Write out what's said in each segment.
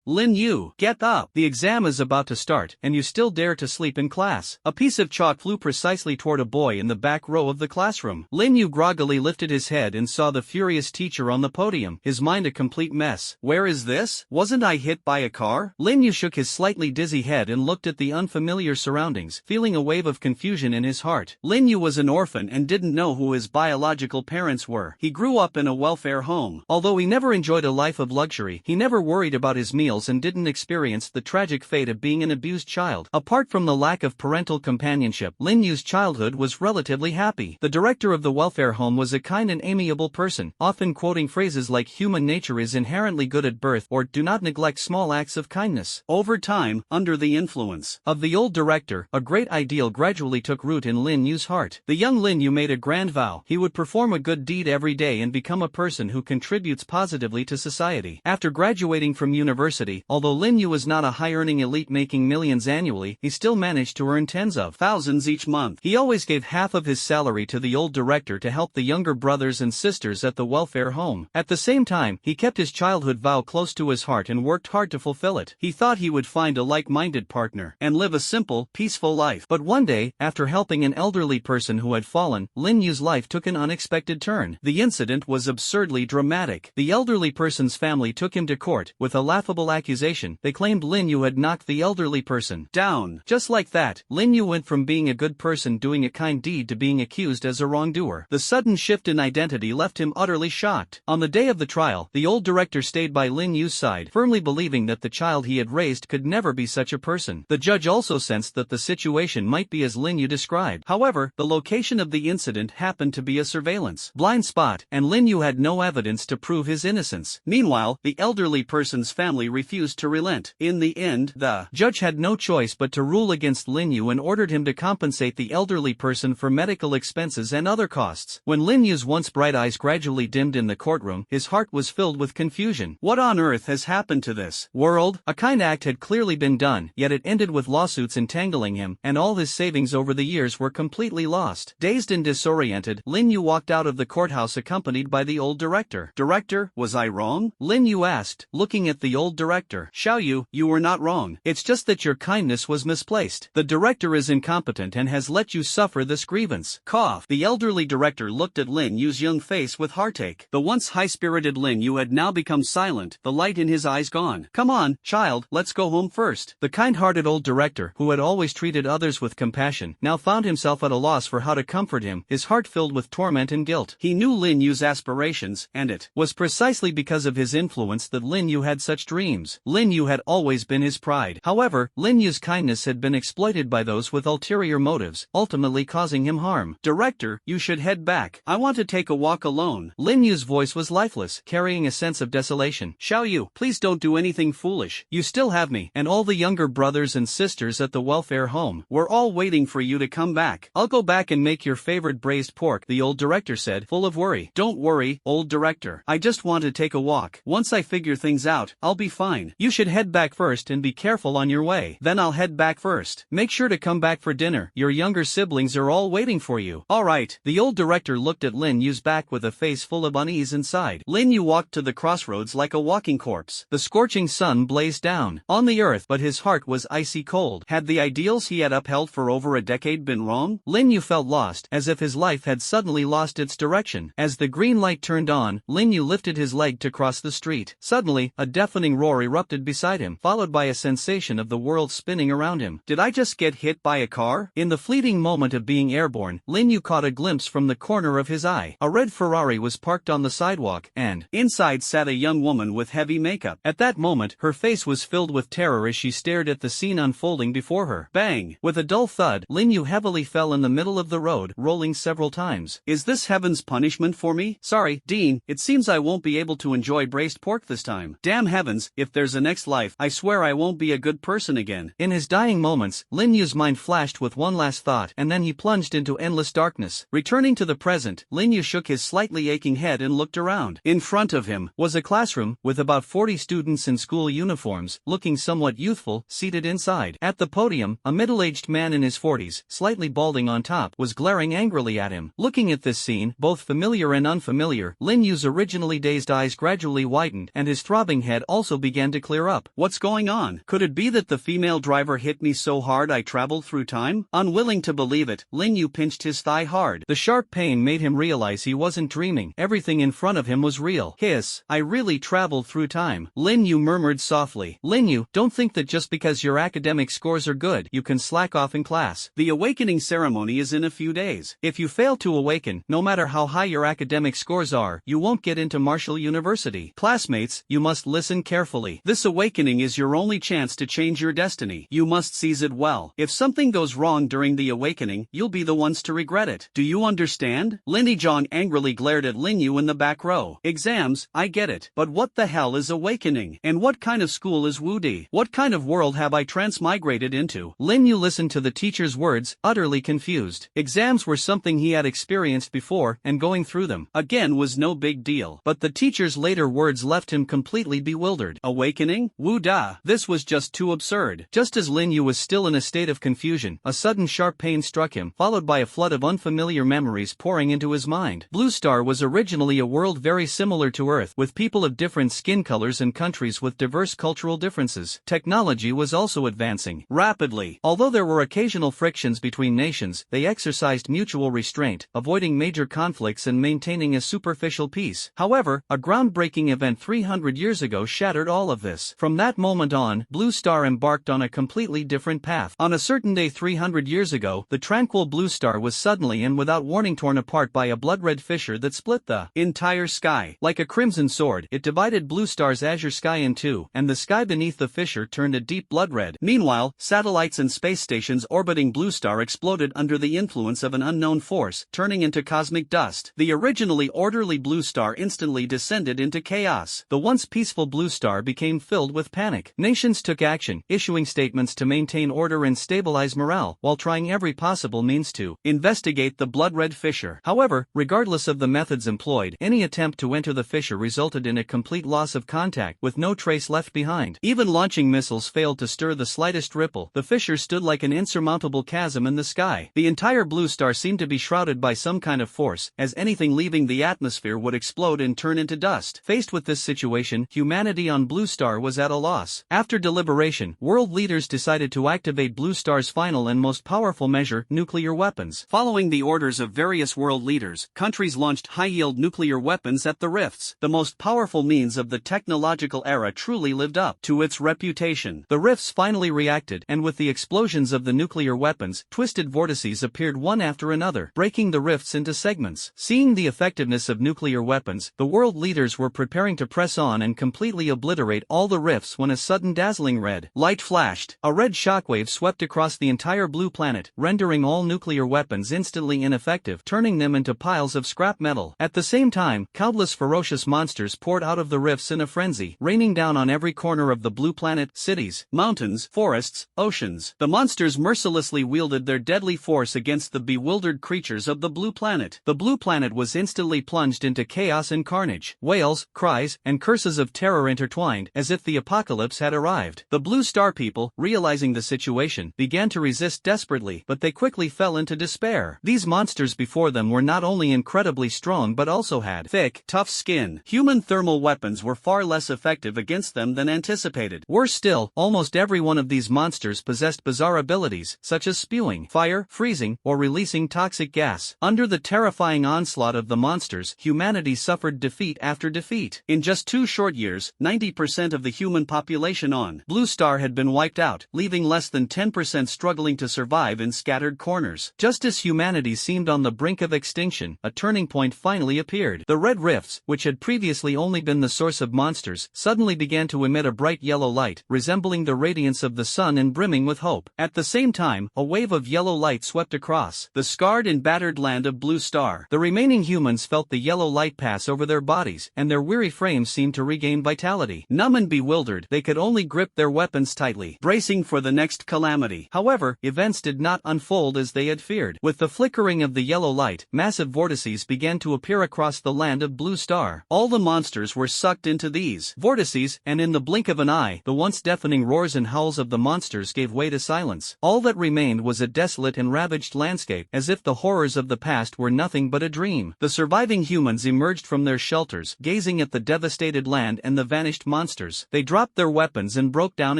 Lin Yu, get up. The exam is about to start, and you still dare to sleep in class. A piece of chalk flew precisely toward a boy in the back row of the classroom. Lin Yu groggily lifted his head and saw the furious teacher on the podium, his mind a complete mess. Where is this? Wasn't I hit by a car? Lin Yu shook his slightly dizzy head and looked at the unfamiliar surroundings, feeling a wave of confusion in his heart. Lin Yu was an orphan and didn't know who his biological parents were. He grew up in a welfare home. Although he never enjoyed a life of luxury, he never worried about his meals and didn't experience the tragic fate of being an abused child. Apart from the lack of parental companionship, Lin Yu's childhood was relatively happy. The director of the welfare home was a kind and amiable person, often quoting phrases like "human nature is inherently good at birth" or "do not neglect small acts of kindness." Over time, under the influence of the old director, a great ideal gradually took root in Lin Yu's heart. The young Lin Yu made a grand vow: he would perform a good deed every day and become a person who contributes positively to society. After graduating from university, although Lin Yu was not a high-earning elite making millions annually, he still managed to earn tens of thousands each month. He always gave half of his salary to the old director to help the younger brothers and sisters at the welfare home. At the same time, he kept his childhood vow close to his heart and worked hard to fulfill it. He thought he would find a like-minded partner and live a simple, peaceful life. But one day, after helping an elderly person who had fallen, Lin Yu's life took an unexpected turn. The incident was absurdly dramatic. The elderly person's family took him to court. With a laughable accusation, they claimed Lin Yu had knocked the elderly person down. Just like that, Lin Yu went from being a good person doing a kind deed to being accused as a wrongdoer. The sudden shift in identity left him utterly shocked. On the day of the trial, the old director stayed by Lin Yu's side, firmly believing that the child he had raised could never be such a person. The judge also sensed that the situation might be as Lin Yu described. However, the location of the incident happened to be a surveillance blind spot, and Lin Yu had no evidence to prove his innocence. Meanwhile, the elderly person's family refused to relent. In the end, the judge had no choice but to rule against Lin Yu and ordered him to compensate the elderly person for medical expenses and other costs. When Lin Yu's once bright eyes gradually dimmed in the courtroom, his heart was filled with confusion. What on earth has happened to this world? A kind act had clearly been done, yet it ended with lawsuits entangling him, and all his savings over the years were completely lost. Dazed and disoriented, Lin Yu walked out of the courthouse accompanied by the old director. "Director, was I wrong?" Lin Yu asked, looking at the old director. "Xiao, you were not wrong. It's just that your kindness was misplaced. The director is incompetent and has let you suffer this grievance." Cough. The elderly director looked at Lin Yu's young face with heartache. The once high-spirited Lin Yu had now become silent, the light in his eyes gone. "Come on, child, let's go home first." The kind-hearted old director, who had always treated others with compassion, now found himself at a loss for how to comfort him, his heart filled with torment and guilt. He knew Lin Yu's aspirations, and it was precisely because of his influence that Lin Yu had such dreams. Lin Yu had always been his pride. However, Lin Yu's kindness had been exploited by those with ulterior motives, ultimately causing him harm. "Director, you should head back. I want to take a walk alone." Lin Yu's voice was lifeless, carrying a sense of desolation. "Xiao, please don't do anything foolish. You still have me, and all the younger brothers and sisters at the welfare home. We're all waiting for you to come back." "I'll go back and make your favorite braised pork," the old director said, full of worry. "Don't worry, old director. I just want to take a walk. Once I figure things out, I'll be fine. You should head back first and be careful on your way." "Then I'll head back first. Make sure to come back for dinner. Your younger siblings are all waiting for you." "All right." The old director looked at Lin Yu's back with a face full of unease and sighed. Lin Yu walked to the crossroads like a walking corpse. The scorching sun blazed down on the earth, but his heart was icy cold. Had the ideals he had upheld for over a decade been wrong? Lin Yu felt lost, as if his life had suddenly lost its direction. As the green light turned on, Lin Yu lifted his leg to cross the street. Suddenly, a deafening roar erupted beside him, followed by a sensation of the world spinning around him. Did I just get hit by a car? In the fleeting moment of being airborne, Lin Yu caught a glimpse from the corner of his eye. A red Ferrari was parked on the sidewalk, and inside sat a young woman with heavy makeup. At that moment, her face was filled with terror as she stared at the scene unfolding before her. Bang! With a dull thud, Lin Yu heavily fell in the middle of the road, rolling several times. "Is this heaven's punishment for me? Sorry, Dean, it seems I won't be able to enjoy braised pork this time. Damn heavens, if there's a next life, I swear I won't be a good person again." In his dying moments, Lin Yu's mind flashed with one last thought, and then he plunged into endless darkness. Returning to the present, Lin Yu shook his slightly aching head and looked around. In front of him was a classroom, with about 40 students in school uniforms, looking somewhat youthful, seated inside. At the podium, a middle-aged man in his 40s, slightly balding on top, was glaring angrily at him. Looking at this scene, both familiar and unfamiliar, Lin Yu's originally dazed eyes gradually widened, and his throbbing head also began began to clear up. What's going on? Could it be that the female driver hit me so hard I traveled through time? Unwilling to believe it, Lin Yu pinched his thigh hard. The sharp pain made him realize he wasn't dreaming. Everything in front of him was real. Hiss, I really traveled through time. Lin Yu murmured softly. Lin Yu, don't think that just because your academic scores are good, you can slack off in class. The awakening ceremony is in a few days. If you fail to awaken, no matter how high your academic scores are, you won't get into Marshall University. Classmates, you must listen carefully. This awakening is your only chance to change your destiny. You must seize it well. If something goes wrong during the awakening, you'll be the ones to regret it. Do you understand? Lin Yizhong angrily glared at Lin Yu in the back row. Exams, I get it. But what the hell is awakening? And what kind of school is Wudi? What kind of world have I transmigrated into? Lin Yu listened to the teacher's words, utterly confused. Exams were something he had experienced before, and going through them again was no big deal. But the teacher's later words left him completely bewildered. Awakening? Wu-da! This was just too absurd. Just as Lin Yu was still in a state of confusion, a sudden sharp pain struck him, followed by a flood of unfamiliar memories pouring into his mind. Blue Star was originally a world very similar to Earth, with people of different skin colors and countries with diverse cultural differences. Technology was also advancing rapidly. Although there were occasional frictions between nations, they exercised mutual restraint, avoiding major conflicts and maintaining a superficial peace. However, a groundbreaking event 300 years ago shattered all of this. From that moment on, Blue Star embarked on a completely different path. On a certain day 300 years ago, the tranquil Blue Star was suddenly and without warning torn apart by a blood-red fissure that split the entire sky. Like a crimson sword, it divided Blue Star's azure sky in two, and the sky beneath the fissure turned a deep blood red. Meanwhile, satellites and space stations orbiting Blue Star exploded under the influence of an unknown force, turning into cosmic dust. The originally orderly Blue Star instantly descended into chaos. The once peaceful Blue Star became filled with panic. Nations took action, issuing statements to maintain order and stabilize morale, while trying every possible means to investigate the blood-red fissure. However, regardless of the methods employed, any attempt to enter the fissure resulted in a complete loss of contact, with no trace left behind. Even launching missiles failed to stir the slightest ripple. The fissure stood like an insurmountable chasm in the sky. The entire Blue Star seemed to be shrouded by some kind of force, as anything leaving the atmosphere would explode and turn into dust. Faced with this situation, humanity on Blue Star was at a loss. After deliberation, world leaders decided to activate Blue Star's final and most powerful measure, nuclear weapons. Following the orders of various world leaders, countries launched high-yield nuclear weapons at the rifts. The most powerful means of the technological era truly lived up to its reputation. The rifts finally reacted, and with the explosions of the nuclear weapons, twisted vortices appeared one after another, breaking the rifts into segments. Seeing the effectiveness of nuclear weapons, the world leaders were preparing to press on and completely obliterate all the rifts when a sudden dazzling red light flashed. A red shockwave swept across the entire blue planet, rendering all nuclear weapons instantly ineffective, turning them into piles of scrap metal. At the same time, countless ferocious monsters poured out of the rifts in a frenzy, raining down on every corner of the blue planet, cities, mountains, forests, oceans. The monsters mercilessly wielded their deadly force against the bewildered creatures of the blue planet. The blue planet was instantly plunged into chaos and carnage. Wails, cries, and curses of terror intertwined, as if the apocalypse had arrived. The Blue Star people, realizing the situation, began to resist desperately, but they quickly fell into despair. These monsters before them were not only incredibly strong but also had thick, tough skin. Human thermal weapons were far less effective against them than anticipated. Worse still, almost every one of these monsters possessed bizarre abilities, such as spewing fire, freezing, or releasing toxic gas. Under the terrifying onslaught of the monsters, humanity suffered defeat after defeat. In just 2 short years, 90% of the human population on Blue Star had been wiped out, leaving less than 10% struggling to survive in scattered corners. Just as humanity seemed on the brink of extinction, a turning point finally appeared. The red rifts, which had previously only been the source of monsters, suddenly began to emit a bright yellow light, resembling the radiance of the sun and brimming with hope. At the same time, a wave of yellow light swept across the scarred and battered land of Blue Star. The remaining humans felt the yellow light pass over their bodies, and their weary frames seemed to regain vitality. Numb and bewildered, they could only grip their weapons tightly, bracing for the next calamity. However, events did not unfold as they had feared. With the flickering of the yellow light, massive vortices began to appear across the land of Blue Star. All the monsters were sucked into these vortices, and in the blink of an eye, the once deafening roars and howls of the monsters gave way to silence. All that remained was a desolate and ravaged landscape, as if the horrors of the past were nothing but a dream. The surviving humans emerged from their shelters, gazing at the devastated land and the vanished monsters. monsters. They dropped their weapons and broke down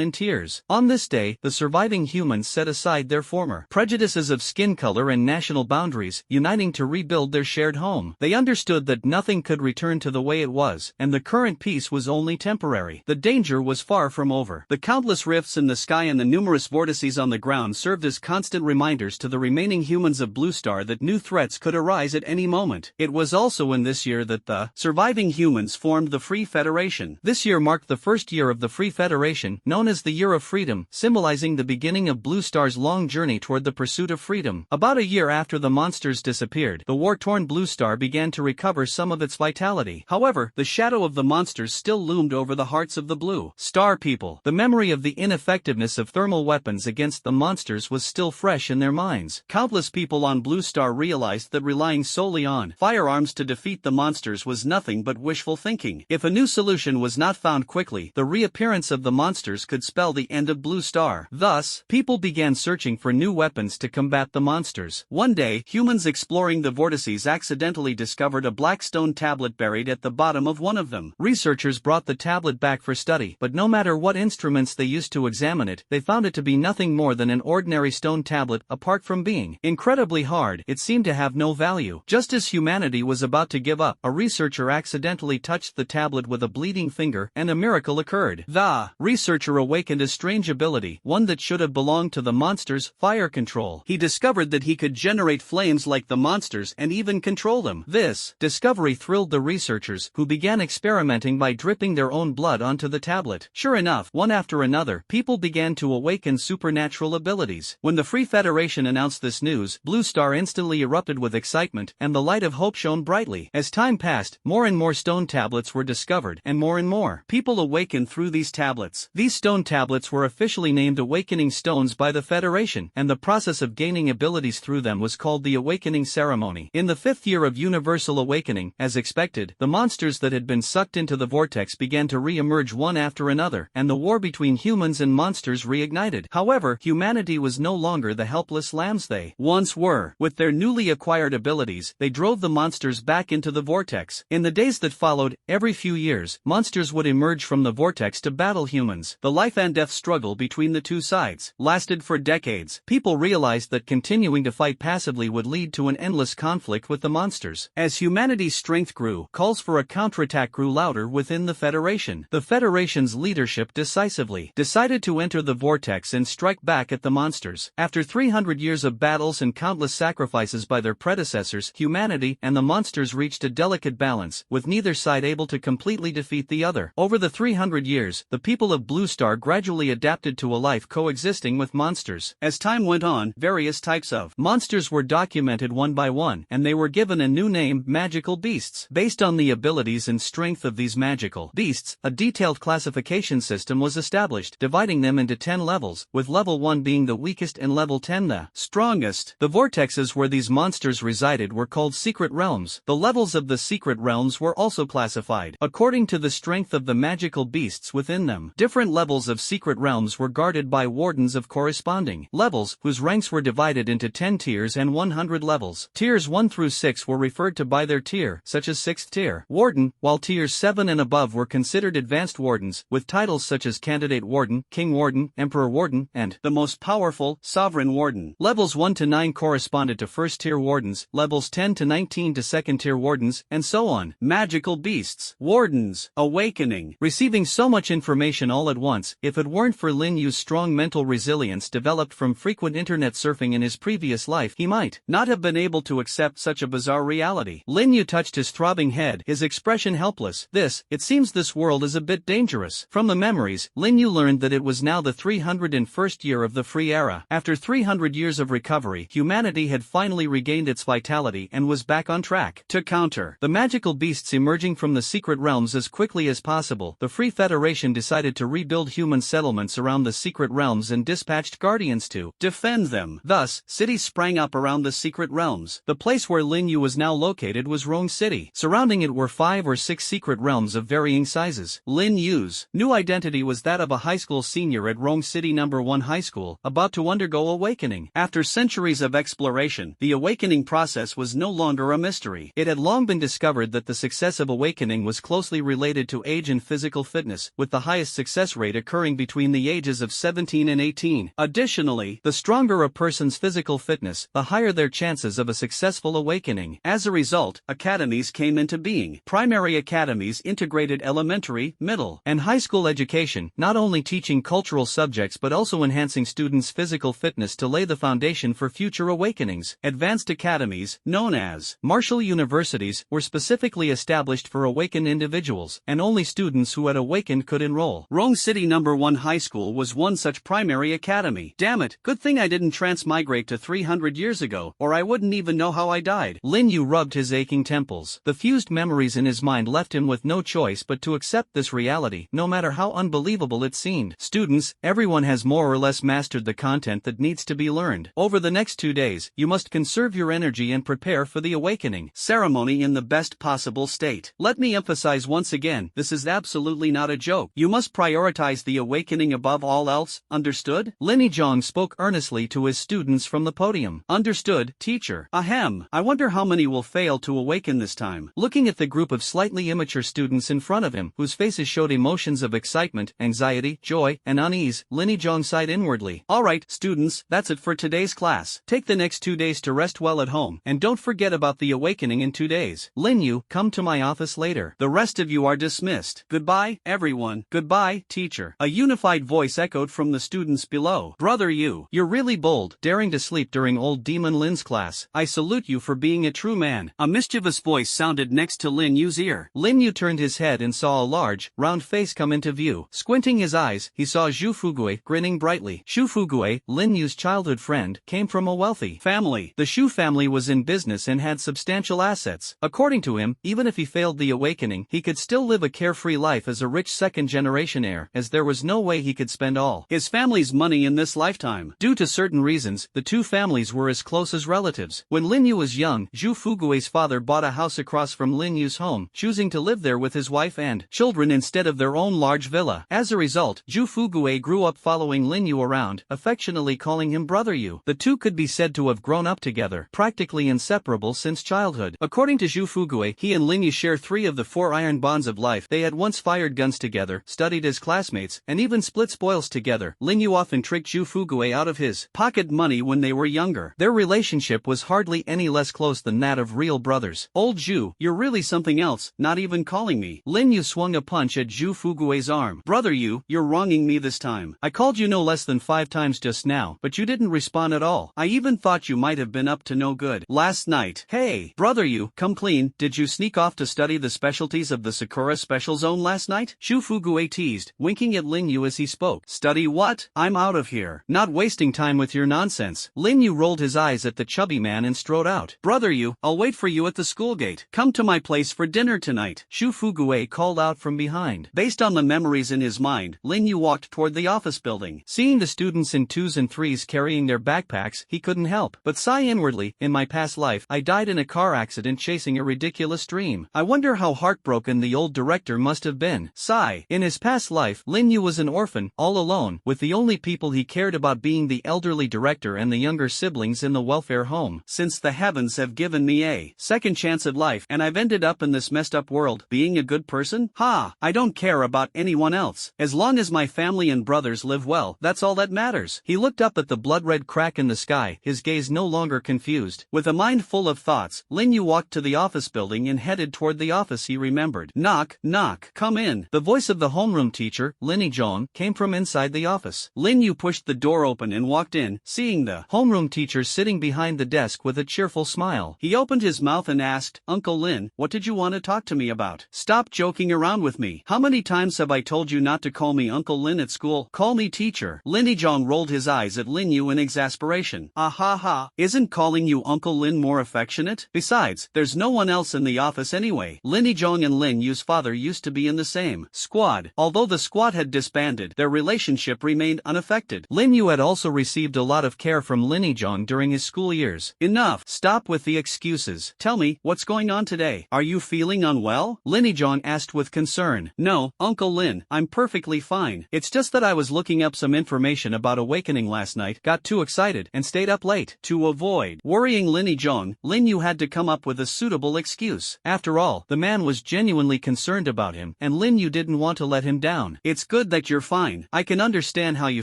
in tears. On this day, the surviving humans set aside their former prejudices of skin color and national boundaries, uniting to rebuild their shared home. They understood that nothing could return to the way it was, and the current peace was only temporary. The danger was far from over. The countless rifts in the sky and the numerous vortices on the ground served as constant reminders to the remaining humans of Blue Star that new threats could arise at any moment. It was also in this year that the surviving humans formed the Free Federation. This year marked the first year of the Free Federation, known as the Year of Freedom, symbolizing the beginning of Blue Star's long journey toward the pursuit of freedom. About a year after the monsters disappeared, the war-torn Blue Star began to recover some of its vitality. However, the shadow of the monsters still loomed over the hearts of the Blue Star people. The memory of the ineffectiveness of thermal weapons against the monsters was still fresh in their minds. Countless people on Blue Star realized that relying solely on firearms to defeat the monsters was nothing but wishful thinking. If a new solution was not found quickly, the reappearance of the monsters could spell the end of Blue Star. Thus, people began searching for new weapons to combat the monsters. One day, humans exploring the vortices accidentally discovered a black stone tablet buried at the bottom of one of them. Researchers brought the tablet back for study, but no matter what instruments they used to examine it, they found it to be nothing more than an ordinary stone tablet. Apart from being incredibly hard, it seemed to have no value. Just as humanity was about to give up, a researcher accidentally touched the tablet with a bleeding finger, and a miracle occurred. The researcher awakened a strange ability, one that should have belonged to the monsters: fire control. He discovered that he could generate flames like the monsters and even control them. This discovery thrilled the researchers, who began experimenting by dripping their own blood onto the tablet. Sure enough, one after another, people began to awaken supernatural abilities. When the Free Federation announced this news, Blue Star instantly erupted with excitement, and the light of hope shone brightly. As time passed, more and more stone tablets were discovered, and more people awakened through these tablets. These stone tablets were officially named Awakening Stones by the Federation, and the process of gaining abilities through them was called the Awakening Ceremony. In the 5th year of Universal Awakening, as expected, the monsters that had been sucked into the vortex began to re-emerge one after another, and the war between humans and monsters reignited. However, humanity was no longer the helpless lambs they once were. With their newly acquired abilities, they drove the monsters back into the vortex. In the days that followed, every few years, monsters would emerge from the vortex to battle humans. The life and death struggle between the two sides lasted for decades. People realized that continuing to fight passively would lead to an endless conflict with the monsters. As humanity's strength grew, calls for a counterattack grew louder within the Federation. The Federation's leadership decisively decided to enter the vortex and strike back at the monsters. After 300 years of battles and countless sacrifices by their predecessors, humanity and the monsters reached a delicate balance, with neither side able to completely defeat the other. Over the 300 years, the people of Blue Star gradually adapted to a life coexisting with monsters. As time went on, various types of monsters were documented one by one, and they were given a new name: magical beasts. Based on the abilities and strength of these magical beasts, a detailed classification system was established, dividing them into 10 levels, with level 1 being the weakest and level 10 the strongest. The vortexes where these monsters resided were called secret realms. The levels of the secret realms were also classified according to the strength of the magical beasts within them. Different levels of secret realms were guarded by wardens of corresponding levels, whose ranks were divided into 10 tiers and 100 levels. Tiers 1 through 6 were referred to by their tier, such as 6th tier warden, while tiers 7 and above were considered advanced wardens, with titles such as candidate warden, king warden, emperor warden, and the most powerful, sovereign warden. Levels 1 to 9 corresponded to 1st tier wardens, levels 10 to 19 to 2nd tier wardens, and so on. Magical beasts, wardens, awakening. Receiving so much information all at once, if it weren't for Lin Yu's strong mental resilience developed from frequent internet surfing in his previous life, he might not have been able to accept such a bizarre reality. Lin Yu touched his throbbing head, his expression helpless. It seems this world is a bit dangerous. From the memories, Lin Yu learned that it was now the 301st year of the Free Era. After 300 years of recovery, humanity had finally regained its vitality and was back on track. To counter the magical beasts emerging from the secret realms as quickly as possible, the Free Federation decided to rebuild human settlements around the secret realms and dispatched guardians to defend them. Thus, cities sprang up around the secret realms. The place where Lin Yu was now located was Rong City. Surrounding it were 5 or 6 secret realms of varying sizes. Lin Yu's new identity was that of a high school senior at Rong City No. 1 High School, about to undergo awakening. After centuries of exploration, the awakening process was no longer a mystery. It had long been discovered that the success of awakening was closely related to age and physical physical fitness, with the highest success rate occurring between the ages of 17 and 18. Additionally, the stronger a person's physical fitness, the higher their chances of a successful awakening. As a result, academies came into being. Primary academies integrated elementary, middle, and high school education, not only teaching cultural subjects but also enhancing students' physical fitness to lay the foundation for future awakenings. Advanced academies, known as martial universities, were specifically established for awakened individuals, and only students who had awakened could enroll. Rome City No. 1 High School was one such primary academy. Damn it, good thing I didn't transmigrate to 300 years ago, or I wouldn't even know how I died. Lin Yu rubbed his aching temples. The fused memories in his mind left him with no choice but to accept this reality, no matter how unbelievable it seemed. Students, everyone has more or less mastered the content that needs to be learned. Over the next 2 days, you must conserve your energy and prepare for the awakening ceremony in the best possible state. Let me emphasize once again, this is absolutely not a joke. You must prioritize the awakening above all else, understood? Lin Yizhong spoke earnestly to his students from the podium. Understood, teacher. Ahem, I wonder how many will fail to awaken this time. Looking at the group of slightly immature students in front of him, whose faces showed emotions of excitement, anxiety, joy, and unease, Lin Yizhong sighed inwardly. Alright, students, that's it for today's class. Take the next 2 days to rest well at home, and don't forget about the awakening in 2 days. Lin Yu, come to my office later. The rest of you are dismissed. Goodbye, everyone. Goodbye, teacher. A unified voice echoed from the students below. Brother Yu, you're really bold, daring to sleep during old Demon Lin's class. I salute you for being a true man. A mischievous voice sounded next to Lin Yu's ear. Lin Yu turned his head and saw a large, round face come into view. Squinting his eyes, he saw Zhu Fugui grinning brightly. Zhu Fugui, Lin Yu's childhood friend, came from a wealthy family. The Shu family was in business and had substantial assets. According to him, even if he failed the awakening, he could still live a carefree life as a rich second-generation heir, as there was no way he could spend all his family's money in this lifetime. Due to certain reasons, the two families were as close as relatives. When Lin Yu was young, Zhu Fugui's father bought a house across from Lin Yu's home, choosing to live there with his wife and children instead of their own large villa. As a result, Zhu Fugui grew up following Lin Yu around, affectionately calling him Brother Yu. The two could be said to have grown up together, practically inseparable since childhood. According to Zhu Fugui, he and Lin Yu share 3 of the 4 iron bonds of life. They had once fired guns together, studied as classmates, and even split spoils together. Lin Yu often tricked Zhu Fugui out of his pocket money when they were younger. Their relationship was hardly any less close than that of real brothers. Old Zhu, you're really something else, not even calling me. Lin Yu swung a punch at Zhu Fugui's arm. Brother Yu, you're wronging me this time. I called you no less than 5 times just now, but you didn't respond at all. I even thought you might have been up to no good last night. Hey, Brother Yu, come clean. Did you sneak off to study the specialties of the Sakura Special Zone last night? Zhu Fugui teased, winking at Lin Yu as he spoke. Study what? I'm out of here. Not wasting time with your nonsense. Lin Yu rolled his eyes at the chubby man and strode out. Brother Yu, I'll wait for you at the school gate. Come to my place for dinner tonight. Zhu Fugui called out from behind. Based on the memories in his mind, Lin Yu walked toward the office building. Seeing the students in 2s and 3s carrying their backpacks, he couldn't help but sigh inwardly. In my past life, I died in a car accident chasing a ridiculous dream. I wonder how heartbroken the old director must have been. Sigh. In his past life, Lin Yu was an orphan, all alone, with the only people he cared about being the elderly director and the younger siblings in the welfare home. Since the heavens have given me a second chance at life, and I've ended up in this messed up world, being a good person? Ha! I don't care about anyone else. As long as my family and brothers live well, that's all that matters. He looked up at the blood-red crack in the sky, his gaze no longer confused. With a mind full of thoughts, Lin Yu walked to the office building and headed toward the office he remembered. Knock, knock. Come in. The voice of the homeroom teacher, Lin Yizhong, came from inside the office. Lin Yu pushed the door open and walked in, seeing the homeroom teacher sitting behind the desk with a cheerful smile. He opened his mouth and asked, Uncle Lin, what did you want to talk to me about? Stop joking around with me. How many times have I told you not to call me Uncle Lin at school? Call me teacher. Lin Yizhong rolled his eyes at Lin Yu in exasperation. Ah ha ha. Isn't calling you Uncle Lin more affectionate? Besides, there's no one else in the office anyway. Lin Yizhong and Lin Yu's father used to be in the same squad. Although the squad had disbanded, their relationship remained unaffected. Lin Yu had also received a lot of care from Lin Yizhong during his school years. Enough. Stop with the excuses. Tell me, what's going on today? Are you feeling unwell? Lin Yizhong asked with concern. No, Uncle Lin, I'm perfectly fine. It's just that I was looking up some information about awakening last night, got too excited, and stayed up late. To avoid worrying Lin Yizhong, Lin Yu had to come up with a suitable excuse. After all, the man was genuinely concerned about him, and Lin Yu didn't want to let him down. It's good that you're fine. I can understand how you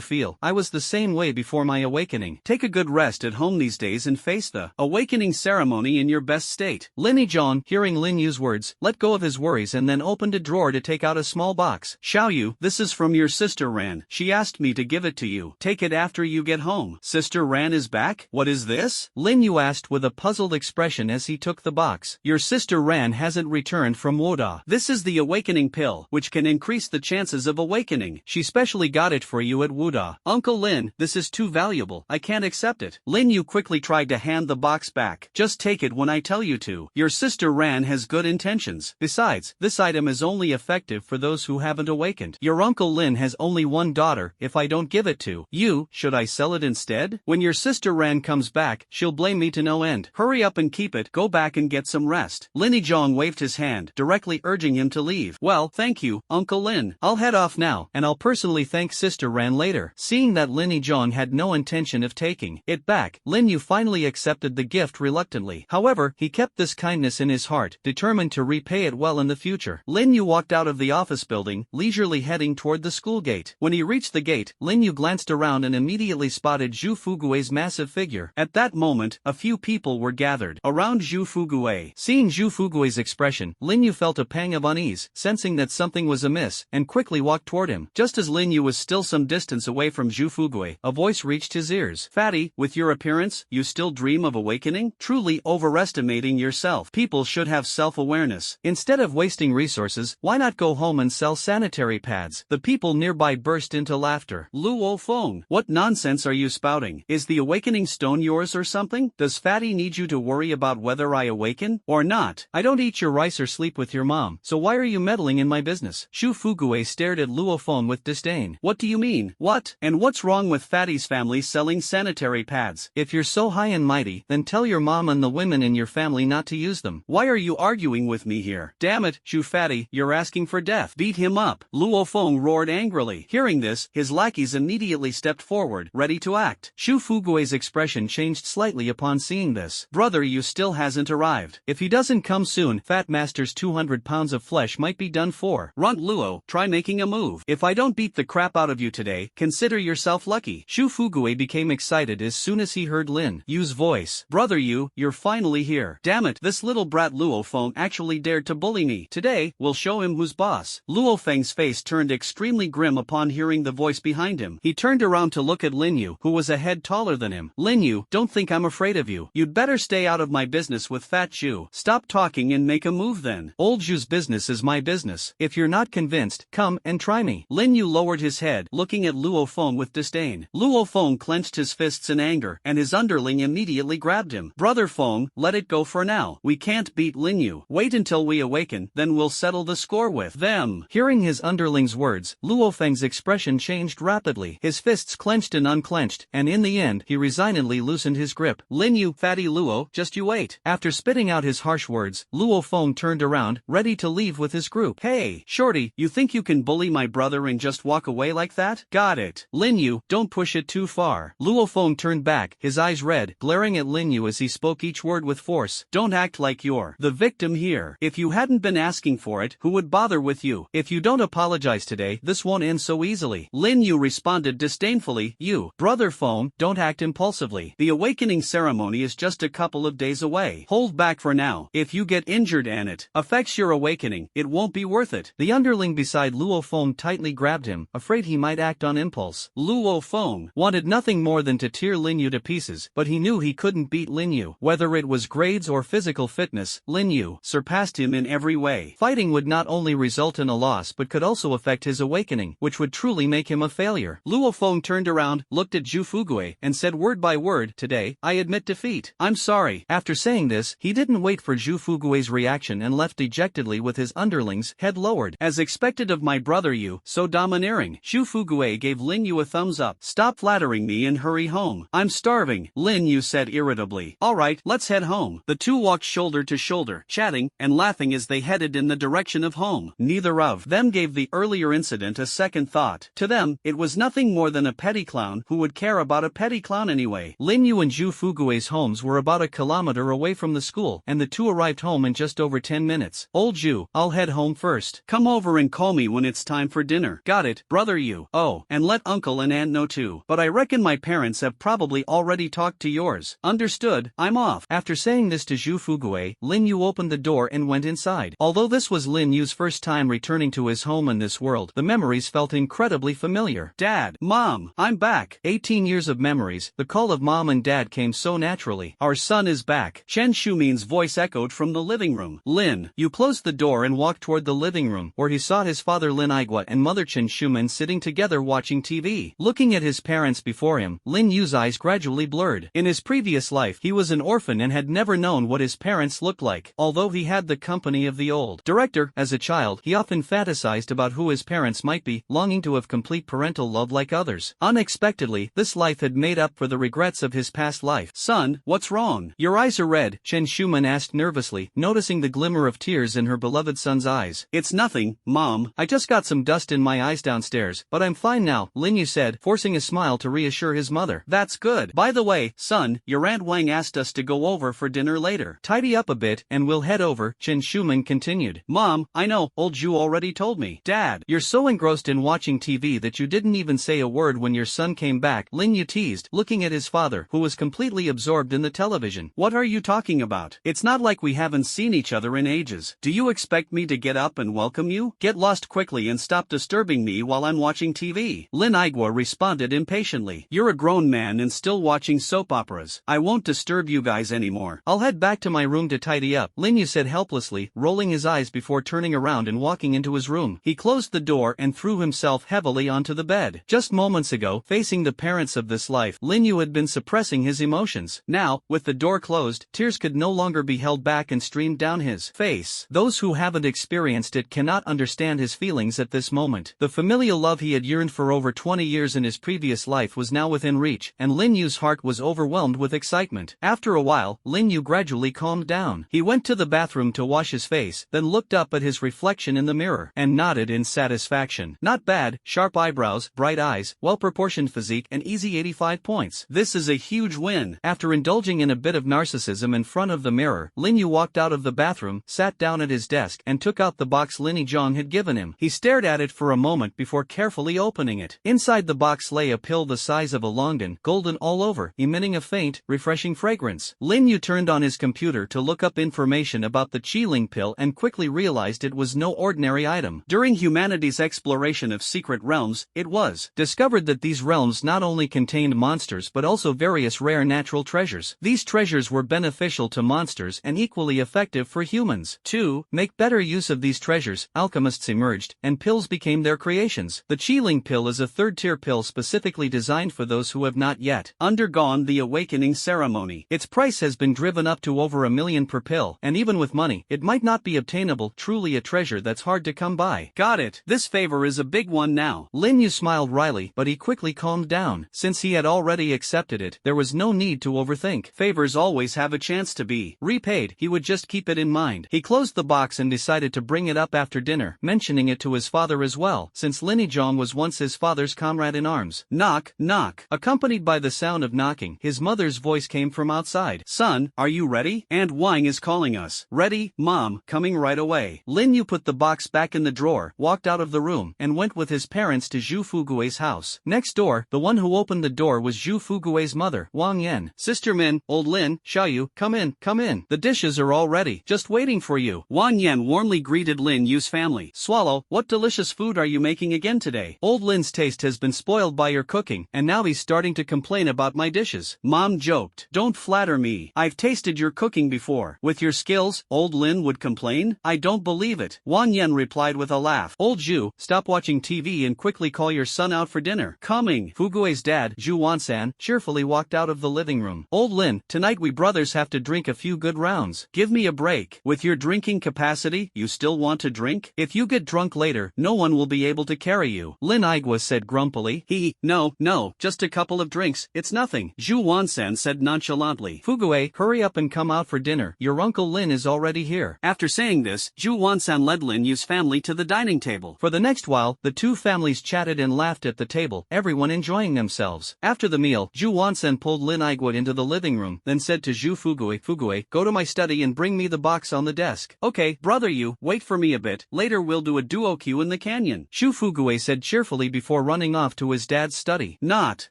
feel. I was the same way before my awakening. Take a good rest at home these days and face the awakening ceremony in your best state. Lin Yizhong, hearing Lin Yu's words, let go of his worries and then opened a drawer to take out a small box. Xiao Yu, this is from your sister Ran. She asked me to give it to you. Take it after you get home. Sister Ran is back? What is this? Lin Yu asked with a puzzled expression as he took the box. Your sister Ran hasn't returned from Woda. This is the awakening pill, which can increase the chances of awakening. She specially got it for you at Woda. Uncle Lin, this is too valuable. I can't accept it. Lin Yu quickly tried to hand the box back. Just take it when I tell you to. Your sister Ran has good intentions. Besides, this item is only effective for those who haven't awakened. Your Uncle Lin has only one daughter. If I don't give it to you, should I sell it instead? When your sister Ran comes back, she'll blame me to no end. Hurry up and keep it. Go back and get some rest. Lin Yizhong waved his hand, directly urging him to leave. Well, thank you, Uncle Lin. I'll head off now, and I'll personally thank Sister Ran later. Seeing that Lin Yizhong had no intention of taking it back, Lin Yu finally accepted the gift reluctantly. However, he kept this kindness in his heart, determined to repay it well in the future. Lin Yu walked out of the office building, leisurely heading toward the school gate. When he reached the gate, Lin Yu glanced around and immediately spotted Zhu Fugui's massive figure. At that moment, a few people were gathered around Zhu Fugui. Seeing Zhu Fugui's expression, Lin Yu felt a pang of unease, sensing that something was amiss, and quickly walked toward him. Just as Lin Yu was still some distance away from Zhu Fugui, a voice reached his ears. Fatty, with your appearance, you still dream of awakening? Truly overestimating yourself. People should have self-awareness. Instead of wasting resources, why not go home and sell sanitary pads? The people nearby burst into laughter. Luo Feng, what nonsense are you spouting? Is the awakening stone yours or something? Does Fatty need you to worry about whether I awaken or not? I don't eat your rice or sleep with your mom, so why are you meddling in my business? Zhu Fugui stared at Luo Feng with disdain. What do you mean? What? And what's wrong with Fatty's family selling sanitary pads? If you're so high and mighty, then tell your mom and the women in your family not to use them. Why are you arguing with me here? Damn it, Zhu Fatty, you're asking for death. Beat him up. Luo Feng roared angrily. Hearing this, his lackeys immediately stepped forward, ready to act. Zhu Fugui's expression changed slightly upon seeing this. Brother Yu still hasn't arrived. If he doesn't come soon, Fat Master's 200 pounds of flesh might be done for. Runt Luo, try making a move. If I don't beat the crap out of you today, consider yourself lucky. Zhu Fugui became excited as soon as he heard Lin Yu's voice. Brother Yu, you're finally here. Damn it, this little brat Luo Feng actually dared to bully me. Today, we'll show him who's boss. Luo Feng's face turned extremely grim upon hearing the voice behind him. He turned around to look at Lin Yu, who was a head taller than him. Lin Yu, don't think I'm afraid of you. You'd better stay out of my business with Fat Zhu. Stop talking and make a move then. Old Zhu's business is my business. If you're not convinced, come and try me. Lin Yu lowered his head, looking at Luo Feng with disdain. Luo Feng clenched his fists in anger, and his underling immediately grabbed him. Brother Feng, let it go for now. We can't beat Lin Yu. Wait until we awaken, then we'll settle the score with them. Hearing his underling's words, Luo Feng's expression changed rapidly. His fists clenched and unclenched, and in the end, he resignedly loosened his grip. Lin Yu, Fatty Luo, just you wait. After spitting out his harsh words, Luo Feng turned around, ready to leave with his group. Hey, shorty, you think you can bully my brother and just walk away like that? Got it. Lin Yu, don't push it too far. Luo Feng turned back, his eyes red, glaring at Lin Yu as he spoke each word with force. Don't act like you're the victim here. If you hadn't been asking for it, who would bother with you? If you don't apologize today, this won't end so easily. Lin Yu responded disdainfully. You, Brother Feng, don't act impulsively. The awakening ceremony is just a couple of days away. Hold back for now. If you get injured and it affects your awakening, it won't be worth it. The underling beside Luo Feng tightly grabbed him, afraid he might act on impulse. Luo Feng wanted nothing more than to tear Lin Yu to pieces, but he knew he couldn't beat Lin Yu. Whether it was grades or physical fitness, Lin Yu surpassed him in every way. Fighting would not only result in a loss but could also affect his awakening, which would truly make him a failure. Luo Feng turned around, looked at Zhu Fugui, and said word by word, today, I admit defeat. I'm sorry. After saying this, he didn't wait for Zhu Fugui's reaction and left dejectedly with his underlings, head lowered. As expected of my brother Yu, so domineering. Zhu Fugui gave Lin Yu a thumbs up. Stop flattering me and hurry home. I'm starving, Lin Yu said irritably. Alright, let's head home. The two walked shoulder to shoulder, chatting and laughing as they headed in the direction of home. Neither of them gave the earlier incident a second thought. To them, it was nothing more than a petty clown who would care about a petty clown anyway. Lin Yu and Zhu Fugui's homes were about a kilometer away from the school, and the two arrived home in just over 10 minutes. Old Zhu, I'll head home first. Come over and call me when it's time for dinner. Got it, brother Yu. Oh, and let uncle and aunt know too. But I reckon my parents have probably already talked to yours. Understood, I'm off. After saying this to Zhu Fugui, Lin Yu opened the door and went inside. Although this was Lin Yu's first time returning to his home in this world, the memories felt incredibly familiar. Dad, Mom, I'm back. 18 years of memories, the call of Mom and Dad came so naturally. Our son is back. Chen Shumin's voice echoed from the living room. Lin Yu closed the door and walked toward the living room, where he saw his father Lin Aigua and mother Chen Shumin sitting together watching TV. Looking at his parents before him, Lin Yu's eyes gradually blurred. In his previous life, he was an orphan and had never known what his parents looked like. Although he had the company of the old director, as a child, he often fantasized about who his parents might be, longing to have complete parental love like others. Unexpectedly, this life had made up for the regrets of his past life. Son, what's wrong? Your eyes are red, Chen Shumin asked nervously, noticing the glimmer of tears in her beloved son's eyes. It's nothing, Mom. I just got some dust in my eyes downstairs, but I'm fine now, Lin Yu said, forcing a smile to reassure his mother. That's good. By the way, son, your Aunt Wang asked us to go over for dinner later. Tidy up a bit and we'll head over, Chen Shumin continued. Mom, I know, old Zhu already told me. Dad, you're so engrossed in watching TV that you didn't even say a word when your son came back, Lin Yu teased, looking at his father, who was completely absorbed in the television. What are you talking about? It's not like we haven't seen each other in ages. Do you expect me to get up and welcome you? Get lost quickly and stop disturbing me while I'm watching TV. Lin Aigua responded impatiently. You're a grown man and still watching soap operas. I won't disturb you guys anymore. I'll head back to my room to tidy up, Lin Yu said helplessly, rolling his eyes before turning around and walking into his room. He closed the door and threw himself heavily onto the bed. Just moments ago, facing the parents of this life, Lin Yu had been suppressing his emotions. Now, with the door closed, tears could no longer be held back and streamed down his face. Those who haven't experienced it cannot understand his feelings at this moment. The familial love he had yearned for over 20 years in his previous life was now within reach, and Lin Yu's heart was overwhelmed with excitement. After a while, Lin Yu gradually calmed down. He went to the bathroom to wash his face, then looked up at his reflection in the mirror, and nodded in satisfaction. Not bad, sharp eyebrows, bright eyes, well-proportioned physique and easy 85 points. This is a huge win. After indulging in a bit of narcissism in front of the mirror, Lin Yu walked out of the bathroom, sat down at his desk, and took out the box Lin Yizhong had given him. He stared at it for a moment before carefully opening it. Inside the box lay a pill the size of a longan, golden all over, emitting a faint, refreshing fragrance. Lin Yu turned on his computer to look up information about the Qiling pill and quickly realized it was no ordinary item. During humanity's exploration of secret realms, it was discovered that these realms not only contained monsters but also various rare natural treasures. These treasures were beneficial to monsters and equally effective for humans. To make better use of these treasures, alchemists emerged, and pills became their creations. The Qiling pill is a third-tier pill specifically designed for those who have not yet undergone the awakening ceremony. Its price has been driven up to over $1 million per pill, and even with money, it might not be obtainable. Truly a treasure that's hard to come by. Got it. This favor is a big one now. Lin Yu smiled wryly, but he quickly calmed down. Since he had already accepted it, there was no need to overthink. Favors always have a chance to be repaid. He would just keep it in mind. He closed the box and decided to bring it up after dinner, mentioning it to his father as well, since Lin Yizhong was once his father's comrade in arms. Knock, knock. Accompanied by the sound of knocking, his mother's voice came from outside. Son, are you ready? Aunt Wang is calling us. Ready, Mom, coming right away. Lin Yu put the box back in the drawer, walked out of the room, and went with his parents to Zhu Fugui's house. Next door, the one who opened the door was Zhu Fugui's mother, Wang Yan. Sister Min, old Lin, Xiaoyu, come in, come in. The dishes are all ready, just waiting for you. Wang Yan warmly greeted Lin Yu's family. Swallow, what delicious food are you making again today? Old Lin's taste has been spoiled by your cooking, and now he's starting to complain about my dishes. Mom joked. Don't flatter me. I've tasted your cooking before. With your skills, old Lin would complain? I don't believe it. Wang Yan replied with a laugh. Old Zhu, stop watching TV and quickly call your son out for dinner. Coming. Fugui's dad, Zhu Wansan, cheerfully walked out of the living room. Old Lin, tonight we brothers have to drink a few good rounds. Give me a break. With your drinking capacity, you still want to drink? If you get drunk later, no one will be able to carry you. Lin Aigua said grumpily. No, just a couple of drinks, it's nothing. Zhu Wansan said nonchalantly. Fugui, hurry up and come out for dinner. Your uncle Lin is already here. After saying this, Zhu Wansan led Lin Yu's family to the dining table. For the next while, the two families chatted and laughed at the table, everyone enjoying themselves. After the meal, Zhu Wansan pulled Lin Aigua into the living room, then said to Zhu Fugui, Fugui, go to my study and bring me the box on the desk. Okay, brother Yu, wait for for me a bit, later we'll do a duo-Q in the canyon, Shu Fuguei said cheerfully before running off to his dad's study. Not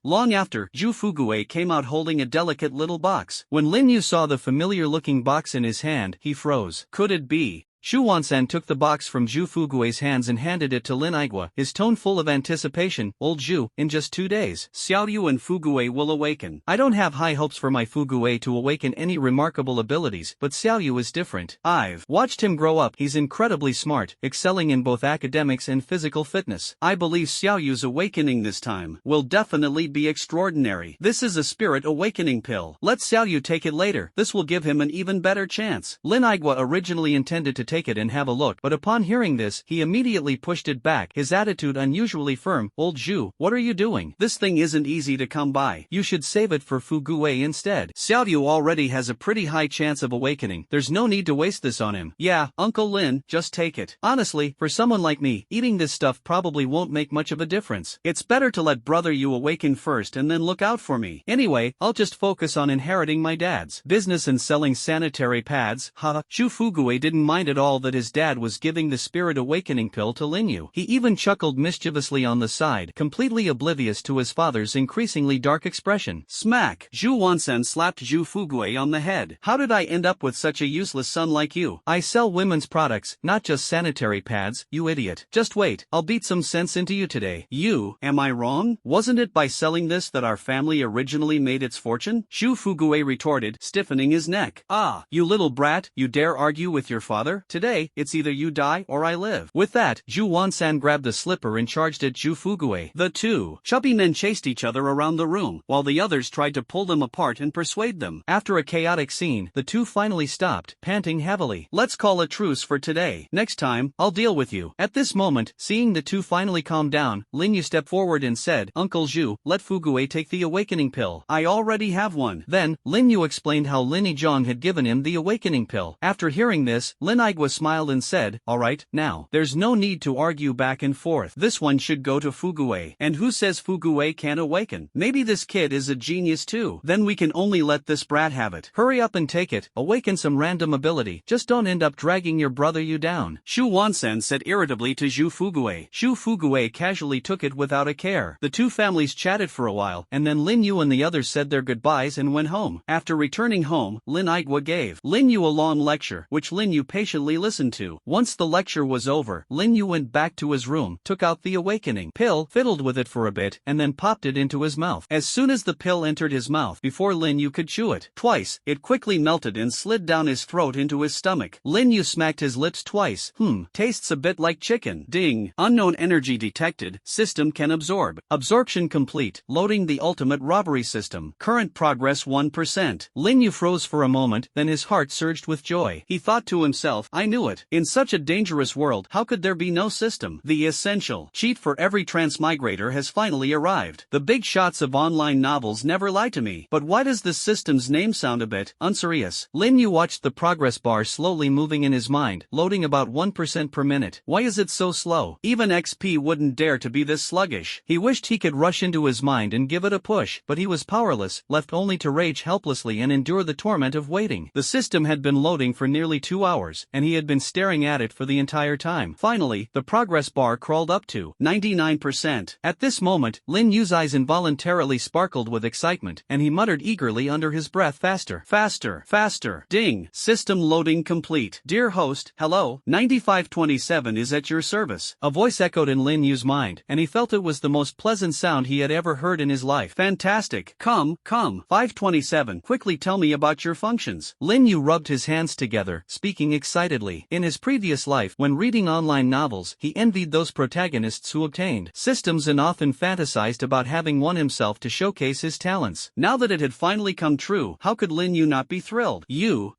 long after, Zhu Fuguei came out holding a delicate little box. When Lin Yu saw the familiar-looking box in his hand, he froze. Could it be? Shu Wansan took the box from Zhu Fugui's hands and handed it to Lin Aigua, his tone full of anticipation. Old Zhu, in just 2 days, Xiaoyu and Fuguei will awaken. I don't have high hopes for my Fuguei to awaken any remarkable abilities, but Xiaoyu is different. I've watched him grow up. He's incredibly smart, excelling in both academics and physical fitness. I believe Xiaoyu's awakening this time will definitely be extraordinary. This is a spirit awakening pill. Let Xiaoyu take it later. This will give him an even better chance. Lin Aigua originally intended to take it and have a look, but upon hearing this, he immediately pushed it back, his attitude unusually firm. Old Zhu, what are you doing? This thing isn't easy to come by. You should save it for Fuguei instead. Xiaoyu already has a pretty high chance of awakening. There's no need to waste this on him. Yeah, Uncle Lin, just take it. Honestly, for someone like me, eating this stuff probably won't make much of a difference. It's better to let brother you awaken first and then look out for me. Anyway, I'll just focus on inheriting my dad's business and selling sanitary pads. Haha. Shu Fuguei didn't mind at all that his dad was giving the spirit awakening pill to Lin Yu. He even chuckled mischievously on the side, completely oblivious to his father's increasingly dark expression. Smack! Zhu Wansen slapped Zhu Fuguei on the head. How did I end up with such a useless son like you? I sell women's products, not just sanitary pads, you idiot. Just wait, I'll beat some sense into you today. You, am I wrong? Wasn't it by selling this that our family originally made its fortune? Zhu Fuguei retorted, stiffening his neck. Ah, you little brat, you dare argue with your father? Today, it's either you die or I live. With that, Zhu Wansan grabbed the slipper and charged at Zhu Fuguei. The two chubby men chased each other around the room, while the others tried to pull them apart and persuade them. After a chaotic scene, the two finally stopped, panting heavily. Let's call a truce for today. Next time, I'll deal with you. At this moment, seeing the two finally calm down, Lin Yu stepped forward and said, Uncle Zhu, let Fuguei take the awakening pill. I already have one. Then, Lin Yu explained how Lin Yizhong had given him the awakening pill. After hearing this, Lin Aigua smiled and said, alright, now, there's no need to argue back and forth. This one should go to Fuguei. And who says Fuguei can't awaken? Maybe this kid is a genius too. Then we can only let this brat have it. Hurry up and take it, awaken some random ability. Just don't end up dragging your brother you down. Shu Wansen said irritably to Zhu Fuguei. Zhu Fuguei casually took it without a care. The two families chatted for a while, and then Lin Yu and the others said their goodbyes and went home. After returning home, Lin Aigua gave Lin Yu a long lecture, which Lin Yu patiently listened to. Once the lecture was over, Lin Yu went back to his room, took out the awakening pill, fiddled with it for a bit, and then popped it into his mouth. As soon as the pill entered his mouth, before Lin Yu could chew it twice, it quickly melted and slid down his throat into his stomach. Lin Yu smacked his lips twice. Tastes a bit like chicken. Ding. Unknown energy detected. System can absorb. Absorption complete. Loading the ultimate robbery system. Current progress 1%. Lin Yu froze for a moment, then his heart surged with joy. He thought to himself, I knew it. In such a dangerous world, how could there be no system? The essential cheat for every transmigrator has finally arrived. The big shots of online novels never lie to me. But why does this system's name sound a bit unserious? Lin Yu watched the progress bar slowly moving in his mind, loading about 1% per minute. Why is it so slow? Even XP wouldn't dare to be this sluggish. He wished he could rush into his mind and give it a push, but he was powerless, left only to rage helplessly and endure the torment of waiting. The system had been loading for nearly 2 hours, and he had been staring at it for the entire time. Finally, the progress bar crawled up to 99%. At this moment, Lin Yu's eyes involuntarily sparkled with excitement, and he muttered eagerly under his breath, faster, faster, faster. Ding. System loading complete. Dear host, hello, 9527 is at your service. A voice echoed in Lin Yu's mind, and he felt it was the most pleasant sound he had ever heard in his life. Fantastic. Come, 527, quickly tell me about your functions. Lin Yu rubbed his hands together, speaking excitedly. In his previous life, when reading online novels, he envied those protagonists who obtained systems and often fantasized about having one himself to showcase his talents. Now that it had finally come true, how could Lin Yu not be thrilled?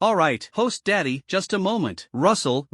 Alright, host daddy, just a moment. Rustle.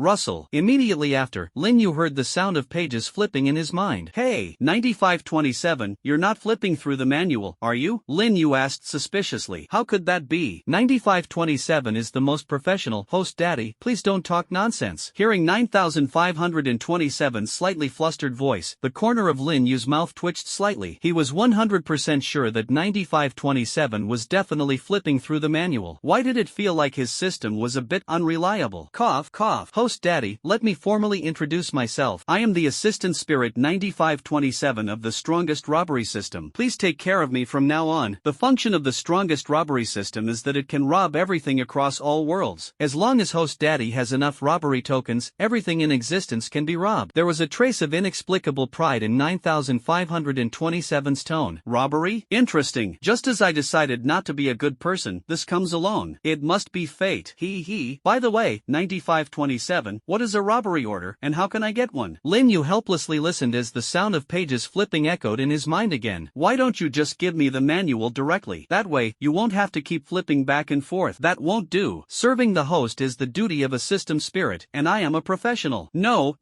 Immediately after, Lin Yu heard the sound of pages flipping in his mind. Hey, 9527, you're not flipping through the manual, are you? Lin Yu asked suspiciously. How could that be? 9527 is the most professional. Host daddy, please don't talk nonsense. Hearing 9527's slightly flustered voice, the corner of Lin Yu's mouth twitched slightly. He was 100% sure that 9527 was definitely flipping through the manual. Why did it feel like his system was a bit unreliable? Cough, cough. Host Daddy, let me formally introduce myself. I am the assistant spirit 9527 of the strongest robbery system. Please take care of me from now on. The function of the strongest robbery system is that it can rob everything across all worlds. As long as Host Daddy has enough robbery tokens, everything in existence can be robbed. There was a trace of inexplicable pride in 9527's tone. Robbery? Interesting. Just as I decided not to be a good person, this comes along. It must be fate. He. By the way, 9527, what is a robbery order, and how can I get one? Lin Yu helplessly listened as the sound of pages flipping echoed in his mind again. Why don't you just give me the manual directly? That way, you won't have to keep flipping back and forth. That won't do. Serving the host is the duty of a system spirit, and I am a professional. No,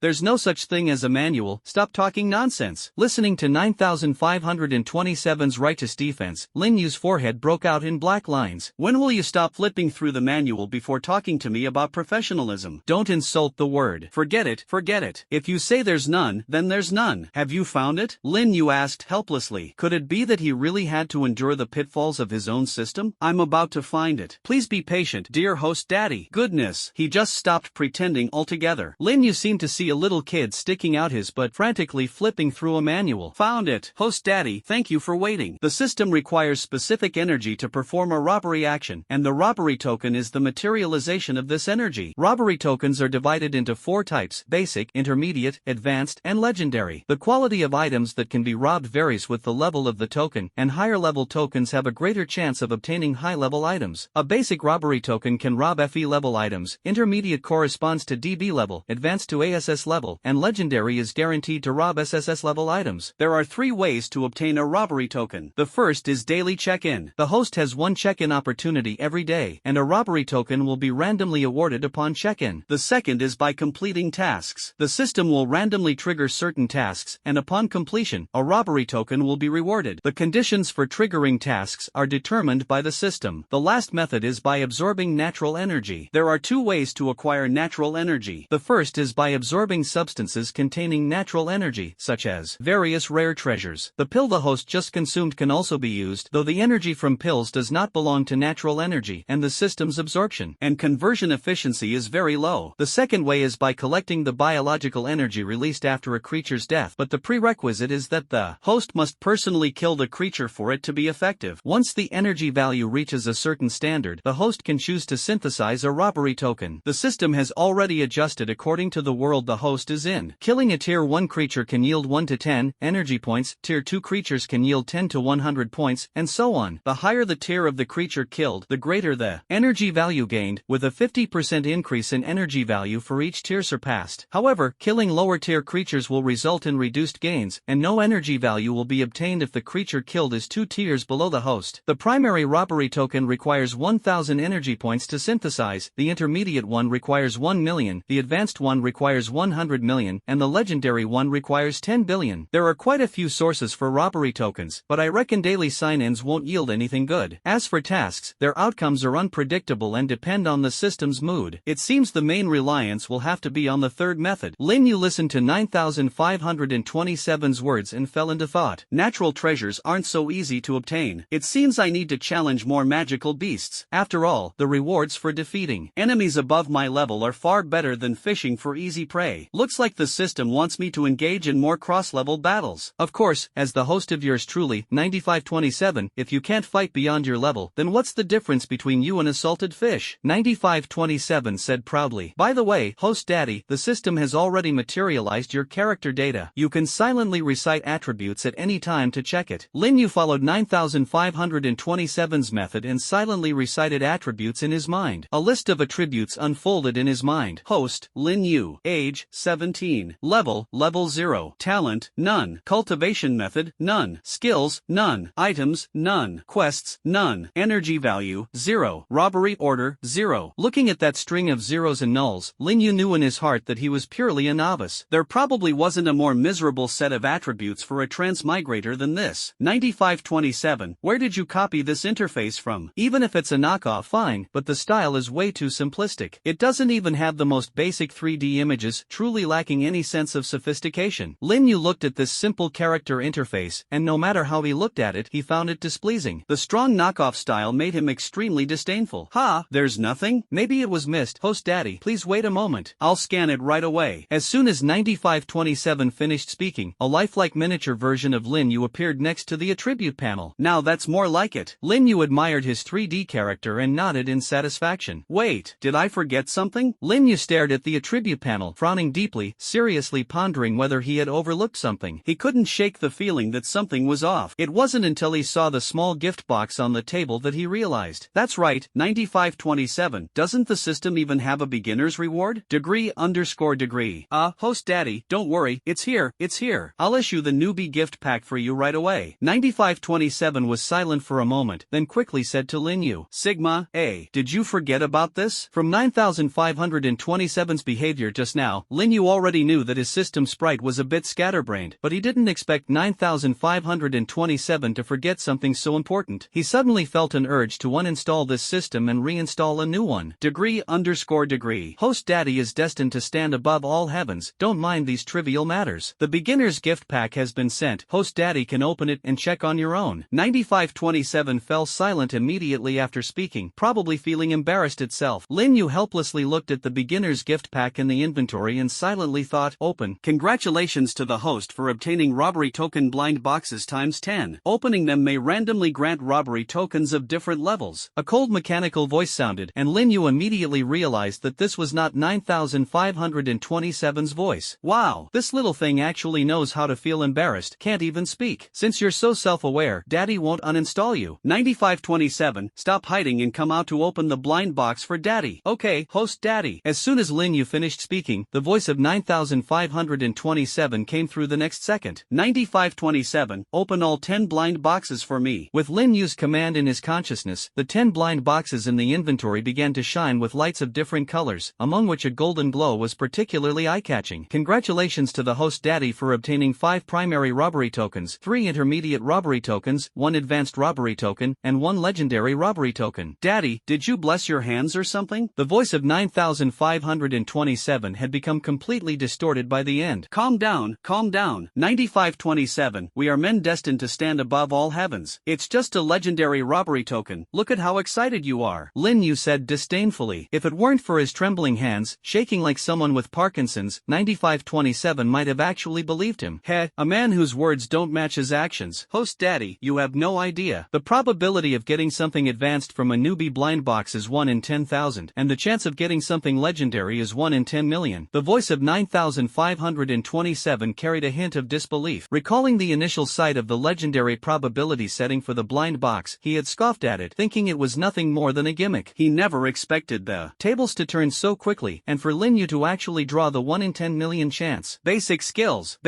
there's no such thing as a manual. Stop talking nonsense. Listening to 9527's righteous defense, Lin Yu's forehead broke out in black lines. When will you stop flipping through the manual before talking to me about professionalism? Don't insult the word. Forget it. If you say there's none, then there's none. Have you found it? Lin Yu asked helplessly. Could it be that he really had to endure the pitfalls of his own system? I'm about to find it. Please be patient, dear Host Daddy. Goodness, he just stopped pretending altogether. Lin Yu seemed to see a little kid sticking out his butt frantically flipping through a manual. Found it. Host Daddy, thank you for waiting. The system requires specific energy to perform a robbery action, and the robbery token is the materialization of this energy. Robbery tokens are divided into 4 types: basic, intermediate, advanced, and legendary. The quality of items that can be robbed varies with the level of the token, and higher level tokens have a greater chance of obtaining high level items. A basic robbery token can rob FE level items, intermediate corresponds to DB level, advanced to ASS level, and legendary is guaranteed to rob SSS level items. There are 3 ways to obtain a robbery token. The first is daily check-in. The host has 1 check-in opportunity every day, and a robbery token will be randomly awarded upon check-in. The second is by completing tasks. The system will randomly trigger certain tasks, and upon completion, a robbery token will be rewarded. The conditions for triggering tasks are determined by the system. The last method is by absorbing natural energy. There are 2 ways to acquire natural energy. The first is by absorbing substances containing natural energy, such as various rare treasures. The pill the host just consumed can also be used, though the energy from pills does not belong to natural energy, and the system's absorption and conversion efficiency is very low. The second way is by collecting the biological energy released after a creature's death, but the prerequisite is that the host must personally kill the creature for it to be effective. Once the energy value reaches a certain standard, the host can choose to synthesize a robbery token. The system has already adjusted according to the world the host is in. Killing a tier 1 creature can yield 1 to 10 energy points, tier 2 creatures can yield 10 to 100 points, and so on. The higher the tier of the creature killed, the greater the energy value gained, with a 50% increase in energy value for each tier surpassed. However, killing lower tier creatures will result in reduced gains, and no energy value will be obtained if the creature killed is 2 tiers below the host. The primary robbery token requires 1000 energy points to synthesize, the intermediate one requires 1 million, the advanced one requires 100 million, and the legendary one requires 10 billion. There are quite a few sources for robbery tokens, but I reckon daily sign-ins won't yield anything good. As for tasks, their outcomes are unpredictable and depend on the system's mood. It seems the main reliance will have to be on the third method. Lin Yu listened to 9527's words and fell into thought. Natural treasures aren't so easy to obtain. It seems I need to challenge more magical beasts. After all, the rewards for defeating enemies above my level are far better than fishing for easy prey. Looks like the system wants me to engage in more cross-level battles. Of course, as the host of yours truly, 9527, if you can't fight beyond your level, then what's the difference between you and a salted fish? 9527 said proudly. By the way, Host Daddy, the system has already materialized your character data. You can silently recite attributes at any time to check it. Lin Yu followed 9527's method and silently recited attributes in his mind. A list of attributes unfolded in his mind. Host, Lin Yu. Age, 17. Level 0. Talent, none. Cultivation method, none. Skills, none. Items, none. Quests, none. Energy value, 0. Robbery order, 0. Looking at that string of zeros and nulls, Lin Yu knew in his heart that he was purely a novice. There probably wasn't a more miserable set of attributes for a transmigrator than this. 9527, where did you copy this interface from? Even if it's a knockoff, fine, but the style is way too simplistic. realistic. It doesn't even have the most basic 3D images, truly lacking any sense of sophistication. Lin Yu looked at this simple character interface, and no matter how he looked at it, he found it displeasing. The strong knockoff style made him extremely disdainful. Ha, there's nothing? Maybe it was missed. Host Daddy, please wait a moment. I'll scan it right away. As soon as 9527 finished speaking, a lifelike miniature version of Lin Yu appeared next to the attribute panel. Now that's more like it. Lin Yu admired his 3D character and nodded in satisfaction. Wait, did I forget something? Lin Yu stared at the attribute panel, frowning deeply, seriously pondering whether he had overlooked something. He couldn't shake the feeling that something was off. It wasn't until he saw the small gift box on the table that he realized. That's right, 9527. Doesn't the system even have a beginner's reward? Degree_degree. Host Daddy, don't worry, it's here. I'll issue the newbie gift pack for you right away. 9527 was silent for a moment, then quickly said to Lin Yu, Sigma, did you forget about this? From 9527's behavior just now, Lin Yu already knew that his system sprite was a bit scatterbrained, but he didn't expect 9527 to forget something so important. He suddenly felt an urge to uninstall this system and reinstall a new one. Degree_degree. Host Daddy is destined to stand above all heavens, don't mind these trivial matters. The beginner's gift pack has been sent. Host Daddy can open it and check on your own. 9527 fell silent immediately after speaking, probably feeling embarrassed itself. Lin Yu helplessly looked at the beginner's gift pack in the inventory and silently thought, open. Congratulations to the host for obtaining robbery token blind boxes times 10. Opening them may randomly grant robbery tokens of different levels. A cold mechanical voice sounded, and Lin Yu immediately realized that this was not 9527's voice. Wow, this little thing actually knows how to feel embarrassed, can't even speak. Since you're so self-aware, Daddy won't uninstall you. 9527, stop hiding and come out to open the blind box for Daddy. Okay, Host Daddy. As soon as Lin Yu finished speaking, the voice of 9527 came through the next second. 9527, open all 10 blind boxes for me. With Lin Yu's command in his consciousness, the 10 blind boxes in the inventory began to shine with lights of different colors, among which a golden glow was particularly eye-catching. Congratulations to the Host Daddy for obtaining 5 primary robbery tokens, 3 intermediate robbery tokens, 1 advanced robbery token, and 1 legendary robbery token. Daddy, did you bless your hands or something? The voice of 9527 had become completely distorted by the end. Calm down, 9527, we are men destined to stand above all heavens. It's just a legendary robbery token, look at how excited you are. Lin Yu said disdainfully. If it weren't for his trembling hands, shaking like someone with Parkinson's, 9527 might have actually believed him. Heh, a man whose words don't match his actions. Host Daddy, you have no idea. The probability of getting something advanced from a newbie blind box is 1 in 10,000, and the chance of getting something legendary is 1 in 10 million. The voice of 9527 carried a hint of disbelief. Recalling the initial sight of the legendary probability setting for the blind box, he had scoffed at it, thinking it was nothing more than a gimmick. He never expected the tables to turn so quickly, and for Lin Yu to actually draw the 1 in 10 million chance. Basic skills.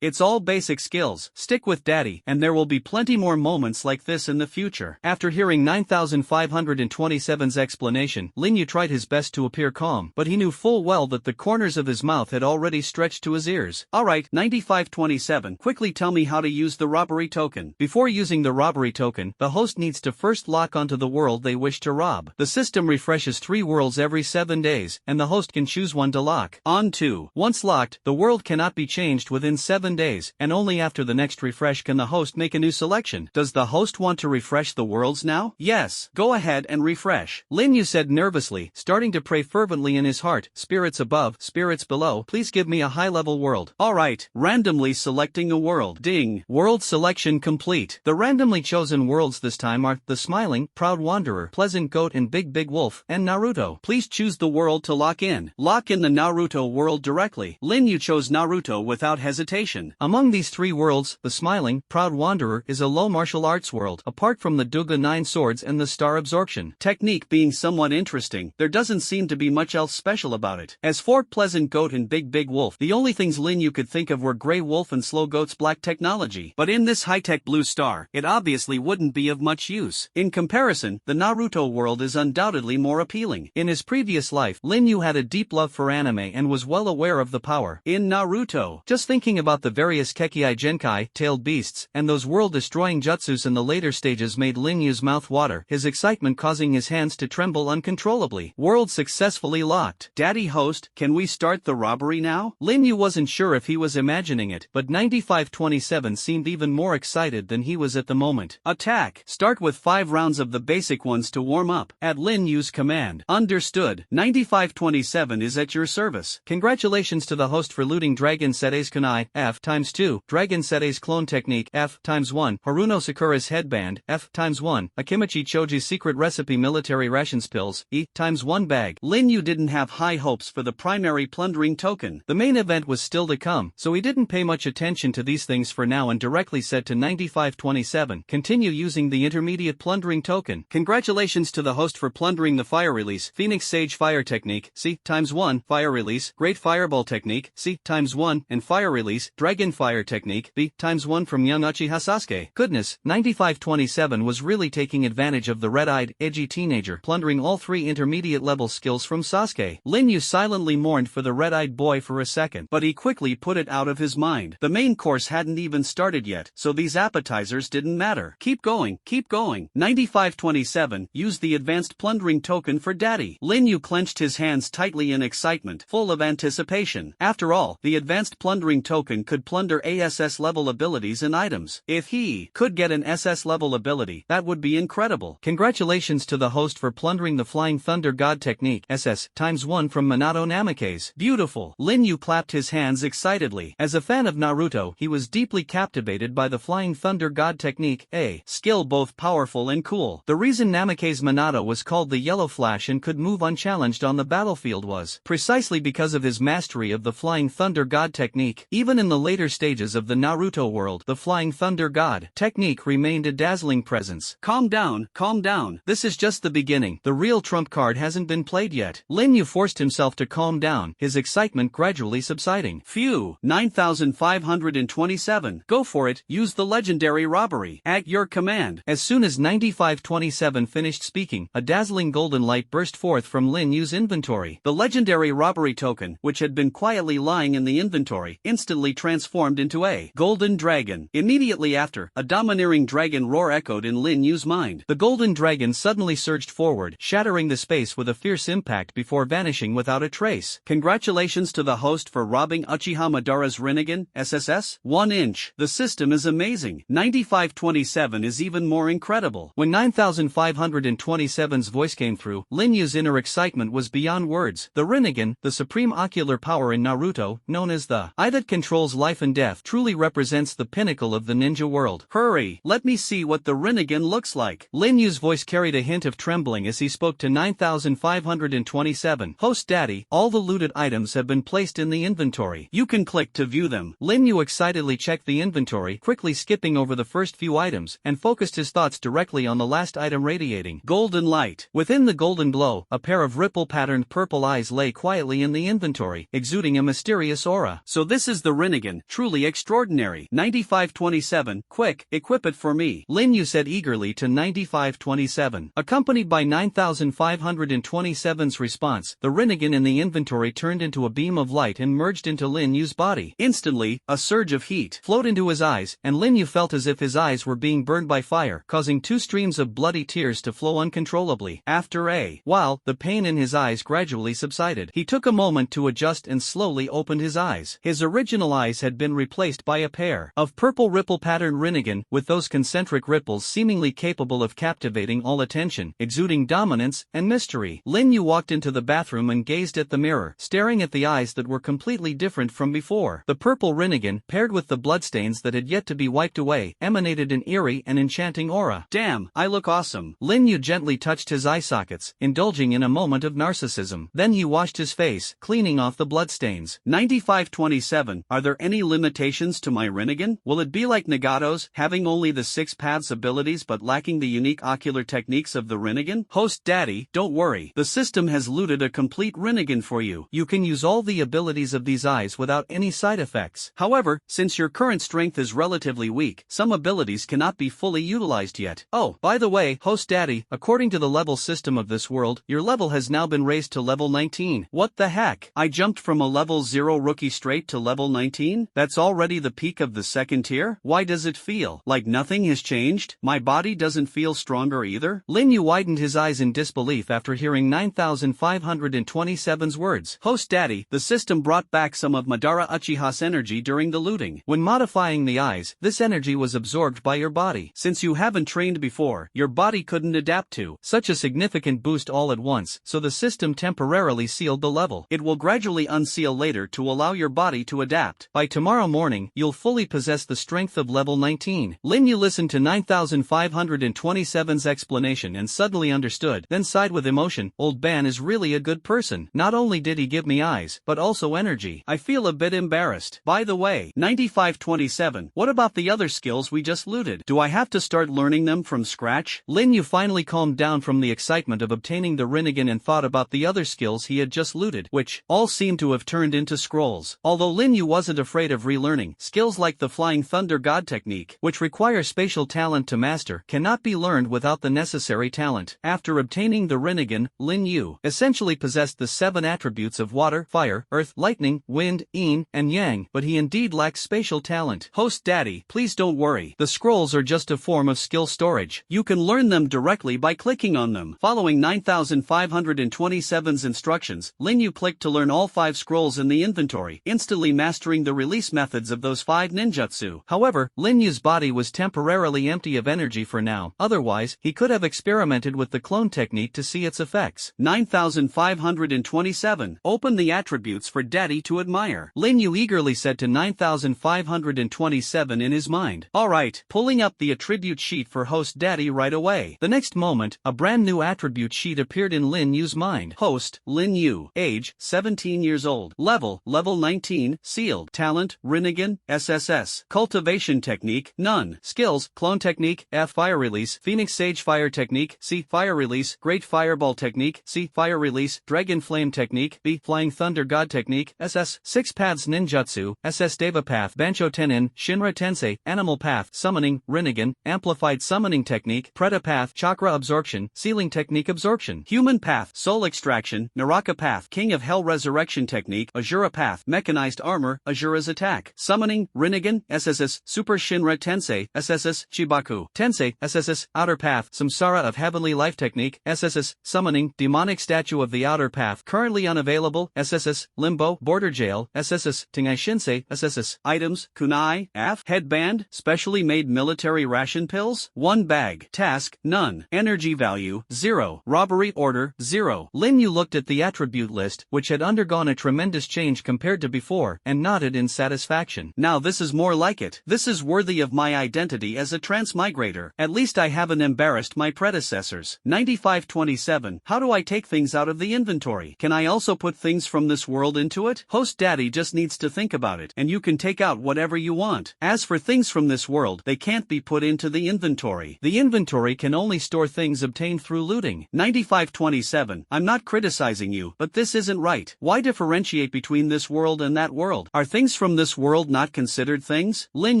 It's all basic skills. Stick with Daddy, and there will be plenty more moments like this in the future. After hearing 9527's explanation, Lin Yu tried his best to appear calm, but he knew full well that the corners of his mouth had already stretched to his ears. Alright, 9527, quickly tell me how to use the robbery token. Before using the robbery token, the host needs to first lock onto the world they wish to rob. The system refreshes 3 worlds every 7 days, and the host can choose one to lock onto. Once locked, the world cannot be changed within 7 days, and only after the next refresh can the host make a new selection. Does the host want to refresh the worlds now? Yes, go ahead and refresh. Lin Yu said nervously, starting to pray fervently in his heart, spirits above, spirits below, please give me a high-level world. Alright, randomly selecting a world. Ding. World selection complete. The randomly chosen worlds this time are the Smiling, Proud Wanderer, Pleasant Goat and Big Wolf, and Naruto. Please choose the world to lock in. Lock in the Naruto world directly. Lin Yu chose Naruto without hesitation. Among these 3 worlds, the Smiling, Proud Wanderer is a low martial arts world, apart from the Duga 9 swords and the Star Absorption technique being somewhat interesting, there doesn't seem to be much else special about it. As for Pleasant Goat and Big Wolf, the only things Lin Yu could think of were Grey Wolf and Slow Goat's black technology. But in this high-tech blue star, it obviously wouldn't be of much use. In comparison, the Naruto world is undoubtedly more appealing. In his previous life, Lin Yu had a deep love for anime and was well aware of the power in Naruto. Just thinking about the various Kekkai Genkai, tailed beasts, and those world-destroying jutsus in the later stages made Lin Yu's mouth water, his excitement causing his hands to tremble uncontrollably. uncontrollably. World successfully locked. Daddy host, can we start the robbery now? Lin Yu wasn't sure if he was imagining it, but 9527 seemed even more excited than he was at the moment. Attack. Start with 5 rounds of the basic ones to warm up. At Lin Yu's command. Understood. 9527 is at your service. Congratulations to the host for looting Dragon Setei's kunai, F times 2, Dragon Setei's clone technique, F times 1, Haruno Sakura's headband, F times 1, Akimichi Choji's secret recipe military rations pills, E times 1 bag. Lin Yu didn't have high hopes for the primary plundering token. The main event was still to come, so he didn't pay much attention to these things for now and directly said to 9527, continue using the intermediate plundering token. Congratulations to the host for plundering the fire release, Phoenix Sage fire technique, C times 1, fire release, Great Fireball technique, C times 1, and fire release, Dragon fire technique, B times 1 from young Uchiha Sasuke. Goodness, 9527 was really taking advantage of the red-eyed, edgy teenager, plundering all 3 intermediate level skills from Sasuke. Lin Yu silently mourned for the red-eyed boy for a second, but he quickly put it out of his mind. The main course hadn't even started yet, so these appetizers didn't matter. Keep going, keep going. 9527 used the advanced plundering token for daddy. Lin Yu clenched his hands tightly in excitement, full of anticipation. After all, the advanced plundering token could plunder SSS-level abilities and items. If he could get an SS-level ability, that would be incredible. Congratulations to the host for plundering the Flying Thunder God technique, SS times 1 from Minato Namake's. Beautiful. Lin Yu clapped his hands excitedly. As a fan of Naruto, he was deeply captivated by the Flying Thunder God technique, a skill both powerful and cool. The reason Namake's Minato was called the Yellow Flash and could move unchallenged on the battlefield was precisely because of his mastery of the Flying Thunder God technique. Even in the later stages of the Naruto world, the Flying Thunder God technique remained a dazzling presence. Calm down, calm down. This is just the beginning. The real trump card hasn't been played yet. Lin Yu forced himself to calm down, his excitement gradually subsiding. Phew, 9527. Go for it, use the legendary robbery. At your command. As soon as 9527 finished speaking, a dazzling golden light burst forth from Lin Yu's inventory. The legendary robbery token, which had been quietly lying in the inventory, instantly transformed into a golden dragon. Immediately after, a domineering dragon roar echoed in Lin Yu's mind. The golden dragon suddenly surged forward, shattering the space with a fierce impact before vanishing without a trace. Congratulations to the host for robbing Uchiha Madara's Rinnegan, SSS? 1 inch. The system is amazing. 9527 is even more incredible. When 9527's voice came through, Lin Yu's inner excitement was beyond words. The Rinnegan, the supreme ocular power in Naruto, known as the eye that controls life and death, truly represents the pinnacle of the ninja world. Hurry, let me see what the Rinnegan looks like. Lin Yu's voice carried a hint of trembling as he spoke to 9527. Host daddy, all the looted items have been placed in the inventory. You can click to view them. Lin Yu excitedly checked the inventory, quickly skipping over the first few items, and focused his thoughts directly on the last item radiating golden light. Within the golden glow, a pair of ripple-patterned purple eyes lay quietly in the inventory, exuding a mysterious aura. So this is the Rinnegan, truly extraordinary. 9527, quick, equip it for me. Lin Yu said eagerly to 9527. Accompanied by 9527's response, the Rinnegan in the inventory turned into a beam of light and merged into Lin Yu's body. Instantly, a surge of heat flowed into his eyes, and Lin Yu felt as if his eyes were being burned by fire, causing 2 streams of bloody tears to flow uncontrollably. After a while, the pain in his eyes gradually subsided. He took a moment to adjust and slowly opened his eyes. His original eyes had been replaced by a pair of purple ripple-patterned Rinnegan, with those concentric ripples seemingly capable of captivating all attention, exuding dominance and mystery. Lin Yu walked into the bathroom and gazed at the mirror, staring at the eyes that were completely different from before. The purple Rinnegan, paired with the bloodstains that had yet to be wiped away, emanated an eerie and enchanting aura. Damn, I look awesome. Lin Yu gently touched his eye sockets, indulging in a moment of narcissism. Then he washed his face, cleaning off the bloodstains. 9527, are there any limitations to my Rinnegan? Will it be like Nagato's, having only the 6 paths abilities but lacking the unique ocular techniques of the Rinnegan? Host daddy, don't worry. The system has looted a complete Rinnegan for you. You can use all the abilities of these eyes without any side effects. However, since your current strength is relatively weak, some abilities cannot be fully utilized yet. Oh, by the way, host daddy, according to the level system of this world, your level has now been raised to level 19. What the heck? I jumped from a level 0 rookie straight to level 19? That's already the peak of the second tier? Why does it feel like nothing has changed? My body doesn't feel stronger either? Lin Yu widened his eyes in disbelief relief after hearing 9527's words. Host Daddy, the system brought back some of Madara Uchiha's energy during the looting. When modifying the eyes, this energy was absorbed by your body. Since you haven't trained before, your body couldn't adapt to such a significant boost all at once, so the system temporarily sealed the level. It will gradually unseal later to allow your body to adapt. By tomorrow morning, you'll fully possess the strength of level 19. Lin Yu listened to 9527's explanation and suddenly understood, then sighed with emotion. Old Ban is really a good person. Not only did he give me eyes, but also energy. I feel a bit embarrassed. By the way, 9527, what about the other skills we just looted? Do I have to start learning them from scratch? Lin Yu finally calmed down from the excitement of obtaining the Rinnegan and thought about the other skills he had just looted, which all seemed to have turned into scrolls. Although Lin Yu wasn't afraid of relearning, skills like the Flying Thunder God technique, which require spatial talent to master, cannot be learned without the necessary talent. After obtaining the Rinnegan, Lin Yu essentially possessed the 7 attributes of water, fire, earth, lightning, wind, yin, and yang, but he indeed lacks spatial talent. Host Daddy, please don't worry. The scrolls are just a form of skill storage. You can learn them directly by clicking on them. Following 9527's instructions, Lin Yu clicked to learn all 5 scrolls in the inventory, instantly mastering the release methods of those 5 ninjutsu. However, Lin Yu's body was temporarily empty of energy for now, otherwise, he could have experimented with the clone technique to see its effects. 9527. Open the attributes for Daddy to admire. Lin Yu eagerly said to 9527 in his mind. Alright, pulling up the attribute sheet for Host Daddy right away. The next moment, a brand new attribute sheet appeared in Lin Yu's mind. Host, Lin Yu. Age, 17 years old. Level 19. Sealed. Talent, Rinnegan, SSS. Cultivation technique, none. Skills, clone technique, F. Fire release, Phoenix Sage fire technique, C. Fire release, Great Fireball technique, C. Fire release, Dragon Flame technique, B. Flying Thunder God technique, SS. 6 paths ninjutsu, SS Deva path, Bancho Tenin, Shinra Tensei, Animal path, Summoning, Rinnegan, Amplified summoning technique, Preta path, Chakra absorption, Sealing technique absorption, Human path, Soul extraction, Naraka path, King of Hell resurrection technique, Azura path, Mechanized armor, Azura's attack, Summoning, Rinnegan, SSS, Super Shinra Tensei, SSS, Chibaku, Tensei, SSS, Outer path, Samsara of Heavenly life technique, SSS, Summoning, Demonic statue of the outer path, currently unavailable, SSS, Limbo, Border jail, SSS, Tingai Shinsei, SSS, items, Kunai, F, headband, specially made military ration pills, 1 bag, task, none, energy value, 0, robbery order, 0. Lin Yu looked at the attribute list, which had undergone a tremendous change compared to before, and nodded in satisfaction. Now this is more like it. This is worthy of my identity as a transmigrator. At least I haven't embarrassed my predecessors. 9527. How do I take things out of the inventory? Can I also put things from this world into it? Host Daddy just needs to think about it, and you can take out whatever you want. As for things from this world, they can't be put into the inventory. The inventory can only store things obtained through looting. 9527. I'm not criticizing you, but this isn't right. Why differentiate between this world and that world? Are things from this world not considered things? Lin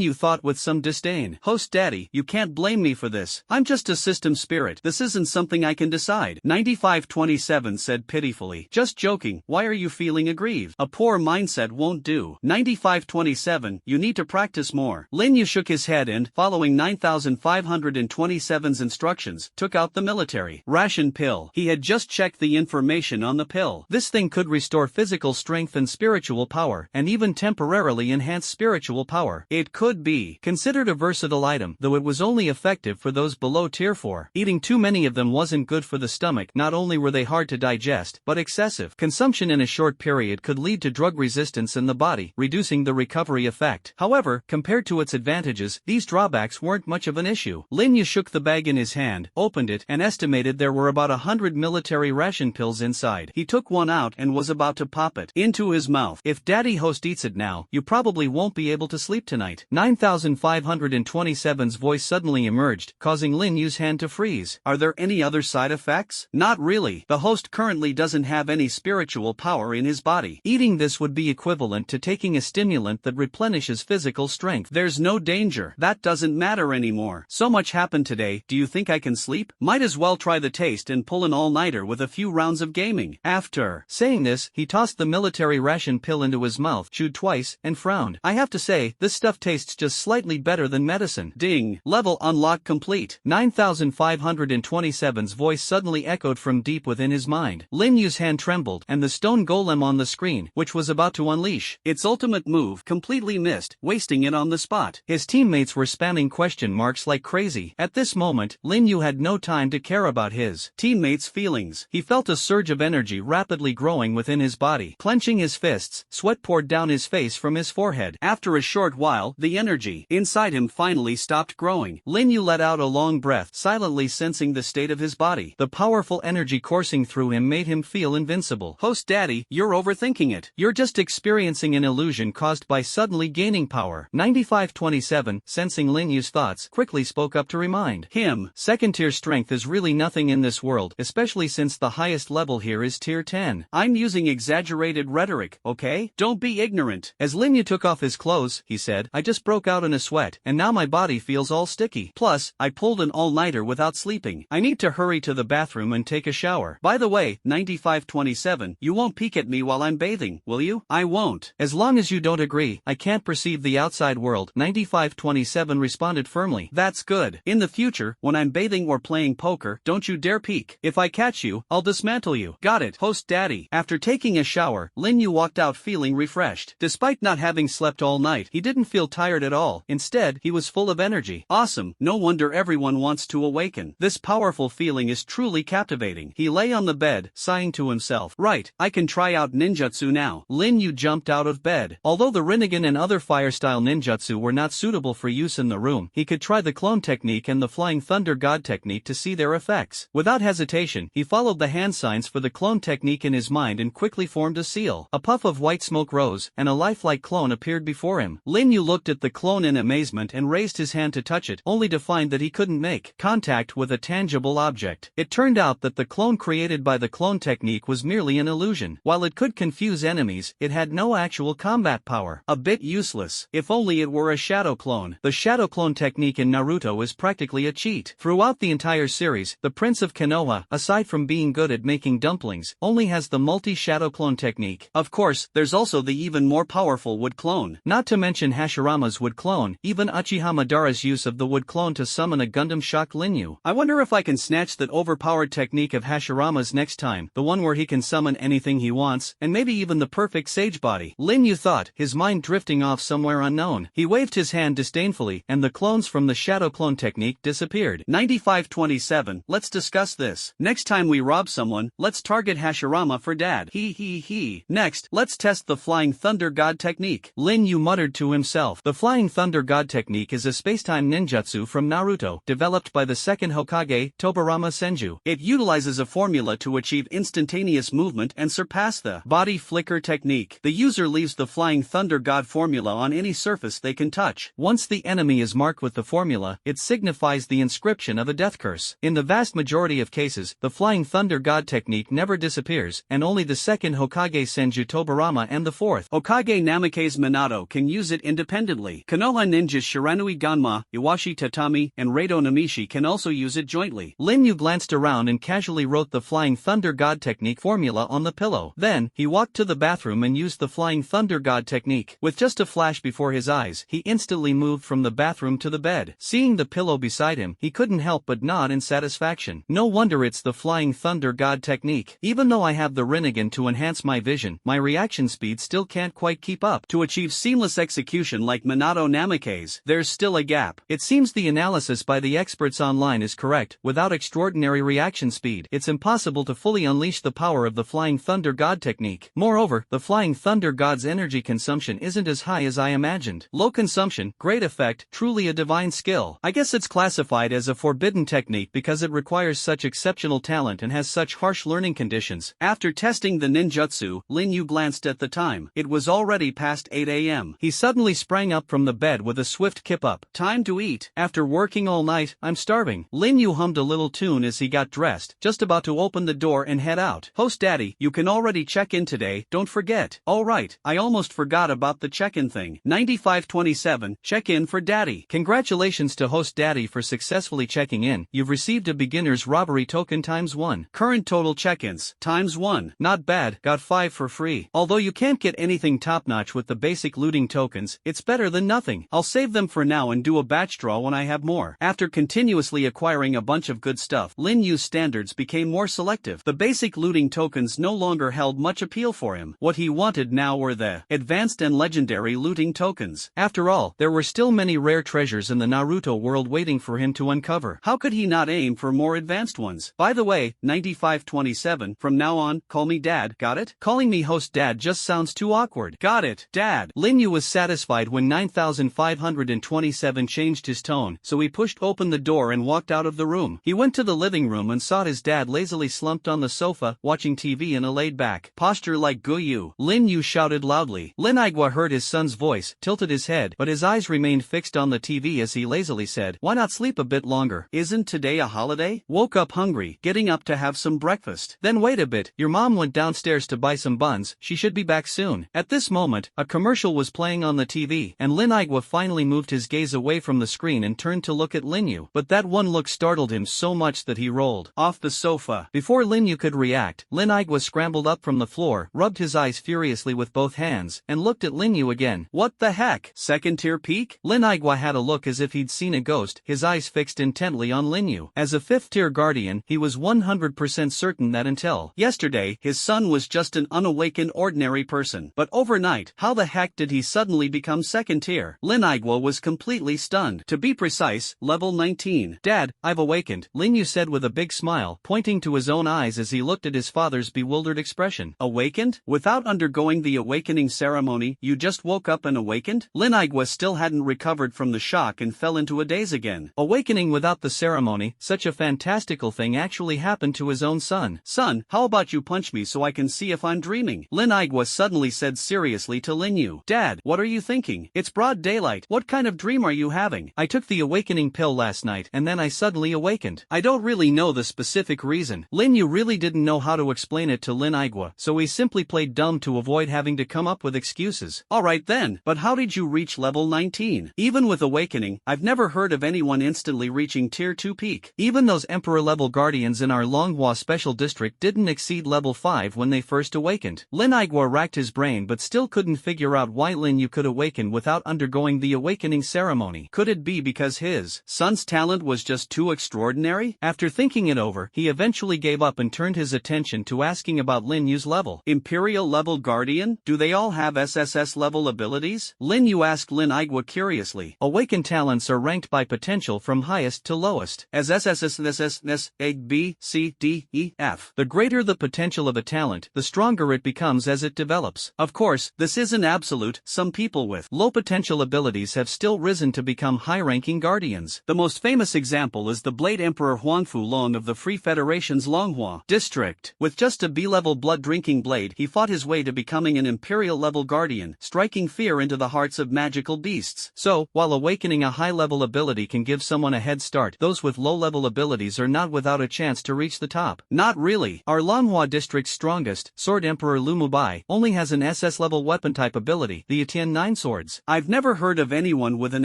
Yu thought with some disdain. Host Daddy, you can't blame me for this. I'm just a system spirit. This isn't something I can decide. 9527 said pitifully. Just joking, why are you feeling aggrieved? A poor mindset won't do. 9527, you need to practice more. Lin Yu shook his head and, following 9527's instructions, took out the military ration pill. He had just checked the information on the pill. This thing could restore physical strength and spiritual power, and even temporarily enhance spiritual power. It could be considered a versatile item, though it was only effective for those below tier 4. Eating too many of them wasn't good for the stomach. Not only were they hard to digest, but excessive consumption in a short period could lead to drug resistance in the body, reducing the recovery effect. However, compared to its advantages, these drawbacks weren't much of an issue. Lin Yu shook the bag in his hand, opened it, and estimated there were about 100 military ration pills inside. He took one out and was about to pop it into his mouth. If Daddy Host eats it now, you probably won't be able to sleep tonight. 9527's voice suddenly emerged, causing Lin Yu's hand to freeze. Are there any other side effects? Not really. The host currently doesn't have any spiritual power in his body. Eating this would be equivalent to taking a stimulant that replenishes physical strength. There's no danger. That doesn't matter anymore. So much happened today, do you think I can sleep? Might as well try the taste and pull an all-nighter with a few rounds of gaming. After saying this, he tossed the military ration pill into his mouth, chewed twice, and frowned. I have to say, this stuff tastes just slightly better than medicine. Ding. Level unlock complete. 9527's voice suddenly suddenly echoed from deep within his mind. Lin Yu's hand trembled, and the stone golem on the screen, which was about to unleash its ultimate move, completely missed, wasting it on the spot. His teammates were spamming question marks like crazy. At this moment, Lin Yu had no time to care about his teammates' feelings. He felt a surge of energy rapidly growing within his body. Clenching his fists, sweat poured down his face from his forehead. After a short while, the energy inside him finally stopped growing. Lin Yu let out a long breath, silently sensing the state of his body. The powerful energy coursing through him made him feel invincible. Host Daddy, you're overthinking it. You're just experiencing an illusion caused by suddenly gaining power. 9527, sensing Lin Yu's thoughts, quickly spoke up to remind him. Second-tier strength is really nothing in this world, especially since the highest level here is tier 10. I'm using exaggerated rhetoric, okay? Don't be ignorant. As Lin Yu took off his clothes, he said, I just broke out in a sweat, and now my body feels all sticky. Plus, I pulled an all-nighter without sleeping. I need to hurry to the bathroom and take a shower. By the way, 9527, you won't peek at me while I'm bathing, will you? I won't. As long as you don't agree, I can't perceive the outside world. 9527 responded firmly. That's good. In the future, when I'm bathing or playing poker, don't you dare peek. If I catch you, I'll dismantle you. Got it, Host Daddy. After taking a shower, Lin Yu walked out feeling refreshed. Despite not having slept all night, he didn't feel tired at all. Instead, he was full of energy. Awesome, no wonder everyone wants to awaken. This powerful feeling is truly captivating. He lay on the bed, sighing to himself. Right, I can try out ninjutsu now. Lin Yu jumped out of bed. Although the Rinnegan and other fire-style ninjutsu were not suitable for use in the room, he could try the clone technique and the flying thunder god technique to see their effects. Without hesitation, he followed the hand signs for the clone technique in his mind and quickly formed a seal. A puff of white smoke rose, and a lifelike clone appeared before him. Lin Yu looked at the clone in amazement and raised his hand to touch it, only to find that he couldn't make contact with a tangible object. It turned out that the clone created by the clone technique was merely an illusion. While it could confuse enemies, it had no actual combat power. A bit useless. If only it were a shadow clone. The shadow clone technique in Naruto is practically a cheat. Throughout the entire series, the Prince of Konoha, aside from being good at making dumplings, only has the multi-shadow clone technique. Of course, there's also the even more powerful wood clone. Not to mention Hashirama's wood clone. Even Uchiha Madara's use of the wood clone to summon a Gundam shocked Lin Yu. I wonder if I can snatch that overpowered technique of Hashirama's next time, the one where he can summon anything he wants, and maybe even the perfect sage body. Lin Yu thought, his mind drifting off somewhere unknown. He waved his hand disdainfully, and the clones from the shadow clone technique disappeared. 9527, let's discuss this. Next time we rob someone, let's target Hashirama for dad. He. Next, let's test the flying thunder god technique. Lin Yu muttered to himself. The flying thunder god technique is a spacetime ninjutsu from Naruto, developed by the second Hokage, Tobirama Senju. It utilizes a formula to achieve instantaneous movement and surpass the body flicker technique. The user leaves the flying thunder god formula on any surface they can touch. Once the enemy is marked with the formula, it signifies the inscription of a death curse. In the vast majority of cases, the flying thunder god technique never disappears, and only the second Hokage Senju Tobirama and the fourth Hokage Namake's Minato can use it independently. Konoha ninjas Shiranui Ganma, Iwashi Tatami, and Rado Namishi can also use it jointly. Lin Yu glanced around and casually wrote the flying thunder god technique formula on the pillow. Then, he walked to the bathroom and used the flying thunder god technique. With just a flash before his eyes, he instantly moved from the bathroom to the bed. Seeing the pillow beside him, he couldn't help but nod in satisfaction. No wonder it's the flying thunder god technique. Even though I have the Rinnegan to enhance my vision, my reaction speed still can't quite keep up. To achieve seamless execution like Minato Namake's, there's still a gap. It seems the analysis by the experts online is correct. Without extraordinary reaction speed, it's impossible to fully unleash the power of the flying thunder god technique. Moreover, the flying thunder god's energy consumption isn't as high as I imagined. Low consumption, great effect, truly a divine skill. I guess it's classified as a forbidden technique because it requires such exceptional talent and has such harsh learning conditions. After testing the ninjutsu, Lin Yu glanced at the time. It was already past 8 a.m. He suddenly sprang up from the bed with a swift kip up. Time to eat. After working all night, I'm starving. Lin Yu hummed a little tune as he got dressed, just about to open the door and head out. Host Daddy, you can already check in today, don't forget. Alright, I almost forgot about the check-in thing. 9527, check in for Daddy. Congratulations to Host Daddy for successfully checking in. You've received a beginner's robbery token ×1. Current total check-ins, ×1. Not bad, got 5 for free. Although you can't get anything top-notch with the basic looting tokens, it's better than nothing. I'll save them for now and do a batch draw when I have more. After continuously acquiring a bunch of good stuff, Lin Yu father's standards became more selective. The basic looting tokens no longer held much appeal for him. What he wanted now were the advanced and legendary looting tokens. After all, there were still many rare treasures in the Naruto world waiting for him to uncover. How could he not aim for more advanced ones? By the way, 9527, from now on, call me Dad, got it? Calling me host Dad just sounds too awkward. Got it, Dad. Lin Yu was satisfied when 9527 changed his tone, so he pushed open the door and walked out of the room. He went to the living room and saw his dad lazily slumped on the sofa, watching TV in a laid-back posture like Guyu. Lin Yu shouted loudly. Lin Aigwa heard his son's voice, tilted his head, but his eyes remained fixed on the TV as he lazily said, "Why not sleep a bit longer? Isn't today a holiday?" Woke up hungry, getting up to have some breakfast. Then wait a bit, your mom went downstairs to buy some buns, she should be back soon. At this moment, a commercial was playing on the TV, and Lin Aigwa finally moved his gaze away from the screen and turned to look at Lin Yu. But that one look startled him so much that he rolled off the sofa. Before Lin Yu could react, Lin Aigwa scrambled up from the floor, rubbed his eyes furiously with both hands, and looked at Lin Yu again. What the heck? Second tier peak? Lin Aigwa had a look as if he'd seen a ghost, his eyes fixed intently on Lin Yu. As a 5th tier guardian, he was 100% certain that until yesterday, his son was just an unawakened ordinary person. But overnight, how the heck did he suddenly become 2nd tier? Lin Aigwa was completely stunned. To be precise, level 19. Dad, I've awakened, Lin Yu said with a big smile, pointing to his own eyes as he looked at his father's bewildered expression. Awakened? Without undergoing the awakening ceremony, you just woke up and awakened? Lin Aigwa still hadn't recovered from the shock and fell into a daze again. Awakening without the ceremony, such a fantastical thing actually happened to his own son. Son, how about you punch me so I can see if I'm dreaming? Lin Aigwa suddenly said seriously to Lin Yu. Dad, what are you thinking? It's broad daylight. What kind of dream are you having? I took the awakening pill last night and then I suddenly awakened. I don't really know the specific reason. Lin Yu really didn't know how to explain it to Lin Aigwa, so he simply played dumb to avoid having to come up with excuses. Alright then, but how did you reach level 19? Even with awakening, I've never heard of anyone instantly reaching tier 2 peak. Even those emperor level guardians in our Manhwa special district didn't exceed level 5 when they first awakened. Lin Aigwa racked his brain but still couldn't figure out why Lin Yu could awaken without undergoing the awakening ceremony. Could it be because his son's talent was just too extraordinary? After thinking it over, he eventually gave up and turned his attention to asking about Lin Yu's level. Imperial level guardian? Do they all have SSS level abilities? Lin Yu asked Lin Aigwa curiously. Awakened talents are ranked by potential from highest to lowest, as SSS A, B, C, D, E, F. The greater the potential of a talent, the stronger it becomes as it develops. Of course, this isn't absolute. Some people with low potential abilities have still risen to become high-ranking guardians. The most famous example is the Blade Emperor Huangfu Long of the Free Federation's Longhua district. With just a B-level blood-drinking blade, he fought his way to becoming an Imperial-level guardian, striking fear into the hearts of magical beasts. So, while awakening a high-level ability can give someone a head start, those with low-level abilities are not without a chance to reach the top. Not really. Our Longhua district's strongest, Sword Emperor Lumubai, only has an SS-level weapon-type ability, the Etienne 9 swords. I've never heard of anyone with an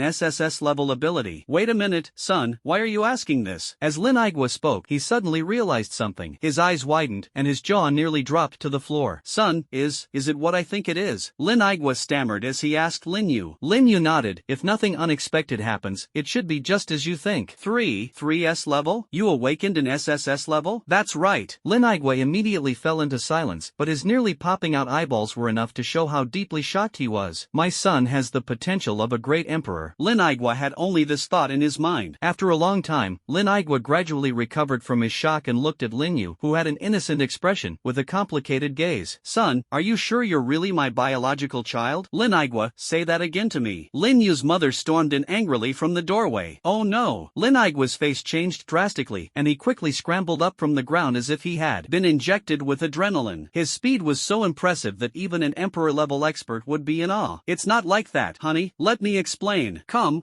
SSS-level ability. Wait a minute, son, why are you asking this? As Lin Aigwa spoke, he suddenly realized something. His eyes widened, and his jaw nearly dropped to the floor. Son, is it what I think it is? Lin Aigwa stammered as he asked Lin Yu. Lin Yu nodded. If nothing unexpected happens, it should be just as you think. 3S level? You awakened an SSS level? That's right. Lin Aigwa immediately fell into silence, but his nearly popping out eyeballs were enough to show how deeply shocked he was. My son has the potential of a great emperor. Lin Aigwa had only this thought in his mind. After a long time, Lin Aigwa gradually recovered from his shock and looked at Lin Yu, who had an innocent expression, with a complicated gaze. Son, are you sure you're really my biological child? Lin Aigwa, say that again to me. Lin Yu's mother stormed in angrily from the doorway. Oh no. Lin Aigwa's face changed drastically, and he quickly scrambled up from the ground as if he had been injected with adrenaline. His speed was so impressive that even an emperor-level expert would be in awe. It's not like that, honey. Let me explain. Come.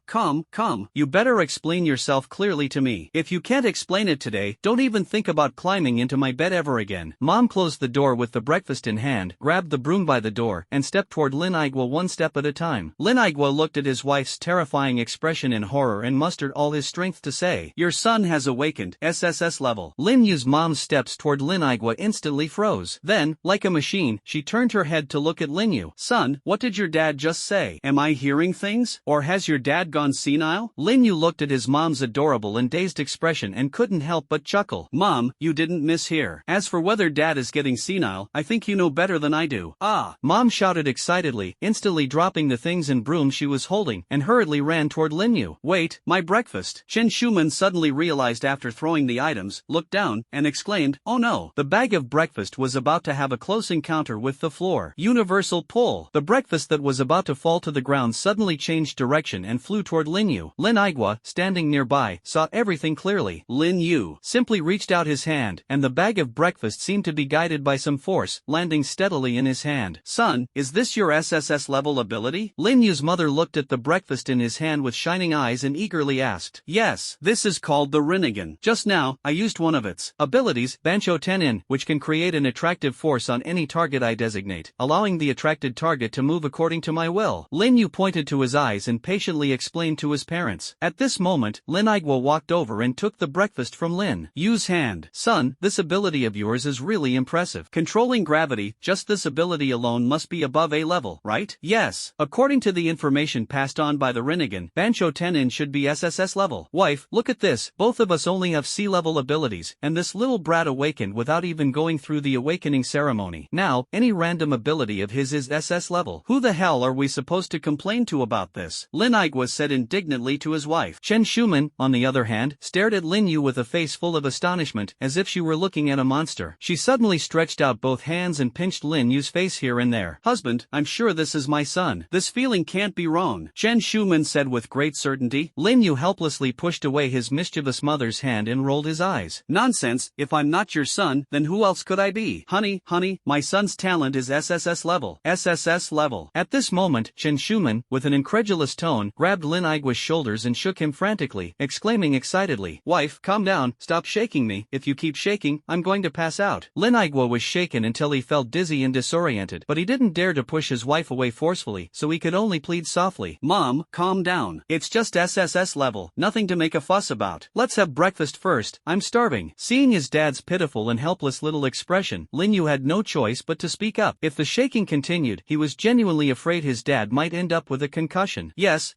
You better explain yourself clearly to me. If you can't explain it today, don't even think about climbing into my bed ever again. Mom closed the door with the breakfast in hand, grabbed the broom by the door, and stepped toward Lin Aigwa one step at a time. Lin Aigwa looked at his wife's terrifying expression in horror and mustered all his strength to say, "Your son has awakened, SSS level." Lin Yu's mom's steps toward Lin Aigwa instantly froze. Then, like a machine, she turned her head to look at Lin Yu. Son, what did your dad just say? Am I hearing things? Or has your dad gone senile? Lin Yu looked at his mom's adorable and dazed expression and couldn't help help but chuckle. Mom, you didn't miss here. As for whether Dad is getting senile, I think you know better than I do. Ah! Mom shouted excitedly, instantly dropping the things and broom she was holding, and hurriedly ran toward Lin Yu. Wait, my breakfast. Chen Shuman suddenly realized after throwing the items, looked down, and exclaimed, oh no. The bag of breakfast was about to have a close encounter with the floor. Universal pull. The breakfast that was about to fall to the ground suddenly changed direction and flew toward Lin Yu. Lin Aigua, standing nearby, saw everything clearly. Lin Yu simply reached out his hand, and the bag of breakfast seemed to be guided by some force, landing steadily in his hand. Son, is this your SSS-level ability? Lin Yu's mother looked at the breakfast in his hand with shining eyes and eagerly asked. Yes, this is called the Rinnegan. Just now, I used one of its abilities, Bancho Tenin, which can create an attractive force on any target I designate, allowing the attracted target to move according to my will. Lin Yu pointed to his eyes and patiently explained to his parents. At this moment, Lin Aigua walked over and took the breakfast from Lin Yu's hand. Son, this ability of yours is really impressive. Controlling gravity, just this ability alone must be above A level, right? Yes. According to the information passed on by the Rinnegan, Bancho Tenin should be SSS level. Wife, look at this, both of us only have C level abilities, and this little brat awakened without even going through the awakening ceremony. Now, any random ability of his is SS level. Who the hell are we supposed to complain to about this? Lin Aigua said indignantly to his wife. Chen Shuman, on the other hand, stared at Lin Yu with a face full of astonishment, as if she were looking at a monster. She suddenly stretched out both hands and pinched Lin Yu's face here and there. Husband, I'm sure this is my son. This feeling can't be wrong, Chen Shuman said with great certainty. Lin Yu helplessly pushed away his mischievous mother's hand and rolled his eyes. Nonsense, if I'm not your son, then who else could I be? Honey, my son's talent is SSS level. SSS level. At this moment, Chen Shuman, with an incredulous tone, grabbed Lin Aigua's shoulders and shook him frantically, exclaiming excitedly, Wife, calm down, stop shaking me. If you keep shaking, I'm going to pass out. Lin Aigua was shaken until he felt dizzy and disoriented, but he didn't dare to push his wife away forcefully, so he could only plead softly. Mom, calm down. It's just SSS level, nothing to make a fuss about. Let's have breakfast first, I'm starving. Seeing his dad's pitiful and helpless little expression, Lin Yu had no choice but to speak up. If the shaking continued, he was genuinely afraid his dad might end up with a concussion. Yes,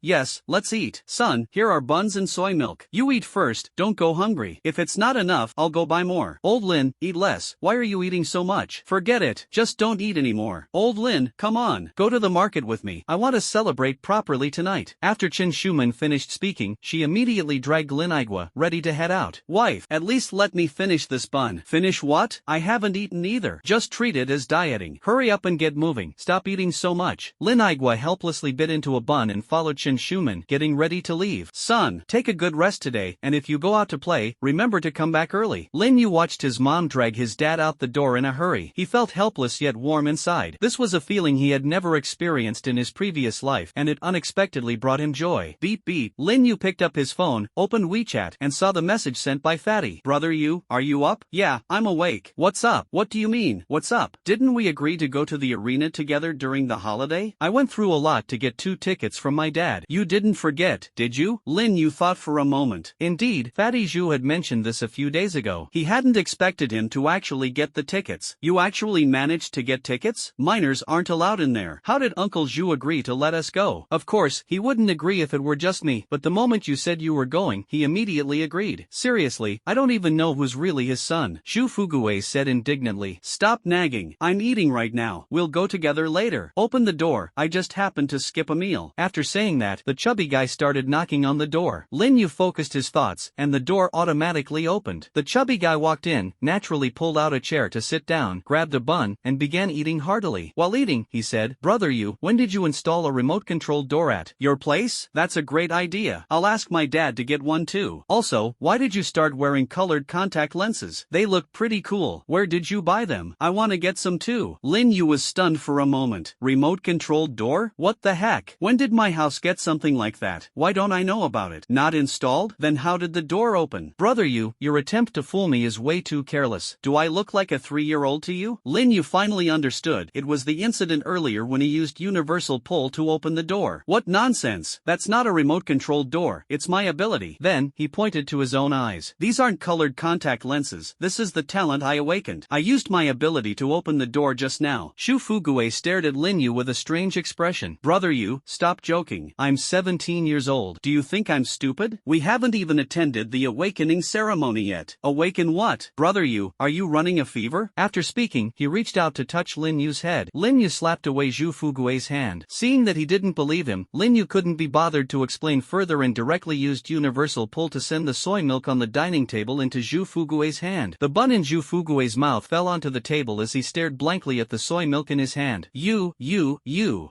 let's eat. Son, here are buns and soy milk. You eat first, don't go hungry. If it's not enough, I'll go buy more. Old Lin, eat less. Why are you eating so much? Forget it, just don't eat anymore. Old Lin, come on, go to the market with me. I want to celebrate properly tonight. After Chen Shuman finished speaking, she immediately dragged Lin Aigua, ready to head out. Wife, at least let me finish this bun. Finish what? I haven't eaten either. Just treat it as dieting. Hurry up and get moving. Stop eating so much. Lin Aigua helplessly bit into a bun and followed Chen Shuman, getting ready to leave. Son, take a good rest today, and if you go out to play, remember to come back early. Lin Yu watched his mom drag his dad out the door in a hurry. He felt helpless yet warm inside. This was a feeling he had never experienced in his previous life, and it unexpectedly brought him joy. Beep beep. Lin Yu picked up his phone, opened WeChat, and saw the message sent by Fatty. Brother Yu, are you up? Yeah, I'm awake. What's up? What do you mean, what's up? Didn't we agree to go to the arena together during the holiday? I went through a lot to get 2 tickets from my dad. You didn't forget, did you? Lin Yu thought for a moment. Indeed, Fatty Zhu had mentioned this a few days ago. He hadn't expected him to actually get the tickets. You actually managed to get tickets? Minors aren't allowed in there. How did Uncle Zhu agree to let us go? Of course, he wouldn't agree if it were just me, but the moment you said you were going, he immediately agreed. Seriously, I don't even know who's really his son. Xu Fuguwei said indignantly. Stop nagging. I'm eating right now. We'll go together later. Open the door. I just happened to skip a meal. After saying that, the chubby guy started knocking on the door. Lin Yu focused his thoughts, and the door automatically opened. The chubby guy walked in, naturally pulled out a chair to sit down, grabbed a bun, and began eating heartily. While eating, he said, Brother Yu, when did you install a remote-controlled door at your place? That's a great idea. I'll ask my dad to get one too. Also, why did you start wearing colored contact lenses? They look pretty cool. Where did you buy them? I want to get some too. Lin Yu was stunned for a moment. Remote-controlled door? What the heck? When did my house get something like that? Why don't I know about it? Not installed? Then how did the door open? Brother Yu, your attempt to fool me is way too careless. Do I look like a 3-year-old to you? Lin Yu finally understood. It was the incident earlier when he used universal pull to open the door. What nonsense? That's not a remote-controlled door. It's my ability. Then, he pointed to his own eyes. These aren't colored contact lenses. This is the talent I awakened. I used my ability to open the door just now. Xu Fuguwei stared at Lin Yu with a strange expression. Brother Yu, stop joking. I'm 17 years old. Do you think I'm stupid? We haven't even attended the awakening ceremony yet. Awaken what? Brother Yu, are you running a fever? After speaking, he reached out to touch Lin Yu's head. Lin Yu slapped away Zhu Fugui's hand. Seeing that he didn't believe him, Lin Yu couldn't be bothered to explain further and directly used universal pull to send the soy milk on the dining table into Zhu Fugui's hand. The bun in Zhu Fugui's mouth fell onto the table as he stared blankly at the soy milk in his hand. You.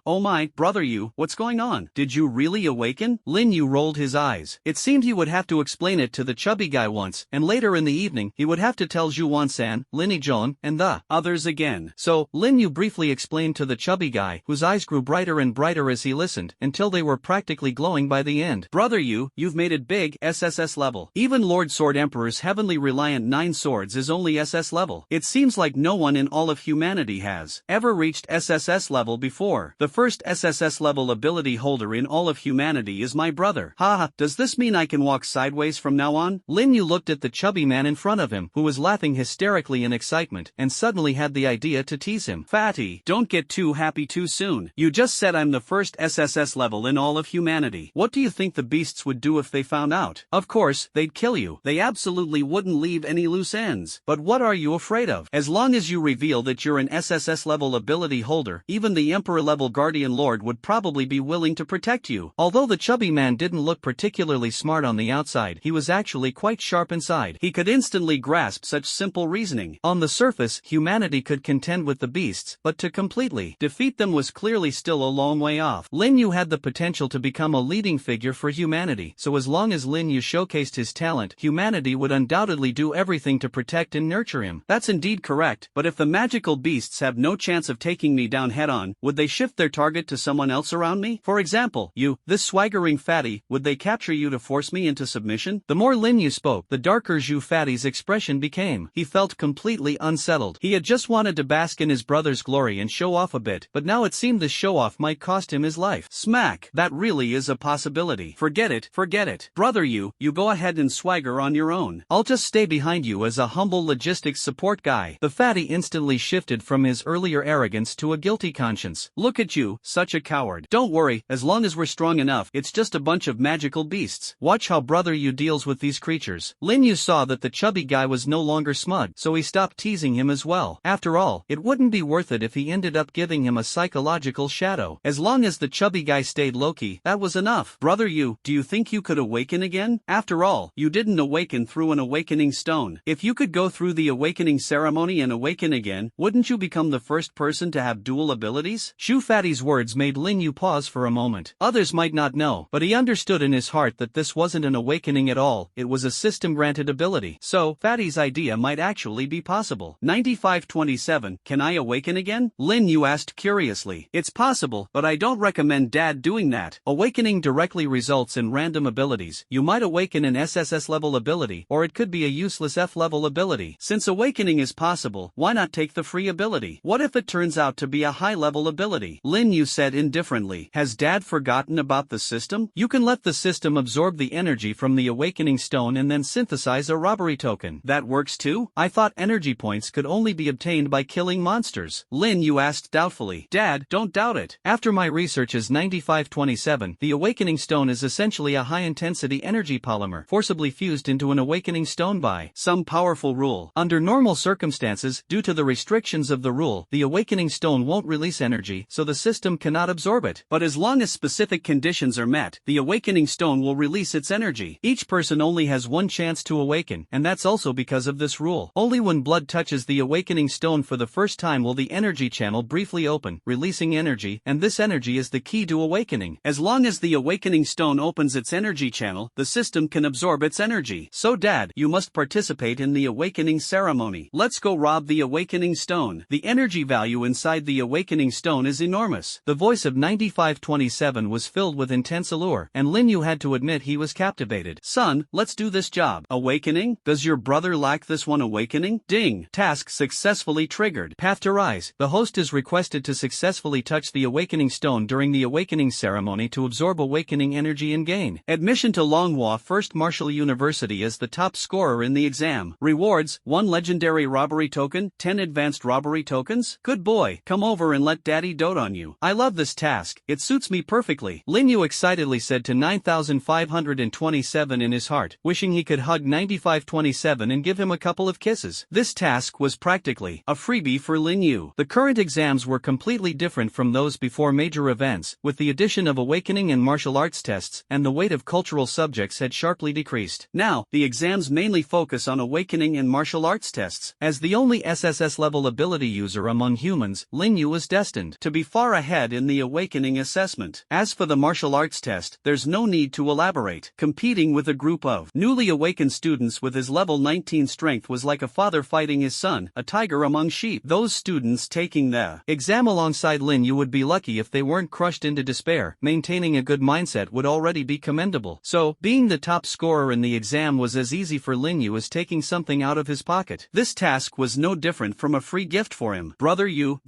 Oh my, brother Yu, what's going on? Did you really awaken? Lin Yu rolled his eyes. It seemed he would have to explain it to the chubby guy once, and later in the evening, he would have to tell Zhu Wansan, Lin Yijon, and the others again. So, Lin Yu briefly explained to the chubby guy, whose eyes grew brighter and brighter as he listened, until they were practically glowing by the end. Brother Yu, you've made it big, SSS level. Even Lord Sword Emperor's heavenly reliant 9 swords is only SS level. It seems like no one in all of humanity has ever reached SSS level before. The first SSS level ability holder in all of humanity is my brother. Haha, does this mean I can walk sideways from now on? Lin Yu looked at the chubby man in front of him, who was laughing hysterically in excitement, and suddenly had the idea to tease him. Fatty, don't get too happy too soon. You just said I'm the first SSS level in all of humanity. What do you think the beasts would do if they found out? Of course, they'd kill you. They absolutely wouldn't leave any loose ends. But what are you afraid of? As long as you reveal that you're an SSS level ability holder, even the Emperor level Guardian Lord would probably be willing to protect you. Although the chubby man didn't look particularly smart on the outside, he was actually quite sharp inside. He could instantly grasp such simple reasoning. On the surface, humanity could contend with the beasts, but to completely defeat them was clearly still a long way off. Lin Yu had the potential to become a leading figure for humanity, so as long as Lin Yu showcased his talent, humanity would undoubtedly do everything to protect and nurture him. That's indeed correct, but if the magical beasts have no chance of taking me down head-on, would they shift their target to someone else around me? For example, you, this swaggering fatty, would they capture you to force me into submission? The more Lin Yu spoke, the darker Zhu Fatty's expression became. He felt completely unsettled. He had just wanted to bask in his brother's glory and show off a bit, but now it seemed the show-off might cost him his life. Smack! That really is a possibility. Forget it. Brother Yu, you go ahead and swagger on your own. I'll just stay behind you as a humble logistics support guy. The fatty instantly shifted from his earlier arrogance to a guilty conscience. Look at you, such a coward. Don't worry, as long as we're strong enough, it's just a bunch of magical beasts. Watch how brother Yu deals with these creatures. Lin Yu saw that the chubby guy was no longer smug, so he stopped teasing him as well. After all, it wouldn't be worth it if he ended up giving him a psychological shadow. As long as the chubby guy stayed low-key, that was enough. Brother Yu, do you think you could awaken again? After all, you didn't awaken through an awakening stone. If you could go through the awakening ceremony and awaken again, wouldn't you become the first person to have dual abilities? Zhu Fatty's words made Lin Yu pause for a moment. Others might not know, but he understood in his heart that this wasn't an awakening at all, it was a system-granted ability. So, Fatty's idea might actually be possible. 9527, can I awaken again? Lin Yu asked curiously. It's possible, but I don't recommend Dad doing that. Awakening directly results in random abilities. You might awaken an SSS level ability, or it could be a useless F level ability. Since awakening is possible, why not take the free ability? What if it turns out to be a high level ability? Lin Yu said indifferently. Has Dad forgotten about the system? You can let the system absorb the energy from the awakening stone and then synthesize a robbery token. That works too? I thought energy points could only be obtained by killing monsters. Lin Yu asked doubtfully. Dad, don't doubt it. After my research is 9527, the awakening stone is essentially a high-intensity energy polymer, forcibly fused into an awakening stone by some powerful rule. Under normal circumstances, due to the restrictions of the rule, the awakening stone won't release energy, so the system cannot absorb it. But as long as specific conditions are met, the awakening stone will release its energy. Each person only has one chance to awaken, and that's also because of this rule. Only when blood touches the awakening stone for the first time will the energy channel briefly open, releasing energy, and this energy is the key to awakening. As long as the awakening stone opens its energy channel, the system can absorb its energy. So Dad, you must participate in the awakening ceremony. Let's go rob the awakening stone. The energy value inside the awakening stone is enormous. The voice of 9527 was filled with intense allure, and Lin Yu had to admit he was captivated. Son, let's do this job. Awakening? Does your brother lack this one awakening? Ding. Task successfully triggered. Path to Rise. The host is requested to successfully touch the awakening stone during the awakening ceremony to absorb awakening energy and gain admission to Longhua First Martial University as the top scorer in the exam. Rewards: 1 legendary robbery token, 10 advanced robbery tokens. Good boy, come over and let Daddy dote on you. I love this task, it suits me perfectly. Lin Yu excitedly said to 9527 in his heart, wishing he could hug 9527 and give him a couple of kisses. This task was practically a freebie for Lin Yu. The current exams were completely different from those before major events, with the addition of awakening and martial arts tests, and the weight of cultural subjects had sharply decreased. Now, the exams mainly focus on awakening and martial arts tests. As the only SSS-level ability user among humans, Lin Yu was destined to be far ahead in the awakening assessment. As for the martial arts test, there's no need to elaborate. Competing with a group of newly awakened students with his level 19 strength was like a father fighting his son, a tiger among sheep. Those students taking the exam alongside Lin Yu would be lucky if they weren't crushed into despair. Maintaining a good mindset would already be commendable. So, being the top scorer in the exam was as easy for Lin Yu as taking something out of his pocket. This task was no different from a free gift for him. Brother Yu,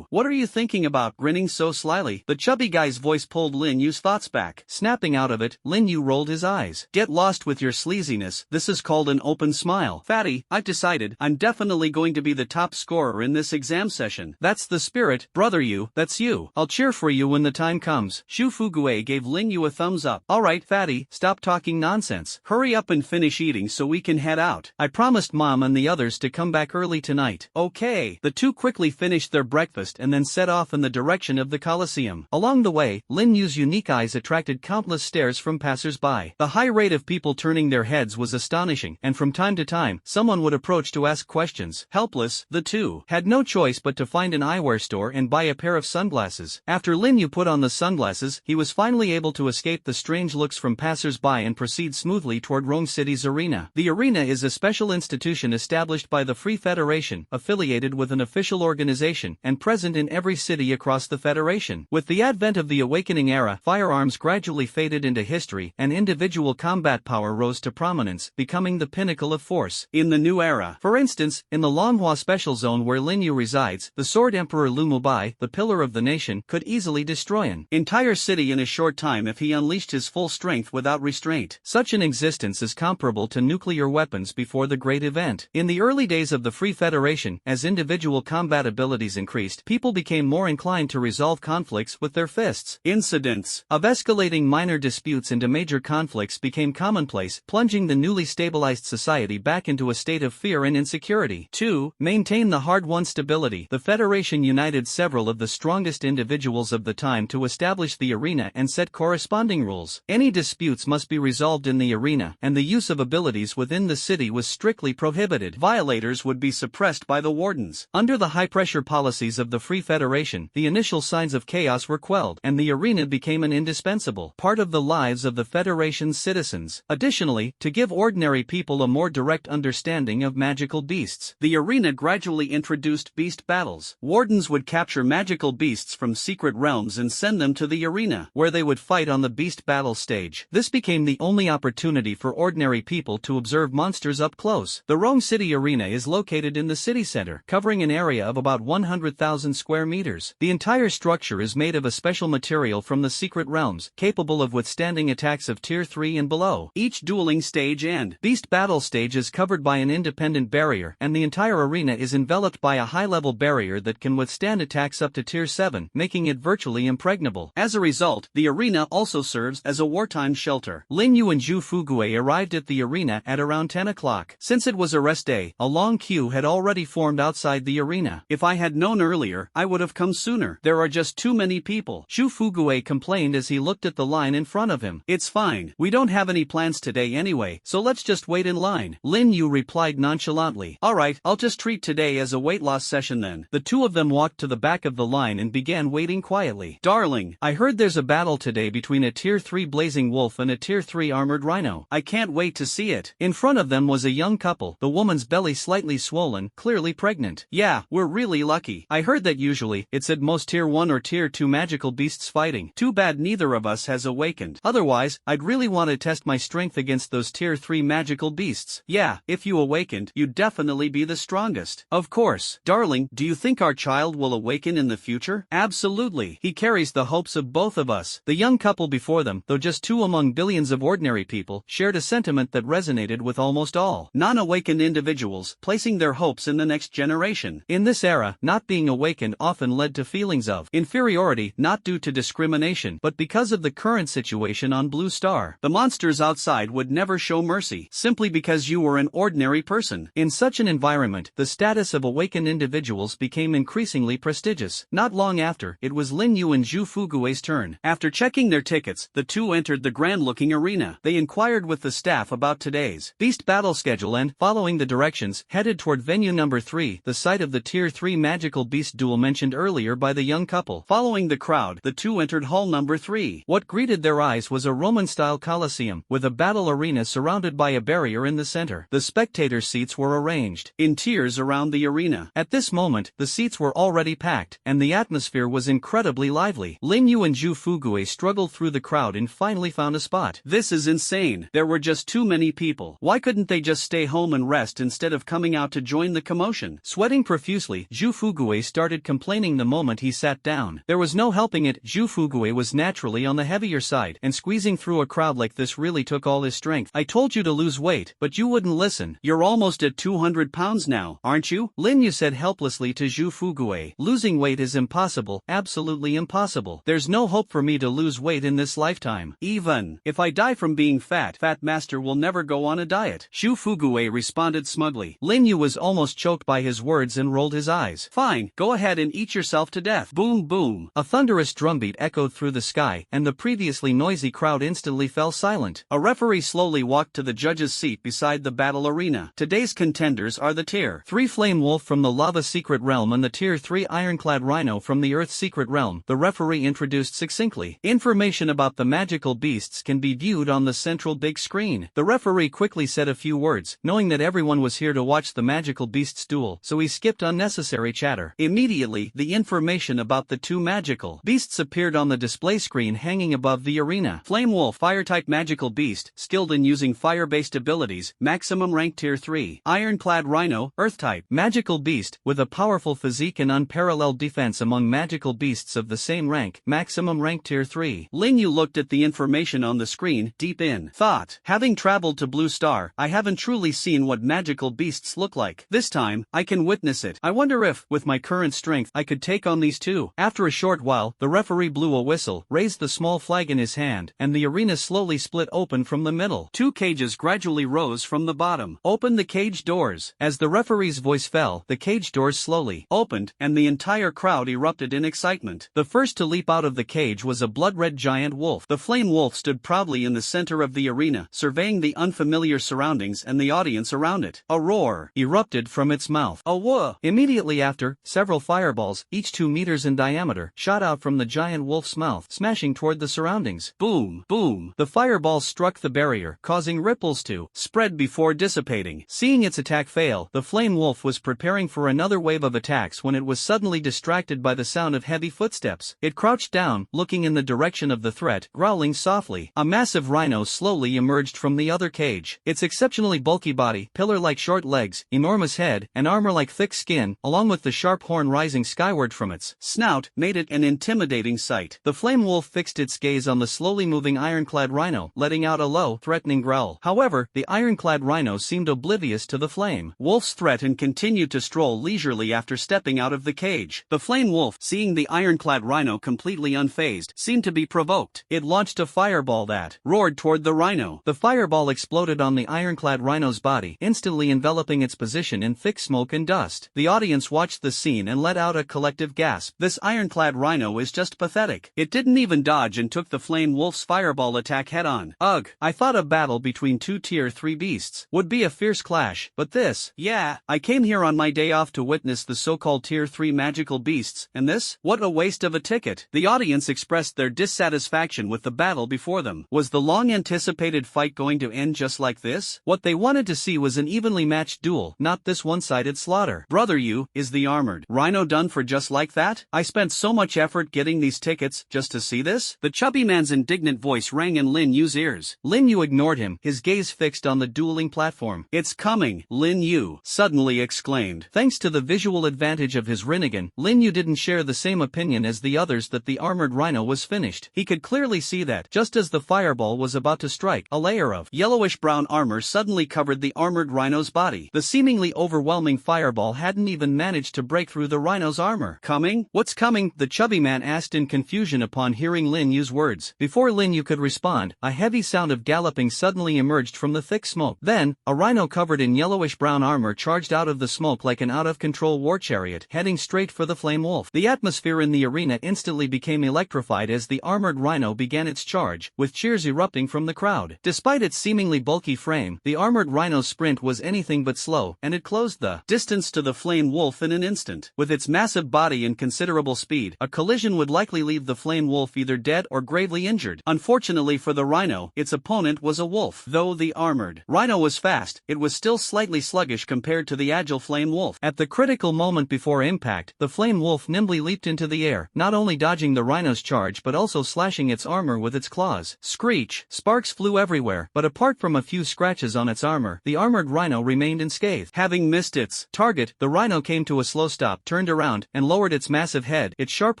what are you thinking about? Grinning so slyly, the chubby guy's voice pulled Lin Yu's thoughts back. Snapping out of it, Lin Yu rolled his eyes. Get lost with your sleaziness, this is called an open smile. Fatty, I've decided, I'm definitely going to be the top scorer in this exam session. That's the spirit, Brother Yu, that's you. I'll cheer for you when the time comes. Shu Fugue gave Lin Yu a thumbs up. Alright, Fatty, stop talking nonsense. Hurry up and finish eating so we can head out. I promised Mom and the others to come back early tonight. Okay. The two quickly finished their breakfast and then set off in the direction of the Colosseum. Along the way, Lin Yu's unique eyes attracted countless stares from passers-by. The high rate of people turning their heads was astonishing, and from time to time, someone would approach to ask questions. Helpless, the two had no choice but to find an eyewear store and buy a pair of sunglasses. After Lin Yu put on the sunglasses, he was finally able to escape the strange looks from passers-by and proceed smoothly toward Rome City's arena. The arena is a special institution established by the Free Federation, affiliated with an official organization, and present in every city across the Federation. With the advent of the Awakening era, firearms gradually faded into history, and individual combat power rose to prominence, becoming the pinnacle of force. In the new era, for instance, in the Manhwa special zone where Lin Yu resides, the Sword Emperor Lu Mubai, the pillar of the nation, could easily destroy an entire city in a short time if he unleashed his full strength without restraint. Such an existence is comparable to nuclear weapons before the Great Event. In the early days of the Free Federation, as individual combat abilities increased, people became more inclined to resolve conflicts with their fists. Incidents of escalating minor disputes into major conflicts became commonplace, plunging the newly stabilized society back into a state of fear and insecurity. 2. Maintain the hard-won stability. The Federation united several of the strongest individuals of the time to establish the arena and set corresponding rules. Any disputes must be resolved in the arena, and the use of abilities within the city was strictly prohibited. Violators would be suppressed by the wardens. Under the high-pressure policies of the Free Federation, the initial signs of chaos were quelled, and the arena became an indispensable part of the lives of the Federation's citizens. Additionally, to give ordinary people a more direct understanding of magical beasts, the arena gradually introduced beast battles. Wardens would capture magical beasts from secret realms and send them to the arena, where they would fight on the beast battle stage. This became the only opportunity for ordinary people to observe monsters up close. The Rome City Arena is located in the city center, covering an area of about 100,000 square meters. The entire structure is made of a special material from the secret realms, capable of withstanding attacks of Tier 3 and below. Each dueling stage and beast battle stage is covered by an independent barrier, and the entire arena is enveloped by a high-level barrier that can withstand attacks up to Tier 7, making it virtually impregnable. As a result, the arena also serves as a wartime shelter. Lin Yu and Zhu Fugue arrived at the arena at around 10 o'clock. Since it was a rest day, a long queue had already formed outside the arena. If I had known earlier, I would have come sooner. There are just too many people, Zhu Fugue complained as he looked at the line in front of him. It's fine. We don't have any plans today anyway, so let's just wait in line. Lin Yu replied nonchalantly. Alright, I'll just treat today as a weight loss session then. The two of them walked to the back of the line and began waiting quietly. Darling, I heard there's a battle today between a Tier 3 blazing wolf and a Tier 3 armored rhino. I can't wait to see it. In front of them was a young couple, the woman's belly slightly swollen, clearly pregnant. Yeah, we're really lucky. I heard that usually, it's at most Tier 1 or Tier 2 magical beasts fighting. Too bad neither of us has awakened. Otherwise, I'd really want to test my strength against those Tier 3 magical beasts. Yeah, if you awakened, you'd definitely be the strongest. Of course. Darling, do you think our child will awaken in the future? Absolutely. He carries the hopes of both of us. The young couple before them, though just two among billions of ordinary people, shared a sentiment that resonated with almost all non-awakened individuals, placing their hopes in the next generation. In this era, not being awakened often led to feelings of inferiority, not due to discrimination, but because of the current situation on Blue Star. The monsters outside would never never show mercy, simply because you were an ordinary person. In such an environment, the status of awakened individuals became increasingly prestigious. Not long after, it was Lin Yu and Zhu Fugui's turn. After checking their tickets, the two entered the grand-looking arena. They inquired with the staff about today's beast battle schedule and, following the directions, headed toward venue number 3, the site of the Tier 3 magical beast duel mentioned earlier by the young couple. Following the crowd, the two entered hall number 3. What greeted their eyes was a Roman-style coliseum, with a battle arena surrounded by a barrier in the center. The spectator seats were arranged in tiers around the arena. At this moment, the seats were already packed, and the atmosphere was incredibly lively. Lin Yu and Zhu Fugui struggled through the crowd and finally found a spot. This is insane. There were just too many people. Why couldn't they just stay home and rest instead of coming out to join the commotion? Sweating profusely, Zhu Fugui started complaining the moment he sat down. There was no helping it. Zhu Fugui was naturally on the heavier side, and squeezing through a crowd like this really took all his strength. I told you to lose weight, but you wouldn't listen. You're almost at 200 pounds now, aren't you? Lin Yu said helplessly to Zhu Fugui. Losing weight is impossible, absolutely impossible. There's no hope for me to lose weight in this lifetime. Even if I die from being fat, Fat Master will never go on a diet. Zhu Fugui responded smugly. Lin Yu was almost choked by his words and rolled his eyes. Fine, go ahead and eat yourself to death. Boom boom. A thunderous drumbeat echoed through the sky, and the previously noisy crowd instantly fell silent. A referee slowly walked to the judge's seat beside the battle arena. Today's contenders are the Tier 3 Flame Wolf from the Lava Secret Realm and the Tier 3 Ironclad Rhino from the Earth Secret Realm, the referee introduced succinctly. Information about the magical beasts can be viewed on the central big screen. The referee quickly said a few words, knowing that everyone was here to watch the magical beasts duel, so he skipped unnecessary chatter. Immediately, the information about the two magical beasts appeared on the display screen hanging above the arena. Flame Wolf, Fire-type magical beast, skilled in using fire-based abilities, maximum rank Tier 3. Ironclad Rhino, Earth-type magical beast, with a powerful physique and unparalleled defense among magical beasts of the same rank, maximum rank Tier 3. Lin Yu looked at the information on the screen, deep in thought. Having traveled to Blue Star, I haven't truly seen what magical beasts look like. This time, I can witness it. I wonder if, with my current strength, I could take on these two. After a short while, the referee blew a whistle, raised the small flag in his hand, and the arena slowly split open from the middle. Two cages gradually rose from the bottom. Open the cage doors. As the referee's voice fell, the cage doors slowly opened, and the entire crowd erupted in excitement. The first to leap out of the cage was a blood-red giant wolf. The flame wolf stood proudly in the center of the arena, surveying the unfamiliar surroundings and the audience around it. A roar erupted from its mouth. A whoa! Immediately after, several fireballs, each 2 meters in diameter, shot out from the giant wolf's mouth, smashing toward the surroundings. Boom! Boom! The fireballs struck the barrier, causing ripples to spread before dissipating. Seeing its attack fail, the flame wolf was preparing for another wave of attacks when it was suddenly distracted by the sound of heavy footsteps. It crouched down, looking in the direction of the threat, growling softly. A massive rhino slowly emerged from the other cage. Its exceptionally bulky body, pillar-like short legs, enormous head, and armor-like thick skin, along with the sharp horn rising skyward from its snout, made it an intimidating sight. The flame wolf fixed its gaze on the slowly moving ironclad rhino, letting out a low, threatening growl. However, the ironclad rhino seemed oblivious to the flame wolf's threat and continued to stroll leisurely after stepping out of the cage. The flame wolf, seeing the ironclad rhino completely unfazed, seemed to be provoked. It launched a fireball that roared toward the rhino. The fireball exploded on the ironclad rhino's body, instantly enveloping its position in thick smoke and dust. The audience watched the scene and let out a collective gasp. This ironclad rhino is just pathetic. It didn't even dodge and took the flame wolf's fireball attack head-on. Ugh, I thought a battle between two Tier 3 beasts would be a fierce clash, but this, yeah, I came here on my day off to witness the so-called Tier 3 magical beasts, and this? What a waste of a ticket. The audience expressed their dissatisfaction with the battle before them. Was the long-anticipated fight going to end just like this? What they wanted to see was an evenly matched duel, not this one-sided slaughter. Brother Yu, is the armored rhino done for just like that? I spent so much effort getting these tickets, just to see this? The chubby man's indignant voice rang in Lin Yu's ears. Lin Yu ignored him, his gaze fixed on the dueling platform. It's coming, Lin Yu suddenly exclaimed. Thanks to the visual advantage of his Rinnegan, Lin Yu didn't share the same opinion as the others that the armored rhino was finished. He could clearly see that, just as the fireball was about to strike, a layer of yellowish-brown armor suddenly covered the armored rhino's body. The seemingly overwhelming fireball hadn't even managed to break through the rhino's armor. Coming? What's coming? The chubby man asked in confusion upon hearing Lin Yu's words. Before Lin Yu could respond, a heavy sound of galloping suddenly emerged from the thick smoke. Then, a rhino covered in yellowish-brown armor charged out of the smoke like an out-of-control war chariot, heading straight for the flame wolf. The atmosphere in the arena instantly became electrified as the armored rhino began its charge, with cheers erupting from the crowd. Despite its seemingly bulky frame, the armored rhino's sprint was anything but slow, and it closed the distance to the flame wolf in an instant. With its massive body and considerable speed, a collision would likely leave the flame wolf either dead or gravely injured. Unfortunately for the rhino, its opponent was a wolf. Though the armored rhino was fast, it was still slightly sluggish compared to the agile flame wolf. At the critical moment before impact, the flame wolf nimbly leaped into the air, not only dodging the rhino's charge but also slashing its armor with its claws. Screech! Sparks flew everywhere, but apart from a few scratches on its armor, the armored rhino remained unscathed. Having missed its target, the rhino came to a slow stop, turned around, and lowered its massive head, its sharp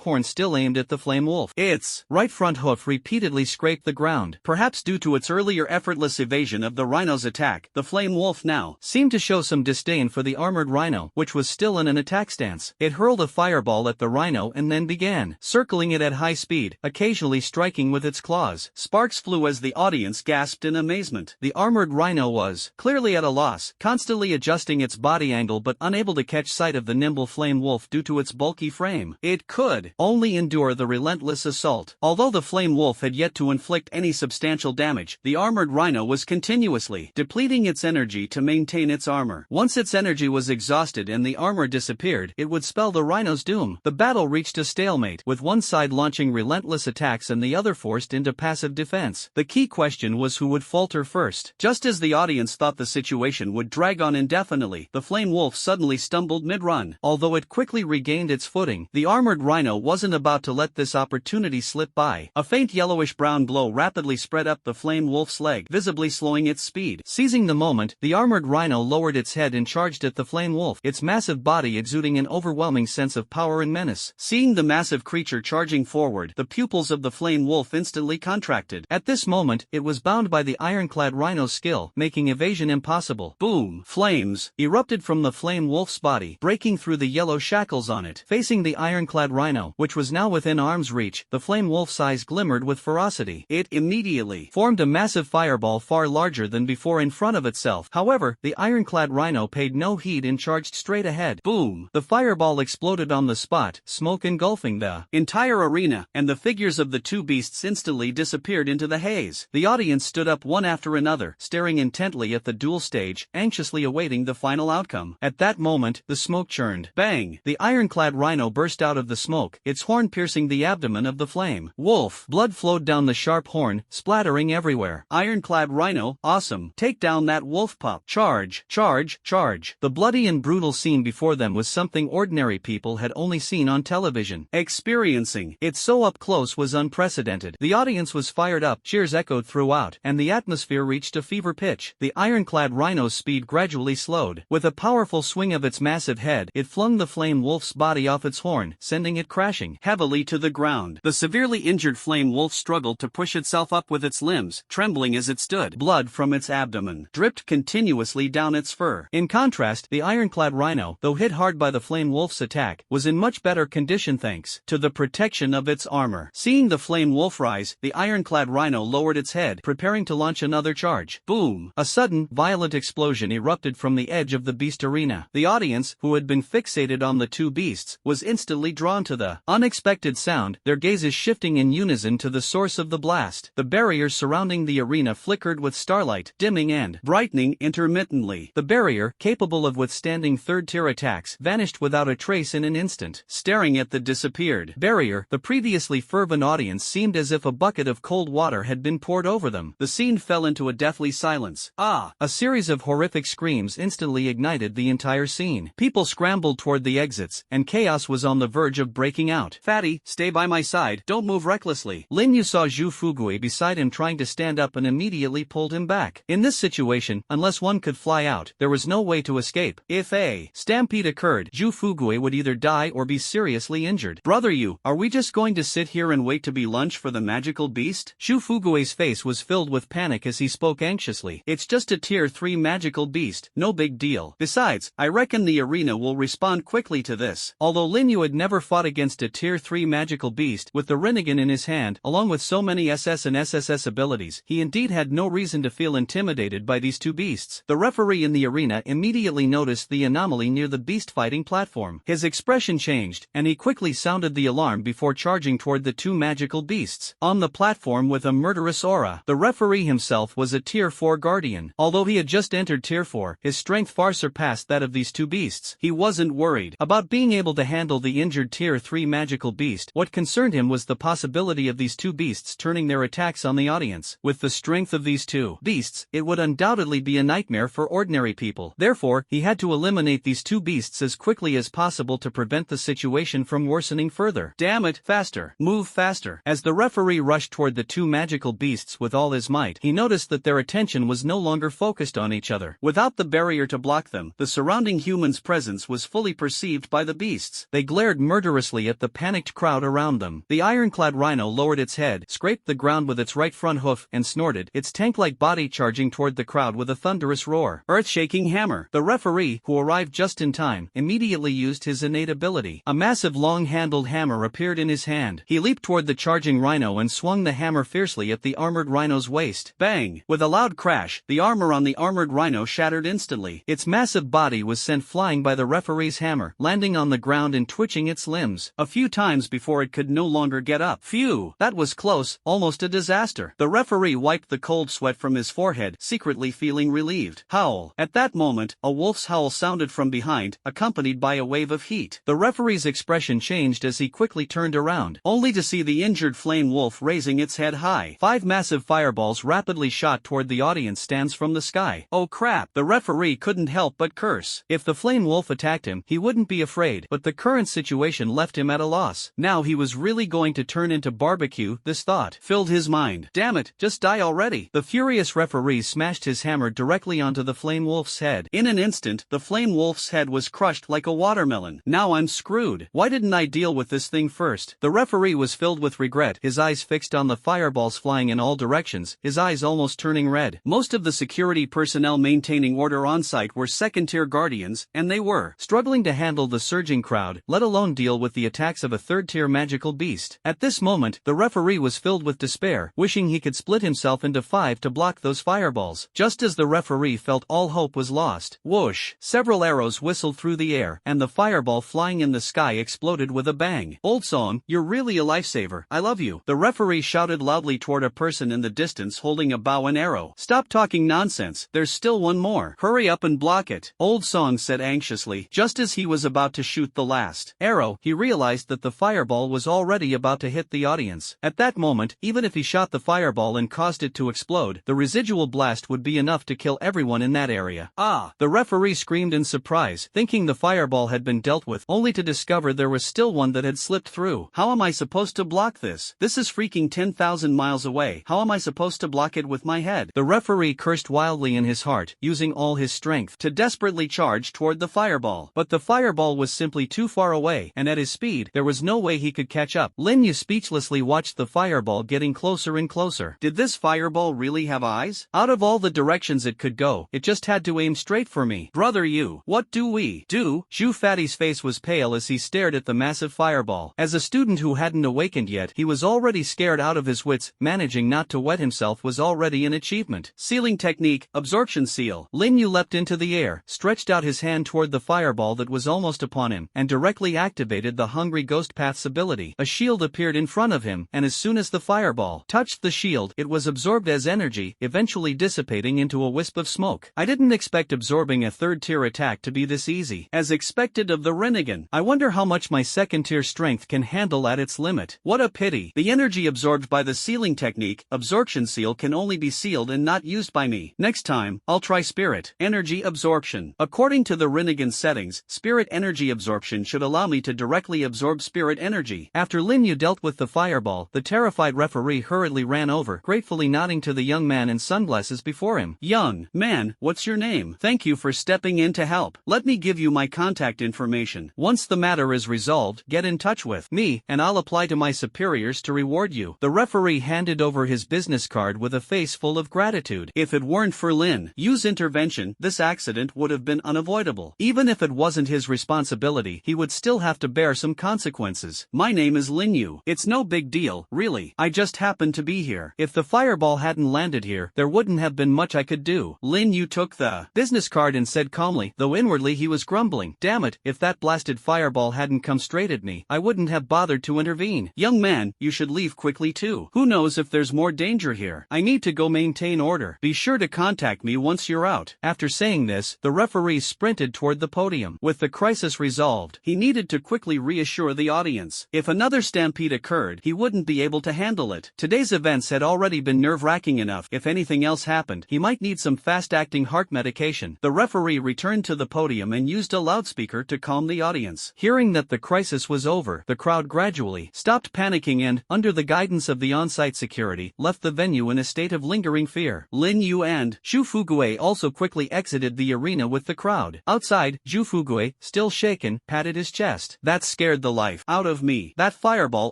horn still aimed at the flame wolf. Its right front hoof repeatedly scraped the ground. Perhaps due to its earlier effortless evasion of the rhino's attack, the flame wolf now seemed to show some disdain for the armored rhino, which was still in an attack stance. It hurled a fireball at the rhino and then began circling it at high speed, occasionally striking with its claws. Sparks flew as the audience gasped in amazement. The armored rhino was clearly at a loss, constantly adjusting its body angle but unable to catch sight of the nimble flame wolf due to its bulky frame. It could only endure the relentless assault. Although the flame wolf had yet to inflict any substantial damage, the armored rhino was continuously depleting its energy to maintain its armor. Once its energy was exhausted and the armor disappeared, it would spell the rhino's doom. The battle reached a stalemate, with one side launching relentless attacks and the other forced into passive defense. The key question was who would falter first. Just as the audience thought the situation would drag on indefinitely, the flame wolf suddenly stumbled mid-run. Although it quickly regained its footing, the armored rhino wasn't about to let this opportunity slip by. A faint yellowish-brown glow rapidly spread up the flame wolf's leg, visibly slowing its speed. Seizing the moment, the armored rhino lowered its head and charged at the flame wolf, its massive body exuding an overwhelming sense of power and menace. Seeing the massive creature charging forward, the pupils of the flame wolf instantly contracted. At this moment, it was bound by the ironclad rhino's skill, making evasion impossible. Boom! Flames erupted from the flame wolf's body, breaking through the yellow shackles on it. Facing the ironclad rhino, which was now within arm's reach, the flame wolf's eyes glimmered with ferocity. It immediately formed a massive fireball far larger than before in front of itself. However, the ironclad rhino paid no heed and charged straight ahead. Boom! The fireball exploded on the spot, smoke engulfing the entire arena, and the figures of the two beasts instantly disappeared into the haze. The audience stood up one after another, staring intently at the duel stage, anxiously awaiting the final outcome. At that moment, the smoke churned. Bang! The ironclad rhino burst out of the smoke, its horn piercing the abdomen of the flame wolf. Blood flowed down the sharp horn, splattering everywhere. Ironclad rhino, awesome. Take down that wolf pup. Charge, charge, charge. The bloody and brutal scene before them was something ordinary people had only seen on television. Experiencing it so up close was unprecedented. The audience was fired up, cheers echoed throughout, and the atmosphere reached a fever pitch. The ironclad rhino's speed gradually slowed. With a powerful swing of its massive head, it flung the flame wolf's body off its horn, sending it crashing heavily to the ground. The severely injured flame wolf struggled to push itself up with its limbs, trembling as it stood. Blood from its abdomen dripped continuously down its fur. In contrast, the ironclad rhino, though hit hard by the flame wolf's attack, was in much better condition thanks to the protection of its armor. Seeing the flame wolf rise, the ironclad rhino lowered its head, preparing to launch another charge. Boom! A sudden, violent explosion erupted from the edge of the beast arena. The audience, who had been fixated on the two beasts, was instantly drawn to the unexpected sound, their gazes shifting in unison to the source of the blast. The barriers surrounding the arena flickered with starlight, dimming and brightening intermittently. The barrier, capable of withstanding third-tier attacks, vanished without a trace in an instant. Staring at the disappeared barrier, the previously fervent audience seemed as if a bucket of cold water had been poured over them. The scene fell into a deathly silence. A series of horrific screams instantly ignited the entire scene. People scrambled toward the exits, and chaos was on the verge of breaking out. Fatty, stay by my side, don't move recklessly. Lin Yu saw Zhu Fugui beside him trying to stand up and immediately pulled him back. In this situation, unless one could fly out, there was no way to escape. If a stampede occurred, Zhu Fugui would either die or be seriously injured. Brother Yu, are we just going to sit here and wait to be lunch for the magical beast? Zhu Fugui's face was filled with panic as he spoke anxiously. It's just a tier 3 magical beast, no big deal. Besides, I reckon the arena will respond quickly to this. Although Lin Yu had never fought against a tier 3 magical beast, with the Rinnegan in his hand, along with so many SS and SSS abilities, he indeed Speed had no reason to feel intimidated by these two beasts. The referee in the arena immediately noticed the anomaly near the beast fighting platform. His expression changed, and he quickly sounded the alarm before charging toward the two magical beasts. On the platform with a murderous aura, the referee himself was a Tier 4 guardian. Although he had just entered Tier 4, his strength far surpassed that of these two beasts. He wasn't worried about being able to handle the injured Tier 3 magical beast. What concerned him was the possibility of these two beasts turning their attacks on the audience. With the strength of these two beasts, it would undoubtedly be a nightmare for ordinary people. Therefore, he had to eliminate these two beasts as quickly as possible to prevent the situation from worsening further. Damn it, faster, move faster. As the referee rushed toward the two magical beasts with all his might, he noticed that their attention was no longer focused on each other. Without the barrier to block them, the surrounding humans' presence was fully perceived by the beasts. They glared murderously at the panicked crowd around them. The ironclad rhino lowered its head, scraped the ground with its right front hoof, and snorted, its tank-like body charging toward the crowd with a thunderous roar. Earth-shaking hammer. The referee, who arrived just in time, immediately used his innate ability. A massive long-handled hammer appeared in his hand. He leaped toward the charging rhino and swung the hammer fiercely at the armored rhino's waist. Bang! With a loud crash, the armor on the armored rhino shattered instantly. Its massive body was sent flying by the referee's hammer, landing on the ground and twitching its limbs a few times before it could no longer get up. Phew! That was close, almost a disaster. The referee wiped the cold sweat from his forehead, secretly feeling relieved. Howl. At that moment, a wolf's howl sounded from behind, accompanied by a wave of heat. The referee's expression changed as he quickly turned around, only to see the injured flame wolf raising its head high. 5 massive fireballs rapidly shot toward the audience stands from the sky. Oh crap! The referee couldn't help but curse. If the flame wolf attacked him, he wouldn't be afraid, but the current situation left him at a loss. Now he was really going to turn into barbecue, this thought filled his mind. Damn it, just die already. The furious referee smashed his hammer directly onto the flame wolf's head. In an instant, the flame wolf's head was crushed like a watermelon. Now I'm screwed. Why didn't I deal with this thing first? The referee was filled with regret, his eyes fixed on the fireballs flying in all directions, his eyes almost turning red. Most of the security personnel maintaining order on site were second-tier guardians, and they were struggling to handle the surging crowd, let alone deal with the attacks of a third-tier magical beast. At this moment, the referee was filled with despair, wishing he could split himself into 5 to block those fireballs. Just as the referee felt all hope was lost, whoosh! Several arrows whistled through the air, and the fireball flying in the sky exploded with a bang. Old song, you're really a lifesaver. I love you. The referee shouted loudly toward a person in the distance holding a bow and arrow. Stop talking nonsense. There's still one more. Hurry up and block it. Old song said anxiously. Just as he was about to shoot the last arrow, he realized that the fireball was already about to hit the audience. At that moment, even if he shot the fireball and caused it to explode, the residual blast would be enough to kill everyone in that area. Ah! The referee screamed in surprise, thinking the fireball had been dealt with, only to discover there was still one that had slipped through. How am I supposed to block this? This is freaking 10,000 miles away. How am I supposed to block it with my head? The referee cursed wildly in his heart, using all his strength to desperately charge toward the fireball. But the fireball was simply too far away, and at his speed, there was no way he could catch up. Lin Yu speechlessly watched the fireball getting closer and closer. Did this fireball really have eyes? Out of all the directions it could go, it just had to aim straight for me. Brother Yu, what do we do? Zhu Fatty's face was pale as he stared at the massive fireball. As a student who hadn't awakened yet, he was already scared out of his wits. Managing not to wet himself was already an achievement. Sealing technique, absorption seal. Lin Yu leapt into the air, stretched out his hand toward the fireball that was almost upon him, and directly activated the Hungry Ghost Path's ability. A shield appeared in front of him, and as soon as the fireball touched the shield, it was absorbed as energy, eventually dissipating into a wisp of smoke. I didn't expect absorbing a third-tier attack to be this easy. As expected of the Rinnegan. I wonder how much my second-tier strength can handle at its limit. What a pity. The energy absorbed by the sealing technique, absorption seal, can only be sealed and not used by me. Next time, I'll try spirit energy absorption. According to the Rinnegan settings, spirit energy absorption should allow me to directly absorb spirit energy. After Lin Yu dealt with the fireball, the terrified referee hurriedly ran over, gratefully nodding to the young man in sunglasses before him. Young man, what's your name? Thank you for stepping in to help. Let me give you my contact information. Once the matter is resolved, get in touch with me, and I'll apply to my superiors to reward you. The referee handed over his business card with a face full of gratitude. If it weren't for Lin Yu's intervention, this accident would have been unavoidable. Even if it wasn't his responsibility, he would still have to bear some consequences. My name is Lin Yu. It's no big deal, really. I just happened to be here. If the fireball fireball hadn't landed here, there wouldn't have been much I could do. Lin Yu took the business card and said calmly, though inwardly he was grumbling, damn it, if that blasted fireball hadn't come straight at me, I wouldn't have bothered to intervene. Young man, you should leave quickly too. Who knows if there's more danger here. I need to go maintain order. Be sure to contact me once you're out. After saying this, the referee sprinted toward the podium. With the crisis resolved, he needed to quickly reassure the audience. If another stampede occurred, he wouldn't be able to handle it. Today's events had already been nerve-wracking enough. If anything else happened, he might need some fast-acting heart medication. The referee returned to the podium and used a loudspeaker to calm the audience. Hearing that the crisis was over, the crowd gradually stopped panicking and, under the guidance of the on-site security, left the venue in a state of lingering fear. Lin Yu and Zhu Fugue also quickly exited the arena with the crowd. Outside, Zhu Fugue, still shaken, patted his chest. That scared the life out of me. That fireball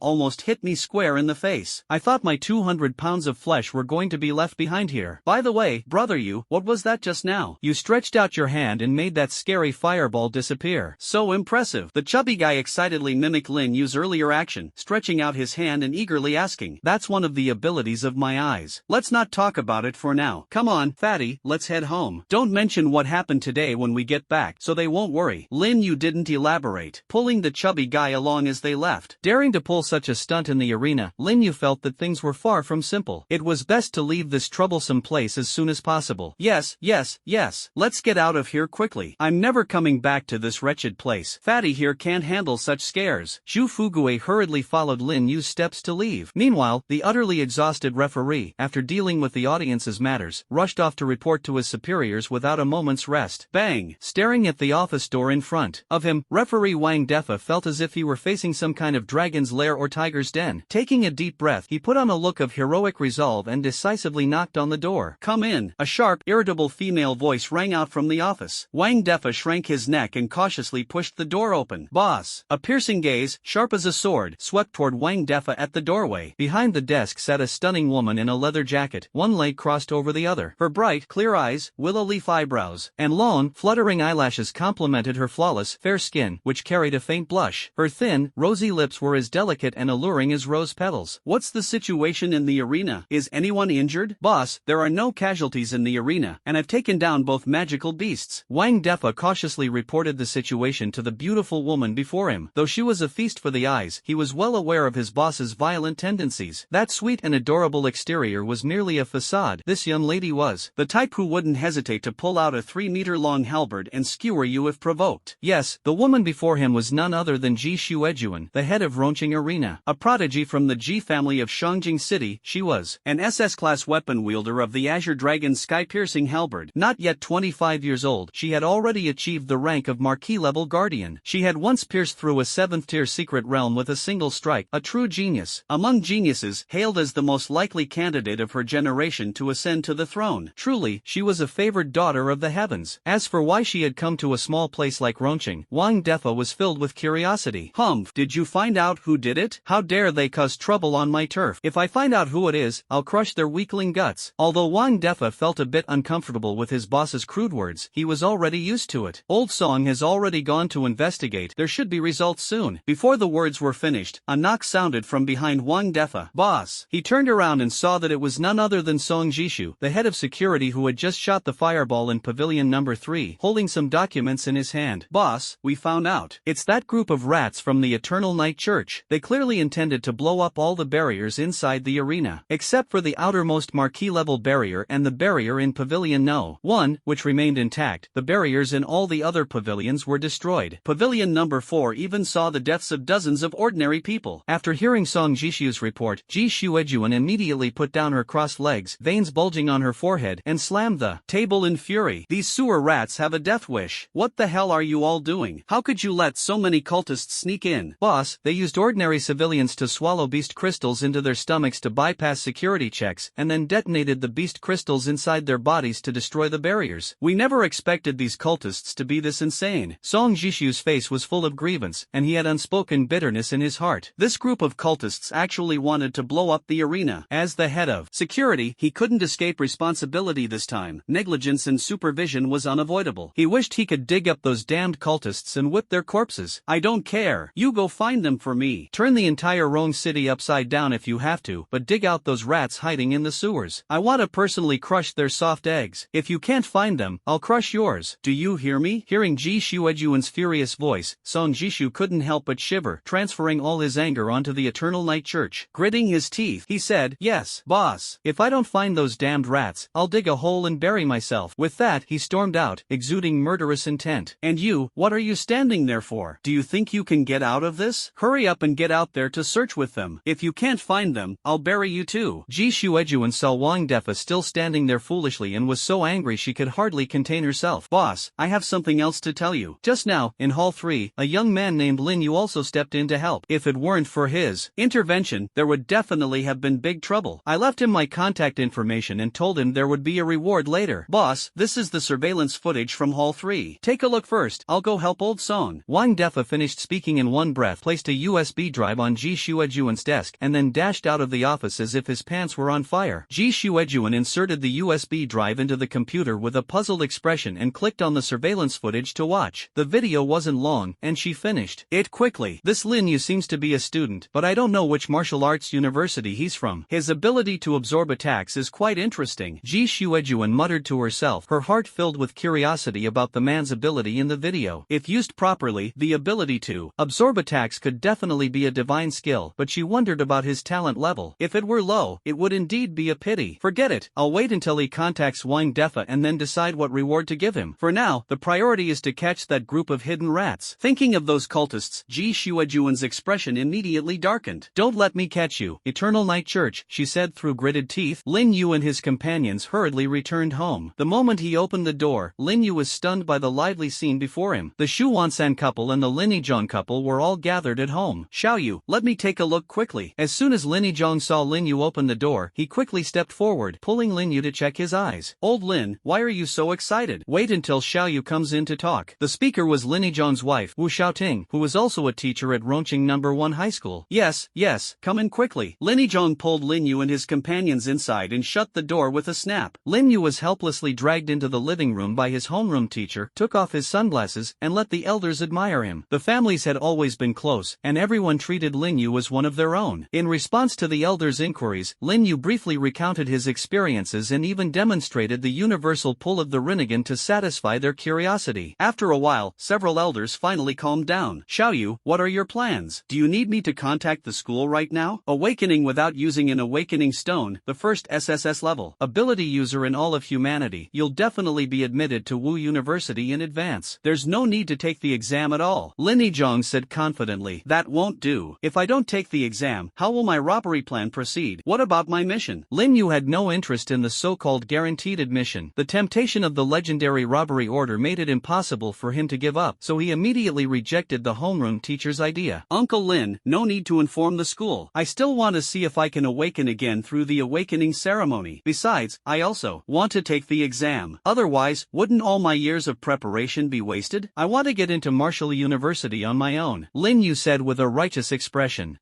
almost hit me square in the face. I thought my 200 pounds of flesh were going to be left behind here. By the way, brother Yu, what was that just now? You stretched out your hand and made that scary fireball disappear. So impressive. The chubby guy excitedly mimicked Lin Yu's earlier action, stretching out his hand and eagerly asking, that's one of the abilities of my eyes. Let's not talk about it for now. Come on, fatty, let's head home. Don't mention what happened today when we get back, so they won't worry. Lin Yu didn't elaborate, pulling the chubby guy along as they left. Daring to pull such a stunt in the arena, Lin Yu felt that things were far from simple. It was best to leave this troublesome place as soon as possible. Yes, let's get out of here quickly. I'm never coming back to this wretched place. Fatty here can't handle such scares. Zhu Fugue hurriedly followed Lin Yu's steps to leave. Meanwhile, the utterly exhausted referee, after dealing with the audience's matters, rushed off to report to his superiors without a moment's rest. Bang! Staring at the office door in front of him, referee Wang Defa felt as if he were facing some kind of dragon's lair or tiger's den. Taking a deep breath, he put on a look of heroic resolve and decisively knocked on the door. Come in. A sharp, irritable female voice rang out from the office. Wang Defa shrank his neck and cautiously pushed the door open. Boss. A piercing gaze, sharp as a sword, swept toward Wang Defa at the doorway. Behind the desk sat a stunning woman in a leather jacket, one leg crossed over the other. Her bright, clear eyes, willow leaf eyebrows, and long, fluttering eyelashes complemented her flawless, fair skin, which carried a faint blush. Her thin, rosy lips were as delicate and alluring as rose petals. What's the situation in the arena? Is anyone injured? Boss, there are no casualties in the arena, and I've taken down both magical beasts. Wang Defa cautiously reported the situation to the beautiful woman before him. Though she was a feast for the eyes, he was well aware of his boss's violent tendencies. That sweet and adorable exterior was merely a facade. This young lady was the type who wouldn't hesitate to pull out a 3-meter-long halberd and skewer you if provoked. Yes, the woman before him was none other than Ji Shuejuan, the head of Ronqing Arena. A prodigy from the Ji family of Shangjing City, she was an SS-class weapon wielder of the Azure Dragon's sky-piercing halberd. Not yet 25 years old, she had already achieved the rank of Marquis-level Guardian. She had once pierced through a 7th-tier secret realm with a single strike, a true genius. Among geniuses, hailed as the most likely candidate of her generation to ascend to the throne. Truly, she was a favored daughter of the heavens. As for why she had come to a small place like Ronqing, Wang Defa was filled with curiosity. Humph, did you find out who did it? How dare they cause trouble on my turf? If I find out who it is, I'll crush their weakling guts. Although Wang Defa felt a bit uncomfortable with his boss's crude words, he was already used to it. Old Song has already gone to investigate. There should be results soon. Before the words were finished, a knock sounded from behind Wang Defa. Boss. He turned around and saw that it was none other than Song Jishu, the head of security who had just shot the fireball in Pavilion number 3, holding some documents in his hand. Boss, we found out. It's that group of rats from the Eternal Night Church. They clearly intended to blow up all the barriers inside the arena, except for the outermost marquee-level barrier and the barrier in Pavilion No. 1, which remained intact. The barriers in all the other pavilions were destroyed. Pavilion number 4 even saw the deaths of dozens of ordinary people. After hearing Song Jishu's report, Ji Shuejuan immediately put down her crossed legs, veins bulging on her forehead, and slammed the table in fury. These sewer rats have a death wish. What the hell are you all doing? How could you let so many cultists sneak in? Boss, they used ordinary civilians to swallow beast crystals into their stomachs to bypass security checks, and then detonated the beast crystals inside their bodies to destroy the barriers. We never expected these cultists to be this insane. Song Jishu's face was full of grievance, and he had unspoken bitterness in his heart. This group of cultists actually wanted to blow up the arena. As the head of security, he couldn't escape responsibility this time. Negligence and supervision was unavoidable. He wished he could dig up those damned cultists and whip their corpses. I don't care. You go find them for me. Turn the entire Rome city upside down if you have to, but dig out those rats hiding hiding in the sewers. I want to personally crush their soft eggs. If you can't find them, I'll crush yours. Do you hear me? Hearing Ji Shuejuan's furious voice, Song Jishu couldn't help but shiver, transferring all his anger onto the Eternal Night Church. Gritting his teeth, he said, "Yes, boss. If I don't find those damned rats, I'll dig a hole and bury myself." With that, he stormed out, exuding murderous intent. "And you, what are you standing there for? Do you think you can get out of this? Hurry up and get out there to search with them. If you can't find them, I'll bury you too." Ji Shuejuan saw Wang Defa still standing there foolishly and was so angry she could hardly contain herself. "Boss, I have something else to tell you. Just now, in Hall 3, a young man named Lin Yu also stepped in to help. If it weren't for his intervention, there would definitely have been big trouble. I left him my contact information and told him there would be a reward later." "Boss, this is the surveillance footage from Hall 3. Take a look first. I'll go help old Song." Wang Defa finished speaking in one breath, placed a USB drive on Ji Shuejuan's desk, and then dashed out of the office as if his pants were on fire. Ji Shuejuan inserted the USB drive into the computer with a puzzled expression and clicked on the surveillance footage to watch. The video wasn't long, and she finished it quickly. "This Lin Yu seems to be a student, but I don't know which martial arts university he's from. His ability to absorb attacks is quite interesting." Ji Shuejuan muttered to herself, her heart filled with curiosity about the man's ability in the video. If used properly, the ability to absorb attacks could definitely be a divine skill, but she wondered about his talent level. If it were low, it would indeed be a pity. "Forget it. I'll wait until he contacts Wang Defa and then decide what reward to give him. For now, the priority is to catch that group of hidden rats." Thinking of those cultists, Ji Shuejuan's expression immediately darkened. "Don't let me catch you, Eternal Night Church," she said through gritted teeth. Lin Yu and his companions hurriedly returned home. The moment he opened the door, Lin Yu was stunned by the lively scene before him. The Shu Wansan couple and the Linnijong couple were all gathered at home. "Xiao Yu, let me take a look quickly." As soon as Linnijong saw Lin Yu open the door, he quickly stepped forward, pulling Lin Yu to check his eyes. "Old Lin, why are you so excited? Wait until Xiao Yu comes in to talk." The speaker was Linnijong's wife, Wu Xiaoting, who was also a teacher at Rongqing No. 1 High School. Yes, come in quickly." Linnijong pulled Lin Yu and his companions inside and shut the door with a snap. Lin Yu was helplessly dragged into the living room by his homeroom teacher, took off his sunglasses, and let the elders admire him. The families had always been close, and everyone treated Lin Yu as one of their own. In response to the elders' inquiries, Lin Yu briefly recounted his experiences and even demonstrated the universal pull of the Rinnegan to satisfy their curiosity. After a while, several elders finally calmed down. "Xiao Yu, what are your plans? Do you need me to contact the school right now?" Awakening without using an awakening stone, the first SSS level ability user in all of humanity, you'll definitely be admitted to Wu University in advance. There's no need to take the exam at all. Linnijong said confidently. "That won't do. If I don't take the exam, how will my robbery plan proceed? What about my mission?" Lin Yu had no interest in the so-called guaranteed admission. The temptation of the legendary robbery order made it impossible for him to give up, so he immediately rejected the homeroom teacher's idea. "Uncle Lin, no need to inform the school. I still want to see if I can awaken again through the awakening ceremony. Besides, I also want to take the exam. Otherwise, wouldn't all my years of preparation be wasted? I want to get into martial university on my own," Lin Yu said with a righteous expression.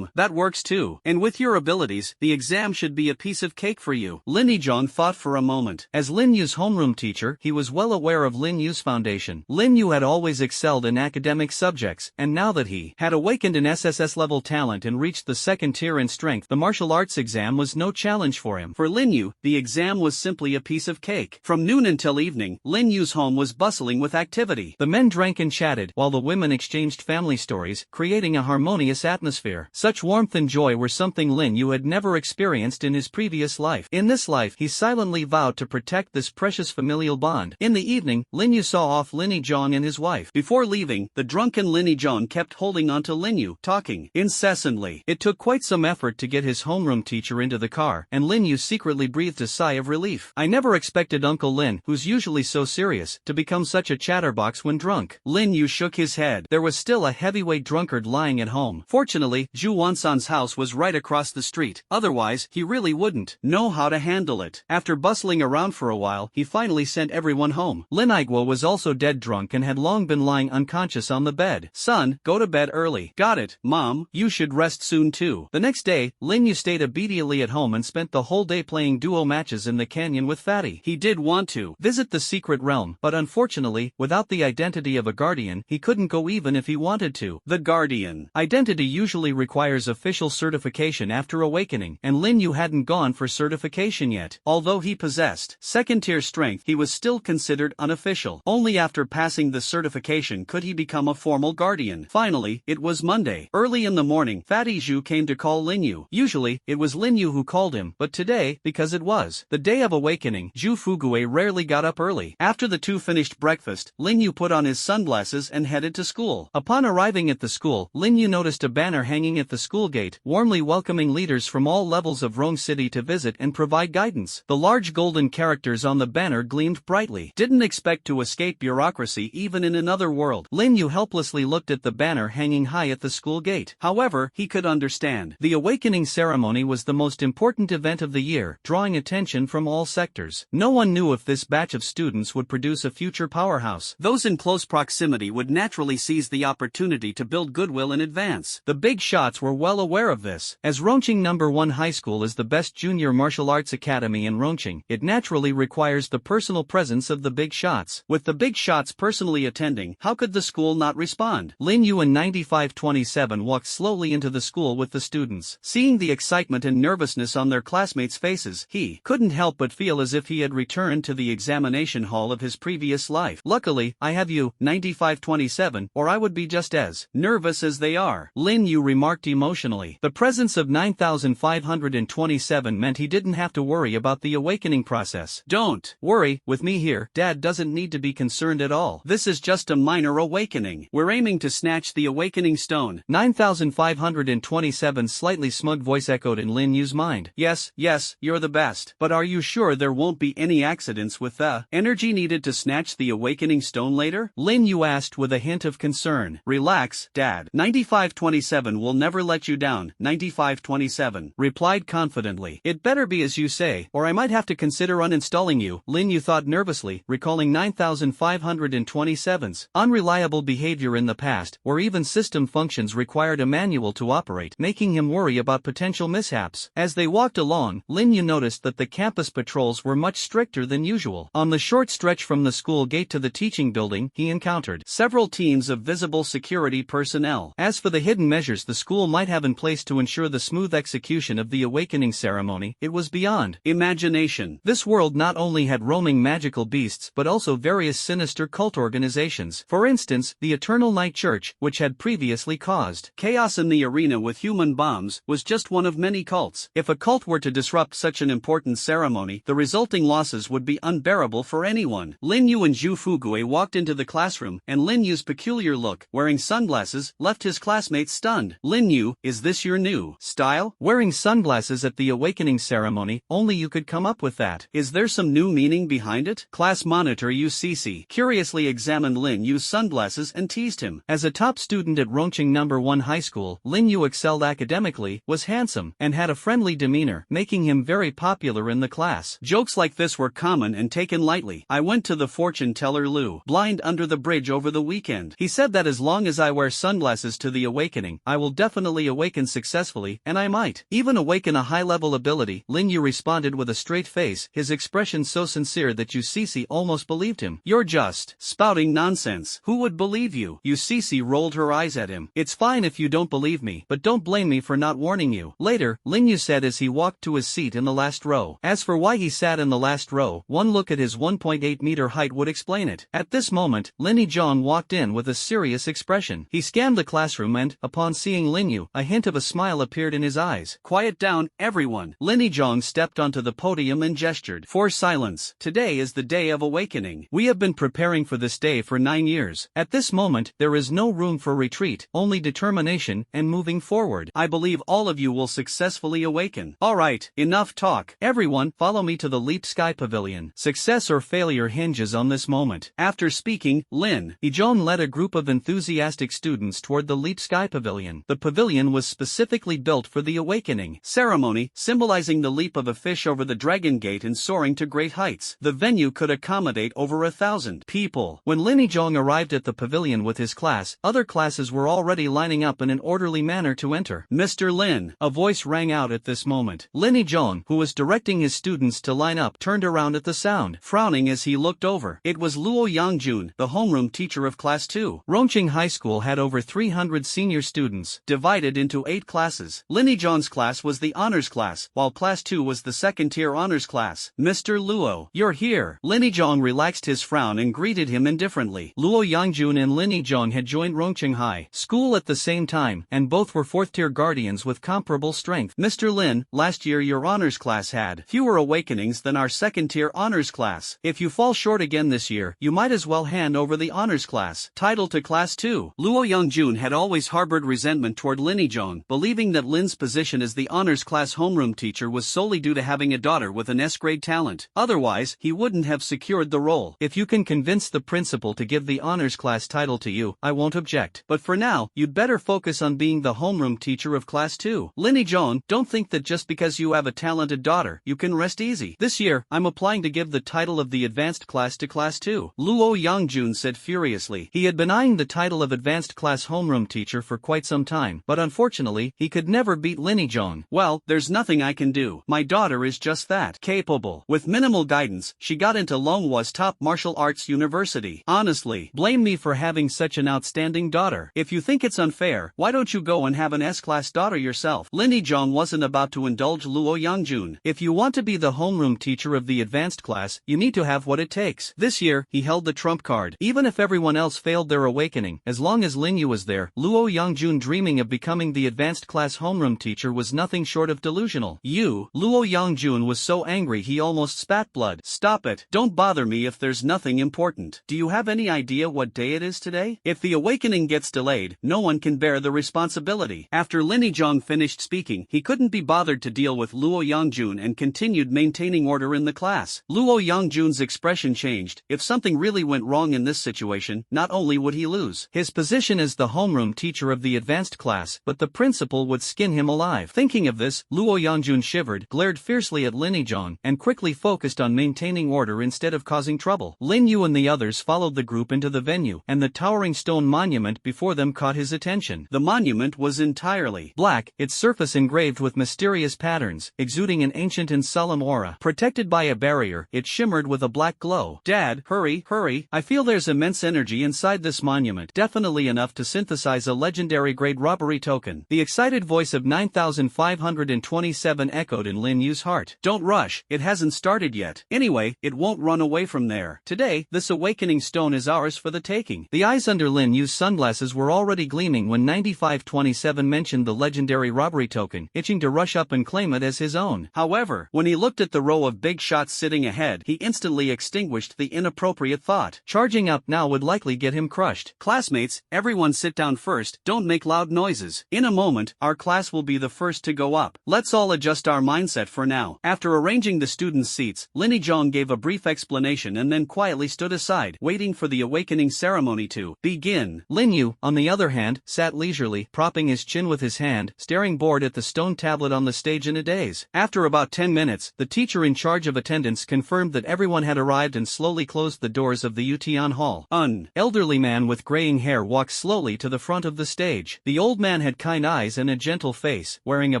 That works too. And with your abilities, the exam should be a piece of cake for you." Linnijong thought for a moment. As Lin Yu's homeroom teacher, he was well aware of Lin Yu's foundation. Lin Yu had always excelled in academic subjects, and now that he had awakened an SSS-level talent and reached the second tier in strength, the martial arts exam was no challenge for him. For Lin Yu, the exam was simply a piece of cake. From noon until evening, Lin Yu's home was bustling with activity. The men drank and chatted, while the women exchanged family stories, creating a harmonious atmosphere. Such warmth and joy were something Lin Yu had never experienced in his previous life. In this life, he silently vowed to protect this precious familial bond. In the evening, Lin Yu saw off Linnijong and his wife. Before leaving, the drunken Linnijong kept holding onto Lin Yu, talking incessantly. It took quite some effort to get his homeroom teacher into the car, and Lin Yu secretly breathed a sigh of relief. "I never expected Uncle Lin, who's usually so serious, to become such a chatterbox when drunk." Lin Yu shook his head. There was still a heavyweight drunkard lying at home. Fortunately, Zhu Wansan's house was right across the street. Otherwise, he really wouldn't know how to handle it. After bustling around for a while, he finally sent everyone home. Lin Igwa was also dead drunk and had long been lying unconscious on the bed. "Son, go to bed early." "Got it, Mom. You should rest soon too." The next day, Lin Yu stayed obediently at home and spent the whole day playing duo matches in the canyon with Fatty. He did want to visit the secret realm, but unfortunately, without the identity of a guardian, he couldn't go even if he wanted to. The guardian identity usually requires official certification after awakening, and Lin Lin Yu hadn't gone for certification yet. Although he possessed second-tier strength, he was still considered unofficial. Only after passing the certification could he become a formal guardian. Finally, it was Monday. Early in the morning, Fatty Zhu came to call Lin Yu. Usually, it was Lin Yu who called him, but today, because it was the day of awakening, Zhu Fugue rarely got up early. After the two finished breakfast, Lin Yu put on his sunglasses and headed to school. Upon arriving at the school, Lin Yu noticed a banner hanging at the school gate, warmly welcoming leaders from all levels of Rome City to visit and provide guidance. The large golden characters on the banner gleamed brightly. Didn't expect to escape bureaucracy even in another world. Lin Yu helplessly looked at the banner hanging high at the school gate. However, he could understand. The awakening ceremony was the most important event of the year, drawing attention from all sectors. No one knew if this batch of students would produce a future powerhouse. Those in close proximity would naturally seize the opportunity to build goodwill in advance. The big shots were well aware of this. As Rongqing No. 1 High School is the best junior martial arts academy in Rongqing, it naturally requires the personal presence of the big shots. With the big shots personally attending, how could the school not respond? Lin Yu and 9527 walked slowly into the school with the students. Seeing the excitement and nervousness on their classmates' faces, he couldn't help but feel as if he had returned to the examination hall of his previous life. Luckily, I have you, 9527, or I would be just as nervous as they are, Lin Yu remarked emotionally. The presence of 9527 meant he didn't have to worry about the awakening process. Don't worry, with me here, Dad doesn't need to be concerned at all. This is just a minor awakening. We're aiming to snatch the awakening stone. 9527's slightly smug voice echoed in Lin Yu's mind. Yes, you're the best. But are you sure there won't be any accidents with the energy needed to snatch the awakening stone later? Lin Yu asked with a hint of concern. Relax, Dad. 9527 will never let you down, 9527 replied confidently. It better be as you say, or I might have to consider uninstalling you, Lin Yu thought nervously, recalling 9527's unreliable behavior in the past, or even system functions required a manual to operate, making him worry about potential mishaps. As they walked along, Lin Yu noticed that the campus patrols were much stricter than usual. On the short stretch from the school gate to the teaching building, he encountered several teams of visible security personnel. As for the hidden measures the school might have in place to ensure the smooth execution of the awakening ceremony, it was beyond imagination. This world not only had roaming magical beasts but also various sinister cult organizations. For instance, the Eternal Night Church, which had previously caused chaos in the arena with human bombs, was just one of many cults. If a cult were to disrupt such an important ceremony, the resulting losses would be unbearable for anyone. Lin Yu and Zhu Fugue walked into the classroom, and Lin Yu's peculiar look, wearing sunglasses, left his classmates stunned. Lin Yu, is this your new style? Wearing sunglasses at the awakening ceremony, only you could come up with that. Is there some new meaning behind it? Class monitor UCC curiously examined Lin Yu's sunglasses and teased him. As a top student at Rongqing No. 1 High School, Lin Yu excelled academically, was handsome, and had a friendly demeanor, making him very popular in the class. Jokes like this were common and taken lightly. I went to the fortune teller Lu Blind under the bridge over the weekend. He said that as long as I wear sunglasses to the awakening, I will definitely awaken successfully, and I might even awaken a high-level ability. Lin Yu responded with a straight face, his expression so sincere that UCC almost believed him. You're just spouting nonsense. Who would believe you? UCC rolled her eyes at him. It's fine if you don't believe me, but don't blame me for not warning you. Later, Lin Yu said as he walked to his seat in the last row. As for why he sat in the last row, one look at his 1.8-meter height would explain it. At this moment, Lin Yizhong walked in with a serious expression. He scanned the classroom and, upon seeing Lin Yu, a hint of a smile appeared in his eyes. Quiet down, everyone. Lin Yizhong stepped onto the podium and gestured for silence. Today is the day of awakening. We have been preparing for this day for 9 years. At this moment, there is no room for retreat, only determination and moving forward. I believe all of you will successfully awaken. Alright, enough talk. Everyone, follow me to the Leap Sky Pavilion. Success or failure hinges on this moment. After speaking, Lin Yizhong led a group of enthusiastic students toward the Leap Sky Pavilion. The pavilion was specifically built for the awakening ceremony, symbolizing the leap of a fish over the Dragon Gate and soaring to great heights. The venue could accommodate over 1,000 people. When Lin Yizhong arrived at the pavilion with his class, other classes were already lining up in an orderly manner to enter. Mr. Lin, a voice rang out at this moment. Lin Yizhong, who was directing his students to line up, turned around at the sound, frowning as he looked over. It was Luo Yangjun, the homeroom teacher of Class 2. Rongqing High School had over 300 senior students, divided into 8 classes. Lin Yizhong's class was the honors class, while class 2 was the second-tier honors class. Mr. Luo, you're here. Linnijong relaxed his frown and greeted him indifferently. Luo Yangjun and Linnijong had joined Rongqing High School at the same time, and both were fourth-tier guardians with comparable strength. Mr. Lin, last year your honors class had fewer awakenings than our second-tier honors class. If you fall short again this year, you might as well hand over the honors class title to class 2. Luo Yangjun had always harbored resentment toward Linnijong, believing that Lin's position as the honors class homeroom teacher was solely due to having a daughter with an S-grade talent. Otherwise, he wouldn't have secured the role. If you can convince the principal to give the honors class title to you, I won't object. But for now, you'd better focus on being the homeroom teacher of class 2. Linnijong, don't think that just because you have a talented daughter, you can rest easy. This year, I'm applying to give the title of the advanced class to class 2. Luo Yangjun said furiously. He had been eyeing the title of advanced class homeroom teacher for quite some time, but unfortunately, he could never beat Linnijong. Well, there's nothing I can do. My daughter is just that capable. With minimal guidance, she got into Longhwa's top martial arts university. Honestly, blame me for having such an outstanding daughter. If you think it's unfair, why don't you go and have an S-class daughter yourself? Linnijong wasn't about to indulge Luo Yangjun. If you want to be the homeroom teacher of the advanced class, you need to have what it takes. This year, he held the trump card. Even if everyone else failed their awakening, as long as Linyu was there, Luo Yangjun dreaming of becoming the advanced class homeroom teacher was nothing short of delusional. Luo Yangjun was so angry he almost spat blood. Stop it. Don't bother me if there's nothing important. Do you have any idea what day it is today? If the awakening gets delayed, no one can bear the responsibility. After Linnijong finished speaking, he couldn't be bothered to deal with Luo Yangjun and continued maintaining order in the class. Luo Yangjun's expression changed. If something really went wrong in this situation, not only would he lose his position as the homeroom teacher of the advanced class, but the principal would skin him alive. Thinking of this, Luo Yangjun shivered, glared fiercely at Linnijong, and quickly focused on maintaining order instead of causing trouble. Lin Yu and the others followed the group into the venue, and the towering stone monument before them caught his attention. The monument was entirely black, its surface engraved with mysterious patterns, exuding an ancient and solemn aura. Protected by a barrier, it shimmered with a black glow. Dad, hurry, hurry, I feel there's immense energy inside this monument, definitely enough to synthesize a legendary grade robbery token. The excited voice of 9527 echoed in Lin Yu's heart. Don't rush, it hasn't started yet. Anyway, it won't run away from there. Today, this awakening stone is ours for the taking. The eyes under Lin Yu's sunglasses were already gleaming when 9527 mentioned the legendary robbery token, itching to rush up and claim it as his own. However, when he looked at the row of big shots sitting ahead, he instantly extinguished the inappropriate thought. Charging up now would likely get him crushed. Classmates, everyone sit down first, don't make loud noises. In a moment, our class will be the first to go up. Let's all adjust our mindset for now. After arranging the students' seats, Linnijong gave a brief explanation and then quietly stood aside, waiting for the awakening ceremony to begin. Lin Yu, on the other hand, sat leisurely, propping his chin with his hand, staring bored at the stone tablet on the stage in a daze. After about 10 minutes, the teacher in charge of attendance confirmed that everyone had arrived and slowly closed the doors of the Utian Hall. An elderly man with graying hair walked slowly to the front of the stage. The old man had kind eyes and a gentle face, wearing a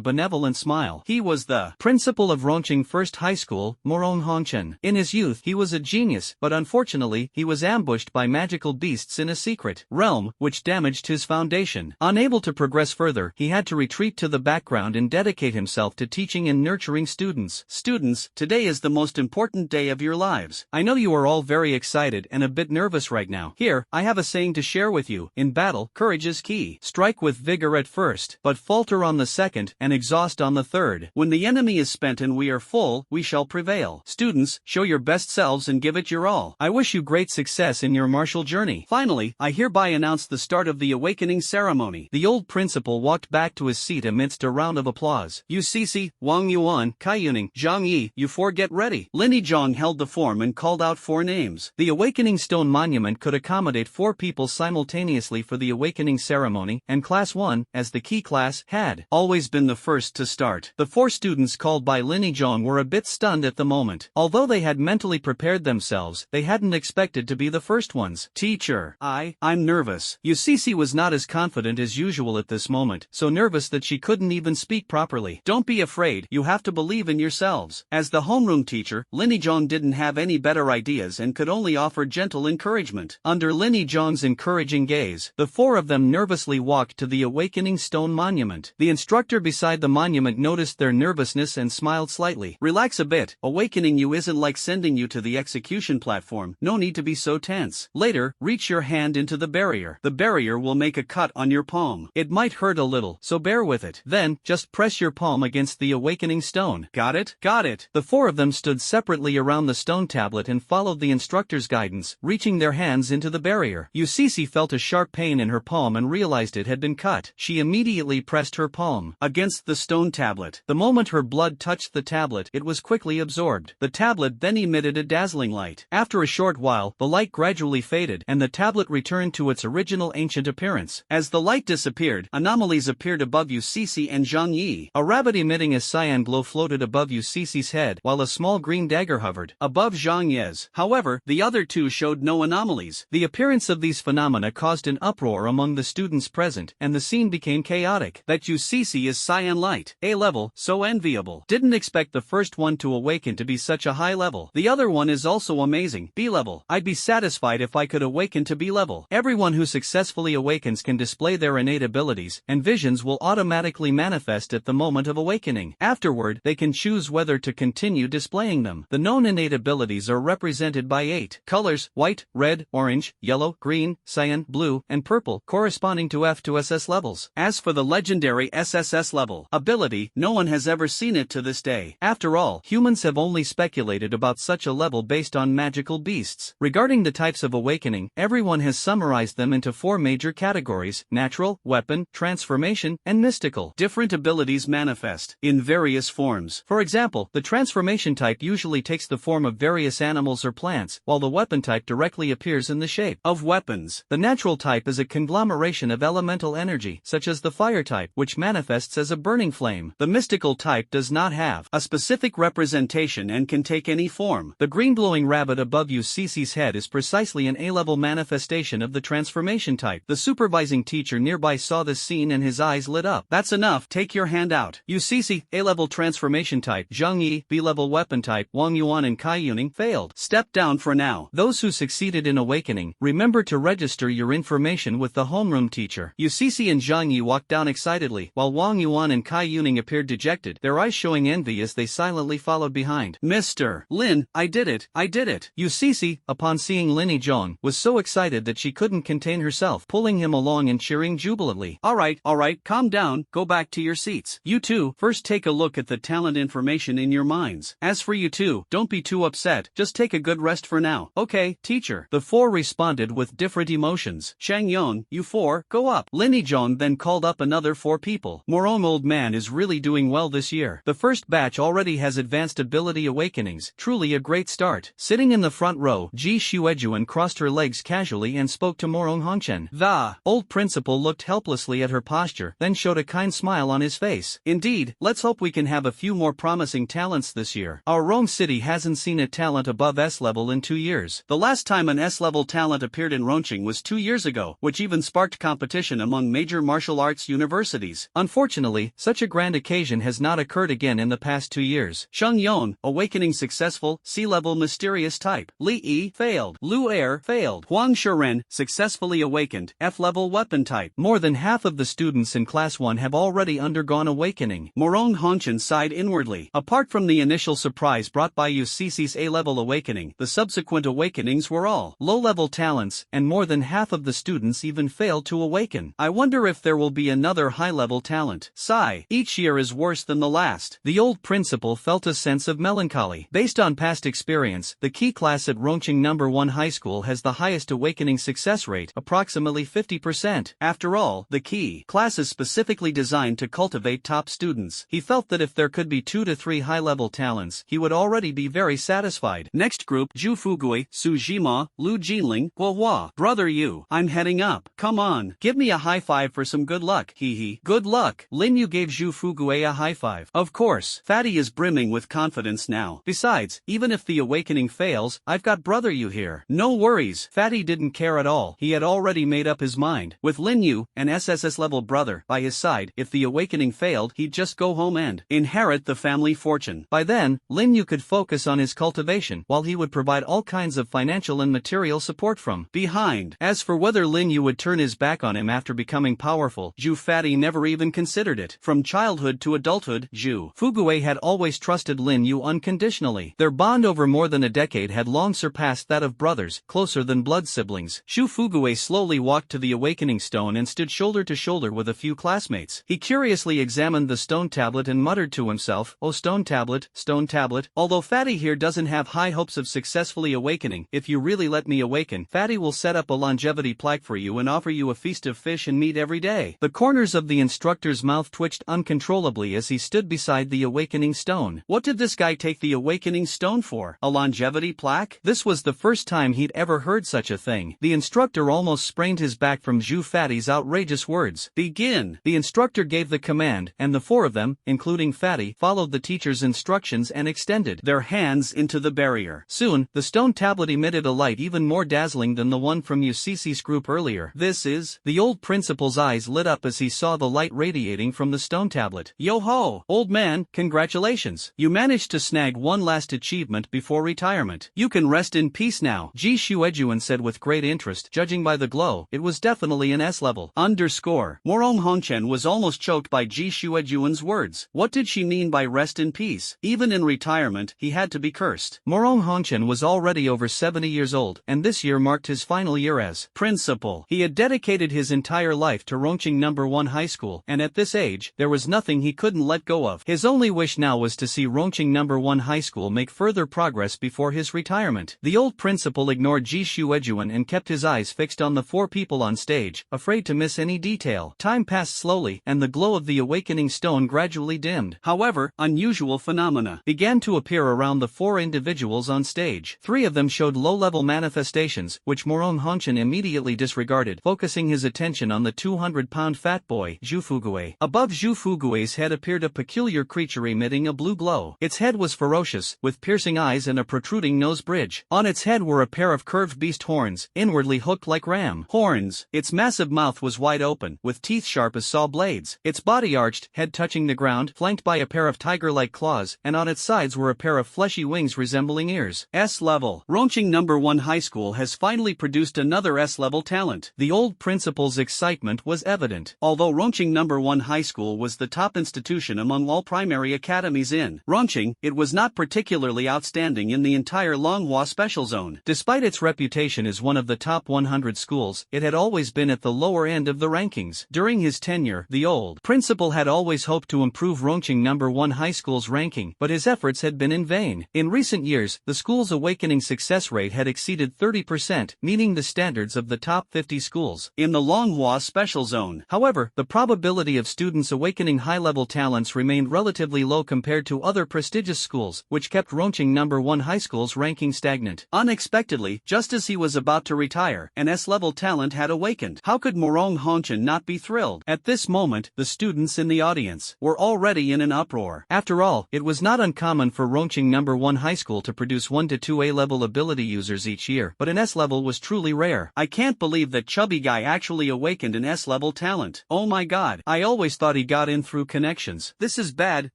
benevolent smile. He was the principal of Rongqing First High School, Morong Hongchen. In his youth, he was a genius, but unfortunately, he was ambushed by magical beasts in a secret realm, which damaged his foundation. Unable to progress further, he had to retreat to the background and dedicate himself to teaching and nurturing students. Students, today is the most important day of your lives. I know you are all very excited and a bit nervous right now. Here, I have a saying to share with you. In battle, courage is key. Strike with vigor at first, but falter on the second, and exhaust on the third. When the enemy is spent and we are full, we shall prevail. Students, show your best selves and give it your all. I wish you great success in your martial journey. Finally, I hereby announce the start of the awakening ceremony. The old principal walked back to his seat amidst a round of applause. UCC, Wang Yuan, Kai Yuning, Zhang Yi, you four get ready. Linnijong held the form and called out 4 names. The awakening stone monument could accommodate 4 people simultaneously for the awakening ceremony, and Class 1, as the key class, had always been the first to start. The 4 students called by Linnijong were a bit stunned at the moment. Although they had mentally prepared themselves, they hadn't expected to be the first ones. Teacher, I'm nervous. UCC was not as confident as usual at this moment, so nervous that she couldn't even speak properly. Don't be afraid, you have to believe in yourselves. As the homeroom teacher, Linnijong didn't have any better ideas and could only offer gentle encouragement. Under Linnijong's encouraging gaze, the 4 of them nervously walked to the awakening stone monument. The instructor beside the monument noticed their nervousness and smiled slightly. Relax a bit, awakening you isn't like sending you to the execution platform, no need to be so tense. Later, reach your hand into the barrier. The barrier will make a cut on your palm. It might hurt a little, so bear with it. Then, just press your palm against the awakening stone. Got it? Got it. The four of them stood separately around the stone tablet and followed the instructor's guidance, reaching their hands into the barrier. Yusisi felt a sharp pain in her palm and realized it had been cut. She immediately pressed her palm against the stone tablet. The moment her blood touched the tablet, it was quickly absorbed. The tablet then emitted a dazzling light. After a short while, the light gradually faded and the tablet returned to its original ancient appearance. As the light disappeared, anomalies appeared above Yusisi and Zhang Yi. A rabbit emitting a cyan glow floated above Yusisi's head, while a small green dagger hovered above Zhang Ye's. However, the other two showed no anomalies. The appearance of these phenomena caused an uproar among the students present, and the scene became chaotic. That Yusisi is cyan light, A level, so enviable. Didn't expect the first one to awaken to be such a high level. The other one is also amazing, B level. I'd be satisfied if I could awaken to B level. Everyone who successfully awakens can display their innate abilities, and visions will automatically manifest at the moment of awakening. Afterward, they can choose whether to continue displaying them. The known innate abilities are represented by 8 colors: white, red, orange, yellow, green, cyan, blue, and purple, corresponding to F to SS levels. As for the legendary SSS level ability, no one has ever seen it to this day. After all, humans have only speculated about such a level based on magical beasts. Regarding the types of awakening, everyone has summarized them into 4 major categories: natural, weapon, transformation, and mystical. Different abilities manifest in various forms. For example, the transformation type usually takes the form of various animals or plants, while the weapon type directly appears in the shape of weapons. The natural type is a conglomeration of elemental energy, such as the fire type, which manifests as a burning flame. The mystical type does not have a specific representation and can take any form. The green glowing rabbit above Yusisi's head is precisely an A-level manifestation of the transformation type. The supervising teacher nearby saw this scene and his eyes lit up. That's enough, take your hand out. Yusisi, A-level transformation type; Zhang Yi, B-level weapon type; Wang Yuan and Kai Yuning failed. Step down for now. Those who succeeded in awakening, remember to register your information with the homeroom teacher. Yusisi and Zhang Yi walked down excitedly, while Wang Yuan and Kai Yuning appeared dejected, their eyes showing envy as they silently followed behind. Mr. Lin, I did it, I did it. Yusisi, upon seeing Lin Yizhong, was so excited that she couldn't contain herself, pulling him along and cheering jubilantly. Alright, calm down, go back to your seats. You two, first take a look at the talent information in your minds. As for you two, don't be too upset, just take a good rest for now. Okay, teacher. The 4 responded with different emotions. Shang Yon, you 4, go up. Lin Yizhong then called up another 4 people. Morong old man is really doing well this year. The first batch already has advanced ability awakenings, truly a great start. Sitting in the front row, Ji Xuejuan crossed her legs casually and spoke to Morong Hongchen. The old principal looked helplessly at her posture, then showed a kind smile on his face. Indeed, let's hope we can have a few more promising talents this year. Our Rome city hasn't seen a talent above S level in 2 years. The last time an S level talent appeared in Ronqing was 2 years ago, which even sparked competition among major martial arts universities. Unfortunately, such a grand occasion has not occurred again in the past 2 years. Sheng Yon, awakening successful, C-level mysterious type. Li Yi, failed. Lu Er, failed. Huang Shiren, successfully awakened, F-level weapon type. More than half of the students in Class 1 have already undergone awakening. Morong Hongchen sighed inwardly. Apart from the initial surprise brought by Yusisi's A-level awakening, the subsequent awakenings were all low-level talents, and more than half of the students even failed to awaken. I wonder if there will be another high-level talent. Sigh. Each year is worse than the last. The old principal felt a sense of melancholy. Based on past experience, the key class at Ronqing No. 1 High School has the highest awakening success rate, approximately 50%. After all, the key class is specifically designed to cultivate top students. He felt that if there could be 2 to 3 high-level talents, he would already be very satisfied. Next group: Zhu Fugui, Su Jima, Lu Jinling, Guo Hua. Brother Yu, I'm heading up. Come on, give me a high five for some good luck. Hee. Good luck. Lin Yu gave Zhu Fugui a high five. Of course, Fatty is brimming with confidence now. Besides, even if the awakening fails, I've got Brother Yu here. No worries. Fatty didn't care at all. He had already made up his mind. With Lin Yu, an SSS-level brother, by his side, if the awakening failed, he'd just go home and inherit the family fortune. By then, Lin Yu could focus on his cultivation, while he would provide all kinds of financial and material support from behind. As for whether Lin Yu would turn his back on him after becoming powerful, Zhu Fatty never even considered it. From childhood to adulthood, Zhu Fuguei had always trusted Lin Yu unconditionally. Their bond over more than a decade had long surpassed that of brothers, closer than blood siblings. Zhu Fuguei slowly walked to the awakening stone and stood shoulder to shoulder with a few classmates. He curiously examined the stone tablet and muttered to himself, "Oh, stone tablet, although Fatty here doesn't have high hopes of successfully awakening, if you really let me awaken, Fatty will set up a longevity plaque for you and offer you a feast of fish and meat every day." The corners of the instructor's mouth twitched uncontrollably as he stood beside the awakening stone. What did this guy take the awakening stone for? A longevity plaque? This was the first time he'd ever heard such a thing. The instructor almost sprained his back from Zhu Fatty's outrageous words. "Begin!" The instructor gave the command, and the four of them, including Fatty, followed the teacher's instructions and extended their hands into the barrier. Soon, the stone tablet emitted a light even more dazzling than the one from UCC's group earlier. "This is..." The old principal's eyes lit up as he saw the light radiating from the stone tablet. "Yo-ho! Old man, congratulations! You managed to snag one last achievement before retirement. You can rest in peace now," Ji Shuejuan said with great interest. Judging by the glow, it was definitely an S-level. Morong Hongchen was almost choked by Ji Shuejuan's words. What did she mean by rest in peace? Even in retirement, he had to be cursed. Morong Hongchen was already over 70 years old, and this year marked his final year as principal. He had dedicated his entire life to Rongqing No. 1 High School, and at this age, there was nothing he couldn't let go of. His only wish now was to see Rongqing No. 1 High School make further progress before his retirement. The old principal ignored Ji Shuejuan and kept his eyes fixed on the four people on stage, afraid to miss any detail. Time passed slowly, and the glow of the awakening stone gradually dimmed. However, unusual phenomena began to appear around the four individuals on stage. Three of them showed low-level manifestations, which Morong Hongchen immediately disregarded, focusing his attention on the 200-pound fat boy, Zhu Fuguei. Above Zhu Fuguei's head appeared a peculiar creature emitting a blue glow. Its head was ferocious, with piercing eyes and a protruding nose bridge. On its head were a pair of curved beast horns, inwardly hooked like ram horns. Its massive mouth was wide open, with teeth sharp as saw blades. Its body arched, head touching the ground, flanked by a pair of tiger-like claws, and on its sides were a pair of fleshy wings resembling ears. S-level. Rongqing No. 1 High School has finally produced another S-level talent. The old principal's excitement was evident. Although Rongqing No. 1 High School was the top institution among all primary academies in Rongqing, it was not particularly outstanding in the entire Manhwa special zone. Despite its reputation as one of the top 100 schools, it had always been at the lower end of the rankings. During his tenure, the old principal had always hoped to improve Rongqing No. 1 High School's ranking, but his efforts had been in vain. In recent years, the school's awakening success rate had exceeded 30%, meeting the standards of the top 50 schools in the Manhwa special zone. However, the probability of students awakening high-level talents remained relatively low compared to other prestigious schools, which kept Rongqing No. 1 High School's ranking stagnant. Unexpectedly, just as he was about to retire, an S-level talent had awakened. How could Morong Hongchen not be thrilled? At this moment, the students in the audience were already in an uproar. After all, it was not uncommon for Rongqing No. 1 High School to produce 1 to 2 A-level ability users each year, but an S-level was truly rare. "I can't believe that chubby guy actually awakened an S-level talent. Oh my god, I always thought he got in through connections. This is bad,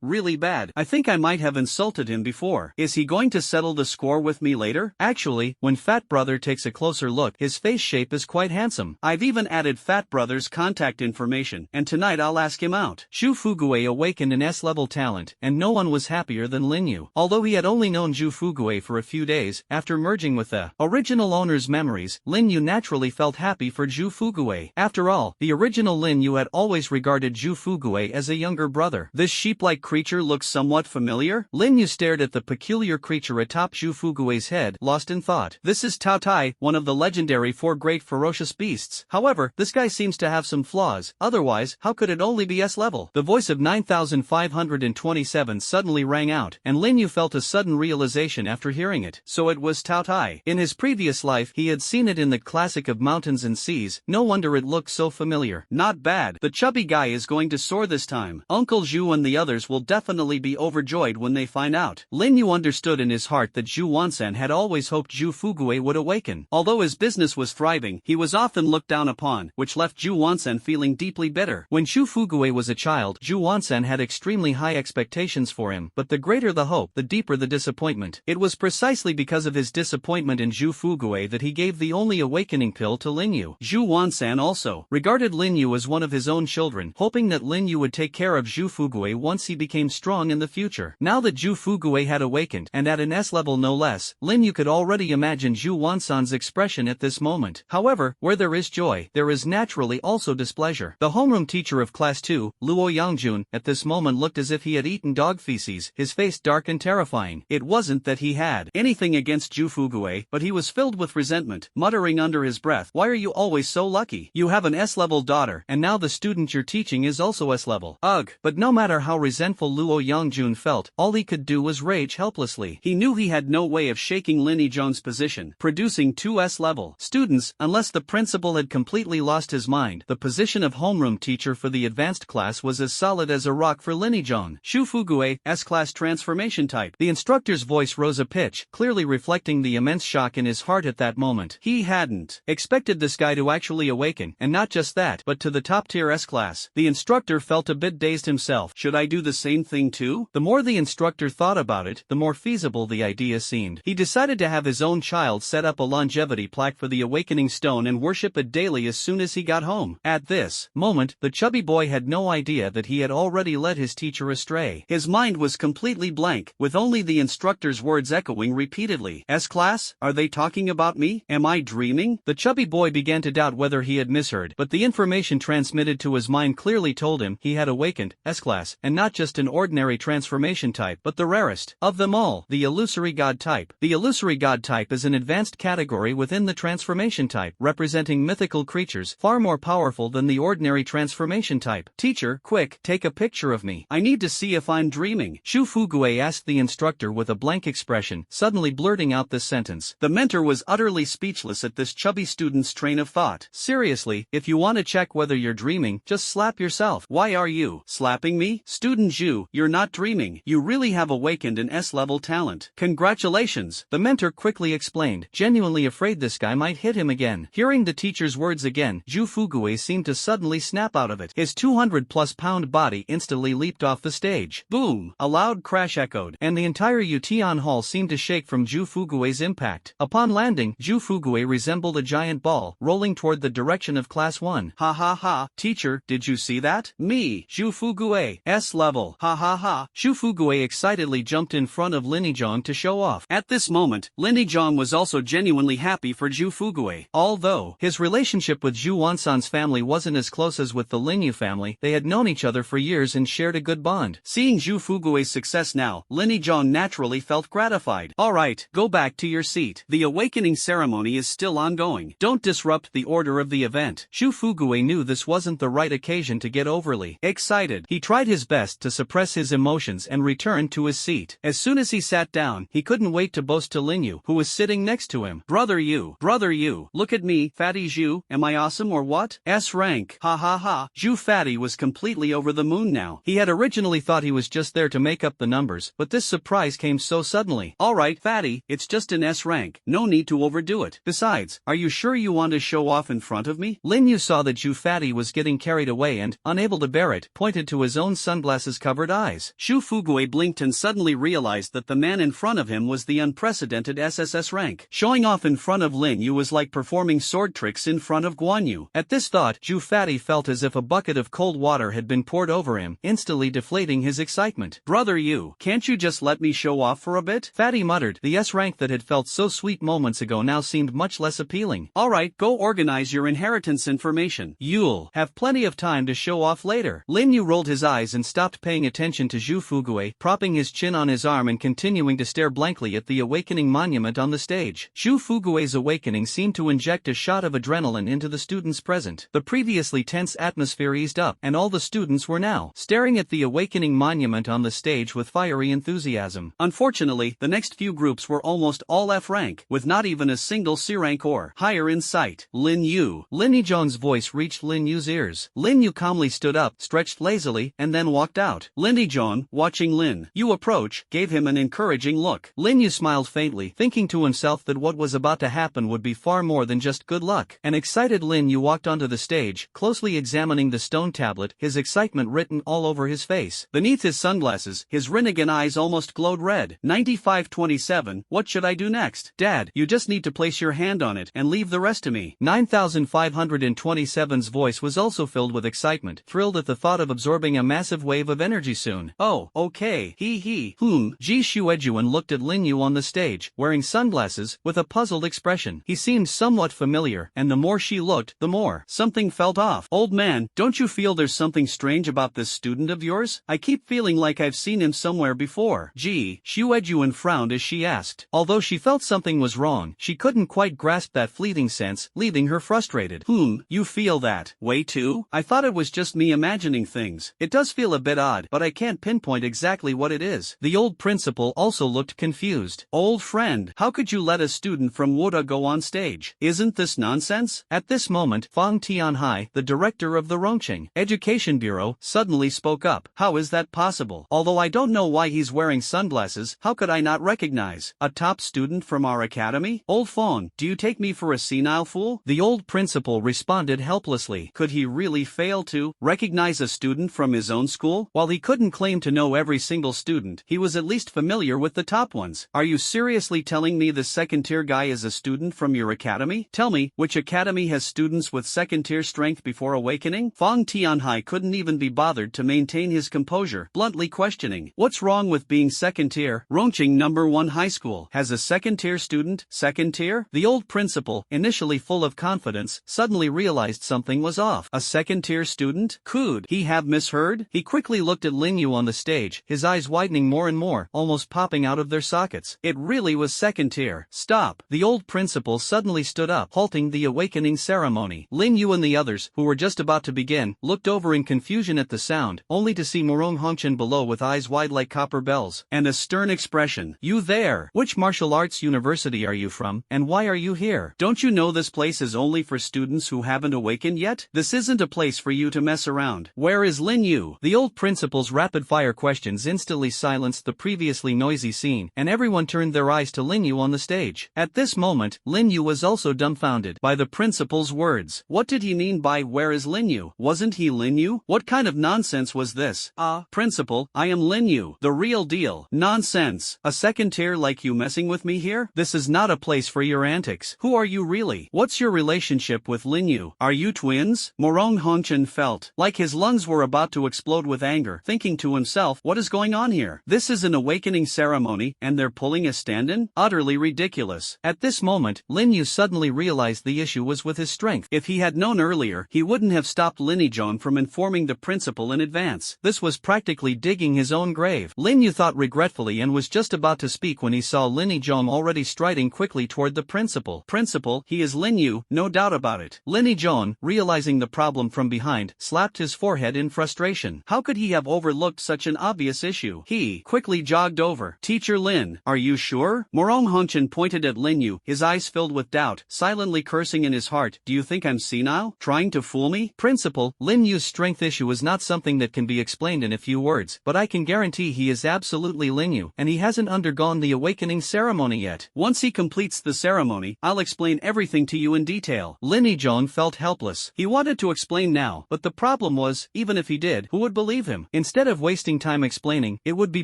really bad. I think I might have insulted him before. Is he going to settle the score with me later?" Actually, when Fat Brother takes a closer look, his face shape is quite handsome. I've even added Fat Brother's contact information, and tonight I'll ask him out. Zhu Fuguei awakened an S-level talent, and no one was happier than Lin Yu. Although he had only known Zhu Fuguei for a few days, after merging with the original owner's memories, Lin Yu naturally felt happy for Zhu Fuguei. After all, the original Lin Yu had always regarded Zhu Fuguei as a younger brother. This sheep-like creature looks somewhat familiar? Lin Yu stared at the peculiar creature atop Zhu Fuguei's head, lost in thought. This is Tao Tai, one of the legendary 4 great ferocious beasts. However, this guy seems to have some flaws. Otherwise, how could it only be S-level? The voice of 9527 suddenly rang out, and Lin Yu felt a sudden realization after hearing it. So it was Tao Tai. In his previous life, he had seen it in the classic of Mountains and Seas. No wonder it looked so familiar. Not bad. The chubby guy is going to soar this time. Uncle Zhu and the others will definitely be overjoyed when they find out. Lin Yu understood in his heart that Zhu Wansan had always hoped Zhu Fuguei would awaken. Although his business was thriving, he was often looked down upon, which left Zhu Wansan feeling deeply bitter. When Zhu Fuguei was a child, Zhu Wansan had extremely high expectations for him, but the greater the hope, the deeper the disappointment. It was precisely because of his disappointment in Zhu Fuguei that he gave the only awakening pill to Lin Yu. Zhu Wansan also regarded Lin Yu as one of his own children, hoping that Lin Yu would take care of Zhu Fuguei once he became strong in the future. Now that Zhu Fuguei had awakened, and at an S level no less, Lin Yu could already imagine Zhu Wansan's expression at this moment. However, where there is joy, there is naturally also displeasure. The homeroom teacher of Class 2, Luo Yangjun, at this moment looked as if he had eaten dog feces, his face dark and terrifying. It wasn't that he had anything against Zhu Fuguei, but he was filled with resentment, muttering under his breath, "Why are you always so lucky? You have an S-level daughter, and now the student you're teaching is also S-level. Ugh." But no matter how resentful Luo Yangjun felt, all he could do was rage helplessly. He knew he had no way of shaking Lin Yizhong's position, producing two S-level students, unless the principal had completely lost his mind. The position of homeroom teacher for the advanced class was as solid as a rock for Lin Yizhong. Zhu Fuguei, S-class transformation type. The instructor's voice rose a pitch, clearly reflecting the immense shock in his heart at that moment. He hadn't expected this guy to actually awaken, and not just that, but to the top-tier S-class. The instructor felt a bit dazed himself. Should I do the same thing too? The more the instructor thought about it, the more feasible the idea seemed. He decided to have his own child set up a longevity plaque for the awakening stone and worship it daily as soon as he got home. At this moment, the chubby boy had no idea that he had already led his teacher astray. His mind was completely blank, with only the instructor's words echoing repeatedly. S-class? Are they talking about me? Am I dreaming? The chubby boy began to doubt whether he had misheard, but the information transmitted to his mind clearly told him he had awakened, S-class, and not just an ordinary transformation type, but the rarest of them all, the illusory god type. The illusory god type is an advanced category within the transformation type, representing mythical creatures far more powerful than the ordinary transformation type. Teacher, quick, take a picture of me. I need to see if I'm dreaming. Zhu Fuguei asked the instructor with a blank expression, suddenly blurting out this sentence. The mentor was utterly speechless at this chubby student's train of thought. Seriously, if you want to check whether you're dreaming, just slap yourself. Why are you slapping me? Student Zhu, you're not dreaming. You really have awakened an S-level talent. Congratulations. The mentor quickly explained, genuinely afraid this guy might hit him again. Hearing the teacher's words again, Zhu Fuguei seemed to suddenly snap out of it. His 200-plus-pound body instantly leaped off the stage. Boom! A loud crash echoed, and the entire Yutian Hall seemed to shake from Zhu Fuguei's impact. Upon landing, Zhu Fuguei resembled a giant ball, rolling toward the direction of Class 1. Ha ha ha, teacher, did you see that? Me, Zhu Fuguei, S-level, ha ha ha. Zhu Fuguei excitedly jumped in front of Lin Yizhong to show off. At this moment, Lin Yizhong was also genuinely happy for Zhu Fuguei. Although his relationship with Zhu Wansan's family wasn't as close as with the Lin Yu family, they had known each other for years and shared a good bond. Seeing Zhu Fuguei's success now, Lin Yizhong naturally felt gratified. Alright, go back to your seat. The awakening ceremony is still ongoing. Don't disrupt the order of the event. Zhu Fuguei knew this wasn't the right occasion to get overly excited. He tried his best to suppress his emotions and returned to his seat. As soon as he sat down, he couldn't wait to boast to Lin Yu, who was sitting next to him. Brother Yu, look at me, Fatty Zhu, am I awesome or what? S rank, ha ha ha. Zhu Fatty was completely over the moon now. He had originally thought he was just there to make up the numbers, but this surprise came so suddenly. Alright, Fatty, it's just an S rank, no need to overdo it. Besides, are you sure you want to show off in front of me? Lin Yu saw that Zhu Fatty was getting carried away and, unable to bear it, pointed to his own sunglasses-covered eyes. Zhu Fuguei blinked and suddenly realized that the man in front of him was the unprecedented SSS rank. Showing off in front of Lin Yu was like performing sword tricks in front of Guan Yu. At this thought, Zhu Fatty felt as if a bucket of cold water had been poured over him, instantly deflating his excitement. Brother Yu, can't you just let me show off for a bit? Fatty muttered. The S rank that had felt so sweet moments ago now seemed much less appealing. Alright, go organize your inheritance information. You'll have plenty of time to show off later. Lin Yu rolled his eyes and stopped paying attention to Zhu Fuguei, propping his chin on his arm and continuing to stare blankly at the awakening monument on the stage. Zhu Fuguei's awakening seemed to inject a shot of adrenaline into the students present. The previously tense atmosphere eased up, and all the students were now staring at the awakening monument on the stage with fiery enthusiasm. Unfortunately, the next few groups were almost all F rank, with not even a single C rank or higher in sight. Lin Yu. Lin Yizhong's voice reached Lin Yu's ears. Lin Yu calmly stood up, stretched lazily, and then walked out. Lin Yizhong, watching Lin Yu approach, gave him an encouraging look. Lin Yu smiled faintly, thinking to himself that what was about to happen would be far more than just good luck. An excited Lin Yu walked onto the stage, closely examining the stone tablet, his excitement written all over his face. Beneath his sunglasses, his Rinnegan eyes almost glowed red. 9527, what should I do next? Dad, you just need to place your hand on it and leave the rest to me. 9527's voice was also filled with excitement, thrilled at the the thought of absorbing a massive wave of energy soon. Oh, okay, he. Ji Shuejuan looked at Lin Yu on the stage, wearing sunglasses, with a puzzled expression. He seemed somewhat familiar, and the more she looked, the more something felt off. Old man, don't you feel there's something strange about this student of yours? I keep feeling like I've seen him somewhere before. Ji Shuejuan frowned as she asked. Although she felt something was wrong, she couldn't quite grasp that fleeting sense, leaving her frustrated. You feel that way too? I thought it was just me imagining things. It does feel a bit odd, but I can't pinpoint exactly what it is. The old principal also looked confused. Old friend, how could you let a student from Wuda go on stage? Isn't this nonsense? At this moment, Fang Tianhai, the director of the Rongqing Education Bureau, suddenly spoke up. How is that possible? Although I don't know why he's wearing sunglasses, how could I not recognize a top student from our academy? Old Fang, do you take me for a senile fool? The old principal responded helplessly. Could he really fail to recognize a student from his own school? While he couldn't claim to know every single student, he was at least familiar with the top ones. Are you seriously telling me the second-tier guy is a student from your academy? Tell me, which academy has students with second-tier strength before awakening? Fang Tianhai couldn't even be bothered to maintain his composure, bluntly questioning. What's wrong with being second-tier? Rongqing number 1 high school has a second-tier student? Second-tier? The old principal, initially full of confidence, suddenly realized something was off. A second-tier student? Could he have misheard? He quickly looked at Lin Yu on the stage, his eyes widening more and more, almost popping out of their sockets. It really was second-tier. Stop! The old principal suddenly stood up, halting the awakening ceremony. Lin Yu and the others, who were just about to begin, looked over in confusion at the sound, only to see Murong Hongchen below with eyes wide like copper bells, and a stern expression. You there! Which martial arts university are you from, and why are you here? Don't you know this place is only for students who haven't awakened yet? This isn't a place for you to mess around. Where is Lin Yu? The old principal's rapid-fire questions instantly silenced the previously noisy scene, and everyone turned their eyes to Lin Yu on the stage. At this moment, Lin Yu was also dumbfounded by the principal's words. What did he mean by where is Lin Yu? Wasn't he Lin Yu? What kind of nonsense was this? Principal, I am Lin Yu, the real deal. Nonsense. A second tier like you messing with me here? This is not a place for your antics. Who are you really? What's your relationship with Lin Yu? Are you twins? Murong Hongchen felt like his lungs were about to explode with anger, thinking to himself, what is going on here? This is an awakening ceremony, and they're pulling a stand-in? Utterly ridiculous. At this moment, Lin Yu suddenly realized the issue was with his strength. If he had known earlier, he wouldn't have stopped Lin Yizhong from informing the principal in advance. This was practically digging his own grave. Lin Yu thought regretfully and was just about to speak when he saw Lin Yizhong already striding quickly toward the principal. Principal, he is Lin Yu, no doubt about it. Lin Yizhong, realizing the problem from behind, slapped his forehead in frustration. How could he have overlooked such an obvious issue? He quickly jogged over. Teacher Lin, are you sure? Murong Hongchen pointed at Lin Yu, his eyes filled with doubt, silently cursing in his heart. Do you think I'm senile? Trying to fool me? Principal, Lin Yu's strength issue is not something that can be explained in a few words, but I can guarantee he is absolutely Lin Yu, and he hasn't undergone the awakening ceremony yet. Once he completes the ceremony, I'll explain everything to you in detail. Lin Yizhong felt helpless. He wanted to explain now, but the problem was, even if he did, who would believe him? Instead of wasting time explaining, it would be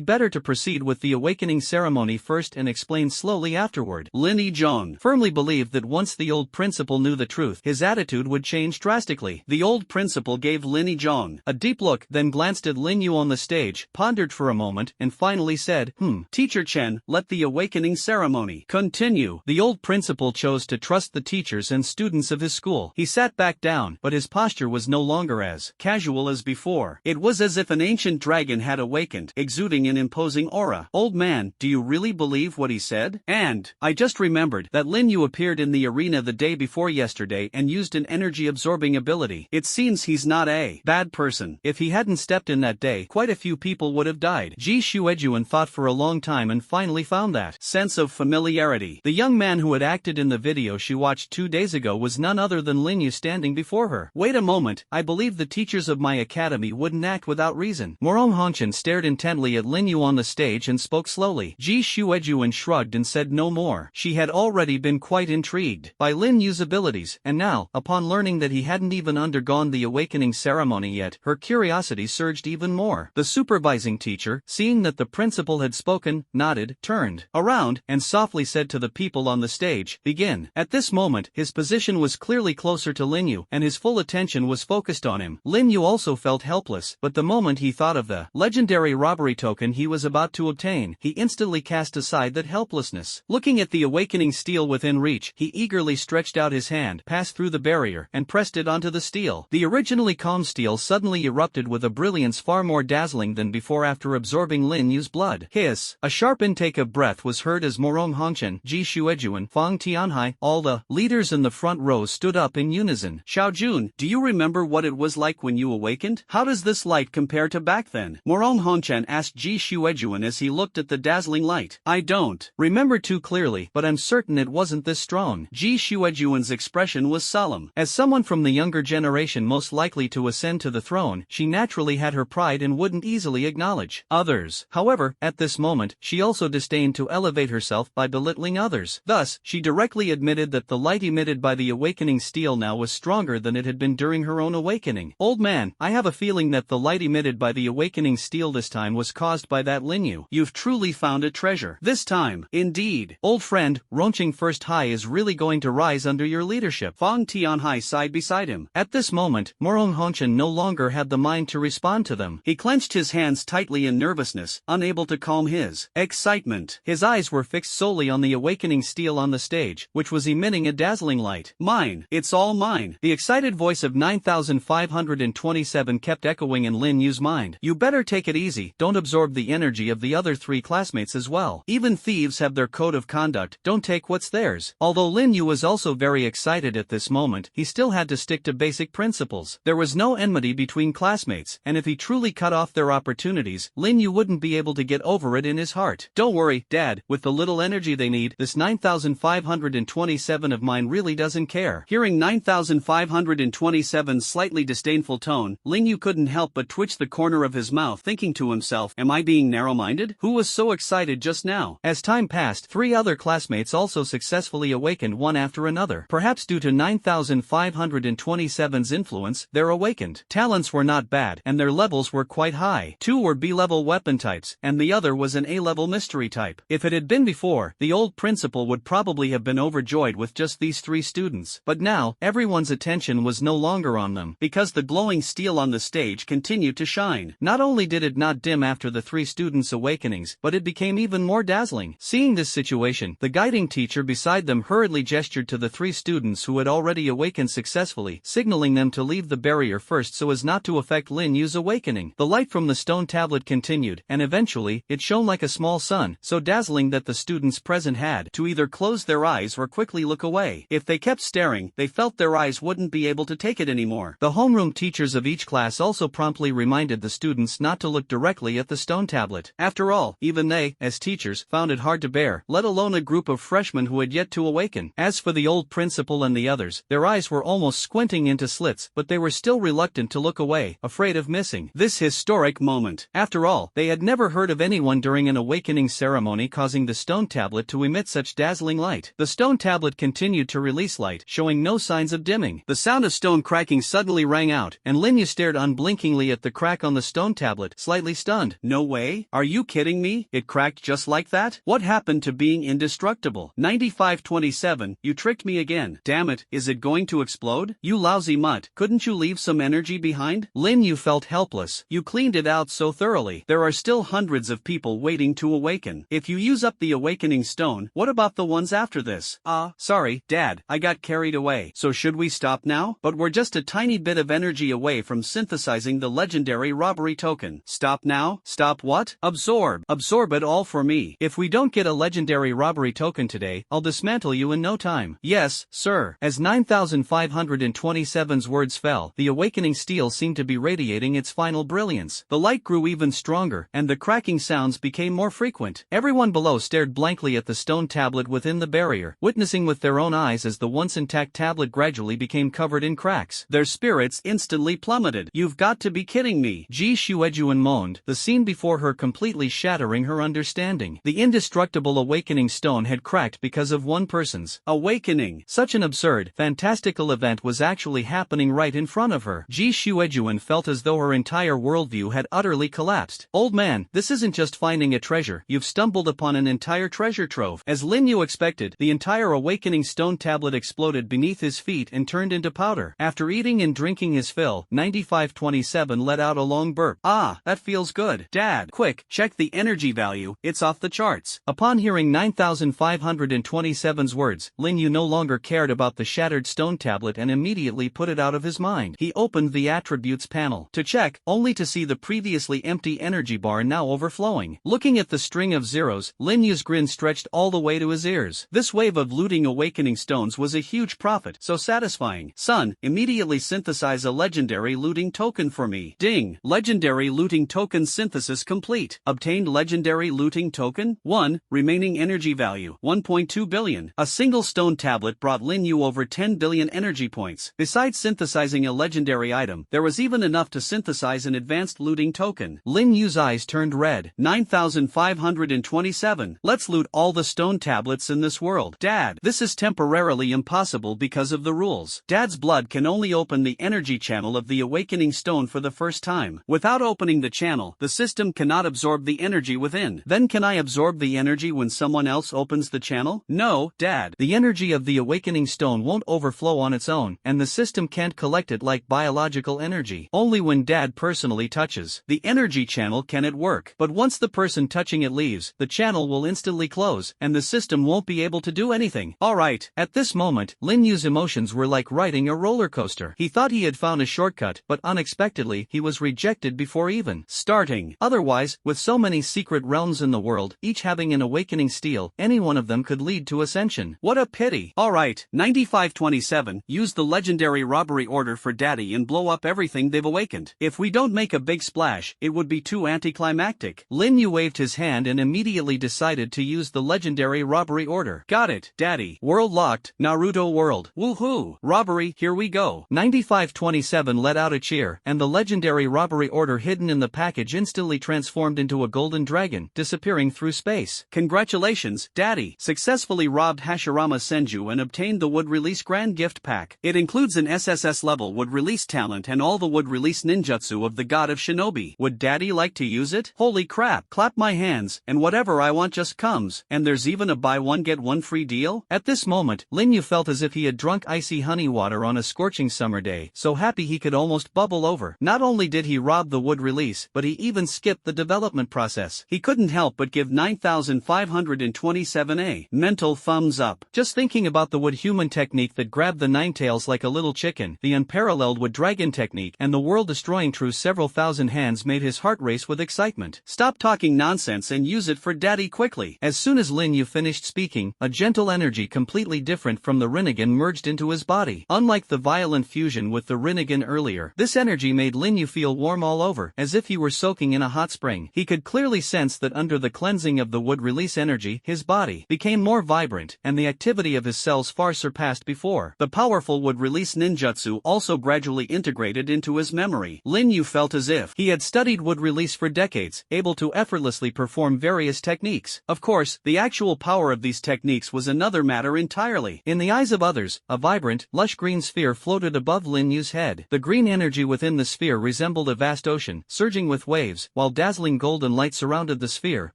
better to proceed with the awakening ceremony first and explain slowly afterward. Lin Yizhong firmly believed that once the old principal knew the truth, his attitude would change drastically. The old principal gave Lin Yizhong a deep look, then glanced at Lin Yu on the stage, pondered for a moment, and finally said, Teacher Chen, let the awakening ceremony continue. The old principal chose to trust the teachers and students of his school. He sat back down, but his posture was no longer as casual as before. It was as if an ancient dragon had awakened, exuding an imposing aura. Old man, do you really believe what he said? And I just remembered that Lin Yu appeared in the arena the day before yesterday and used an energy-absorbing ability. It seems he's not a bad person. If he hadn't stepped in that day, quite a few people would have died. Ji Shuejuan thought for a long time and finally found that sense of familiarity. The young man who had acted in the video she watched 2 days ago was none other than Lin Yu standing before her. Wait a moment, I believe the teachers of my academy wouldn't act without reason. Murong Hongchen stared intently at Lin Yu on the stage and spoke slowly. Ji Shuejuan shrugged and said no more. She had already been quite intrigued by Lin Yu's abilities, and now, upon learning that he hadn't even undergone the awakening ceremony yet, her curiosity surged even more. The supervising teacher, seeing that the principal had spoken, nodded, turned around, and softly said to the people on the stage, begin. At this moment, his position was clearly closer to Lin Yu, and his full attention was focused on him. Lin Yu Yu also felt helpless, but the moment he thought of the legendary robbery token he was about to obtain, he instantly cast aside that helplessness. Looking at the awakening steel within reach, he eagerly stretched out his hand, passed through the barrier, and pressed it onto the steel. The originally calm steel suddenly erupted with a brilliance far more dazzling than before after absorbing Lin Yu's blood. Hiss! A sharp intake of breath was heard as Morong Hongchen, Ji Shuejuan, Fang Tianhai, all the leaders in the front rows stood up in unison. Xiaojun, do you remember what it was like when you awakened? How does this light compare to back then? Morong Hongchen asked Ji Shuejuan as he looked at the dazzling light. I don't remember too clearly, but I'm certain it wasn't this strong. Ji Shuejuan's expression was solemn. As someone from the younger generation most likely to ascend to the throne, she naturally had her pride and wouldn't easily acknowledge others. However, at this moment, she also disdained to elevate herself by belittling others. Thus, she directly admitted that the light emitted by the awakening steel now was stronger than it had been during her own awakening. Old man, I have a feeling that the light emitted by the awakening steel this time was caused by that Lin Yu. You've truly found a treasure. This time, indeed. Old friend, Ronqing First High is really going to rise under your leadership. Fang Tianhai sighed beside him. At this moment, Morong Hongchen no longer had the mind to respond to them. He clenched his hands tightly in nervousness, unable to calm his excitement. His eyes were fixed solely on the awakening steel on the stage, which was emitting a dazzling light. Mine! It's all mine! The excited voice of 9527 kept echoing in Lin Yu's mind. You better take it easy, don't absorb the energy of the other three classmates as well. Even thieves have their code of conduct, don't take what's theirs. Although Lin Yu was also very excited at this moment, he still had to stick to basic principles. There was no enmity between classmates, and if he truly cut off their opportunities, Lin Yu wouldn't be able to get over it in his heart. Don't worry, Dad, with the little energy they need, this 9527 of mine really doesn't care. Hearing 9527's slightly disdainful tone, Lin Yu couldn't help but twitch the corner of his mouth, thinking to himself, am I being narrow-minded? Who was so excited just now? As time passed, three other classmates also successfully awakened one after another. Perhaps due to 9527's influence, their awakened talents were not bad, and their levels were quite high. Two were B-level weapon types, and the other was an A-level mystery type. If it had been before, the old principal would probably have been overjoyed with just these three students. But now, everyone's attention was no longer on them, because the glowing steel on the stage continued to shine. Not only did it not dim after the three students' awakenings, but it became even more dazzling. Seeing this situation, the guiding teacher beside them hurriedly gestured to the three students who had already awakened successfully, signaling them to leave the barrier first so as not to affect Lin Yu's awakening. The light from the stone tablet continued, and eventually, it shone like a small sun, so dazzling that the students present had to either close their eyes or quickly look away. If they kept staring, they felt their eyes wouldn't be able to take it anymore. The homeroom teachers of each class also promptly reminded the students not to look directly at the stone tablet. After all, even they, as teachers, found it hard to bear, let alone a group of freshmen who had yet to awaken. As for the old principal and the others, their eyes were almost squinting into slits, but they were still reluctant to look away, afraid of missing this historic moment. After all, they had never heard of anyone during an awakening ceremony causing the stone tablet to emit such dazzling light. The stone tablet continued to release light, showing no signs of dimming. The sound of stone cracking suddenly rang out, and Lin Yu stared unblinkingly at the crack on the stone tablet, slightly stunned. No way? Are you kidding me? It cracked just like that? What happened to being indestructible? 9527, you tricked me again. Damn it, is it going to explode? You lousy mutt, couldn't you leave some energy behind? Lin Yu felt helpless. You cleaned it out so thoroughly. There are still hundreds of people waiting to awaken. If you use up the awakening stone, what about the ones after this? Sorry, Dad, I got carried away. So should we stop now? But we're just a tiny bit of energy away from synthesizing the legendary robbery token. Stop now? Stop what? Absorb. Absorb it all for me. If we don't get a legendary robbery token today, I'll dismantle you in no time. Yes, sir. As 9527's words fell, the awakening steel seemed to be radiating its final brilliance. The light grew even stronger, and the cracking sounds became more frequent. Everyone below stared blankly at the stone tablet within the barrier, witnessing with their own eyes as the once intact tablet gradually became covered in cracks. Their spirits instantly plummeted. You've got to be kidding me. Ji Shuejuan moaned, the scene before her completely shattering her understanding. The indestructible awakening stone had cracked because of one person's awakening. Such an absurd, fantastical event was actually happening right in front of her. Ji Shuejuan felt as though her entire worldview had utterly collapsed. Old man, this isn't just finding a treasure, you've stumbled upon an entire treasure trove. As Lin Yu expected, the entire awakening stone tablet exploded beneath his feet and turned into powder. After eating and drinking his fill, girl. 9527 let out a long burp. Ah, that feels good. Dad, quick, check the energy value, it's off the charts. Upon hearing 9527's words, Lin Yu no longer cared about the shattered stone tablet and immediately put it out of his mind. He opened the attributes panel to check, only to see the previously empty energy bar now overflowing. Looking at the string of zeros, Lin Yu's grin stretched all the way to his ears. This wave of looting awakening stones was a huge profit, so satisfying. Son, immediately synthesize a legendary looting token for me. Ding! Legendary looting token synthesis complete. Obtained legendary looting token. 1. Remaining energy value 1.2 billion. A single stone tablet brought Lin Yu over 10 billion energy points. Besides synthesizing a legendary item, there was even enough to synthesize an advanced looting token. Lin Yu's eyes turned red. 9527. Let's loot all the stone tablets in this world. Dad, this is temporarily impossible because of the rules. Dad's blood can only open the energy channel of the awakening stone for the first time. Without opening the channel, the system cannot absorb the energy within. Then can I absorb the energy when someone else opens the channel? No, Dad. The energy of the awakening stone won't overflow on its own, and the system can't collect it like biological energy. Only when Dad personally touches the energy channel can it work. But once the person touching it leaves, the channel will instantly close, and the system won't be able to do anything. Alright. At this moment, Lin Yu's emotions were like riding a roller coaster. He thought he had found a shortcut, but unexpectedly, he was rejected before even starting. Otherwise, with so many secret realms in the world, each having an awakening steel, any one of them could lead to ascension. What a pity. Alright, 9527, use the legendary robbery order for Daddy and blow up everything they've awakened. If we don't make a big splash, it would be too anticlimactic. Lin Yu waved his hand and immediately decided to use the legendary robbery order. Got it, Daddy. World locked, Naruto world. Woohoo! Robbery, here we go. 9527 let out a cheer, and the legendary robbery order hidden in the package instantly transformed into a golden dragon, disappearing through space. Congratulations, Daddy. Successfully robbed Hashirama Senju and obtained the wood release grand gift pack. It includes an SSS-level wood release talent and all the wood release ninjutsu of the god of shinobi. Would Daddy like to use it? Holy crap. Clap my hands, and whatever I want just comes. And there's even a buy one get one free deal? At this moment, Lin Yu felt as if he had drunk icy honey water on a scorching summer day, so happy he could almost bubble over. Not only did he rob the wood release, but he even skipped the development process. He couldn't help but give 9527 a mental thumbs up. Just thinking about the wood human technique that grabbed the ninetails like a little chicken, the unparalleled wood dragon technique, and the world-destroying through several thousand hands made his heart race with excitement. Stop talking nonsense and use it for Daddy quickly. As soon as Lin Yu finished speaking, a gentle energy completely different from the Rinnegan merged into his body. Unlike the violent fusion with the Rinnegan earlier, this energy made Lin Yu feel warm all over, as if he were soaking in a hot spring. He could clearly sense that under the cleansing of the wood release energy, his body became more vibrant, and the activity of his cells far surpassed before. The powerful wood release ninjutsu also gradually integrated into his memory. Lin Yu felt as if he had studied wood release for decades, able to effortlessly perform various techniques. Of course, the actual power of these techniques was another matter entirely. In the eyes of others, a vibrant, lush green sphere floated above Lin Yu's head. The green energy within the sphere resembled a vast ocean, surging with waves, while dazzling golden light surrounded the sphere,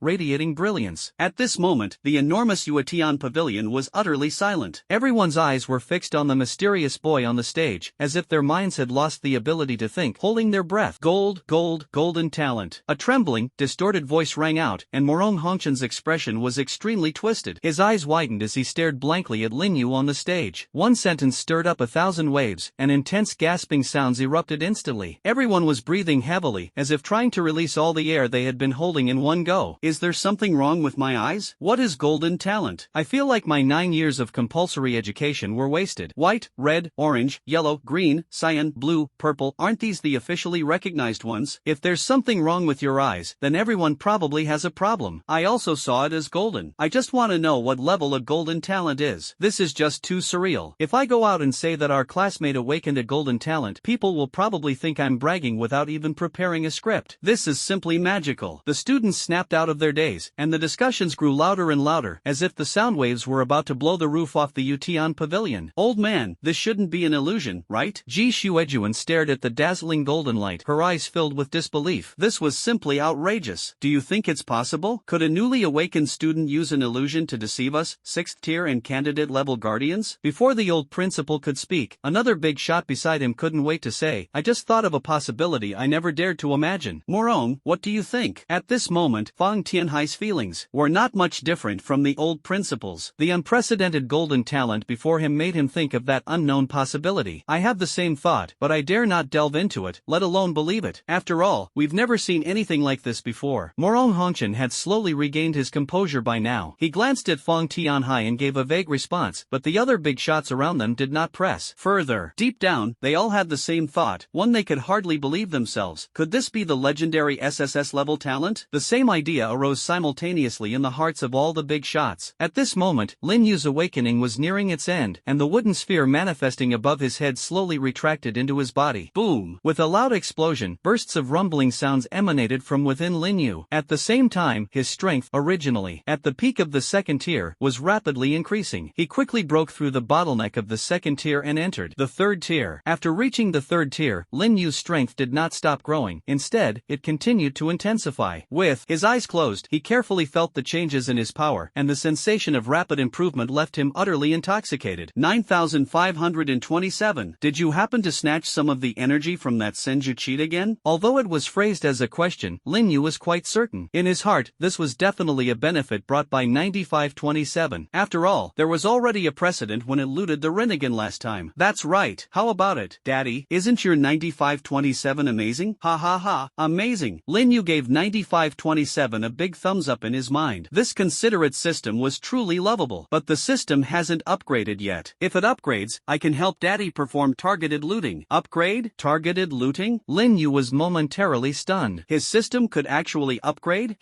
radiating brilliance. At this moment, the enormous Yuetian pavilion was utterly silent. Everyone's eyes were fixed on the mysterious boy on the stage, as if their minds had lost the ability to think, holding their breath. Gold, gold, golden talent. A trembling, distorted voice rang out, and Morong Hongchen's expression was extremely twisted. His eyes widened as he stared blankly at Lin Yu on the stage. One sentence stirred up 1,000 waves, and intense gasping sounds erupted instantly. Everyone was breathing heavily, as if trying to release all the air they had been holding in one go. Is there something wrong with my eyes? What is golden talent? I feel like my 9 years of compulsory education were wasted. White, red, orange, yellow, green, cyan, blue, purple, aren't these the officially recognized ones? If there's something wrong with your eyes, then everyone probably has a problem. I also saw it as golden. I just want to know what level a golden talent is. This is just too surreal. If I go out and say that our classmate awakened a golden talent, people will probably think I'm bragging without even preparing a script. This is simply magical. The students snapped out of their daze, and the discussions grew louder and louder, as if the sound waves were about to blow the roof off the Yuetian pavilion. Old man, this shouldn't be an illusion, right? Ji Shuejuan stared at the dazzling golden light, her eyes filled with disbelief. This was simply outrageous. Do you think it's possible? Could a newly awakened student use an illusion to deceive us, 6th tier and candidate level guardians? Before the old principal could speak, another big shot beside him couldn't wait wait to say, I just thought of a possibility I never dared to imagine. Morong, what do you think? At this moment, Fang Tianhai's feelings were not much different from the old principal's. The unprecedented golden talent before him made him think of that unknown possibility. I have the same thought, but I dare not delve into it, let alone believe it. After all, we've never seen anything like this before. Morong Hongchen had slowly regained his composure by now. He glanced at Fang Tianhai and gave a vague response, but the other big shots around them did not press further. Deep down, they all had the same thought, one they could hardly believe themselves. Could this be the legendary SSS-level talent? The same idea arose simultaneously in the hearts of all the big shots. At this moment, Lin Yu's awakening was nearing its end, and the wooden sphere manifesting above his head slowly retracted into his body. Boom! With a loud explosion, bursts of rumbling sounds emanated from within Lin Yu. At the same time, his strength, originally at the peak of the second tier, was rapidly increasing. He quickly broke through the bottleneck of the second tier and entered the third tier. After reaching the third tier, Lin Yu's strength did not stop growing. Instead, it continued to intensify. With his eyes closed, he carefully felt the changes in his power, and the sensation of rapid improvement left him utterly intoxicated. 9527. Did you happen to snatch some of the energy from that Senju cheat again? Although it was phrased as a question, Lin Yu was quite certain. In his heart, this was definitely a benefit brought by 9527. After all, there was already a precedent when it looted the Rinnegan last time. That's right. How about it, Daddy? Isn't your 9527 amazing? Ha ha ha, amazing. Lin Yu gave 9527 a big thumbs up in his mind. This considerate system was truly lovable. But the system hasn't upgraded yet. If it upgrades, I can help Daddy perform targeted looting. Upgrade? Targeted looting? Lin Yu was momentarily stunned. His system could actually upgrade?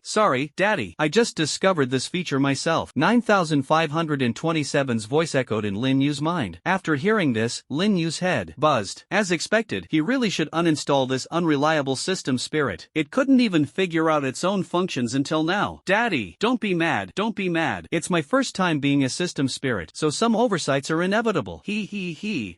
Sorry, Daddy. I just discovered this feature myself. 9527's voice echoed in Lin Yu's mind. After hearing this, Lin Yu's head buzzed. As expected, he really should uninstall this unreliable system spirit. It couldn't even figure out its own functions until now. Daddy, don't be mad. Don't be mad. It's my first time being a system spirit, so some oversights are inevitable.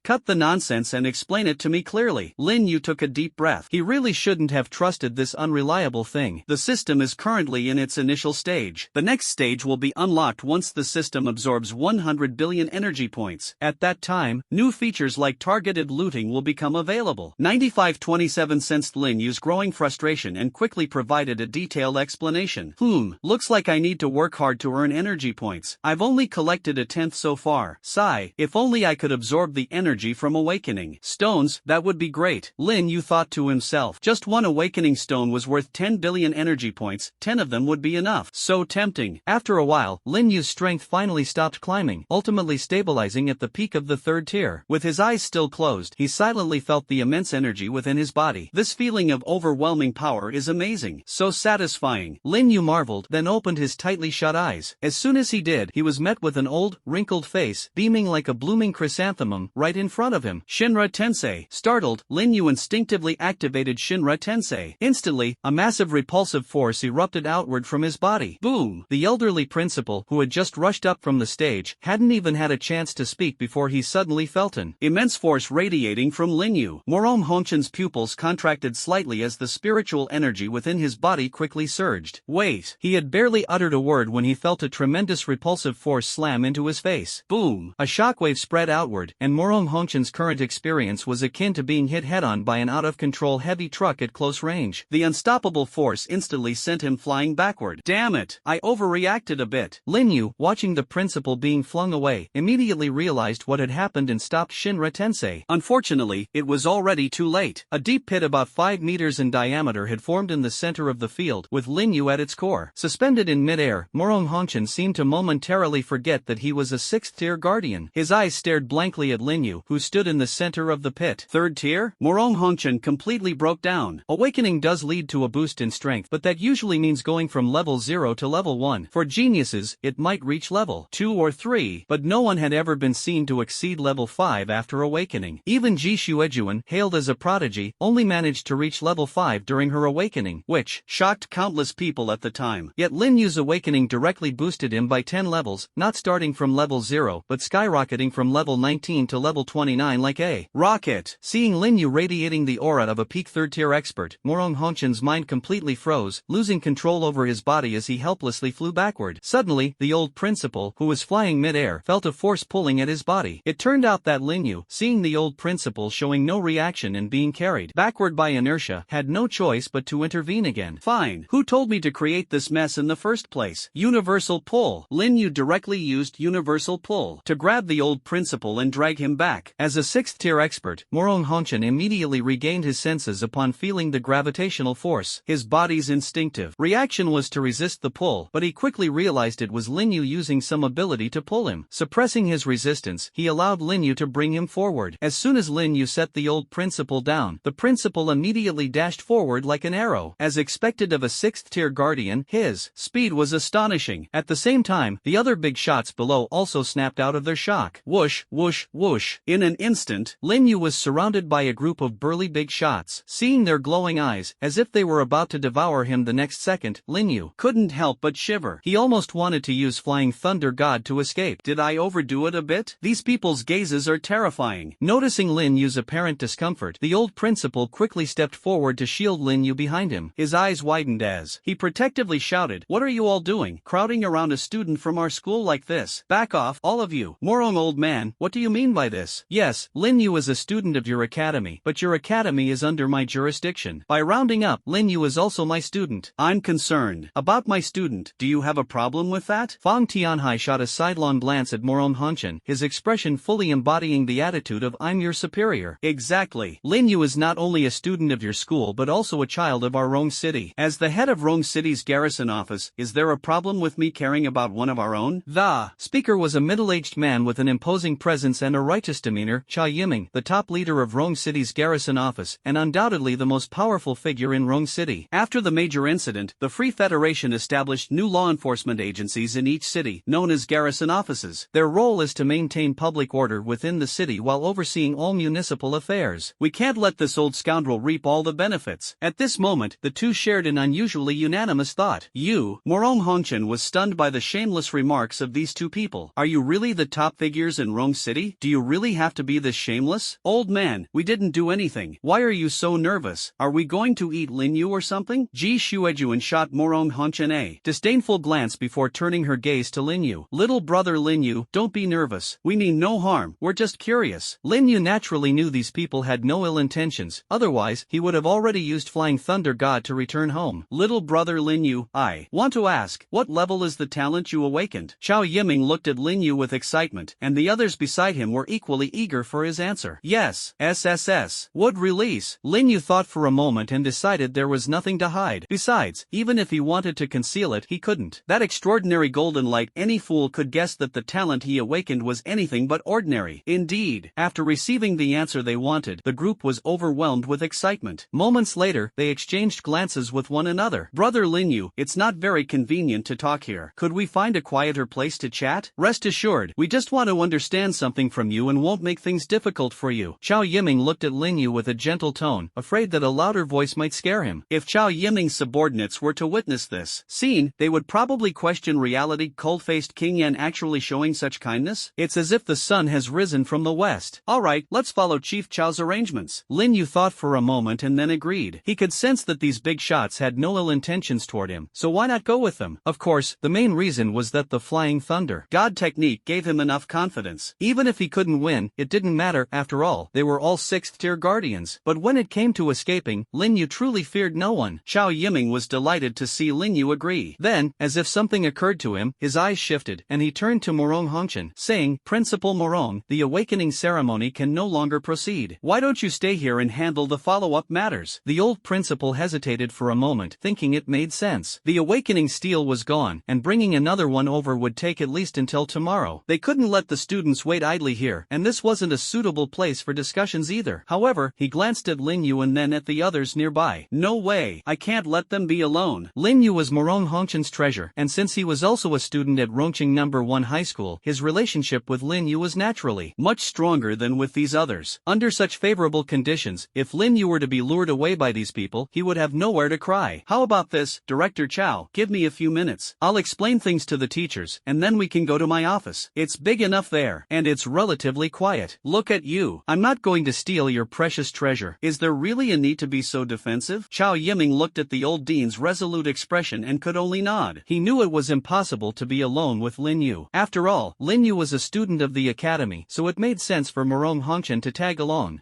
Cut the nonsense and explain it to me clearly. Lin Yu took a deep breath. He really shouldn't have trusted this unreliable thing. The system is currently in its initial stage. The next stage will be unlocked once the system absorbs 100 billion energy points. At that time, new features like targeted looting will become available. 9527 sensed Lin Yu's growing frustration and quickly provided a detailed explanation. Looks like I need to work hard to earn energy points. I've only collected a 10th so far. Sigh, if only I could absorb the energy from awakening stones, that would be great. Lin Yu thought to himself. Just one awakening stone was worth 10 billion energy points, 10 of them would be enough. So tempting. After a while, Lin Yu's strength finally stopped climbing, ultimately stabilizing at the peak of the third tier. With his eyes still closed, he silently felt the immense energy within his body. This feeling of overwhelming power is amazing. So satisfying. Lin Yu marveled, then opened his tightly shut eyes. As soon as he did, he was met with an old, wrinkled face, beaming like a blooming chrysanthemum, right in front of him. Shinra Tensei. Startled, Lin Yu instinctively activated Shinra Tensei. Instantly, a massive repulsive force erupted outward from his body. Boom! The elderly principal, who had just rushed up from the stage, hadn't even had a chance to speak before he suddenly felt an immense force radiating from Lin Yu. Morong Hongchen's pupils contracted slightly as the spiritual energy within his body quickly surged. Wait! He had barely uttered a word when he felt a tremendous repulsive force slam into his face. Boom! A shockwave spread outward, and Morong Hongchen's current experience was akin to being hit head-on by an out-of-control heavy truck at close range. The unstoppable force instantly sent him flying backward. Damn it! I overreacted a bit. Lin Yu, watching the principal being flung away, immediately realized what had happened and stopped Shinra Tensei. Unfortunately, it was already too late. A deep pit about 5 meters in diameter had formed in the center of the field, with Lin Yu at its core. Suspended in midair, Morong Hongchen seemed to momentarily forget that he was a 6th-tier guardian. His eyes stared blankly at Lin Yu, who stood in the center of the pit. 3rd tier? Morong Hongchen completely broke down. Awakening does lead to a boost in strength, but that usually means going from level 0 to level 1. For geniuses, it might reach level 2 or 3, but no one had ever been seen to exceed level 5 after awakening. Even Ji Xuejuan, hailed as a prodigy, only managed to reach level 5 during her awakening, which shocked countless people at the time. Yet Lin Yu's awakening directly boosted him by 10 levels, not starting from level 0, but skyrocketing from level 19 to level 29 like a rocket. Seeing Lin Yu radiating the aura of a peak 3rd-tier expert, Morong Hongchen's mind completely froze, losing control over his body as he helplessly flew backward. Suddenly, the old principal, who was flying mid-air, felt a force pulling at his body. It turned out that Lin Yu, seeing the old principal principal showing no reaction and being carried backward by inertia, had no choice but to intervene again. Fine. Who told me to create this mess in the first place? Universal pull. Lin Yu directly used universal pull to grab the old principal and drag him back. As a 6th-tier expert, Morong Hongchen immediately regained his senses upon feeling the gravitational force. His body's instinctive reaction was to resist the pull, but he quickly realized it was Lin Yu using some ability to pull him. Suppressing his resistance, he allowed Lin Yu to bring him forward. As soon as Lin Yu set the old principal down, the principal immediately dashed forward like an arrow. As expected of a 6th-tier guardian, his speed was astonishing. At the same time, the other big shots below also snapped out of their shock. Whoosh, whoosh, whoosh. In an instant, Lin Yu was surrounded by a group of burly big shots. Seeing their glowing eyes, as if they were about to devour him the next second, Lin Yu couldn't help but shiver. He almost wanted to use Flying Thunder God to escape. Did I overdo it a bit? These people's gazes are terrifying. Noticing Lin Yu's apparent discomfort, the old principal quickly stepped forward to shield Lin Yu behind him. His eyes widened as he protectively shouted, "What are you all doing, crowding around a student from our school like this? Back off, all of you." "Morong, old man, what do you mean by this?" "Yes, Lin Yu is a student of your academy, but your academy is under my jurisdiction. By rounding up, Lin Yu is also my student." "I'm concerned about my student. Do you have a problem with that?" Fang Tianhai shot a sidelong glance at Morong Hongchen, his expression fully embodying the attitude of "I'm your superior." "Exactly. Lin Yu is not only a student of your school but also a child of our Rong City. As the head of Rong City's garrison office, is there a problem with me caring about one of our own?" The speaker was a middle-aged man with an imposing presence and a righteous demeanor, Cha Yiming, the top leader of Rong City's garrison office, and undoubtedly the most powerful figure in Rong City. After the major incident, the Free Federation established new law enforcement agencies in each city, known as garrison offices. Their role is to maintain public order within the city while overseeing all municipal affairs. "We can't let this old scoundrel reap all the benefits." At this moment, the two shared an unusually unanimous thought. Morong Hongchen was stunned by the shameless remarks of these two people. "Are you really the top figures in Rong City? Do you really have to be this shameless?" "Old man, we didn't do anything. Why are you so nervous? Are we going to eat Lin Yu or something?" Ji Shuejuan shot Morong Hongchen a disdainful glance before turning her gaze to Lin Yu. "Little brother Lin Yu, don't be nervous. We mean no harm, we're just curious." Lin Yu naturally knew these people had no ill intentions, otherwise he would have already used Flying Thunder God to return home. "Little brother Lin Yu, I want to ask, what level is the talent you awakened?" Chao Yiming looked at Lin Yu with excitement, and the others beside him were equally eager for his answer. "Yes, SSS. Would release." Lin Yu thought for a moment and decided there was nothing to hide. Besides, even if he wanted to conceal it, he couldn't. That extraordinary golden light, any fool could guess that the talent he awakened was anything but ordinary. Indeed, after receiving the answer they wanted, the group was overwhelmed with excitement. Moments later, they exchanged glances with one another. "Brother Lin Yu, it's not very convenient to talk here. Could we find a quieter place to chat? Rest assured, we just want to understand something from you and won't make things difficult for you." Chao Yiming looked at Lin Yu with a gentle tone, afraid that a louder voice might scare him. If Chao Yiming's subordinates were to witness this scene, they would probably question reality. Cold-faced King Yan actually showing such kindness? It's as if the sun has risen from the west. "Alright, let's follow Chief Chao's arrangements." Lin Yu thought for a moment and then agreed. He could sense that these big shots had no ill intentions toward him, so why not go with them? Of course, the main reason was that the Flying Thunder God technique gave him enough confidence. Even if he couldn't win, it didn't matter. After all, they were all 6th-tier guardians. But when it came to escaping, Lin Yu truly feared no one. Chao Yiming was delighted to see Lin Yu agree. Then, as if something occurred to him, his eyes shifted, and he turned to Morong Hongchen, saying, "Principal Morong, the awakening ceremony can no longer proceed. Why don't you stay here and handle the follow-up matters?" The old principal hesitated for a moment, thinking it made sense. The awakening steel was gone, and bringing another one over would take at least until tomorrow. They couldn't let the students wait idly here, and this wasn't a suitable place for discussions either. However, he glanced at Lin Yu and then at the others nearby. "No way, I can't let them be alone." Lin Yu was Morong Hongchen's treasure, and since he was also a student at Rongqing No. 1 High School, his relationship with Lin Yu was naturally much stronger than with these others. Under such favorable conditions, if Lin Yu were to be lured away by these people, he would have nowhere to cry. "How about this, Director Chow? Give me a few minutes. I'll explain things to the teachers, and then we can go to my office. It's big enough there, and it's relatively quiet." "Look at you. I'm not going to steal your precious treasure. Is there really a need to be so defensive?" Chao Yiming looked at the old dean's resolute expression and could only nod. He knew it was impossible to be alone with Lin Yu. After all, Lin Yu was a student of the academy, so it made sense for Morong Hongchen Hongchen to tag along.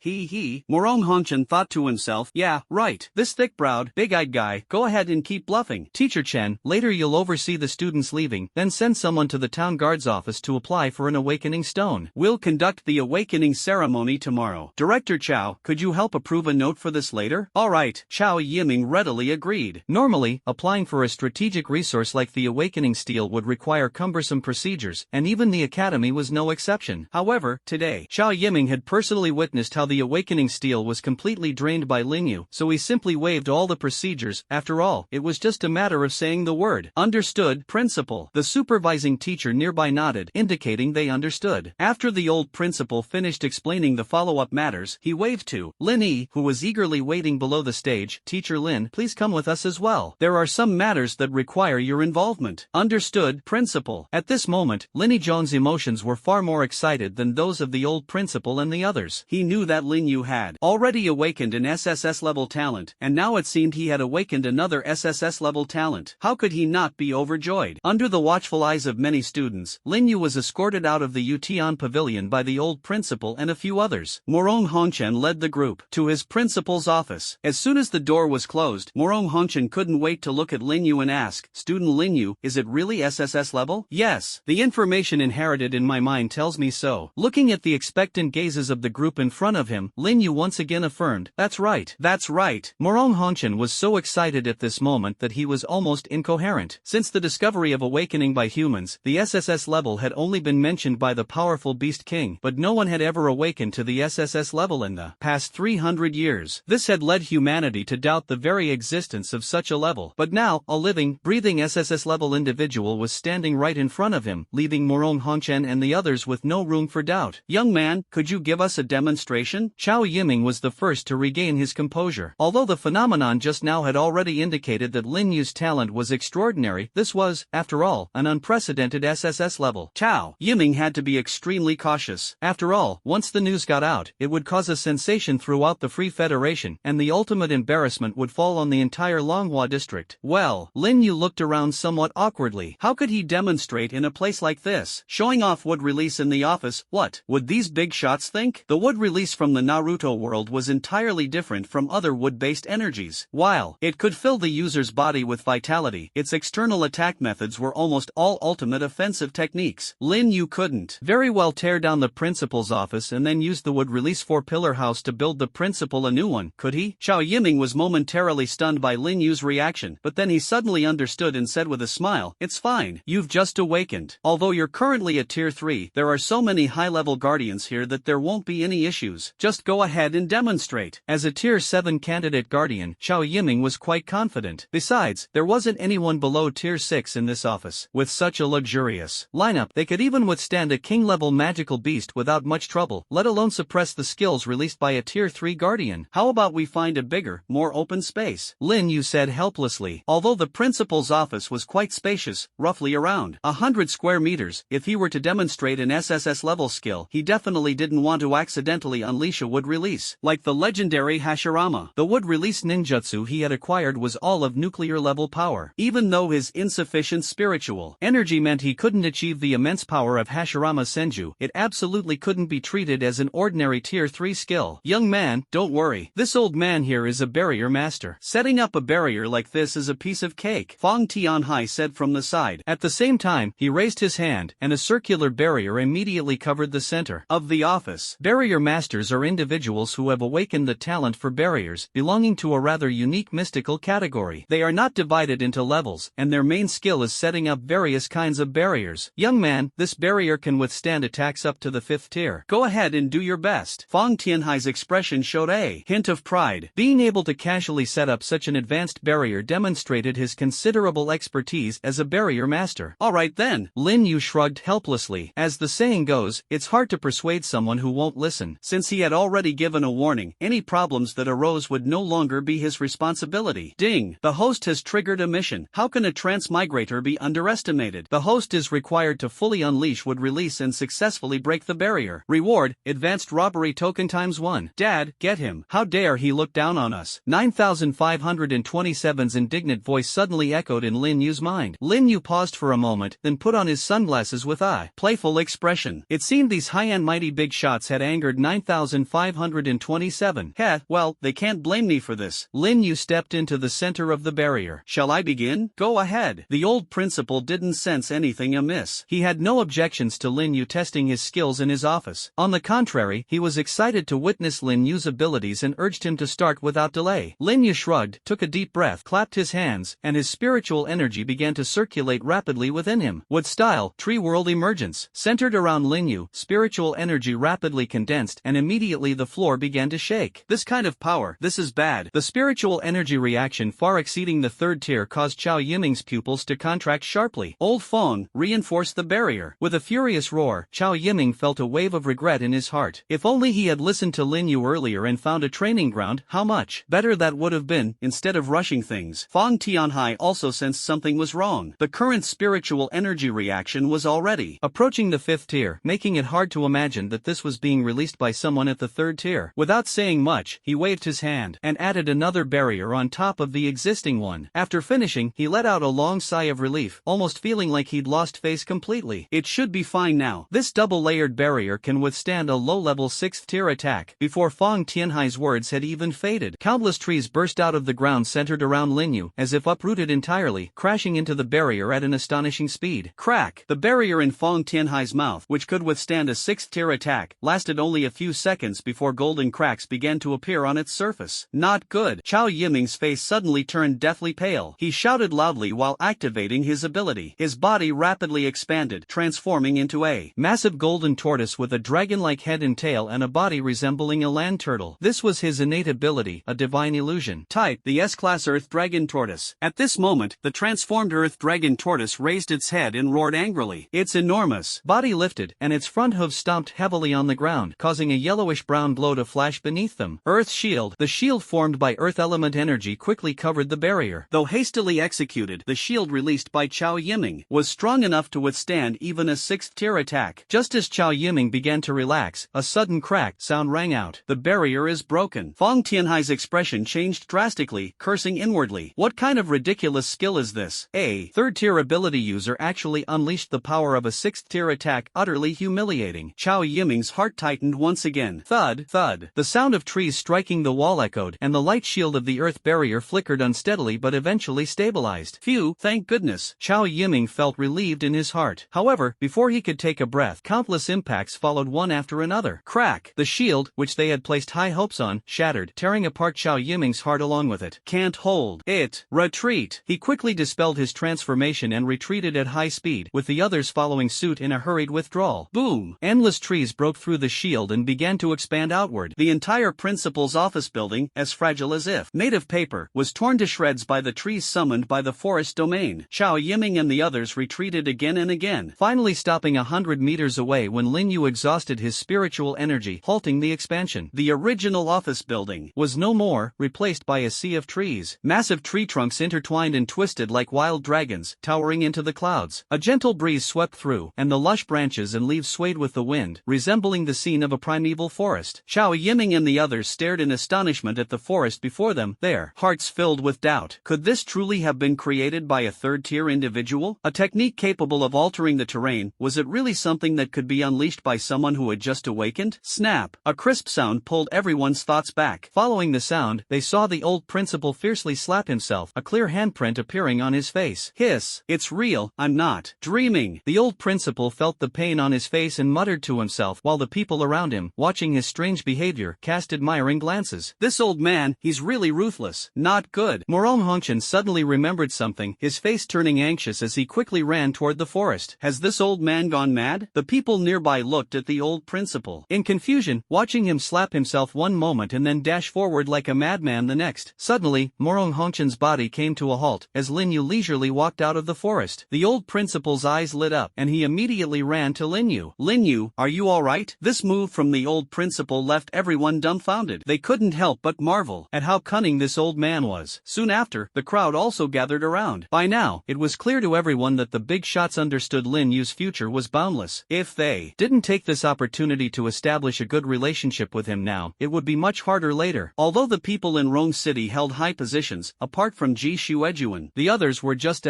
Morong Hongchen thought to himself, yeah, right, this thick-browed, big-eyed guy, go ahead and keep bluffing. Teacher Chen, later you'll oversee the students leaving, then send someone to the town guard's office to apply for an awakening stone. We'll conduct the awakening ceremony tomorrow. Director Chow, could you help approve a note for this later? Alright, Chow Yiming readily agreed. Normally, applying for a strategic resource like the awakening steel would require cumbersome procedures, and even the academy was no exception. However, today, Chow Yiming had personally witnessed how the awakening steel was completely drained by Lin Yu, so he simply waived all the procedures. After all, it was just a matter of saying the word. Understood, principal. The supervising teacher nearby nodded, indicating they understood. After the old principal finished explaining the follow-up matters, he waved to Lin Yi, who was eagerly waiting below the stage. Teacher Lin, please come with us as well. There are some matters that require your involvement. Understood, principal. At this moment, Lin Yi's emotions were far more excited than those of the old principal and the others. He knew that Lin Yu had already awakened an SSS-level talent, and now it seemed he had awakened another SSS-level talent. How could he not be overjoyed? Under the watchful eyes of many students, Lin Yu was escorted out of the Yutian pavilion by the old principal and a few others. Morong Hongchen led the group to his principal's office. As soon as the door was closed, Morong Hongchen couldn't wait to look at Lin Yu and ask, Student Lin Yu, is it really SSS level? Yes, the information inherited in my mind tells me so. Looking at the expectant gazes of the group in front of him, Lin Yu once again affirmed, that's right. That's right. Morong Hongchen was so excited at this moment that he was almost incoherent. Since the discovery of awakening by humans, the SSS level had only been mentioned by the powerful Beast King, but no one had ever awakened to the SSS level in the past 300 years. This had led humanity to doubt the very existence of such a level. But now, a living, breathing SSS level individual was standing right in front of him, leaving Morong Hongchen and the others with no room for doubt. Young man, could you give us a demonstration? Chow Yiming was the first to regain his composure. Although the phenomenon just now had already indicated that Lin Yu's talent was extraordinary, this was, after all, an unprecedented SSS level. Chow Yiming had to be extremely cautious. After all, once the news got out, it would cause a sensation throughout the Free Federation, and the ultimate embarrassment would fall on the entire Manhwa district. Well, Lin Yu looked around somewhat awkwardly. How could he demonstrate in a place like this? Showing off wood release in the office, what would these big shots think? The wood release from the Naruto world was entirely different from other wood-based energies. While it could fill the user's body with vitality, its external attack methods were almost all ultimate offensive techniques. Lin Yu couldn't very well tear down the principal's office and then use the wood release 4-pillar house to build the principal a new one, could he? Chow Yiming was momentarily stunned by Lin Yu's reaction, but then he suddenly understood and said with a smile, it's fine, you've just awakened. Although you're currently at tier 3, there are so many high-level guardians here that there won't be any issues. Just go ahead and demonstrate. As a tier 7 candidate guardian, Chow Yiming was quite confident. Besides, there wasn't anyone below tier 6 in this office. With such a luxurious lineup, they could even withstand a king-level magical beast without much trouble, let alone suppress the skills released by a tier 3 guardian. How about we find a bigger, more open space? Lin Yu said helplessly. Although the principal's office was quite spacious, roughly around 100 square meters, if he were to demonstrate an SSS level skill, he definitely didn't want to accidentally unleash a wood release. Like the legendary Hashirama, the wood release ninjutsu he had acquired was all of nuclear level power. Even though his insufficient spiritual energy meant he couldn't achieve the immense power of Hashirama Senju, it absolutely couldn't be treated as an ordinary tier 3 skill. Young man, don't worry. This old man here is a barrier master. Setting up a barrier like this is a piece of cake, Fong Tianhai said from the side. At the same time, he raised his hand, and a circular barrier immediately covered the center of the office. Barrier masters are individuals who have awakened the talent for barriers, belonging to a rather unique mystical category. They are not divided into levels, and their main skill is setting up various kinds of barriers. Young man, this barrier can withstand attacks up to the 5th tier. Go ahead and do your best. Fong Tianhai's expression showed a hint of pride. Being able to casually set up such an advanced barrier demonstrated his considerable expertise as a barrier master. Alright then. Lin Yu shrugged helplessly. As the saying goes, it's hard to persuade someone who won't listen. Since he had already given a warning, any problems that arose would no longer be his responsibility. Ding! The host has triggered a mission. How can a transmigrator be underestimated? The host is required to fully unleash wood release and successfully break the barrier. Reward, advanced robbery token ×1. Dad, get him. How dare he look down on us? 9527's indignant voice suddenly echoed in Lin Yu's mind. Lin Yu paused for a moment, then put on his sunglasses with a playful expression. It seemed these high-end mighty big shots habits had angered 9,527. Heh, well, they can't blame me for this. Lin Yu stepped into the center of the barrier. Shall I begin? Go ahead. The old principal didn't sense anything amiss. He had no objections to Lin Yu testing his skills in his office. On the contrary, he was excited to witness Lin Yu's abilities and urged him to start without delay. Lin Yu shrugged, took a deep breath, clapped his hands, and his spiritual energy began to circulate rapidly within him. With style, Tree World Emergence. Centered around Lin Yu, spiritual energy rapidly condensed and immediately the floor began to shake. This kind of power, this is bad. The spiritual energy reaction far exceeding the third tier caused Chao Yiming's pupils to contract sharply. Old Feng, reinforce the barrier. With a furious roar, Chao Yiming felt a wave of regret in his heart. If only he had listened to Lin Yu earlier and found a training ground, how much better that would have been, instead of rushing things. Feng Tianhai also sensed something was wrong. The current spiritual energy reaction was already approaching the fifth tier, making it hard to imagine that this was being released by someone at the third tier. Without saying much, he waved his hand and added another barrier on top of the existing one. After finishing, he let out a long sigh of relief, almost feeling like he'd lost face completely. It should be fine now. This double-layered barrier can withstand a low-level 6th tier attack. Before Feng Tianhai's words had even faded, countless trees burst out of the ground centered around Lin Yu, as if uprooted entirely, crashing into the barrier at an astonishing speed. Crack! The barrier in Feng Tianhai's mouth, which could withstand a 6th tier attack, lasted only a few seconds before golden cracks began to appear on its surface. Not good. Chao Yiming's face suddenly turned deathly pale. He shouted loudly while activating his ability. His body rapidly expanded, transforming into a massive golden tortoise with a dragon-like head and tail and a body resembling a land turtle. This was his innate ability, a divine illusion. Type, the S-Class Earth Dragon Tortoise. At this moment, the transformed Earth Dragon Tortoise raised its head and roared angrily. Its enormous body lifted, and its front hooves stomped heavily on the ground, causing a yellowish-brown glow to flash beneath them. Earth Shield. The shield formed by Earth element energy quickly covered the barrier. Though hastily executed, the shield released by Chao Yiming was strong enough to withstand even a 6th tier attack. Just as Chao Yiming began to relax, a sudden crack sound rang out. The barrier is broken. Feng Tianhai's expression changed drastically, cursing inwardly. What kind of ridiculous skill is this? A third tier ability user actually unleashed the power of a 6th tier attack, utterly humiliating. Chao Yiming's heart tightened once again. Thud, thud. The sound of trees striking the wall echoed, and the light shield of the earth barrier flickered unsteadily but eventually stabilized. Phew, thank goodness. Chao Yiming felt relieved in his heart. However, before he could take a breath, countless impacts followed one after another. Crack! The shield, which they had placed high hopes on, shattered, tearing apart Chao Yiming's heart along with it. Can't hold it. Retreat! He quickly dispelled his transformation and retreated at high speed, with the others following suit in a hurried withdrawal. Boom! Endless trees broke through the shield and began to expand outward. The entire principal's office building, as fragile as if made of paper, was torn to shreds by the trees summoned by the forest domain. Chao Yiming and the others retreated again and again, finally stopping 100 meters away when Lin Yu exhausted his spiritual energy, halting the expansion. The original office building was no more, replaced by a sea of trees. Massive tree trunks intertwined and twisted like wild dragons, towering into the clouds. A gentle breeze swept through, and the lush branches and leaves swayed with the wind, resembling the scene of a primeval forest. Chao Yiming and the others stared in astonishment at the forest before them, their hearts filled with doubt. Could this truly have been created by a third-tier individual? A technique capable of altering the terrain? Was it really something that could be unleashed by someone who had just awakened? Snap! A crisp sound pulled everyone's thoughts back. Following the sound, they saw the old principal fiercely slap himself, a clear handprint appearing on his face. Hiss! It's real, I'm not dreaming. The old principal felt the pain on his face and muttered to himself, while the people around him, watching his strange behavior, cast admiring glances. This old man, he's really ruthless. Not good. Morong Hongchen suddenly remembered something, his face turning anxious as he quickly ran toward the forest. Has this old man gone mad? The people nearby looked at the old principal in confusion, watching him slap himself one moment and then dash forward like a madman the next. Suddenly, Morong Hongchen's body came to a halt, as Lin Yu leisurely walked out of the forest. The old principal's eyes lit up, and he immediately ran to Lin Yu. Lin Yu, are you alright? This move from the old principal left everyone dumbfounded. They couldn't help but marvel at how cunning this old man was. Soon after, the crowd also gathered around. By now, it was clear to everyone that the big shots understood Lin Yu's future was boundless. If they didn't take this opportunity to establish a good relationship with him now, it would be much harder later. Although the people in Rome City held high positions, apart from Ji Shuejuan, the others were just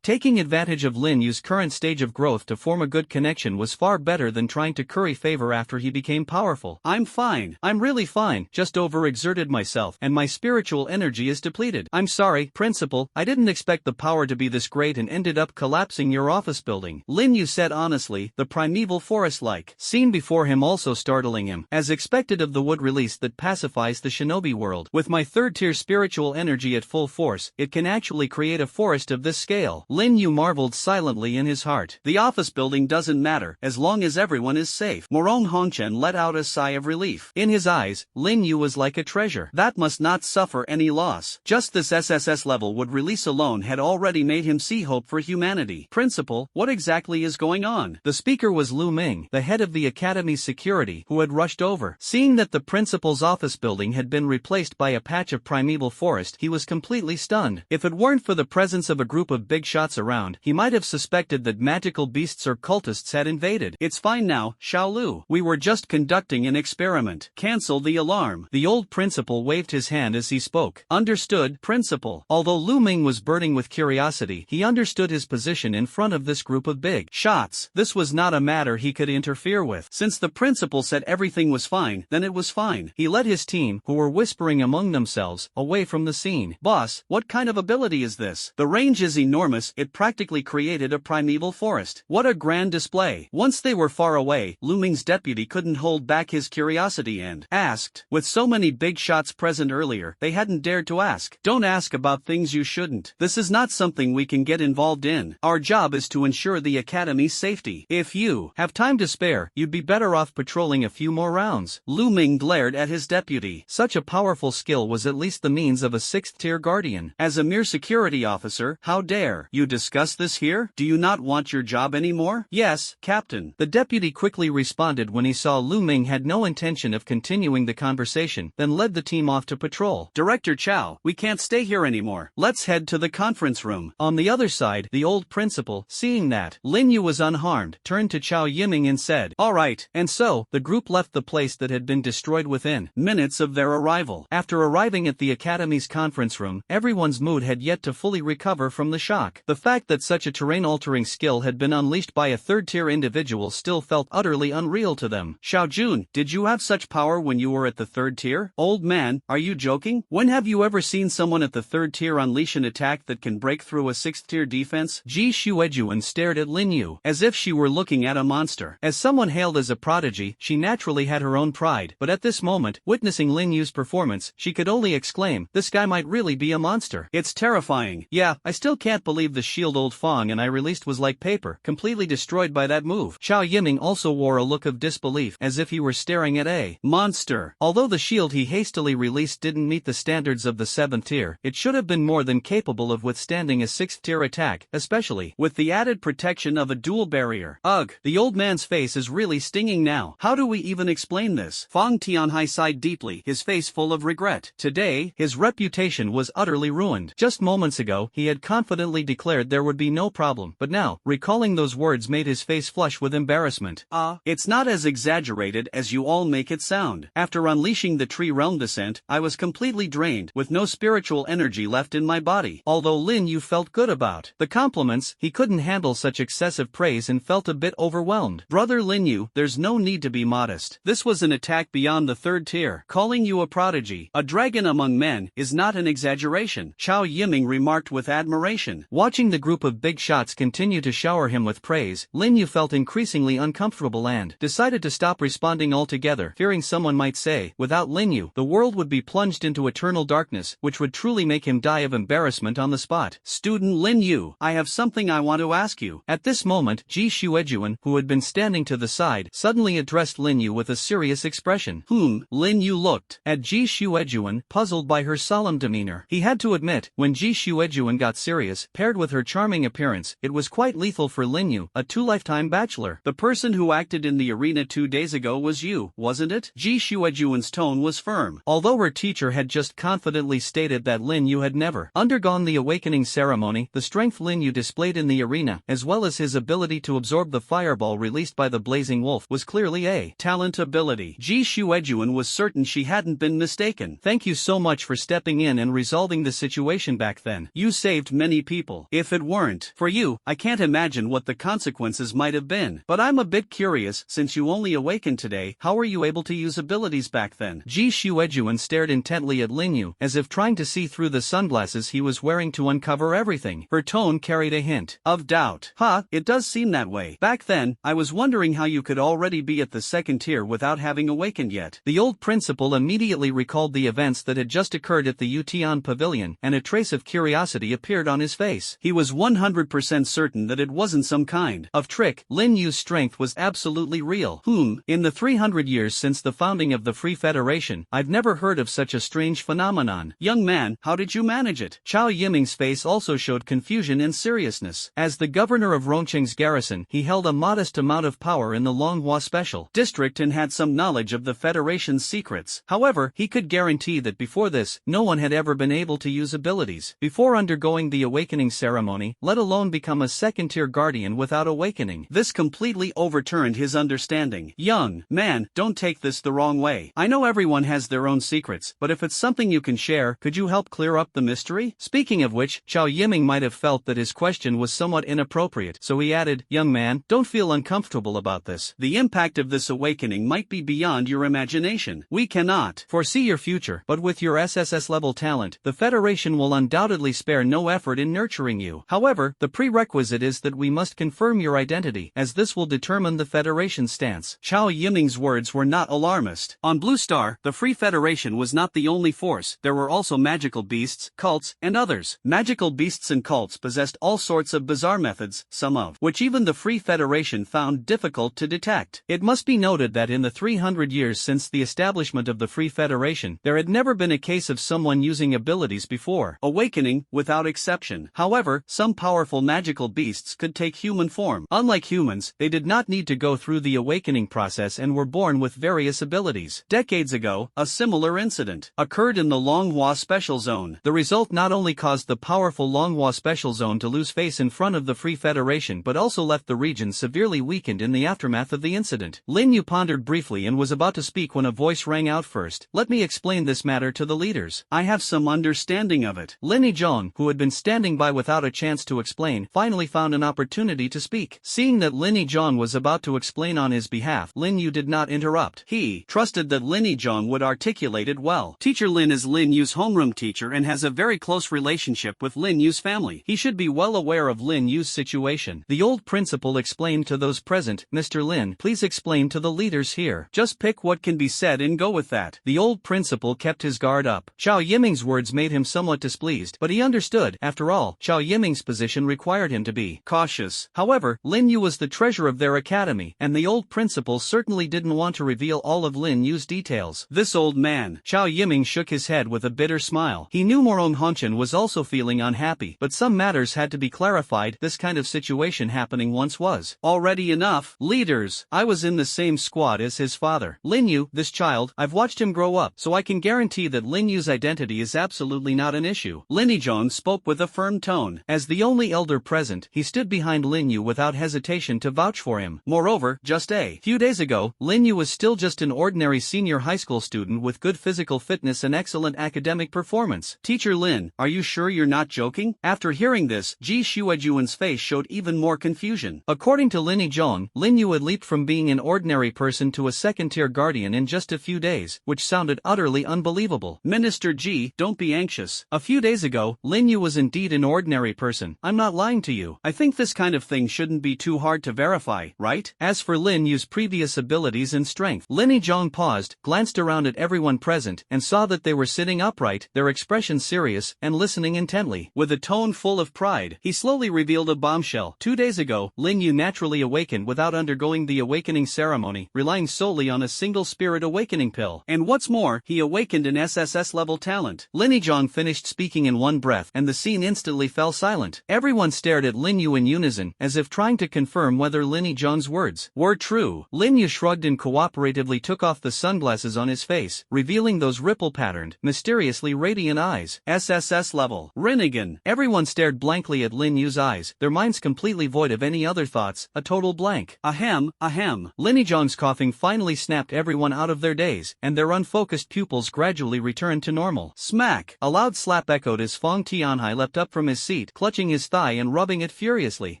Taking advantage of Lin Yu's current stage of growth to form a good connection was far better than trying to curry curry favor after he became powerful. I'm fine. I'm really fine. Just overexerted myself and my spiritual energy is depleted. I'm sorry, Principal, I didn't expect the power to be this great and ended up collapsing your office building. Lin Yu said honestly, the primeval forest-like scene before him also startling him, as expected of the wood release that pacifies the shinobi world. With my third-tier spiritual energy at full force, it can actually create a forest of this scale. Lin Yu marveled silently in his heart. The office building doesn't matter, as long as everyone is safe. Morong Hongchen let out a sigh of relief. In his eyes, Lin Yu was like a treasure that must not suffer any loss. Just this SSS level would release alone had already made him see hope for humanity. Principal, what exactly is going on? The speaker was Lu Ming, the head of the academy's security, who had rushed over. Seeing that the principal's office building had been replaced by a patch of primeval forest, he was completely stunned. If it weren't for the presence of a group of big shots around, he might have suspected that magical beasts or cultists had invaded. It's fine now, Xiaolu. We were just conducting an experiment. Cancel the alarm. The old principal waved his hand as he spoke. Understood, Principal. Although Lu Ming was burning with curiosity, he understood his position in front of this group of big shots. This was not a matter he could interfere with. Since the principal said everything was fine, then it was fine. He led his team, who were whispering among themselves, away from the scene. Boss, what kind of ability is this? The range is enormous, it practically created a primeval forest. What a grand display. Once they were far away, Lu Ming's deputy couldn't hold back his curiosity and asked. With so many big shots present earlier, they hadn't dared to ask. Don't ask about things you shouldn't. This is not something we can get involved in. Our job is to ensure the academy's safety. If you have time to spare, you'd be better off patrolling a few more rounds. Lu Ming glared at his deputy. Such a powerful skill was at least the means of a 6th-tier guardian. As a mere security officer, how dare you discuss this here? Do you not want your job anymore? Yes, Captain. The deputy quickly responded when he saw Lu Ming had no intention of continuing the conversation, then led the team off to patrol. Director Chow, we can't stay here anymore. Let's head to the conference room. On the other side, the old principal, seeing that Lin Yu was unharmed, turned to Chow Yiming and said, all right, and so, the group left the place that had been destroyed within minutes of their arrival. After arriving at the academy's conference room, everyone's mood had yet to fully recover from the shock. The fact that such a terrain-altering skill had been unleashed by a third-tier individual still felt utterly unreal to them. Xiao Jun, did you have such power when you were at the 3rd tier? Old man, are you joking? When have you ever seen someone at the 3rd tier unleash an attack that can break through a 6th-tier defense? Ji Shuejuan stared at Lin Yu, as if she were looking at a monster. As someone hailed as a prodigy, she naturally had her own pride, but at this moment, witnessing Lin Yu's performance, she could only exclaim, this guy might really be a monster. It's terrifying. Yeah, I still can't believe the shield old Fong and I released was like paper, completely destroyed by that move. Chow Yiming also wore a look of disbelief, as if he were staring at a monster. Although the shield he hastily released didn't meet the standards of the 7th tier, it should have been more than capable of withstanding a 6th tier attack, especially with the added protection of a dual barrier. Ugh, the old man's face is really stinging now. How do we even explain this? Fong Tianhai sighed deeply, his face full of regret. Today, his reputation was utterly ruined. Just moments ago, he had confidently declared there would be no problem, but now, recalling those words made his face flush with embarrassment. It's not as exaggerated as you all make it sound. After unleashing the Tree Realm descent, I was completely drained, with no spiritual energy left in my body. Although Lin Yu felt good about the compliments, he couldn't handle such excessive praise and felt a bit overwhelmed. Brother Lin Yu, there's no need to be modest. This was an attack beyond the 3rd tier. Calling you a prodigy, a dragon among men, is not an exaggeration. Chow Yiming remarked with admiration. Watching the group of big shots continue to shower him with praise, Lin Yu felt increasingly uncomfortable and decided to stop responding altogether, fearing someone might say, without Lin Yu, the world would be plunged into eternal darkness, which would truly make him die of embarrassment on the spot. Student Lin Yu, I have something I want to ask you. At this moment, Ji Shuejuan, who had been standing to the side, suddenly addressed Lin Yu with a serious expression. Lin Yu looked at Ji Shuejuan, puzzled by her solemn demeanor. He had to admit, when Ji Shuejuan got serious, paired with her charming appearance, it was quite lethal for Lin Yu, a 2-lifetime bachelor. The person who acted in the arena 2 days ago was you, wasn't it? Ji Shuejuan's tone was firm. Although her teacher had just confidently stated that Lin Yu had never undergone the awakening ceremony, the strength Lin Yu displayed in the arena, as well as his ability to absorb the fireball released by the blazing wolf, was clearly a talent ability. Ji Shuejuan was certain she hadn't been mistaken. Thank you so much for stepping in and resolving the situation back then. You saved many people. If it weren't for you, I can't imagine what the consequences might have been. But I'm a bit curious, curious, since you only awakened today, how were you able to use abilities back then? Ji Shuejuan stared intently at Lin Yu, as if trying to see through the sunglasses he was wearing to uncover everything. Her tone carried a hint of doubt. It does seem that way. Back then, I was wondering how you could already be at the second tier without having awakened yet. The old principal immediately recalled the events that had just occurred at the Yutian Pavilion, and a trace of curiosity appeared on his face. He was 100% certain that it wasn't some kind of trick. Lin Yu's strength was absolutely real. In the 300 years since the founding of the Free Federation, I've never heard of such a strange phenomenon. Young man, how did you manage it? Chao Yiming's face also showed confusion and seriousness. As the governor of Rongqing's garrison, he held a modest amount of power in the Longhua Special District and had some knowledge of the Federation's secrets. However, he could guarantee that before this, no one had ever been able to use abilities before undergoing the awakening ceremony, let alone become a second-tier guardian without awakening. This completely overturned his understanding. Young man, don't take this the wrong way. I know everyone has their own secrets, but if it's something you can share, could you help clear up the mystery? Speaking of which, Chao Yiming might have felt that his question was somewhat inappropriate, so he added, young man, don't feel uncomfortable about this. The impact of this awakening might be beyond your imagination. We cannot foresee your future, but with your SSS-level talent, the Federation will undoubtedly spare no effort in nurturing you. However, the prerequisite is that we must confirm your identity, as this will determine the Federation's stance. Chao Yiming's words were not alarmist. On Blue Star, the Free Federation was not the only force. There were also magical beasts, cults, and others. Magical beasts and cults possessed all sorts of bizarre methods, some of which even the Free Federation found difficult to detect. It must be noted that in the 300 years since the establishment of the Free Federation, there had never been a case of someone using abilities before awakening, without exception. However, some powerful magical beasts could take human form. Unlike humans, they did not need to go through the awakening process and were born with various abilities. Decades ago, a similar incident occurred in the Longhua Special Zone. The result not only caused the powerful Longhua Special Zone to lose face in front of the Free Federation but also left the region severely weakened in the aftermath of the incident. Lin Yu pondered briefly and was about to speak when a voice rang out first. Let me explain this matter to the leaders. I have some understanding of it. Lin Yizhong, who had been standing by without a chance to explain, finally found an opportunity to speak. Seeing that Lin Yizhong was about to explain on his behalf, Lin Yu did not interrupt. He trusted that Lin Yizhong would articulate it well. Teacher Lin is Lin Yu's homeroom teacher and has a very close relationship with Lin Yu's family. He should be well aware of Lin Yu's situation. The old principal explained to those present, Mr. Lin, please explain to the leaders here. Just pick what can be said and go with that. The old principal kept his guard up. Chao Yiming's words made him somewhat displeased, but he understood. After all, Chao Yiming's position required him to be cautious. However, Lin Yu was the treasure of their academy, and the old principal certainly didn't want to reveal all of Lin Yu's details. This old man. Chao Yiming shook his head with a bitter smile. He knew Morong Hongchen was also feeling unhappy, but some matters had to be clarified. This kind of situation happening once was already enough. Leaders, I was in the same squad as his father. Lin Yu, this child, I've watched him grow up, so I can guarantee that Lin Yu's identity is absolutely not an issue. Lin Yizhong spoke with a firm tone. As the only elder present, he stood behind Lin Yu without hesitation to vouch for him. Moreover, just a few days ago, Lin Yu was still just an ordinary senior high school student with good physical fitness and excellent academic performance. Teacher Lin, are you sure you're not joking? After hearing this, Ji Shuejuan's face showed even more confusion. According to Lin Yizhong, Lin Yu had leaped from being an ordinary person to a second-tier guardian in just a few days, which sounded utterly unbelievable. Minister Ji, don't be anxious. A few days ago, Lin Yu was indeed an ordinary person. I'm not lying to you. I think this kind of thing shouldn't be too hard to verify, right? As for Lin Yu's previous abilities and strength, Lin Yizhong paused, glanced around at everyone present, and saw that they were sitting upright, their expressions serious, and listening intently. With a tone full of pride, he slowly revealed a bombshell. 2 days ago, Lin Yu naturally awakened without undergoing the awakening ceremony, relying solely on a single spirit awakening pill. And what's more, he awakened an SSS-level talent. Lin Yizhong finished speaking in one breath, and the scene instantly fell silent. Everyone stared at Lin Yu in unison, as if trying to confirm whether Lin Yizhong's words were true. Lin Yu shrugged and cooperatively took off the sunglasses on his face, revealing those ripple-patterned, mysteriously radiant eyes. SSS-level Rinnegan. Everyone stared blankly at Lin Yu's eyes, their minds completely void of any other thoughts, a total blank. Ahem, ahem. Lin Yizhong's coughing finally snapped everyone out of their daze, and their unfocused pupils gradually returned to normal. Smack! A loud slap echoed as Fong Tianhai leapt up from his seat, clutching his thigh and rubbing it furiously.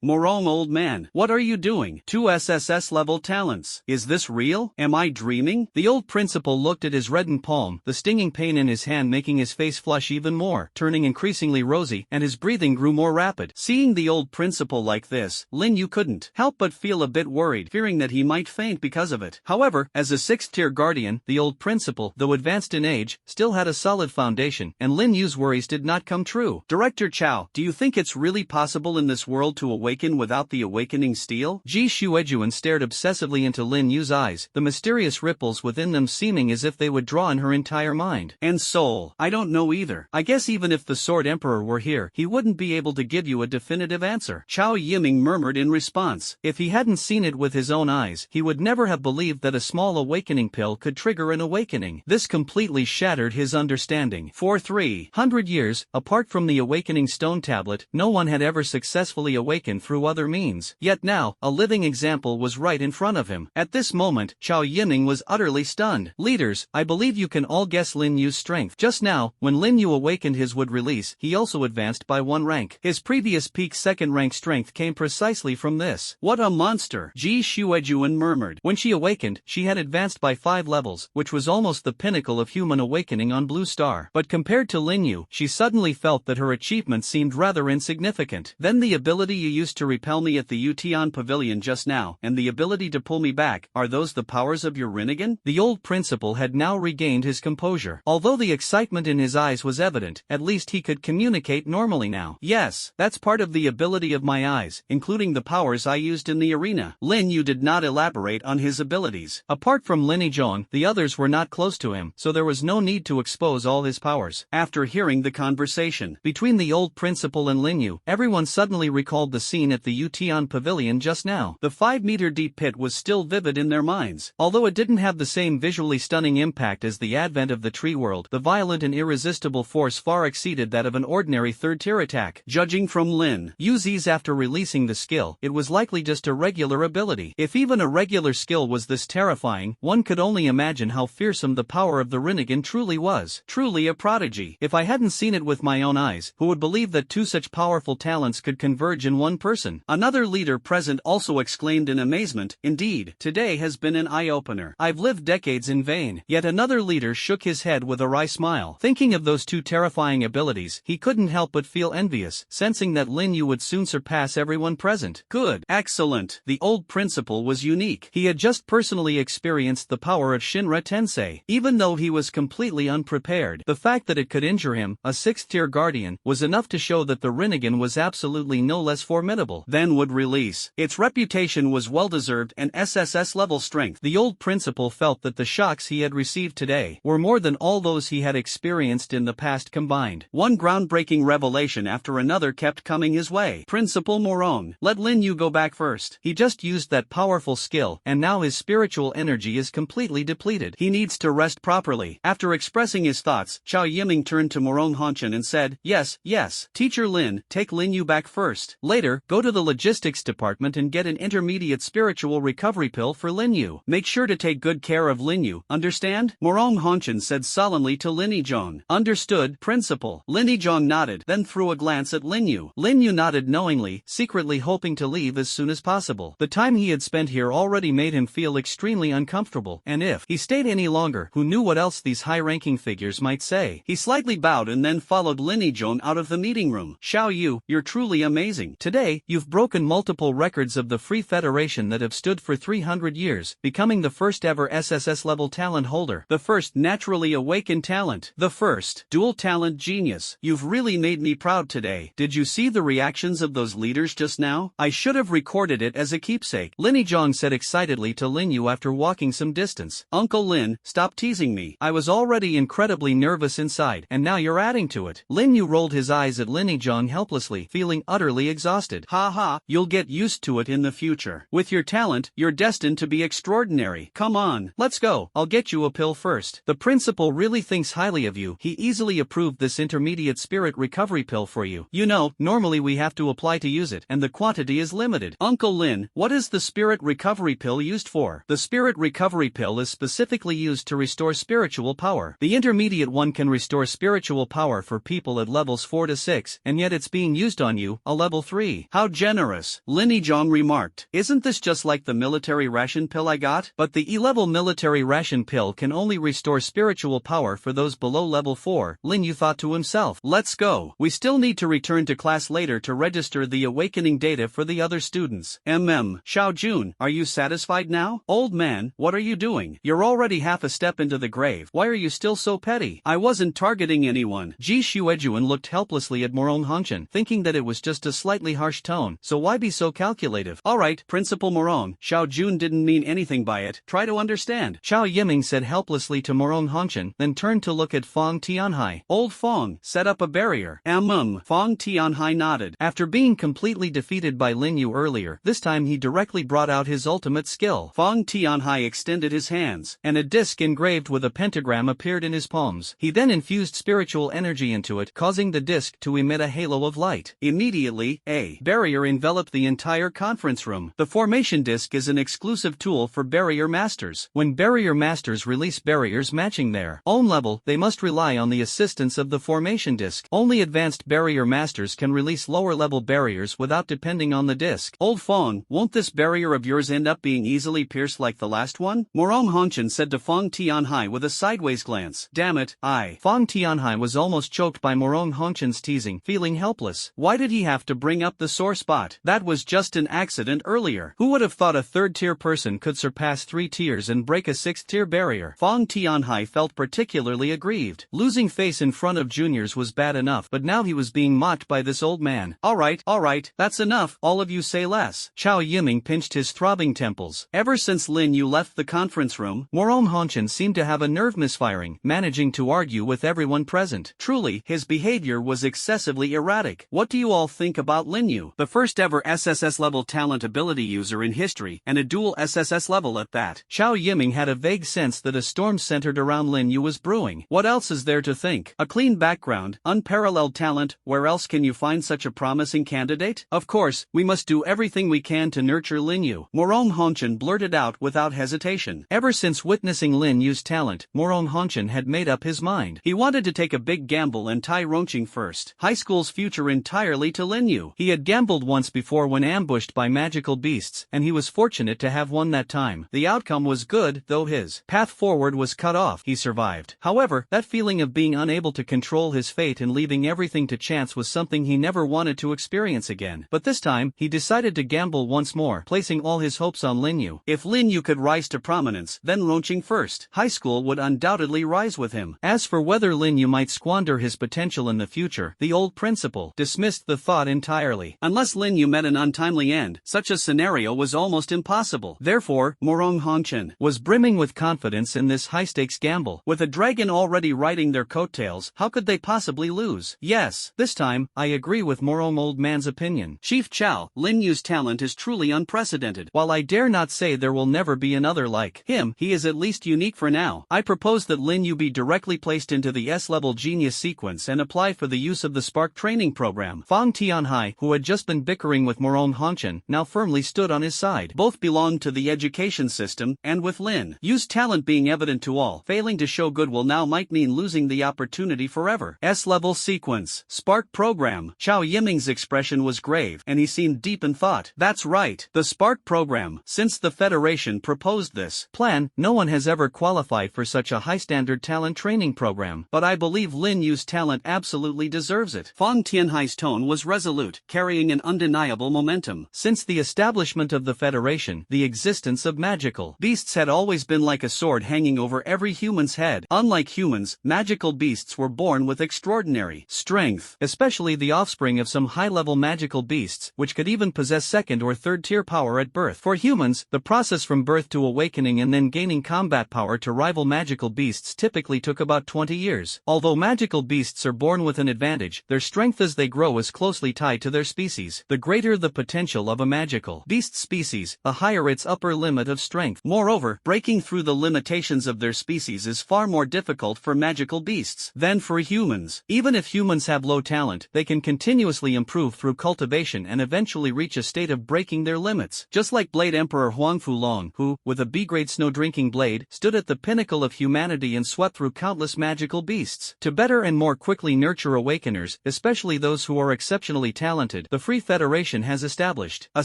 Morong, old man, what are you doing? 2 SSS SSS-level talents. Is this real? Am I dreaming? The old principal looked at his reddened palm, the stinging pain in his hand making his face flush even more, turning increasingly rosy, and his breathing grew more rapid. Seeing the old principal like this, Lin Yu couldn't help but feel a bit worried, fearing that he might faint because of it. However, as a 6th-tier guardian, the old principal, though advanced in age, still had a solid foundation, and Lin Yu's worries did not come true. Director Chow, do you think it's really possible in this world to awaken without the awakening steel? Ji Shuejuan stared obsessively into Lin Yu's eyes, the mysterious ripples within them seeming as if they would draw in her entire mind and soul. I don't know either. I guess even if the Sword Emperor were here, he wouldn't be able to give you a definitive answer. Chao Yiming murmured in response. If he hadn't seen it with his own eyes, he would never have believed that a small awakening pill could trigger an awakening. This completely shattered his understanding. For 300 years, apart from the awakening stone tablet, no one had ever successfully awakened through other means. Yet now, a living example was right in front of him. At this moment, Chao Yiming was utterly stunned. Leaders, I believe you can all guess Lin Yu's strength. Just now, when Lin Yu awakened his wood release, he also advanced by 1 rank. His previous peak 2nd rank strength came precisely from this. What a monster! Ji Shuejuan murmured. When she awakened, she had advanced by 5 levels, which was almost the pinnacle of human awakening on Blue Star. But compared to Lin Yu, she suddenly felt that her achievement seemed rather insignificant. Then the ability you used to repel me at the Utian Pavilion just now, and the ability to pull me back, are those the powers of your Rinnegan? The old principal had now regained his composure. Although the excitement in his eyes was evident, at least he could communicate normally now. Yes, that's part of the ability of my eyes, including the powers I used in the arena. Lin Yu did not elaborate on his abilities. Apart from Linejon, the others were not close to him, so there was no need to expose all his powers. After hearing the conversation between the old principal and Lin Yu, everyone suddenly recalled the scene at the Utian Pavilion just now. The 5-meter deep pit was still vivid in their minds. Although it didn't have the same visually stunning impact as the advent of the tree world, the violent and irresistible force far exceeded that of an ordinary 3rd-tier attack. Judging from Lin Yu's ease after releasing the skill, it was likely just a regular ability. If even a regular skill was this terrifying, one could only imagine how fearsome the power of the Rinnegan truly was. Truly a prodigy. If I hadn't seen it with my own eyes, who would believe that 2 such powerful talents could converge in one person? Another leader present also exclaimed in amazement. Indeed, today has been an eye-opener. I've lived decades in vain. Yet another leader shook his head with a wry smile. Thinking of those 2 terrifying abilities, he couldn't help but feel envious, sensing that Lin Yu would soon surpass everyone present. Good. Excellent. The old principal was unique. He had just personally experienced the power of Shinra Tensei. Even though he was completely unprepared, the fact that it could injure him, a 6th-tier guardian, was enough to show that the Rinnegan was absolutely no less formidable than would release. Its reputation was well-deserved and SSS-level strength. The old principal felt that the shocks he had received today were more than all those he had experienced in the past combined. One groundbreaking revelation after another kept coming his way. Principal Morong, let Lin Yu go back first. He just used that powerful skill, and now his spiritual energy is completely depleted. He needs to rest properly. After expressing his thoughts, Chao Yiming turned to Morong Hanshan and said, Yes, Teacher Lin, take Lin Yu back first. Later, go to the logistics department and get an intermediate spiritual recovery pill for Lin Yu. Make sure to take good care of Lin Yu, understand? Morong Hanshan said solemnly to Linejon. Understood, Principal. Linejon nodded, then threw a glance at Lin Yu. Lin Yu nodded knowingly, secretly hoping to leave as soon as possible. The time he had spent here already made him feel extremely uncomfortable, and if he stayed any longer, who knew what else these high-ranking figures might say. He slightly bowed and then followed Linejon out of the meeting room. Xiao Yu, you're truly amazing. Today, you've broken multiple records of the Free Federation that have stood for 300 years, becoming the first ever SSS-level talent holder, the first naturally awakened talent, the first dual talent genius. You've really made me proud today. Did you see the reactions of those leaders just now? I should have recorded it as a keepsake. Linejon said excitedly to Lin Yu after walking some distance. Uncle Lin, stop teasing me. I was already incredibly nervous inside, and now you're adding to it. Lin Yu rolled his eyes at Linejon helplessly, feeling utterly exhausted. Ha ha, you'll get used to it in the future. With your talent, you're destined to be extraordinary. Come on, let's go. I'll get you a pill first. The principal really thinks highly of you. He easily approved this intermediate spirit recovery pill for you. You know, normally we have to apply to use it, and the quantity is limited. Uncle Lin, what is the spirit recovery pill used for? The spirit recovery pill is specifically used to restore spiritual power. The intermediate one can restore spiritual power for people at levels 4 to 6, and yet it's being used on you, a level 3. How generous, Linejon remarked. Isn't this just just like the military ration pill I got? But the E-level military ration pill can only restore spiritual power for those below level 4, Lin Yu thought to himself. Let's go. We still need to return to class later to register the awakening data for the other students. Xiao Jun, are you satisfied now? Old man, what are you doing? You're already half a step into the grave. Why are you still so petty? I wasn't targeting anyone. Ji Shuejuan looked helplessly at Morong Hongchen, thinking that it was just a slightly harsh tone, so why be so calculative? Alright, Principal Morong, Xiao Jun didn't mean anything by it. Try to understand. Xiao Yiming said helplessly to Morong Hongchen, then turned to look at Fong Tianhai. Old Fong, set up a barrier. Fong Tianhai nodded. After being completely defeated by Lin Yu earlier, this time he directly brought out his ultimate skill. Fong Tianhai extended his hands, and a disc engraved with a pentagram appeared in his palms. He then infused spiritual energy into it, causing the disc to emit a halo of light. Immediately, a barrier enveloped the entire conference room. The formation disc is an exclusive tool for barrier masters. When barrier masters release barriers matching their own level, they must rely on the assistance of the formation disc. Only advanced barrier masters can release lower-level barriers without depending on the disc. Old Fong, won't this barrier of yours end up being easily pierced like the last one? Morong Hongchen said to Fong Tianhai with a sideways glance. Damn it, Fong Tianhai was almost choked by Morong Hongchen's teasing, feeling helpless. Why did he have to bring up the sore spot? That was just an accident earlier. Who would have thought a third-tier person could surpass 3 tiers and break a 6th-tier barrier? Fong Tianhai felt particularly aggrieved. Losing face in front of juniors was bad enough, but now he was being mocked by this old man. Alright, that's enough, all of you say less. Xiao Yiming pinched his throbbing temples. Ever since Lin Yu left the conference room, Morong Hongchen seemed to have a nerve misfiring, managing to argue with everyone present. Truly, his behavior was excessively erratic. What do you all think about Lin Yu? The first ever SSS-level talent ability user in history, and a dual SSS level at that. Xiao Yiming had a vague sense that a storm centered around Lin Yu was brewing. What else is there to think? A clean background, unparalleled talent, where else can you find such a promising candidate? Of course, we must do everything we can to nurture Lin Yu. Morong Hongchen blurted out without hesitation. Ever since witnessing Lin Yu's talent, Morong Hongchen had made up his mind. He wanted to take a big gamble and tie Rongqing first. High school's future entirely to Lin Yu. He had gambled once before when ambushed by magical beasts, and he was fortunate to have won that time. The outcome was good, though his path forward was cut off. He survived. However, that feeling of being unable to control his fate and leaving everything to chance was something he never wanted to experience again. But this time, he decided to gamble once more, placing all his hopes on Lin Yu. If Lin Yu could rise to prominence, then Rongqing first. High school would undoubtedly rise with him. As for whether Lin Yu might squander his potential in the future, the old principal dismissed the thought entirely. Unless Lin Yu met an untimely end, such a scenario was almost impossible. Therefore, Morong Hongchen was brimming with confidence in this high-stakes gamble. With a dragon already riding their coattails, how could they possibly lose? Yes, this time, I agree with Morong old man's opinion. Chief Chao, Lin Yu's talent is truly unprecedented. While I dare not say there will never be another like him, he is at least unique for now. I propose that Lin Yu be directly placed into the S-level genius sequence and apply for the use of the Spark training program. Fong Tianhai, who had just been bickering with Morong Hongchen, now firmly stood on his side. Both belonged to the education system, and with Lin Yu's talent being evident to all, failing to show goodwill now might mean losing the opportunity forever. S-level sequence, Spark program. Xiao Yiming's expression was grave, and he seemed deep in thought. That's right, the Spark program. Since the Federation proposed this plan, no one has ever qualified for such a high-standard talent training program, but I believe Lin Yu's talent absolutely deserves it. Fong Tianhai's tone was resolute, carrying an undeniable momentum. Since the establishment of the Federation, the existence of magical beasts had always been like a sword hanging over every human's head. Unlike humans, magical beasts were born with extraordinary strength, especially the offspring of some high-level magical beasts, which could even possess second or third-tier power at birth. For humans, the process from birth to awakening and then gaining combat power to rival magical beasts typically took about 20 years. Although magical beasts are born with an advantage, their strength as they grow is closely tied to their species. The greater the potential of a magical beast species, the higher its upper limit of strength. Moreover, breaking through the limitations of their species is far more difficult for magical beasts than for humans. Even if humans have low talent, they can continuously improve through cultivation and eventually reach a state of breaking their limits. Just like Blade Emperor Huang Fulong, who, with a B-grade snow-drinking blade, stood at the pinnacle of humanity and swept through countless magical beasts. To better and more quickly nurture awakeners, especially those who are exceptionally talented, the Free Federation has established a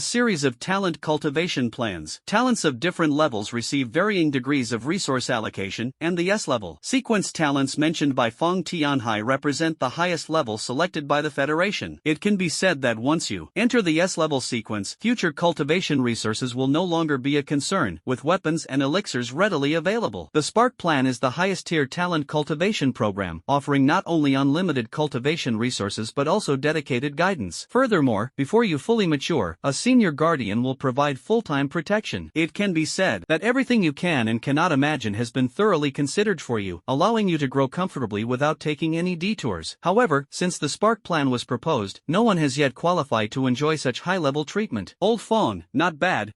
series of talent cultivation plans. Talents of different levels receive varying degrees of resource allocation, and the S-level sequence talents mentioned by Fong Tianhai represent the highest level selected by the Federation. It can be said that once you enter the S-level sequence, future cultivation resources will no longer be a concern, with weapons and elixirs readily available. The Spark Plan is the highest tier talent cultivation program, offering not only unlimited cultivation resources but also dedicated guidance. Furthermore, before you fully mature, a senior guardian will provide full-time protection. It can be said that everything you can and cannot imagine has been thoroughly considered for you, allowing you to grow comfortably without taking any detours. However, since the Spark Plan was proposed, no one has yet qualified to enjoy such high-level treatment. Old Fong, not bad,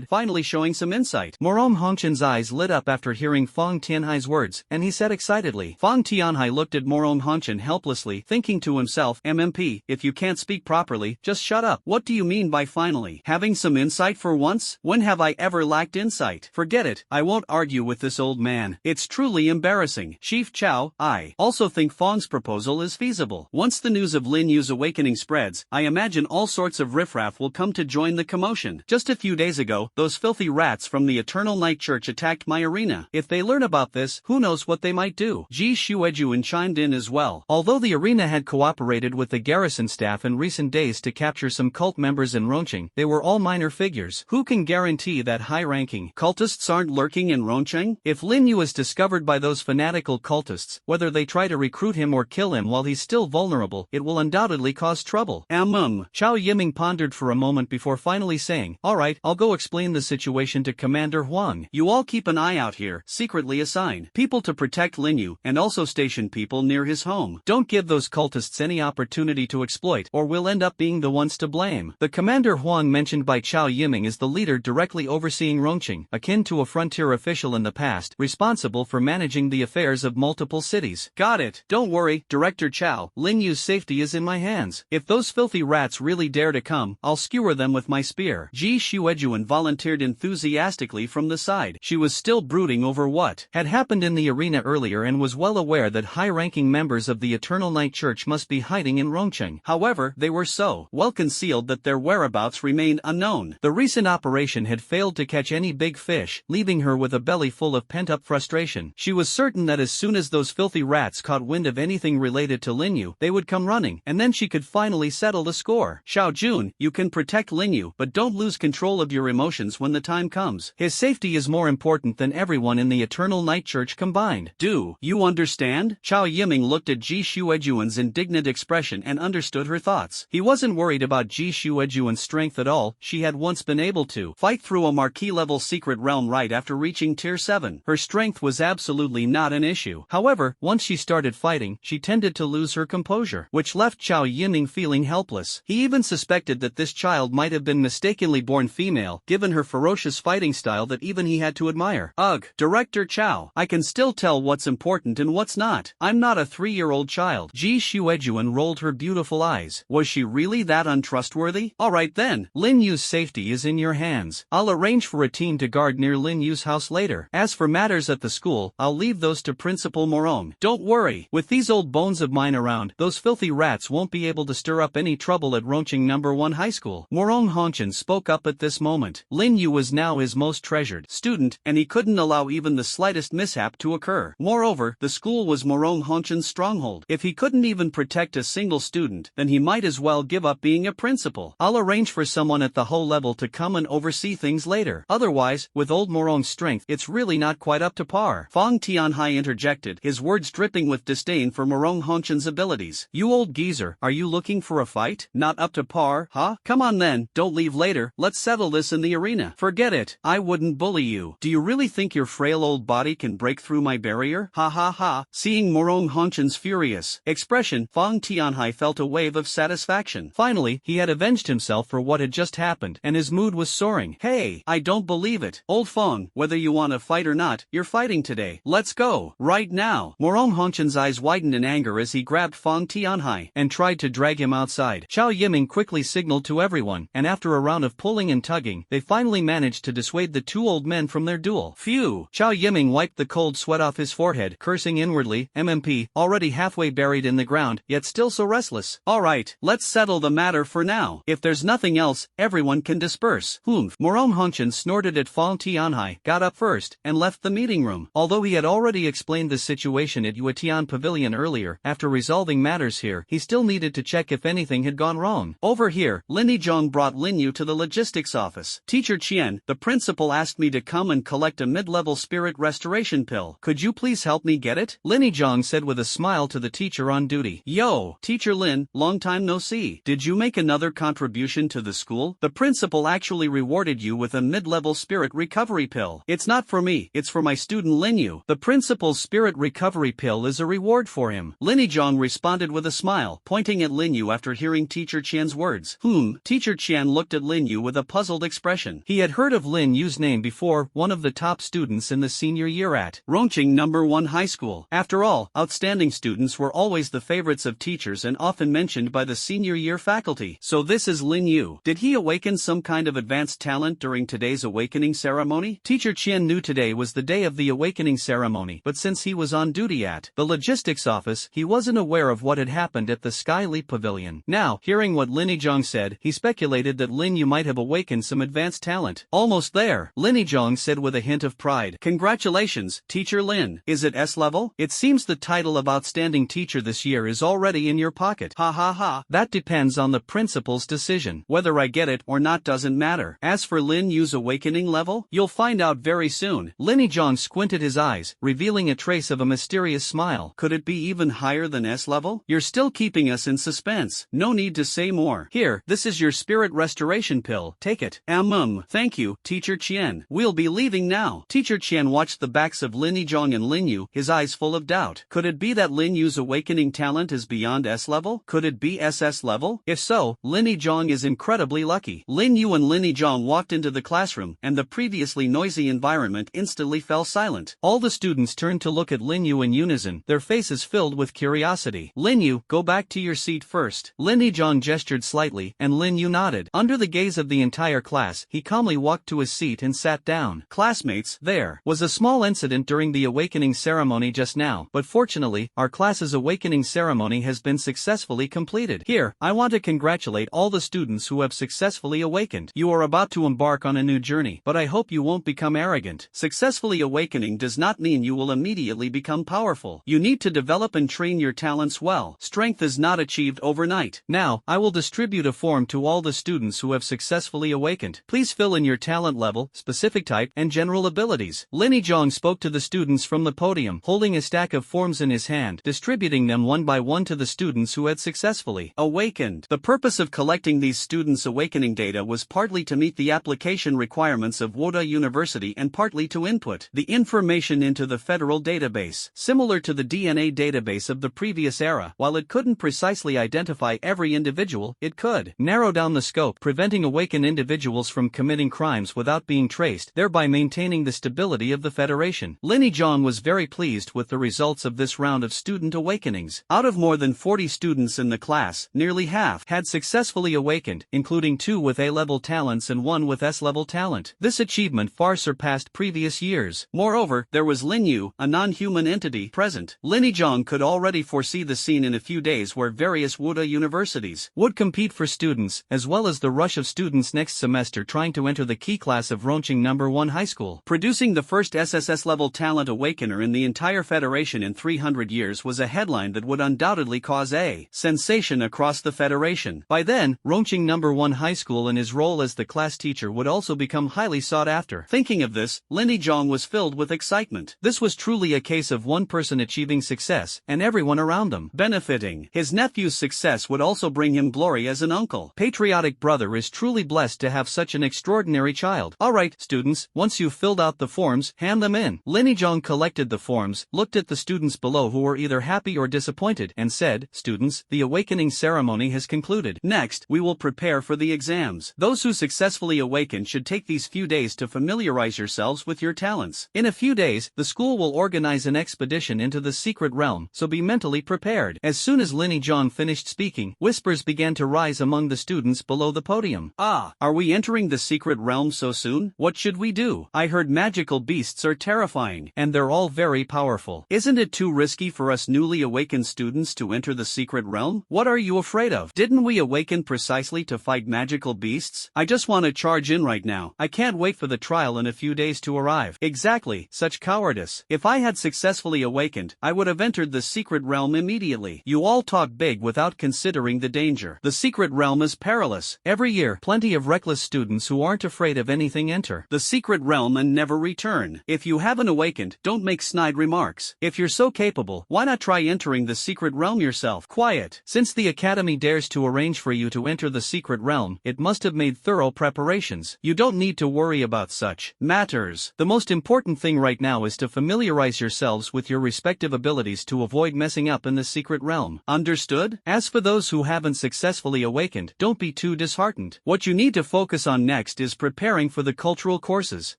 finally showing some insight. Morong Hongchen's eyes lit up after hearing Fong Tianhai's words, and he said excitedly. Fong Tianhai looked at Morong Hongchen helplessly, thinking to himself, MMP, if you can't speak properly, just shut up. What do you mean by finally having some insight for once? When have I ever lacked insight? Forget it, I won't argue with this old man. It's truly embarrassing. Chief Chow, I also think Fong's proposal is feasible. Once the news of Lin Yu's awakening spreads, I imagine all sorts of riffraff will come to join the commotion. Just a few days ago, those filthy rats from the Eternal Night Church attacked my arena. If they learn about this, who knows what they might do? Ji Shuejuan chimed in as well. Although the arena had cooperated with the garrison staff in recent days to capture some cult members in Roncheng, they were all minor figures. Who can guarantee that high-ranking cultists aren't lurking in Roncheng? If Lin Yu is discovered by those fanatical cultists, whether they try to recruit him or kill him while he's still vulnerable, it will undoubtedly cause trouble. Chao Yiming pondered for a moment before finally saying, alright, I'll go explain the situation to Commander Huang. You all keep an eye out here, secretly assign people to protect Lin Yu, and also station people near his home. Don't give those cultists any opportunity to exploit, or we'll end up being the ones to blame. The Commander Huang mentioned by Chao Yiming is the leader directly overseeing Roncheng, akin to a frontier official in the past, responsible for managing the affairs of multiple cities. Got it. Don't worry, Director Chao, Lin Yu's safety is in my hands. If those filthy rats really dare to come, I'll skewer them with my spear. Ji Shuejuan volunteered enthusiastically from the side. She was still brooding over what had happened in the arena earlier and was well aware that high-ranking members of the Eternal Night Church must be hiding in Roncheng. However, they were so well concealed that their whereabouts remained unknown. The recent operation had failed to catch any big fish, leaving her with a belly full of pent-up frustration. She was certain that as soon as those filthy rats caught wind of anything related to Lin Yu, they would come running, and then she could finally settle the score. Xiao Jun, you can protect Lin Yu, but don't lose control of your emotions when the time comes. His safety is more important than everyone in the Eternal Night Church combined. Do you understand? Chao Yiming looked at Ji Shuejuan's indignant expression and understood her thoughts. He wasn't worried about Ji Shuejuan's strength at all. She had once been able to fight through a marquee-level secret realm right after reaching Tier 7. Her strength was absolutely not an issue. However, once she started fighting, she tended to lose her composure, which left Chao Yiming feeling helpless. He even suspected that this child might have been mistakenly born female, given her ferocious fighting style that even he had to admire. Ugh, Director Chao, I can still tell what's important and what's not. I'm not a 3-year-old child. Ji Shuejuan rolled her beautiful eyes. Was she really that untrustworthy? Alright then, Lin Yu's safety is in your hands. I'll arrange for a team to guard near Lin Yu's house later. As for matters at the school, I'll leave those to Principal Morong. Don't worry, with these old bones of mine around, those filthy rats won't be able to stir up any trouble at Roncheng No. 1 High School. Morong Hongchen spoke up at this moment. Lin Yu was now his most treasured student, and he couldn't allow even the slightest mishap to occur. Moreover, the school was Morong Hongchen's stronghold. If he couldn't even protect a single student, then he might as well give up being a principal. I'll arrange for someone at the whole level to come and oversee things later. Otherwise, with old Morong's strength, it's really not quite up to par. Fong Tianhai interjected, his words dripping with disdain for Morong Hongchen's abilities. You old geezer, are you looking for a fight? Not up to par, huh? Come on then, don't leave later, let's settle this in the arena. Forget it, I wouldn't bully you. Do you really think your frail old body can break through my barrier? Ha ha ha. Seeing Morong Hongchen's furious expression, Fong Tianhai felt a wave of satisfaction. Finally, he had avenged himself for what had just happened, and his mood was soaring. Hey, I don't believe it. Old Fong, whether you want to fight or not, you're fighting today. Let's go. Right now. Morong Hongchen's eyes widened in anger as he grabbed Fong Tianhai and tried to drag him outside. Chao Yiming quickly signaled to everyone, and after a round of pulling and tugging, they finally managed to dissuade the two old men from their duel. Phew! Chao Yiming wiped the cold sweat off his forehead, cursing inwardly, MMP, already halfway buried in the ground, yet still so restless. Alright, let's settle the matter for now. If there's nothing else, everyone can disperse. Humph. Morom Hunchin snorted at Fong Tianhai, got up first, and left the meeting room. Although he had already explained the situation at Yuetian Pavilion earlier, after resolving matters here, he still needed to check if anything had gone wrong. Over here, Lin Yizhong brought Lin Yu to the logistics office. Teacher Qian, the principal asked me to come and collect a mid-level spirit restoration pill. Could you please help me get it? Lin Yizhong said with a smile to the teacher on duty. Yo, Teacher Lin, long time no see. Did you make another contribution to the school? The principal actually rewarded you with a mid-level spirit recovery pill. It's not for me, it's for my student Lin Yu. The principal's spirit recovery pill is a reward for him. Lin Yizhong responded with a smile, pointing at Lin Yu after hearing Teacher Qian's words. Teacher Qian looked at Lin Yu with a puzzled expression. He had heard of Lin Yu's name before, one of the top students in the senior year at Rongqing No. 1 High School. After all, outstanding students were always the favorites of teachers and often mentioned by the senior year faculty. So this is Lin Yu. Did he awaken some kind of advanced talent during today's awakening ceremony? Teacher Qian knew today was the day of the awakening ceremony, but since he was on duty at the logistics office, he wasn't aware of what had happened at the Sky Leap Pavilion. Now, hearing what Lin Yizhong said, he speculated that Lin Yu might have awakened some advanced talent. Almost there, Lin Yizhong said with a hint of pride. Congratulations, Teacher Lin. Is it S-level? It seems the title of outstanding teacher this year is already in your pocket. Ha ha ha. That depends on the principal's decision. Whether I get it or not doesn't matter. As for Lin Yu's awakening level, you'll find out very soon. Lin Yizhong squinted his eyes, revealing a trace of a mysterious smile. Could it be even higher than S-level? You're still keeping us in suspense. No need to say more. Here, this is your spirit restoration pill. Take it. Thank you, Teacher Qian. We'll be leaving now. Teacher Qian watched the backs of Lin Yizhong and Lin Yu, his eyes full of doubt. Could it be that Lin Yu's awakening talent is beyond S-level? Could it be SS level? If so, Lin Yizhong is incredibly lucky. Lin Yu and Lin Yizhong walked into the classroom, and the previously noisy environment instantly fell silent. All the students turned to look at Lin Yu in unison, their faces filled with curiosity. Lin Yu, go back to your seat first. Lin Yizhong gestured slightly, and Lin Yu nodded. Under the gaze of the entire class, he calmly walked to his seat and sat down. Classmates, there was a small incident during the awakening ceremony just now, but fortunately, our class's awakening ceremony has been successfully completed. Here, I want to congratulate all the students who have successfully awakened. You are about to embark on a new journey, but I hope you won't become arrogant. Successfully awakening does not mean you will immediately become powerful. You need to develop and train your talents well. Strength is not achieved overnight. Now, I will distribute a form to all the students who have successfully awakened. Please fill in your talent level, specific type, and general abilities. Lin Yizhong spoke to the students from the podium, holding a stack of forms in his hand, distributing them one by one to the students who had successfully awakened. The purpose of collecting these students' awakening data was partly to meet the application requirements of Woda University and partly to input the information into the federal database. Similar to the DNA database of the previous era, while it couldn't precisely identify every individual, it could narrow down the scope, preventing awakened individuals from committing crimes without being traced, thereby maintaining the stability of the Federation. Lin Yizhong was very pleased with the results of this round of student awakenings. Out of more than 40 students in the class, nearly half had successfully awakened, including 2 with A-level talents and 1 with S-level talent. This achievement far surpassed previous years. Moreover, there was Lin Yu, a non-human entity, present. Lin Yizhong could already foresee the scene in a few days where various Woda universities would compete for students, as well as the rush of students next semester trying to enter the key class of Rongqing No. 1 High School. Producing the first SSS-level talent awakener in the entire Federation in 300 years was a headline that would undoubtedly cause a sensation across the Federation. By then, Rongqing No. 1 High School and his role as the class teacher would also become highly sought after. Thinking of this, Lin Yizhong was filled with excitement. This was truly a case of one person achieving success, and everyone around them benefiting. His nephew's success would also bring him glory as an uncle. Patriotic brother is truly blessed to have such an extraordinary child. Alright, students, once you've filled out the forms, hand them in. Lin Yizhong collected the forms, looked at the students below who were either happy or disappointed, and said, students, the awakening ceremony has concluded. Next, we will prepare for the exams. Those who successfully awaken should take these few days to familiarize yourselves with your talents. In a few days, the school will organize an expedition into the secret realm, so be mentally prepared. As soon as Lin Yizhong finished speaking, whispers began to rise among the students below the podium. Ah, are we entering the secret realm so soon? What should we do? I heard magical beasts are terrifying, and they're all very powerful. Isn't it too risky for us newly awakened students to enter the secret realm? What are you afraid of? Didn't we awaken precisely to fight magical beasts? tests? I just want to charge in right now. I can't wait for the trial in a few days to arrive. Exactly, such cowardice. If I had successfully awakened, I would have entered the secret realm immediately. You all talk big without considering the danger. The secret realm is perilous. Every year, plenty of reckless students who aren't afraid of anything enter the secret realm and never return. If you haven't awakened, don't make snide remarks. If you're so capable, why not try entering the secret realm yourself? Quiet. Since the Academy dares to arrange for you to enter the secret realm, it must have made thorough preparations. You don't need to worry about such matters. The most important thing right now is to familiarize yourselves with your respective abilities to avoid messing up in the secret realm. Understood? As for those who haven't successfully awakened, don't be too disheartened. What you need to focus on next is preparing for the cultural courses.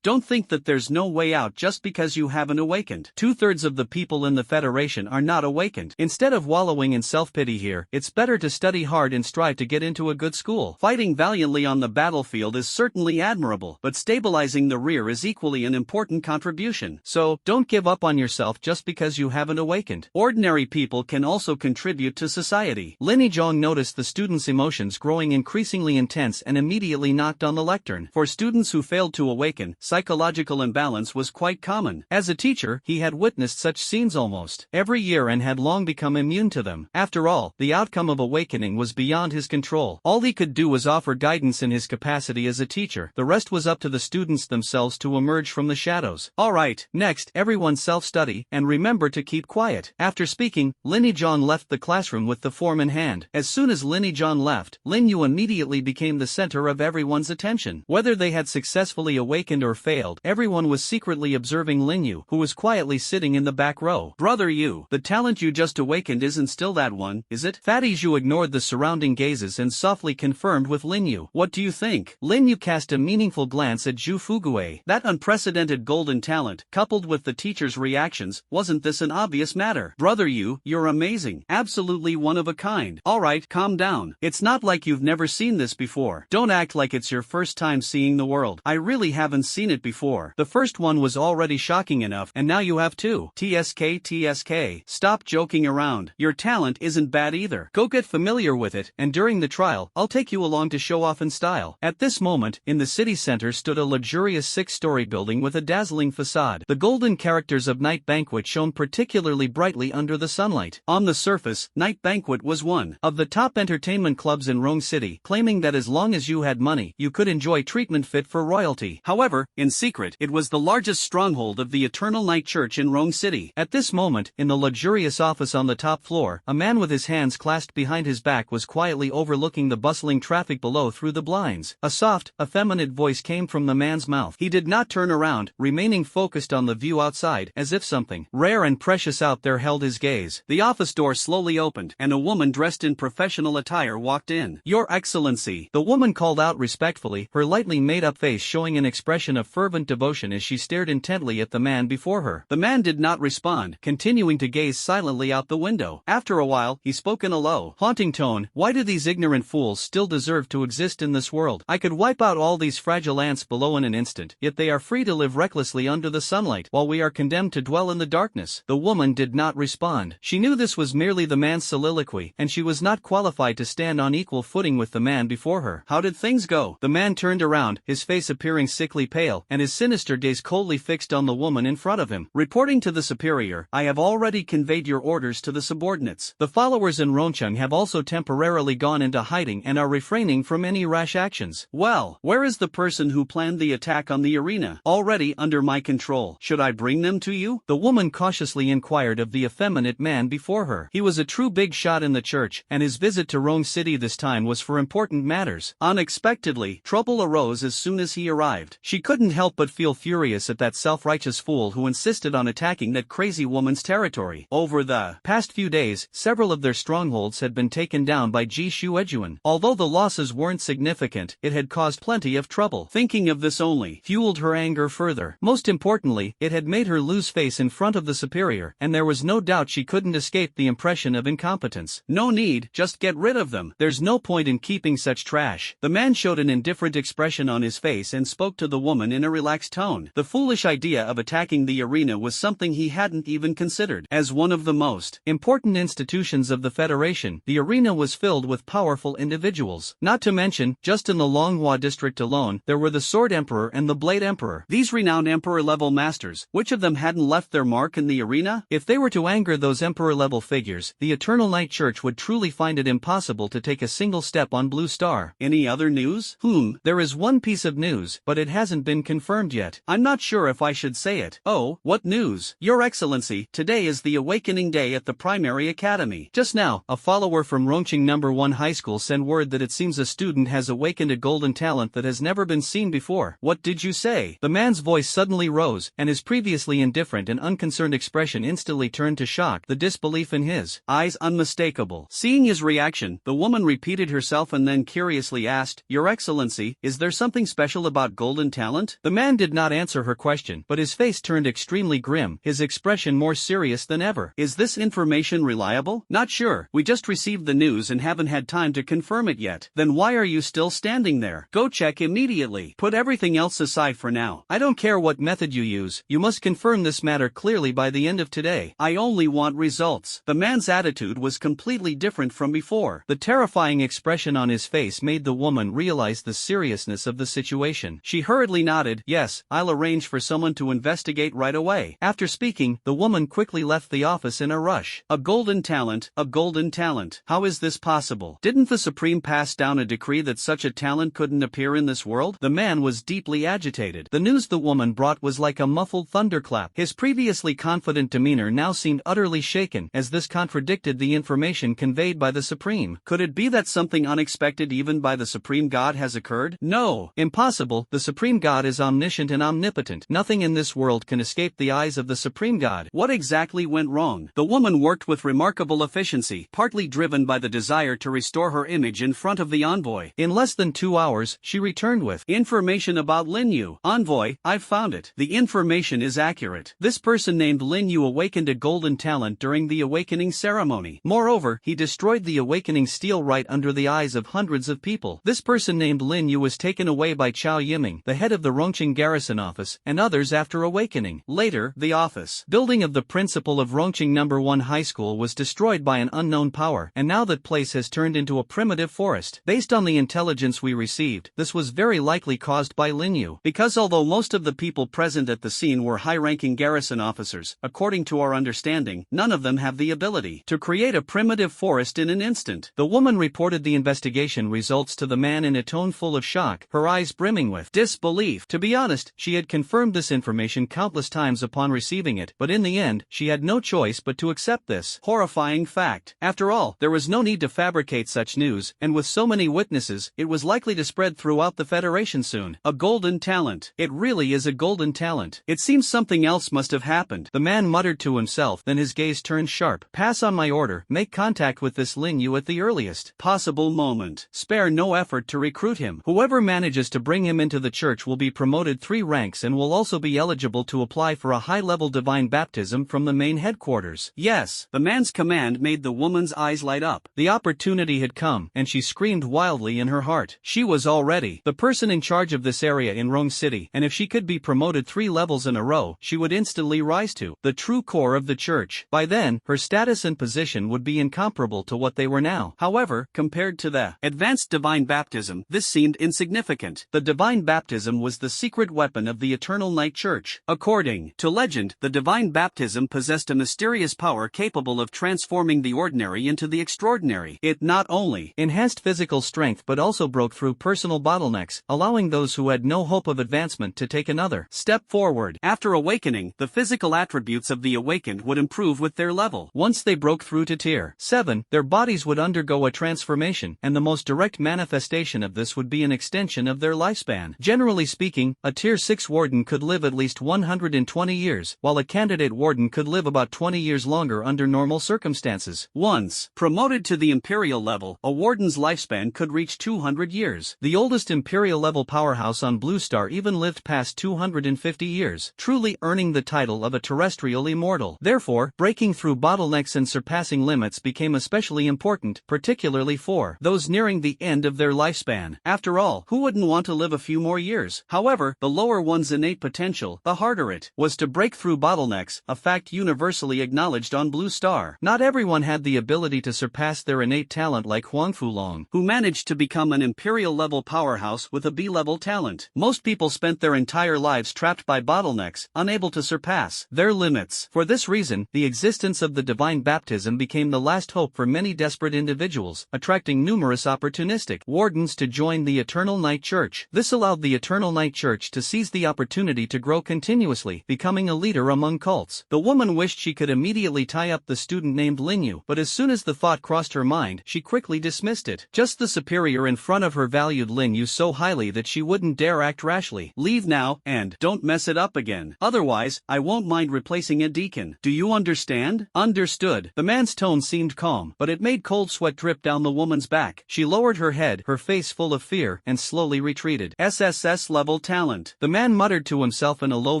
Don't think that there's no way out just because you haven't awakened. 2/3 of the people in the Federation are not awakened. Instead of wallowing in self-pity here, it's better to study hard and strive to get into a good school. Fighting valiantly on the battlefield is certainly admirable, but stabilizing the rear is equally an important contribution. So, don't give up on yourself just because you haven't awakened. Ordinary people can also contribute to society. Rinnegan noticed the students' emotions growing increasingly intense and immediately knocked on the lectern. For students who failed to awaken, psychological imbalance was quite common. As a teacher, he had witnessed such scenes almost every year and had long become immune to them. After all, the outcome of awakening was beyond his control. All he could do was offer guidance in his capacity as a teacher. The rest was up to the students themselves to emerge from the shadows. Alright, next, everyone self-study, and remember to keep quiet. After speaking, Rinnegan left the classroom with the form in hand. As soon as Rinnegan left, Linyu immediately became the center of everyone's attention. Whether they had successfully awakened or failed, everyone was secretly observing Linyu, who was quietly sitting in the back row. Brother Yu, the talent you just awakened isn't still that one, is it? Fatty Zhu ignored the surrounding gazes and softly confirmed with Linyu. What do you think? Linyu cast a meaningful glance at Zhu Fugue. That unprecedented golden talent, coupled with the teacher's reactions, wasn't this an obvious matter? Brother Yu, you're amazing. Absolutely one of a kind. Alright, calm down. It's not like you've never seen this before. Don't act like it's your first time seeing the world. I really haven't seen it before. The first one was already shocking enough, and now you have two. TSK. Stop joking around. Your talent isn't bad either. Go get familiar with it, and during the trial, I'll take you along to show off in style. At this moment, in the city center stood a luxurious 6-story building with a dazzling facade. The golden characters of Night Banquet shone particularly brightly under the sunlight. On the surface, Night Banquet was one of the top entertainment clubs in Rome City, claiming that as long as you had money, you could enjoy treatment fit for royalty. However, in secret, it was the largest stronghold of the Eternal Night Church in Rome City. At this moment, in the luxurious office on the top floor, a man with his hands clasped behind his back was quietly overlooking the bustling traffic below through the blinds. A soft, effeminate voice came from the man's mouth. He did not turn around, remaining focused on the view outside, as if something rare and precious out there held his gaze. The office door slowly opened, and a woman dressed in professional attire walked in. Your Excellency, the woman called out respectfully, her lightly made-up face showing an expression of fervent devotion as she stared intently at the man before her. The man did not respond, continuing to gaze silently out the window. After a while, he spoke in a low, haunting tone. Why do these ignorant fools still deserve to exist in this world? I could wipe out all these fragile ants below in an instant, yet they are free to live recklessly under the sunlight, while we are condemned to dwell in the darkness. The woman did not respond. She knew this was merely the man's soliloquy, and she was not qualified to stand on equal footing with the man before her. How did things go? The man turned around, his face appearing sickly pale, and his sinister gaze coldly fixed on the woman in front of him. Reporting to the superior, I have already conveyed your orders to the subordinates. The followers in Roncheng have also temporarily gone into hiding and are refraining from any rash actions. Well, where is the person who planned the attack on the arena? Already under my control. Should I bring them to you? The woman cautiously inquired of the effeminate man before her. He was a true big shot in the church, and his visit to Rome City this time was for important matters. Unexpectedly, trouble arose as soon as he arrived. She couldn't help but feel furious at that self-righteous fool who insisted on attacking that crazy woman's territory. Over the past few days, several of their strongholds had been taken down by Ji Shuejuan. Although the losses weren't significant, it had caused plenty of trouble. Thinking of this only fueled her anger further. Most importantly, it had made her lose face in front of the superior, and there was no doubt she couldn't escape the impression of incompetence. No need, just get rid of them. There's no point in keeping such trash. The man showed an indifferent expression on his face and spoke to the woman in a relaxed tone. The foolish idea of attacking the arena was something he hadn't even considered. As one of the most important institutions of the Federation, the arena was filled with powerful individuals. Not to mention, Just in the Manhwa district alone, there were the Sword Emperor and the Blade Emperor. These renowned Emperor-level masters, which of them hadn't left their mark in the arena? If they were to anger those Emperor-level figures, the Eternal Night Church would truly find it impossible to take a single step on Blue Star. Any other news? There is one piece of news, but it hasn't been confirmed yet. I'm not sure if I should say it. Oh, what news? Your Excellency, today is the Awakening Day at the Primary Academy. Just now, a follower from Rongqing No. 1 High School sent word that it seems a student has awakened a golden talent that has never been seen before. What did you say? The man's voice suddenly rose, and his previously indifferent and unconcerned expression instantly turned to shock, the disbelief in his eyes unmistakable. Seeing his reaction, the woman repeated herself and then curiously asked, Your Excellency, is there something special about golden talent? The man did not answer her question, but his face turned extremely grim, his expression more serious than ever. Is this information reliable? Not sure. We just received the news and haven't had time to confirm it yet. Then why are you still standing there? Go check immediately. Put everything else aside for now. I don't care what method you use, you must confirm this matter clearly by the end of today. I only want results. The man's attitude was completely different from before. The terrifying expression on his face made the woman realize the seriousness of the situation. She hurriedly nodded, Yes, I'll arrange for someone to investigate right away. After speaking, the woman quickly left the office in a rush. A golden talent, a golden talent. How is this possible? Didn't the Supreme pass down a decree that such a talent couldn't appear in this world? The man was deeply agitated. The news the woman brought was like a muffled thunderclap. His previously confident demeanor now seemed utterly shaken, as this contradicted the information conveyed by the Supreme. Could it be that something unexpected even by the Supreme God has occurred? No. Impossible. The Supreme God is omniscient and omnipotent. Nothing in this world can escape the eyes of the Supreme God. What exactly went wrong? The woman worked with remarkable efficiency, partly driven by the desire to restore her image in front of the envoy. In less than 2 hours, she returned with information about Lin Yu. Envoy, I've found it. The information is accurate. This person named Lin Yu awakened a golden talent during the awakening ceremony. Moreover, he destroyed the awakening steel right under the eyes of hundreds of people. This person named Lin Yu was taken away by Chao Yiming, the head of the Rongqing Garrison Office, and others after awakening. Later, the office building of the principal of Rongqing No. 1 High School was destroyed by an unknown power, and now that place has turned into a primitive forest. Based on the intelligence we received, this was very likely caused by Lin Yu, because although most of the people present at the scene were high-ranking garrison officers, according to our understanding, none of them have the ability to create a primitive forest in an instant. The woman reported the investigation results to the man in a tone full of shock, her eyes brimming with disbelief. To be honest, she had confirmed this information countless times upon receiving it, but in the end, she had no choice but to accept this horrifying fact. After all, there was no need to fabricate such news, and with so many witnesses, it was likely to spread throughout the Federation soon. A golden talent. It really is a golden talent. It seems something else must have happened. The man muttered to himself, then his gaze turned sharp. Pass on my order. Make contact with this Lin Yu at the earliest possible moment. Spare no effort to recruit him. Whoever manages to bring him into the church will be promoted 3 ranks and will also be eligible to apply for a high-level divine baptism from the main headquarters. Yes, the man's command made the woman's eyes light up. The opportunity had come, and she screamed wildly in her heart. She was already the person in charge of this area in Rome City, and if she could be promoted 3 levels in a row, she would instantly rise to the true core of the church. By then, her status and position would be incomparable to what they were now. However, compared to the advanced divine baptism, this seemed insignificant. The divine baptism was the secret weapon of the Eternal Night Church. According to legend, the divine baptism possessed a mysterious power capable of transforming the ordinary into the extraordinary. It not only enhanced physical strength but also broke through personal bottlenecks, allowing those who had no hope of advancement to take another step forward. After awakening, the physical attributes of the awakened would improve with their level. Once they broke through to Tier 7, their bodies would undergo a transformation, and the most direct manifestation of this would be an extension of their lifespan. Generally speaking, a Tier 6 warden could live at least 120 years, while a candidate warden could live about 20 years longer under normal circumstances. Once promoted to the imperial level, a warden's lifespan could reach 200 years. The oldest imperial level powerhouse on Blue Star even lived past 250 years, truly earning the title of a terrestrial immortal. Therefore, breaking through bottlenecks and surpassing limits became especially important, particularly for those nearing the end of their lifespan. After all, who wouldn't want to live a few more years? However, the lower one's innate potential, the harder it was to break through bottlenecks, a fact universally acknowledged on Blue Star. Not everyone had the ability to surpass their innate talent like Huang Fulong, who managed to become become an imperial-level powerhouse with a B-level talent. Most people spent their entire lives trapped by bottlenecks, unable to surpass their limits. For this reason, the existence of the divine baptism became the last hope for many desperate individuals, attracting numerous opportunistic wardens to join the Eternal Night Church. This allowed the Eternal Night Church to seize the opportunity to grow continuously, becoming a leader among cults. The woman wished she could immediately tie up the student named Linyu, but as soon as the thought crossed her mind, she quickly dismissed it. Just the superior in front of her valued Linyu so highly that she wouldn't dare act rashly. Leave now, and don't mess it up again. Otherwise, I won't mind replacing a deacon. Do you understand? Understood. The man's tone seemed calm, but it made cold sweat drip down the woman's back. She lowered her head, her face full of fear, and slowly retreated. SSS-level talent. The man muttered to himself in a low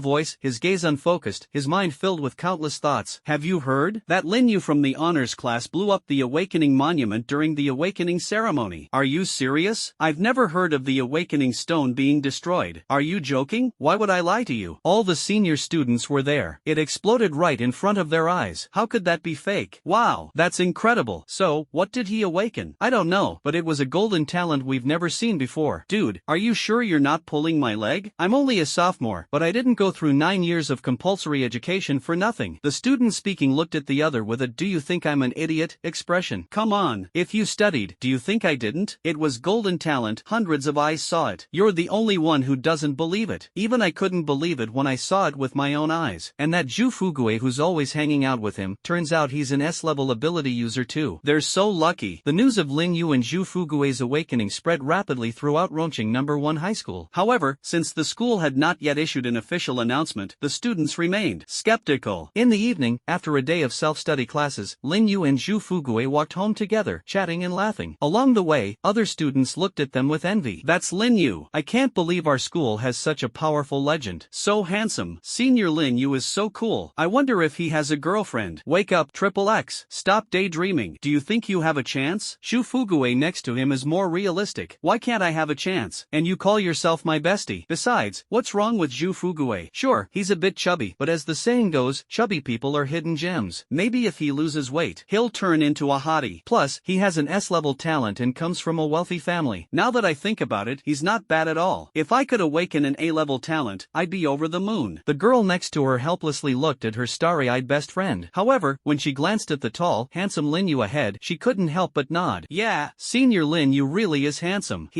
voice, his gaze unfocused, his mind filled with countless thoughts. Have you heard? That Linyu from the honors class blew up the Awakening Monument during the Awakening ceremony. Are you serious? I've never heard of the Awakening Stone being destroyed. Are you joking? Why would I lie to you? All the senior students were there. It exploded right in front of their eyes. How could that be fake? Wow, that's incredible. So, what did he awaken? I don't know, but it was a golden talent we've never seen before. Dude, are you sure you're not pulling my leg? I'm only a sophomore, but I didn't go through 9 years of compulsory education for nothing. The student speaking looked at the other with a "do you think I'm an idiot" expression. Come on, if you studied, do you think I didn't? It was golden talent, hundreds of eyes saw it. You're the only one who doesn't believe it. Even I couldn't believe it when I saw it with my own eyes. And that Ju Fugue who's always hanging out with him, turns out he's an S-level ability user too. They're so lucky. The news of Lin Yu and Ju Fugue's awakening spread rapidly throughout Rongqing No. 1 High School. However, since the school had not yet issued an official announcement, the students remained skeptical. In the evening, after a day of self-study classes, Lin Yu and Ju Fugue walked home together, chatting and laughing. Along the way, other students looked at them with envy. That's Lin Yu. I can't believe our school has such a powerful legend. So handsome. Senior Lin Yu is so cool. I wonder if he has a girlfriend. Wake up, XXX. Stop daydreaming. Do you think you have a chance? Ju Fugue next to him is more realistic. Why can't I have a chance? And you call yourself my bestie. Besides, what's wrong with Ju Fugue? Sure, he's a bit chubby, but as the saying goes, chubby people are hidden gems. Maybe if he loses weight, he'll turn into a hottie. Plus, he has an S-level talent and comes from a wealthy family. Now that I think about it, he's not bad at all. If I could awaken an A-level talent, I'd be over the moon. The girl next to her helplessly looked at her starry-eyed best friend. However, when she glanced at the tall, handsome Lin Yu ahead, she couldn't help but nod. Yeah, Senior Lin Yu really is handsome.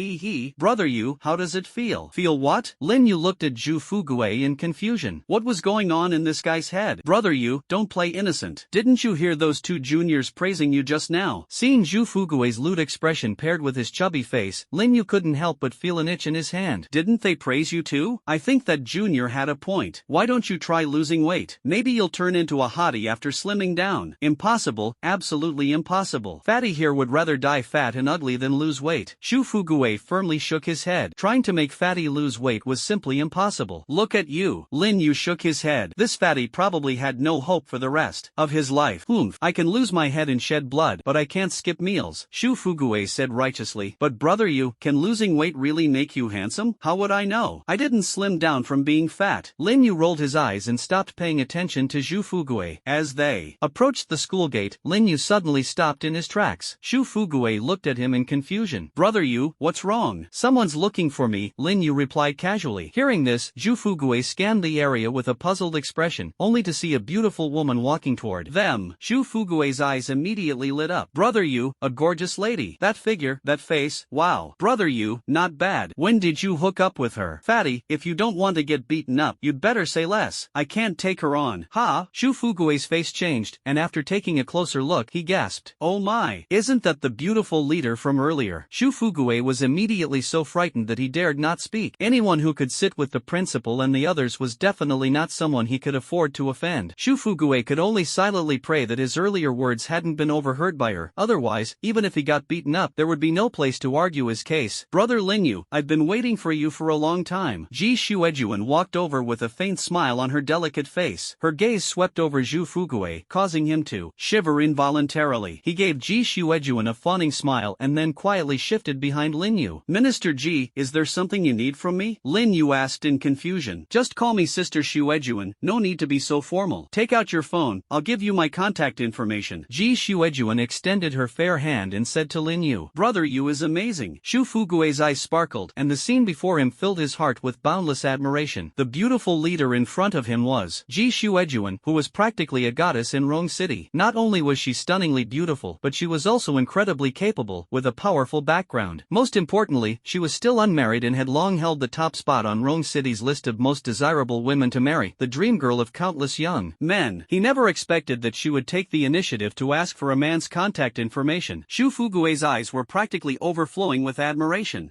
Brother Yu, how does it feel? Feel what? Lin Yu looked at Ju Fugue in confusion. What was going on in this guy's head? Brother Yu, don't play innocent. Didn't you hear those two juniors praising you just now? Seeing Ju Fugue's lewd expression paired with his chubby face, Lin Yu couldn't help but feel an itch in his hand. Didn't they praise you too? I think that junior had a point. Why don't you try losing weight? Maybe you'll turn into a hottie after slimming down. Impossible, absolutely impossible. Fatty here would rather die fat and ugly than lose weight. Ju Fugue firmly shook his head. Trying to make Fatty lose weight was simply impossible. Look at you. Lin Yu shook his head. This Fatty probably had no hope for the rest of his life. I can lose my head and shed blood, but I can't skip meals. Ju Fugue said righteously. But brother Yu, can losing weight really make you handsome? How would I know? I didn't slim down from being fat. Lin Yu rolled his eyes and stopped paying attention to Ju Fugue. As they approached the school gate, Lin Yu suddenly stopped in his tracks. Ju Fugue looked at him in confusion. Brother Yu, what's wrong? Someone's looking for me, Lin Yu replied casually. Hearing this, Ju Fugue scanned the area with a puzzled expression, only to see a beautiful woman walking toward them. Ju Fugue's eyes immediately lit up. Brother Yu, a gorgeous lady. That figure, that face, wow. Brother Yu, not bad. When did you hook up with her? Fatty, if you don't want to get beaten up, you'd better say less. I can't take her on. Ha? Ju Fugue's face changed, and after taking a closer look, he gasped. Oh my, isn't that the beautiful leader from earlier? Ju Fugue was immediately so frightened that he dared not speak. Anyone who could sit with the principal and the others was definitely not someone he could afford to offend. Ju Fugue could only silently pray that his earlier words hadn't been overheard by her. Otherwise, even if he got beaten up, there would be no place to argue his case. Brother Lin Yu, I've been waiting for you for a long time. Ji Xuejuan walked over with a faint smile on her delicate face. Her gaze swept over Ju Fugue, causing him to shiver involuntarily. He gave Ji Xuejuan a fawning smile and then quietly shifted behind Lin Yu. Minister Ji, is there something you need from me? Lin Yu asked in confusion. Just call me Sister Xuejuan, no need to be so formal. Take out your phone, I'll give you my contact information. Ji Xuejuan extended her fair hand and said to Lin Yu. Brother Yu is amazing. Shu Fugue's eyes sparkled, and the scene before him filled his heart with boundless admiration. The beautiful leader in front of him was Ji Shuejuan, who was practically a goddess in Rong City. Not only was she stunningly beautiful, but she was also incredibly capable, with a powerful background. Most importantly, she was still unmarried and had long held the top spot on Rong City's list of most desirable women to marry, the dream girl of countless young men. He never expected that she would take the initiative to ask for a man's contact information. Shu Fugue's eyes were practically overflowing with admiration.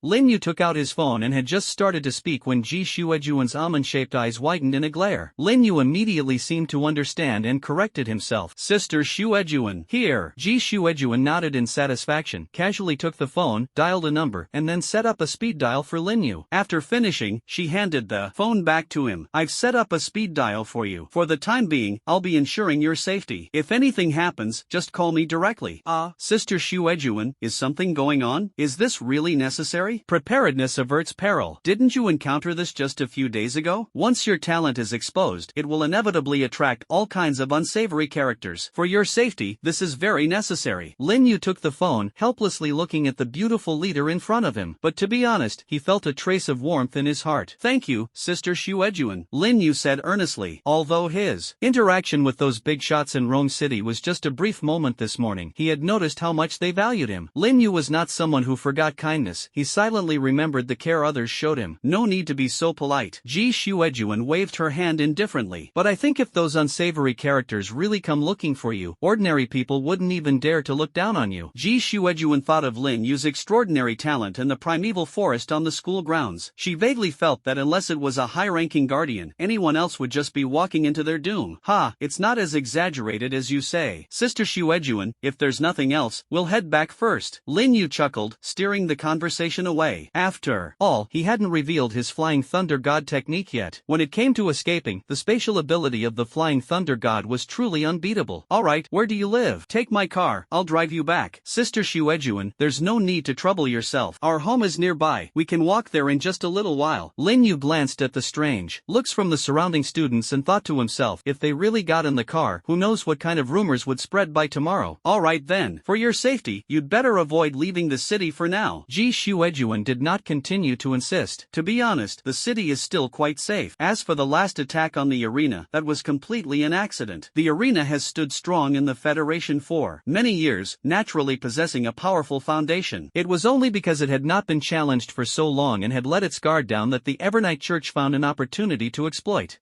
Lin Yu took out his phone and had just started to speak when Ji Shuejuan's almond-shaped eyes widened in a glare. Lin Yu immediately seemed to understand and corrected himself. Sister Shuejuan. Here. Ji Shuejuan nodded in satisfaction, casually took the phone, dialed a number, and then set up a speed dial for Lin Yu. After finishing, she handed the phone back to him. I've set up a speed dial for you. For the time being, I'll be ensuring your safety. If anything happens, just call me directly. Sister Shuejuan, is something going on? Is this really necessary? Preparedness averts peril. Didn't you encounter this just a few days ago? Once your talent is exposed, it will inevitably attract all kinds of unsavory characters. For your safety, this is very necessary. Lin Yu took the phone, helplessly looking at the beautiful leader in front of him. But to be honest, he felt a trace of warmth in his heart. Thank you, Sister Shuejuan, Lin Yu said earnestly. Although his interaction with those big shots in Rome City was just a brief moment this morning, he had noticed how much they valued him. Lin Yu was not someone who forgot kindness. He silently remembered the care others showed him. No need to be so polite. Ji Shuejuan waved her hand indifferently. But I think if those unsavory characters really come looking for you, ordinary people wouldn't even dare to look down on you. Ji Shuejuan thought of Lin Yu's extraordinary talent and the primeval forest on the school grounds. She vaguely felt that unless it was a high-ranking guardian, anyone else would just be walking into their doom. It's not as exaggerated as you say. Sister Shuejuan, if there's nothing else, we'll head back first. Lin Yu chuckled, steering the conversation away. After all, he hadn't revealed his Flying Thunder God technique yet. When it came to escaping, the spatial ability of the Flying Thunder God was truly unbeatable. Alright, where do you live? Take my car, I'll drive you back. Sister Shuejuan, there's no need to trouble yourself. Our home is nearby. We can walk there in just a little while. Lin Yu glanced at the strange looks from the surrounding students and thought to himself, if they really got in the car, who knows what kind of rumors would spread by tomorrow. Alright then, for your safety, you'd better avoid leaving the city for now. Ji Shuejuan did not continue to insist. To be honest, the city is still quite safe. As for the last attack on the arena, that was completely an accident. The arena has stood strong in the Federation for many years, naturally possessing a powerful foundation. It was only because it had not been challenged for so long and had let its guard down that the Evernight Church found an opportunity to exploit.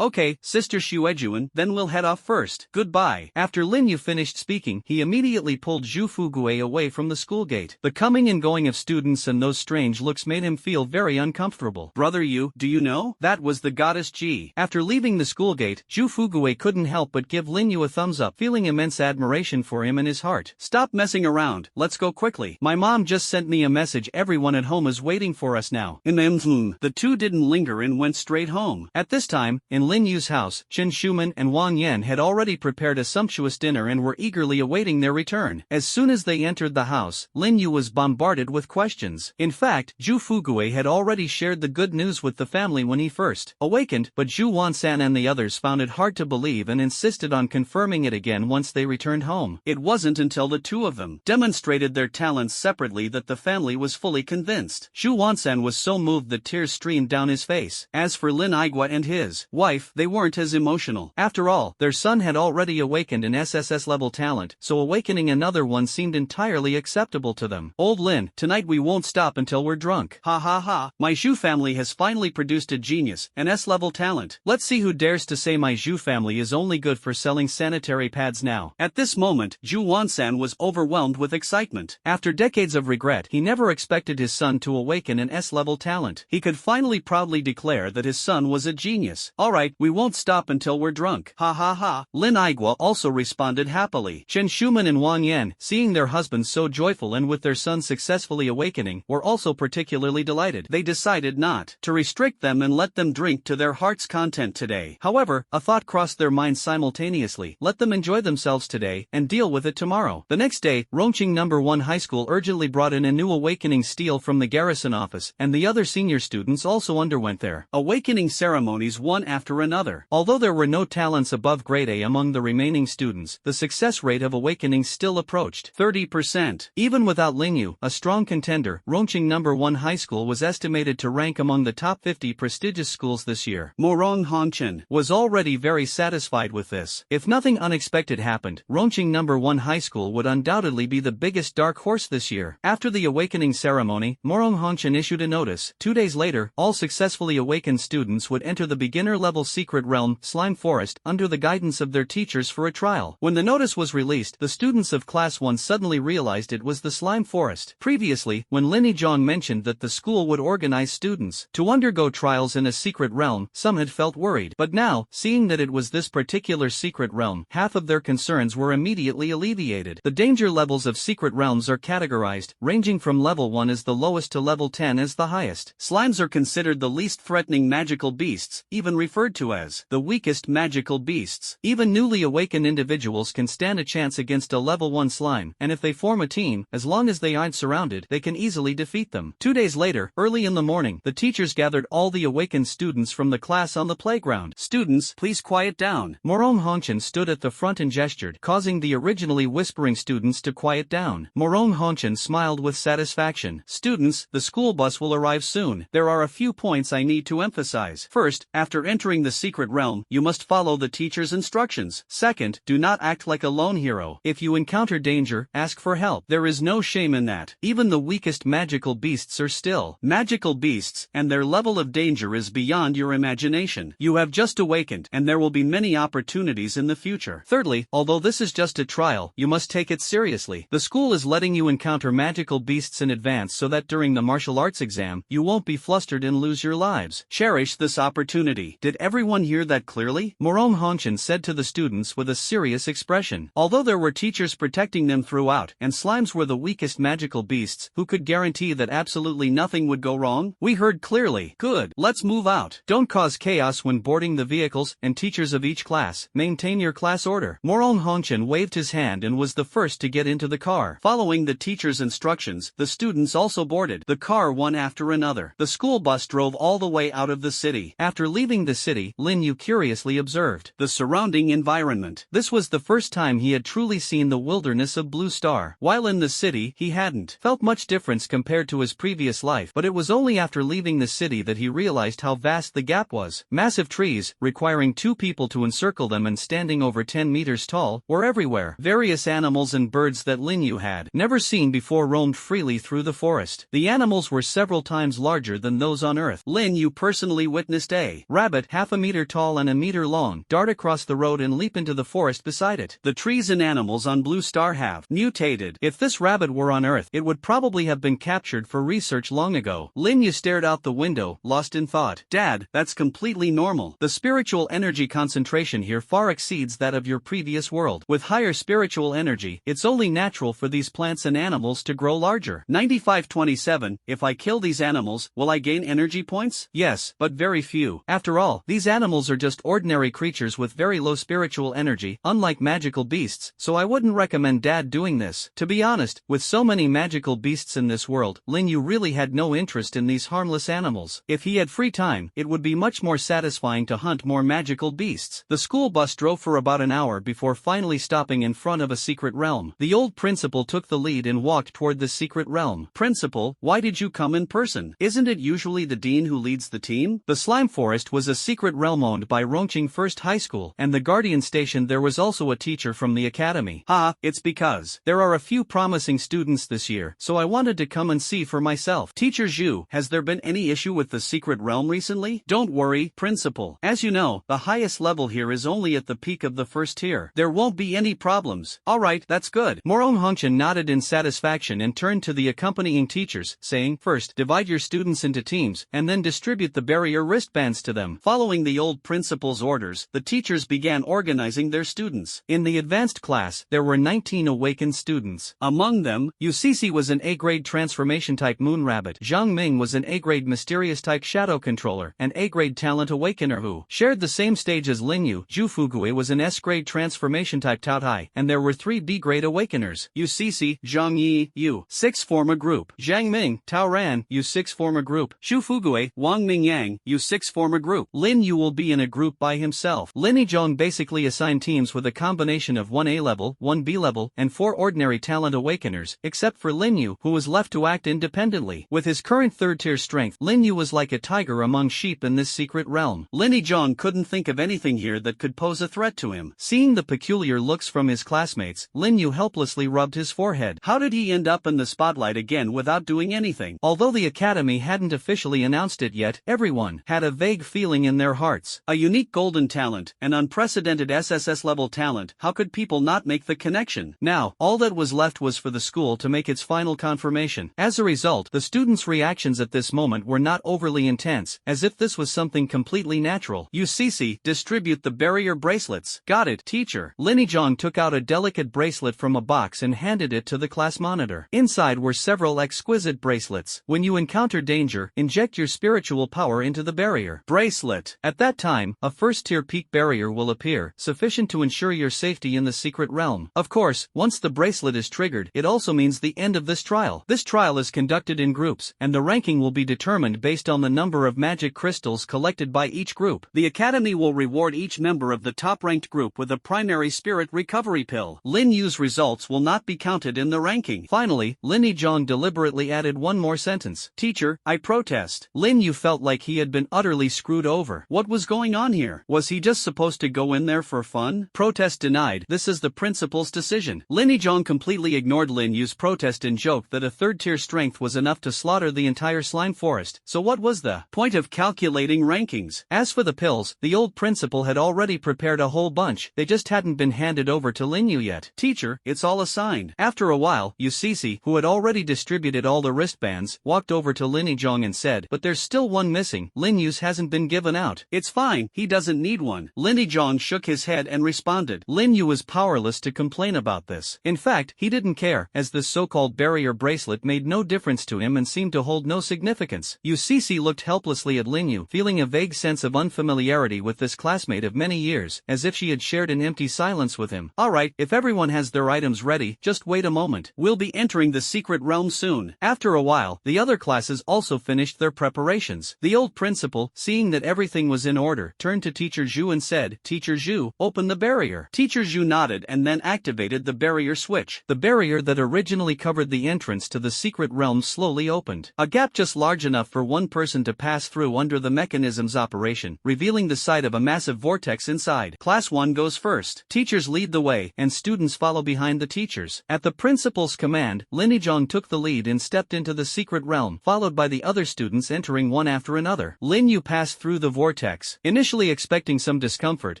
Okay, Sister Shuejuan, then we'll head off first. Goodbye. After Lin Yu finished speaking, he immediately pulled Zhu Fugue away from the school gate. The coming and going of students and those strange looks made him feel very uncomfortable. Brother Yu, do you know? That was the goddess Ji. After leaving the school gate, Zhu Fugue couldn't help but give Lin Yu a thumbs up, feeling immense admiration for him in his heart. Stop messing around, let's go quickly. My mom just sent me a message, everyone at home is waiting for us now. The two didn't linger and went straight home. At this time, in Lin Yu's house, Chen Shuman and Wang Yan had already prepared a sumptuous dinner and were eagerly awaiting their return. As soon as they entered the house, Lin Yu was bombarded with questions. In fact, Zhu Fugue had already shared the good news with the family when he first awakened, but Zhu Wansan and the others found it hard to believe and insisted on confirming it again once they returned home. It wasn't until the two of them demonstrated their talents separately that the family was fully convinced. Zhu Wansan was so moved that tears streamed down his face. As for Lin Aigua and his wife, they weren't as emotional. After all, their son had already awakened an SSS-level talent, so awakening another one seemed entirely acceptable to them. Old Lin, tonight we won't stop until we're drunk. My Zhu family has finally produced a genius, an S-level talent. Let's see who dares to say my Zhu family is only good for selling sanitary pads now. At this moment, Zhu Wansan was overwhelmed with excitement. After decades of regret, he never expected his son to awaken an S-level talent. He could finally proudly declare that his son was a genius. Alright, we won't stop until we're drunk. Lin Aigua also responded happily. Chen Shuman and Wang Yan, seeing their husbands so joyful and with their son successfully awakening, were also particularly delighted. They decided not to restrict them and let them drink to their heart's content today. However, a thought crossed their minds simultaneously. Let them enjoy themselves today and deal with it tomorrow. The next day, Rongqing No. 1 High School urgently brought in a new awakening stele from the garrison office, and the other senior students also underwent their awakening ceremonies one after another. Although there were no talents above grade A among the remaining students, the success rate of awakening still approached 30%. Even without Lin Yu, a strong contender, Rongqing No. 1 High School was estimated to rank among the top 50 prestigious schools this year. Morong Hongchen was already very satisfied with this. If nothing unexpected happened, Rongqing No. 1 High School would undoubtedly be the biggest dark horse this year. After the awakening ceremony, Morong Hongchen issued a notice. 2 days later, all successfully awakened students would enter the beginner-level secret realm, Slime Forest, under the guidance of their teachers for a trial. When the notice was released, the students of Class 1 suddenly realized it was the Slime Forest. Previously, when Lin Yizhong mentioned that the school would organize students to undergo trials in a secret realm, some had felt worried. But now, seeing that it was this particular secret realm, half of their concerns were immediately alleviated. The danger levels of secret realms are categorized, ranging from level 1 as the lowest to level 10 as the highest. Slimes are considered the least threatening magical beasts, even referred to as the weakest magical beasts. Even newly awakened individuals can stand a chance against a level 1 slime, and if they form a team, as long as they aren't surrounded, they can easily defeat them. 2 days later, early in the morning, the teachers gathered all the awakened students from the class on the playground. "Students, please quiet down." Morong Hongchen stood at the front and gestured, causing the originally whispering students to quiet down. Morong Hongchen smiled with satisfaction. "Students, the school bus will arrive soon. There are a few points I need to emphasize. First, after entering the secret realm, you must follow the teacher's instructions. Second, do not act like a lone hero. If you encounter danger, ask for help. There is no shame in that. Even the weakest magical beasts are still magical beasts, and their level of danger is beyond your imagination. You have just awakened, and there will be many opportunities in the future. Thirdly, although this is just a trial, you must take it seriously. The school is letting you encounter magical beasts in advance so that during the martial arts exam, you won't be flustered and lose your lives. Cherish this opportunity." Did everyone hear that clearly? Morong Hongchen said to the students with a serious expression. Although there were teachers protecting them throughout, and slimes were the weakest magical beasts, who could guarantee that absolutely nothing would go wrong? "We heard clearly. Good. Let's move out. Don't cause chaos when boarding the vehicles, and teachers of each class, maintain your class order." Morong Hongchen waved his hand and was the first to get into the car. Following the teacher's instructions, the students also boarded the car one after another. The school bus drove all the way out of the city. After leaving the city, Lin Yu curiously observed the surrounding environment. This was the first time he had truly seen the wilderness of Blue Star. While in the city, he hadn't felt much difference compared to his previous life, but it was only after leaving the city that he realized how vast the gap was. Massive trees, requiring 2 people to encircle them and standing over 10 meters tall, were everywhere. Various animals and birds that Lin Yu had never seen before roamed freely through the forest. The animals were several times larger than those on Earth. Lin Yu personally witnessed a rabbit half a meter tall and a meter long dart across the road and leap into the forest beside it. The trees and animals on Blue Star have mutated. If this rabbit were on Earth, it would probably have been captured for research long ago. Lin Yu stared out the window, lost in thought. "Dad, that's completely normal. The spiritual energy concentration here far exceeds that of your previous world. With higher spiritual energy, it's only natural for these plants and animals to grow larger." 9527. If I kill these animals, will I gain energy points? Yes, but very few. After all, these animals are just ordinary creatures with very low spiritual energy, unlike magical beasts, so I wouldn't recommend Dad doing this. To be honest, with so many magical beasts in this world, Lin Yu really had no interest in these harmless animals. If he had free time, it would be much more satisfying to hunt more magical beasts. The school bus drove for about an hour before finally stopping in front of a secret realm. The old principal took the lead and walked toward the secret realm. "Principal, why did you come in person? Isn't it usually the dean who leads the team?" The Slime Forest was a secret realm owned by Rongqing First High School, and the guardian station there was also a teacher from the academy. It's because there are a few promising students this year, so I wanted to come and see for myself. Teacher Zhu, has there been any issue with the secret realm recently? Don't worry, Principal. As you know, the highest level here is only at the peak of the first tier. There won't be any problems. Alright, that's good. Morong Hongchen nodded in satisfaction and turned to the accompanying teachers, saying, "First, divide your students into teams, and then distribute the barrier wristbands to them." Following the old principal's orders, the teachers began organizing their students. In the advanced class, there were 19 awakened students. Among them, Yucici was an A-grade transformation type moon rabbit, Zhang Ming was an A-grade mysterious type shadow controller, and A-grade talent awakener who shared the same stage as Lin Yu. Zhu Fugui was an S-grade transformation type Taotai, and there were 3 B-grade awakeners. Yucici, Zhang Yi, U6 form a group. Zhang Ming, Tao Ran, U6 form a group. Xu Fugui, Wang Mingyang, U6 form a group. Lin Yu will be in a group by himself. Lin Yizhong basically assigned teams with a combination of 1 A level, 1 B level, and 4 ordinary talent awakeners, except for Lin Yu, who was left to act independently. With his current third-tier strength, Lin Yu was like a tiger among sheep in this secret realm. Lineazong couldn't think of anything here that could pose a threat to him. Seeing the peculiar looks from his classmates, Lin Yu helplessly rubbed his forehead. How did he end up in the spotlight again without doing anything? Although the academy hadn't officially announced it yet, everyone had a vague feeling in their hearts. A unique golden talent, an unprecedented SSS-level talent. How could people not make the connection? Now, all that was left was for the school to make its final confirmation. As a result, the students' reactions at this moment were not overly intense, as if this was something completely natural. UCC, distribute the barrier bracelets. Got it, teacher. Lineazong took out a delicate bracelet from a box and handed it to the class monitor. Inside were several exquisite bracelets. When you encounter danger, inject your spiritual power into the barrier. Bracelet. At that time, a first-tier peak barrier will appear, sufficient to ensure your safety in the secret realm. Of course, once the bracelet is triggered, it also means the end of this trial. This trial is conducted in groups, and the ranking will be determined based on the number of magic crystals collected by each group. The academy will reward each member of the top-ranked group with a primary spirit recovery pill. Lin Yu's results will not be counted in the ranking. Finally, Lineazong deliberately added one more sentence. Teacher, I protest. Lin Yu felt like he had been utterly screwed over. What was going on here? Was he just supposed to go in there for fun? Protest denied. This is the principal's decision. Lineazong completely ignored Lin Yu's protest and joked that a third-tier strength was enough to slaughter the entire slime forest. So what was the point of calculating rankings? As for the pills, the old principal had already prepared a whole bunch. They just hadn't been handed over to Lin Yu yet. Teacher, it's all assigned. After a while, UCC, who had already distributed all the wristbands, walked over to Lineazong and said, but there's still one missing. Lin Yu's hasn't been given out. It's fine, he doesn't need one. Lineazong shook his head and responded. Lin Yu was powerless to complain about this. In fact, he didn't care, as this so-called barrier bracelet made no difference to him and seemed to hold no significance. UCC looked helplessly at Lin Yu, feeling a vague sense of unfamiliarity with this classmate of many years, as if she had shared an empty silence with him. Alright, if everyone has their items ready, just wait a moment. We'll be entering the secret realm soon. After a while, the other classes also finished their preparations. The old principal, seeing that everything was in order, turned to Teacher Zhu and said, Teacher Zhu, open the barrier. Teacher Zhu nodded and then activated the barrier switch. The barrier that originally covered the entrance to the secret realm slowly opened. A gap just large enough for one person to pass through under the mechanism's operation, revealing the side of a massive vortex inside. Class 1 goes first. Teachers lead the way, and students follow behind the teachers. At the principal's command, Lineazong took the lead and stepped into the secret realm, followed by the other students entering one after another. Lin Yu passed through the vortex, initially expecting some discomfort,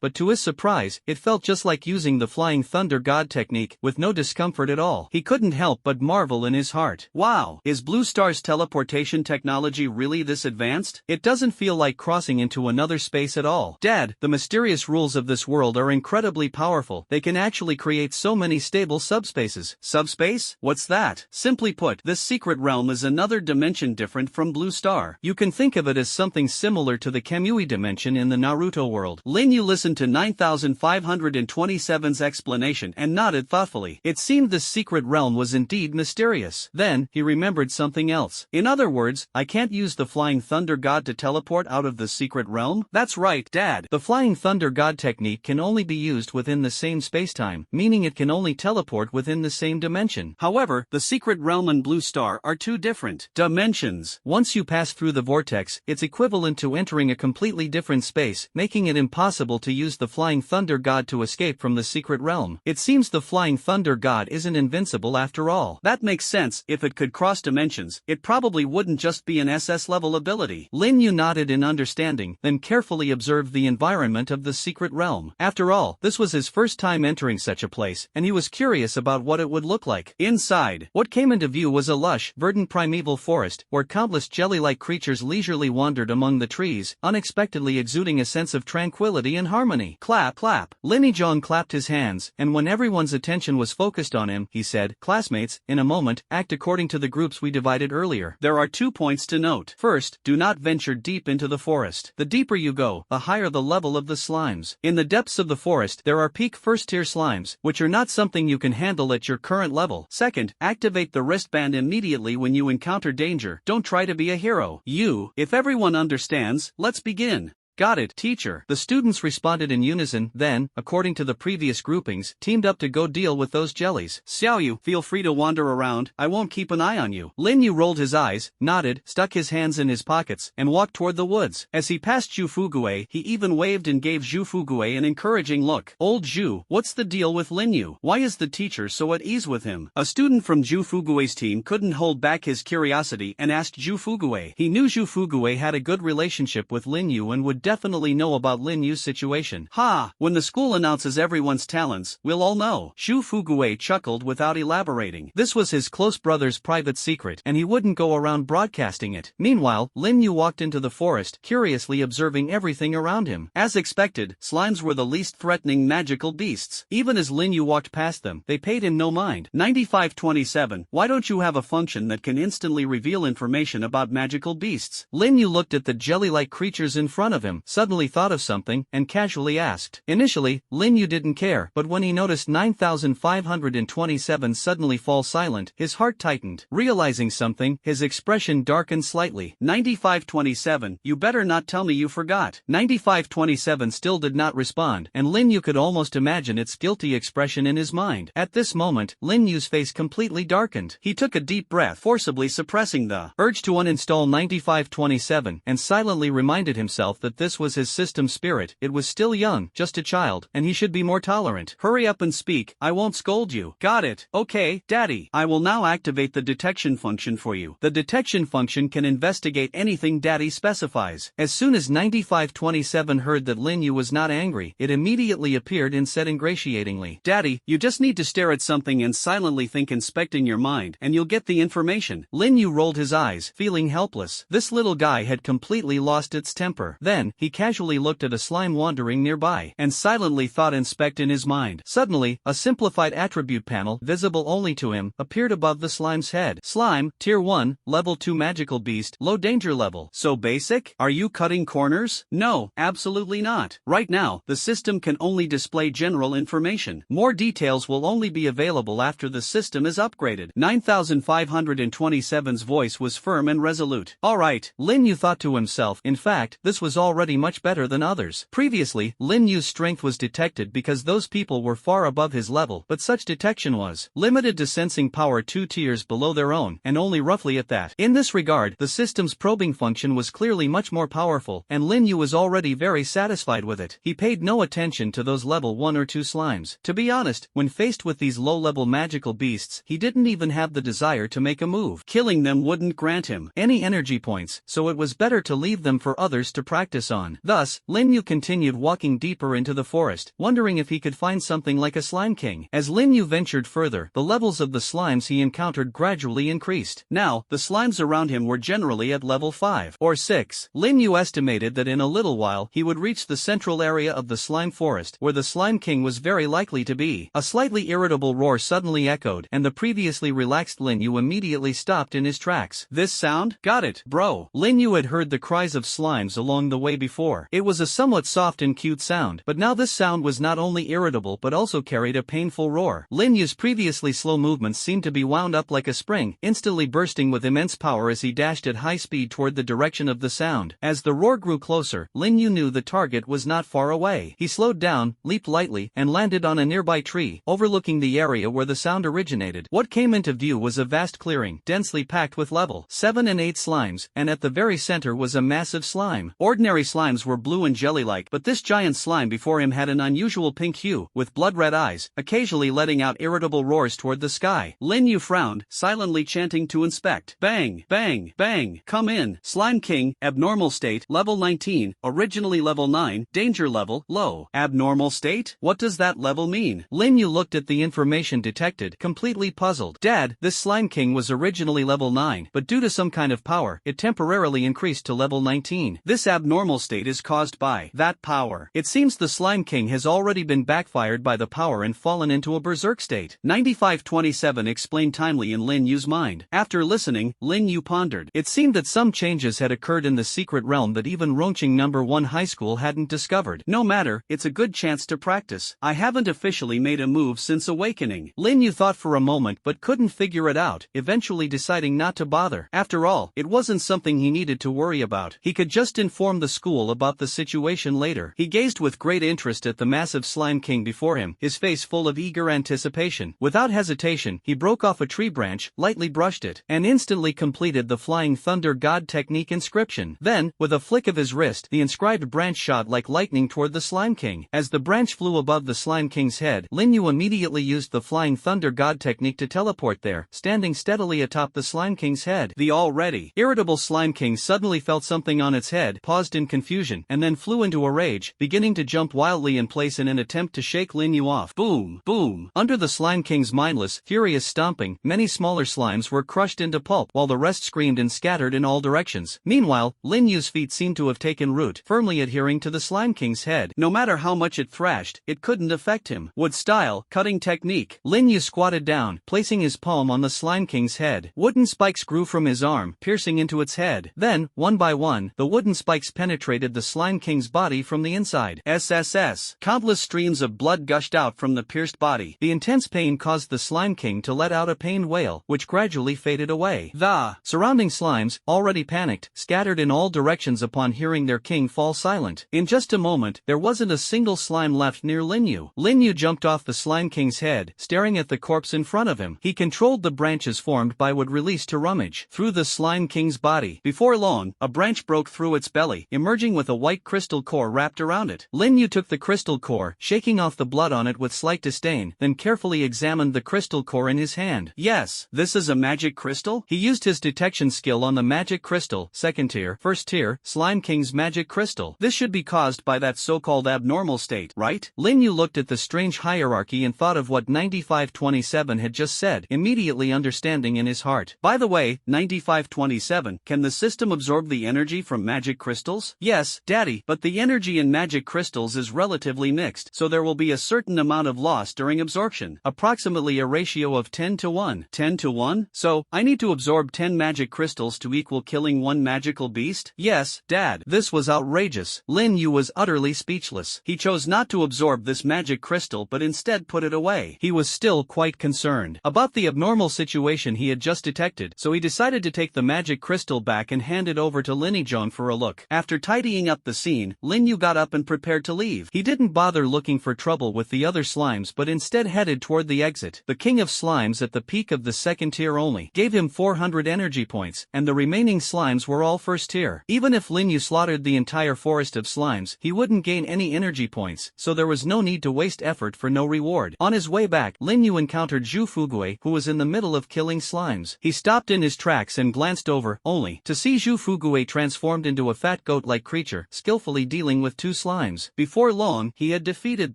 but to his surprise, it felt just like using the Flying Thunder God technique, with no discomfort at all. He couldn't help but marvel in his heart. Wow, is Blue Star's teleportation technology really this advanced? It doesn't feel like crossing into another space at all. Dad, the mysterious rules of this world are incredibly powerful. They can actually create so many stable subspaces. Subspace? What's that? Simply put, this secret realm is another dimension different from Blue Star. You can think of it as something similar to the Kamui dimension in the Naruto world. Lin Yu listened to 9527's explanation and nodded thoughtfully. It seemed this secret realm was indeed mysterious. Then, he remembered something else. In other words, I can't use the Flying Thunder God to teleport out of the secret realm? That's right, Dad. The Flying Thunder God technique can only be used within the same spacetime, meaning it can only teleport within the same dimension. However, the secret realm and Blue Star are two different dimensions. Once you pass through the vortex, it's equivalent to entering a completely different space, making it impossible to use the Flying Thunder God to escape from the secret realm. It seems the Flying Thunder God isn't invincible after all. That makes sense. If it could cross dimensions, it probably wouldn't just be an SS-level ability. Lin Yu nodded in understanding, then carefully observed the environment of the secret realm. After all, this was his first time entering such a place, and he was curious about what it would look like. Inside, what came into view was a lush, verdant primeval forest, where countless jelly-like creatures leisurely wandered among the trees, unexpectedly exuding a sense of tranquility and harmony. Clap, clap. Lineazong clapped his hands, and when everyone's attention was focused on him, he said, Classmates, in a moment, act according to the groups we divided earlier. There are 2 points to note. First, do not venture deep into the forest. The deeper you go, the higher the level of the slimes. In the depths of the forest, there are peak first-tier slimes, which are not something you can handle at your current level. Second, activate the wristband immediately when you encounter danger. Don't try to be a hero. If everyone understands, let's begin. Got it, teacher. The students responded in unison, then, according to the previous groupings, teamed up to go deal with those jellies. Xiaoyu, feel free to wander around, I won't keep an eye on you. Lin Yu rolled his eyes, nodded, stuck his hands in his pockets, and walked toward the woods. As he passed Zhu Fugue, he even waved and gave Zhu Fugue an encouraging look. Old Zhu, what's the deal with Lin Yu? Why is the teacher so at ease with him? A student from Zhu Fugue's team couldn't hold back his curiosity and asked Zhu Fugue. He knew Zhu Fugue had a good relationship with Lin Yu and would definitely know about Lin Yu's situation. Ha! When the school announces everyone's talents, we'll all know. Zhu Fugue chuckled without elaborating. This was his close brother's private secret, and he wouldn't go around broadcasting it. Meanwhile, Lin Yu walked into the forest, curiously observing everything around him. As expected, slimes were the least threatening magical beasts. Even as Lin Yu walked past them, they paid him no mind. 9527, why don't you have a function that can instantly reveal information about magical beasts? Lin Yu looked at the jelly-like creatures in front of him, suddenly thought of something, and casually asked. Initially, Lin Yu didn't care, but when he noticed 9527 suddenly fall silent, his heart tightened. Realizing something, his expression darkened slightly. 9527, you better not tell me you forgot. 9527 still did not respond, and Lin Yu could almost imagine its guilty expression in his mind. At this moment, Lin Yu's face completely darkened. He took a deep breath, forcibly suppressing the urge to uninstall 9527, and silently reminded himself that this was his system spirit. It was still young, just a child, and he should be more tolerant. Hurry up and speak, I won't scold you. Got it. Okay, Daddy. I will now activate the detection function for you. The detection function can investigate anything Daddy specifies. As soon as 9527 heard that Lin Yu was not angry, it immediately appeared and said ingratiatingly, Daddy, you just need to stare at something and silently think, inspecting your mind, and you'll get the information. Lin Yu rolled his eyes, feeling helpless. This little guy had completely lost its temper. Then, he casually looked at a slime wandering nearby, and silently thought inspect in his mind. Suddenly, a simplified attribute panel, visible only to him, appeared above the slime's head. Slime, Tier 1, Level 2 Magical Beast, Low Danger Level. So basic? Are you cutting corners? No, absolutely not. Right now, the system can only display general information. More details will only be available after the system is upgraded. 9527's voice was firm and resolute. Alright, Lin Yu thought to himself. In fact, this was already much better than others. Previously, Lin Yu's strength was detected because those people were far above his level, but such detection was limited to sensing power 2 tiers below their own, and only roughly at that. In this regard, the system's probing function was clearly much more powerful, and Lin Yu was already very satisfied with it. He paid no attention to those level 1 or 2 slimes. To be honest, when faced with these low-level magical beasts, he didn't even have the desire to make a move. Killing them wouldn't grant him any energy points, so it was better to leave them for others to practice on. Thus, Lin Yu continued walking deeper into the forest, wondering if he could find something like a slime king. As Lin Yu ventured further, the levels of the slimes he encountered gradually increased. Now, the slimes around him were generally at level 5 or 6. Lin Yu estimated that in a little while he would reach the central area of the slime forest, where the slime king was very likely to be. A slightly irritable roar suddenly echoed, and the previously relaxed Lin Yu immediately stopped in his tracks. This sound? Got it, bro. Lin Yu had heard the cries of slimes along the way before. It was a somewhat soft and cute sound, but now this sound was not only irritable but also carried a painful roar. Lin Yu's previously slow movements seemed to be wound up like a spring, instantly bursting with immense power as he dashed at high speed toward the direction of the sound. As the roar grew closer, Lin Yu knew the target was not far away. He slowed down, leaped lightly, and landed on a nearby tree, overlooking the area where the sound originated. What came into view was a vast clearing, densely packed with level 7 and 8 slimes, and at the very center was a massive slime. Ordinary slimes were blue and jelly-like, but this giant slime before him had an unusual pink hue, with blood-red eyes, occasionally letting out irritable roars toward the sky. Lin Yu frowned, silently chanting to inspect. Bang, bang, bang, come in. Slime King, abnormal state, level 19, originally level 9, danger level, low. Abnormal state? What does that level mean? Lin Yu looked at the information detected, completely puzzled. Dad, this Slime King was originally level 9, but due to some kind of power, it temporarily increased to level 19. This abnormal state is caused by that power. It seems the Slime King has already been backfired by the power and fallen into a berserk state. 9527 explained timely in Lin Yu's mind. After listening, Lin Yu pondered. It seemed that some changes had occurred in the secret realm that even Rongqing No. 1 High School hadn't discovered. No matter, it's a good chance to practice. I haven't officially made a move since awakening. Lin Yu thought for a moment but couldn't figure it out, eventually deciding not to bother. After all, it wasn't something he needed to worry about. He could just inform the school school about the situation later. He gazed with great interest at the massive slime king before him, his face full of eager anticipation. Without hesitation, he broke off a tree branch, lightly brushed it, and instantly completed the flying thunder god technique inscription. Then, with a flick of his wrist, the inscribed branch shot like lightning toward the slime king. As the branch flew above the slime king's head, Lin Yu immediately used the flying thunder god technique to teleport there, standing steadily atop the slime king's head. The already irritable slime king suddenly felt something on its head, paused in confusion, and then flew into a rage, beginning to jump wildly in place in an attempt to shake Lin Yu off. Boom! Boom! Under the slime king's mindless, furious stomping, many smaller slimes were crushed into pulp, while the rest screamed and scattered in all directions. Meanwhile, Lin Yu's feet seemed to have taken root, firmly adhering to the slime king's head. No matter how much it thrashed, it couldn't affect him. Wood style, cutting technique. Lin Yu squatted down, placing his palm on the slime king's head. Wooden spikes grew from his arm, piercing into its head. Then, one by one, the wooden spikes penetrated the slime king's body from the inside. SSS. Countless streams of blood gushed out from the pierced body. The intense pain caused the slime king to let out a pained wail, which gradually faded away. The surrounding slimes, already panicked, scattered in all directions upon hearing their king fall silent. In just a moment, there wasn't a single slime left near Lin Yu. Lin Yu jumped off the slime king's head, staring at the corpse in front of him. He controlled the branches formed by wood released to rummage through the slime king's body. Before long, a branch broke through its belly, emerging with a white crystal core wrapped around it. Lin Yu took the crystal core, shaking off the blood on it with slight disdain, then carefully examined the crystal core in his hand. Yes, this is a magic crystal? He used his detection skill on the magic crystal, second tier, first tier, slime king's magic crystal. This should be caused by that so-called abnormal state, right? Lin Yu looked at the strange hierarchy and thought of what 9527 had just said, immediately understanding in his heart. By the way, 9527, can the system absorb the energy from magic crystals? Yes, Daddy, but the energy in magic crystals is relatively mixed, so there will be a certain amount of loss during absorption, approximately a ratio of 10 to 1. 10 to 1? So, I need to absorb 10 magic crystals to equal killing one magical beast? Yes, Dad. This was outrageous. Lin Yu was utterly speechless. He chose not to absorb this magic crystal but instead put it away. He was still quite concerned about the abnormal situation he had just detected, so he decided to take the magic crystal back and hand it over to Linnijong for a look. After tidying up the scene, Lin Yu got up and prepared to leave. He didn't bother looking for trouble with the other slimes but instead headed toward the exit. The king of slimes at the peak of the second tier only gave him 400 energy points, and the remaining slimes were all first tier. Even if Lin Yu slaughtered the entire forest of slimes, he wouldn't gain any energy points, so there was no need to waste effort for no reward. On his way back, Lin Yu encountered Zhu Fugui, who was in the middle of killing slimes. He stopped in his tracks and glanced over, only to see Zhu Fugui transformed into a fat goat-like creature, skillfully dealing with two slimes. Before long, he had defeated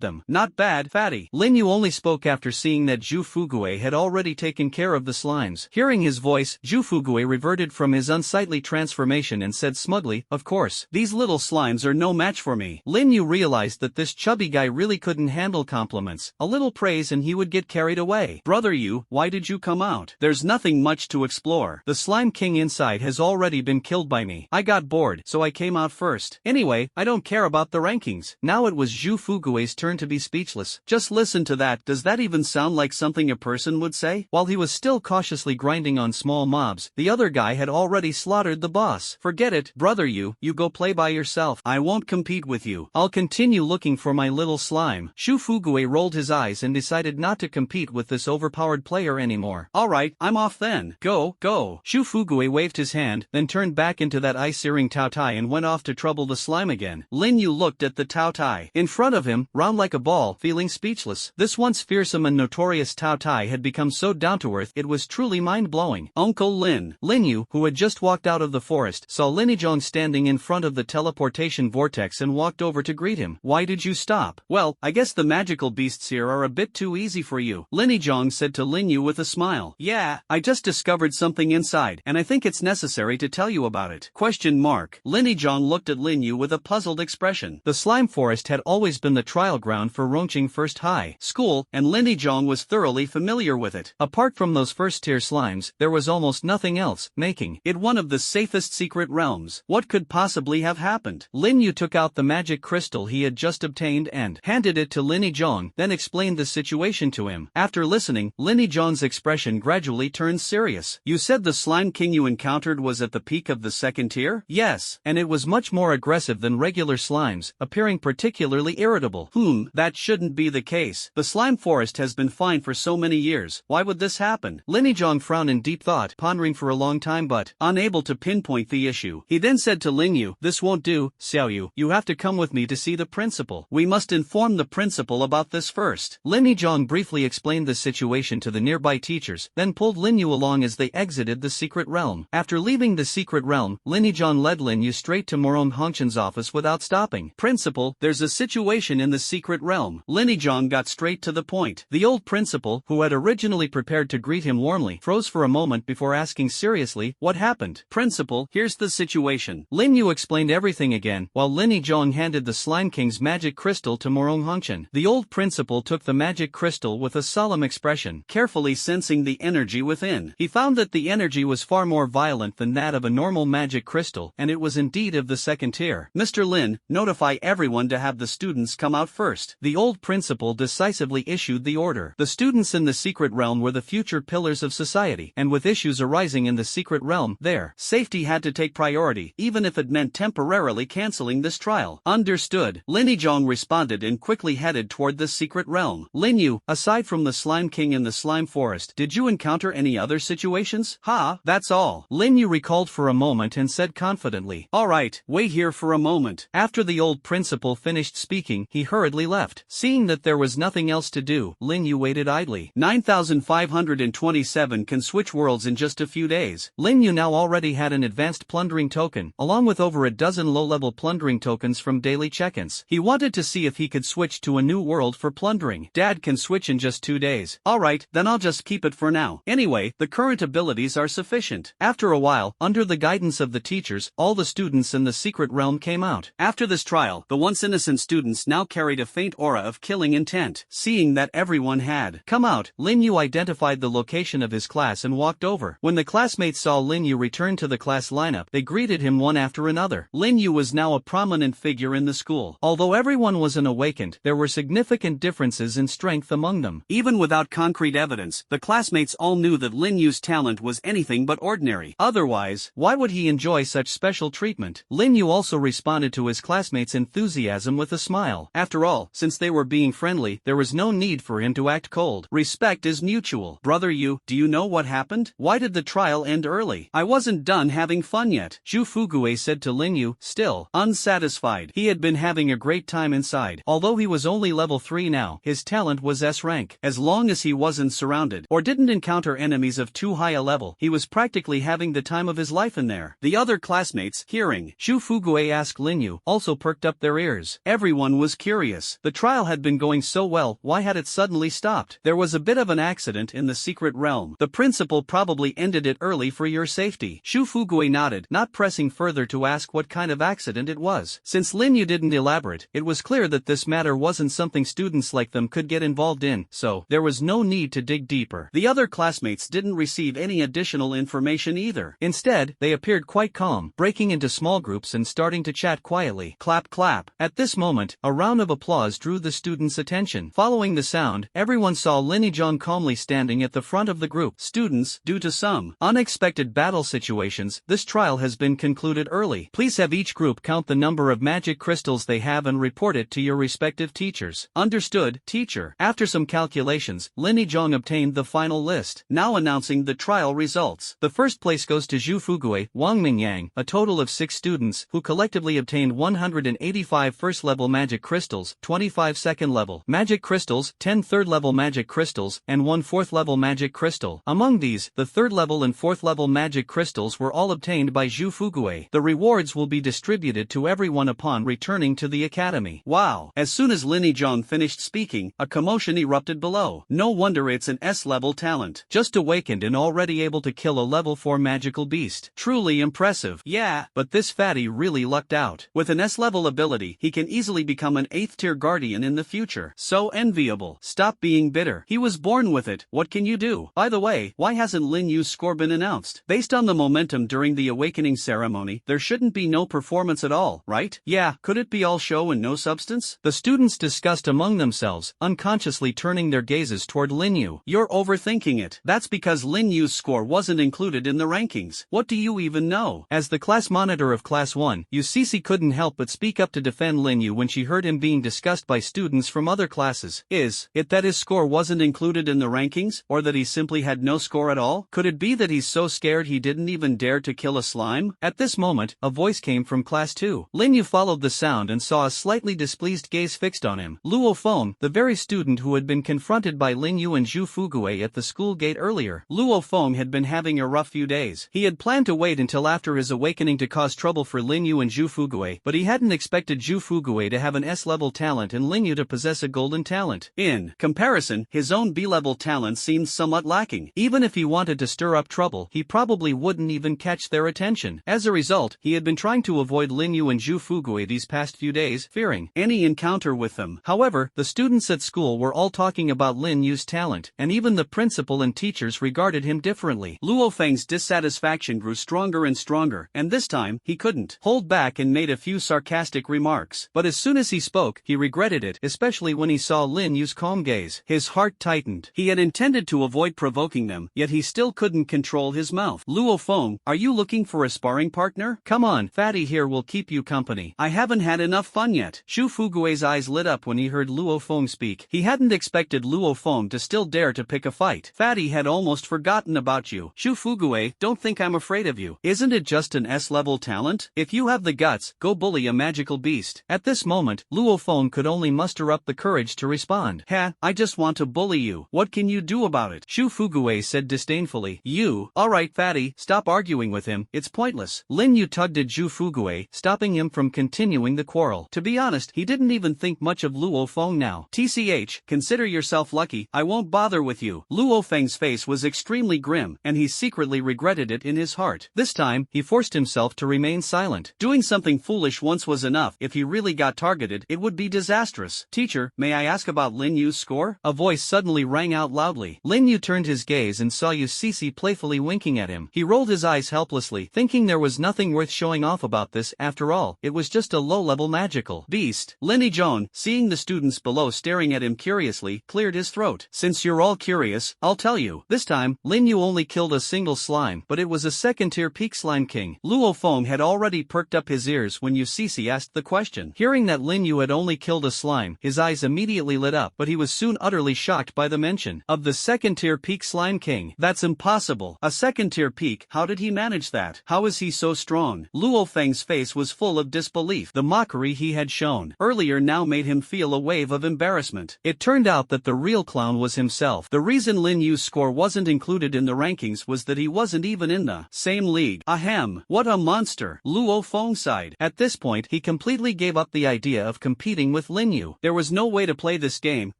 them. Not bad, fatty. Lin Yu only spoke after seeing that Zhu Fugui had already taken care of the slimes. Hearing his voice, Zhu Fugui reverted from his unsightly transformation and said smugly, "Of course, these little slimes are no match for me." Lin Yu realized that this chubby guy really couldn't handle compliments. A little praise and he would get carried away. "Brother Yu, why did you come out? There's nothing much to explore. The slime king inside has already been killed by me. I got bored, so I came out first. Anyway, I don't care about the rankings." Now it was Zhu Fugui's turn to be speechless. Just listen to that. Does that even sound like something a person would say? While he was still cautiously grinding on small mobs, the other guy had already slaughtered the boss. "Forget it, brother Yu, you go play by yourself. I won't compete with you. I'll continue looking for my little slime." Zhu Fugui rolled his eyes and decided not to compete with this overpowered player anymore. "Alright, I'm off then. Go, go." Zhu Fugui waved his hand, then turned back into that eye-searing Tao Tai and went off to trouble the slime again. Lin Yu looked at the Tao Tai in front of him, round like a ball, feeling speechless. This once fearsome and notorious Tao Tai had become so down-to-earth it was truly mind-blowing. Uncle Lin. Lin Yu, who had just walked out of the forest, saw Linnijong standing in front of the teleportation vortex and walked over to greet him. "Why did you stop?" "Well, I guess the magical beasts here are a bit too easy for you," Linnijong said to Lin Yu with a smile. "Yeah, I just discovered something inside, and I think it's necessary to tell you about it." Linnijong looked at Lin Yu with a puzzled expression. The slime forest had always been the trial ground for Rongqing First High School, and Linnijong was thoroughly familiar with it. Apart from those first-tier slimes, there was almost nothing else, making it one of the safest secret realms. What could possibly have happened? Lin Yu took out the magic crystal he had just obtained and handed it to Linnijong, then explained the situation to him. After listening, Linnijong's expression gradually turned serious. "You said the slime king you encountered was at the peak of the second tier?" "Yes, and it was much more aggressive than regular slimes, appearing particularly irritable. That shouldn't be the case. The slime forest has been fine for so many years. Why would this happen? Linnijong frowned in deep thought, pondering for a long time but unable to pinpoint the issue. He then said to Lingyu, "This won't do, Xiaoyu. You have to come with me to see the principal. We must inform the principal about this first." Linnijong briefly explained the situation to the nearby teachers, then pulled Linyu along as they exited the secret realm. After leaving the secret realm, Linnijong led Linyu straight to Morong Hongchen's office without stopping. "Principal, there's a situation in the secret realm." Linnijong got straight to the point. The old principal, who had originally prepared to greet him warmly, froze for a moment before asking seriously, "What happened?" "Principal, here's the situation." Linyu explained everything again, while Linnijong handed the Slime King's magic crystal to Morong Hongchen. The old principal took the magic crystal with a solemn expression, carefully sensing the energy within. He found that the energy was far more violent than that of a normal magic crystal, and it was indeed of the second tier. "Mr. Lin, notify everyone to have the students come out first." The old principal decisively issued the order. The students in the secret realm were the future pillars of society, and with issues arising in the secret realm, their safety had to take priority, even if it meant temporarily canceling this trial. "Understood." Linnijong responded and quickly headed toward the secret realm. "Linyu, aside from the Slime King in the slime forest, did you encounter any other situations?" That's all." Linyu recalled for a moment and said confidently. "Alright, wait here for a moment." After the old principal finished speaking, he hurriedly left. Seeing that there was nothing else to do, Linyu waited idly. 9,527 can switch worlds in just a few days. Linyu now already had an advanced plundering token, along with over a dozen low-level plundering tokens from daily check-ins. He wanted to see if he could switch to a new world for plundering. Dad can switch in just 2 days. Alright, then I'll just keep it for now. Anyway, the current abilities are sufficient. After a while, under the guidance of the teachers, all the students in the secret realm came out. After this trial, the once innocent students now carried a faint aura of killing intent. Seeing that everyone had come out, Linyu identified the location of his class and walked over. When the classmates saw Linyu return to the class lineup, they greeted him one after another. Linyu was now a prominent figure in the school. Although everyone was unawakened, there were significant differences in strength among them. Even without concrete evidence, the classmates all knew that Linyu's talent was anything but ordinary. Otherwise, why would he enjoy such special treatment? Linyu also responded to his classmates' enthusiasm with a smile. After all, since they were being friendly, there was no need for him to act cold. Respect is mutual. "Brother Yu, do you know what happened? Why did the trial end early?" "I wasn't done having fun yet," Zhu Fugue said to Linyu, still unsatisfied. He had been having a great time inside. Although he was only level 3 now, his talent was S rank. As long as he wasn't surrounded, or didn't encounter enemies of too high a level, he was practically having the time of his life in there. The other classmates, hearing Zhu Fugue ask Linyu, also perked up their ears. Everyone was curious. The trial had been going so well, why had it suddenly stopped? "There was a bit of an accident in the secret realm. The principal probably ended it early for your safety." Zhu Fugue nodded, not pressing further to ask what kind of accident it was. Since Linyu didn't elaborate, it was clear that this matter wasn't something students like them could get involved in, so there was no need to dig deeper. The other classmates didn't receive any additional information either. Instead, they appeared quite calm, breaking into small groups and starting to chat quietly. Clap clap. At this moment, a round of applause drew the students' attention. Following the sound, everyone saw Linnijong calmly standing at the front of the group. "Students, due to some unexpected battle situations, this trial has been concluded early. Please have each group count the number of magic crystals they have and report it to your respective teachers." "Understood, teacher." After some calculations, Linnijong obtained the final list, now announcing the trial results. The first place goes to Zhu Fugue, Wang Mingyang, a total of 6 students, who collectively obtained 185 first-level magic crystals, 25 second-level magic crystals, 10 third-level magic crystals, and 1 fourth-level magic crystal. Among these, the third-level and fourth-level magic crystals were all obtained by Zhu Fugue. The rewards will be distributed to everyone upon returning to the academy. Wow! As soon as Linnijong finished speaking, a commotion erupted below. No wonder it's an S-level talent. Just awakened and already able to kill a level 4 magical beast. Truly impressive. Yeah, but this fatty really lucked out. With an S-level ability, he can easily become an 8th-tier guardian in the future. So enviable. Stop being bitter. He was born with it. What can you do? By the way, why hasn't Linyu's score been announced? Based on the momentum during the awakening ceremony, there shouldn't be no performance at all, right? Yeah, could it be all show and no substance? The students discussed among themselves, unconsciously turning their gazes toward Linyu. "You're overthinking it. That's because Linyu's score wasn't included in the rankings. What do you even know?" As the class monitor of class Class 1, Cece couldn't help but speak up to defend Lin Yu when she heard him being discussed by students from other classes. Is it that his score wasn't included in the rankings, or that he simply had no score at all? Could it be that he's so scared he didn't even dare to kill a slime? At this moment, a voice came from Class 2. Lin Yu followed the sound and saw a slightly displeased gaze fixed on him. Luo Feng, the very student who had been confronted by Lin Yu and Zhu Fuguei at the school gate earlier. Luo Feng had been having a rough few days. He had planned to wait until after his awakening to cause trouble for Lin Yu and Zhu Fuguei, but he hadn't expected Zhu Fuguei to have an S-level talent and Lin Yu to possess a golden talent. In comparison, his own B-level talent seemed somewhat lacking. Even if he wanted to stir up trouble, he probably wouldn't even catch their attention. As a result, he had been trying to avoid Lin Yu and Zhu Fuguei these past few days, fearing any encounter with them. However, the students at school were all talking about Lin Yu's talent, and even the principal and teachers regarded him differently. Luo Feng's dissatisfaction grew stronger and stronger, and this time, he couldn't hold back and made a few sarcastic remarks. But as soon as he spoke, he regretted it, especially when he saw Lin Yu's calm gaze. His heart tightened. He had intended to avoid provoking them, yet he still couldn't control his mouth. Luo Feng, are you looking for a sparring partner? Come on, Fatty here will keep you company. I haven't had enough fun yet. Zhu Fugui's eyes lit up when he heard Luo Feng speak. He hadn't expected Luo Feng to still dare to pick a fight. Fatty had almost forgotten about you. Zhu Fugui, don't think I'm afraid of you. Isn't it just an S-level talent? If you have the guts, go bully a magical beast. At this moment, Luo Feng could only muster up the courage to respond. Ha, I just want to bully you. What can you do about it? Zhu Fugui said disdainfully. You? Alright Fatty, stop arguing with him, it's pointless. Lin Yu tugged at Zhu Fugui, stopping him from continuing the quarrel. To be honest, he didn't even think much of Luo Feng now. TCH, consider yourself lucky, I won't bother with you. Luo Feng's face was extremely grim, and he secretly regretted it in his heart. This time, he forced himself to remain silent. Doing something foolish once was enough. If he really got targeted, it would be disastrous. Teacher, may I ask about Lin Yu's score? A voice suddenly rang out loudly. Lin Yu turned his gaze and saw Cece playfully winking at him. He rolled his eyes helplessly, thinking there was nothing worth showing off about this. After all, it was just a low-level magical beast. Lin Zhong, seeing the students below staring at him curiously, cleared his throat. Since you're all curious, I'll tell you. This time, Lin Yu only killed a single slime, but it was a second-tier peak slime king. Luo Feng had already perked up his ears when Cece asked the question. Hearing that Lin Yu had only killed a slime, his eyes immediately lit up, but he was soon utterly shocked by the mention of the second-tier peak slime king. That's impossible. A second-tier peak, how did he manage that? How is he so strong? Luo Feng's face was full of disbelief. The mockery he had shown earlier now made him feel a wave of embarrassment. It turned out that the real clown was himself. The reason Lin Yu's score wasn't included in the rankings was that he wasn't even in the same league. Ahem, what a monster. Luo Feng sighed. At this point, he completely gave up the idea of competing with Lin Yu. There was no way to play this game,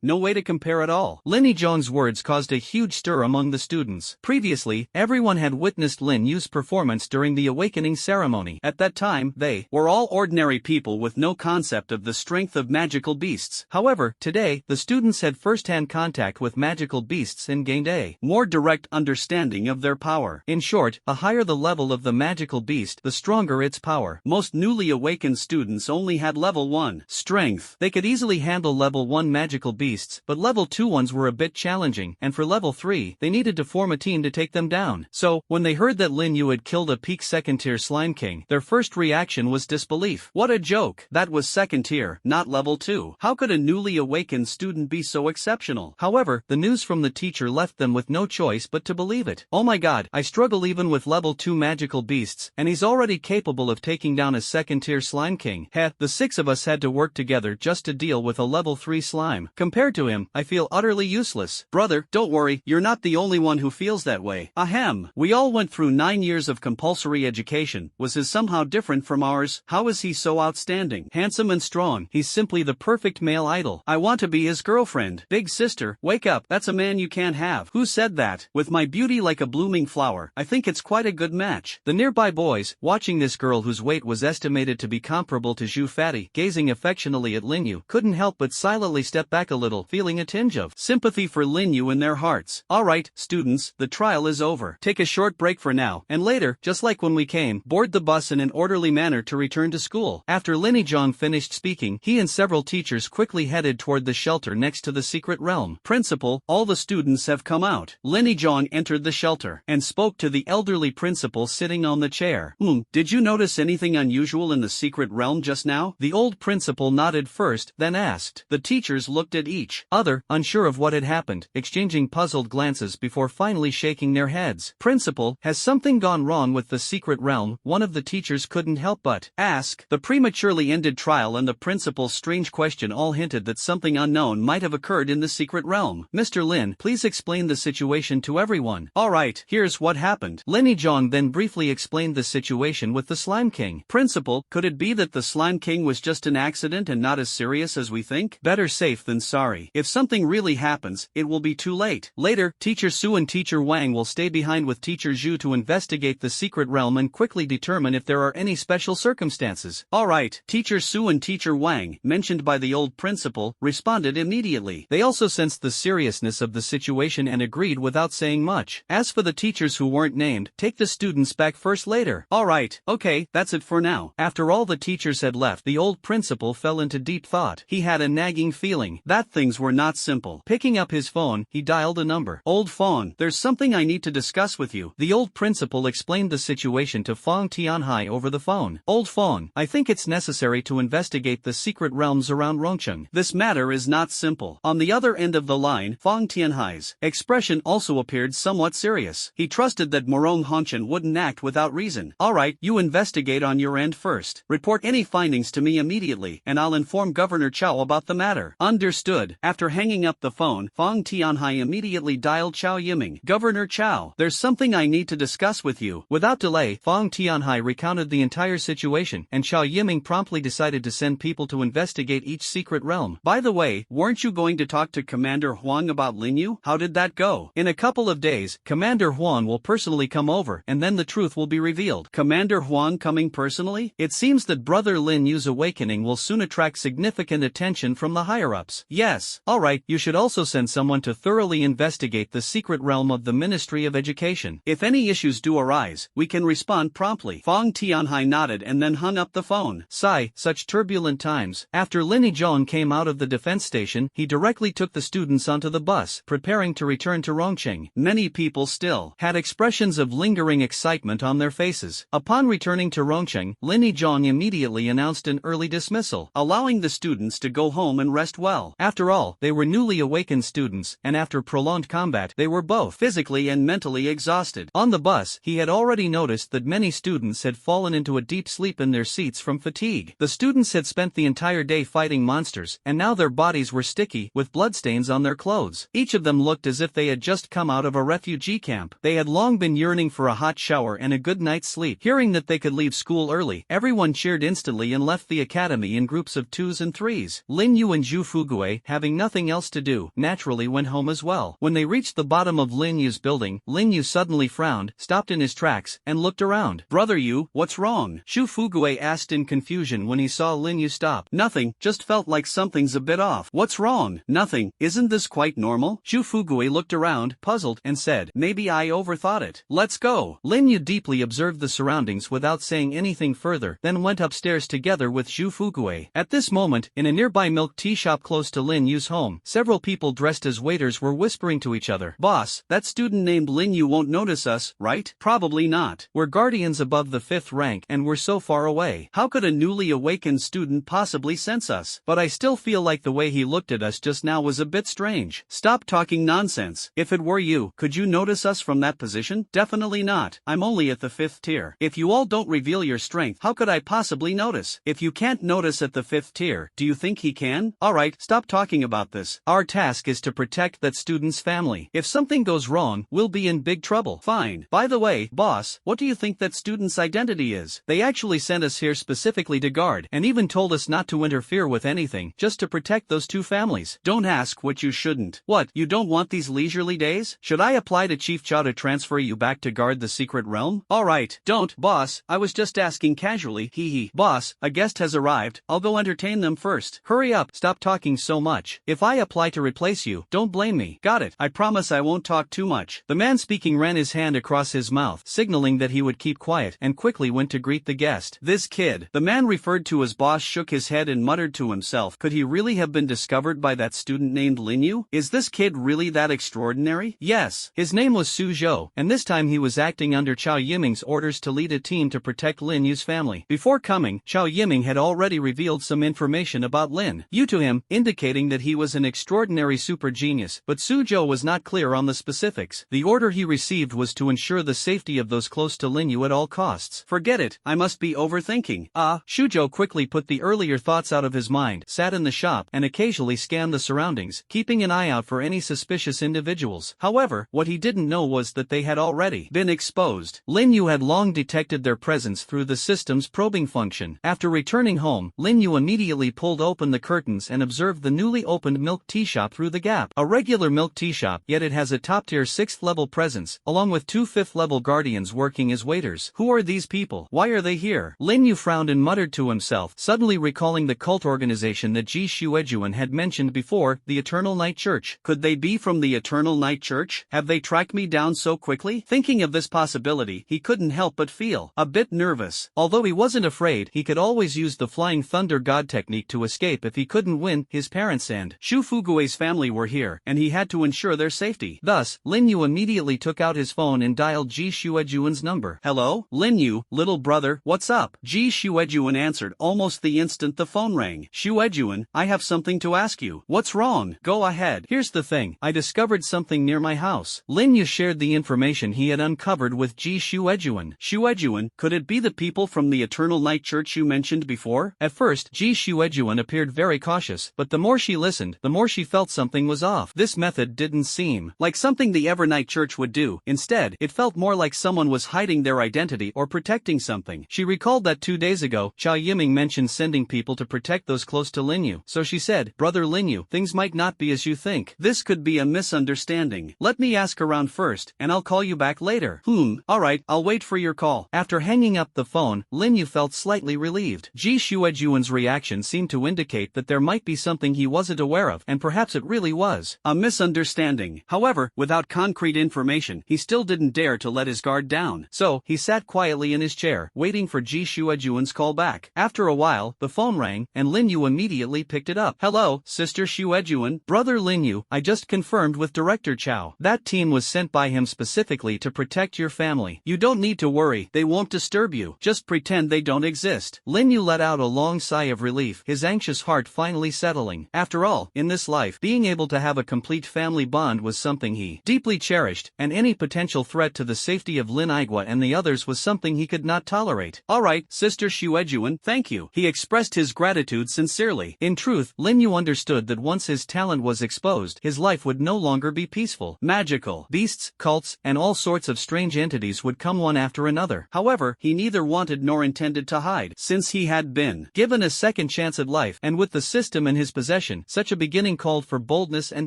no way to compare at all. Lin Zhong's words caused a huge stir among the students. Previously, everyone had witnessed Lin Yu's performance during the awakening ceremony. At that time, they were all ordinary people with no concept of the strength of magical beasts. However, today, the students had first-hand contact with magical beasts and gained a more direct understanding of their power. In short, the higher the level of the magical beast, the stronger its power. Most newly awakened students only had level 1 strength. They could easily handle level 1 magical beasts, but level 2 ones were a bit challenging, and for level 3, they needed to form a team to take them down. So, when they heard that Lin Yu had killed a peak second-tier slime king, their first reaction was disbelief. What a joke! That was second tier, not level 2. How could a newly awakened student be so exceptional? However, the news from the teacher left them with no choice but to believe it. Oh my god, I struggle even with level 2 magical beasts, and he's already capable of taking down a second-tier slime king. Heh, the 6 of us had to work together just to deal with a level 3 slime. Compared to him, I feel utterly useless. Brother, don't worry, you're not the only one who feels that way. Ahem, we all went through 9 years of compulsory education. Was his somehow different from ours? How is he so outstanding? Handsome and strong, he's simply the perfect male idol. I want to be his girlfriend. Big sister, wake up, that's a man you can't have. Who said that? With my beauty like a blooming flower, I think it's quite a good match. The nearby boys, watching this girl whose weight was estimated to be comparable to Zhu Fatty, gazing affectionately at Lin Yu, couldn't help but silently step back a little, feeling a tinge of sympathy for Lin Yu in their hearts. Alright, students, the trial is over. Take a short break for now, and later, just like when we came, board the bus in an orderly manner to return to school. After Lin Zhong finished speaking, he and several teachers quickly headed toward the shelter next to the secret realm. Principal, all the students have come out. Lin Zhong entered the shelter and spoke to the elderly principal sitting on the chair. Did you notice notice anything unusual in the secret realm just now? The old principal nodded first, then asked. The teachers looked at each other, unsure of what had happened, exchanging puzzled glances before finally shaking their heads. Principal, has something gone wrong with the secret realm? One of the teachers couldn't help but ask. The prematurely ended trial and the principal's strange question all hinted that something unknown might have occurred in the secret realm. Mr. Lin, please explain the situation to everyone. Alright, here's what happened. Rinnegan then briefly explained the situation with the Slime King. Principal, could it be that the Slime King was just an accident and not as serious as we think? Better safe than sorry. If something really happens, it will be too late. Later, Teacher Su and Teacher Wang will stay behind with Teacher Zhu to investigate the secret realm and quickly determine if there are any special circumstances. Alright, Teacher Su and Teacher Wang, mentioned by the old principal, responded immediately. They also sensed the seriousness of the situation and agreed without saying much. As for the teachers who weren't named, take the students back first later. Alright, okay, that's it for now. After all the teachers had left, the old principal fell into deep thought. He had a nagging feeling that things were not simple. Picking up his phone, he dialed a number. Old phone, there's something I need to discuss with you. The old principal explained the situation to Fong Tianhai over the phone. Old phone, I think it's necessary to investigate the secret realms around Rongcheng. This matter is not simple. On the other end of the line, Fong Tianhai's expression also appeared somewhat serious. He trusted that Morong Hongchen wouldn't act without reason. Alright, you investigate on your end first. Report any findings to me immediately, and I'll inform Governor Chao about the matter. Understood. After hanging up the phone, Fong Tianhai immediately dialed Chao Yiming. Governor Chao, there's something I need to discuss with you. Without delay, Fong Tianhai recounted the entire situation, and Chao Yiming promptly decided to send people to investigate each secret realm. By the way, weren't you going to talk to Commander Huang about Linyu? How did that go? In a couple of days, Commander Huang will personally come over, and then the truth will be revealed. Commander Huang coming personally? It seems that Brother Lin Yu's awakening will soon attract significant attention from the higher-ups. Yes. Alright, you should also send someone to thoroughly investigate the secret realm of the Ministry of Education. If any issues do arise, we can respond promptly. Fong Tianhai nodded and then hung up the phone. Sigh, such turbulent times. After Rinnegan came out of the defense station, he directly took the students onto the bus, preparing to return to Rongcheng. Many people still had expressions of lingering excitement on their faces. Upon returning to Rongcheng, Rinnegan immediately announced an early dismissal, allowing the students to go home and rest well. After all, they were newly awakened students, and after prolonged combat, they were both physically and mentally exhausted. On the bus, he had already noticed that many students had fallen into a deep sleep in their seats from fatigue. The students had spent the entire day fighting monsters, and now their bodies were sticky, with bloodstains on their clothes. Each of them looked as if they had just come out of a refugee camp. They had long been yearning for a hot shower and a good night's sleep. Hearing that they could leave school early, everyone cheered instantly and left the academy in groups of 2s and 3s. Lin Yu and Zhu Fugue, having nothing else to do, naturally went home as well. When they reached the bottom of Lin Yu's building, Lin Yu suddenly frowned, stopped in his tracks, and looked around. Brother Yu, what's wrong? Zhu Fugue asked in confusion when he saw Lin Yu stop. Nothing, just felt like something's a bit off. What's wrong? Nothing, isn't this quite normal? Zhu Fugue looked around, puzzled, and said, maybe I overthought it. Let's go. Lin Yu deeply observed the surroundings without saying anything further, then went upstairs together with Zhu Fugue. At this moment, in a nearby milk tea shop close to Lin Yu's home, several people dressed as waiters were whispering to each other. Boss, that student named Lin Yu won't notice us, right? Probably not. We're guardians above the 5th rank and we're so far away. How could a newly awakened student possibly sense us? But I still feel like the way he looked at us just now was a bit strange. Stop talking nonsense. If it were you, could you notice us from that position? Definitely not. I'm only at the 5th tier. If you all don't reveal your strength, how could I possibly notice? If you can't notice at the 5th tier, do you think he can? Alright, stop talking about this. Our task is to protect that student's family. If something goes wrong, we'll be in big trouble. Fine. By the way, boss, what do you think that student's identity is? They actually sent us here specifically to guard, and even told us not to interfere with anything, just to protect those two families. Don't ask what you shouldn't. What, you don't want these leisurely days? Should I apply to Chief Chao to transfer you back to guard the secret realm? Alright, don't, boss, I was just asking casually, hee. Boss, a guest has arrived, I'll go entertain them first. Hurry up, stop talking so much. If I apply to replace you, don't blame me. Got it, I promise I won't talk too much. The man speaking ran his hand across his mouth, signaling that he would keep quiet, and quickly went to greet the guest. This kid, the man referred to as boss, shook his head and muttered to himself, could he really have been discovered by that student named Lin Yu? Is this kid really that extraordinary? Yes. His name was Su Zhou, and this time he was acting under Chao Yiming's orders to lead a team to protect Lin Yu's family. Before coming, Chao Yiming had already revealed some information about Lin Yu to him, indicating that he was an extraordinary super genius, but Suzhou was not clear on the specifics. The order he received was to ensure the safety of those close to Lin Yu at all costs. Forget it, I must be overthinking. Suzhou quickly put the earlier thoughts out of his mind, sat in the shop, and occasionally scanned the surroundings, keeping an eye out for any suspicious individuals. However, what he didn't know was that they had already been exposed. Lin Yu had long detected their presence through the system's probing function. After returning home, Lin Yu immediately pulled open the curtains and observed the newly opened milk tea shop through the gap. A regular milk tea shop, yet it has a top-tier 6th level presence, along with 2 5th level guardians working as waiters. Who are these people? Why are they here? Lin Yu frowned and muttered to himself, suddenly recalling the cult organization that Ji Xuejuan had mentioned before, the Eternal Night Church. Could they be from the Eternal Night Church? Have they tracked me down so quickly? Thinking of this possibility, he couldn't help but feel a bit nervous. Although he wasn't afraid, he could always use the Flying Thunder God technique to escape if he couldn't win. His parents and Shu Fugui's family were here, and he had to ensure their safety. Thus, Lin Yu immediately took out his phone and dialed Ji Xuejuan's number. Hello? Lin Yu, little brother, what's up? Ji Xuejuan answered almost the instant the phone rang. Xuejuan, I have something to ask you. What's wrong? Go ahead. Here's the thing, I discovered something near my house. Lin Yu shared the information he had uncovered with Ji Xuejuan. Xuejuan, could it be the people from the Eternal Night Church you mentioned before? At first, Ji Xuejuan appeared very cautious, but the more she listened, the more she felt something was off. This method didn't seem like something the Evernight Church would do. Instead, it felt more like someone was hiding their identity or protecting something. She recalled that 2 days ago, Chao Yiming mentioned sending people to protect those close to Lin Yu. So she said, Brother Lin Yu, things might not be as you think. This could be a misunderstanding. Let me ask around first, and I'll call you back later. Alright, I'll wait for your call. After hanging up the phone, Lin Yu felt slightly relieved. Ji Xuejuan's reaction seemed to indicate that there might be something he wasn't aware of, and perhaps it really was a misunderstanding. However, without concrete information, he still didn't dare to let his guard down. So, he sat quietly in his chair, waiting for Ji Xuejuan's call back. After a while, the phone rang, and Lin Yu immediately picked it up. Hello, Sister Xuejuan. Brother Lin Yu, I just confirmed with Director Chao. That team was sent by him specifically to protect your family. You don't need to worry, they won't disturb you. Just pretend they don't exist. Lin Yu let out a long sigh of relief, his anxious heart finally settling. After all, in this life, being able to have a complete family bond was something he deeply cherished, and any potential threat to the safety of Lin Aigua and the others was something he could not tolerate. Alright, Sister Xuejuan, thank you. He expressed his gratitude sincerely. In truth, Lin Yu understood that once his talent was exposed, his life would no longer be peaceful. Magical beasts, cults, and all sorts of strange entities would come one after another. However, he neither wanted nor intended to hide, since he had been given a second chance at life, and with the system in his possession, such a beginning called for boldness and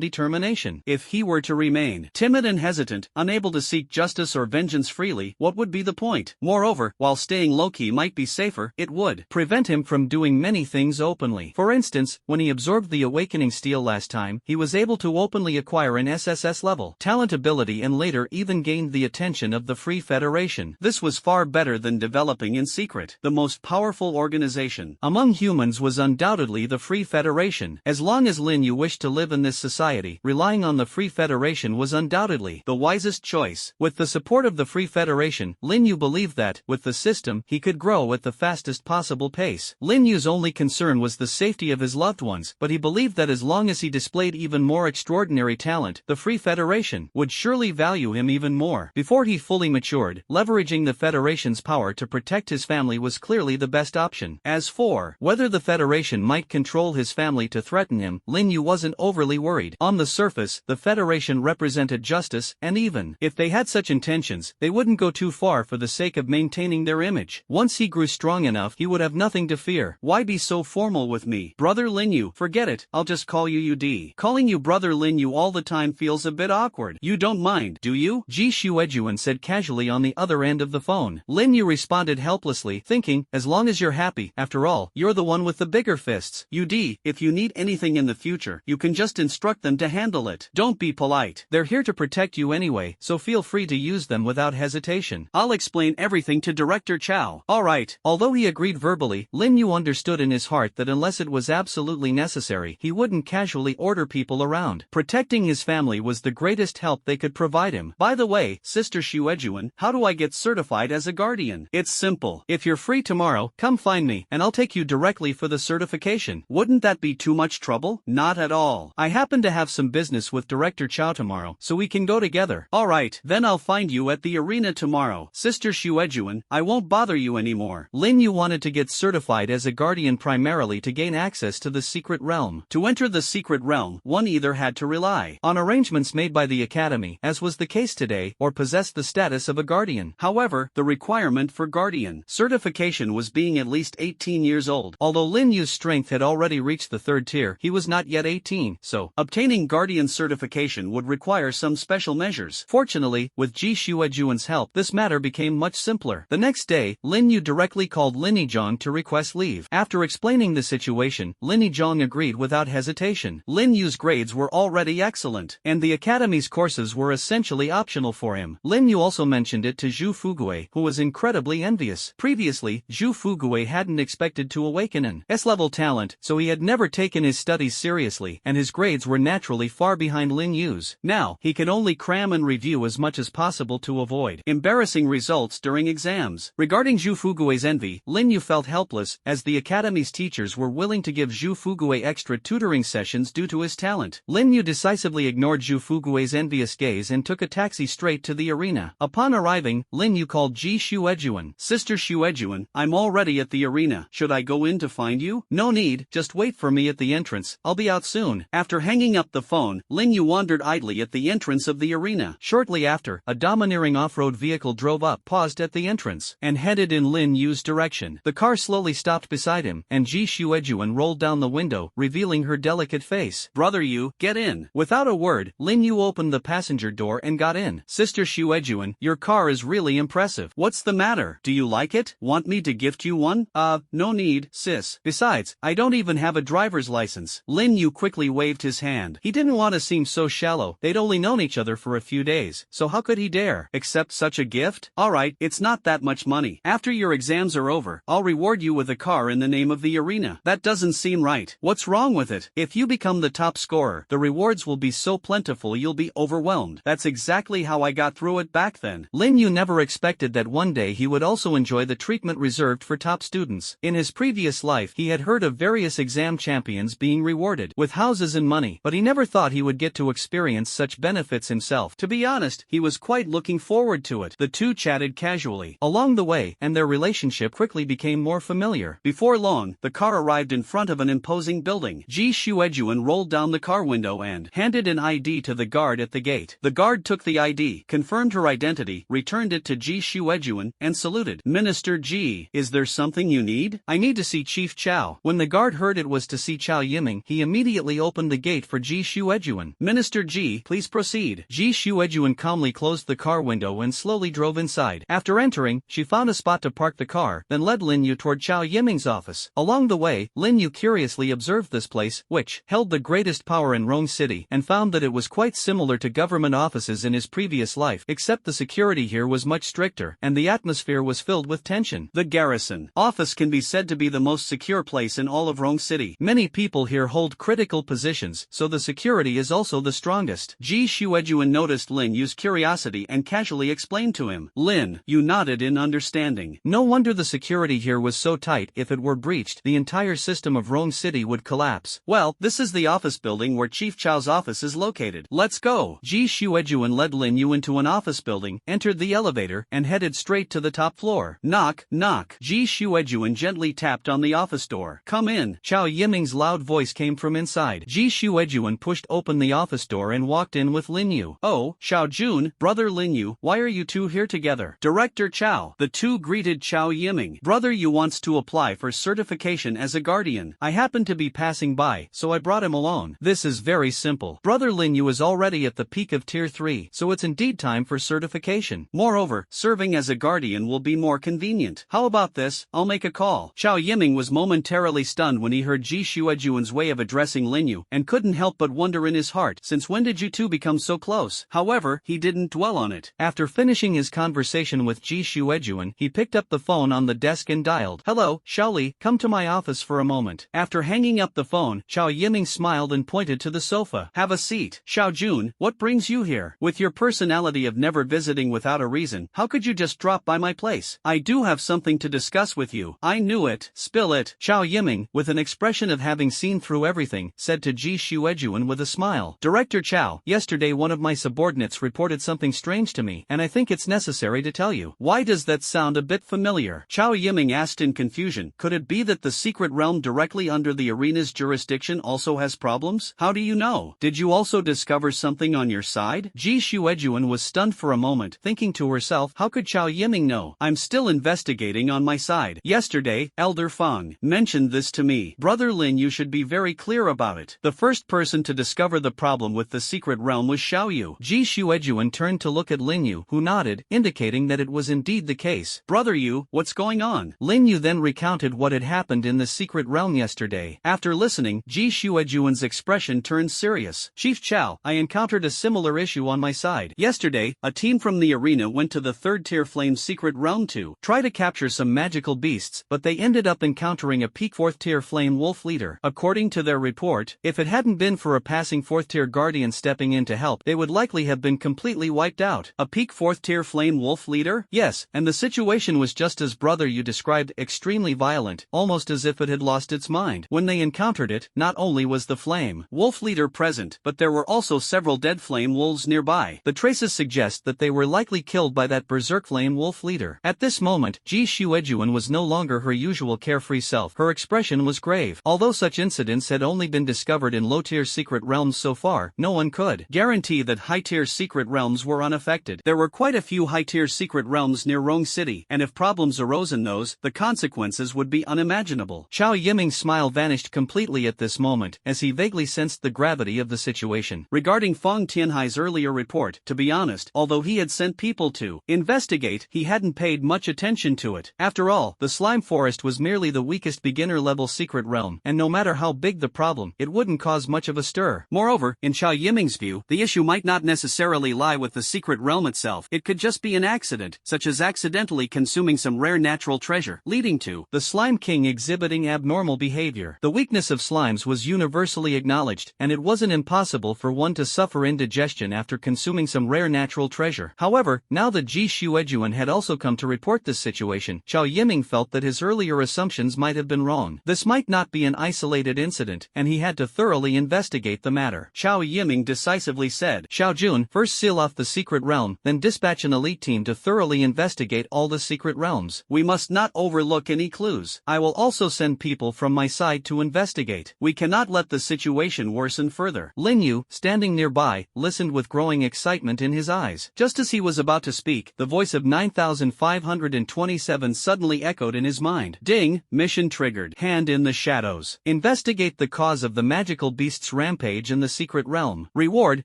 determination. If he were to remain timid and hesitant, unable to seek justice or vengeance freely, what would be the point? Moreover, while staying low-key might be safer, it would prevent him from doing many things openly. For instance, when he absorbed the Awakening Steel last time, he was able to openly acquire an SSS-level talent ability and later even gained the attention of the Free Federation. This was far better than developing in secret. The most powerful organization among humans was undoubtedly the Free Federation. As long as Lin Yu wished to live in this society, relying on the Free Federation was undoubtedly the wisest choice. With the support of the Free Federation, Lin Yu believed that, with the system, he could grow at the fastest possible pace. Lin Yu's only concern was the safety of his loved ones, but he believed that as long as he displayed even more extraordinary talent, the Free Federation would surely value him even more. Before he fully matured, leveraging the Federation's power to protect his family was clearly the best option. As for whether the Federation might control his family to threaten him, Lin Yu wasn't overly worried. On the surface, the Federation represented justice, and even if they had such intentions, they wouldn't go too far for the sake of maintaining their image. Once he grew strong enough, he would have nothing to fear. Why be so formal with me? Brother Lin Yu, forget it, I'll just call you UD. Calling you Brother Lin Yu all the time feels a bit awkward. You don't mind, do you? Ji Xuejuan said casually on the other end of the phone. Lin Yu responded helplessly, thinking, as long as you're happy, after all, you're the one with the bigger fists. UD, if you need anything in the future, you can just instruct them to handle it. Don't be polite. They're here to protect you anyway, so feel free to use them without hesitation. I'll explain everything to Director Chao. Alright. Although he agreed verbally, Lin Yu understood in his heart that unless it was absolutely necessary, he wouldn't casually order people around. Protecting his family was the greatest help they could provide him. By the way, Sister Xuejuan, how do I get certified as a guardian? guardian. It's simple. If you're free tomorrow, come find me, and I'll take you directly for the certification. Wouldn't that be too much trouble? Not at all. I happen to have some business with Director Chow tomorrow, so we can go together. Alright, then I'll find you at the arena tomorrow. Sister Xuejuan, I won't bother you anymore. Lin Yu wanted to get certified as a guardian primarily to gain access to the secret realm. To enter the secret realm, one either had to rely on arrangements made by the academy, as was the case today, or possess the status of a guardian. However, the requirement for guardian certification was being at least 18 years old. Although Lin Yu's strength had already reached the 3rd tier, he was not yet 18, so obtaining guardian certification would require some special measures. Fortunately, with Ji Xuejuan's help, this matter became much simpler. The next day, Lin Yu directly called Lin Yizhong to request leave. After explaining the situation, Lin Yizhong agreed without hesitation. Lin Yu's grades were already excellent, and the academy's courses were essentially optional for him. Lin Yu also mentioned it to Zhu Fuguei, who was incredibly envious. Previously, Zhu Fuguei hadn't expected to awaken an S-level talent, so he had never taken his studies seriously, and his grades were naturally far behind Lin Yu's. Now, he could only cram and review as much as possible to avoid embarrassing results during exams. Regarding Zhu Fuguei's envy, Lin Yu felt helpless, as the academy's teachers were willing to give Zhu Fuguei extra tutoring sessions due to his talent. Lin Yu decisively ignored Zhu Fuguei's envious gaze and took a taxi straight to the arena. Upon arriving, Lin Yu called Ji Xuejuan. Sister Xuejuan, I'm already at the arena. Should I go in to find you? No need, just wait for me at the entrance. I'll be out soon. After hanging up the phone, Lin Yu wandered idly at the entrance of the arena. Shortly after, a domineering off-road vehicle drove up, paused at the entrance, and headed in Lin Yu's direction. The car slowly stopped beside him, and Ji Xuejuan rolled down the window, revealing her delicate face. Brother Yu, get in. Without a word, Lin Yu opened the passenger door and got in. Sister Xuejuan, your car is really impressive. What's the matter? Do you like it? Want me to gift you one? No need, sis. Besides, I don't even have a driver's license. Lin Yu quickly waved his hand. He didn't want to seem so shallow. They'd only known each other for a few days, so how could he dare accept such a gift? Alright, it's not that much money. After your exams are over, I'll reward you with a car in the name of the arena. That doesn't seem right. What's wrong with it? If you become the top scorer, the rewards will be so plentiful you'll be overwhelmed. That's exactly how I got through it back then. Lin Yu never expected that one day he would also enjoy the treatment reserved for top students. In his previous life, he had heard of various exam champions being rewarded with houses and money, but he never thought he would get to experience such benefits himself. To be honest, he was quite looking forward to it. The two chatted casually along the way, and their relationship quickly became more familiar. Before long, the car arrived in front of an imposing building. Ji Xuejuan rolled down the car window and handed an ID to the guard at the gate. The guard took the ID, confirmed her identity, returned it to Ji Xuejuan, and saluted. Minister Ji, is there something you need? I need to see Chief Chow. When the guard heard it was to see Chow Yiming, he immediately opened the gate for Ji Xuejuan. Minister Ji, please proceed. Ji Xuejuan calmly closed the car window and slowly drove inside. After entering, she found a spot to park the car, then led Lin Yu toward Chow Yiming's office. Along the way, Lin Yu curiously observed this place, which held the greatest power in Rome City, and found that it was quite similar to government offices in his previous life, except the security here was much stricter, and the atmosphere was filled with tension. The garrison office can be said to be the most secure place in all of Rome City. Many people here hold critical positions, so the security is also the strongest. Ji Xuejuan noticed Lin Yu's curiosity and casually explained to him. Lin Yu nodded in understanding. No wonder the security here was so tight. If it were breached, the entire system of Rome City would collapse. Well, this is the office building where Chief Chow's office is located. Let's go. Ji Xuejuan led Lin Yu into an office building, entered the elevator, and headed straight to the top floor. Knock, knock. Ji Xuejuan gently tapped on the office door. Come in. Chow Yiming's loud voice came from inside. Ji Xuejuan pushed open the office door and walked in with Lin Yu. Oh, Xiao Jun, brother Lin Yu, why are you two here together? Director Chow. The two greeted Chow Yiming. Brother Yu wants to apply for certification as a guardian. I happened to be passing by, so I brought him along. This is very simple. Brother Lin Yu is already at the peak of Tier 3, so it's indeed time for certification. Moreover, serving as a guardian will be more convenient. How about this? I'll make a call. Chow Yiming was momentarily stunned when he heard Ji Xuejuan's way of addressing Lin Yu, and couldn't help but wonder in his heart, since when did you two become so close? However, he didn't dwell on it. After finishing his conversation with Ji Xuejuan, he picked up the phone on the desk and dialed. Hello, Shaoli, come to my office for a moment. After hanging up the phone, Chow Yiming smiled and pointed to the sofa. Have a seat. Xiao Jun, what brings you here? With your personality of never visiting without a reason, how could you just drop by my place. I do have something to discuss with you. I knew it. Spill it. Chow Yiming, with an expression of having seen through everything, said to Ji Shuejuan with a smile. Director Chow, yesterday one of my subordinates reported something strange to me, and I think it's necessary to tell you. Why does that sound a bit familiar? Chow Yiming asked in confusion. Could it be that the secret realm directly under the arena's jurisdiction also has problems? How do you know? Did you also discover something on your side? Ji Shuejuan was stunned for a moment, thinking to herself, how could Chow Yiming know? I'm still investigating on my side. Yesterday, Elder Feng mentioned this to me. Brother Lin, you should be very clear about it. The first person to discover the problem with the secret realm was Xiao Yu. Ji Shuejuan turned to look at Lin Yu, who nodded, indicating that it was indeed the case. Brother Yu, what's going on? Lin Yu then recounted what had happened in the secret realm yesterday. After listening, Ji Shuejuan's expression turned serious. Chief Chow, I encountered a similar issue on my side. Yesterday, a team from the arena went to the third-tier flame secret realm to try to capture some magical beasts, but they ended up encountering a peak fourth-tier flame wolf leader. According to their report, if it hadn't been for a passing fourth-tier guardian stepping in to help, they would likely have been completely wiped out. A peak fourth-tier flame wolf leader? Yes, and the situation was just as Brother Yu described, extremely violent, almost as if it had lost its mind. When they encountered it, not only was the flame wolf leader present, but there were also several dead flame wolves nearby. The traces suggest that they were likely killed by that berserk flame wolf leader. At this moment, Ji Shuejuan was no longer her usual carefree self. Her expression was grave. Although such incidents had only been discovered in low-tier secret realms so far, no one could guarantee that high-tier secret realms were unaffected. There were quite a few high-tier secret realms near Rong City, and if problems arose in those, the consequences would be unimaginable. Chow Yiming's smile vanished completely at this moment, as he vaguely sensed the gravity of the situation. Regarding Feng Tianhai's earlier report, to be honest, although he had sent people to investigate, he hadn't paid much attention to it. After all, the slime forest was merely the weakest beginner-level secret realm, and no matter how big the problem, it wouldn't cause much of a stir. Moreover, in Chow Yiming's view, the issue might not necessarily lie with the secret realm itself. It could just be an accident, such as accidentally consuming some rare natural treasure, leading to the Slime King exhibiting abnormal behavior. The weakness of slimes was universally acknowledged, and it wasn't impossible for one to suffer indigestion after consuming some rare natural treasure. However, now that Ji Shuejuan had also come to report this situation, Chow Yiming felt that his earlier assumptions might have been wrong. This might not be an isolated incident, and he had to thoroughly investigate the matter. Chow Yiming decisively said, Xiao Jun, first seal off the secret realm, then dispatch an elite team to thoroughly investigate all the secret realms. We must not overlook any clues. I will also send people from my side to investigate. We cannot let the situation worsen further. Lin Yu, standing nearby, listened with growing excitement in his eyes. Just as he was about to speak, the voice of 9527 suddenly echoed in his mind. Ding, mission triggered. Hand in the shadows. Investigate the cause of the magical beast's rampage in the secret realm. Reward,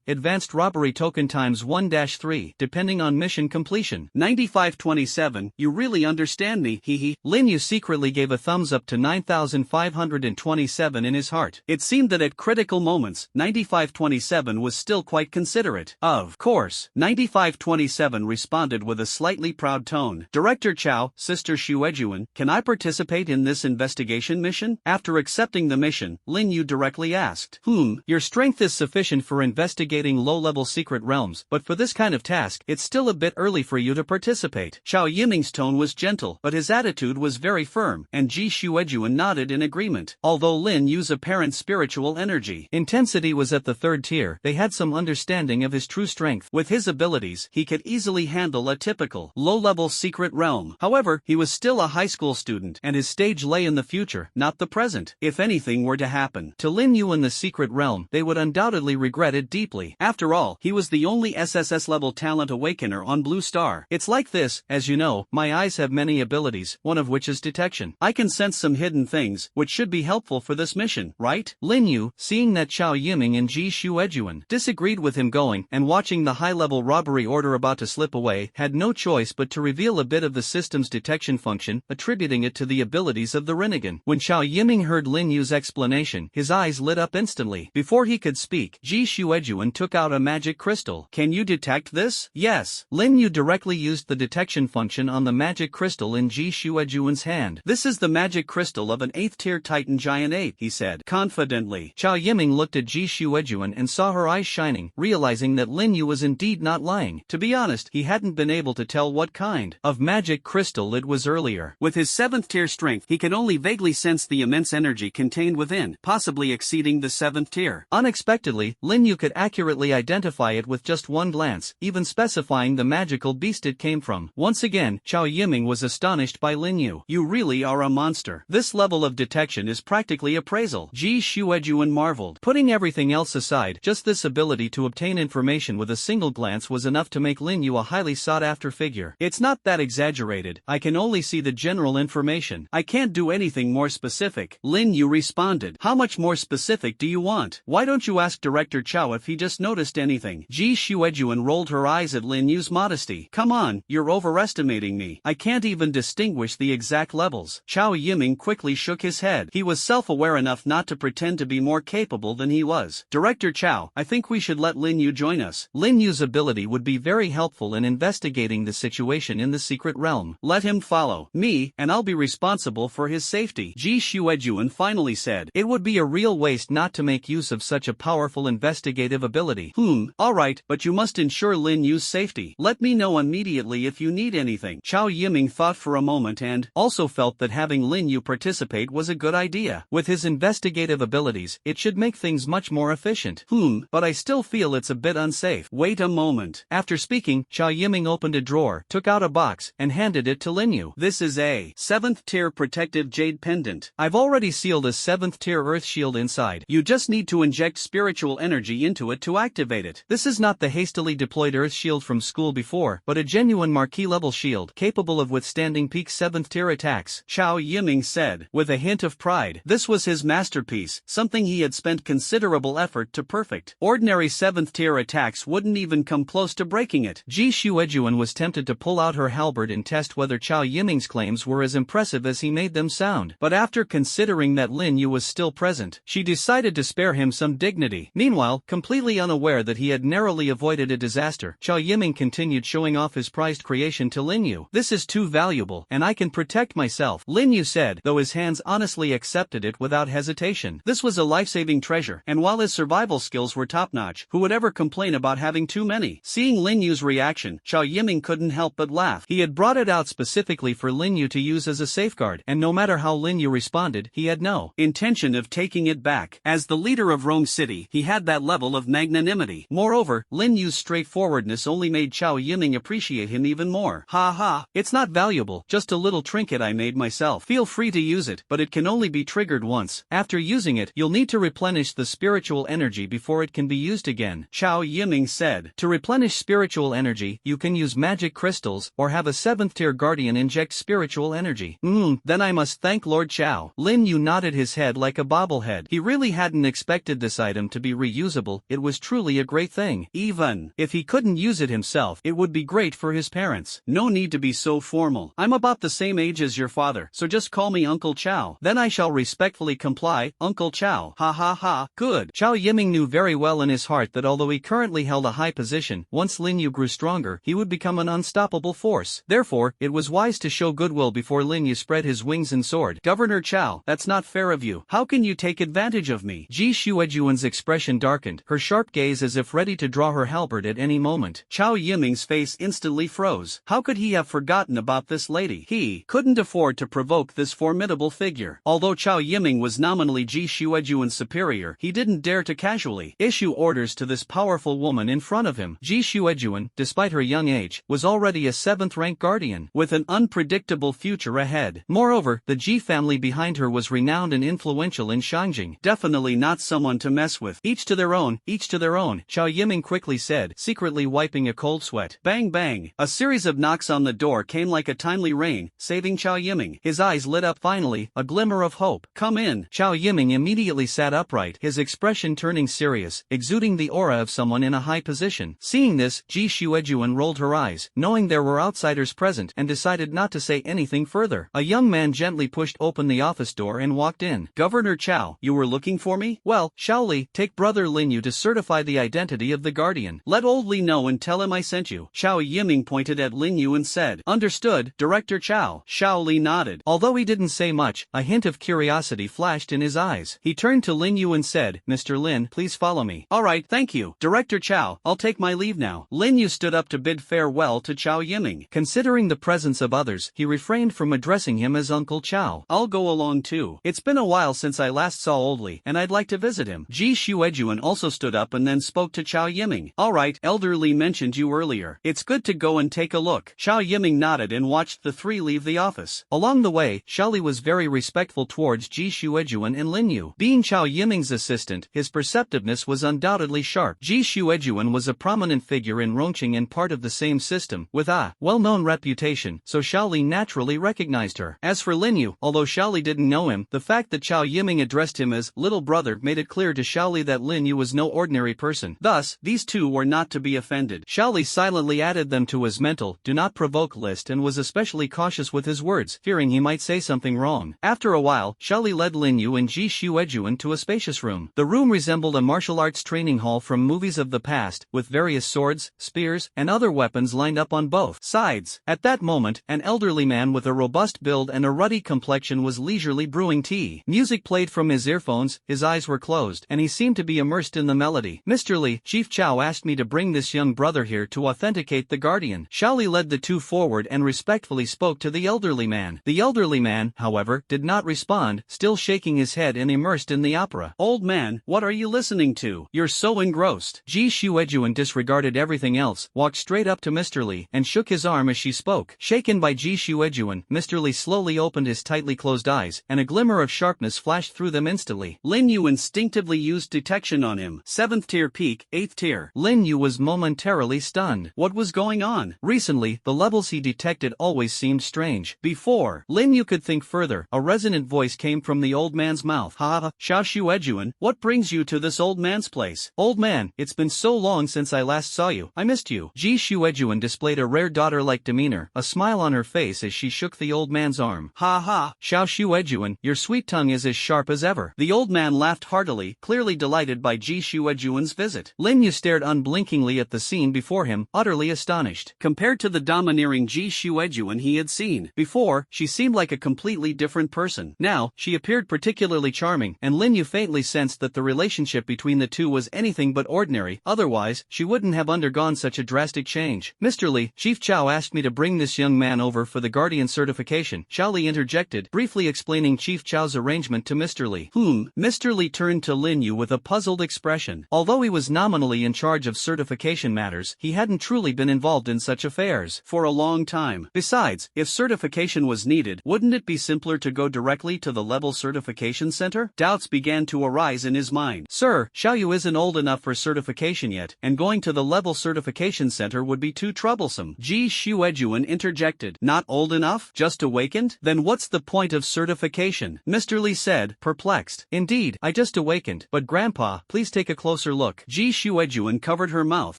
advanced robbery token times 1-3, depending on mission completion. 9527, you really understand me, hehe. Lin Yu secretly gave a thumbs up to 9527 in his heart. It seemed that at critical moments, 9527 was still quite considerate. Of course, 9527 responded with a slightly proud tone. Director Chow, Sister Shuejuan, can I participate in this investigation mission? After accepting the mission, Lin Yu directly asked. Your strength is sufficient for investigating low-level secret realms, but for this kind of task, it's still a bit early for you to participate. Chow Yiming's tone was gentle, but his attitude was very firm, and Ji Shuejuan nodded in agreement. Although Lin Yu's apparent spiritual intensity was at the third tier, they had some understanding of his true strength. With his abilities, he could easily handle a typical low-level secret realm. However, he was still a high school student, and his stage lay in the future, not the present. If anything were to happen to Lin Yu in the secret realm, they would undoubtedly regret it deeply. After all, he was the only SSS-level talent awakener on Blue Star. It's like this, as you know, my eyes have many abilities, one of which is detection. I can sense some hidden things, which should be helpful for this mission, right? Lin Yu, seeing that Chow Yiming and Ji Shuejuan disagreed with him going, and watching the high-level robbery order about to slip away, had no choice but to reveal a bit of the system's detection function, attributing it to the abilities of the Rinnegan. When Chow Yiming heard Lin Yu's explanation, his eyes lit up instantly. Before he could speak, Ji Shuejuan took out a magic crystal. Can you detect this? Yes. Lin Yu directly used the detection function on the magic crystal in Ji Shuejuan's hand. This is the magic crystal of an 8th-tier Titan Giant Ape, he said confidently. Chow Yiming looked at Ji Shuejuan and saw her eyes shining, realizing that Lin Yu was indeed not lying. To be honest, he hadn't been able to tell what kind of magic crystal it was earlier. With his 7th tier strength, he could only vaguely sense the immense energy contained within, possibly exceeding the 7th tier. Unexpectedly, Lin Yu could accurately identify it with just one glance, even specifying the magical beast it came from. Once again, Chao Yiming was astonished by Lin Yu. You really are a monster. This level of detection is practically appraisal. Ji Shuejuan marveled. Putting everything else aside, just this ability to obtain information with a single glance was enough to make Lin Yu a highly sought-after figure. It's not that exaggerated. I can only see the general information. I can't do anything more specific. Lin Yu responded. How much more specific do you want? Why don't you ask Director Chao if he just noticed anything? Ji Shuejuan rolled her eyes at Lin Yu's modesty. Come on, you're overestimating me. I can't even distinguish the exact levels. Chao Yiming quickly shook his head. He was self-aware enough not to pretend to be more capable than he was. Director Chao, I think we should let Lin Yu join us. Lin Yu's ability would be very helpful in investigating the situation in the secret realm. Let him follow me, and I'll be responsible for his safety. Ji Shuejuan finally said. It would be a real waste not to make use of such a powerful investigative ability. Alright, but you must ensure Lin Yu's safety. Let me know immediately if you need anything. Chao Yiming thought for a moment and also felt that having Lin Yu participate was a good idea. With his investigative abilities, it should make things much more efficient. But I still feel it's a bit unsafe. Wait a moment. After speaking, Chao Yiming opened a drawer, took out a box, and handed it to Lin Yu. This is a 7th tier protective jade pendant. I've already sealed a 7th tier earth shield inside. You just need to inject spiritual energy into it to activate it. This is not the hastily deployed earth shield from school before, but a genuine marquee level shield, capable of withstanding peak 7th tier attacks, Chao Yiming said, with a hint of pride. This was his masterpiece, something he had spent considerable effort to perfect. Ordinary 7th tier attacks wouldn't even come close to breaking it. Ji Shuejuan was tempted to pull out her halberd and test whether Chao Yiming's claims were as impressive as he made them sound. But after considering that Lin Yu was still present, she decided to spare him some dignity. Meanwhile, completely unaware that he had narrowly avoided a disaster, Chao Yiming continued showing off his prized creation to Lin Yu. This is too valuable, and I can protect myself, Lin Yu said, though his hands honestly accepted it without hesitation. This was a life-saving treasure, and while his survival skills were top-notch, who would ever complain about having too many? Seeing Lin Yu's reaction, Chao Yiming couldn't help but laugh. He had brought it out specifically for Lin Yu to use as a safeguard, and no matter how Lin Yu responded, he had no intention of taking it back. As the leader of Rome City, he had that level of magnanimity. Moreover, Lin Yu's straightforwardness only made Chao Yiming appreciate him even more. Ha ha, it's not valuable, just a little trinket I made myself. Feel free to use it, but it can only be triggered once. After using it, you'll need to replenish the spiritual energy before it can be used again, Chao Yiming said. To replenish spiritual energy, you can use magic crystals, or have a 7th tier guardian inject spiritual energy. Then I must thank Lord Chao. Lin Yu nodded his head like a bobblehead. He really hadn't expected this item to be reusable. It was truly a great thing. Even if he couldn't use it himself, it would be great for his parents. No need to be so formal. I'm about the same age as your father, so just call me Uncle Chao. Then I shall respectfully comply, Uncle Chao. Ha ha ha. Good. Chao Yiming knew very well in his heart that although he currently held a high position, once Lin Yu grew stronger, he would become an unstoppable force. Therefore, it was wise to show goodwill before Lin Yu spread his wings and soared. Governor Chao, that's not fair of you. How can you take advantage of me? Ji Shuejuan's expression darkened, her sharp gaze as if ready to draw her halberd at any moment. Chao Yiming's face instantly froze. How could he have forgotten about this lady? He couldn't afford to provoke this formidable figure. Although Chao Yiming was nominally Ji Shuejuan's superior, he didn't dare to casually issue orders to this powerful woman in front of him. Ji Shuejuan, despite her young age, was already a 7th-rank guardian, with an unpredictable future ahead. Moreover, the Ji family behind her was renowned and influential in Shangjing. Definitely not someone to mess with. Each to their own, each to their own, Chao Yiming quickly said, secretly wiping a cold sweat. Bang bang. A series of knocks on the door came like a timely rain, saving Chao Yiming. His eyes lit up finally, a glimmer of hope. Come in. Chao Yiming immediately sat upright, his expression turning serious, exuding the aura of someone in a high position. Seeing this, Ji Shuejuan rolled her eyes, knowing there were outsiders present, and decided not to say anything further. A young man gently pushed open the office door and walked in. Governor Chao, you were looking for me? Well, Shaoli, take brother Lin Yu to certify the identity of the guardian. Let old Li know and tell him I sent you. Chao Yiming pointed at Lin Yu and said, Understood, Director Chao. Shaoli nodded. Although he didn't say much, a hint of curiosity flashed in his eyes. He turned to Lin Yu and said, Mr. Lin, please follow me. Alright, thank you, Director Chao, I'll take my leave now. Lin Yu stood up to bid farewell to Chao Yiming. Considering the presence of others, he refrained from addressing him as Uncle Chow. I'll go along too. It's been a while since I last saw Old Lee, and I'd like to visit him. Ji Shuejuan also stood up and then spoke to Chow Yiming. Alright, Elder Lee mentioned you earlier. It's good to go and take a look. Chow Yiming nodded and watched the three leave the office. Along the way, Xiao Li was very respectful towards Ji Shuejuan and Lin Yu. Being Chow Yiming's assistant, his perceptiveness was undoubtedly sharp. Ji Shuejuan was a prominent figure in Rongqing and part of the same system, with a well-known reputation, so Xiao Li naturally recognized her. As for Lin Yu, although Xiao Li didn't know him, the fact that Chow Yiming addressed him as little brother made it clear to Xiao Li that Lin Yu was no ordinary person. Thus, these two were not to be offended. Xiao Li silently added them to his mental do not provoke list and was especially cautious with his words, fearing he might say something wrong. After a while, Xiao Li led Lin Yu and Ji Shuejuan to a spacious room. The room resembled a martial arts training hall from movies of the past, with various swords, spears, and other weapons lined up on both sides. At that moment, an elderly man with a robust build and a ruddy complexion was leisurely brewing tea. Music played from his earphones, his eyes were closed, and he seemed to be immersed in the melody. Mr. Li, Chief Chow asked me to bring this young brother here to authenticate the guardian. Xiao Li led the two forward and respectfully spoke to the elderly man. The elderly man, however, did not respond, still shaking his head and immersed in the opera. Old man, what are you listening to? You're so engrossed. Ji Shuejuan disregarded everything else, walked straight up to Mr. Li, and shook his arm as she spoke. Shaken by Ji Shuejuan, Mr. Li slowly opened his tightly closed eyes, and a glimmer of sharpness flashed through them instantly. Lin Yu instinctively used detection on him. 7th tier peak, 8th tier. Lin Yu was momentarily stunned. What was going on? Recently, the levels he detected always seemed strange. Before Lin Yu could think further, a resonant voice came from the old man's mouth. Ha, Xiao Shuejuan, what brings you to this old man's place? Old man, it's been so long since I last saw you. I missed you. Ji Shuejuan displayed a rare daughter-like demeanor, a smile on her face as she shook the old man's arm. Ha ha, Xiao Shuejuan, your sweet tongue is as sharp as ever. The old man laughed heartily, clearly delighted by Ji Shuejuan's visit. Lin Yu stared unblinkingly at the scene before him, utterly astonished. Compared to the domineering Ji Shuejuan he had seen before, she seemed like a completely different person. Now, she appeared particularly charming, and Lin Yu faintly sensed that the relationship between the two was anything but ordinary, otherwise, she wouldn't have undergone such a drastic change. Mr. Li, Chief Chow asked me to bring this young man over for the guardian certification. Xiao Li interjected, briefly explaining Chief Chow's arrangement to Mr. Li. Mr. Li turned to Lin Yu with a puzzled expression. Although he was nominally in charge of certification matters, he hadn't truly been involved in such affairs for a long time. Besides, if certification was needed, wouldn't it be simpler to go directly to the level certification center? Doubts began to arise in his mind. Sir, Xiao Yu isn't old enough for certification yet, and going to the level certification center would be too troublesome. Ji Shuejuan interjected. Not old enough? Just awakened? Then what's the point of certification? Mr. Li said, perplexed. Indeed, I just awakened, but Grandpa, please take a closer look. Ji Shuejuan covered her mouth,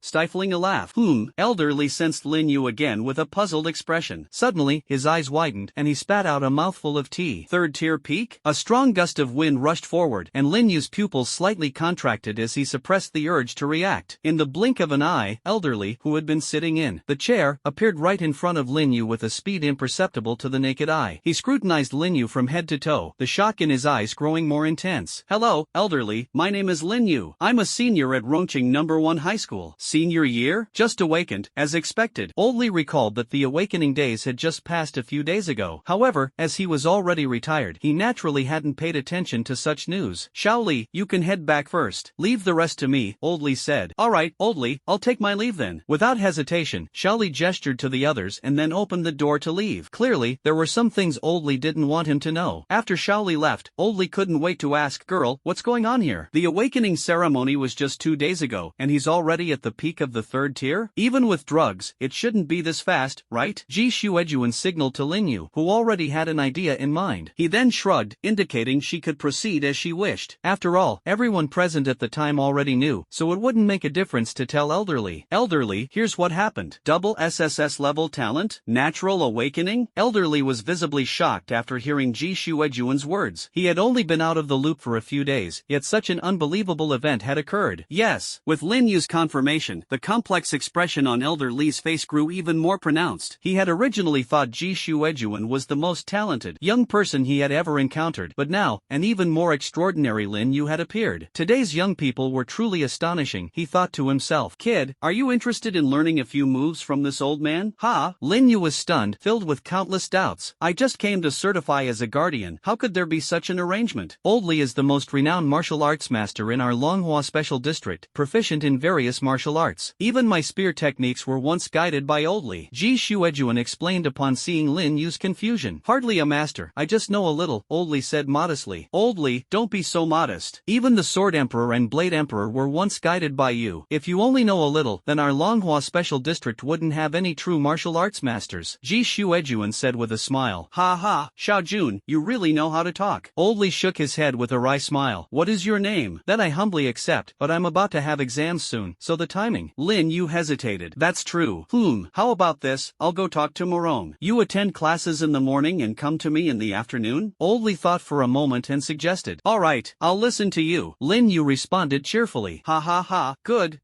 stifling a laugh. Elder Li sensed Lin Yu again with a puzzled expression. Suddenly, his eyes widened, and he spat out a mouthful of tea. 3rd tier peak? A strong gust of wind rushed forward, and Lin Yu's pupils slightly contracted as he suppressed the urge to react. In the blink of an eye, Elder Li, who had been sitting in the chair, appeared right in front of Lin Yu with a speed imperceptible to the naked eye. He scrutinized Lin Yu from head to toe, the shock in his eyes growing more intense. Hello, Elder Li, my name is Lin Yu. I'm a senior at Rongqing No. 1 High School. Senior year? Just awakened, as expected. Old Li recalled that the awakening days had just passed a few days ago. However, as he was already retired, he naturally hadn't paid attention to such news. Xiao Li, you can head back first. Leave the rest to me, Old Li said. Alright, Old Li, I'll take my leave then. Without hesitation, Xiao Li gestured to the others and then opened the door to leave. Clearly, there were some things Old Li didn't want him to know. After Xiao Li left, Old Li couldn't wait to ask, girl, what's going on here? The awakening ceremony was just 2 days ago, and he's already at the peak of the 3rd tier? Even with drugs, it shouldn't be this fast, right? Ji Shuejuan signaled to Lin Yu, who already had an idea in mind. He then shrugged, indicating she could proceed as she wished. After all, everyone present at the time already knew, so it wouldn't make a difference to tell Elder Li. Elder Li, here's what happened. Double SSS level talent? Natural awakening? Elder Li was visibly shocked after hearing Ji Shuejuan's words. He had only been out of the loop for a few days, yet such an unbelievable event had occurred. Yes. With Lin Yu's confirmation, the complex expression on Elder Li's face grew even more pronounced. He had originally thought Ji Shuejuan was the most talented young person he had ever encountered, but now, an even more extraordinary Lin Yu had appeared. Today's young people were truly astonishing, he thought to himself. Kid, are you interested in learning a few moves from this this old man? Ha! Lin Yu was stunned, filled with countless doubts. I just came to certify as a guardian. How could there be such an arrangement? Old Li is the most renowned martial arts master in our Manhwa special district, proficient in various martial arts. Even my spear techniques were once guided by Old Li. Ji Shuejuan explained upon seeing Lin Yu's confusion. Hardly a master, I just know a little, Old Li said modestly. Old Li, don't be so modest. Even the Sword Emperor and Blade Emperor were once guided by you. If you only know a little, then our Longhua special district wouldn't have any true martial arts masters, Ji Shuejuan said with a smile. Ha ha, Xiao Jun, you really know how to talk. Old Li shook his head with a wry smile. What is your name? That I humbly accept, but I'm about to have exams soon, so the timing. Lin Yu hesitated. That's true. How about this? I'll go talk to Morong. You attend classes in the morning and come to me in the afternoon? Old Li thought for a moment and suggested. Alright, I'll listen to you. Lin Yu responded cheerfully. Ha ha ha, good.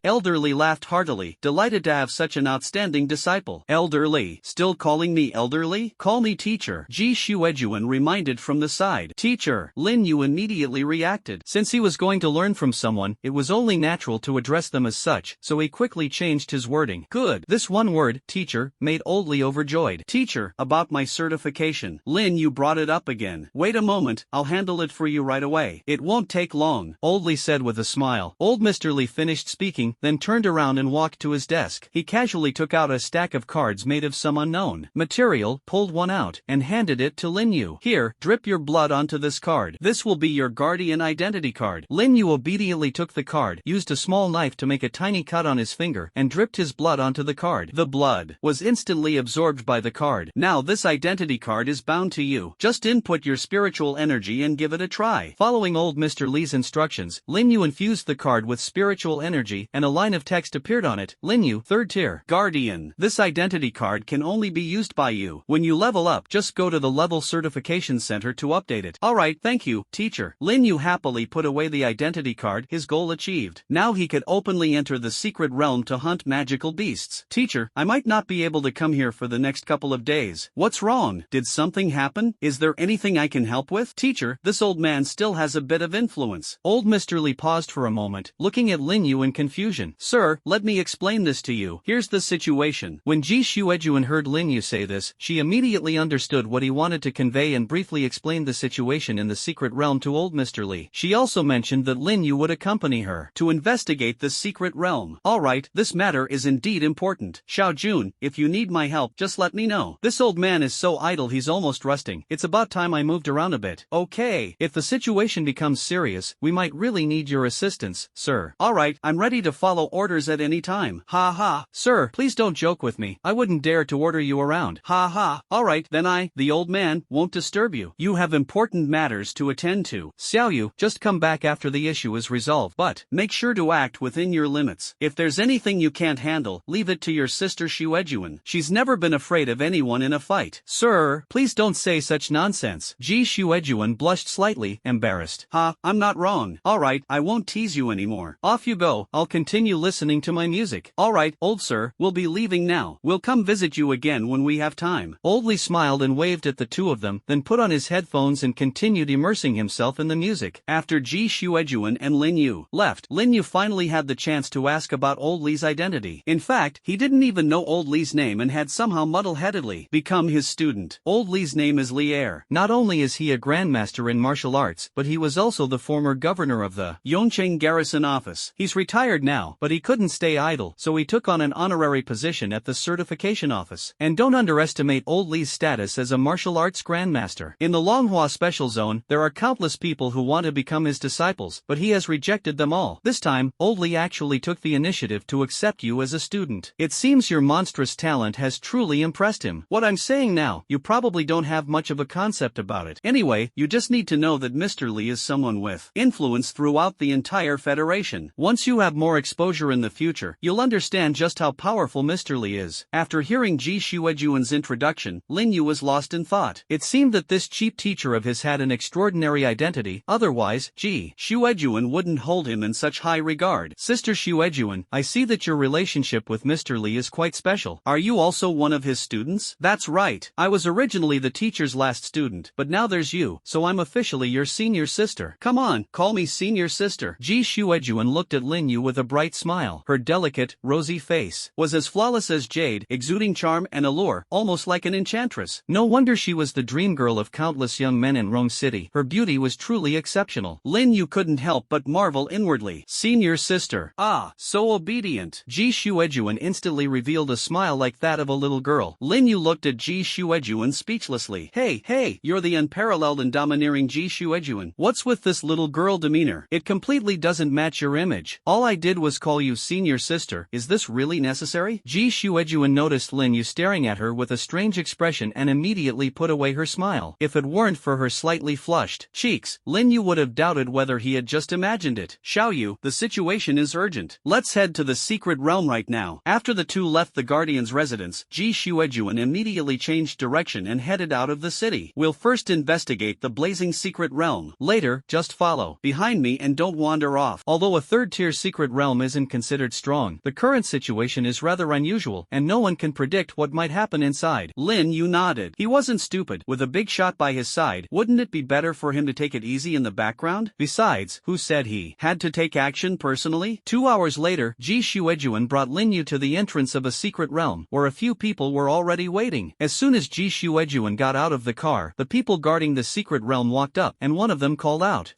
Elder Li laughed heartily, delighted to have such an outstanding disciple. Elder Li, still calling me Elder Li? Call me teacher, Ji Shuejuan reminded from the side. Teacher, Lin Yu immediately reacted. Since he was going to learn from someone, it was only natural to address them as such, so he quickly changed his wording. Good. This one word, teacher, made Old Li overjoyed. Teacher, about my certification. Lin Yu brought it up again. Wait a moment, I'll handle it for you right away. It won't take long, Old Li said with a smile. Old Mr. Li finished speaking, then turned around and walked to his desk. He casually took out a stack of cards made of some unknown material, pulled one out, and handed it to Lin Yu. Here, drip your blood onto this card. This will be your guardian identity card. Lin Yu obediently took the card, used a small knife to make a tiny cut on his finger, and dripped his blood onto the card. The blood was instantly absorbed by the card. Now this identity card is bound to you. Just input your spiritual energy and give it a try. Following old Mr. Li's instructions, Lin Yu infused the card with spiritual energy, and a line of text appeared on it. Lin Yu, 3rd tier. Guardian. This identity card can only be used by you. When you level up, just go to the level certification center to update it. Alright, thank you, teacher. Lin Yu happily put away the identity card, his goal achieved. Now he could openly enter the secret realm to hunt magical beasts. Teacher, I might not be able to come here for the next couple of days. What's wrong? Did something happen? Is there anything I can help with? Teacher, this old man still has a bit of influence. Old Mr. Li paused for a moment, looking at Lin Yu in confusion. Sir, let me explain this to you. Here's the situation. When Ji Shuejuan heard Lin Yu say this, she immediately understood what he wanted to convey and briefly explained the situation in the secret realm to old Mr. Li. She also mentioned that Lin Yu would accompany her to investigate the secret realm. Alright, this matter is indeed important. Xiao Jun, if you need my help, just let me know. This old man is so idle he's almost rusting. It's about time I moved around a bit. Okay. If the situation becomes serious, we might really need your assistance, sir. Alright, I'm ready to follow orders at any time. Ha ha. Sir, please don't joke with me. I wouldn't dare to order you around. Ha ha. Alright, then the old man, won't disturb you. You have important matters to attend to. Xiao Yu, just come back after the issue is resolved, but make sure to act within your limits. If there's anything you can't handle, leave it to your sister Shuejuan. She's never been afraid of anyone in a fight. Sir, please don't say such nonsense. Ji Shuejuan blushed slightly, embarrassed. Ha, I'm not wrong. Alright, I won't tease you anymore. Off you go, I'll continue listening to my music. Alright, old sir, we'll be leaving now. We'll come visit you again when we have time. Old Li smiled and waved at the two of them, then put on his headphones and continued immersing himself in the music. After Ji Shuejuan and Lin Yu left, Lin Yu finally had the chance to ask about Old Li's identity. In fact, he didn't even know Old Li's name and had somehow muddle-headedly become his student. Old Li's name is Li Er. Not only is he a grandmaster in martial arts, but he was also the former governor of the Yongcheng Garrison office. He's retired now, but he couldn't stay idle, so he took on an honorary position at the certification office. And don't underestimate Old Li's status as a martial arts grandmaster. In the Longhua Special Zone, there are countless people who want to become his disciples, but he has rejected them all. This time, Old Li actually took the initiative to accept you as a student. It seems your monstrous talent has truly impressed him. What I'm saying now, you probably don't have much of a concept about it. Anyway, you just need to know that Mr. Li is someone with influence throughout the entire Federation. Once you have more exposure in the future, you'll understand just how powerful Mr. Li is. After hearing Ji Shuejuan's introduction, Lin Yu was lost in thought. It seemed that this cheap teacher of his had an extraordinary identity, otherwise, Ji Shuejuan wouldn't hold him in such high regard. Sister Shuejuan, I see that your relationship with Mr. Li is quite special. Are you also one of his students? That's right. I was originally the teacher's last student, but now there's you, so I'm officially your senior sister. Come on, call me senior sister. Ji Shuejuan looked at Lin Yu with a bright smile. Her delicate, rosy face was as flawless as jade, exuding charm and allure, almost like an enchantress. No wonder she was the dream girl of countless young men in Rome City. Her beauty was truly exceptional. Lin Yu couldn't help but marvel inwardly. Senior sister. Ah, so obedient. Ji Shuejuan instantly revealed a smile like that of a little girl. Lin Yu looked at Ji Shuejuan speechlessly. Hey, you're the unparalleled and domineering Ji Shuejuan. What's with this little girl demeanor? It completely doesn't match your image. All I did was call you senior sister. Is this really necessary? Ji Shuejuan noticed Lin Yu staring at her with a strange expression and immediately put away her smile. If it weren't for her slightly flushed cheeks, Lin Yu would have doubted whether he had just imagined it. Xiao Yu, the situation is urgent. Let's head to the secret realm right now. After the two left the Guardian's residence, Ji Shuejuan immediately changed direction and headed out of the city. We'll first investigate the blazing secret realm. Later, just follow behind me and don't wander off. Although a third-tier secret realm isn't considered strong, the current situation is rather unusual, and no one can predict what might happen inside. Lin Yu nodded. He wasn't stupid. With a big shot by his side, wouldn't it be better for him to take it easy in the background? Besides, who said he had to take action personally? 2 hours later, Ji Shuejuan brought Lin Yu to the entrance of a secret realm, where a few people were already waiting. As soon as Ji Shuejuan got out of the car, the people guarding the secret realm walked up, and one of them called out.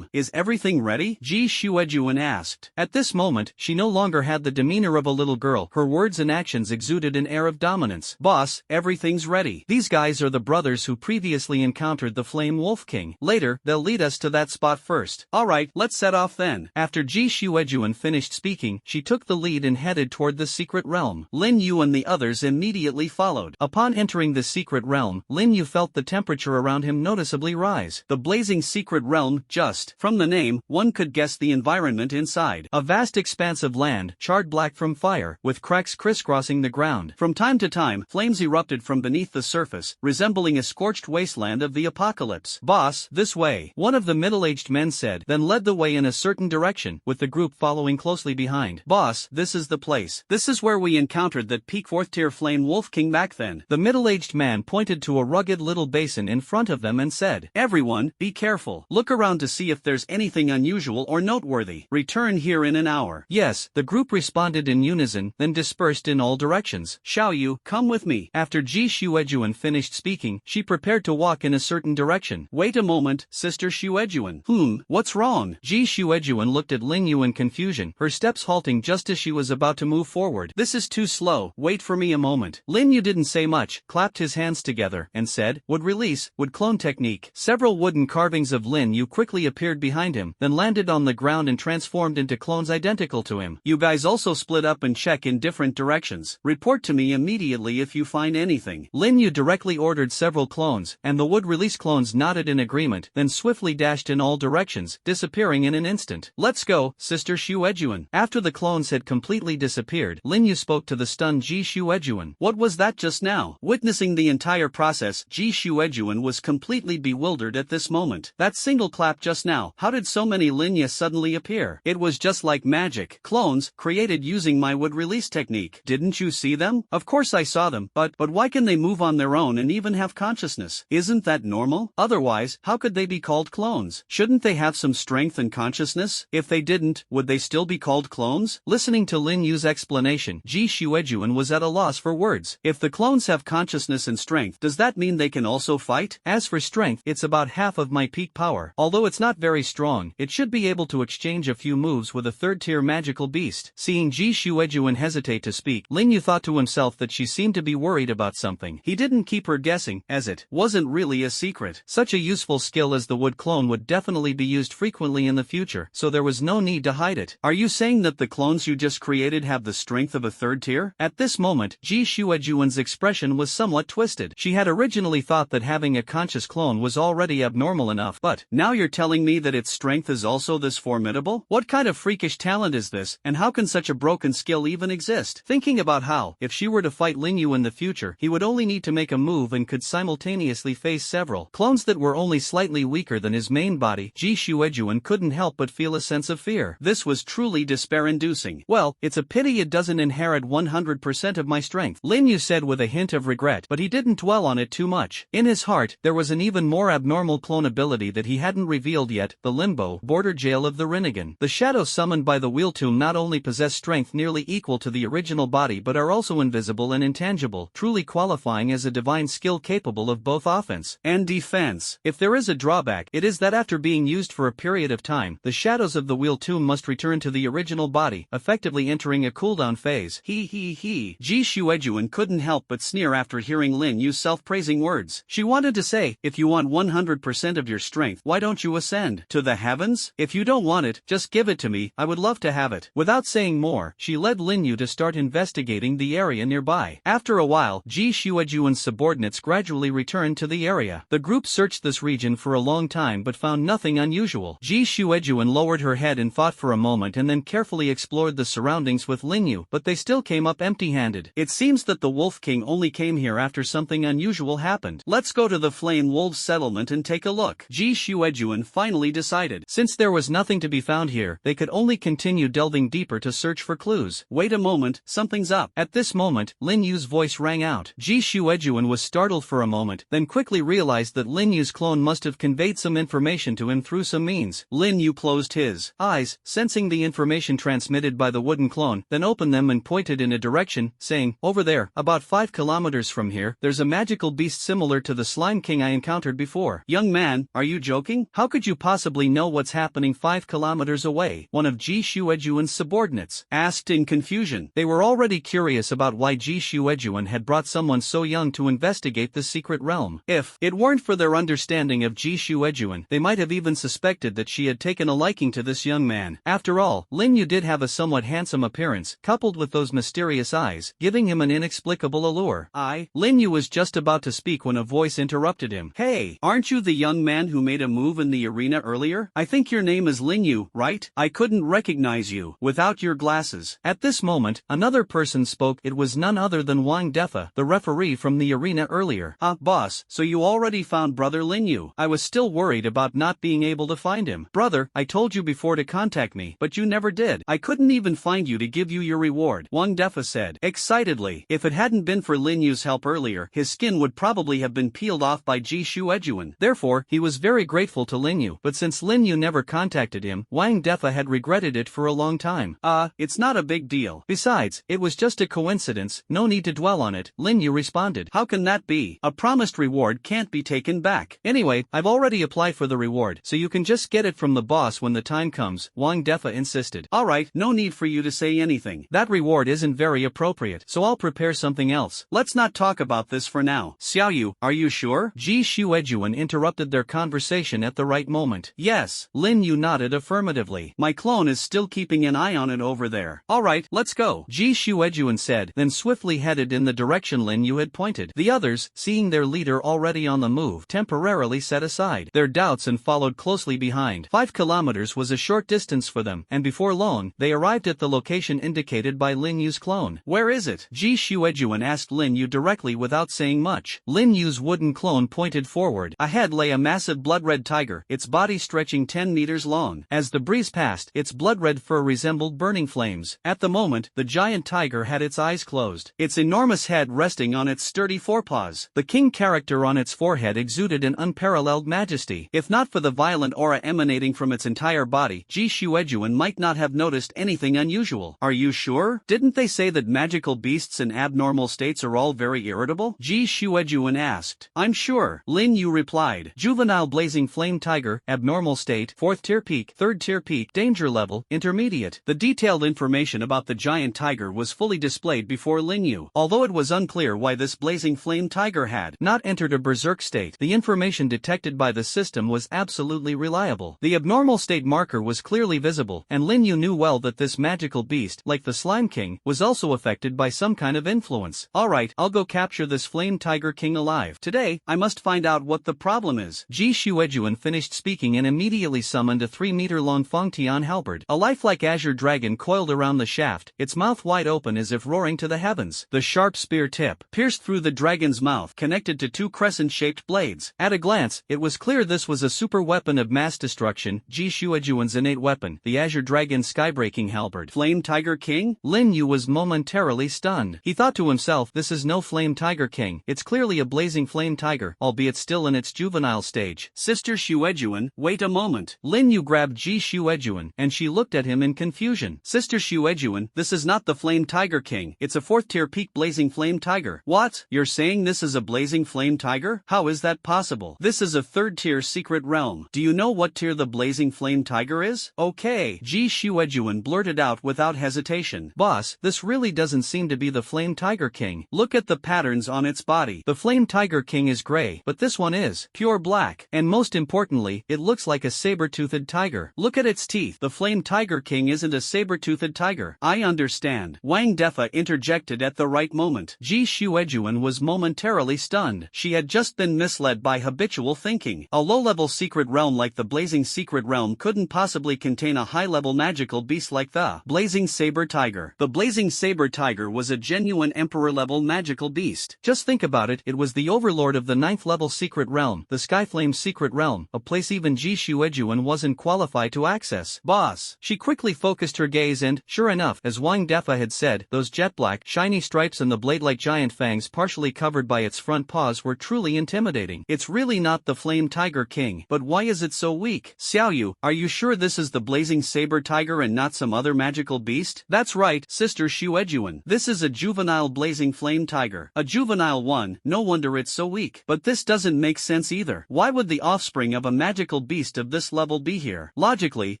Is everything ready? Ji Shuejuan asked. At this moment, she no longer had the demeanor of a little girl. Her words and actions exuded an air of dominance. Boss, everything's ready. These guys are the brothers who previously encountered the Flame Wolf King. Later, they'll lead us to that spot first. Alright, let's set off then. After Ji Shuejuan finished speaking, she took the lead and headed toward the secret realm. Lin Yu and the others immediately followed. Upon entering the secret realm, Lin Yu felt the temperature around him noticeably rise. The blazing secret realm, just from the name, one could guess the environment inside. A vast expanse of land, charred black from fire, with cracks crisscrossing the ground. From time to time, flames erupted from beneath the surface, resembling a scorched wasteland of the apocalypse. Boss, this way, one of the middle-aged men said, then led the way in a certain direction, with the group following closely behind. Boss, this is the place. This is where we encountered that peak 4th-tier Flame Wolf King back then. The middle-aged man pointed to a rugged little basin in front of them and said, everyone, be careful. Look around to see if there's anything unusual or noteworthy. Return here in an hour. Yes, the group responded in unison, then dispersed in all directions. Xiao Yu, come with me. After Ji Shuejuan finished speaking, she prepared to walk in a certain direction. Wait a moment, Sister Shuejuan. What's wrong? Ji Shuejuan looked at Lin Yu in confusion, her steps halting just as she was about to move forward. This is too slow. Wait for me a moment. Lin Yu didn't say much, clapped his hands together, and said, would release, would clone technique. Several wooden carvings of Lin Yu quickly appeared behind him, then landed on the ground and transformed into clones identical to him. You guys also split up and check in different directions. Report to me immediately if you find anything. Lin Yu directly ordered several clones, and the wood release clones nodded in agreement, then swiftly dashed in all directions, disappearing in an instant. Let's go, Sister Shuejuan. After the clones had completely disappeared, Lin Yu spoke to the stunned Ji Shuejuan. What was that just now? Witnessing the entire process, Ji Shuejuan was completely bewildered at this moment. That single clap just now, how did so many Lin Yu suddenly appear? It was just like magic. Clones, created using my wood release technique. Didn't you see them? Of course I saw them, but why can they move on their own and even have consciousness? Isn't that normal? Otherwise, how could they be called clones? Shouldn't they have some strength and consciousness? If they didn't, would they still be called clones? Listening to Lin Yu's explanation, Ji Shuejuan was at a loss for words. If the clones have consciousness and strength, does that mean they can also fight? As for strength, it's about half of my peak power. Although it's not very strong, it should be able to exchange a few moves with a third-tier magical beast. Seeing Ji Shuejuan hesitate to speak, Lin Yu thought to himself that she seemed to be worried about something. He didn't keep her guessing, as it wasn't really a secret. Such a useful skill as the wood clone would definitely be used frequently in the future, so there was no need to hide it. Are you saying that the clones you just created have the strength of a third tier? At this moment, Ji Shuejuan's expression was somewhat twisted. She had originally thought that having a conscious clone was already abnormal enough, but now you're telling me that its strength is also this formidable? What kind of freakish talent is this, and how can such a broken skill even exist? Thinking about how, if she were to fight Lin Yu in the future, he would only need to make a move and could simultaneously face several clones that were only slightly weaker than his main body, Ji Shuejuan couldn't help but feel a sense of fear. This was truly despair-inducing. Well, it's a pity it doesn't inherit 100% of my strength, Lin Yu said with a hint of regret, but he didn't dwell on it too much. In his heart, there was an even more abnormal clone ability that he hadn't revealed yet, the Limbo border jail of the Rinnegan. The shadow summoned by the Wheel Tomb not only possessed strength nearly equal to the original body but are also invisible and intangible, truly qualifying as a divine skill capable of both offense and defense. If there is a drawback, it is that after being used for a period of time, the shadows of the wheel tomb must return to the original body, effectively entering a cooldown phase. Ji Xuejuan couldn't help but sneer after hearing Lin Yu's self-praising words. She wanted to say, if you want 100% of your strength, why don't you ascend to the heavens? If you don't want it, just give it to me, I would love to have it. Without saying more, she led Lin Yu to start investigating the area nearby. After a while, Ji Xuejuan's subordinates gradually returned to the area. The group searched this region for a long time but found nothing unusual. Ji Xuejuan lowered her head and thought for a moment and then carefully explored the surroundings with Lin Yu, but they still came up empty-handed. It seems that the Wolf King only came here after something unusual happened. Let's go to the Flame Wolves settlement and take a look. Ji Xuejuan finally decided. Since there was nothing to be found here, they could only continue delving deeper to search for clues. Wait a moment, something's up. At this moment, Lin Yu's voice rang out. Ji Xuejuan was startled for a moment, then quickly realized that Lin Yu's clone must have conveyed some information to him through some means. Lin Yu closed his eyes, sensing the information transmitted by the wooden clone, then opened them and pointed in a direction, saying, over there, about 5 kilometers from here, there's a magical beast similar to the Slime King I encountered before. Young man, are you joking? How could you possibly know what's happening 5 kilometers away? One of Ji Xuejuan's subordinates asked in confusion. They were already curious about why Ji Xuejuan had brought someone so young to investigate the secret realm. If it weren't for their understanding of Ji Xuejuan, they might have even suspected that she had taken a liking to this young man. After all, Lin Yu did have a somewhat handsome appearance, coupled with those mysterious eyes, giving him an inexplicable allure. Lin Yu was just about to speak when a voice interrupted him. Hey, aren't you the young man who made a move in the arena earlier? I think your name is Lin Yu, right? I couldn't recognize you without your glasses. At this moment, another person spoke. It was none other than Wang Defa, the referee from the arena earlier. Boss, so you already found brother Lin Yu? I was still worried about not being able to find him. Brother, I told you before to contact me, but you never did. I couldn't even find you to give you your reward, Wang Defa said excitedly. If it hadn't been for Lin Yu's help earlier, his skin would probably have been peeled off by Ji Xuejuan. Therefore, he was very grateful to Lin Yu, but since Lin Yu never contacted him, Wang Defa had regretted it for a long time. It's not a big deal. Besides, it was just a coincidence, no need to dwell on it, Lin Yu responded. How can that be? A promised reward can't be taken back. Anyway, I've already applied for the reward, so you can just get it from the boss when the time comes, Wang Defa insisted. Alright, no need for you to say anything. That reward isn't very appropriate, so I'll prepare something else. Let's not talk about this for now. Xiaoyu, are you sure? Ji Xuejuan interrupted their conversation at the right moment. Yes, Lin Yu nodded affirmatively. My clone is still keeping an eye on it over there. Alright, let's go, Ji Xuejuan said, then swiftly headed in the direction Lin Yu had pointed. The others, seeing their leader already on the move, temporarily set aside their doubts and followed closely behind. 5 kilometers was a short distance for them, and before long, they arrived at the location indicated by Lin Yu's clone. Where is it? Ji Xuejuan asked Lin Yu directly without saying much. Lin Yu's wooden clone pointed forward. Ahead lay a massive blood-red tiger, its body stretching 10 meters long. As the breeze passed, its blood-red fur resembled burning flames. At the moment, the giant tiger had its eyes closed, its enormous head resting on its sturdy forepaws. The king character on its forehead exuded an unparalleled majesty. If not for the violent aura emanating from its entire body, Ji Xuejuan might not have noticed anything unusual. Are you sure? Didn't they say that magical beasts in abnormal states are all very irritable? Ji Xuejuan asked. I'm sure, Lin Yu replied. Juvenile blazing flame tiger, abnormal state, 4th tier peak, 3rd tier peak, danger level, intermediate. The detailed information about the giant tiger was fully displayed before Lin Yu. Although it was unclear why this blazing flame tiger had not entered a berserk state, the information detected by the system was absolutely reliable. The abnormal state marker was clearly visible, and Lin Yu knew well that this magical beast, like the Slime King, was also affected by some kind of influence. Alright, I'll go capture this flame tiger king alive. Today, I must find out what the problem is. Ji Xuejuan finished speaking and immediately summoned a 3-meter-long Fengtian halberd. A lifelike azure dragon coiled around the shaft, its mouth wide open as if roaring to the heavens. The sharp spear tip pierced through the dragon's mouth, connected to 2 crescent-shaped blades. At a glance, it was clear this was a super weapon of mass destruction, Ji Xuejuan's innate weapon, the azure dragon's skybreaking halberd. Flame Tiger King? Lin Yu was momentarily stunned. He thought to himself, this is no Flame Tiger King, it's clearly a blazing flame tiger, albeit still in its juvenile stage. Sister Xuejuan, wait a moment. Lin Yu grabbed Ji Xuejuan, and she looked at him in confusion. Sister Xuejuan, this is not the Flame Tiger King, it's a 4th tier peak blazing flame tiger. What? You're saying this is a blazing flame tiger? How is that possible? This is a 3rd tier secret realm. Do you know what tier the blazing flame tiger is? Okay. Ji Shuejuan blurted out without hesitation. Boss, this really doesn't seem to be the Flame Tiger King. Look at the patterns on its body. The Flame Tiger King is gray, but this one is pure black. And most importantly, it looks like a saber-toothed tiger. Look at its teeth. The Flame Tiger King isn't a saber-toothed tiger. I understand. Wang Defa interjected at the right moment. Ji Shuejuan was momentarily stunned. She had just been misled by habitual thinking. A low-level secret realm like the Blazing Secret Realm couldn't possibly contain a high-level magical beast like the Blazing Saber Tiger. The Blazing Saber Tiger was a genuine Emperor-level magical beast. Just think about it, it was the overlord of the 9th level secret realm, the Skyflame Secret Realm, a place even Ji Shuejuan wasn't qualified to access. Boss. She quickly focused her gaze and, sure enough, as Wang Defa had said, those jet-black, shiny stripes and the blade-like giant fangs partially covered by its front paws were truly intimidating. It's really not the Flame Tiger King, but why is it so weak? Xiaoyu, are you sure this is the Blazing Saber Tiger and not some other magical beast? That's right, Sister Shuejuan. This is a juvenile blazing flame tiger. A juvenile one, no wonder it's so weak. But this doesn't make sense either. Why would the offspring of a magical beast of this level be here? Logically,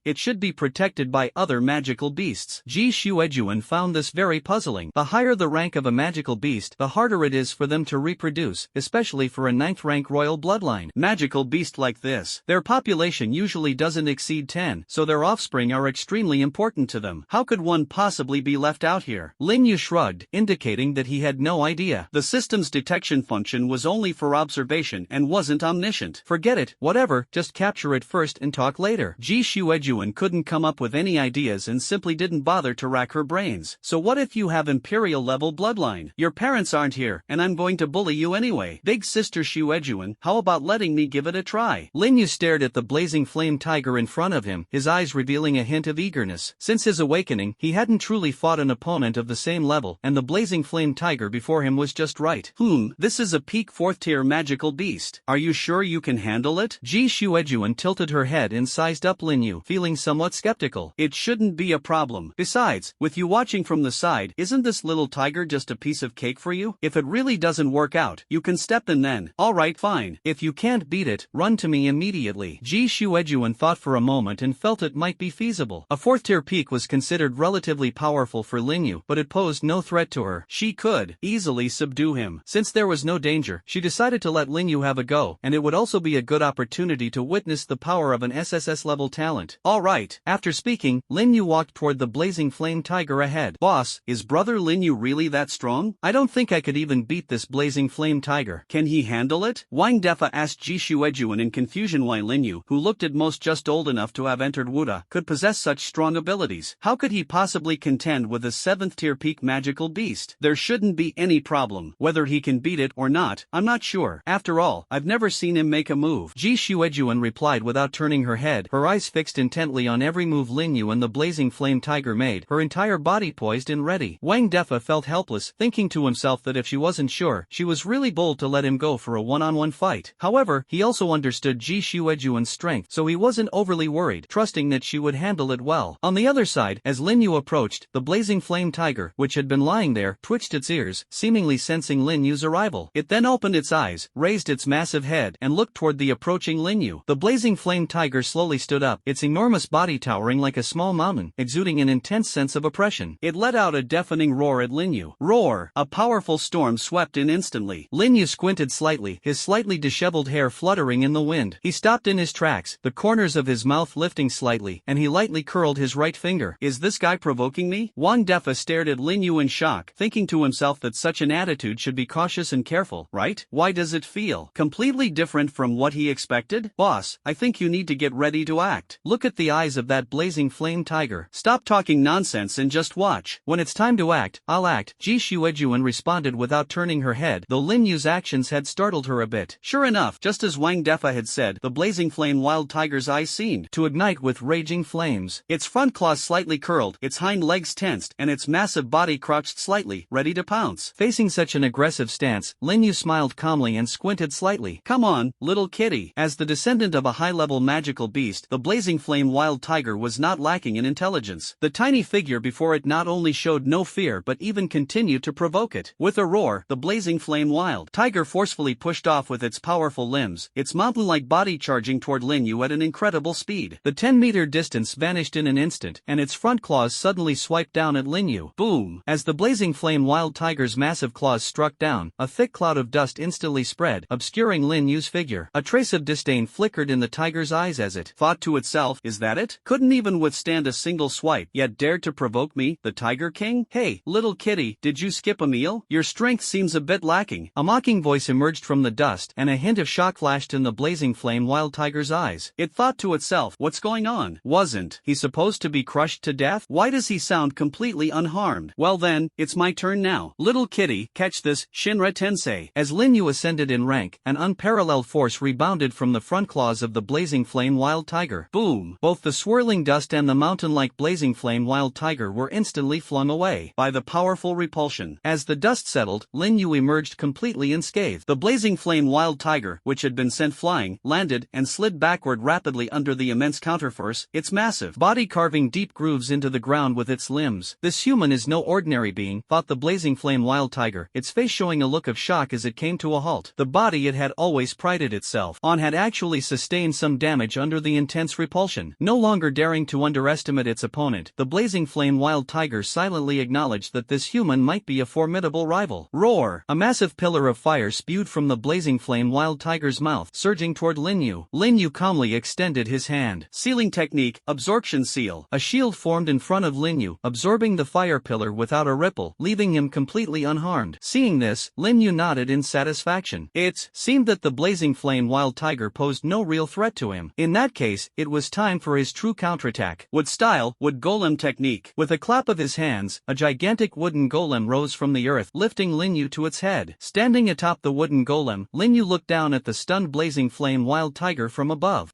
it should be protected by other magical beasts. Ji Shuejuan found this very puzzling. The higher the rank of a magical beast, the harder it is for them to reproduce, especially for a 9th rank royal bloodline. Magical beast like this, their population usually doesn't exceed 10, so their offspring are extremely important to them. How could one possibly be left out here? Lin Yu shrugged, indicating that he had no idea. The system's detection function was only for observation and wasn't omniscient. Forget it, whatever, just capture it first and talk later. Ji Shuejuan couldn't come up with any ideas and simply didn't bother to rack her brains. So what if you have imperial level bloodline? Your parents aren't here, and I'm going to bully you anyway. Big Sister Shuejuan, how about letting me give it a try? Lin Yu stared at the blazing flame tiger in front of him, his eyes revealing a hint of eagerness. Since his awakening, he hadn't truly fought an opponent of the same level, and the blazing flame tiger before him was just right. This is a peak 4th tier magical beast. Are you sure you can handle it? Ji Shuejuan tilted her head and sized up Lin Yu, feeling somewhat skeptical. It shouldn't be a problem. Besides, with you watching from the side, isn't this little tiger just a piece of cake for you? If it really doesn't work out, you can step in then. Alright, fine. If you can't beat it, run to me immediately. Ji Shuejuan thought for a moment and felt it might be feasible. A 4th tier peak was considered relatively powerful for Lin Yu, but it posed no threat to her. She could easily subdue him. Since there was no danger, she decided to let Lin Yu have a go, and it would also be a good opportunity to witness the power of an SSS level talent. Alright. After speaking, Lin Yu walked toward the blazing flame tiger ahead. Boss, is brother Lin Yu really that strong? I don't think I could even beat this blazing flame tiger. Can he handle it? Wang Defa asked Ji Shuejuan in confusion why Lin Yu, who looked at most just old enough to have entered Wuda, could possess such strong abilities. How could he possibly contend with a 7th tier peak magical beast? There shouldn't be any problem. Whether he can beat it or not, I'm not sure. After all, I've never seen him make a move. Ji Shuejuan replied without turning her head, her eyes fixed intently on every move Lin Yu and the blazing flame tiger made, her entire body poised and ready. Wang Defa felt helpless, thinking to himself that if she wasn't sure, she was really bold to let him go for a one-on-one fight. However, he also understood Ji Shuejuan's strength, so he wasn't overly worried, trusting that she would handle it well. On the other side, as Lin Yu approached, the blazing flame tiger, which had been lying there, twitched its ears, seemingly sensing Lin Yu's arrival. It then opened its eyes, raised its massive head, and looked toward the approaching Lin Yu. The blazing flame tiger slowly stood up, its enormous body towering like a small mountain, exuding an intense sense of oppression. It let out a deafening roar at Lin Yu. Roar! A powerful storm swept in instantly. Lin Yu squinted slightly, his slightly disheveled hair fluttering in the wind. He stopped in his tracks, the corners of his mouth lifting slightly, and he lightly curled his right finger. Is this guy provoking me? Wang Defa stared at Lin Yu in shock, thinking to himself that such an attitude should be cautious and careful, right? Why does it feel completely different from what he expected? Boss, I think you need to get ready to act. Look at the eyes of that blazing flame tiger. Stop talking nonsense and just watch. When it's time to act, I'll act. Ji Shuejuan responded without turning her head, though Lin Yu's actions had startled her a bit. Sure enough, just as Wang Defa had said, the blazing flame wild tiger's eyes seemed to ignite with raging flames. Its front claws slightly curled, its hind legs tensed, and its massive body crouched slightly, ready to pounce. Facing such an aggressive stance, Lin Yu smiled calmly and squinted slightly. Come on, little kitty. As the descendant of a high-level magical beast, the blazing flame wild tiger was not lacking in intelligence. The tiny figure before for it not only showed no fear but even continued to provoke it. With a roar, the blazing flame wild tiger forcefully pushed off with its powerful limbs, its mountain-like body charging toward Lin Yu at an incredible speed. The 10-meter distance vanished in an instant, and its front claws suddenly swiped down at Lin Yu. Boom! As the blazing flame wild tiger's massive claws struck down, a thick cloud of dust instantly spread, obscuring Lin Yu's figure. A trace of disdain flickered in the tiger's eyes as it thought to itself, "Is that it? Couldn't even withstand a single swipe, yet dared to provoke me, the Tiger King? Hey, little kitty, did you skip a meal? Your strength seems a bit lacking." A mocking voice emerged from the dust, and a hint of shock flashed in the blazing flame wild tiger's eyes. It thought to itself, what's going on? Wasn't he supposed to be crushed to death? Why does he sound completely unharmed? Well then, it's my turn now. Little kitty, catch this, Shinra Tensei. As Lin Yu ascended in rank, an unparalleled force rebounded from the front claws of the blazing flame wild tiger. Boom! Both the swirling dust and the mountain-like blazing flame wild tiger were instantly flung away by the powerful repulsion. As the dust settled, Lin Yu emerged completely unscathed. The blazing flame wild tiger, which had been sent flying, landed and slid backward rapidly under the immense counterforce, its massive body carving deep grooves into the ground with its limbs. This human is no ordinary being, thought the blazing flame wild tiger, its face showing a look of shock as it came to a halt. The body it had always prided itself on had actually sustained some damage under the intense repulsion. No longer daring to underestimate its opponent, the blazing flame wild tiger silently acknowledged that this human might be a formidable rival. Roar! A massive pillar of fire spewed from the blazing flame wild tiger's mouth, surging toward Lin Yu. Lin Yu calmly extended his hand. Sealing technique, absorption seal. A shield formed in front of Lin Yu, absorbing the fire pillar without a ripple, leaving him completely unharmed. Seeing this, Lin Yu nodded in satisfaction. It seemed that the blazing flame wild tiger posed no real threat to him. In that case, it was time for his true counterattack. Wood style, wood golem technique. With a clap of his hands, a gigantic wooden golem rose from the earth, lifting Lin Yu to its head. Standing atop the wooden golem, Lin Yu looked down at the stunned blazing flame wild tiger from above.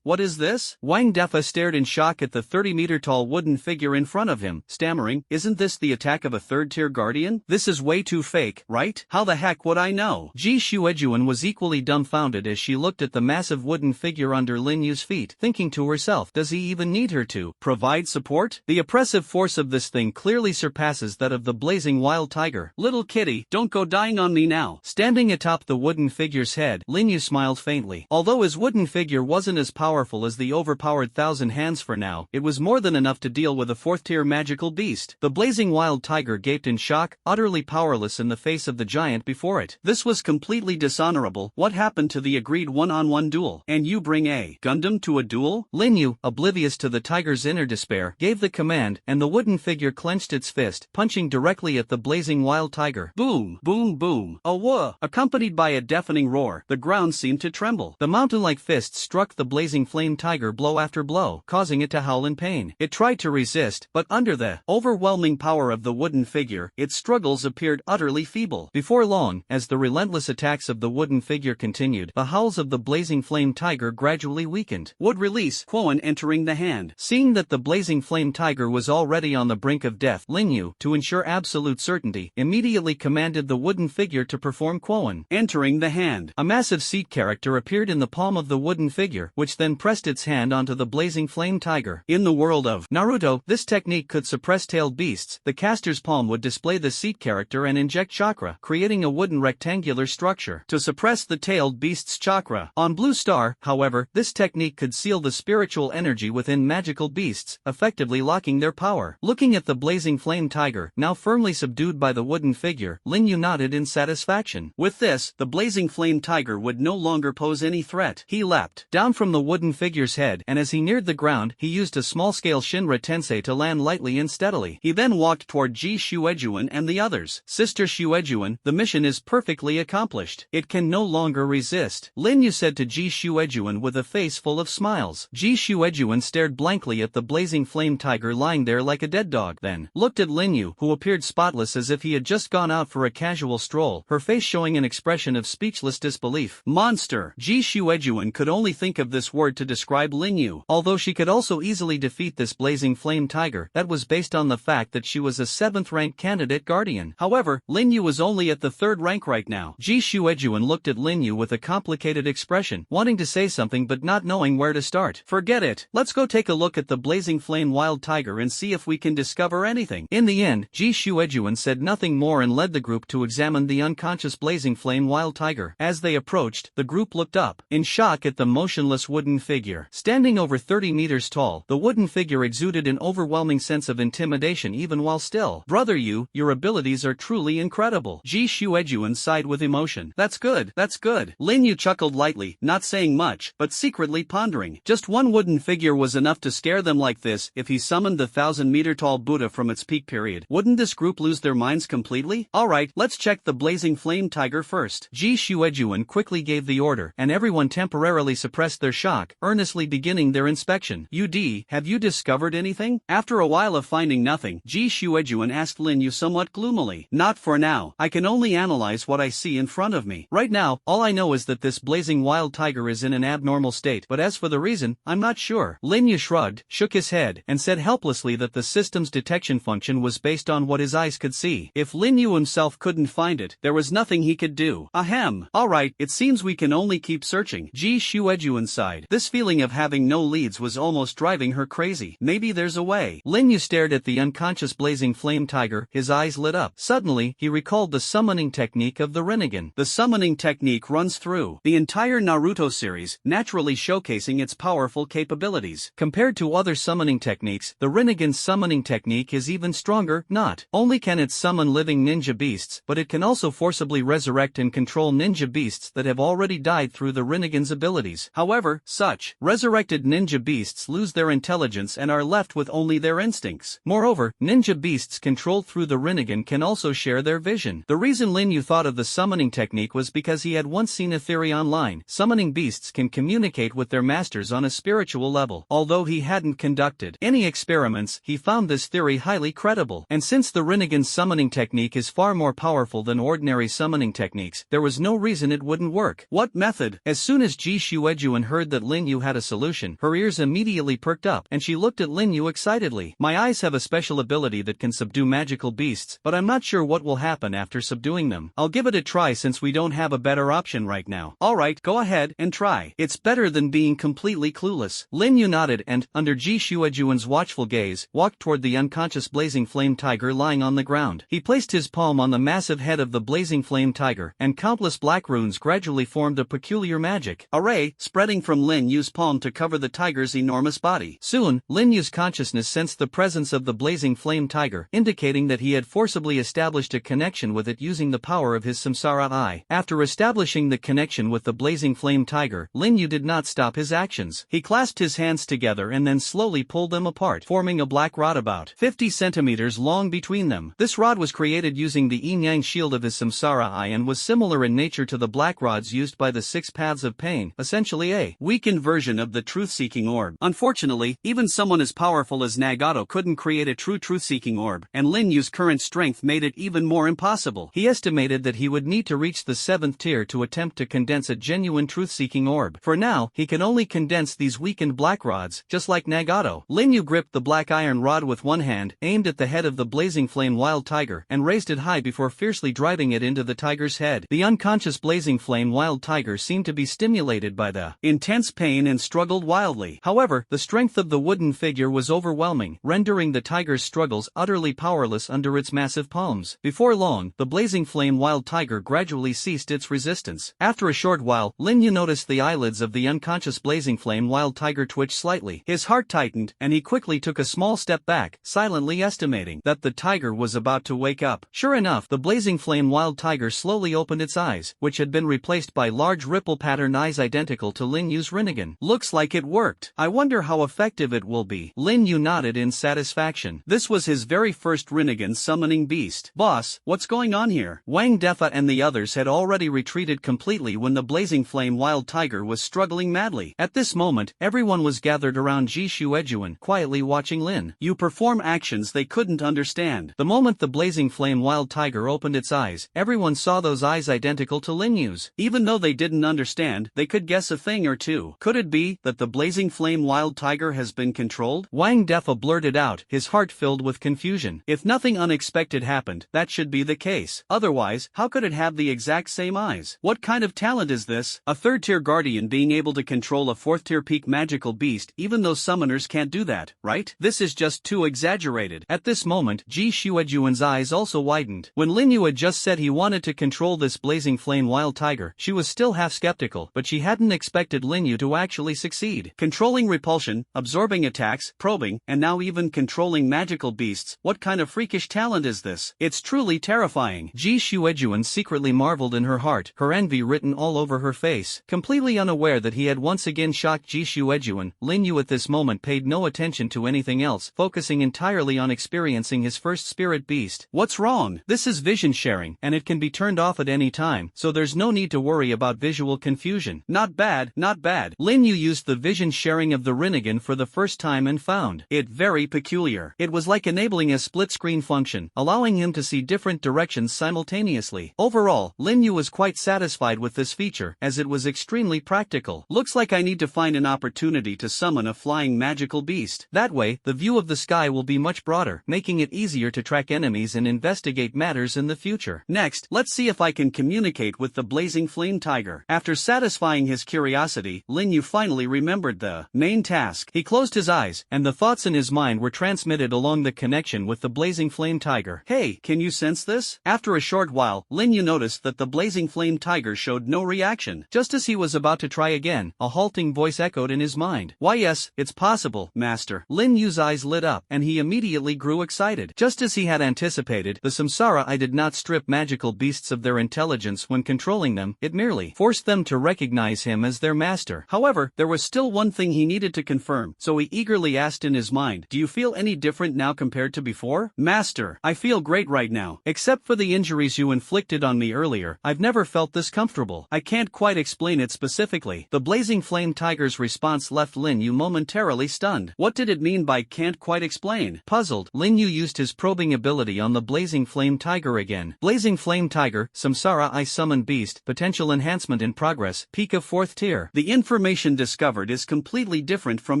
What is this? Wang Defa stared in shock at the 30-meter tall wooden figure in front of him, stammering, "Isn't this the attack of a third-tier guardian? This is way too fake, right? How the heck would I know?" Ji Shuejuan was equally dumbfounded as she looked at the massive wooden figure under Lin Yu's feet, thinking to herself, does he even need her to provide support? The oppressive force of this thing clearly surpasses that of the blazing wild tiger. "Little kitty, don't go dying on me now." Standing atop the wooden figure's head, Lin Yu smiled faintly. Although his wooden figure wasn't as powerful as the overpowered Thousand Hands for now, it was more than enough to deal with a fourth-tier magical beast. The blazing wild tiger gaped in shock, utterly powerless in the face of the giant before it. This was completely dishonorable. What happened to the agreed one-on-one duel? And you bring a Gundam to a duel? Lin Yu, oblivious to the tiger's inner despair, gave the command, and the wooden figure clenched its fist, punching directly at the blazing wild tiger. Boom! Boom! Boom! A whoa! Accompanied by a deafening roar, the ground seemed to tremble. The mountain-like fist struck the blazing flame tiger blow after blow, causing it to howl in pain. It tried to resist, but under the overwhelming power of the wooden figure, its struggles appeared utterly feeble. Before long, as the relentless attacks of the wooden figure continued, the howls of the blazing flame tiger gradually weakened. Would release Quoin entering the hand. Seeing that the blazing flame tiger was already on the brink of death, Lin Yu, to ensure absolute certainty, immediately commanded the wooden figure to perform Quoin entering the hand. A massive seat character appeared in the palm of the wooden figure, which then pressed its hand onto the blazing flame tiger. In the world of Naruto, this technique could suppress tailed beasts. The caster's palm would display the seat character and inject chakra, creating a wooden rectangular structure to suppress the tailed beast's chakra. On Blue Star, however, this technique could seal the spiritual energy within magical beasts, effectively locking their power. Looking at the blazing flame tiger, now firmly subdued by the wooden figure, Lin Yu nodded in satisfaction. With this, the blazing flame tiger would no longer pose any threat. He leapt down from the wooden figure's head, and as he neared the ground, he used a small-scale Shinra Tensei to land lightly and steadily. He then walked toward Ji Shuejuan and the others. Sister Shuejuan, the mission is perfectly accomplished. It can no longer resist. Lin Yu said to Ji Shuejuan with a face full of smiles. Ji Shuejuan stared blankly at the blazing flame tiger lying there like a dead dog, then looked at Lin Yu, who appeared spotless as if he had just gone out for a casual stroll, her face showing an expression of speechless disbelief. Monster! Ji Shuejuan could only think of this word to describe Lin Yu. Although she could also easily defeat this blazing flame tiger, that was based on the fact that she was a 7th-ranked candidate guardian. However, Lin Yu was only at the 3rd rank right now. Ji Shuejuan looked at Lin Yu with a complicated expression, wanting to say something but not knowing where to start. Forget it. Let's go take a look at the blazing flame wild tiger and see see if we can discover anything. In the end, Ji Shuejuan said nothing more and led the group to examine the unconscious blazing flame wild tiger. As they approached, the group looked up, in shock at the motionless wooden figure. Standing over 30 meters tall, the wooden figure exuded an overwhelming sense of intimidation even while still. Brother Yu, your abilities are truly incredible. Ji Shuejuan sighed with emotion. That's good, that's good. Lin Yu chuckled lightly, not saying much, but secretly pondering. Just one wooden figure was enough to scare them like this. If he summoned the 1,000-meter-tall Buddha from its peak period, wouldn't this group lose their minds completely? Alright, let's check the blazing flame tiger first. Ji Shuejuan quickly gave the order, and everyone temporarily suppressed their shock, earnestly beginning their inspection. Ud, have you discovered anything? After a while of finding nothing, Ji Shuejuan asked Lin Yu somewhat gloomily. Not for now. I can only analyze what I see in front of me. Right now, all I know is that this blazing wild tiger is in an abnormal state, but as for the reason, I'm not sure. Lin Yu shrugged, shook his head, and said helplessly that the system's detection function was based on what his eyes could see. If Lin Yu himself couldn't find it, there was nothing he could do. Ahem. Alright, it seems we can only keep searching. Ji Shuejuan sighed. This feeling of having no leads was almost driving her crazy. Maybe there's a way. Lin Yu stared at the unconscious blazing flame tiger, his eyes lit up. Suddenly, he recalled the summoning technique of the Rinnegan. The summoning technique runs through the entire Naruto series, naturally showcasing its powerful capabilities. Compared to other summoning techniques, the Rinnegan summoning technique is even stronger. Not only can it summon living ninja beasts, but it can also forcibly resurrect and control ninja beasts that have already died through the Rinnegan's abilities. However, such resurrected ninja beasts lose their intelligence and are left with only their instincts. Moreover, ninja beasts controlled through the Rinnegan can also share their vision. The reason Lin Yu thought of the summoning technique was because he had once seen a theory online. Summoning beasts can communicate with their masters on a spiritual level. Although he hadn't conducted any experiments, he found this theory highly credible. And since the Rinnegan's summoning technique is far more powerful than ordinary summoning techniques, there was no reason it wouldn't work. What method? As soon as Ji Shuejuan heard that Lin Yu had a solution, her ears immediately perked up, and she looked at Lin Yu excitedly. My eyes have a special ability that can subdue magical beasts, but I'm not sure what will happen after subduing them. I'll give it a try since we don't have a better option right now. Alright, go ahead and try. It's better than being completely clueless. Lin Yu nodded and, under Ji Shuejuan's watchful gaze, walked toward the unconscious blazing flame tiger lying on the ground. He placed his palm on the massive head of the blazing flame tiger, and countless black runes gradually formed a peculiar magic array, spreading from Lin Yu's palm to cover the tiger's enormous body. Soon, Lin Yu's consciousness sensed the presence of the blazing flame tiger, indicating that he had forcibly established a connection with it using the power of his samsara eye. After establishing the connection with the blazing flame tiger, Lin Yu did not stop his actions. He clasped his hands together and then slowly pulled them apart, forming a black rod about 50 centimeters long between them. This rod was created using the yin-yang shield of his samsara eye and was similar in nature to the black rods used by the 6 paths of pain, essentially a weakened version of the truth-seeking orb. Unfortunately, even someone as powerful as Nagato couldn't create a true truth-seeking orb, and Lin Yu's current strength made it even more impossible. He estimated that he would need to reach the 7th tier to attempt to condense a genuine truth-seeking orb. For now, he can only condense these weakened black rods, just like Nagato. Lin Yu gripped the black iron rod with one hand, aimed at the head of the blazing flame wild tiger, and raised it high before fiercely driving it into the tiger's head. The unconscious blazing flame wild tiger seemed to be stimulated by the intense pain and struggled wildly. However, the strength of the wooden figure was overwhelming, rendering the tiger's struggles utterly powerless under its massive palms. Before long, the blazing flame wild tiger gradually ceased its resistance. After a short while, Lin Yu noticed the eyelids of the unconscious blazing flame wild tiger twitch slightly. His heart tightened, and he quickly took a small step back, silently estimating that the tiger was about to wake up. Sure enough, the blazing flame wild tiger slowly opened its eyes, which had been replaced by large ripple pattern eyes identical to Lin Yu's Rinnegan. Looks like it worked. I wonder how effective it will be. Lin Yu nodded in satisfaction. This was his very first Rinnegan summoning beast. Boss, what's going on here? Wang Defa and the others had already retreated completely when the blazing flame wild tiger was struggling madly. At this moment, everyone was gathered around Ji Shuejuan, quietly watching Lin Yu perform actions they couldn't understand. The moment the blazing flame wild tiger opened its eyes, everyone saw those eyes identical to Lin Yu's. Even though they didn't understand, they could guess a thing or two. Could it be that the blazing flame wild tiger has been controlled? Wang Defa blurted out, his heart filled with confusion. If nothing unexpected happened, that should be the case. Otherwise, how could it have the exact same eyes? What kind of talent is this? A 3rd-tier guardian being able to control a 4th-tier peak magical beast even though summoners can't do that, right? This is is just too exaggerated. At this moment, Ji Shuejuan's eyes also widened. When Lin Yu had just said he wanted to control this blazing flame wild tiger, she was still half skeptical, but she hadn't expected Lin Yu to actually succeed. Controlling repulsion, absorbing attacks, probing, and now even controlling magical beasts, what kind of freakish talent is this? It's truly terrifying. Ji Shuejuan secretly marveled in her heart, her envy written all over her face. Completely unaware that he had once again shocked Ji Shuejuan, Lin Yu at this moment paid no attention to anything else, focusing entirely on experiencing his first spirit beast. What's wrong? This is vision sharing, and it can be turned off at any time, so there's no need to worry about visual confusion. Not bad, not bad. Lin Yu used the vision sharing of the Rinnegan for the first time and found it very peculiar. It was like enabling a split-screen function, allowing him to see different directions simultaneously. Overall, Lin Yu was quite satisfied with this feature, as it was extremely practical. Looks like I need to find an opportunity to summon a flying magical beast. That way, the view of the sky will be much broader, making it easier to track enemies and investigate matters in the future. Next, let's see if I can communicate with the blazing flame tiger. After satisfying his curiosity, Lin Yu finally remembered the main task. He closed his eyes, and the thoughts in his mind were transmitted along the connection with the blazing flame tiger. Hey, can you sense this? After a short while, Lin Yu noticed that the blazing flame tiger showed no reaction. Just as he was about to try again, a halting voice echoed in his mind. Why yes, it's possible, master. Lin Yu's eyes lit up, and he immediately grew excited. Just as he had anticipated, the Samsara Eye did not strip magical beasts of their intelligence when controlling them, it merely forced them to recognize him as their master. However, there was still one thing he needed to confirm, so he eagerly asked in his mind, do you feel any different now compared to before? Master, I feel great right now. Except for the injuries you inflicted on me earlier, I've never felt this comfortable. I can't quite explain it specifically. The blazing flame tiger's response left Lin Yu momentarily stunned. What did it mean by can't quite explain? Puzzled, Lin Yu used his probing ability on the blazing flame tiger again. Blazing flame tiger, Samsara Eye summon beast, potential enhancement in progress, peak of 4th tier. The information discovered is completely different from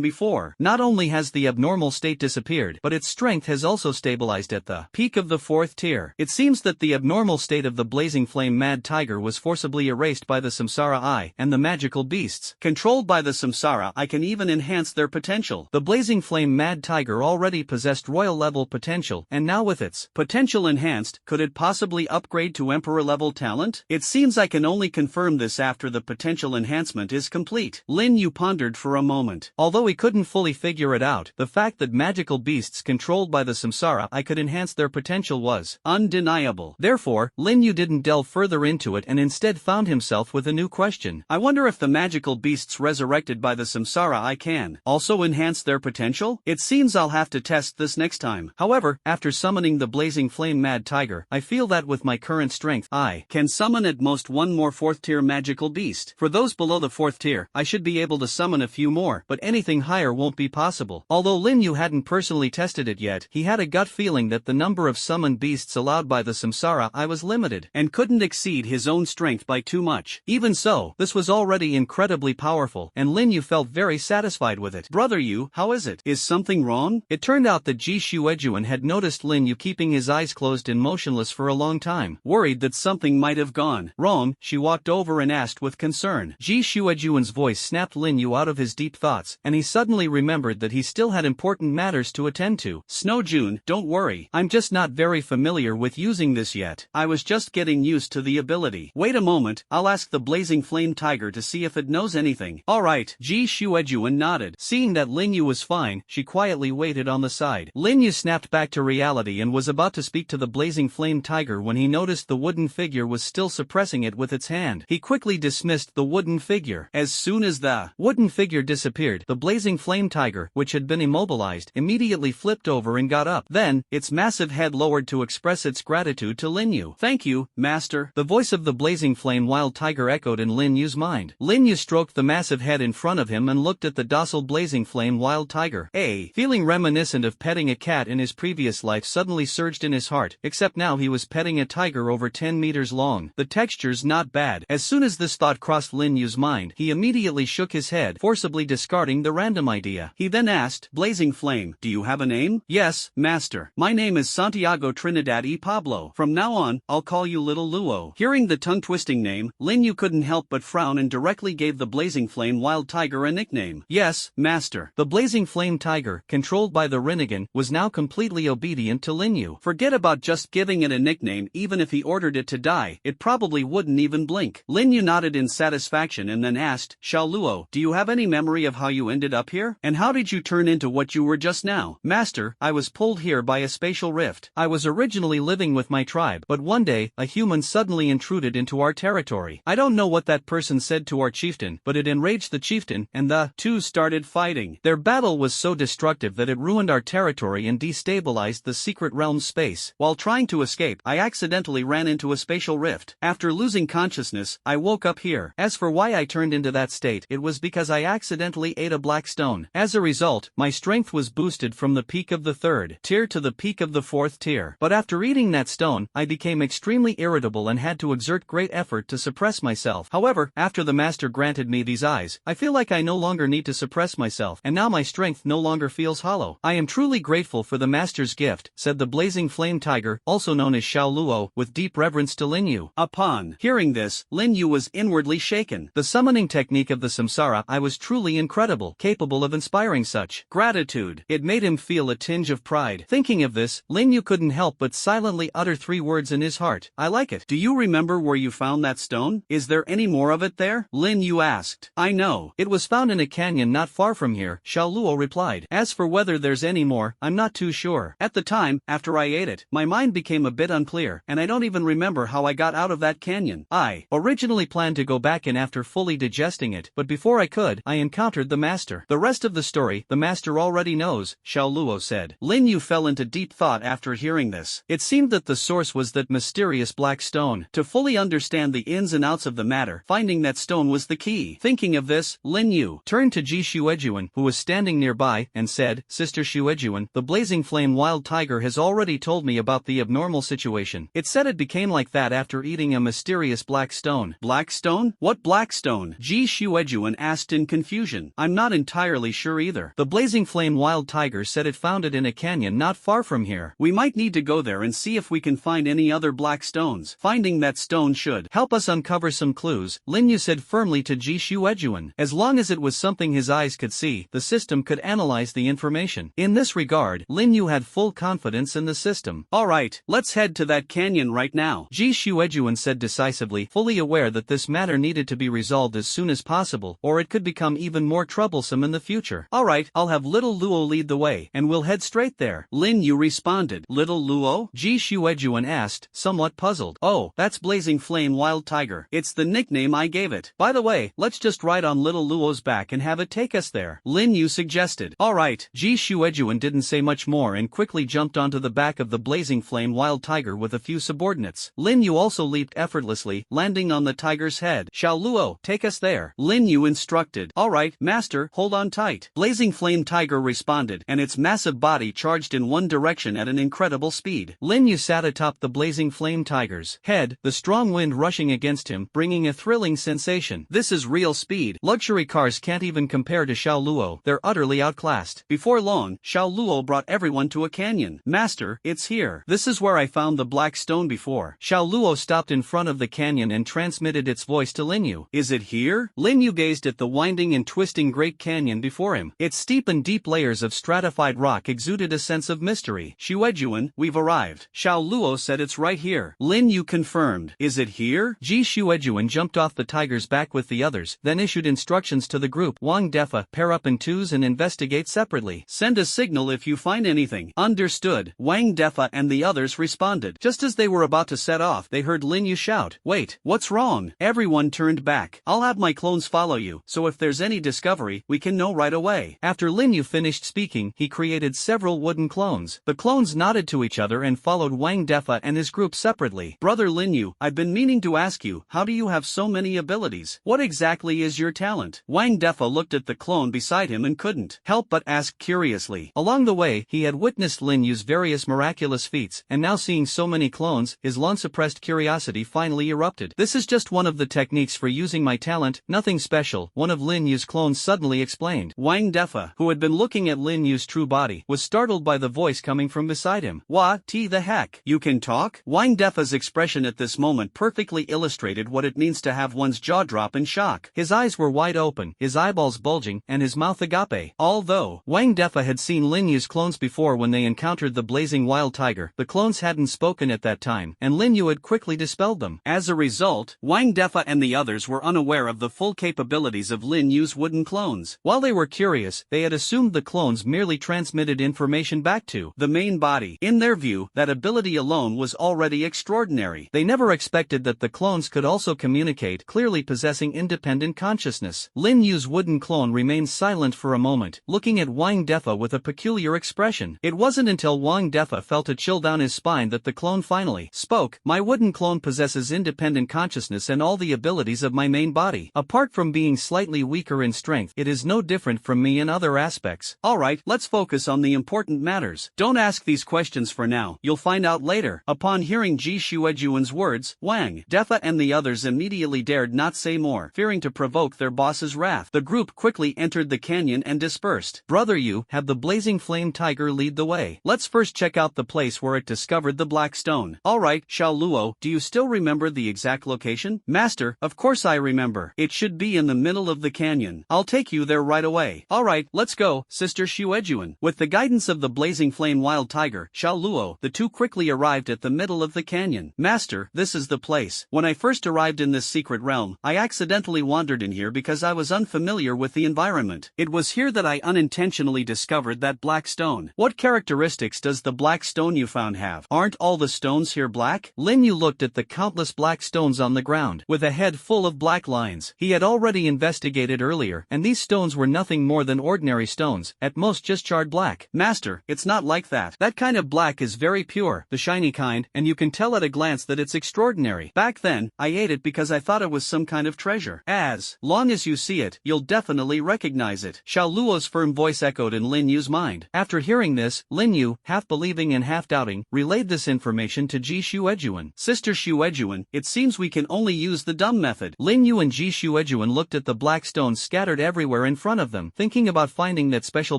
before. Not only has the abnormal state disappeared, but its strength has also stabilized at the peak of the 4th tier. It seems that the abnormal state of the blazing flame mad tiger was forcibly erased by the Samsara Eye, and the magical beasts controlled by the Samsara Eye can even enhance their potential. The blazing flame mad tiger already possessed royal level potential, and now with its potential enhanced, could it possibly upgrade to emperor level talent? It seems I can only confirm this after the potential enhancement is complete. Lin Yu pondered for a moment. Although he couldn't fully figure it out, the fact that magical beasts controlled by the Samsara Eye could enhance their potential was undeniable. Therefore, Lin Yu didn't delve further into it and instead found himself with a new question. I wonder if the magical beasts resurrected by the Samsara Eye can also enhance their potential? It seems I'll have to test this next time. However, after summoning the blazing flame mad tiger, I feel that with my current strength, I can summon at most one more 4th tier magical beast. For those below the 4th tier, I should be able to summon a few more, but anything higher won't be possible. Although Lin Yu hadn't personally tested it yet, he had a gut feeling that the number of summoned beasts allowed by the Samsara Eye was limited, and couldn't exceed his own strength by too much. Even so, this was already incredibly powerful, and Lin Yu felt very satisfied with it. Brother Yu, how is it? Is something wrong? It turned out that Ji Shuejuan had noticed Lin Yu keeping his eyes closed and motionless for a long time. Worried that something might have gone wrong, she walked over and asked with concern. Ji Shuejuan's voice snapped Lin Yu out of his deep thoughts, and he suddenly remembered that he still had important matters to attend to. Snow June, don't worry. I'm just not very familiar with using this yet. I was just getting used to the ability. Wait a moment, I'll ask the blazing flame tiger to see if it knows anything. Alright, Ji Shuejuan nodded. Seeing that Lin Yu was fine, she quietly waited on the side. Lin Yu snapped back to reality and was about to speak to the blazing flame tiger when he noticed the wooden figure was still suppressing it with its hand. He quickly dismissed the wooden figure. As soon as the wooden figure disappeared, the blazing flame tiger, which had been immobilized, immediately flipped over and got up. Then, its massive head lowered to express its gratitude to Lin Yu. Thank you, master. The voice of the blazing flame wild tiger echoed in Lin Yu's mind. Lin Yu stroked the massive head in front of him and looked at the docile blazing flame wild tiger. A feeling reminiscent of petting a cat in his previous life suddenly surged in his heart, except now he was petting a tiger over 10 meters long. The texture's not bad. As soon as this thought crossed Lin Yu's mind, he immediately shook his head, forcibly discarding the random idea. He then asked, Blazing Flame, do you have a name? Yes, master. My name is Santiago Trinidad y Pablo. From now on, I'll call you Little Luo. Hearing the tongue-twisting name, Lin Yu couldn't help but frown and directly gave the blazing flame wild tiger a nickname. Yes, master. The blazing flame tiger, controlled by the Rinnegan, was now completely obedient to Lin Yu. Forget about just giving it a nickname. Even if he ordered it to die, it probably wouldn't even blink. Lin Yu nodded in satisfaction and then asked, Xiao Luo, do you have any memory of how you ended up here? And how did you turn into what you were just now? Master, I was pulled here by a spatial rift. I was originally living with my tribe, but one day, a human suddenly intruded into our territory. I don't know what that person said to our chieftain, but it enraged the chieftain, and the two started fighting. Their battle was so destructive that it ruined our territory and destabilized the secret realm's space. While trying to escape, I accidentally ran into a spatial rift. After losing consciousness, I woke up here. As for why I turned into that state, it was because I accidentally ate a black stone. As a result, my strength was boosted from the peak of the 3rd tier to the peak of the 4th tier. But after eating that stone, I became extremely irritable and had to exert great effort to suppress myself. However, after the master granted me these eyes, I feel like I no longer need to suppress myself, and now my strength no longer feels hollow. I am truly grateful for the master's gift, said the blazing flame tiger, also known as Xiao Luo, with deep reverence to Lin Yu. Upon hearing this, Lin Yu was inwardly shaken. The summoning technique of the samsara I was truly incredible, capable of inspiring such gratitude. It made him feel a tinge of pride. Thinking of this, Lin Yu couldn't help but silently utter 3 words in his heart. I like it. Do you remember where you found that stone? Is there any more of it there? Lin Yu asked. I know. It was found in a canyon not far from here, Xiao Luo replied. As for whether there's any more, I'm not too sure. At the time, after I ate it, my mind became a bit unclear, and I don't even remember how I got out of that canyon. I originally planned to go back in after fully digesting it, but before I could, I encountered the master. The rest of the story, the master already knows, Xiao Luo said. Lin Yu fell into deep thought after hearing this. It seemed that the source was that mysterious black stone. To fully understand the ins and outs of the matter, finding that stone was the key. Thinking of this, Lin Yu turned to Ji Xuejuan, who was standing nearby, and said, Sister Xuejuan, the blazing flame wild tiger has already told me about the abnormal situation. It said it became like that after eating a mysterious black stone. Black stone? What black stone? Ji Xuejuan asked in confusion. I'm not entirely sure either. The blazing flame wild tiger said it found it in a canyon not far from here. We might need to go there and see if we can find any other black stones. Finding that stone should help us uncover some clues, Lin Yu said firmly to Ji Xuejuan. As long as it was something his eyes could see, the system could analyze the information. In this regard, Lin Yu had full confidence in the system. Alright, let's head to that canyon right now, Ji Xuejuan said decisively, fully aware that this matter needed to be resolved as soon as possible, or it could become even more troublesome in the future. Alright, I'll have little Luo lead the way, and we'll head straight there. Lin Yu responded. Little Luo? Ji Xuejuan asked, somewhat puzzled. Oh, that's blazing flame wild tiger. It's the nickname I gave it. By the way, let's just ride on little Luo's back and have it take us there, Lin Yu suggested. Alright, Ji Xuejuan didn't say much more and quickly jumped onto the back of the blazing flame wild tiger with a few subordinates. Lin Yu also leaped effortlessly, landing on the tiger's head. Xiao Luo, take us there, Lin Yu instructed. Alright, master, hold on tight. Blazing flame tiger responded, and its massive body charged in one direction at an incredible speed. Lin Yu sat atop the blazing flame tiger's head, the strong wind rushing against him, bringing a thrilling sensation. This is real speed. Luxury cars can't even compare to Xiao Luo. They're utterly outclassed. Before long, Xiao Luo brought everyone to a canyon. Master, it's here. This is where I found the black stone before. Xiao Luo stopped in front of the canyon and transmitted its voice to Lin Yu. Is it here? Lin Yu gazed at the winding and twisting great canyon before him. Its steep and deep layers of stratified rock exuded a sense of mystery. Xuejuan, we've arrived. Xiao Luo said it's right here. Lin Yu confirmed. Is it here? Ji Xuejuan jumped off the tiger's back with the others, then issued instructions to the group. Wang Defa, pair up in twos and investigate separately. Send a signal if you find anything. Understood. Wang Defa and the others responded. Just as they were about to set off, they heard Lin Yu shout, wait, what's wrong? Everyone turned back. I'll have my clones follow you, so if there's any discovery, we can know right away. After Lin Yu finished speaking, he created several wooden clones. The clones nodded to each other and followed Wang Defa and his group separately. Brother Lin Yu, I've been meaning to ask you, how do you have so many abilities? What exactly is your talent? Wang Defa looked at the clone beside him and couldn't help but ask curiously. Along the way, he had witnessed Lin Yu's various miraculous feats, and now seeing so many clones, his long-suppressed curiosity finally erupted. This is just one of the techniques for using my talent, nothing special, one of Lin Yu's clones suddenly explained. Wang Defa, who had been looking at Lin Yu's true body, was startled by the voice coming from beside him. What the heck? You can talk? Wang Defa's expression at this moment perfectly illustrated what it means to have one's jaw drop in shock. His eyes were wide open, his eyeballs bulging, and his mouth agape. Although Wang Wang Defa had seen Lin Yu's clones before when they encountered the blazing wild tiger. The clones hadn't spoken at that time, and Lin Yu had quickly dispelled them. As a result, Wang Defa and the others were unaware of the full capabilities of Lin Yu's wooden clones. While they were curious, they had assumed the clones merely transmitted information back to the main body. In their view, that ability alone was already extraordinary. They never expected that the clones could also communicate, clearly possessing independent consciousness. Lin Yu's wooden clone remained silent for a moment, looking at Wang Defa with a peculiar expression. It wasn't until Wang Defa felt a chill down his spine that the clone finally spoke. My wooden clone possesses independent consciousness and all the abilities of my main body. Apart from being slightly weaker in strength, it is no different from me in other aspects. Alright, let's focus on the important matters. Don't ask these questions for now, you'll find out later. Upon hearing Ji Shuejuan's words, Wang Defa and the others immediately dared not say more, fearing to provoke their boss's wrath. The group quickly entered the canyon and dispersed. Brother Yu, have the blazing flame tiger lead the way. Let's first check out the place where it discovered the black stone. Alright, Xiao Luo, do you still remember the exact location? Master, of course I remember. It should be in the middle of the canyon. I'll take you there right away. Alright, let's go, Sister Shuejuan. With the guidance of the blazing flame wild tiger, Xiao Luo, the two quickly arrived at the middle of the canyon. Master, this is the place. When I first arrived in this secret realm, I accidentally wandered in here because I was unfamiliar with the environment. It was here that I unintentionally discovered that black stone. What characteristics does the black stone you found have? Aren't all the stones here black? Lin Yu looked at the countless black stones on the ground, with a head full of black lines. He had already investigated earlier, and these stones were nothing more than ordinary stones, at most just charred black. Master, it's not like that. That kind of black is very pure, the shiny kind, and you can tell at a glance that it's extraordinary. Back then, I ate it because I thought it was some kind of treasure. As long as you see it, you'll definitely recognize it. Xiao Luo's firm voice echoed in Lin Yu's mind. After hearing this, Lin Yu, half believing and half doubting, relayed this information to Ji Shuejuan. Sister Shuejuan, it seems we can only use the dumb method. Lin Yu and Ji Shuejuan looked at the black stones scattered everywhere in front of them, thinking about finding that special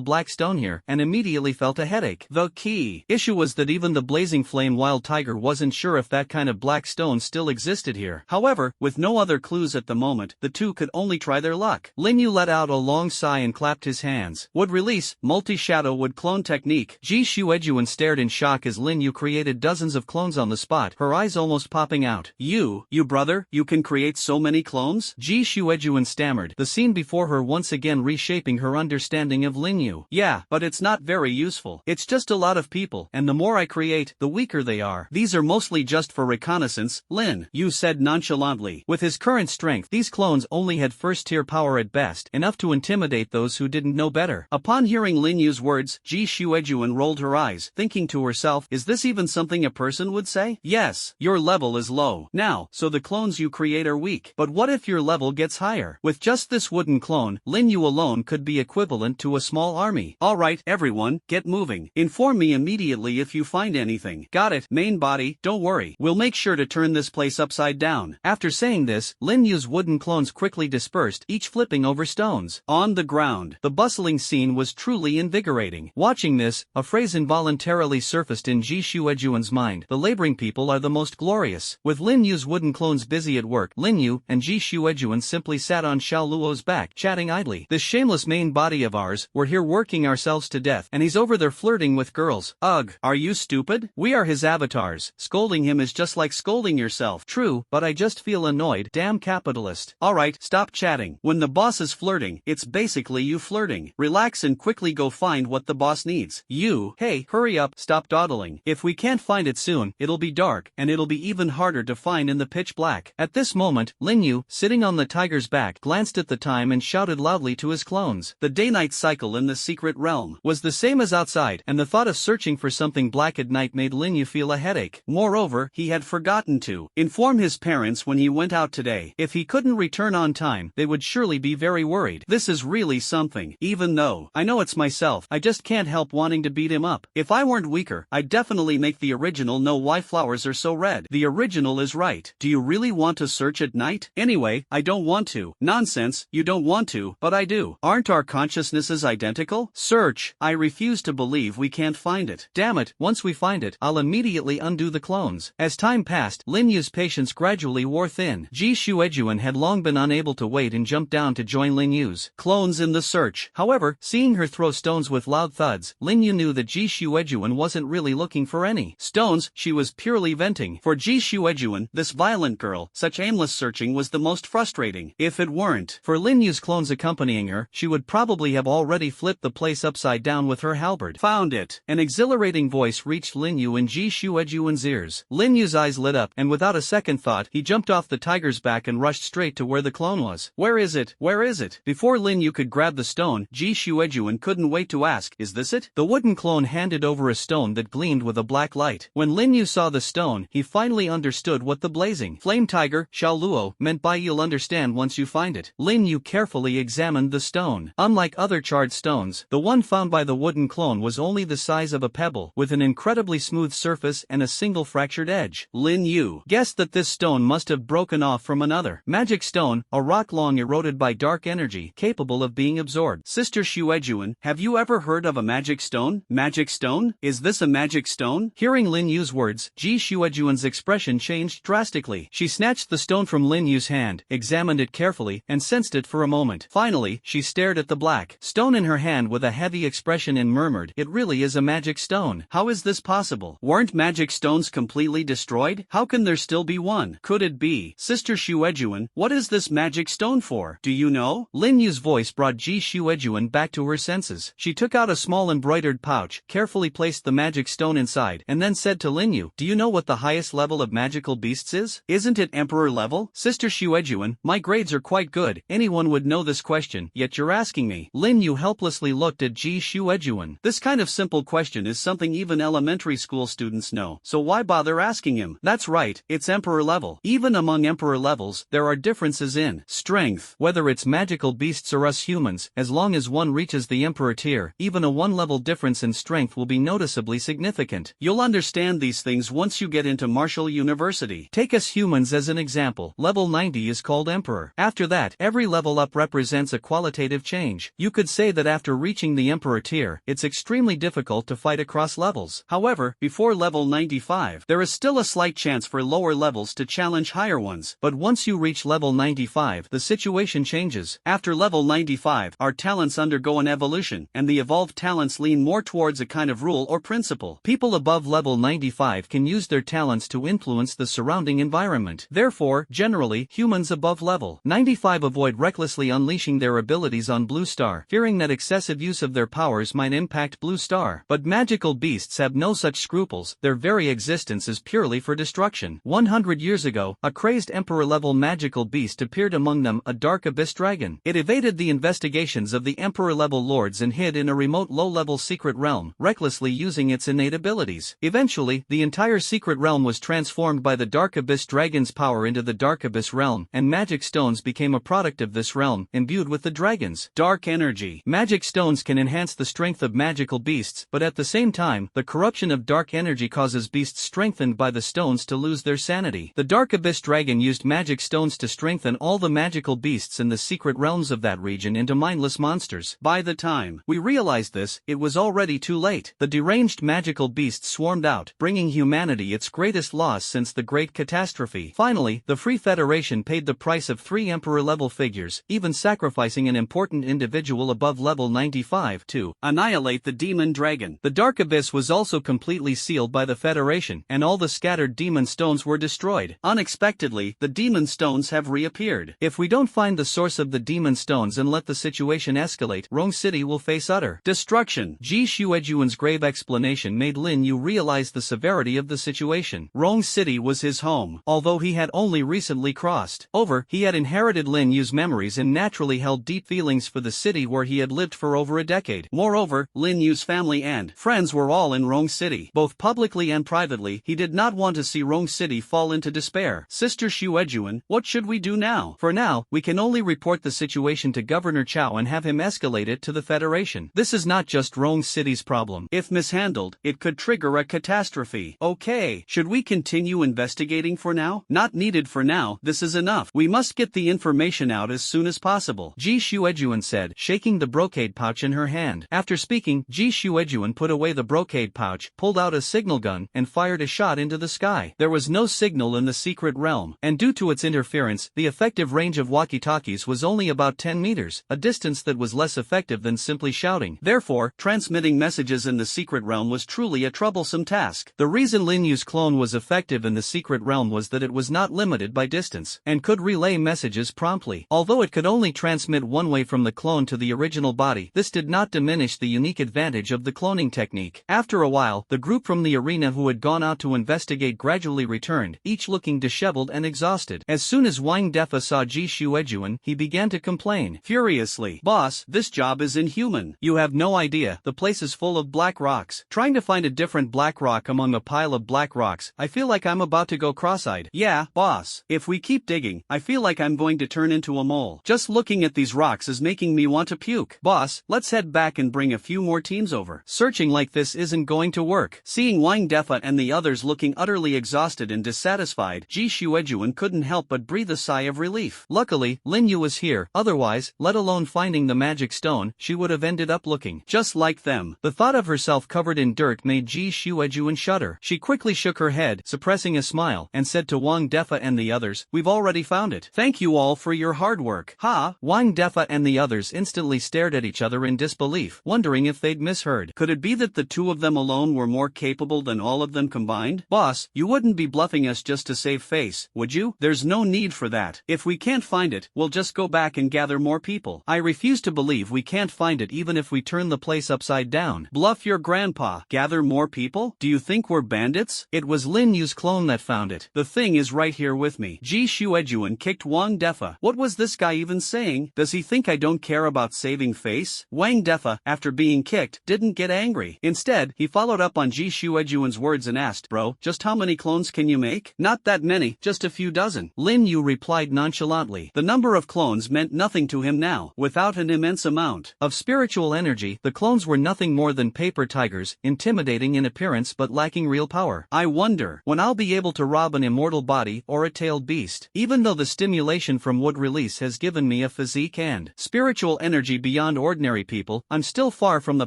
black stone here, and immediately felt a headache. The key issue was that even the blazing flame wild tiger wasn't sure if that kind of black stone still existed here. However, with no other clues at the moment, the two could only try their luck. Lin Yu let out a long sigh and clapped his hands. Would release, multi-shadow would clone technique. Ji Shuejuan stared in shock as Lin Yu created dozens of clones on the spot, her eyes almost popping out. You brother, you can create so many clones? Ji Shuejuan stammered, the scene before her once again reshaping her understanding of Lin Yu. Yeah, but it's not very useful. It's just a lot of people, and the more I create, the weaker they are. These are mostly just for reconnaissance, Lin Yu said nonchalantly. With his current strength, these clones only had first-tier power at best, enough to intimidate those who didn't know better. Upon hearing Lin Yu's words, Ji Shuejuan rolled her eyes, thinking to herself, is this even something a person would say? Yes, your level is low. Now, so the clones you create are weak. But what if your level gets higher? With just this wooden clone, Lin Yu alone could be equivalent to a small army. Alright, everyone, get moving. Inform me immediately if you find anything. Got it, main body, don't worry. We'll make sure to turn this place upside down. After saying this, Lin Yu's wooden clones quickly dispersed, each flipping over stones. On the ground, the bustling scene was truly invigorating. Watching this, a phrase involuntarily surfaced in Ji Shuejuan's mind. The laboring people are the most glorious. With Lin Yu's wooden clones busy at work, Lin Yu and Ji Shuejuan simply sat on Xiao Luo's back, chatting idly. This shameless main body of ours, we're here working ourselves to death, and he's over there flirting with girls. Ugh, are you stupid? We are his avatars. Scolding him is just like scolding yourself. True, but I just feel annoyed. Damn capitalist. Alright, stop chatting. When the boss is flirting, it's basically you flirting. Relax and quickly go find what the boss needs. Hey, hurry up, stop dawdling. If we can't find it soon, it'll be dark, and it'll be even harder to find in the pitch black. At this moment, Lin Yu, sitting on the tiger's back, glanced at the time and shouted loudly to his clones. The day-night cycle in the secret realm was the same as outside, and the thought of searching for something black at night made Lin Yu feel a headache. Moreover, he had forgotten to inform his parents when he went out today. If he couldn't return on time, they would surely be very worried. This is really something. Even though I know it's myself, I just can't help wanting to beat him up. If I weren't weaker, I'd definitely make the original know why flowers are so red. The original is right. Do you really want to search at night? Anyway, I don't want to. Nonsense, you don't want to, but I do. Aren't our consciousnesses identical? Search. I refuse to believe we can't find it. Damn it, once we find it, I'll immediately undo the clones. As time passed, Lin Yu's patience gradually wore thin. Ji Shuejuan had long been unable to wait and jumped down to join Lin Yu's clones in the search. However, seeing seeing her throw stones with loud thuds, Lin Yu knew that Ji Shuejuan wasn't really looking for any stones, she was purely venting. For Ji Shuejuan, this violent girl, such aimless searching was the most frustrating. If it weren't for Lin Yu's clones accompanying her, she would probably have already flipped the place upside down with her halberd. Found it! An exhilarating voice reached Lin Yu in Ji Shuejuan's ears. Lin Yu's eyes lit up, and without a second thought, he jumped off the tiger's back and rushed straight to where the clone was. Where is it? Where is it? Before Lin Yu could grab the stone, Ji Shuejuan couldn't wait to ask, is this it? The wooden clone handed over a stone that gleamed with a black light. When Lin Yu saw the stone, he finally understood what the blazing flame tiger, Xiao Luo, meant by you'll understand once you find it. Lin Yu carefully examined the stone. Unlike other charred stones, the one found by the wooden clone was only the size of a pebble, with an incredibly smooth surface and a single fractured edge. Lin Yu guessed that this stone must have broken off from another magic stone, a rock long eroded by dark energy, capable of being absorbed. Sister Shuejuan, have you ever heard of a magic stone? Magic stone? Is this a magic stone? Hearing Lin Yu's words, Ji Shuejuan's expression changed drastically. She snatched the stone from Lin Yu's hand, examined it carefully, and sensed it for a moment. Finally, she stared at the black stone in her hand with a heavy expression and murmured, "It really is a magic stone. How is this possible? Weren't magic stones completely destroyed? How can there still be one? Could it be? Sister Shuejuan, what is this magic stone for? Do you know?" Lin Yu's voice brought Ji Shuejuan back to her senses. She took out a small embroidered pouch, carefully placed the magic stone inside, and then said to Lin Yu, "Do you know what the highest level of magical beasts is? Isn't it Emperor level?" "Sister Shuejuan, my grades are quite good. Anyone would know this question, yet you're asking me." Lin Yu helplessly looked at Ji Shuejuan. This kind of simple question is something even elementary school students know, so why bother asking him? That's right, it's Emperor level. Even among Emperor levels, there are differences in strength. Whether it's magical beasts or us humans, as long as one reaches the Emperor tier, even a one-level difference in strength will be noticeably significant. You'll understand these things once you get into Martial University. Take us humans as an example. Level 90 is called Emperor. After that, every level up represents a qualitative change. You could say that after reaching the Emperor tier, it's extremely difficult to fight across levels. However, before level 95, there is still a slight chance for lower levels to challenge higher ones. But once you reach level 95, the situation changes. After level 95, our talents undergo an evolution, and the evolved talents lean more towards a kind of rule or principle. People above level 95 can use their talents to influence the surrounding environment. Therefore, generally, humans above level 95 avoid recklessly unleashing their abilities on Blue Star, fearing that excessive use of their powers might impact Blue Star. But magical beasts have no such scruples, their very existence is purely for destruction. 100 years ago, a crazed Emperor-level magical beast appeared among them, a dark abyss dragon. It evaded the investigations of the Emperor-level lords and hid in a remote low-level secret realm, recklessly using its innate abilities. Eventually, the entire secret realm was transformed by the dark abyss dragon's power into the dark abyss realm, and magic stones became a product of this realm, imbued with the dragon's dark energy. Magic stones can enhance the strength of magical beasts, but at the same time, the corruption of dark energy causes beasts strengthened by the stones to lose their sanity. The dark abyss dragon used magic stones to strengthen all the magical beasts in the secret realms of that region into mindless monsters. By the time we realized this, it was already too late. The deranged magical beasts swarmed out, bringing humanity its greatest loss since the Great Catastrophe. Finally, the Free Federation paid the price of 3 Emperor-level figures, even sacrificing an important individual above level 95 to annihilate the demon dragon. The Dark Abyss was also completely sealed by the Federation, and all the scattered demon stones were destroyed. Unexpectedly, the demon stones have reappeared. If we don't find the source of the demon stones and let the situation escalate, Rong City will face utter destruction. Ji Shuejuan's grave explanation made Lin Yu realize the severity of the situation. Rong City was his home. Although he had only recently crossed over, he had inherited Lin Yu's memories and naturally held deep feelings for the city where he had lived for over a decade. Moreover, Lin Yu's family and friends were all in Rong City. Both publicly and privately, he did not want to see Rong City fall into despair. Sister Shuejuan, what should we do now? For now, we can only report the situation to Governor Chao and have him escalate it to the Federation. This is not just Rong City's problem. If mishandled, it could trigger a catastrophe. Okay, should we continue investigating for now? Not needed for now, this is enough. We must get the information out as soon as possible, Ji Shuejuan said, shaking the brocade pouch in her hand. After speaking, Ji Shuejuan put away the brocade pouch, pulled out a signal gun, and fired a shot into the sky. There was no signal in the secret realm, and due to its interference, the effective range of walkie-talkies was only about 10 meters, a distance that was less effective than simply shouting. Therefore, transmitting messages in the secret realm was truly a troublesome task. The reason Lin Yu's clone was effective in the secret realm was that it was not limited by distance, and could relay messages promptly. Although it could only transmit one way from the clone to the original body, this did not diminish the unique advantage of the cloning technique. After a while, the group from the arena who had gone out to investigate gradually returned, each looking disheveled and exhausted. As soon as Wang Defa saw Ji Shuejuan, he began to complain furiously. "Boss, this job is inhuman. You have no idea, the place is full of black rocks. Trying to find a different black rock among a pile of black rocks, I feel like I'm about to go cross-eyed." "Yeah, boss. If we keep digging, I feel like I'm going to turn into a mole. Just looking at these rocks is making me want to puke." "Boss, let's head back and bring a few more teams over. Searching like this isn't going to work." Seeing Wang Defa and the others looking utterly exhausted and dissatisfied, Ji Shuejuan couldn't help but breathe a sigh of relief. Luckily, Lin Yu was here, otherwise, let alone finding the magic stone, she would have ended up looking just like them. The thought of herself covered in dirt made Ji Shuejuan shudder. She quickly shook her head, suppressing a smile, and said to Wang Defa and the others, "We've already found it. Thank you all for your hard work." "Ha!" Wang Defa and the others instantly stared at each other in disbelief, wondering if they'd misheard. Could it be that the two of them alone were more capable than all of them combined? "Boss, you wouldn't be bluffing us just to save face, would you? There's no need for that. If we can't find it, we'll just go back and gather more people." "I refuse to believe we can't find it even if we turn the place upside down." "Bluff your grandpa. Gather more people? Do you think we're bandits? It was Lin Yu's clone that found it. The thing is right here with me." Ji Shuejuan kicked Wang Defa. What was this guy even saying? Does he think I don't care about saving face? Wang Defa, after being kicked, didn't get angry. Instead, he followed up on Ji Shuejuan's words and asked, "Bro, just how many clones can you make?" "Not that many, just a few dozen." Lin Yu replied nonchalantly. The number of clones meant nothing to him now. Without an immense amount of spiritual energy, the clones were nothing more than paper tigers, intimidating in appearance but lacking real power. "I wonder when I'll be able to rob an immortal body or a tailed beast. Even though the stimulation from wood release has given me a physique and spiritual energy beyond ordinary people, I'm still far from the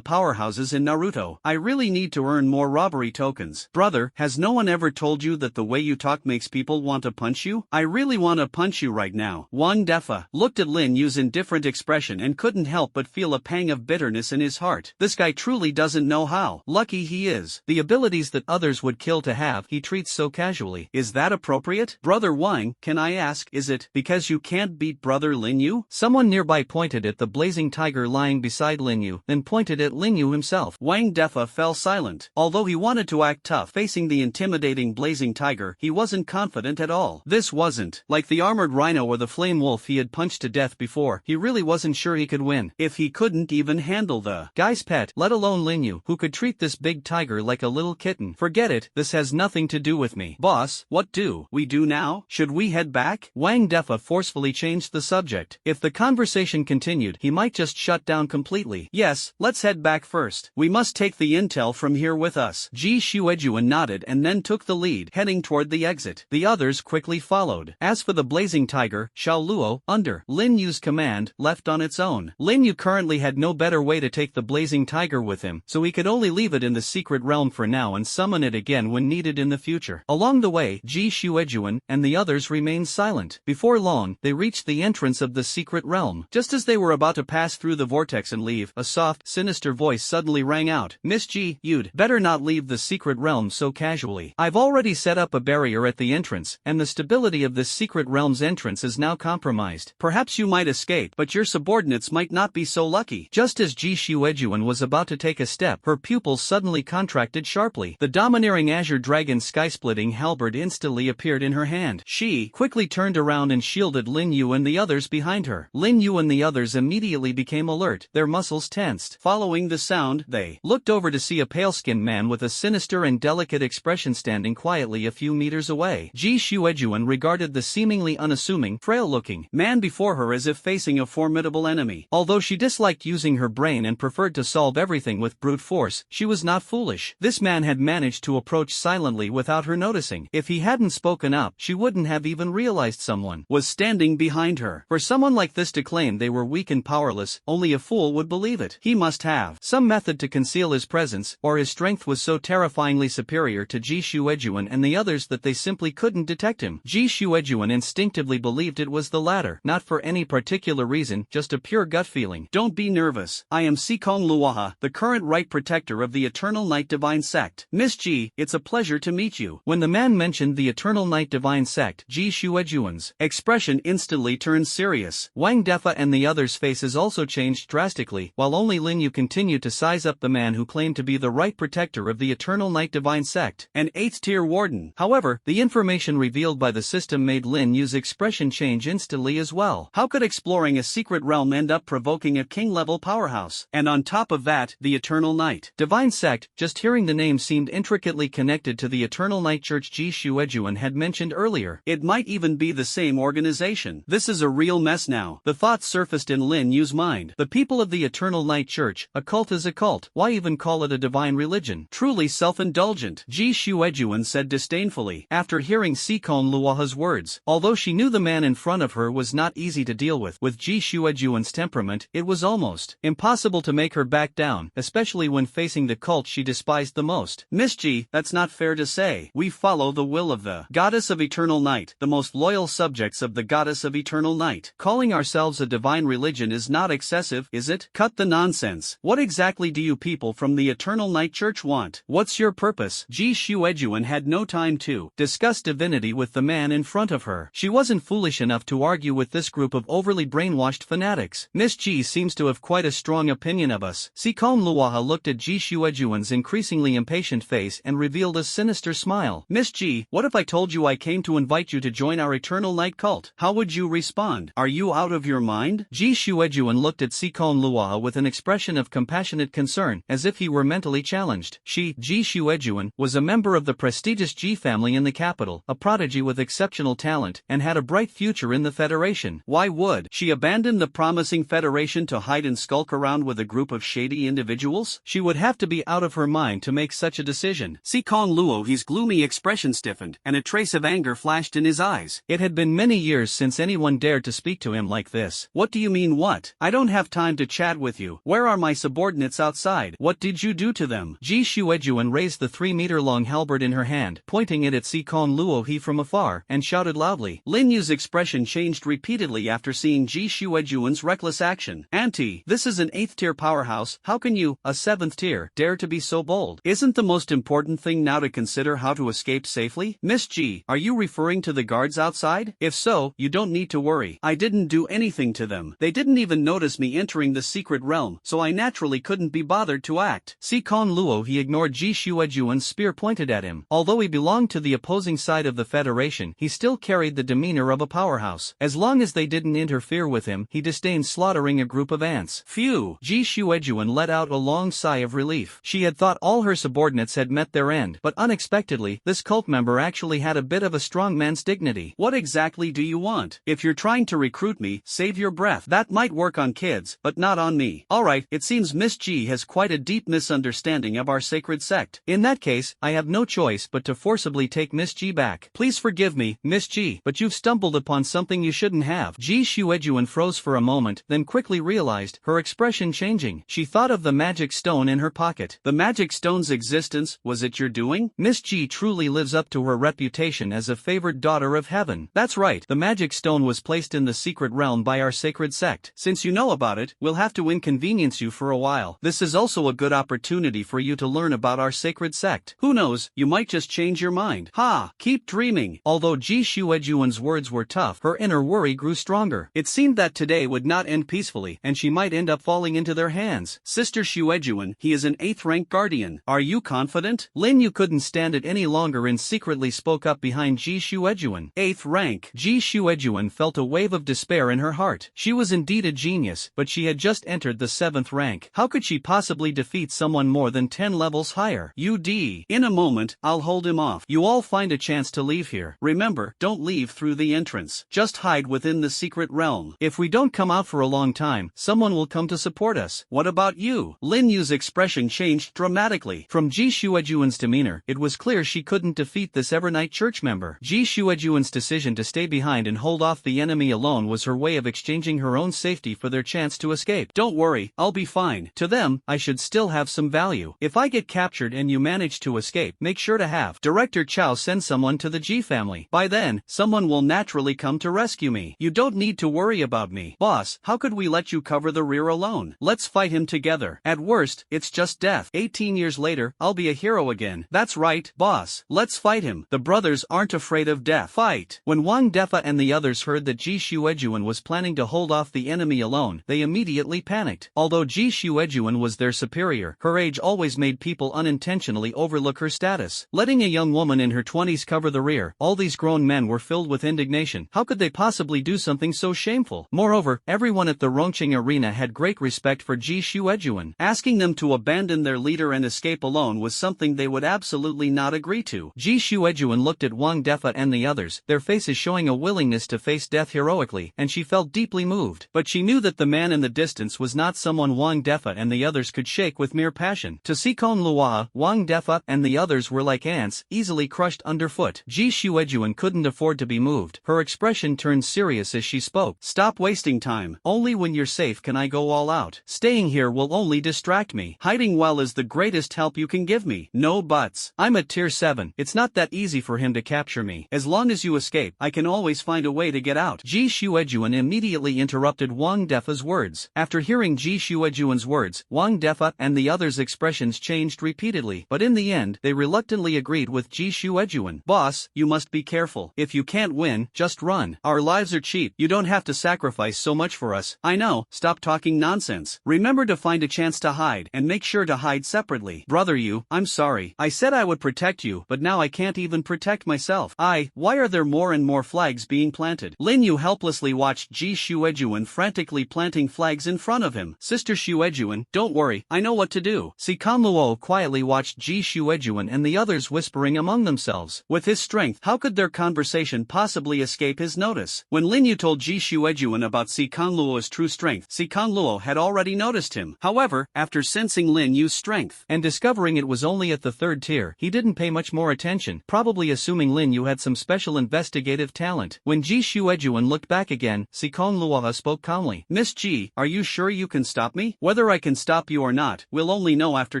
powerhouses in Naruto. I really need to earn more robbery tokens." "Brother, has no one ever told you that the way you talk makes people want to punch you? I really want to punch you right now." Wang Defa looked at Lin Yu's indifferent expression and couldn't help but feel a pang of bitterness in his heart. This guy truly doesn't know how lucky he is. The abilities that others would kill to have, he treats so casually. Is that appropriate? "Brother Wang, can I ask, is it because you can't beat Brother Lin Yu?" Someone nearby pointed at the blazing tiger lying beside Lin Yu, then pointed at Lin Yu himself. Wang Defa fell silent. Although he wanted to act tough facing the intimidating blazing tiger, he wasn't confident at all. This wasn't like the armored rhino or the flame wolf he had punched to death before. He really wasn't sure he could win. If he couldn't even handle the guy's pet, let alone Lin Yu, who could treat this big tiger like a little kitten. "Forget it, this has nothing to do with me." "Boss, what do we do now? Should we head back?" Wang Defa forcefully changed the subject. If the conversation continued, he might just shut down completely. "Yes, let's head back first. We must take the intel from here with us." Ji Shuejuan nodded and then took the lead, heading toward the exit. The others quickly followed. As for the blazing tiger, Xiao Luo, under Lin Yu's command, left on its own. Lin Yu currently had no better way to take the blazing tiger with him, so he could only leave it in the secret realm for now and summon it again when needed in the future. Along the way, Ji Shuejuan and the others remained silent. Before long, they reached the entrance of the secret realm. Just as they were about to pass through the vortex and leave, a soft, sinister voice suddenly rang out. "Miss Ji, you'd better not leave the secret realm so casually. I've already set up a barrier at the entrance, and the stability of this secret realm's entrance is now compromised. Perhaps you might escape, but your subordinates might not be so lucky." Just as Ji Shuejuan was about to take a step, her pupils suddenly contracted sharply. The domineering azure dragon sky-splitting halberd instantly appeared in her hand. She quickly turned around and shielded Lin Yu and the others behind her. Lin Yu and the others immediately became alert, their muscles tensed. Following the sound, they looked over to see a pale-skinned man with a sinister and delicate expression standing quietly a few meters away. Ji Shuejuan regarded the seemingly unassuming, frail-looking man before her as if facing a formidable enemy. Although she disliked using her brain and preferred to solve everything with brute force, she was not foolish. This man had managed to approach silently without her noticing. If he hadn't spoken up, she wouldn't have even realized someone was standing behind her. For someone like this to claim they were weak and powerless, only a fool would believe it. He must have some method to conceal his presence, or his strength was so terrifyingly superior to Ji Shuejuan and the others that they simply couldn't detect him. Ji Shuejuan instinctively believed it was the latter, not for any particular reason, just a pure gut feeling. "Don't don't be nervous. I am Sikong Luaha, the current right protector of the Eternal Night Divine Sect. Miss Ji, it's a pleasure to meet you. When the man mentioned the Eternal Night Divine Sect, Ji Shuejuan's expression instantly turned serious. Wang Defa and the others' faces also changed drastically, while only Lin Yu continued to size up the man who claimed to be the right protector of the Eternal Night Divine Sect, an 8th-tier warden. However, the information revealed by the system made Lin Yu's expression change instantly as well. How could exploring a secret realm end up provoking a king-level powerhouse? And on top of that, the Eternal Night Divine Sect, just hearing the name seemed intricately connected to the Eternal Night Church Ji Shuejuan had mentioned earlier. It might even be the same organization. This is a real mess now. The thought surfaced in Lin Yu's mind. The people of the Eternal Night Church, a cult is a cult. Why even call it a divine religion? Truly self-indulgent, Ji Shuejuan said disdainfully, after hearing Sikon Luaha's words. Although she knew the man in front of her was not easy to deal with Ji Shuejuan's temperament, it was almost impossible to make her back down, especially when facing the cult she despised the most. Miss Ji, that's not fair to say. We follow the will of the Goddess of Eternal Night, the most loyal subjects of the Goddess of Eternal Night. Calling ourselves a divine religion is not excessive, is it? Cut the nonsense. What exactly do you people from the Eternal Night Church want? What's your purpose? Ji Shuejuan had no time to discuss divinity with the man in front of her. She wasn't foolish enough to argue with this group of overly brainwashed fanatics. Miss Ji seems to have quite a strong opinion of us. Sikon Luaha looked at Ji Shuejuan's increasingly impatient face and revealed a sinister smile. Miss Ji, what if I told you I came to invite you to join our Eternal Night cult? How would you respond? Are you out of your mind? Ji Shuejuan looked at Sikon Luaha with an expression of compassionate concern, as if he were mentally challenged. She, Ji Shuejuan, was a member of the prestigious Ji family in the capital, a prodigy with exceptional talent, and had a bright future in the Federation. Why would she abandon the promising Federation to hide and skulk around with a group of shady individuals? She would have to be out of her mind to make such a decision. Sikong Luo, his gloomy expression stiffened, and a trace of anger flashed in his eyes. It had been many years since anyone dared to speak to him like this. What do you mean what? I don't have time to chat with you. Where are my subordinates outside? What did you do to them? Ji Shuejuan raised the 3-meter-long halberd in her hand, pointing it at Sikong Luo he from afar, and shouted loudly. Lin Yu's expression changed repeatedly after seeing Ji Shuejuan's reckless action. Auntie, this is an 8th-tier powerhouse. How can you, a 7th tier, dare to be so bold? Isn't the most important thing now to consider how to escape safely? Miss Ji, are you referring to the guards outside? If so, you don't need to worry. I didn't do anything to them. They didn't even notice me entering the secret realm, so I naturally couldn't be bothered to act. Sikon Luo he ignored Ji Shuejuan's spear pointed at him. Although he belonged to the opposing side of the Federation, he still carried the demeanor of a powerhouse. As long as they didn't interfere with him, he disdained slaughtering a group of ants. Phew! Ji Shuejuan let out a long sigh of relief. She had thought all her subordinates had met their end, but unexpectedly, this cult member actually had a bit of a strong man's dignity. What exactly do you want? If you're trying to recruit me, save your breath. That might work on kids, but not on me. Alright, it seems Miss Ji has quite a deep misunderstanding of our sacred sect. In that case, I have no choice but to forcibly take Miss Ji back. Please forgive me, Miss Ji, but you've stumbled upon something you shouldn't have. Ji Shuejuan froze for a moment, then quickly realized, her expression changing. She thought of the magic stone in her pocket. The magic stone's existence, was it your doing? Miss Ji truly lives up to her reputation as a favored daughter of heaven. That's right, the magic stone was placed in the secret realm by our sacred sect. Since you know about it, we'll have to inconvenience you for a while. This is also a good opportunity for you to learn about our sacred sect. Who knows, you might just change your mind. Ha! Keep dreaming. Although Ji Shuejuan's words were tough, her inner worry grew stronger. It seemed that today would not end peacefully, and she might end up falling into their hands. Sister Shuejuan, he is an 8th-rank guardian. Are you confident? Lin Yu couldn't stand it any longer and secretly spoke up behind Ji Shuejuan. 8th rank. Ji Shuejuan felt a wave of despair in her heart. She was indeed a genius, but she had just entered the 7th rank. How could she possibly defeat someone more than 10 levels higher? In a moment, I'll hold him off. You all find a chance to leave here. Remember, don't leave through the entrance. Just hide within the secret realm. If we don't come out for a long time, someone will come to support us. What about you? Lin Yu's expression changed dramatically. From Ji Shuejuan's demeanor, it was clear she couldn't defeat this Evernight church member. Ji Shuejuan's decision to stay behind and hold off the enemy alone was her way of exchanging her own safety for their chance to escape. Don't worry, I'll be fine. To them, I should still have some value. If I get captured and you manage to escape, make sure to have Director Chow send someone to the Ji family. By then, someone will naturally come to rescue me. You don't need to worry about me. Boss, how could we let you cover cover the rear alone. Let's fight him together. At worst, it's just death. 18 years later, I'll be a hero again. That's right, boss. Let's fight him. The brothers aren't afraid of death. Fight! When Wang Defa and the others heard that Ji Shuejuan was planning to hold off the enemy alone, they immediately panicked. Although Ji Shuejuan was their superior, her age always made people unintentionally overlook her status. Letting a young woman in her 20s cover the rear, all these grown men were filled with indignation. How could they possibly do something so shameful? Moreover, everyone at the Rongqing arena had great respect for Ji Shuejuan. Asking them to abandon their leader and escape alone was something they would absolutely not agree to. Ji Shuejuan looked at Wang Defa and the others, their faces showing a willingness to face death heroically, and she felt deeply moved. But she knew that the man in the distance was not someone Wang Defa and the others could shake with mere passion. To Sikon Lua, Wang Defa and the others were like ants, easily crushed underfoot. Ji Shuejuan couldn't afford to be moved. Her expression turned serious as she spoke. Stop wasting time. Only when you're safe can I go all out. Staying here will only distract me. Hiding well is the greatest help you can give me. No buts. I'm at tier 7. It's not that easy for him to capture me. As long as you escape, I can always find a way to get out. Ji Shuejuan immediately interrupted Wang Defa's words. After hearing Ji Shuejuan's words, Wang Defa and the others' expressions changed repeatedly, but in the end, they reluctantly agreed with Ji Shuejuan. Boss, you must be careful. If you can't win, just run. Our lives are cheap. You don't have to sacrifice so much for us. I know, stop talking nonsense. Remember to find a chance to hide, and make sure to hide separately. Brother you, I'm sorry. I said I would protect you, but now I can't even protect myself. Why are there more and more flags being planted? Lin Yu helplessly watched Ji Shuejuan frantically planting flags in front of him. Sister Shuejuan, don't worry, I know what to do. Sikon Luo quietly watched Ji Shuejuan and the others whispering among themselves. With his strength, how could their conversation possibly escape his notice? When Lin Yu told Ji Shuejuan about Sikon Luo's true strength, Sikon Luo had already noticed him. However, after sensing Lin Yu's strength and discovering it was only at the 3rd tier, he didn't pay much more attention, probably assuming Lin Yu had some special investigative talent. When Ji Shuejuan looked back again, Sikon Luo spoke calmly. Miss Ji, are you sure you can stop me? Whether I can stop you or not, we'll only know after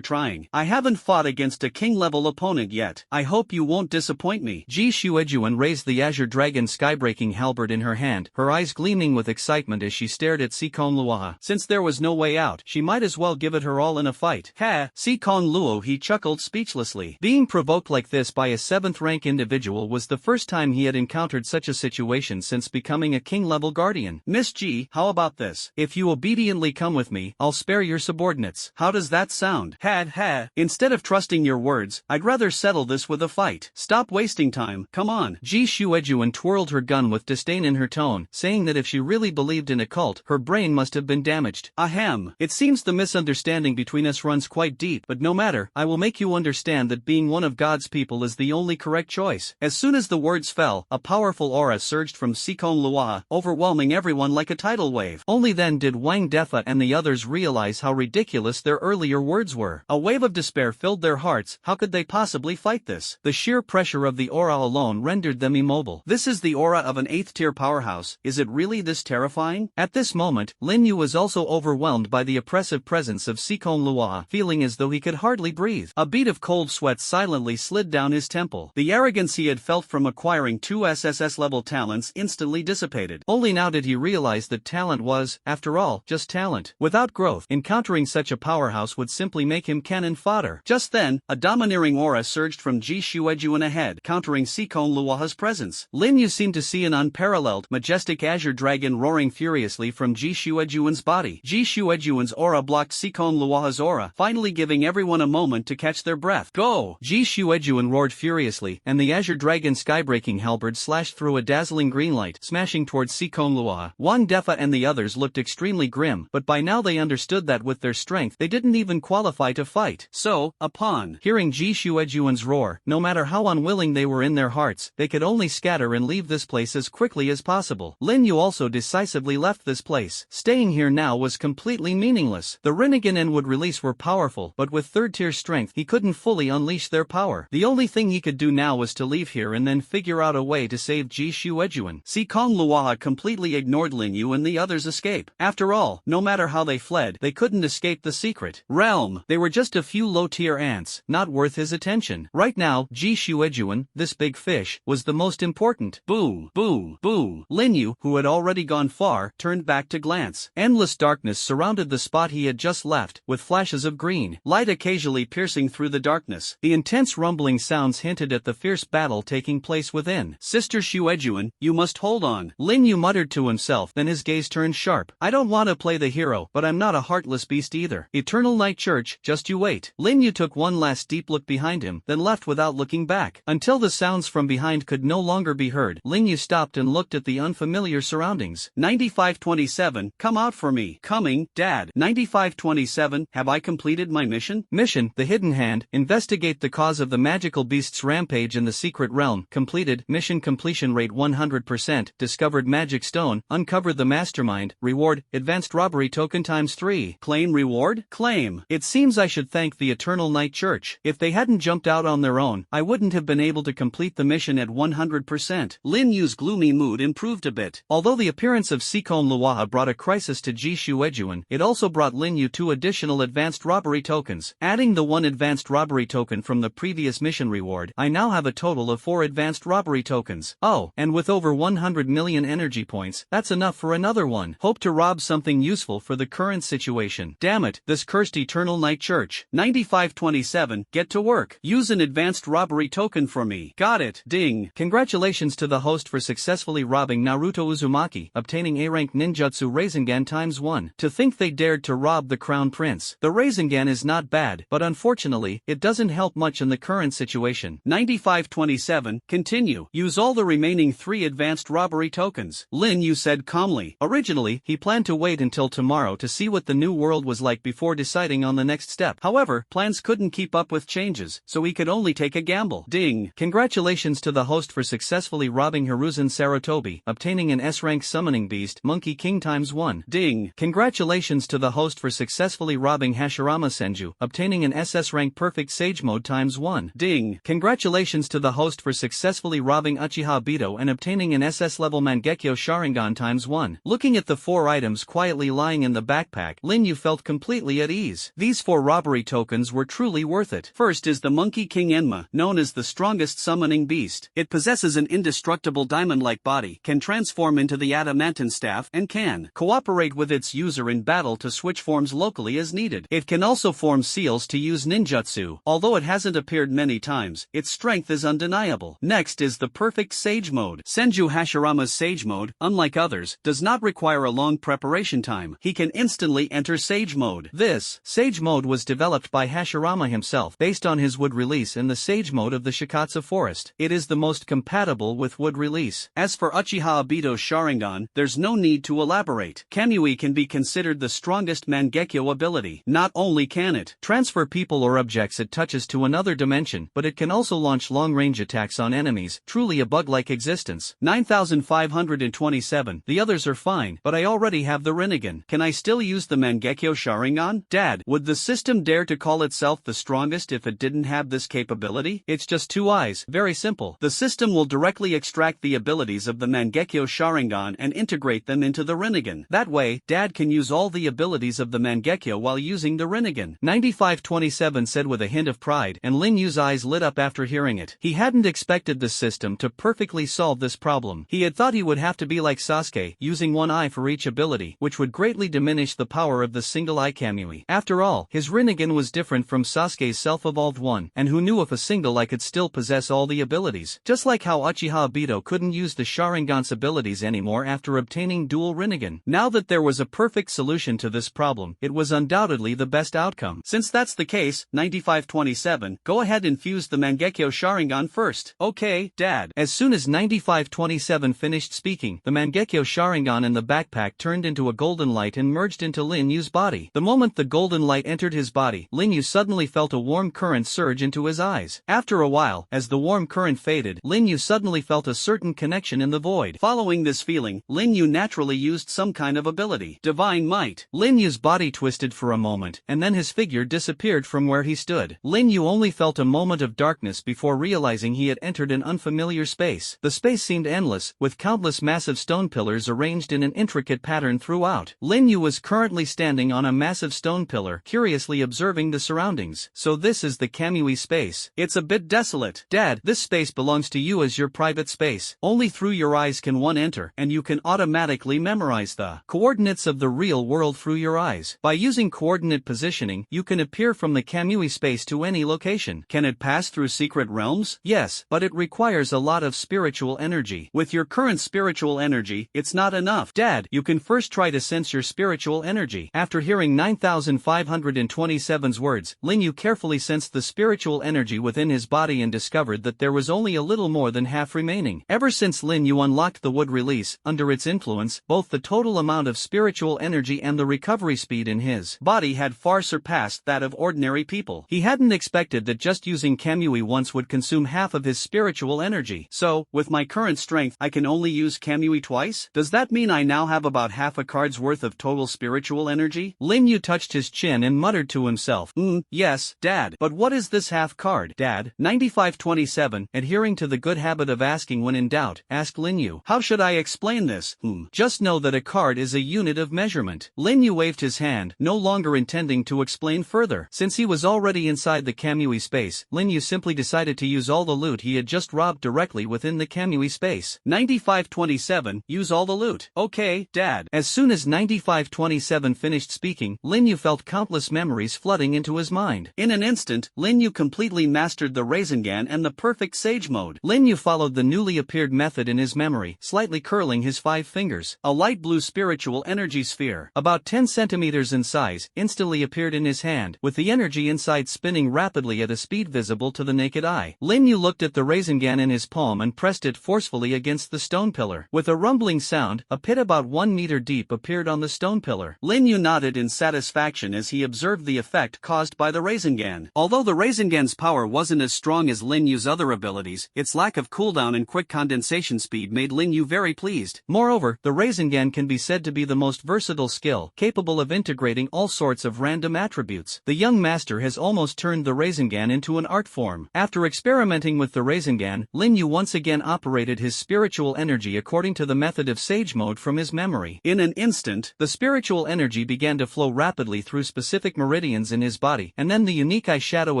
trying. I haven't fought against a king-level opponent yet. I hope you won't disappoint me. Ji Shuejuan raised the Azure Dragon skybreaking halberd in her hand, her eyes gleaming with excitement as she stared at Sikon Luo. Since there was no way out, she might as well give it her all in a fight. Ha! Sikon Luo, he chuckled speechlessly. Being provoked like this by a 7th-rank individual was the first time he had encountered such a situation since becoming a king-level guardian. Miss Ji, how about this? If you obediently come with me, I'll spare your subordinates. How does that sound? Ha! Instead of trusting your words, I'd rather settle this with a fight. Stop wasting time, come on. Ji Shuejuan twirled her gun with disdain in her tone, saying that if she really believed in a cult, her brain must have been damaged. Ahem. It seems the misunderstanding between us runs quite deep, but no matter, I will make you understand that being one of God's people is the only correct choice. As soon as the words fell, a powerful aura surged from Sikon Luo, overwhelming everyone like a tidal wave. Only then did Wang Defa and the others realize how ridiculous their earlier words were. A wave of despair filled their hearts. How could they possibly fight this? The sheer pressure of the aura alone rendered them immobile. This is the aura of an 8th-tier powerhouse. Is it really this terrifying? At this moment, Lin Yu was also overwhelmed by the oppressive presence of Sikon Luo, feeling as though he could hardly breathe. A bead of cold sweat silently slid down his temple. The arrogance he had felt from acquiring 2 SSS-level talents instantly dissipated. Only now did he realize that talent was, after all, just talent. Without growth, encountering such a powerhouse would simply make him cannon fodder. Just then, a domineering aura surged from Ji Shuejuan ahead, countering Sikon Luo's presence. Lin Yu seemed to see an unparalleled, majestic azure dragon roaring furiously from Ji Shuejuan's body. Ji Shuejuan's aura blocked Sikon Luo's aura, finally giving everyone a moment to catch their breath. Go! Ji Shuejuan roared furiously, and the azure dragon skybreaking halberd slashed through a dazzling green light, smashing towards Sikon Luo. Wang Defa and the others looked extremely grim, but by now they understood that with their strength they didn't even qualify to fight. So, upon hearing Ji Shuejuan's roar, no matter how unwilling they were in their hearts, they could only scatter and leave this place as quickly as possible. Lin Yu also decisively left this place. Staying here now was completely meaningless. The Rinnegan and would release were powerful, but with 3rd-tier strength he couldn't fully unleash their power. The only thing he could do now was to leave here and then figure out a way to save Ji Shuejuan. Sikon Luo completely ignored Lin Yu and the others' escape. After all, no matter how they fled, they couldn't escape the secret realm. They were just a few low-tier ants, not worth his attention. Right now, Ji Shuejuan, this big fish, was the most important. Boom, boom, boom. Lin Yu, who had already gone far, turned back to glance. glance. Endless darkness surrounded the spot he had just left, with flashes of green light occasionally piercing through the darkness. The intense rumbling sounds hinted at the fierce battle taking place within. Sister Xuejuan, you must hold on, Lin Yu muttered to himself, then his gaze turned sharp. I don't want to play the hero, but I'm not a heartless beast either. Eternal Night Church, just you wait. Lin Yu took one last deep look behind him, then left without looking back. Until the sounds from behind could no longer be heard, Lin Yu stopped and looked at the unfamiliar surroundings. 9527, come out for me. Coming, Dad. 9527, have I completed my mission? Mission, the Hidden Hand, investigate the cause of the magical beast's rampage in the secret realm. Completed, mission completion rate 100%, discovered magic stone, uncovered the mastermind, reward, advanced robbery token times 3. Claim reward? Claim. It seems I should thank the Eternal Night Church. If they hadn't jumped out on their own, I wouldn't have been able to complete the mission at 100%. Lin Yu's gloomy mood improved a bit. Although the appearance of Sikon Luaha brought a crisis to Ji Xuejuan, it also brought Lin Yu 2 additional advanced robbery tokens. Adding the 1 advanced robbery token from the previous mission reward, I now have a total of 4 advanced robbery tokens. Oh, and with over 100 million energy points, that's enough for another one. Hope to rob something useful for the current situation. Damn it, this cursed Eternal Night Church. 9527, get to work. Use an advanced robbery token for me. Got it. Ding. Congratulations to the host for successfully robbing Naruto Uzumaki, obtaining A-rank ninjutsu Rinnegan times 1. To think they dared to rob the crown prince. The Rinnegan is not bad, but unfortunately, it doesn't help much in the current situation. 9527, continue. Use all the remaining 3 advanced robbery tokens. Lin Yu said calmly. Originally, he planned to wait until tomorrow to see what the new world was like before deciding on the next step. However, plans couldn't keep up with changes, so he could only take a gamble. Ding. Congratulations to the host for successfully robbing Hiruzen Sarutobi, obtaining an S-rank summoning beast, Monkey King times 1. Ding. Congratulations to the host for successfully robbing Hashirama Senju, obtaining an SS rank perfect sage mode times 1. Ding. Congratulations to the host for successfully robbing Uchiha Obito and obtaining an SS level Mangekyo Sharingan times 1. Looking at the 4 items quietly lying in the backpack, Lin Yu felt completely at ease. These 4 robbery tokens were truly worth it. First is the Monkey King Enma, known as the strongest summoning beast. It possesses an indestructible diamond-like body, can transform into the adamantine staff, and can cooperate with its user in battle to switch forms locally as needed. It can also form seals to use ninjutsu. Although it hasn't appeared many times, its strength is undeniable. Next is the perfect sage mode. Senju Hashirama's sage mode, unlike others, does not require a long preparation time. He can instantly enter sage mode. This sage mode was developed by Hashirama himself based on his wood release in the sage mode of the Shikatsu forest. It is the most compatible with wood release. As for Uchiha Obito's Sharingan, there's no need to elaborate. Kamui can be considered the strongest Mangekyo ability. Not only can it transfer people or objects it touches to another dimension, but it can also launch long-range attacks on enemies, truly a bug-like existence. 9527, the others are fine, but I already have the Rinnegan. Can I still use the Mangekyo Sharingan? Dad, would the system dare to call itself the strongest if it didn't have this capability? It's just 2 eyes, very simple. The system will directly extract the abilities of the Mangekyo Sharingan and integrate them into the Rinnegan. That way, Dad can use all the abilities of the Mangekyo while using the Rinnegan. 9527 said with a hint of pride, and Lin Yu's eyes lit up after hearing it. He hadn't expected the system to perfectly solve this problem. He had thought he would have to be like Sasuke, using 1 eye for each ability, which would greatly diminish the power of the single eye Kamui. After all, his Rinnegan was different from Sasuke's self-evolved one, and who knew if a single eye could still possess all the abilities. Just like how Uchiha Obito couldn't use the Sharingan's abilities anymore after obtaining dual Rinnegan. Now that there was a perfect solution to this problem, it was undoubtedly the best outcome. Since that's the case, 9527, go ahead and fuse the Mangekyo Sharingan first. Okay, Dad. As soon as 9527 finished speaking, the Mangekyo Sharingan in the backpack turned into a golden light and merged into Lin Yu's body. The moment the golden light entered his body, Lin Yu suddenly felt a warm current surge into his eyes. After a while, as the warm current faded, Lin Yu suddenly felt a certain connection in the void. Following this feeling, Lin Yu naturally used some kind of ability. Divine Might. Lin Yu's body twisted for a moment, and then his figure disappeared from where he stood. Lin Yu only felt a moment of darkness before realizing he had entered an unfamiliar space. The space seemed endless, with countless massive stone pillars arranged in an intricate pattern throughout. Lin Yu was currently standing on a massive stone pillar, curiously observing the surroundings. So this is the Kamui space. It's a bit desolate. Dad, this space belongs to you as your private space. Only through your eyes can one enter, and you can automatically memorize the coordinates of the real world through your eyes. By using coordinate positioning, you can appear from the Kamui space to any location. Can it pass through secret realms? Yes, but it requires a lot of spiritual energy. With your current spiritual energy, it's not enough. Dad, you can first try to sense your spiritual energy. After hearing 9527's words, Lin Yu carefully sensed the spiritual energy within his body and discovered that there was only a little more than half remaining. Ever since Lin Yu unlocked the wood release, under its influence, both the total amount of spiritual energy and the recovery speed in his body had far surpassed that of ordinary people. He hadn't expected that just using Kamui once would consume half of his spiritual energy. So, with my current strength, I can only use Kamui twice? Does that mean I now have about half a card's worth of total spiritual energy? Lin Yu touched his chin and muttered to himself, yes, Dad. But what is this half card, Dad? 9527, adhering to the good habit of asking when in doubt, asked Lin Yu. How should I explain this? Just know that a card is a unit of measurement. Lin Yu waved his hand, no longer intending to explain further. Since he was already inside the Kamui space, Lin Yu simply decided to use all the loot he had just robbed directly within the Kamui space. 9527, use all the loot. Okay, Dad. As soon as 9527 finished speaking, Lin Yu felt countless memories flooding into his mind. In an instant, Lin Yu completely mastered the Rinnegan and the perfect sage mode. Lin Yu followed the newly appeared method in his memory, slightly curling his 5 fingers. A light blue spiritual energy sphere, about 10 centimeters in size, instantly appeared in his hand, with the energy inside spinning rapidly at a speed visible to the naked eye. Lin Yu looked at the Rinnegan in his palm and pressed it forcefully against the stone pillar. With a rumbling sound, a pit about 1 meter deep appeared on the stone pillar. Lin Yu nodded in satisfaction as he observed the effect caused by the Rinnegan. Although the Rinnegan's power wasn't as strong as Lin Yu's other abilities, its lack of cooldown and quick condensation speed made Lin Yu very pleased. Moreover, the Rinnegan can be said to be the most versatile skill, capable of integrating all sorts of random attributes. The young master has almost turned the Rinnegan into an art form. After experimenting with the Rinnegan, Lin Yu once again operated his spiritual energy according to the method of sage mode from his memory. In an instant, the spiritual energy began to flow rapidly through specific meridians in his body, and then the unique eyeshadow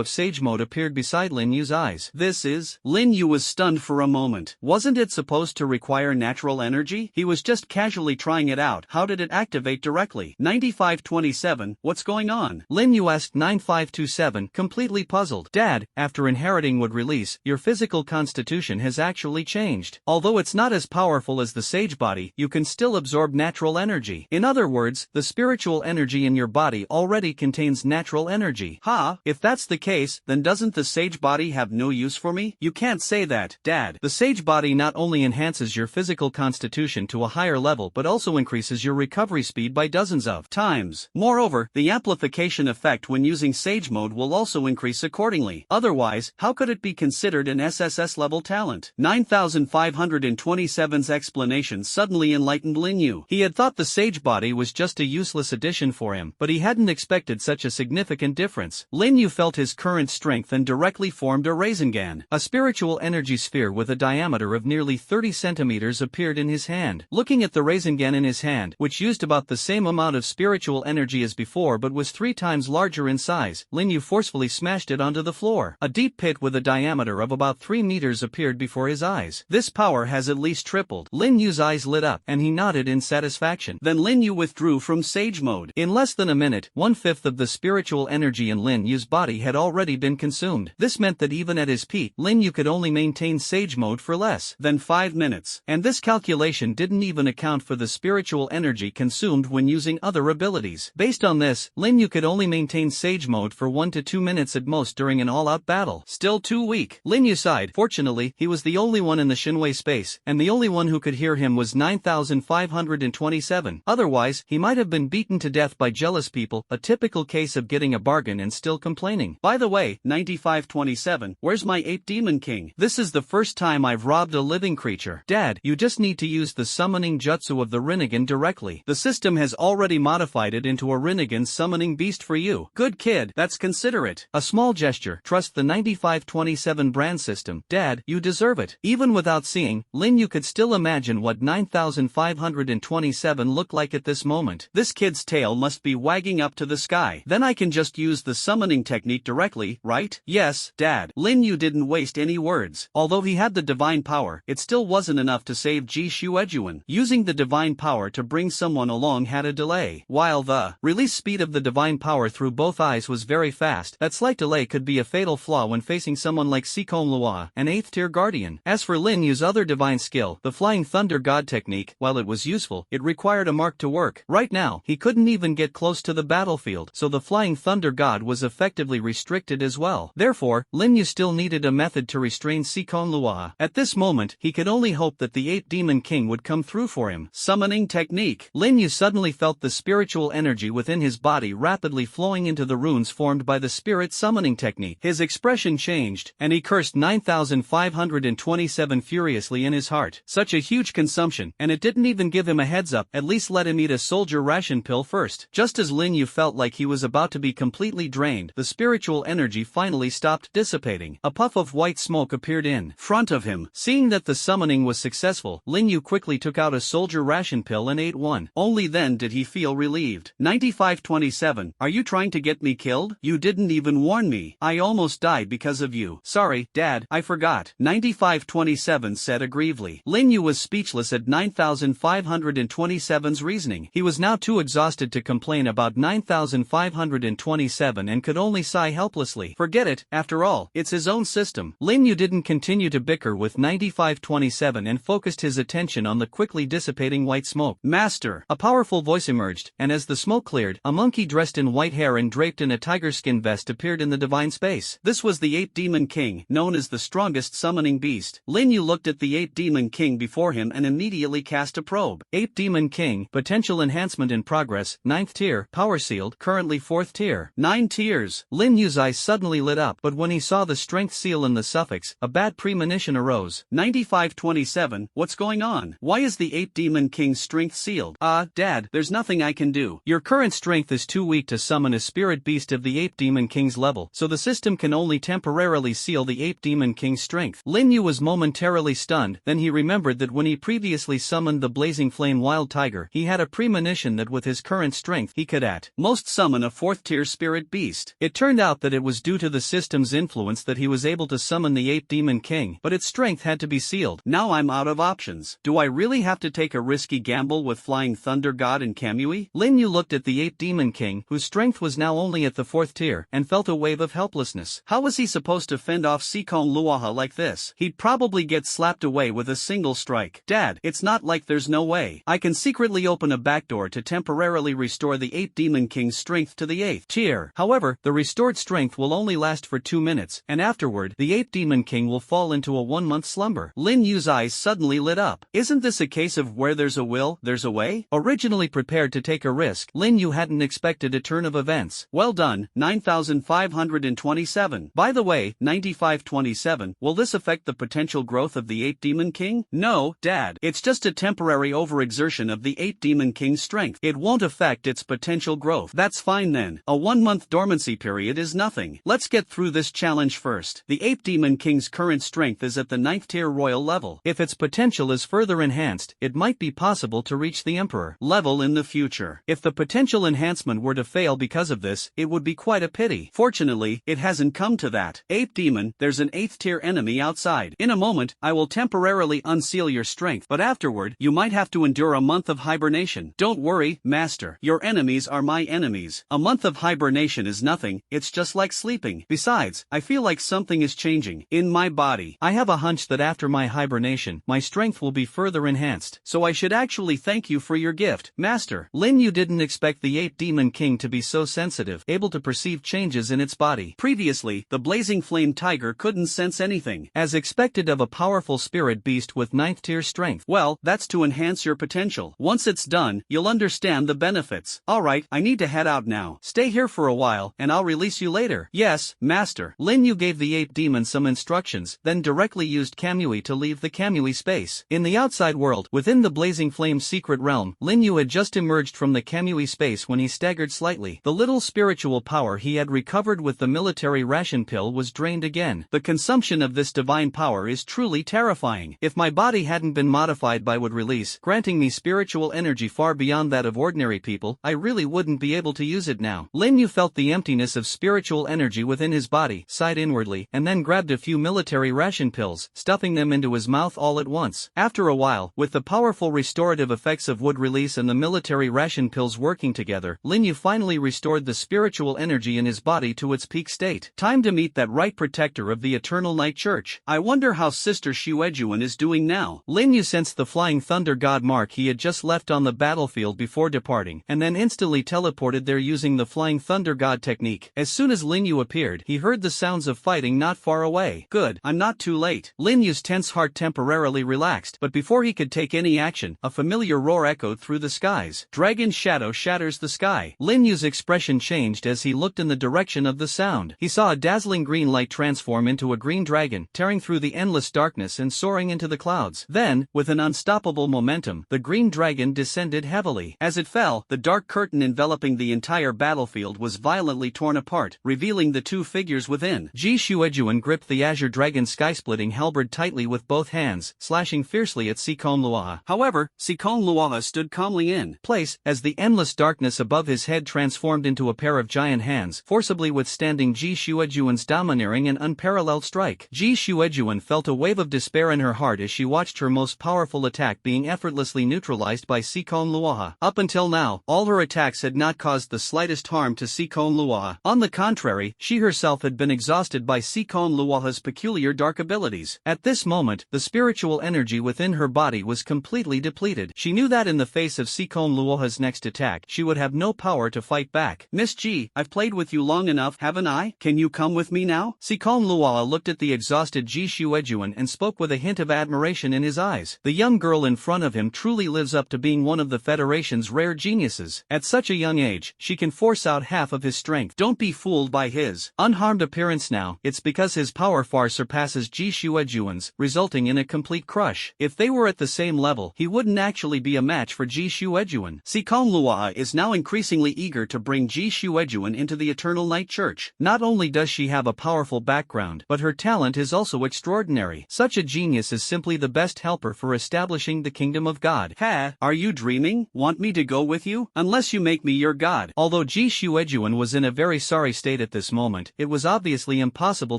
of sage mode appeared beside Lin Yu's eyes. This is... Lin Yu was stunned for a moment. Wasn't it supposed to require natural energy? He was just casually trying it out. How did it activate directly? 9527, what's going on? Lin Yu asked 9527, completely puzzled. Dad, after inheriting wood release, your physical constitution has actually changed. Although it's not as powerful as the sage body, you can still absorb natural energy. In other words, the spiritual energy in your body already contains natural energy. If that's the case, then doesn't the sage body have no use for me? You can't say that, Dad. The sage body not only enhances your physical constitution to a higher level but also increases your recovery speed by dozens of times. Moreover, the amplification effect when using sage mode will also increase accordingly. Otherwise, how could it be considered an SSS-level talent? 9527's explanation suddenly enlightened Lin Yu. He had thought the sage body was just a useless addition for him, but he hadn't expected such a significant difference. Lin Yu felt his current strength and directly formed a Rinnegan. A spiritual energy sphere with a diameter of nearly 30 centimeters appeared in his hand. Looking at the Rinnegan in his hand, which used about the same amount of spiritual energy as before but was 3 times larger in size, Lin Yu forcefully smashed it onto the floor. A deep pit with a diameter of about 3 meters appeared before his eyes. This power has at least tripled. Lin Yu's eyes lit up, and he nodded in satisfaction. Then Lin Yu withdrew from sage mode. In less than a minute, 1/5 of the spiritual energy in Lin Yu's body had already been consumed. This meant that even at his peak, Lin Yu could only maintain sage mode for less than 5 minutes. And this calculation didn't even account for the spiritual energy consumed when using other abilities. Based on this, Lin Yu could only maintain sage mode for 1 to 2 minutes at most during an all-out battle. Still too weak. Lin Yu sighed. Fortunately, he was the only one in the Shinwei space, and the only one who could hear him was 9527. Otherwise, he might have been beaten to death by jealous people, a typical case of getting a bargain and still complaining. By the way, 9527, where's my ape demon king? This is the first time I've robbed a living creature. Dad, you just need to use the summoning jutsu of the Rinnegan directly. The system has already modified it into a Rinnegan summoning beast for you. Good kid, that's considerate. A small gesture. Trust the 9527 brand system. Dad, you deserve it. Even without seeing, Lin Yu could still imagine what 9527 looked like at this moment. This kid's tail must be wagging up to the sky. Then I can just use the summoning technique directly, right? Yes, Dad. Lin Yu didn't waste any words. Although he had the divine power, it still wasn't enough to save Ji Shuejuan. Using the divine power to bring someone along had a delay. While the release speed of the divine power through both eyes was very fast, that slight delay could be a fatal flaw when facing someone like Sikon Lua, an 8th tier guardian. As for Lin Yu's other divine skill, the Flying Thunder God technique, while it was useful, it required a mark to work. Right now, he couldn't even get close to the battlefield, so the Flying Thunder God was effectively restricted as well. Therefore, Lin Yu still needed a method to restrain Sikon Lua. At this moment, he could only hope that the 8 Demon King would come through for him. Summoning technique. Lin Yu suddenly felt the spiritual energy within his body rapidly flowing into the runes formed by the spirit summoning technique. His expression changed, and he cursed 9,527 furiously in his heart. Such a huge consumption, and it didn't even give him a heads up. At least let him eat a soldier ration pill first. Just as Lin Yu felt like he was about to be completely drained, the spiritual energy finally stopped dissipating. A puff of white smoke appeared in front of him. Seeing that the summoning was successful, Lin Yu quickly took out a soldier ration pill and ate one. Only then did he feel relieved. 9527, are you trying to get me killed? You didn't even warn me. I almost died because of you. Sorry, Dad, I forgot. 9527 said aggrievely. Lin Yu was speechless at 9527's reasoning. He was now too exhausted to complain about 9527 and could only sigh helplessly. Forget it, after all, it's his own system. Lin Yu didn't continue to bicker with 9527 and focused his attention on the quickly dissipating white smoke. Master! A powerful voice emerged, and as the smoke cleared, a monkey dressed in white hair and draped in a tiger skin vest appeared in the divine space. This was the 8 Demon King, known as the strongest summoning beast. Lin Yu looked at the 8 Demon King before him and immediately cast a probe. 8 Demon King, potential enhancement in progress, 9th tier, power sealed, currently 4th tier. 9 tiers. Lin Yu's eyes suddenly lit up, but when he saw the strength seal in the suffix, a bad premonition arose. 9527, what's going on? Why is the 8 Demon King's strength sealed? Dad, there's nothing I can do. Your current strength is too weak to summon a spirit beast of the 8 Demon King's level, so the system can only temporarily seal the 8 Demon King's strength. Lin Yu was momentarily stunned, then he remembered that when he previously summoned the Blazing Flame Wild Tiger, he had a premonition that with his current strength he could at most summon a 4th tier spirit beast. It turned out that it was due to the system's influence that he was able to summon the 8 Demon King, but its strength had to be sealed. Now I'm out of options. Do I really have to take a risky gamble with Flying Thunder God and Kamui? Lin Yu looked at the 8 Demon King, whose strength was now only at the 4th tier, and felt a wave of helplessness. How was he supposed to fend off Sikon Luaha like this? He'd probably get slapped away with a single strike. Dad, it's not like there's no way. I can secretly open a backdoor to temporarily restore the 8 Demon King's strength to the 8th tier. However, the restored strength will only last for 2 minutes, and afterward, the 8 Demon King will fall into a 1-month slumber. Lin Yu's eyes suddenly lit up. Isn't this a case of where there's a will, there's a way? Originally prepared to take a risk, Lin Yu hadn't expected a turn of events. Well done, 9527. By the way, 9527, will this affect the potential growth of the 8 Demon King? No, Dad, it's just a temporary overexertion of the 8 Demon King's strength. It won't affect its potential growth. That's fine then. A 1-month dormancy period is nothing. Let's get through this challenge first. The 8 Demon King's current strength is at the 9th tier royal level. If its potential is further enhanced, it might be possible to reach the Emperor level in the future. If the potential enhancement were to fail because of this, it would be quite a pity. Fortunately, it hasn't come to that. 8 Demon, there's an 8th tier enemy outside. In a moment, I will temporarily unseal your strength, but afterward, you might have to endure a month of hibernation. Don't worry, Master. Your enemies are my enemies. A month of hibernation is nothing, it's just like sleeping. Besides, I feel like something is changing in my body. I have a hunch that after my hibernation, my strength will be further enhanced, so I should actually thank you for your gift, Master. Lin Yu didn't expect the 8 Demon King to be so sensitive, able to perceive changes in its body. Previously, the Blazing Flame Tiger couldn't sense anything, as expected of a powerful spirit beast with 9th tier strength. Well, that's to enhance your potential. Once it's done, you'll understand the benefits. Alright, I need to head out now. Stay here for a while, and I'll release you later. Yes, Master. Lin Yu gave the 8 Demon some instructions, then directly used Kamui to leave the Kamui space. In the outside world, within the Blazing Flame secret realm, Lin Yu had just emerged from the Kamui space when he staggered slightly. The little spiritual power he had recovered with the military ration pill was drained again. The consumption of this divine power is truly terrifying. If my body hadn't been modified by would release, granting me spiritual energy far beyond that of ordinary people, I really wouldn't be able to use it now. Lin Yu felt the emptiness of spiritual energy within his body, sighed inwardly, and then grabbed a few military ration pills, stuffing them into his mouth all at once. After a while, with the powerful restorative effect effects of wood release and the military ration pills working together, Lin Yu finally restored the spiritual energy in his body to its peak state. Time to meet that right protector of the Eternal Night Church. I wonder how Sister Xuejuan is doing now. Lin Yu sensed the flying thunder god mark he had just left on the battlefield before departing, and then instantly teleported there using the flying thunder god technique. As soon as Lin Yu appeared, he heard the sounds of fighting not far away. Good, I'm not too late. Lin Yu's tense heart temporarily relaxed, but before he could take any action, a familiar roar echoed through the skies. Dragon shadow shatters the sky. Lin Yu's expression changed as he looked in the direction of the sound. He saw a dazzling green light transform into a green dragon, tearing through the endless darkness and soaring into the clouds. Then, with an unstoppable momentum, the green dragon descended heavily. As it fell, the dark curtain enveloping the entire battlefield was violently torn apart, revealing the two figures within. Ji Xuejuan gripped the azure dragon sky-splitting halberd tightly with both hands, slashing fiercely at Sikon Luaha. However, Sikon Luaha stood calmly in place, as the endless darkness above his head transformed into a pair of giant hands, forcibly withstanding Ji Xuejuan's domineering and unparalleled strike. Ji Xuejuan felt a wave of despair in her heart as she watched her most powerful attack being effortlessly neutralized by Sikon Luaha. Up until now, all her attacks had not caused the slightest harm to Sikon Luaha. On the contrary, she herself had been exhausted by Sikon Luaha's peculiar dark abilities. At this moment, the spiritual energy within her body was completely depleted. She knew that in the face of Sikon Luaha's next attack, she would have no power to fight back. Miss Ji, I've played with you long enough, haven't I? Can you come with me now? Sikon Luaha looked at the exhausted Ji Xuejuan and spoke with a hint of admiration in his eyes. The young girl in front of him truly lives up to being one of the Federation's rare geniuses. At such a young age, she can force out half of his strength. Don't be fooled by his unharmed appearance now. It's because his power far surpasses Ji Xuejuan's, resulting in a complete crush. If they were at the same level, he wouldn't actually be a match for Ji Xuejuan. Sikon Luaha is now increasingly eager to bring Ji Xuejuan into the Eternal Night Church. Not only does she have a powerful background, but her talent is also extraordinary. Such a genius is simply the best helper for establishing the kingdom of God. Ha! Are you dreaming? Want me to go with you? Unless you make me your god. Although Ji Xuejuan was in a very sorry state at this moment, it was obviously impossible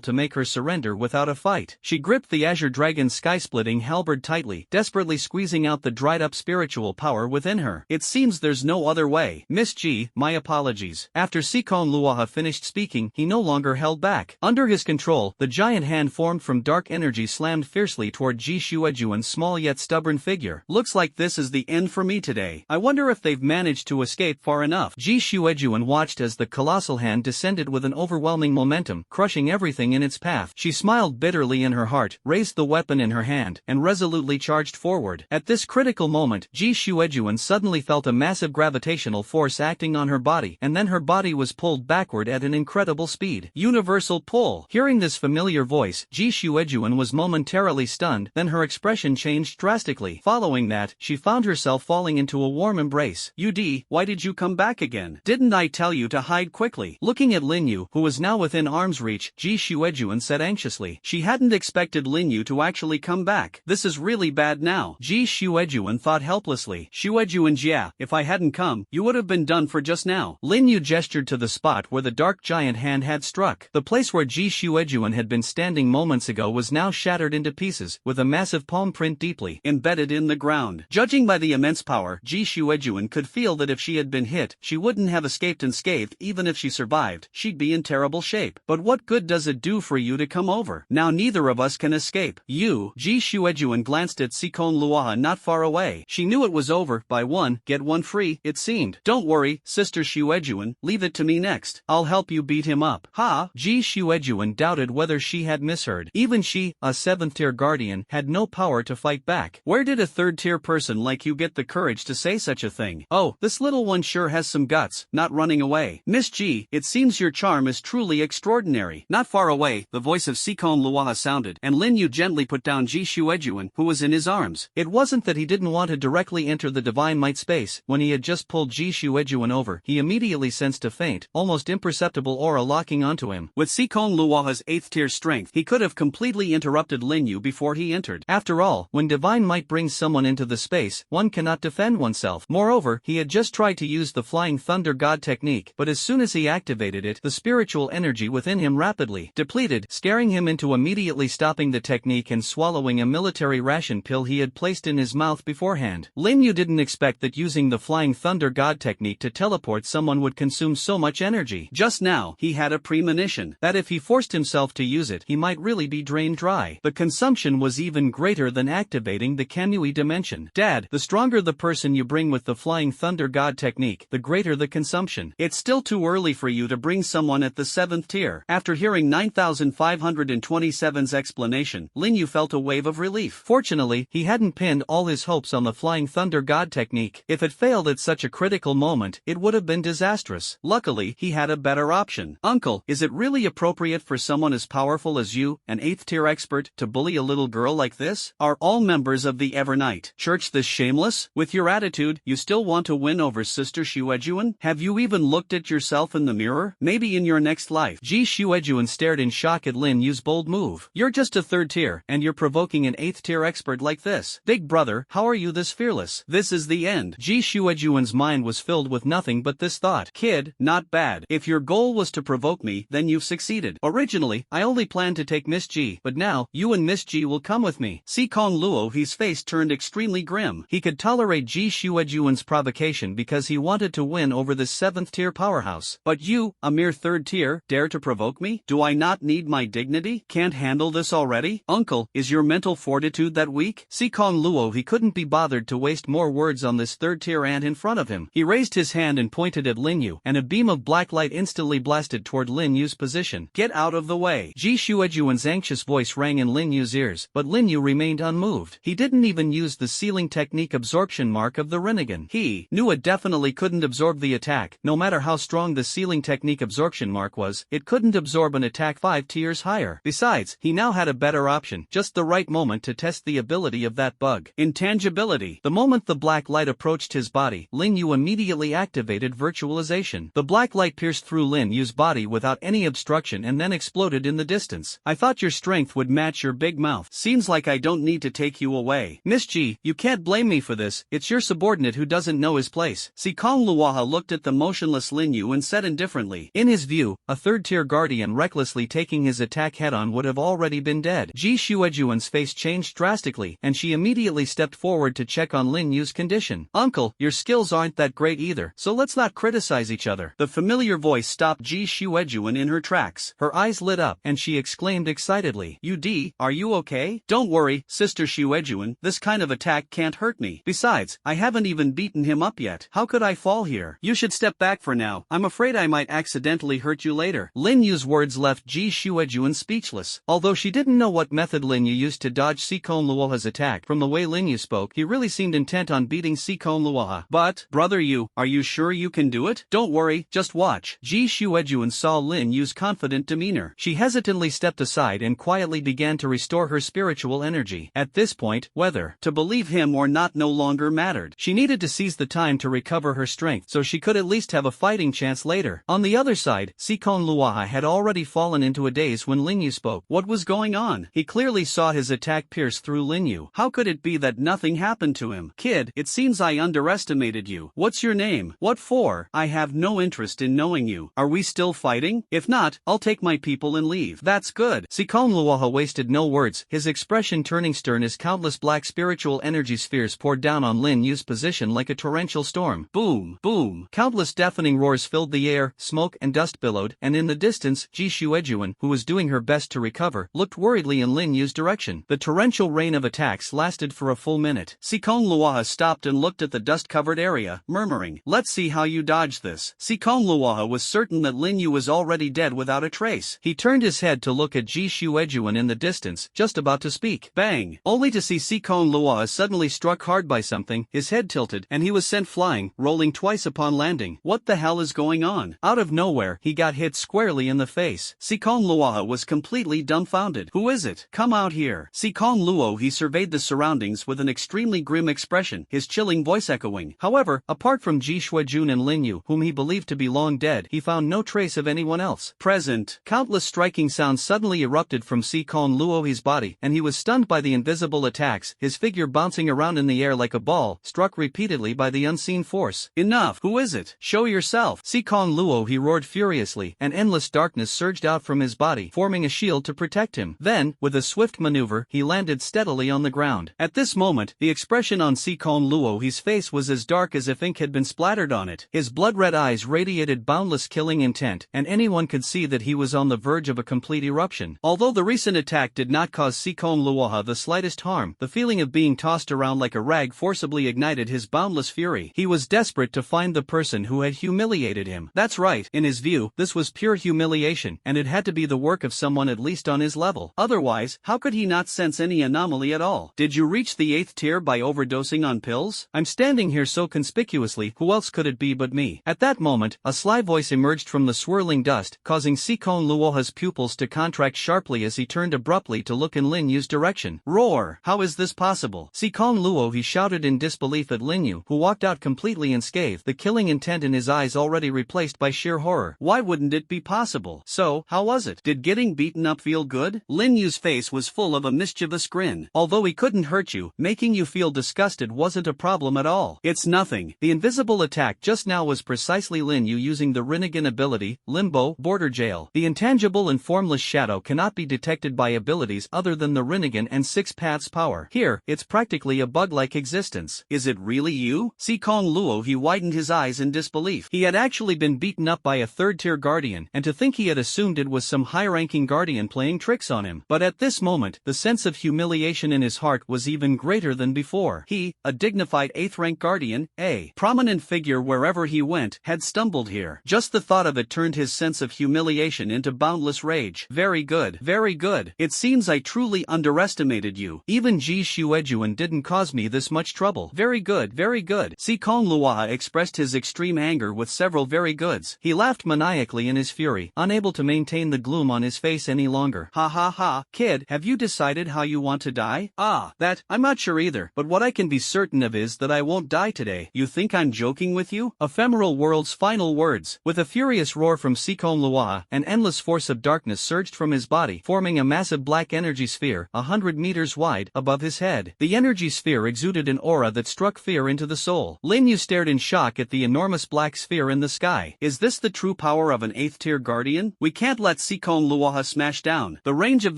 to make her surrender without a fight. She gripped the azure dragon's sky-splitting halberd tightly, desperately squeezing out the dried-up spiritual power within her. It seems there's no other way. Miss Ji, my apologies. After Sikon Luaha finished speaking, he no longer held back. Under his control, the giant hand formed from dark energy slammed fiercely toward Ji Xuejuan's small yet stubborn figure. Looks like this is the end for me today. I wonder if they've managed to escape far enough. Ji Xuejuan watched as the colossal hand descended with an overwhelming momentum, crushing everything in its path. She smiled bitterly in her heart, raised the weapon in her hand, and resolutely charged forward. At this critical moment, Ji Xuejuan suddenly felt a massive gravitational force acting on her body, and then her body was pulled backward at an incredible speed. Universal pull. Hearing this familiar voice, Ji Xuejuan was momentarily stunned, then her expression changed drastically. Following that, she found herself falling into a warm embrace. Ud, why did you come back again? Didn't I tell you to hide quickly? Looking at Lin Yu, who was now within arm's reach, Ji Xuejuan said anxiously. She hadn't expected Lin Yu to actually come back. This is really bad now. Ji Xuejuan thought helplessly. Xuejuan Jia, if I hadn't come, you would have been done for just now. Lin Yu gestured to the spot where the dark giant hand had struck. The place where Ji Xuejuan had been standing moments ago was now shattered into pieces, with a massive palm print deeply embedded in the ground. Judging by the immense power, Ji Xuejuan could feel that if she had been hit, she wouldn't have escaped unscathed. Even if she survived, she'd be in terrible shape. But what good does it do for you to come over? Now neither of us can escape. You, Ji Xuejuan glanced at Sikon Luaha not far away. She knew it was over. Buy one, get one free, it seemed. Don't worry, Sister Xuejuan, leave it to me next. I'll help you beat him up. Ha! Ji Xuejuan doubted whether she had misheard. Even she, a 7th-tier guardian, had no power to fight back. Where did a 3rd-tier person like you get the courage to say such a thing? Oh, this little one sure has some guts, not running away. Miss Ji, it seems your charm is truly extraordinary. Not far away, the voice of Sikon Luaha sounded, and Lin Yu gently put down Ji Xuejuan, who was in his arms. It wasn't that he didn't want to directly enter the divine might space. When he had just pulled Ji Xuejuan over, he immediately sensed a faint, almost imperceptible aura locking onto him. With Sikon Luaha's 8th-tier strength, he could have completely interrupted Lin Yu before he entered. After all, when divine might brings someone into the space, one cannot defend oneself. Moreover, he had just tried to use the flying thunder god technique, but as soon as he activated it, the spiritual energy within him rapidly depleted, scaring him into immediately stopping the technique and swallowing a military ration pill he had placed in his mouth beforehand. hand. Lin Yu didn't expect that using the Flying Thunder God technique to teleport someone would consume so much energy. Just now, he had a premonition that if he forced himself to use it, he might really be drained dry. The consumption was even greater than activating the Kamui dimension. Dad, the stronger the person you bring with the Flying Thunder God technique, the greater the consumption. It's still too early for you to bring someone at the 7th tier. After hearing 9527's explanation, Lin Yu felt a wave of relief. Fortunately, he hadn't pinned all his hopes on the Flying Thunder God technique. If it failed at such a critical moment, it would have been disastrous. Luckily, he had a better option. Uncle, is it really appropriate for someone as powerful as you, an 8th tier expert, to bully a little girl like this? Are all members of the Evernight Church this shameless? With your attitude, you still want to win over Sister Xuejuan? Have you even looked at yourself in the mirror? Maybe in your next life. Ji Xuejuan stared in shock at Lin Yu's bold move. You're just a 3rd tier, and you're provoking an 8th tier expert like this. Big brother, how are you this fearless? This is the end. Ji Xuejuan's mind was filled with nothing but this thought. Kid, not bad. If your goal was to provoke me, then you've succeeded. Originally, I only planned to take Miss Ji, but now, you and Miss Ji will come with me. Si Kong Luo, his face turned extremely grim. He could tolerate Ji Xuejuan's provocation because he wanted to win over this 7th tier powerhouse. But you, a mere 3rd tier, dare to provoke me? Do I not need my dignity? Can't handle this already? Uncle, is your mental fortitude that weak? Si Kong Luo, he couldn't be bothered to waste more words on this 3rd tier ant in front of him. He raised his hand and pointed at Lin Yu, and a beam of black light instantly blasted toward Lin Yu's position. Get out of the way. Ji Xuejuan's anxious voice rang in Lin Yu's ears, but Lin Yu remained unmoved. He didn't even use the sealing technique absorption mark of the Rinnegan. He knew it definitely couldn't absorb the attack. No matter how strong the sealing technique absorption mark was, it couldn't absorb an attack 5 tiers higher. Besides, he now had a better option, just the right moment to test the ability of that bug. Intangibility. The moment the black light approached his body, Lin Yu immediately activated virtualization. The black light pierced through Lin Yu's body without any obstruction and then exploded in the distance. I thought your strength would match your big mouth. Seems like I don't need to take you away. Miss Ji, you can't blame me for this, it's your subordinate who doesn't know his place. Si Kong Luoha looked at the motionless Lin Yu and said indifferently. In his view, a 3rd tier guardian recklessly taking his attack head-on would have already been dead. Ji Xuejuan's face changed drastically, and she immediately stepped forward to check on Lin Yu's condition. Uncle, your skills aren't that great either, so let's not criticize each other. The familiar voice stopped Ji Xuejuan in her tracks. Her eyes lit up, and she exclaimed excitedly. UD, are you okay? Don't worry, Sister Xuejuan, this kind of attack can't hurt me. Besides, I haven't even beaten him up yet. How could I fall here? You should step back for now. I'm afraid I might accidentally hurt you later. Lin Yu's words left Ji Xuejuan speechless. Although she didn't know what method Lin Yu used to dodge Si Kong Luoha's attack, from the way Lin Yu spoke, he really seemed intent on beating Si Kong Luoha. But, brother Yu, are you sure you can do it? Don't worry, just watch. Ji Xuejuan saw Lin Yu's confident demeanor. She hesitantly stepped aside and quietly began to restore her spiritual energy. At this point, whether to believe him or not no longer mattered. She needed to seize the time to recover her strength so she could at least have a fighting chance later. On the other side, Si Kong Luoha had already fallen into a daze when Lin Yu spoke. What was going on? He clearly saw his attack pierce through Lin Yu. How could it be that nothing happened to him? Kid, it seems I underestimated you. What's your name? What for? I have no interest in knowing you. Are we still fighting? If not, I'll take my people and leave. That's good. Si Kong Luoha wasted no words, his expression turning stern as countless black spiritual energy spheres poured down on Lin Yu's position like a torrential storm. Boom, boom. Countless deafening roars filled the air, smoke and dust billowed, and in the distance, Ji Xuejuan, who was doing her best to recover, looked worriedly in Lin Yu's direction. The torrential rain of attacks lasted for a full minute. Si Kong Luoha stopped and looked at the dust-covered area, murmuring, "Let's see how you dodge this." Si Kong Luoha was certain that Lin Yu was already dead without a trace. He turned his head to look at Ji Xuejuan in the distance, just about to speak. Bang! Only to see Si Kong Luoha suddenly struck hard by something, his head tilted, and he was sent flying, rolling twice upon landing. What the hell is going on? Out of nowhere, he got hit squarely in the face. Si Kong Luoha was completely dumbfounded. Who is it? Come out here. Si Kong Luo, he surveyed the surroundings with an extremely grim expression, his chilling voice echoing. However, apart from Ji Xuejun and Lin Yu, whom he believed to be long dead, he found no trace of anyone else present. Countless striking sounds suddenly erupted from Si Kong Luo's body, and he was stunned by the invisible attacks, his figure bouncing around in the air like a ball, struck repeatedly by the unseen force. Enough! Who is it? Show yourself! Si Kong Luo, he roared furiously, and endless darkness surged out from his body, forming a shield to protect him. Then, with a swift maneuver, he landed steadily on the ground. At this moment, the expression expression on Sikon Luohi's face was as dark as if ink had been splattered on it. His blood-red eyes radiated boundless killing intent, and anyone could see that he was on the verge of a complete eruption. Although the recent attack did not cause Sikon Luoha the slightest harm, the feeling of being tossed around like a rag forcibly ignited his boundless fury. He was desperate to find the person who had humiliated him. That's right, in his view, this was pure humiliation, and it had to be the work of someone at least on his level. Otherwise, how could he not sense any anomaly at all? Did you reach the 8th tier by overdosing on pills? I'm standing here so conspicuously, who else could it be but me? At that moment, a sly voice emerged from the swirling dust, causing Sikon Luoha's pupils to contract sharply as he turned abruptly to look in Lin Yu's direction. Roar! How is this possible? Sikon Luohi shouted in disbelief at Lin Yu, who walked out completely unscathed, the killing intent in his eyes already replaced by sheer horror. Why wouldn't it be possible? So, how was it? Did getting beaten up feel good? Lin Yu's face was full of a mischievous grin. Although he couldn't hurt you, making you feel disgusted wasn't a problem at all. It's nothing. The invisible attack just now was precisely Lin Yu using the Rinnegan ability, Limbo, Border Jail. The intangible and formless shadow cannot be detected by abilities other than the Rinnegan and 6 paths power. Here, it's practically a bug-like existence. Is it really you? Sikon Luohi widened his eyes in disbelief. He had actually been beaten up by a 3rd-tier guardian, and to think he had assumed it was some high-ranking guardian playing tricks on him. But at this moment, the sense of humiliation in his heart was even greater than before. He, a dignified 8th-rank guardian, a prominent figure wherever he went, had stumbled here. Just the thought of it turned his sense of humiliation into boundless rage. Very good, very good. It seems I truly underestimated you. Even Ji Shuejuan didn't cause me this much trouble. Very good, very good. Sikon Luoha expressed his extreme anger with several very goods. He laughed maniacally in his fury, unable to maintain the gloom on his face any longer. Ha ha ha, kid, have you decided how you want to die? That, I'm not sure either, but what I can be certain of is that I won't die today. You think I'm joking with you? Ephemeral World's final words. With a furious roar from Sikon Luoha, an endless force of darkness surged from his body, forming a massive black energy sphere, 100 meters wide, above his head. The energy sphere exuded an aura that struck fear into the soul. Lin Yu stared in shock at the enormous black sphere in the sky. Is this the true power of an 8th-tier guardian? We can't let Sikon Luoha smash down. The range of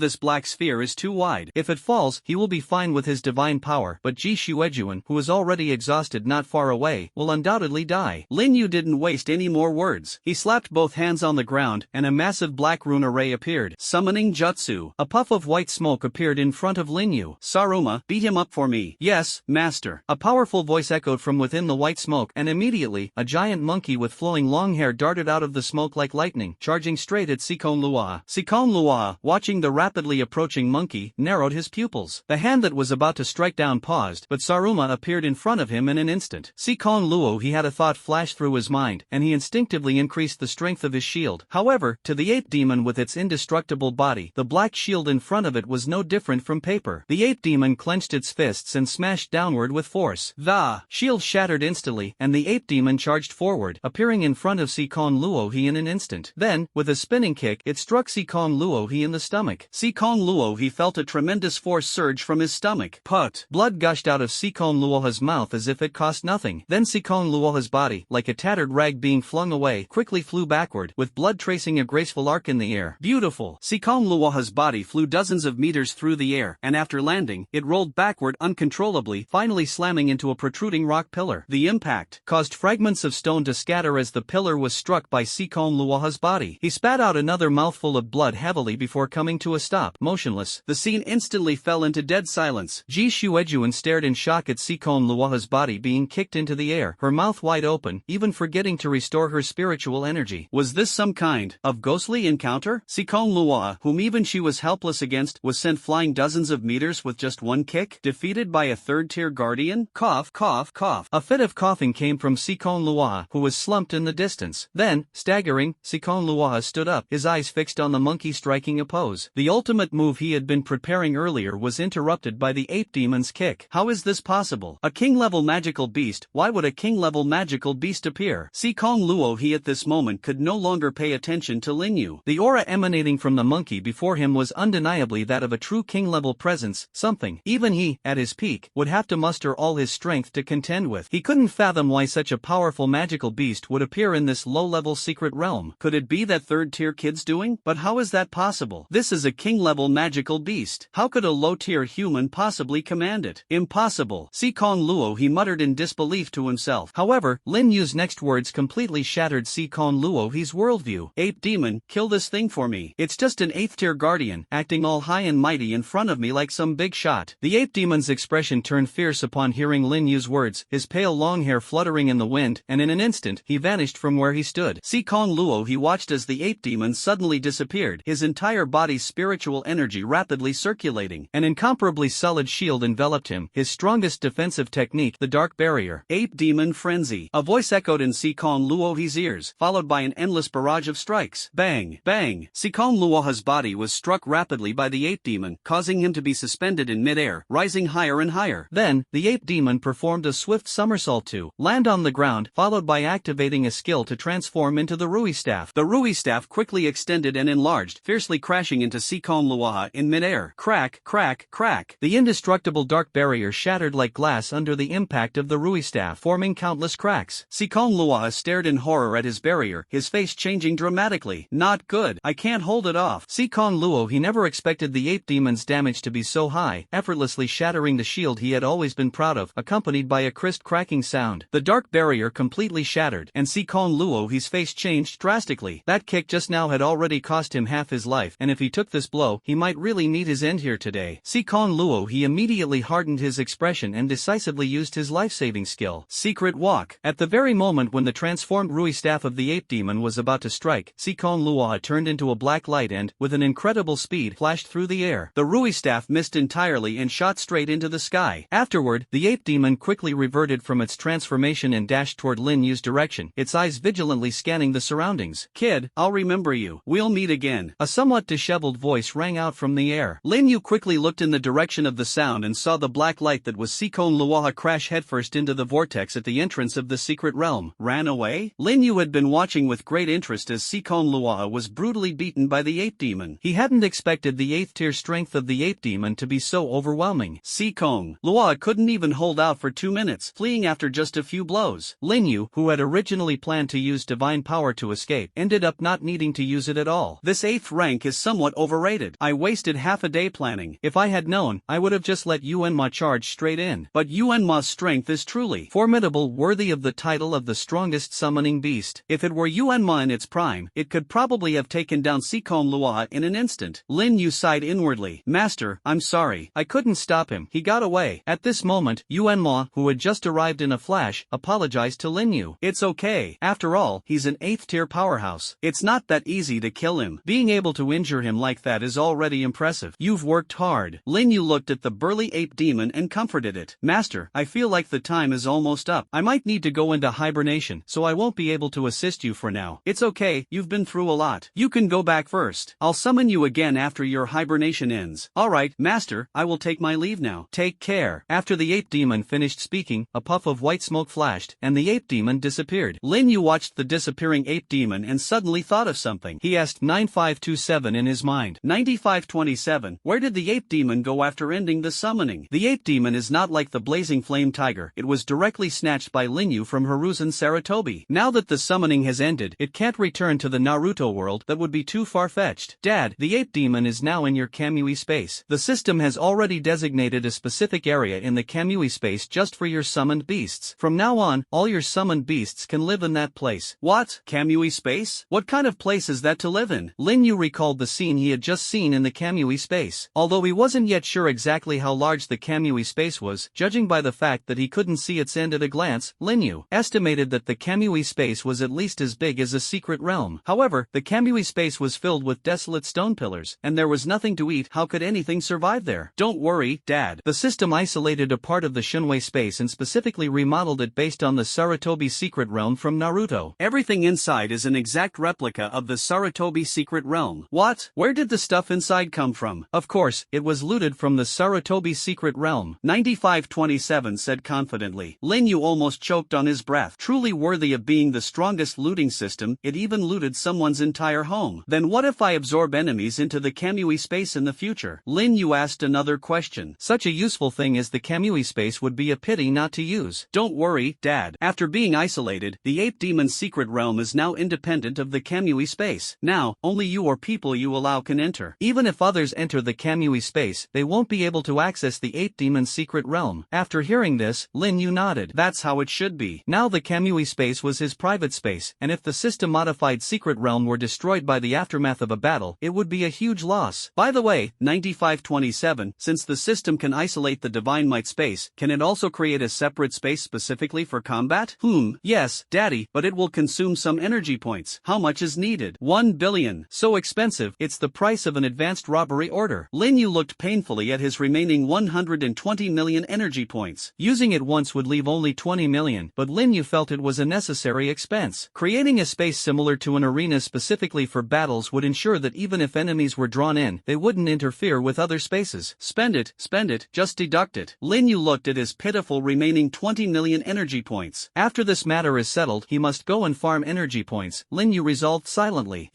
this black sphere is too wide. If it falls, he will be fine with his divine power, but Ji Shuejuan, who is already exhausted not far away, will undoubtedly die. Lin Yu didn't waste any more words. He slapped both hands on the ground, and a massive black rune array appeared. Summoning Jutsu. A puff of white smoke appeared in front of Lin Yu. Saruma, beat him up for me. Yes, master. A powerful voice echoed from within the white smoke, and immediately, a giant monkey with flowing long hair darted out of the smoke like lightning, charging straight at Sikon Luoha. Sikon Luoha, watching the rapidly approaching monkey, narrowed his pupils. The hand that was about to strike down paused, but Saruma appeared in front of him in an instant. Sikon Luohi had a thought flash through his mind, and he instinctively increased the strength of his shield. However, to the ape demon with its indestructible body, the black shield in front of it was no different from paper. The ape demon clenched its fists and smashed downward with force. The shield shattered instantly, and the ape demon charged forward, appearing in front of Sikon Luohi in an instant. Then, with a spinning kick, it struck Sikon Luohi in the stomach. Sikon Luohi felt a tremendous force surge from his stomach. Put! Blood gushed out of Sikon Luoha's mouth as if it cost nothing. Then Sikon Luoha's body, like a tattered rag being flung away, quickly flew backward, with blood tracing a graceful arc in the air. Beautiful! Sikon Luoha's body flew dozens of meters through the air, and after landing, it rolled backward uncontrollably, finally slamming into a protruding rock pillar. The impact caused fragments of stone to scatter as the pillar was struck by Sikon Luoha's body. He spat out another mouthful of blood heavily before coming to a stop, motionless. The scene instantly fell into dead silence. Ji Shuejuan stared in shock at Sikon Luoha's body being kicked into the air, her mouth wide open, even forgetting to restore her spiritual energy. Was this some kind of ghostly encounter? Sikon Luoha, whom even she was helpless against, was sent flying dozens of meters with just one kick, defeated by a 3rd-tier guardian? Cough, cough, cough. A fit of coughing came from Sikon Luoha, who was slumped in the distance. Then, staggering, Sikon Luoha stood up, his eyes fixed on the monkey striking a pose. The ultimate move he had been preparing earlier was interrupted by the ape demon's kick. How is this possible? A king-level magical beast? Why would a king-level magical beast appear? Sikon Luohi at this moment could no longer pay attention to Lin Yu. The aura emanating from the monkey before him was undeniably that of a true king-level presence, something even he, at his peak, would have to muster all his strength to contend with. He couldn't fathom why such a powerful magical beast would appear in this low-level secret realm. Could it be that 3rd-tier kid's doing? But how is that possible? This is a king-level magical beast. How could a low-tier human possibly command it? Impossible. Impossible. Si Kong Luo, he muttered in disbelief to himself. However, Lin Yu's next words completely shattered Si Kong Luo his worldview. Ape demon, kill this thing for me. It's just an 8th tier guardian, acting all high and mighty in front of me like some big shot. The ape demon's expression turned fierce upon hearing Lin Yu's words, his pale long hair fluttering in the wind, and in an instant, he vanished from where he stood. Si Kong Luo, he watched as the ape demon suddenly disappeared, his entire body's spiritual energy rapidly circulating. An incomparably solid shield enveloped him, his strongest defensive technique, the dark barrier. Ape demon frenzy. A voice echoed in Si Kong Luo's ears, followed by an endless barrage of strikes. Bang! Bang! Si Kong Luo's body was struck rapidly by the ape demon, causing him to be suspended in midair, rising higher and higher. Then, the ape demon performed a swift somersault to land on the ground, followed by activating a skill to transform into the Rui staff. The Rui staff quickly extended and enlarged, fiercely crashing into Si Kong Luo in midair. Crack, crack, crack. The indestructible dark barrier shattered like glass under the impact of the Rui staff, forming countless cracks. Si Kong Luo stared in horror at his barrier, his face changing dramatically. Not good. I can't hold it off. Si Kong Luo, he never expected the ape demon's damage to be so high, effortlessly shattering the shield he had always been proud of, accompanied by a crisp cracking sound. The dark barrier completely shattered, and Si Kong Luo, his face changed drastically. That kick just now had already cost him half his life, and if he took this blow, he might really meet his end here today. Si Kong Luo, he immediately hardened his expression and decisively used his life-saving skill, Secret Walk. At the very moment when the transformed Rui staff of the ape demon was about to strike, Si Kong Luo turned into a black light and, with an incredible speed, flashed through the air. The Rui staff missed entirely and shot straight into the sky. Afterward, the ape demon quickly reverted from its transformation and dashed toward Lin Yu's direction, its eyes vigilantly scanning the surroundings. Kid, I'll remember you. We'll meet again. A somewhat disheveled voice rang out from the air. Lin Yu quickly looked in the direction of the sound and saw the black light that was Si Kong Luo crash headfirst into the vortex at the entrance of the secret realm. Ran away? Lin Yu had been watching with great interest as Si Kong Luo was brutally beaten by the ape demon. He hadn't expected the 8th tier strength of the ape demon to be so overwhelming. Si Kong Luo couldn't even hold out for 2 minutes, fleeing after just a few blows. Lin Yu, who had originally planned to use divine power to escape, ended up not needing to use it at all. This 8th rank is somewhat overrated. I wasted half a day planning. If I had known, I would have just let Yuan Ma charge straight in. But Yuan Ma's strength is truly formidable, worthy of the title of the strongest summoning beast. If it were Yuan Ma in its prime, it could probably have taken down Si Kong Luo in an instant. Lin Yu sighed inwardly. Master, I'm sorry. I couldn't stop him. He got away. At this moment, Yuan Ma, who had just arrived in a flash, apologized to Lin Yu. It's okay. After all, he's an 8th tier powerhouse. It's not that easy to kill him. Being able to injure him like that is already impressive. You've worked hard. Lin Yu looked at the burly ape demon and comforted it. Master, I feel like the time is almost up. I might need to go into hibernation, so I won't be able to assist you for now. It's okay, you've been through a lot. You can go back first. I'll summon you again after your hibernation ends. Alright, Master, I will take my leave now. Take care. After the ape demon finished speaking, a puff of white smoke flashed, and the ape demon disappeared. Lin Yu watched the disappearing ape demon and suddenly thought of something. He asked 9527 in his mind. 9527, where did the ape demon go after ending the summoning? The ape demon is not like the blazing flame tiger. It was directly snatched by Lin Yu from Hiruzen Sarutobi. Now that the summoning has ended, it can't return to the Naruto world. That would be too far-fetched. Dad, the ape demon is now in your Kamui space. The system has already designated a specific area in the Kamui space just for your summoned beasts. From now on, all your summoned beasts can live in that place. What? Kamui space? What kind of place is that to live in? Lin Yu recalled the scene he had just seen in the Kamui space. Although he wasn't yet sure exactly how large the Kamui space was, judging by the fact that he couldn't see its end at a glance, Lin Yu estimated that the Kamui space was at least as big as a secret realm. However, the Kamui space was filled with desolate stone pillars, and there was nothing to eat. How could anything survive there? Don't worry, Dad. The system isolated a part of the Shunwei space and specifically remodeled it based on the Sarutobi secret realm from Naruto. Everything inside is an exact replica of the Sarutobi secret realm. What? Where did the stuff inside come from? Of course, it was looted from the Sarutobi secret realm. 9527 said confidently. Lin Yu almost choked on his breath. Truly worthy of being the strongest looting system, it even looted someone's entire home. Then what if I absorb enemies into the Kamui space in the future? Lin Yu asked another question. Such a useful thing as the Kamui space would be a pity not to use. Don't worry, Dad. After being isolated, the ape demon's secret realm is now independent of the Kamui space. Now, only you or people you allow can enter. Even if others enter the Kamui space, they won't be able to access the ape demon's demon's secret realm. After hearing this, Lin Yu nodded. That's how it should be. Now the Kamui space was his private space, and if the system-modified secret realm were destroyed by the aftermath of a battle, it would be a huge loss. By the way, 9527, since the system can isolate the Divine Might space, can it also create a separate space specifically for combat? Yes, Daddy, but it will consume some energy points. How much is needed? 1 billion. So expensive, it's the price of an advanced robbery order. Lin Yu looked painfully at his remaining 120 million energy points. Using it once would leave only 20 million, but Lin Yu felt it was a necessary expense. Creating a space similar to an arena specifically for battles would ensure that even if enemies were drawn in, they wouldn't interfere with other spaces. Spend it, just deduct it. Lin Yu looked at his pitiful remaining 20 million energy points. After this matter is settled, he must go and farm energy points. Lin Yu resolved silently.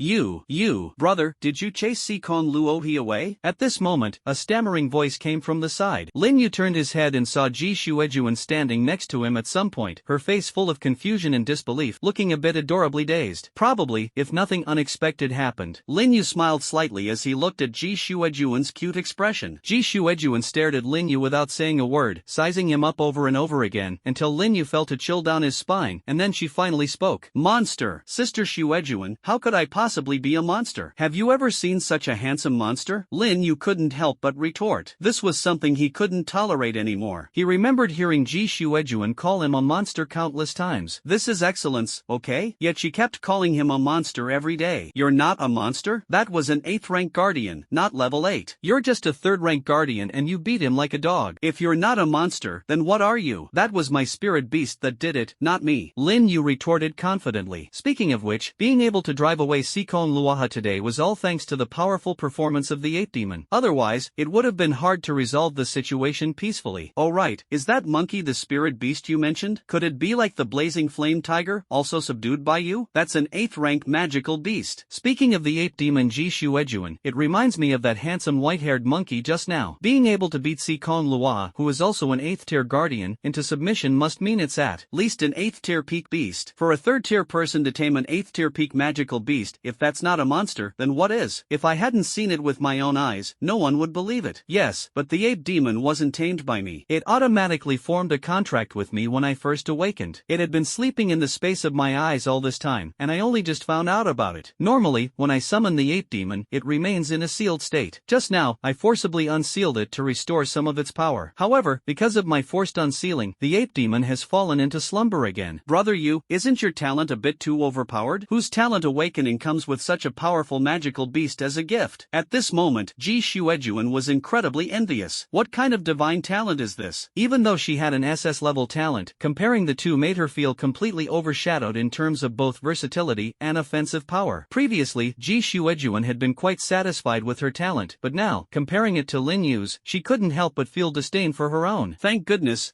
Brother, did you chase Sikon Luohi away? At this moment, a stammering voice came from the side. Lin Yu turned his head and saw Ji Shuejuan standing next to him at some point, her face full of confusion and disbelief, looking a bit adorably dazed. Probably, if nothing unexpected happened. Lin Yu smiled slightly as he looked at Ji Shuejuan's cute expression. Ji Shuejuan stared at Lin Yu without saying a word, sizing him up over and over again, until Lin Yu felt a chill down his spine, and then she finally spoke. Monster! Sister Shuejuan, how could I possibly be a monster? Have you ever seen such a handsome monster? Lin Yu couldn't help but retort. This was something he couldn't tolerate anymore. He remembered hearing Ji Shuejuan call him a monster countless times. This is excellence, okay? Yet she kept calling him a monster every day. You're not a monster? That was an 8th rank guardian, not level 8. You're just a 3rd rank guardian and you beat him like a dog. If you're not a monster, then what are you? That was my spirit beast that did it, not me. Lin Yu retorted confidently. Speaking of which, being able to drive away Sikon Luoha today was all thanks to the powerful performance of the ape demon. Otherwise, it would have been hard to resolve the situation peacefully. Oh right, is that monkey the spirit beast you mentioned? Could it be like the blazing flame tiger, also subdued by you? That's an 8th rank magical beast. Speaking of the ape demon Ji Shuejuan, it reminds me of that handsome white-haired monkey just now. Being able to beat Sikon Luoha, who is also an 8th tier guardian, into submission must mean it's at least an 8th tier peak beast. For a 3rd tier person to tame an 8th tier peak magical beast, if that's not a monster, then what is? If I hadn't seen it with my own eyes, no one would believe it. Yes, but the ape demon wasn't tamed by me. It automatically formed a contract with me when I first awakened. It had been sleeping in the space of my eyes all this time, and I only just found out about it. Normally, when I summon the ape demon, it remains in a sealed state. Just now, I forcibly unsealed it to restore some of its power. However, because of my forced unsealing, the ape demon has fallen into slumber again. Brother Yu, isn't your talent a bit too overpowered? Whose talent awakening comes with such a powerful magical beast as a gift? At this moment, Ji Shuejuan was incredibly envious. What kind of divine talent is this? Even though she had an SS level talent, comparing the two made her feel completely overshadowed in terms of both versatility and offensive power. Previously, Ji Shuejuan had been quite satisfied with her talent, but now, comparing it to Lin Yu's, she couldn't help but feel disdain for her own. Thank goodness.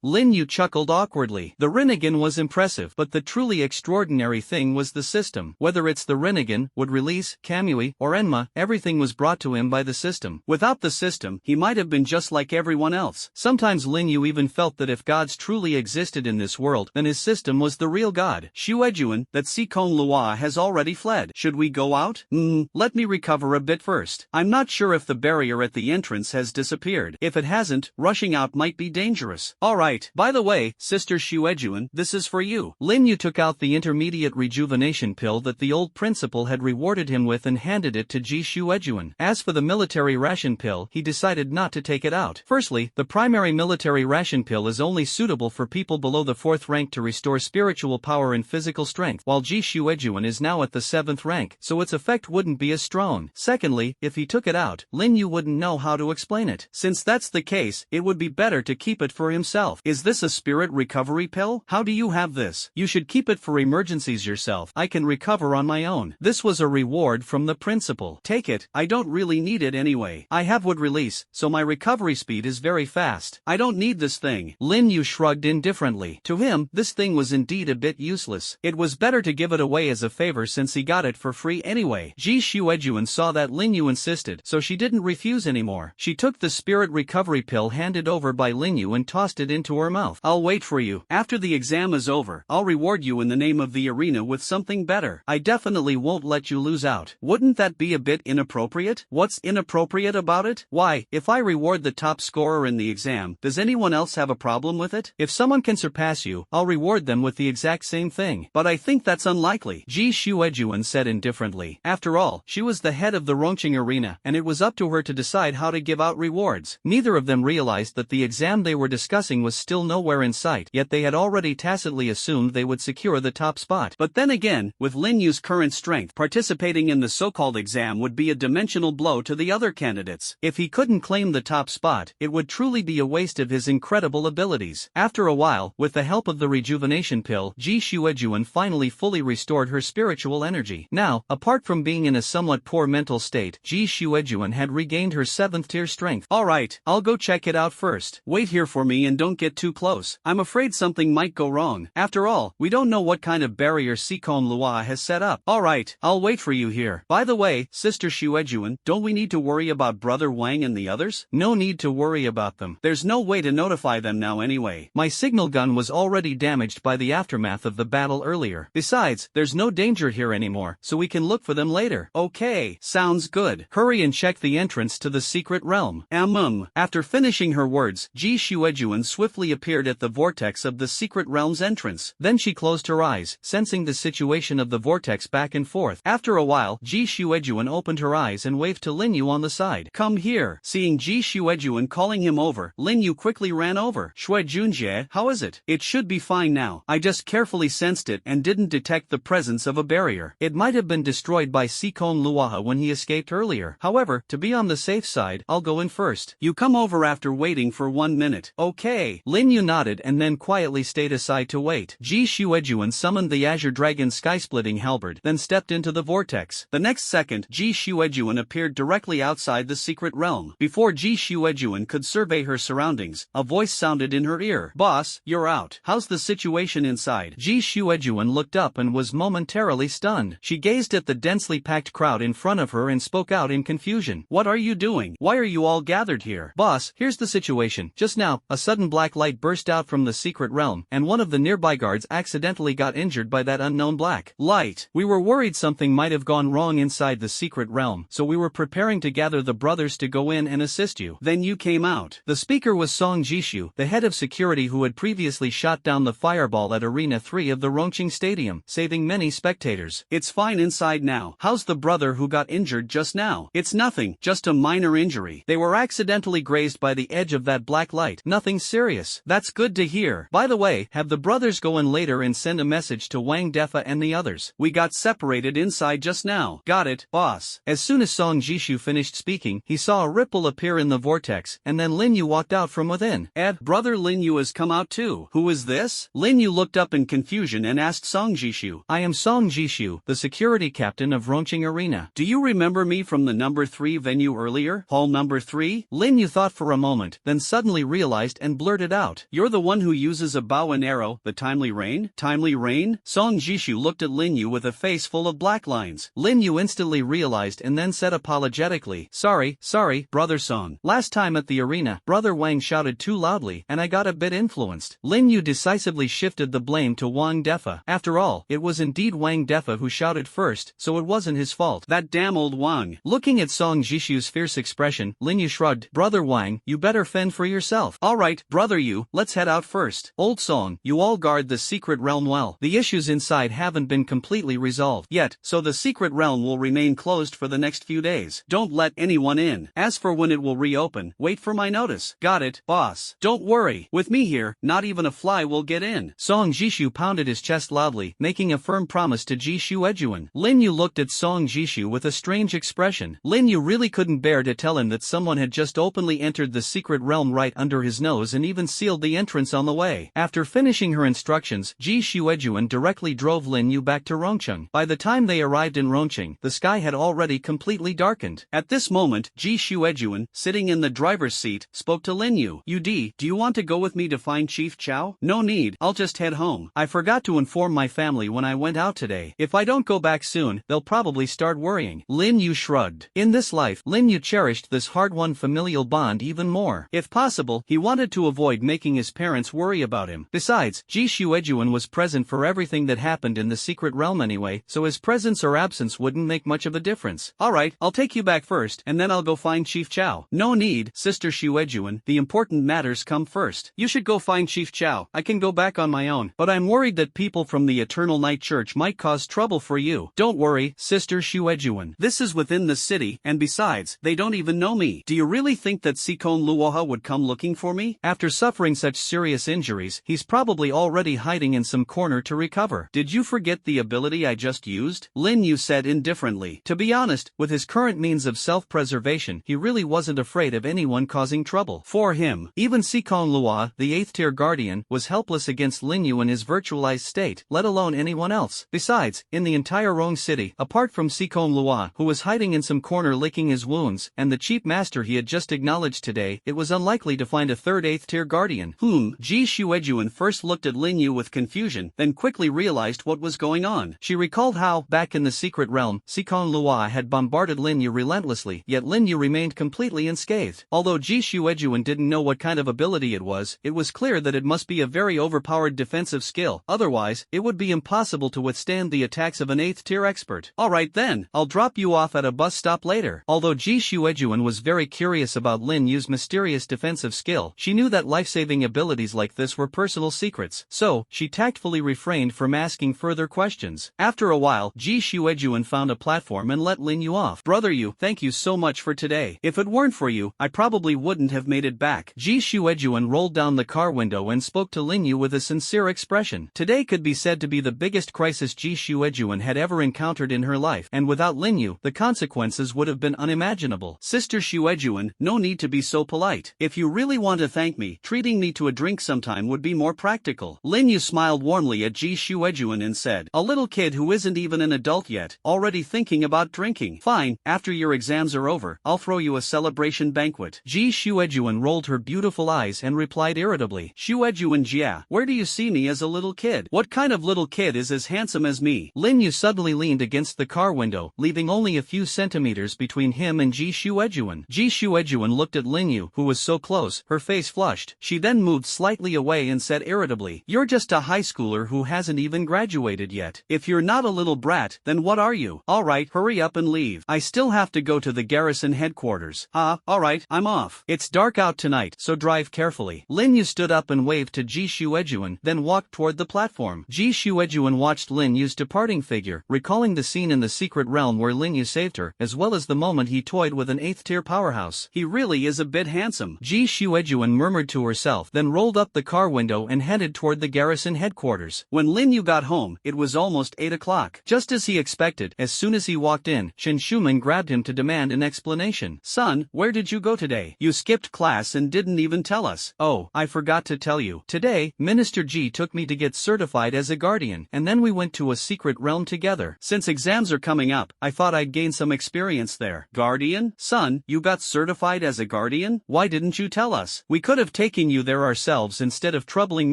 Lin Yu chuckled awkwardly. The Rinnegan was impressive, but the truly extraordinary thing was the system. Whether it's the Rinnegan, would release, Kamui, or Manhwa, everything was brought to him by the system. Without the system, he might have been just like everyone else. Sometimes Lin Yu even felt that if gods truly existed in this world, then his system was the real god. Shuejuan, that Sikon Luoha has already fled. Should we go out? Let me recover a bit first. I'm not sure if the barrier at the entrance has disappeared. If it hasn't, rushing out might be dangerous. Alright, by the way, Sister Shuejuan, this is for you. Lin Yu took out the intermediate rejuvenation pill that the old principal had rewarded him with and handed it to Ji Shuejuan. As for the military ration pill, he decided not to take it out. Firstly, the primary military ration pill is only suitable for people below the 4th rank to restore spiritual power and physical strength, while Ji Shuejuan is now at the 7th rank, so its effect wouldn't be as strong. Secondly, if he took it out, Lin Yu wouldn't know how to explain it. Since that's the case, it would be better to keep it for himself. Is this a spirit recovery pill? How do you have this? You should keep it for emergencies yourself. I can recover on my own. This was a reward from the principal. Take it, I don't really need it anyway. I have wood release, so my recovery speed is very fast. I don't need this thing. Lin Yu shrugged indifferently. To him, this thing was indeed a bit useless. It was better to give it away as a favor since he got it for free anyway. Ji Shuejuan saw that Lin Yu insisted, so she didn't refuse anymore. She took the spirit recovery pill handed over by Lin Yu and tossed it into her mouth. I'll wait for you. After the exam is over, I'll reward you in the name of the arena with something better. I definitely won't let you lose out. Wouldn't that be a bit inappropriate? What's inappropriate about it? Why, if I reward the top scorer in the exam. Does anyone else have a problem with it? If someone can surpass you, I'll reward them with the exact same thing. But I think that's unlikely, Ji Shuejuan said indifferently. After all, she was the head of the Rongqing arena, and it was up to her to decide how to give out rewards. Neither of them realized that the exam they were discussing was still nowhere in sight, yet they had already tacitly assumed they would secure the top spot. But then again, with Lin Yu's current strength, participating in the so-called exam would be a dimensional blow to the other candidates. If he couldn't claim the top spot, it would truly be a waste of his incredible abilities. After a while, with the help of the rejuvenation pill, Ji Shuejuan finally fully restored her spiritual energy. Now, apart from being in a somewhat poor mental state, Ji Shuejuan had regained her 7th tier strength. Alright, I'll go check it out first. Wait here for me and don't get too close. I'm afraid something might go wrong. After all, we don't know what kind of barrier Sikon Lua has set up. Alright, I'll wait for you here. By the way, Sister Shuejuan, don't we need to worry about Brother Wang and the others? No need to worry about them. There's no way to notify them now anyway. My signal gun was already damaged by the aftermath of the battle earlier. Besides, there's no danger here anymore, so we can look for them later. Okay, sounds good. Hurry and check the entrance to the secret realm. After finishing her words, Ji Shuejuan swiftly appeared at the vortex of the secret realm's entrance. Then she closed her eyes, sensing the situation of the vortex back and forth. After a while, Ji Shuejuan opened her eyes and waved to Lin Yu on the side. Come here. Seeing Ji Shuejuan calling him over, Lin Yu quickly ran over. Shuejunjie, how is it? It should be fine now. I just carefully sensed it and didn't detect the presence of a barrier. It might have been destroyed by Sikon Luaha when he escaped earlier. However, to be on the safe side, I'll go in first. You come over after waiting for 1 minute. Okay. Lin Yu nodded and then quietly stayed aside to wait. Ji Shuejuan summoned the Azure Dragon sky-splitting halberd, then stepped into the vortex. The next second, Ji Shuejuan appeared directly outside the secret realm. Before Ji Shuejuan could survey her surroundings, a voice sounded in her ear. Boss, you're out. How's the situation inside? Ji Shuejuan looked up and was momentarily stunned. She gazed at the densely packed crowd in front of her and spoke out in confusion. What are you doing? Why are you all gathered here? Boss, here's the situation. Just now, a sudden black light burst out from the secret realm, and one of the nearby guards accidentally got injured by that unknown black light. We were worried something might have gone wrong inside the secret realm, so we were preparing to gather the brothers to go in and assist you. Then you came out. The speaker was Song Jishu, the head of security who had previously shot down the fireball at Arena 3 of the Rongqing Stadium, saving many spectators. It's fine inside now. How's the brother who got injured just now? It's nothing, just a minor injury. They were accidentally grazed by the edge of that black light. Nothing serious. That's good to hear. By the way, have the brothers go in later and send a message to Wang Defa and the others. We got separated inside just now. Got it, boss. As soon as Song Jishu finished speaking, he saw a ripple appear in the vortex, and then Lin Yu walked out from within. Brother Lin Yu has come out too. Who is this? Lin Yu looked up in confusion and asked Song Jishu. I am Song Jishu, the security captain of Rongqing Arena. Do you remember me from the number 3 venue earlier? Hall number 3? Lin Yu thought for a moment, then suddenly realized and blurted out. You're the one who uses a bow and arrow, the timely rain? Timely rain? Song Jishu looked at Lin Yu with a face full of black lines. Lin Yu instantly realized and then said apologetically, Sorry, Brother Song. Last time at the arena, Brother Wang shouted too loudly, and I got a bit influenced. Lin Yu decisively shifted the blame to Wang Defa. After all, it was indeed Wang Defa who shouted first, so it wasn't his fault. That damn old Wang. Looking at Song Jishu's fierce expression, Lin Yu shrugged. Brother Wang, you better fend for yourself. Alright, brother Yu, let's head out first. Old Song, you all guard the secret realm well. The issues inside haven't been completely resolved yet, so the secret realm will remain closed for the next few days. Don't let anyone in. As for when it will reopen, wait for my notice. Got it, boss. Don't worry. With me here, not even a fly will get in. Song Jishu pounded his chest loudly, making a firm promise to Ji Shuejuan. Lin Yu looked at Song Jishu with a strange expression. Lin Yu really couldn't bear to tell him that someone had just openly entered the secret realm right under his nose and even sealed the entrance on the way. After finishing her instructions, Ji Shuejuan directly drove Lin Yu back to Rongqing. By the time they arrived in Rongqing, the sky had already completely darkened. At this moment, Ji Shuejuan, sitting in the driver's seat, spoke to Lin Yu. Do you want to go with me to find Chief Chow? No need, I'll just head home. I forgot to inform my family when I went out today. If I don't go back soon, they'll probably start worrying. Lin Yu shrugged. In this life, Lin Yu cherished this hard-won familial bond even more. If possible, he wanted to avoid making his parents worry about him. Besides, Ji Shuejuan was present for everything that happened in the secret realm anyway, so his presence or absence wouldn't make much of a difference. Alright, I'll take you back first, and then I'll go find Chief Chow. No need, Sister Xuejuan, the important matters come first. You should go find Chief Chow. I can go back on my own, but I'm worried that people from the Eternal Night Church might cause trouble for you. Don't worry, Sister Xuejuan. This is within the city, and besides, they don't even know me. Do you really think that Sikon Luoha would come looking for me? After suffering such serious injuries, he's probably already hiding in some corner to recover. Did you forget the ability I just used? Lin Yu said indifferently. To be honest, with his current means of self-preservation, he really wasn't afraid of anyone causing trouble. For him, even Sikon Luoha, the 8th tier guardian, was helpless against Lin Yu in his virtualized state, let alone anyone else. Besides, in the entire Rong city, apart from Sikon Luoha, who was hiding in some corner licking his wounds, and the chief master he had just acknowledged today, it was unlikely to find a third 8th tier guardian. Ji Xuejuan first looked at Lin Yu with confusion, then quickly realized what was going on. She recalled how, back in the secret realm, Sikon Luoha had bombarded Lin Yu relentlessly, yet Lin Yu remained completely unscathed. Although Ji Xuejuan didn't know what kind of ability it was clear that it must be a very overpowered defensive skill, otherwise, it would be impossible to withstand the attacks of an 8th tier expert. Alright then, I'll drop you off at a bus stop later. Although Ji Xuejuan was very curious about Lin Yu's mysterious defensive skill, she knew that life-saving abilities like this were personal secrets, so, she tactfully refrained from asking further questions. After a while, Ji Xuejuan found a platform and let Lin Yu off. Brother Yu, thank you so much for today. If it weren't for you, I probably wouldn't have made it back. Ji Xuejuan rolled down the car window and spoke to Lin Yu with a sincere expression. Today could be said to be the biggest crisis Ji Xuejuan had ever encountered in her life, and without Lin Yu, the consequences would have been unimaginable. Sister Xuejuan, no need to be so polite. If you really want to thank me, treating me to a drink sometime would be more practical. Lin Yu smiled warmly at Ji Xuejuan and said, a little kid who isn't even an adult yet, already thinking about drinking. Fine, after your exams are over, I'll throw you a celebration banquet. Ji Xuejuan rolled her beautiful eyes and replied irritably, Xuejuan Jia, where do you see me as a little kid? What kind of little kid is as handsome as me? Lin Yu suddenly leaned against the car window, leaving only a few centimeters between him and Ji Xuejuan. Ji Xuejuan looked at Lin Yu, who was so close, her face flushed. She then moved slightly away and said irritably, you're just a high schooler who hasn't even graduated yet. If you're not a little brat, then what are you? Alright, hurry up and leave. I still have to go to the garrison headquarters. Alright, I'm off. It's dark out tonight, so drive carefully. Lin Yu stood up and waved to Ji Xuejuan, then walked toward the platform. Ji Xuejuan watched Lin Yu's departing figure, recalling the scene in the secret realm where Lin Yu saved her, as well as the moment he toyed with an 8th tier powerhouse. He really is a bit handsome. Ji Xuejuan murmured to herself, then rolled up the car window and headed toward the garrison headquarters. When Lin Yu got home, it was almost 8 o'clock. Just as he expected, as soon as he walked in, Chen Shuman grabbed him to demand an explanation. Son, where did you go today? You skipped class and didn't even tell us. Oh, I forgot to tell you. Today, Minister Ji took me to get certified as a guardian, and then we went to a secret realm together. Since exams are coming up, I thought I'd gain some experience there. Guardian? Son, you got certified as a guardian? Why didn't you tell us? We could have taken you there ourselves instead of troubling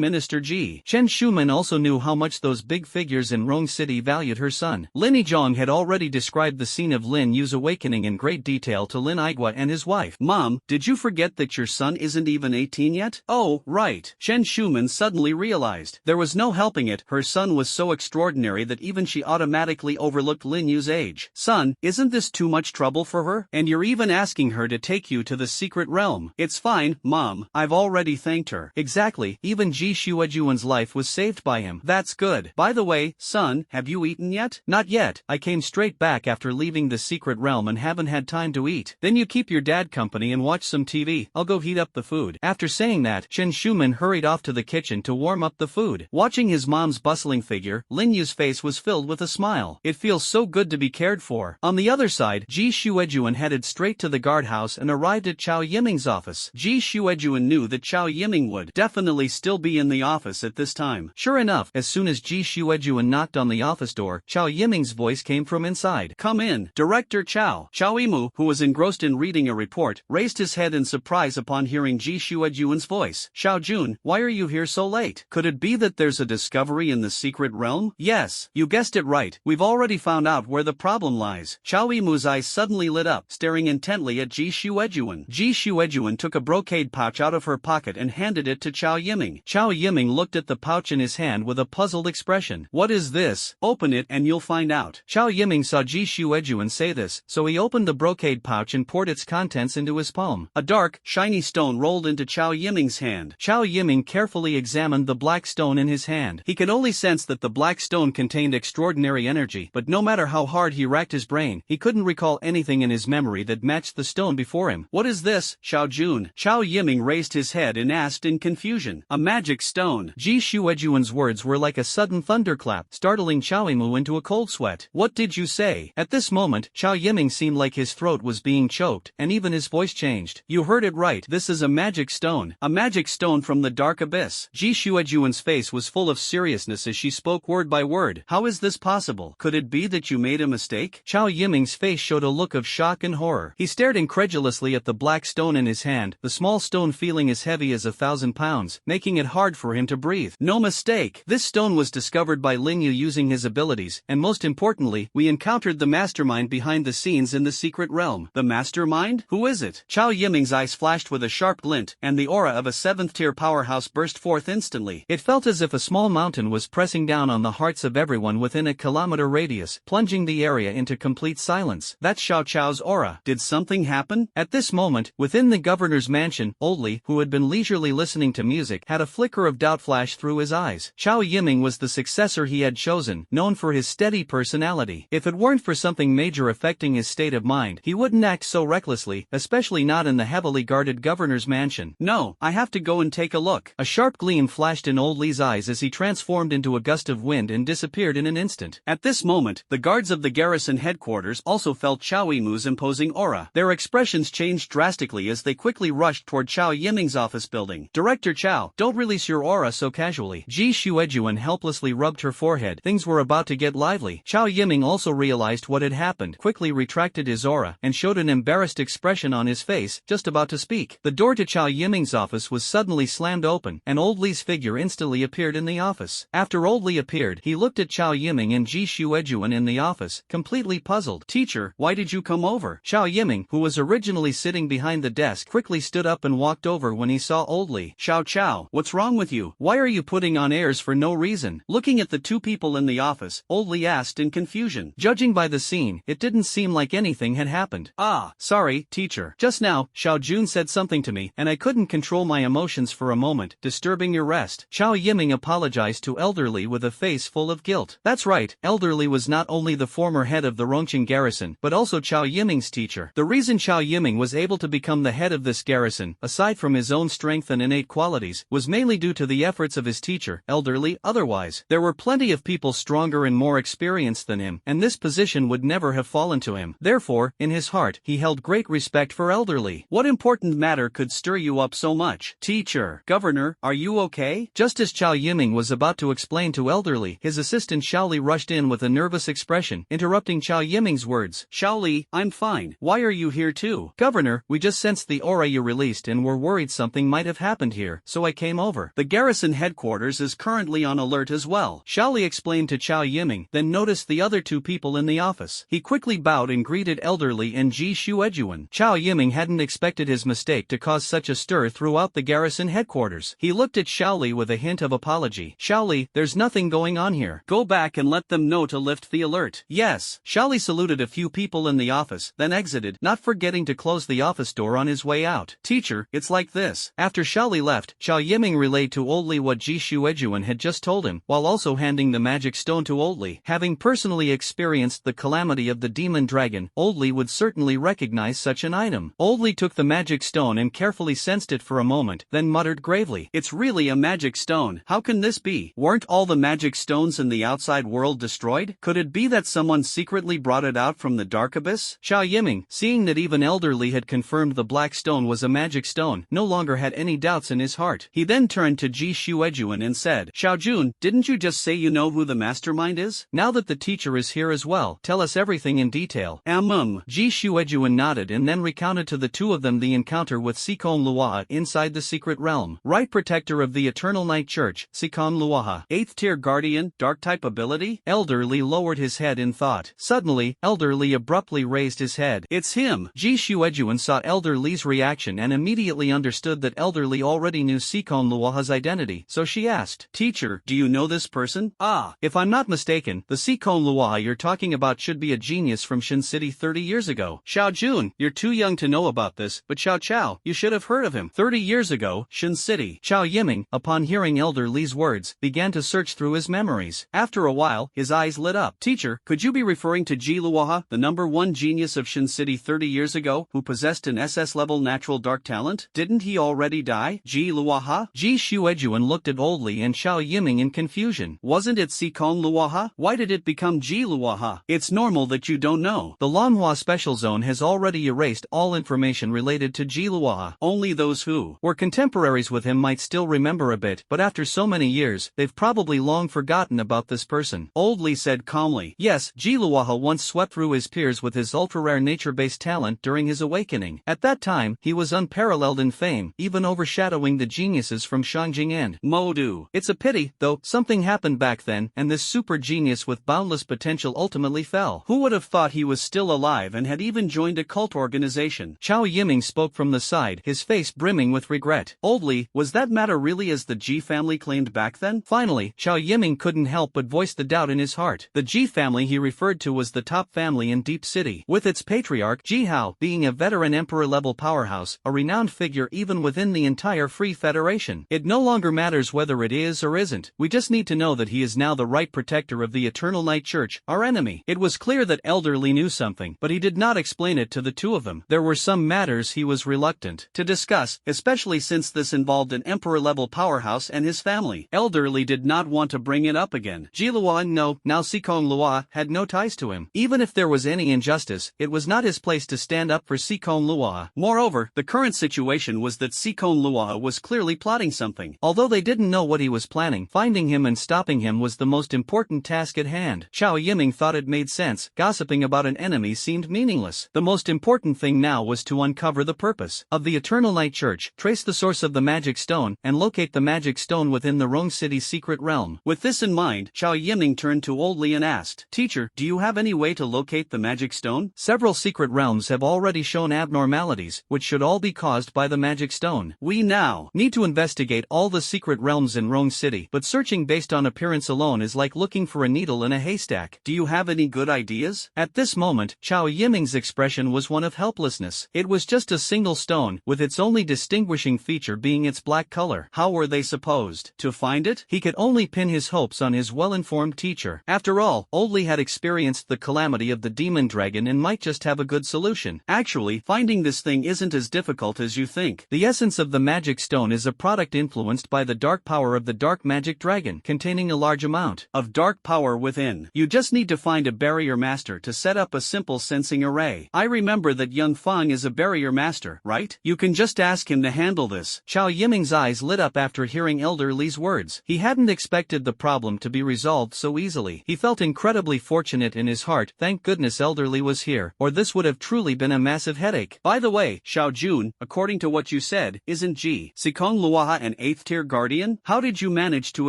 Minister Ji. Chen Shuman also knew how much those big figures in Rong City valued her son. Lin Yizhong had already described the scene of Lin Yu's awakening in great detail to Lin Aigua and his wife. Mom, did you forget that your son isn't even 18 yet? Oh, right. Chen Shuman suddenly realized. There was no helping it, her son was so extraordinary that even she automatically overlooked Lin Yu's age. Son, isn't this too much trouble for her? And you're even asking her to take you to the secret realm. It's fine, Mom. I've already thanked her. Exactly, even Ji Xuejuan's life was saved by him. That's good. By the way, son, have you eaten yet? Not yet. I came straight back after leaving the secret realm and haven't had time to eat. Then you keep your dad company and watch some TV. I'll go heat up the food. After saying that, Chen Shuman hurried off to the kitchen to warm up the food. Watching his mom's bustling figure, Lin Yu's face was filled with a smile. It feels so good to be cared for. On the other side, Ji Xuejuan headed straight to the guardhouse and arrived at Chao Yiming's office. Ji Xuejuan knew that Chao Yiming would definitely still be in the office at this time. Sure enough, as soon as Ji Xuejuan knocked on the office door, Chao Yiming's voice came from inside. Come in, Director Chao. Chao Yimu, who was engrossed in reading a report, raised his head in surprise upon hearing Ji Xuejuan's voice. Xiao Jun, why are you here so late? Could it be that there's a discovery in the secret realm? Yes, you guessed it right. We've already found out where the problem lies. Chao Yimu's eyes suddenly lit up, staring intently at Ji Xuejuan. Ji Xuejuan took a brocade pouch out of her pocket and handed it to Chao Yiming. Chao Yiming looked at the pouch in his hand with a puzzled expression. What is this? Open it and you'll find out. Chao Yiming saw Ji Xuejuan say this, so he opened the brocade pouch and poured its contents into his palm. A dark, shiny stone rolled into Chow Yiming's hand. Chow Yiming carefully examined the black stone in his hand. He could only sense that the black stone contained extraordinary energy, but no matter how hard he racked his brain, he couldn't recall anything in his memory that matched the stone before him. What is this, Xiao Jun? Chow Yiming raised his head and asked in confusion. A magic stone. Ji Shuejuan's words were like a sudden thunderclap, startling Chow Yiming into a cold sweat. What did you say? At this moment, Chow Yiming seemed like his throat was being choked, and even his voice changed. You heard it right. This is a magic stone. A magic stone from the dark abyss. Ji Shuejuan's face was full of seriousness as she spoke word by word. How is this possible? Could it be that you made a mistake? Chow Yiming's face showed a look of shock and horror. He stared incredulously at the black stone in his hand, the small stone feeling as heavy as 1,000 pounds, making it hard for him to breathe. No mistake. This stone was discovered by Lin Yu using his abilities, and most importantly, we encountered the mastermind behind the scenes in the secret realm. The mastermind? Who is it? Chow Yiming's eyes flashed with a sharp glint, and the aura of a 7th-tier powerhouse burst forth instantly. It felt as if a small mountain was pressing down on the hearts of everyone within a kilometer radius, plunging the area into complete silence. That's Xiao Chao's aura. Did something happen? At this moment, within the governor's mansion, Old Li, who had been leisurely listening to music, had a flicker of doubt flash through his eyes. Chow Yiming was the successor he had chosen, known for his steady personality. If it weren't for something major affecting his state of mind, he wouldn't act so recklessly, especially not in the heavily guarded governor's mansion. No, I have to go and take a look. A sharp gleam flashed in Old Li's eyes as he transformed into a gust of wind and disappeared in an instant. At this moment, the guards of the garrison headquarters also felt Chow Yiming's imposing aura. Their expressions changed drastically as they quickly rushed toward Chow Yiming's office building. Director Chow, don't release your aura so casually. Ji Shuejuan helplessly rubbed her forehead. Things were about to get lively. Chow Yiming also realized what had happened, quickly retracted his aura, and showed an embarrassed expression on his face, just about to speak. The door to Chow Yiming's office was suddenly slammed open, and Old Li's figure instantly appeared in the office. After Old Li appeared, he looked at Chow Yiming and Ji Shuejuan in the office, completely puzzled. Teacher, why did you come over? Chow Yiming, who was originally sitting behind the desk, quickly stood up and walked over when he saw Old Li. Xiao Chao, what's wrong with you? Why are you putting on airs for no reason? Looking at the two people in the office, Old Li asked in confusion. Judging by the scene, it didn't seem like anything had happened. Ah, sorry, teacher. Just now, Xiao Jun said something to me, and I couldn't control my emotions for a moment, disturbing your rest. Chow Yiming apologized to Elder Li with a face full of guilt. That's right, Elder Li was not only the former head of the Rongqing garrison, but also Chow Yiming's teacher. The reason Chow Yiming was able to become the head of this garrison, aside from his own strength and innate qualities, was mainly due to the efforts of his teacher, Elder Li. Otherwise, there were plenty of people stronger and more experienced than him, and this position would never have fallen to him. Therefore, in his heart, he held great respect for Elder Li. What important matter could stir you up so much? Teacher, Governor, are you okay? Just as Chow Yiming was about to explain to Elder Li, his assistant Xiao Li rushed in with a nervous expression, interrupting Chow Yiming's words. Xiao Li, I'm fine. Why are you here too? Governor, we just sensed the aura you released and were worried something might have happened here, so I came over. The garrison headquarters is currently on alert as well. Xiao Li explained to Chow Yiming, then noticed the other two people in the office. He quickly bowed and greeted Elder Li and Ji Shuejuan. Chow Yiming hadn't expected his mistake to cause such a stir throughout the garrison headquarters. He looked at Xiao Li with a hint of apology. Xiao Li, there's nothing going on here. Go back and let them know to lift the alert. Yes. Xiao Li saluted a few people in the office, then exited, not forgetting to close the office door on his way out. Teacher, it's like this. After Xiao Li left, Chow Yiming relayed to Old Li what Ji Shuejuan had just told him, while also handing the magic stone to Old Li. Having personally experienced the calamity of the demon dragon, Old Li would certainly recognize such an item. Old Li took the magic stone and carefully sensed it for a moment, then muttered gravely, "It's really a magic stone. How can this be? Weren't all the magic stones in the outside world destroyed? Could it be that someone secretly brought it out from the dark abyss?" Xiao Yiming, seeing that even Elder Li had confirmed the black stone was a magic stone, no longer had any doubts in his heart. He then turned to Ji Shuejuan and said, Xiao Jun, didn't you just say you know who the mastermind is? Now that the teacher is here as well, tell us everything in detail. Ji Shuejuan nodded and then recounted to the two of them the encounter with Sikon Luaha inside the secret realm. Right protector of the Eternal Night Church, Sikon Luaha. 8th tier guardian, dark type ability? Elder Li lowered his head in thought. Suddenly, Elder Li abruptly raised his head. It's him! Ji Shuejuan saw Elder Li's reaction and immediately understood that Elder Li already knew Sikon Luaha's identity, so she asked, Teacher, do you know this person? Ah, if I'm not mistaken, the Sikon Luaha you're talking about should be a genius from Shin City 30 years ago. Xiao Jun, you're too young to know know about this, but Xiao Chao, you should have heard of him. 30 years ago, Shun City. Xiao Yiming, upon hearing Elder Li's words, began to search through his memories. After a while, his eyes lit up. Teacher, could you be referring to Ji Luoha, the #1 genius of Shun City 30 years ago, who possessed an SS-level natural dark talent? Didn't he already die? Ji Luoha? Ji Xuejuan looked at Old Li and Xiao Yiming in confusion. Wasn't it Sikong Luoha? Why did it become Ji Luoha? It's normal that you don't know. The Lanhua Special Zone has already erased all information related to Ji Luoha. Only those who were contemporaries with him might still remember a bit, but after so many years, they've probably long forgotten about this person. Old Li said calmly. Yes, Ji Luoha once swept through his peers with his ultra-rare nature-based talent during his awakening. At that time, he was unparalleled in fame, even overshadowing the geniuses from Shangjing and Modu. It's a pity, though, something happened back then, and this super genius with boundless potential ultimately fell. Who would have thought he was still alive and had even joined a cult organization? Xiao Yiming spoke from the side, his face brimming with regret. Old Li, was that matter really as the Ji family claimed back then? Finally, Xiao Yiming couldn't help but voice the doubt in his heart. The Ji family he referred to was the top family in Deep City, with its patriarch Ji Hao being a veteran emperor-level powerhouse, a renowned figure even within the entire Free Federation. It no longer matters whether it is or isn't, we just need to know that he is now the right protector of the Eternal Night Church, our enemy. It was clear that Elder Li knew something, but he did not explain it to the two of them. There were some matters he was reluctant to discuss, especially since this involved an emperor-level powerhouse and his family. Elder Li did not want to bring it up again. Ji Luoha, no, now Sikong Luoha, had no ties to him. Even if there was any injustice, it was not his place to stand up for Sikong Luoha. Moreover, the current situation was that Sikong Luoha was clearly plotting something. Although they didn't know what he was planning, finding him and stopping him was the most important task at hand. Xiao Yiming thought it made sense. Gossiping about an enemy seemed meaningless. The most important thing now was to uncover the purpose of the Eternal Night Church, trace the source of the magic stone, and locate the magic stone within the Rong City's secret realm. With this in mind, Xiao Yiming turned to Old Li and asked, Teacher, do you have any way to locate the magic stone? Several secret realms have already shown abnormalities, which should all be caused by the magic stone. We now need to investigate all the secret realms in Rong City, but searching based on appearance alone is like looking for a needle in a haystack. Do you have any good ideas? At this moment, Xiao Yiming's expression was one of helplessness. It was just a single stone, with its only distinguishing feature being its black color. How were they supposed to find it? He could only pin his hopes on his well-informed teacher. After all, Old Li had experienced the calamity of the demon dragon and might just have a good solution. Actually, finding this thing isn't as difficult as you think. The essence of the magic stone is a product influenced by the dark power of the dark magic dragon, containing a large amount of dark power within. You just need to find a barrier master to set up a simple sensing array. I remember that Young Fang is a barrier master, right? You can just ask him to handle this. Xiao Yiming's eyes lit up after hearing Elder Li's words. He hadn't expected the problem to be resolved so easily. He felt incredibly fortunate in his heart. Thank goodness Elder Li was here, or this would have truly been a massive headache. By the way, Xiao Jun, according to what you said, isn't Ji Sikong Luoha an 8th tier guardian? How did you manage to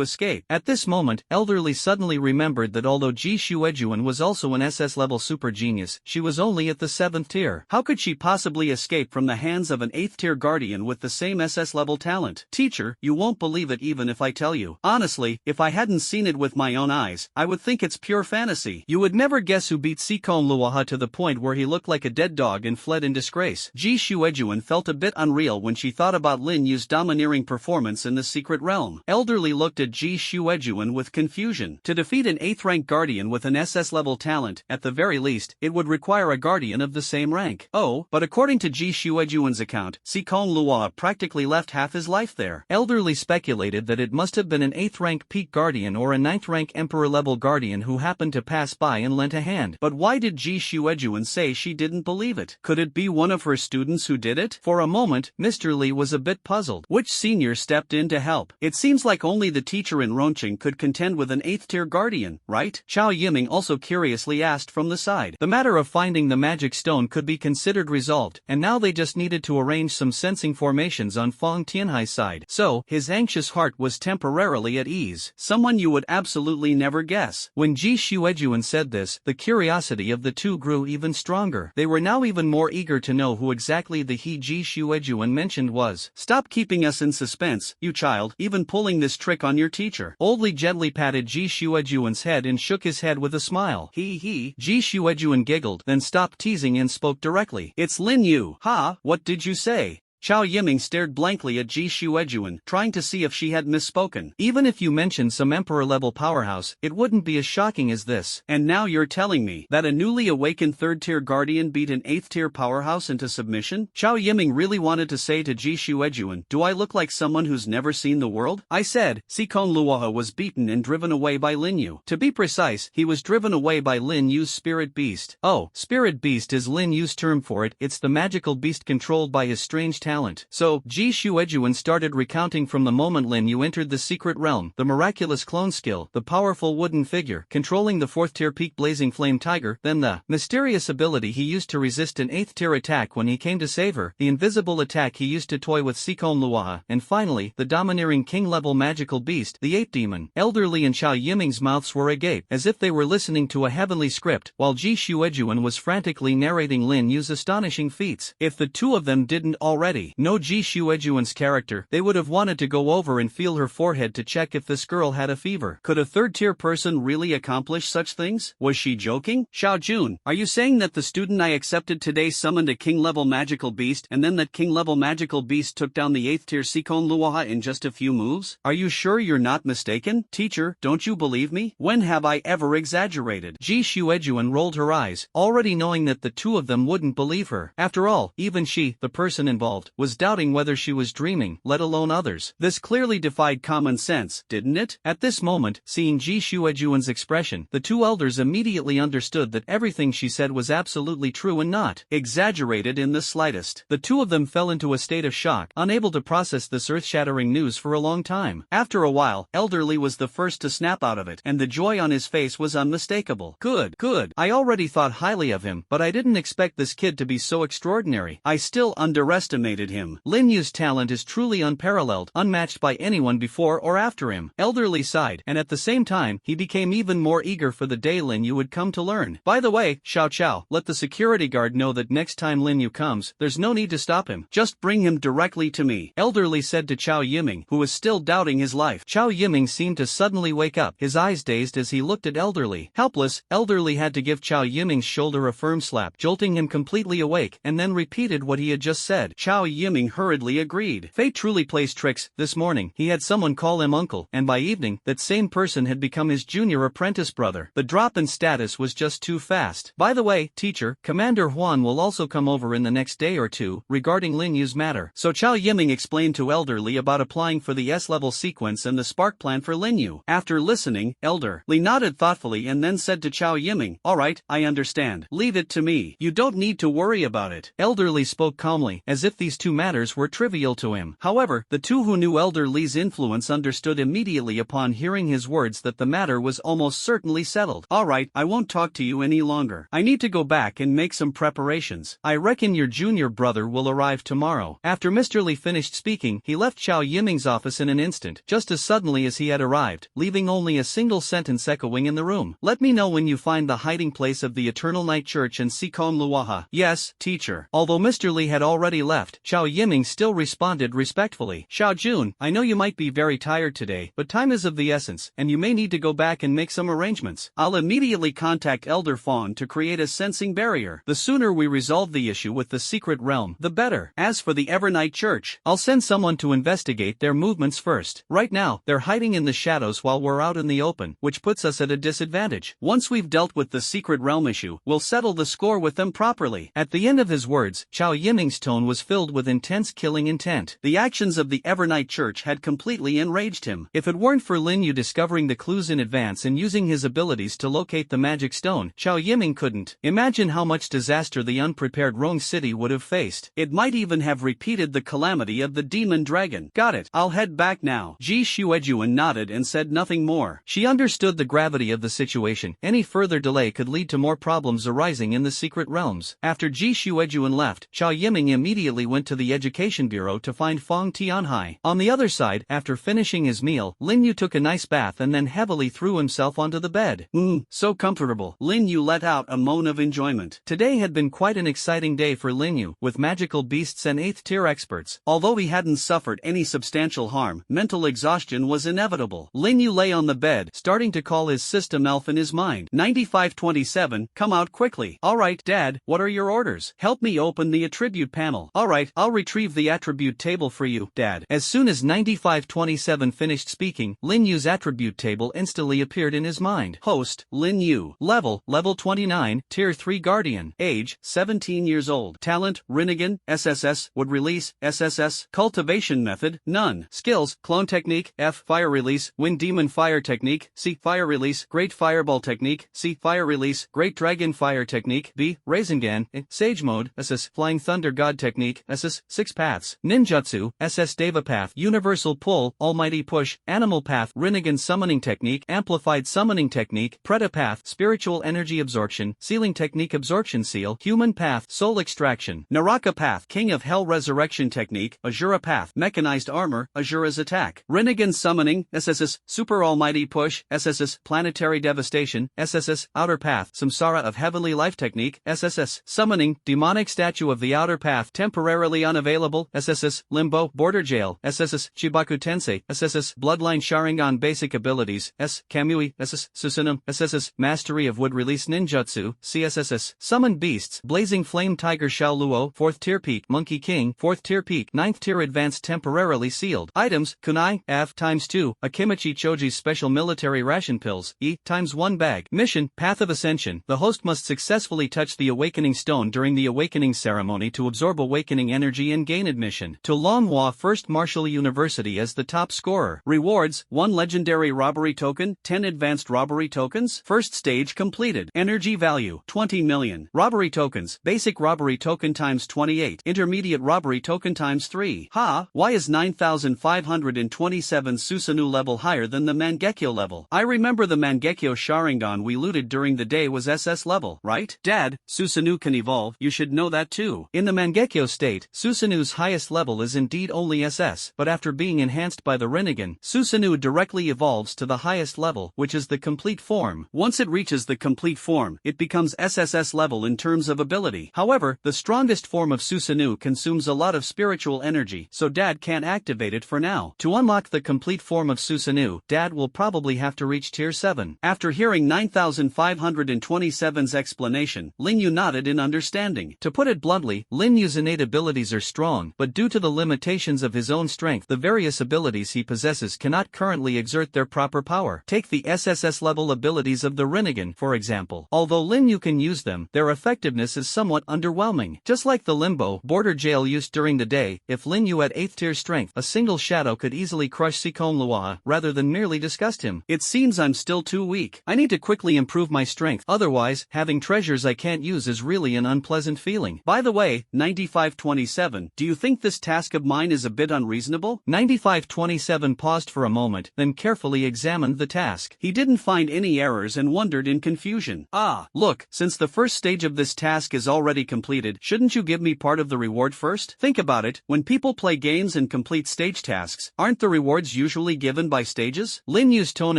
escape? At this moment, Elder Li suddenly remembered that although Ji Xuejuan was also an SS-level super genius, she was only at the 7th tier. How could she possibly escape from the hands of an 8th tier guardian with the same SS-level talent? Teacher, you won't believe it even if I tell you. Honestly, if I hadn't seen it with my own eyes, I would think it's pure fantasy. You would never guess who beat Sikong Luoha to the point where he looked like a dead dog and fled in disgrace. Ji Xuejuan felt a bit unreal when she thought about Lin Yu's domineering performance in the secret realm. Elder Li looked at Ji Xuejuan with confusion. To defeat an 8th rank guardian with an SS-level talent, at the very least, it would require a guardian of the same rank. Oh, but according to Ji Xuejuan's account, Sikong Luoha practically left half his life there. Elder Li speculated that it must have been an 8th rank peak guardian or a 9th rank emperor-level guardian who happened to pass by and lent a hand. But why did Ji Xuejuan say she didn't believe it? Could it be one of her students who did it? For a moment, Mr. Li was a bit puzzled. Which senior stepped in to help? It seems like only the teacher in Ronqing could contend with an 8th tier guardian, right? Xiao Yiming also curiously asked from the side. The matter of finding the magic stone could be considered resolved, and now they just needed to arrange some sensing formations on Fang Tianhai's side. So, his anxious heart was temporarily at ease. Someone you would absolutely never guess. When Ji Xuejuan said this, the curiosity of the two grew even stronger. They were now even more eager to know who exactly the he Ji Xuejuan mentioned was. Stop keeping us in suspense, you child, even pulling this trick on your teacher. Old Li gently patted Ji Xuejuan's head and shook his head with a smile. Ji Xuejuan giggled, then stopped teasing and spoke directly. It's It's Lin Yu. Ha, what did you say? Chao Yiming stared blankly at Ji Shuejuan, trying to see if she had misspoken. Even if you mentioned some emperor-level powerhouse, it wouldn't be as shocking as this. And now you're telling me that a newly awakened third-tier guardian beat an eighth-tier powerhouse into submission? Chao Yiming really wanted to say to Ji Shuejuan, do I look like someone who's never seen the world? I said, Sikon Luoha was beaten and driven away by Lin Yu. To be precise, he was driven away by Lin Yu's spirit beast. Oh, spirit beast is Lin Yu's term for it. It's the magical beast controlled by his strange talent. So, Ji Shuejuan started recounting from the moment Lin Yu entered the secret realm, the miraculous clone skill, the powerful wooden figure, controlling the 4th-tier peak blazing flame tiger, then the mysterious ability he used to resist an 8th-tier attack when he came to save her, the invisible attack he used to toy with Sikon Luoha, and finally, the domineering king-level magical beast, the ape demon. Elderly and Chao Yiming's mouths were agape, as if they were listening to a heavenly script, while Ji Shuejuan was frantically narrating Lin Yu's astonishing feats. If the two of them didn't already know Ji Shuejuan's character, they would have wanted to go over and feel her forehead to check if this girl had a fever. Could a third-tier person really accomplish such things? Was she joking? Xiao Jun, are you saying that the student I accepted today summoned a king-level magical beast and then that king-level magical beast took down the 8th-tier Sikon Luoha in just a few moves? Are you sure you're not mistaken? Teacher, don't you believe me? When have I ever exaggerated? Ji Shuejuan rolled her eyes, already knowing that the two of them wouldn't believe her. After all, even she, the person involved, was doubting whether she was dreaming, let alone others. This clearly defied common sense, didn't it? At this moment, seeing Ji Shuejuan's expression, the two elders immediately understood that everything she said was absolutely true and not exaggerated in the slightest. The two of them fell into a state of shock, unable to process this earth-shattering news for a long time. After a while, Elderly was the first to snap out of it, and the joy on his face was unmistakable. Good. I already thought highly of him, but I didn't expect this kid to be so extraordinary. I still underestimated him. Lin Yu's talent is truly unparalleled, unmatched by anyone before or after him. Elderly sighed, and at the same time, he became even more eager for the day Lin Yu would come to learn. By the way, Xiao Chao, let the security guard know that next time Lin Yu comes, there's no need to stop him. Just bring him directly to me. Elderly said to Chao Yiming, who was still doubting his life. Chao Yiming seemed to suddenly wake up, his eyes dazed as he looked at Elderly. Helpless, Elderly had to give Chao Yiming's shoulder a firm slap, jolting him completely awake, and then repeated what he had just said. Chao Yiming hurriedly agreed. Fate truly plays tricks. This morning, he had someone call him uncle, and by evening, that same person had become his junior apprentice brother. The drop in status was just too fast. By the way, teacher, Commander Huan will also come over in the next day or two, regarding Lin Yu's matter. So Chao Yiming explained to Elderly about applying for the S-level sequence and the spark plan for Lin Yu. After listening, Elderly nodded thoughtfully and then said to Chao Yiming, alright, I understand. Leave it to me. You don't need to worry about it. Elderly spoke calmly, as if these two matters were trivial to him. However, the two who knew Elderly's influence understood immediately upon hearing his words that the matter was almost certainly settled. Alright, I won't talk to you any longer. I need to go back and make some preparations. I reckon your junior brother will arrive tomorrow. After Mr. Li finished speaking, he left Chao Yiming's office in an instant, just as suddenly as he had arrived, leaving only a single sentence echoing in the room. Let me know when you find the hiding place of the Eternal Night Church and Sikon Luoha. Yes, teacher. Although Mr. Li had already left, Chao Yiming still responded respectfully. Xiao Jun, I know you might be very tired today, but time is of the essence, and you may need to go back and make some arrangements. I'll immediately contact Elder Fawn to create a sensing barrier. The sooner we resolve the issue with the secret realm, the better. As for the Evernight Church, I'll send someone to investigate their movements first. Right now, they're hiding in the shadows while we're out in the open, which puts us at a disadvantage. Once we've dealt with the secret realm issue, we'll settle the score with them properly. At the end of his words, Chao Yiming's tone was filled with intense killing intent. The actions of the Evernight Church had completely enraged him. If it weren't for Lin Yu discovering the clues in advance and using his abilities to locate the magic stone, Chao Yiming couldn't imagine how much disaster the unprepared Rong City would have faced. It might even have repeated the calamity of the demon dragon. Got it. I'll head back now. Ji Shuejuan nodded and said nothing more. She understood the gravity of the situation. Any further delay could lead to more problems arising in the secret realms. After Ji Shuejuan left, Chao Yiming immediately went went to the Education Bureau to find Fong Tianhai. On the other side, after finishing his meal, Lin Yu took a nice bath and then heavily threw himself onto the bed. So comfortable. Lin Yu let out a moan of enjoyment. Today had been quite an exciting day for Lin Yu, with magical beasts and 8th tier experts. Although he hadn't suffered any substantial harm, mental exhaustion was inevitable. Lin Yu lay on the bed, starting to call his system elf in his mind. 9527, come out quickly. Alright, Dad, what are your orders? Help me open the attribute panel. Alright, I'll retrieve the attribute table for you, Dad. As soon as 9527 finished speaking, Lin Yu's attribute table instantly appeared in his mind. Host, Lin Yu. Level 29, Tier 3 Guardian. Age, 17 years old. Talent, Rinnegan, SSS, Wood Release, SSS. Cultivation method, none. Skills, Clone Technique, F. Fire Release, Wind Demon Fire Technique, C. Fire Release, Great Fireball Technique, C. Fire Release, Great Dragon Fire Technique, B. Rasengan, Sage Mode, SS. Flying Thunder God Technique, SS. 6 Paths. Ninjutsu, SS. Deva Path, Universal Pull, Almighty Push, Animal Path, Rinnegan Summoning Technique, Amplified Summoning Technique, Preta Path, Spiritual Energy Absorption, Sealing Technique Absorption Seal, Human Path, Soul Extraction, Naraka Path, King of Hell Resurrection Technique, Azura Path, Mechanized Armor, Azura's Attack, Rinnegan Summoning, SSS, Super Almighty Push, SSS, Planetary Devastation, SSS, Outer Path, Samsara of Heavenly Life Technique, SSS, Summoning, Demonic Statue of the Outer Path, Temporarily Unavailable, SSS, Limbo, Border Jail, SSS, Chibaku Tensei, SSS, Bloodline Sharingan Basic Abilities, S. Kamui, SS, Susanum, SSS, Mastery of Wood Release Ninjutsu, CSSS, Summoned Beasts, Blazing Flame Tiger Shao Luo, 4th Tier Peak, Monkey King, 4th Tier Peak, 9th Tier Advanced Temporarily Sealed. Items, Kunai, F ×2, Akimichi Choji's Special Military Ration Pills, E ×1 bag. Mission, Path of Ascension. The host must successfully touch the Awakening Stone during the Awakening Ceremony to absorb Awakening Energy and gain admission to Longhua First Martial University as the top scorer. Rewards, 1 Legendary Robbery Token, 10 Advanced Robbery Tokens. First stage completed. Energy value, 20 million. Robbery Tokens, Basic Robbery Token times 28. Intermediate Robbery Token times 3. Why is 9527 Susanoo level higher than the Mangekyo level? I remember the Mangekyo Sharingan we looted during the day was SS level, right? Dad, Susanoo can evolve, you should know that too. In the Mangekyo state, Susanoo's highest level is indeed only SS, but after being enhanced by the Rinnegan, Susanoo directly evolves to the highest level, which is the complete form. Once it reaches the complete form, it becomes SSS level in terms of ability. However, the strongest form of Susanoo consumes a lot of spiritual energy, so Dad can't activate it for now. To unlock the complete form of Susanoo, Dad will probably have to reach Tier 7. After hearing 9527's explanation, Lin Yu nodded in understanding. To put it bluntly, Lin Yu's innate abilities are strong, but due to the limitations of his own strength, the various abilities he possesses cannot currently exert their proper power. Take the SSS level abilities of the Rinnegan, for example. Although Lin Yu can use them, their effectiveness is somewhat underwhelming. Just like the Limbo, Border Jail used during the day, if Lin Yu had 8th tier strength, a single shadow could easily crush Sikon Lua rather than merely disgust him. It seems I'm still too weak. I need to quickly improve my strength, otherwise, having treasures I can't use is really an unpleasant feeling. By the way, 9527, do you think this task of mine is a bit unreasonable? 9527 paused for a moment, then carefully examined the task. He didn't find any errors and wondered in confusion. Look, since the first stage of this task is already completed, shouldn't you give me part of the reward first? Think about it, when people play games and complete stage tasks, aren't the rewards usually given by stages? Lin Yu's tone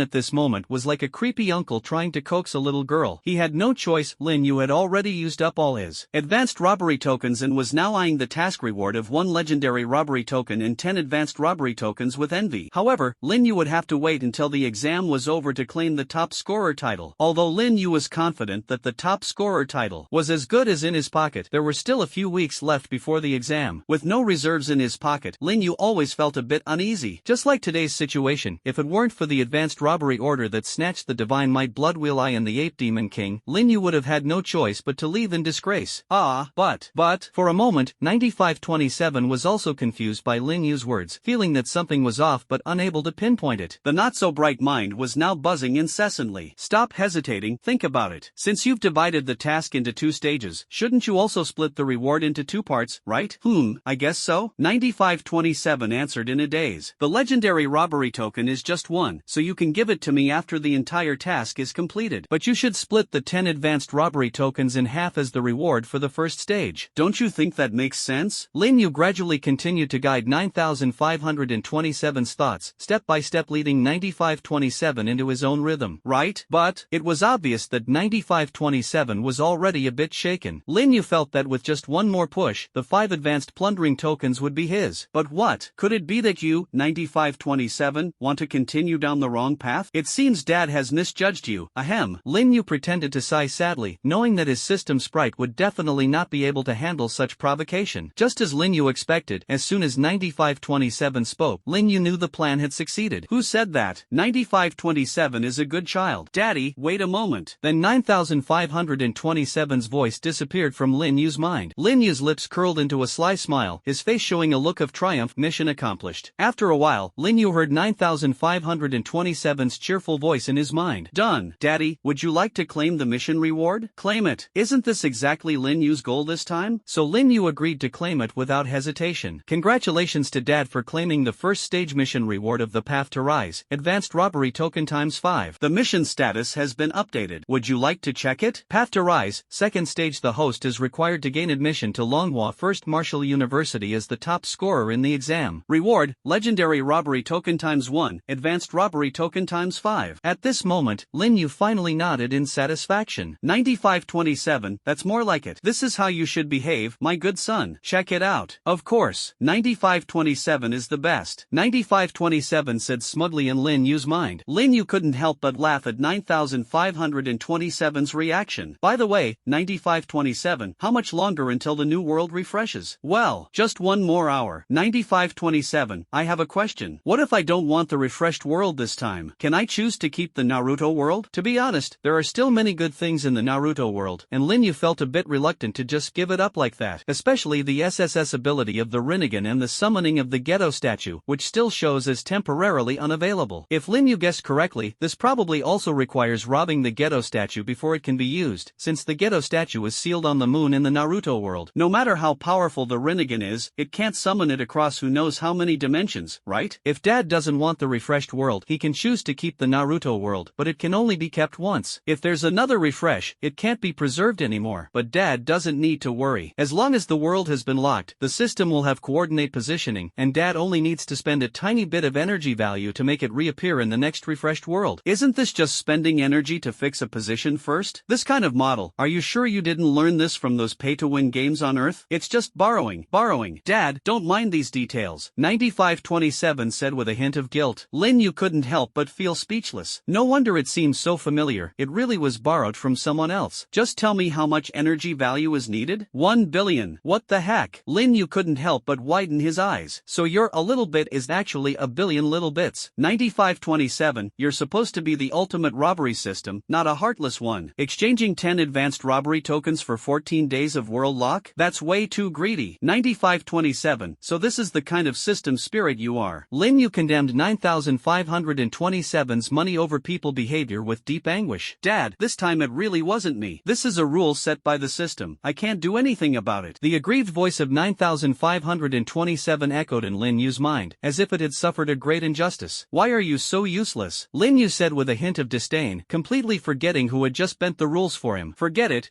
at this moment was like a creepy uncle trying to coax a little girl. He had no choice. Lin Yu had already used up all his advanced robbery tokens and was now eyeing the task reward of 1 legendary robbery token and 10 advanced robbery tokens with envy. However, Lin Yu would have to wait until the exam was over to claim the top scorer title. Although Lin Yu was confident that the top scorer title was as good as in his pocket, there were still a few weeks left before the exam. With no reserves in his pocket, Lin Yu always felt a bit uneasy. Just like today's situation, if it weren't for the advanced robbery order that snatched the Divine Might Bloodwheel Eye and the Ape Demon King, Lin Yu would have had no choice but to leave in disgrace. But, for a moment, 9527 was also confused by Lin Yu's words, feeling that something was off but unable to pinpoint it. The not-so-bright mind was now buzzing incessantly. Stop hesitating, think about it. Since you've divided the task into 2 stages, shouldn't you also split the reward into 2 parts, right? I guess so? 9527 answered in a daze. The legendary robbery token is just 1, so you can give it to me after the entire task is completed. But you should split the 10 advanced robbery tokens in half as the reward for the first stage. Don't you think that makes sense? Lin Yu gradually continued to guide 9527's thoughts, step by step, leading 9527 into his own rhythm. Right? But it was obvious that 9527 was already a bit shaken. Lin Yu felt that with just one more push, the 5 advanced plundering tokens would be his. But what? Could it be that you, 9527, want to continue down the wrong path? It seems Dad has misjudged you. Ahem. Lin Yu pretended to sigh sadly, knowing that his system sprite would definitely not be able to handle such provocation. Just as Lin Yu expected, as soon as 9527 spoke, Lin Yu knew the plan had succeeded. Who said that? 9527 is a good child. Daddy, wait a moment. Then 9527's voice disappeared from Lin Yu's mind. Lin Yu's lips curled into a sly smile, his face showing a look of triumph. Mission accomplished. After a while, Lin Yu heard 9527's cheerful voice in his mind. Done. Daddy, would you like to claim the mission reward? Claim it. Isn't this exactly Lin Yu's goal this time? So Lin Yu agreed to claim it without hesitation. Congratulations to Dad for claiming the first stage mission reward of the Path to Rise, Advanced Robbery Token ×5. The mission status has been updated. Would you like to check it? Path to Rise, second stage. The host is required to gain admission to Manhwa First Martial University as the top scorer in the exam. Reward, Legendary Robbery Token ×1, Advanced Robbery Token ×5. At this moment, Lin Yu finally nodded in satisfaction. 9527, that's more like it. This is how you should behave, my good son. Check it out. Of course, 9527 is the best. 9527 said smugly in Lin Yu's mind. Lin Yu couldn't help but laugh at 9527's reaction. By the way, 9527, how much longer until the new world refreshes? Well, just one more hour. 9527, I have a question. What if I don't want the refreshed world this time? Can I choose to keep the Naruto world? To be honest, there are still many good things in the Naruto world, and Lin Yu felt a bit reluctant to just give it up like that, especially the SSS ability of the Rinnegan and the summoning of the Ghetto statue, which still shows as temporarily unavailable. If Lin Yu guessed correctly, this probably also requires robbing the Ghetto statue before it can be used, since the Ghetto statue is sealed on the moon in the Naruto world. No matter how powerful the Rinnegan is, it can't summon it across who knows how many dimensions, right? If Dad doesn't want the refreshed world, he can choose to keep the Naruto world, but it can only be kept once. If there's another refresh, it can't be preserved anymore. But Dad doesn't need to worry. As long as the world has been locked, the system will have coordinate positioning, and Dad only needs to spend a tiny bit of energy value to make it reappear in the next refreshed world. Isn't this just spending energy to fix a position first? This kind of model, are you sure you didn't learn this from those pay-to-win games on Earth? It's just borrowing. Dad, don't mind these details. 9527 said with a hint of guilt. Lin Yu couldn't help but feel speechless. No wonder it seems so familiar. It really was borrowed from someone else. Just tell me how much energy value is needed? 1 billion. What the heck? Lin Yu couldn't help but widen his eyes. So your a little bit is actually a billion little bits. 9527, you're supposed to be the ultimate robbery system, not a heartless one. Exchanging 10 advanced robbery tokens for 14 days of world lock? That's way too greedy. 9527, so this is the kind of system spirit you are. Lin Yu condemned 9527's money over people behavior with deep anguish. Dad, this time it really wasn't me. This is a rule set by the system. I can't do anything about it. The aggrieved voice of 9527 echoed in Lin Yu's mind, as if it had suffered a great injustice. Why are you so useless? Lin Yu said with a hint of disdain, completely forgetting who had just bent the rules for him. Forget it.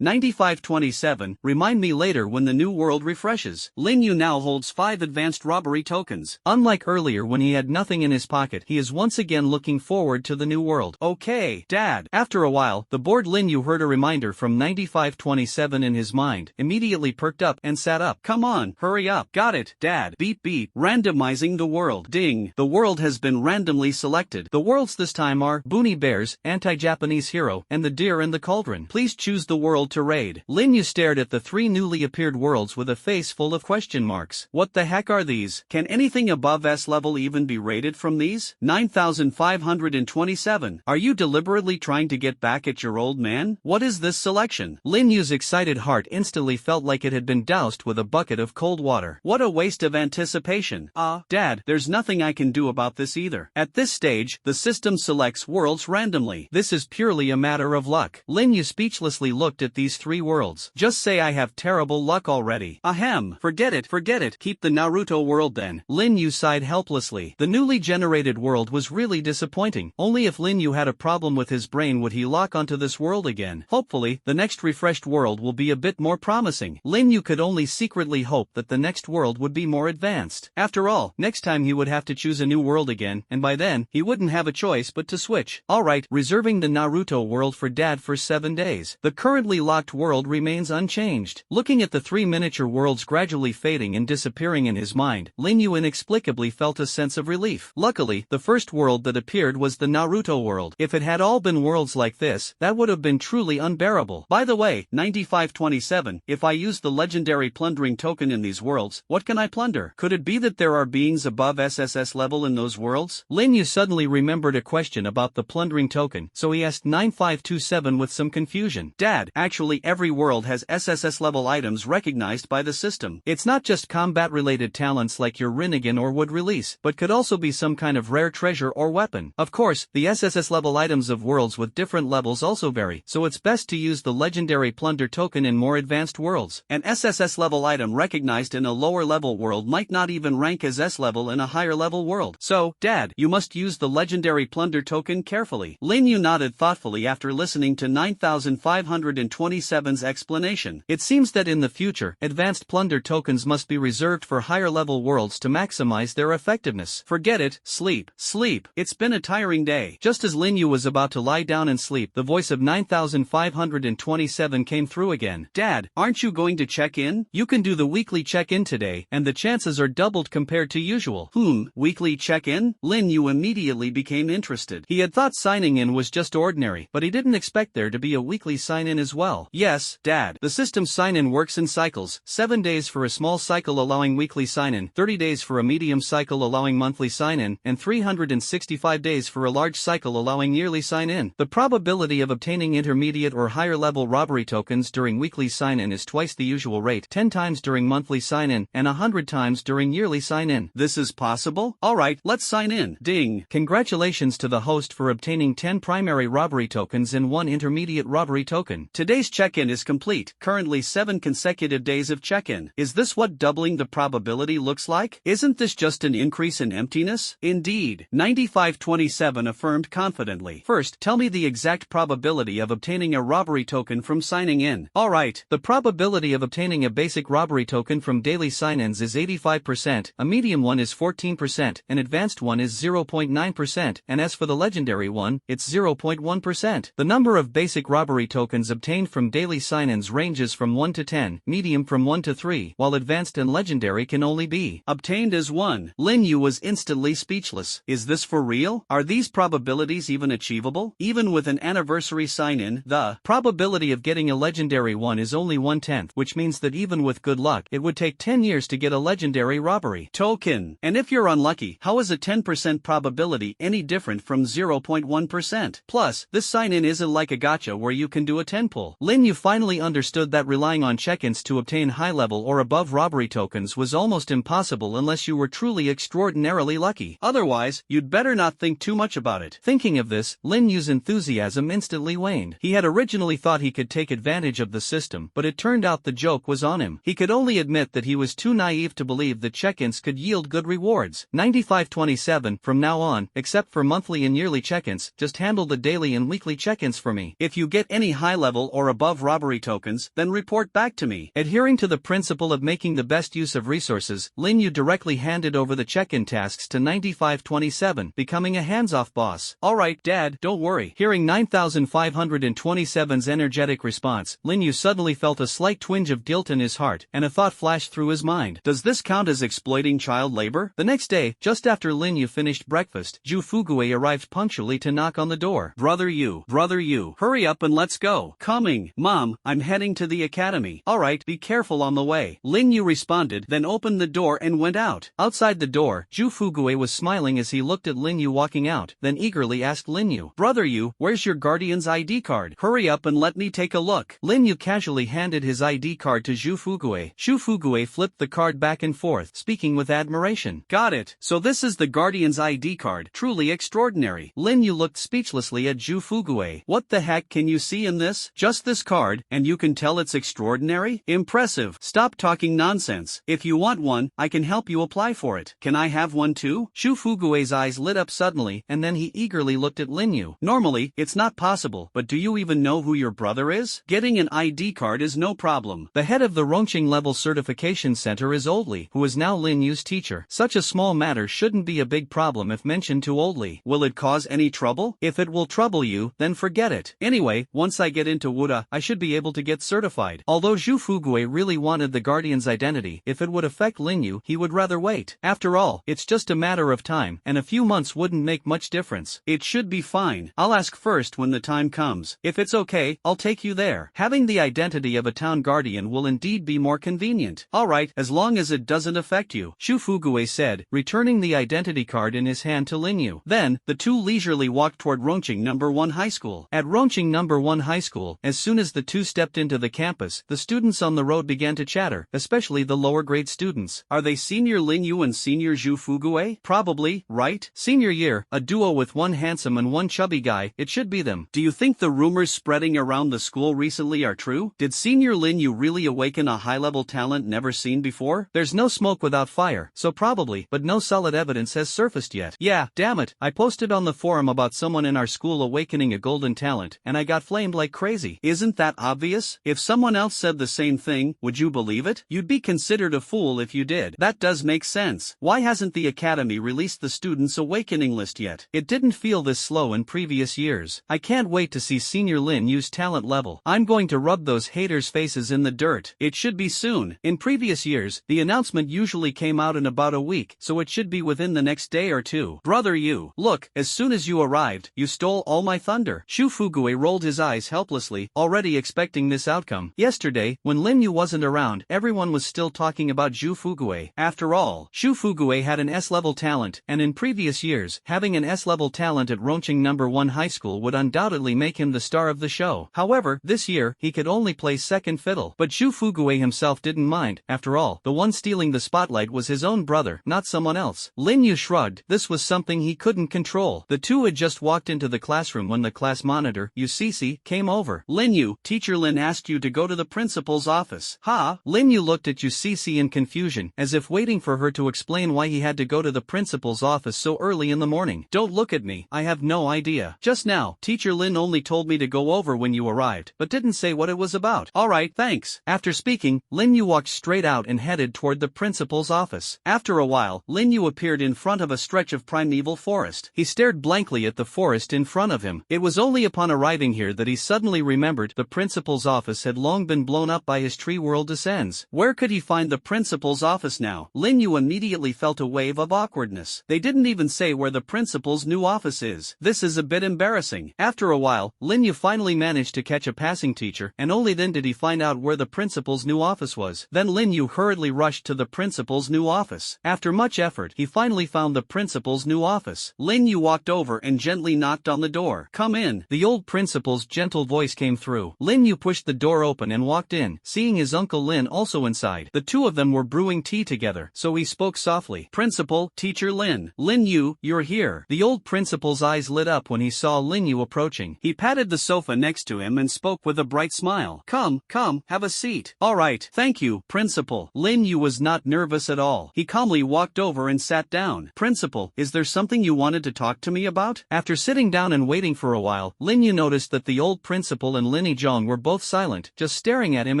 9527, remind me later when the new world refreshes. Lin Yu now holds 5 advanced robbery tokens. Unlike earlier when he had nothing in his pocket, he is once again looking forward to the new world. Okay, Dad. After a while, the bored Lin Yu heard a reminder from 9527 in his mind, immediately perked up and sat up. Come on, hurry up. Got it, Dad. Beep beep. Randomizing the world. Ding. The world has been randomly selected. The worlds this time are Boonie Bears, Anti-Japanese Hero, and the Deer in the Cauldron. Please choose the world to raid. Lin Yu stared at the 3 newly appeared worlds with a face full of question marks. What the heck are these? Can anything above S level even be raided from these? 9527. Are you deliberately trying to get back at your old man? What is this selection? Lin Yu's excited heart instantly felt like it had been doused with a bucket of cold water. What a waste of anticipation. Dad, there's nothing I can do about this either. At this stage, the system selects worlds randomly. This is purely a matter of luck. Lin Yu speechlessly looked at these 3 worlds. Just say I have terrible luck already. Ahem. Forget it. Keep the Naruto world then. Lin Yu sighed helplessly. The newly generated world was really disappointing. Only if Lin Yu had a problem with his brain would he lock onto this world again. Hopefully, the next refreshed world will be a bit more promising. Lin Yu Yu could only secretly hope that the next world would be more advanced. After all, next time he would have to choose a new world again, and by then, he wouldn't have a choice but to switch. Alright, reserving the Naruto world for Dad for 7 days. The currently locked world remains unchanged. Looking at the 3 miniature worlds gradually fading and disappearing in his mind, Lin Yu inexplicably felt a sense of relief. Luckily, the first world that appeared was the Naruto world. If it had all been worlds like this, that would have been truly unbearable. By the way, 9527, if I use the legendary plundering token in these worlds, what can I plunder? Could it be that there are beings above SSS level in those worlds? Lin Yu suddenly remembered a question about the plundering token, so he asked 9527 with some confusion. Dad, actually every world has SSS level items recognized by the system. It's not just combat related talents like your Rinnegan or would release, but could also be some kind of rare treasure or weapon. Of course, the SSS level items of worlds with different levels also vary, so it's best to use the legendary plunder token in more advanced worlds. An SSS level item recognized in a lower level world might not even rank as S level in a higher level world. So, Dad, you must use the legendary plunder token carefully. Lin Yu nodded thoughtfully after listening to 9527's explanation. It seems that in the future, advanced plunder tokens must be reserved for higher level worlds to maximize their effectiveness. Forget it, sleep, sleep. It's been a tiring day. Just as Lin Yu was about to lie down and sleep, the voice of 9527 came through again. Dad, aren't you going to check in? You can do the weekly check-in today, and the chances are doubled compared to usual. Weekly check-in? Lin Yu immediately became interested. He had thought signing in was just ordinary, but he didn't expect there to be a weekly sign-in as well. Yes, Dad. The system's sign-in works in cycles, 7 days for a small cycle allowing weekly sign-in, 30 days for a medium cycle allowing monthly sign-in, and 365 days for a large cycle allowing yearly sign-in. The probability of obtaining intermediate or higher level robbery tokens during weekly sign-in is twice the usual rate, 10 times during monthly sign-in, and 100 times during yearly sign-in. This is possible? Alright, let's sign in. Ding. Congratulations to the host for obtaining 10 primary robbery tokens and 1 intermediate robbery token. Today's check-in is complete. Currently 7 consecutive days of check-in. Is this what doubling the probability looks like? Isn't this just an increase in emptiness? Indeed. 9527 affirmed confidently. First, tell me the exact probability of obtaining a robbery token from signing in. Alright, the probability of obtaining a basic robbery token from daily sign-ins is 85%, a medium one is 14%, an advanced one is 0.9%, and as for the legendary one, it's 0.1%. The number of basic robbery tokens obtained from daily sign-ins ranges from 1 to 10, medium from 1 to 3, while advanced and legendary can only be obtained as 1. Lin Yu was instantly speechless. Is this for real? Are these probabilities even achievable? Even with an anniversary sign-in, the probability of getting a legendary one is only 1/10, which means that even with good luck, it would take 10 years to get a legendary robbery token. And if you're unlucky, how is a 10% probability any different from 0.1%? Plus, this sign-in isn't like a gacha where you can do a 10 pull. Lin Yu finally understood that relying on check-ins to obtain high-level or above robbery tokens was almost impossible unless you were truly extraordinarily lucky. Otherwise, you'd better not think too much about it. Thinking of this, Lin Yu's enthusiasm instantly waned. He had originally thought he could take advantage of the system, but it turned out the joke was on him. He could only admit that he was too naive to believe that check-ins could yield good rewards. 9527, from now on, except for monthly and yearly check-ins, just handle the daily and weekly check-ins for me. If you get any high-level or above robbery tokens, then report back to me. Adhering to the principle of making the best use of resources, Lin Yu directly handed over the check-in tasks to 9527, becoming a hands-off boss. Alright, Dad, don't worry. Hearing 9527's energetic response, Lin Yu suddenly felt a slight twinge of guilt in his heart, and a thought flashed through his mind. Does this count as exploiting child labor? The next day, just after Lin Yu finished breakfast, Ju Fugue arrived punctually to knock on the door. Brother Yu, hurry up and let's go. Coming, Mom, I'm heading to the academy. Alright, be careful on the way. Lin Yu responded, then opened the door and went out. Outside the door, Ju Fugue was smiling as he looked at Lin Yu walking out, then eagerly asked Lin Yu, Brother Yu, where's your guardian's ID card? Hurry up and let me take a look. Lin Yu casually handed his ID card to Ju Fugue. Ju Fugue flipped the card back and forth, speaking with admiration. Got it. So this is the guardian's ID card. Truly extraordinary. Lin Yu looked speechlessly at Ju Fugue. What the heck can you see in this? Just this card, and you can tell it's extraordinary? Impressive. Stop talking nonsense. If you want one, I can help you apply for it. Can I have one too? Ju Fugue's eyes lit up suddenly, and then he eagerly looked at Lin Yu. Normally, it's not possible, but do you even know who your brother is? Getting an ID card is no problem. The head of the Rongqing Level Certification Center is Old Li, who is now Lin Yu's teacher. Such a small matter shouldn't be a big problem if mentioned to Old Li. Will it cause any trouble? If it will trouble you, then forget it. Anyway, once I get into Wuda, I should be able to get certified. Although Zhu Fugue really wanted the guardian's identity, if it would affect Lin Yu, he would rather wait. After all, it's just a matter of time, and a few months wouldn't make much difference. It should be fine. I'll ask first when the time comes. If it's okay, I'll take you there. Having the identity of a town guardian will indeed be more convenient. Alright, as long as it doesn't affect you, Zhu Fugue said, returning the identity card in his hand to Lin Yu. Then, the two leisurely walked toward Rongqing No. 1 High School. At Rongqing No. 1 High School, as soon as the two stepped into the campus, the students on the road began to chatter, especially the lower grade students. Are they senior Lin Yu and senior Zhu Fugue? Probably, right? Senior year, a duo with one handsome and one chubby guy, it should be them. Do you think the rumors spreading around the school recently are true? Did senior Lin Yu really awaken a high-level talent never seen before? There's no smoke without fire, so probably, but no solid evidence has surfaced yet. Yeah, damn it, I posted on the forum about someone in our school awakening a golden talent, and I got flamed like crazy. Isn't that obvious? If someone else said the same thing, would you believe it? You'd be considered a fool if you did. That does make sense. Why hasn't the academy released the students' awakening list yet? It didn't feel this slow in previous years. I can't wait to see senior Lin Yu's talent level. I'm going to rub those haters' faces in the dirt. It should be soon. In previous years, the announcement usually came out in about a week, so it should be within the next day or two. Brother you, look, as soon as you arrived, you stole all my thunder. Zhu Fugue rolled his eyes helplessly, already expecting this outcome. Yesterday, when Lin Yu wasn't around, everyone was still talking about Zhu Fugue. After all, Zhu Fugue had an S-level talent, and in previous years, having an S-level talent at Rongqing No. 1 High School would undoubtedly make him the star of the show. However, this year, he could only play second fiddle. But Zhu Fugue himself didn't mind. After all, the one stealing the spotlight was his own brother, not someone else. Lin Yu shrugged. This was something he couldn't control. The two had just walked into the classroom when the class monitor, UCC, came over. Lin Yu, Teacher Lin asked you to go to the principal's office. Ha! Lin Yu looked at UCC in confusion, as if waiting for her to explain why he had to go to the principal's office so early in the morning. Don't look at me, I have no idea. Just now, Teacher Lin only told me to go over when you arrived, but didn't say what it was about. Alright, thanks. After speaking, Lin Yu walked straight out and headed toward the principal's office. After a while, Lin Yu appeared in front of a stretch of primeval forest. He stared blankly at the forest in front of him. It was only upon arriving here that he suddenly remembered the principal's office had long been blown up by his tree world descends. Where could he find the principal's office now? Lin Yu immediately felt a wave of awkwardness. They didn't even say where the principal's new office is. This is a bit embarrassing. After a while, Lin Yu finally managed to catch a passing teacher, and only then did he find out where the principal's new office was. Then Lin Yu hurriedly rushed to the principal's new office. After much effort, he finally found the principal's new office. Lin Yu walked over and gently knocked on the door. Come in. The old principal's gentle voice came through. Lin Yu pushed the door open and walked in, seeing his uncle Lin also inside. The two of them were brewing tea together, so he spoke softly. Principal, Teacher Lin. Lin Yu, you're here. The old principal's eyes lit up when he saw Lin Yu approaching. He patted the sofa next to him and spoke with a bright smile. Come, have a seat. Alright, thank you, Principal. Lin Yu was not nervous at all. He calmly walked over and sat down. Principal, is there something you wanted to talk to me about? After sitting down and waiting for a while, Lin Yu noticed that the old principal and Lin Yizhong were both silent, just staring at him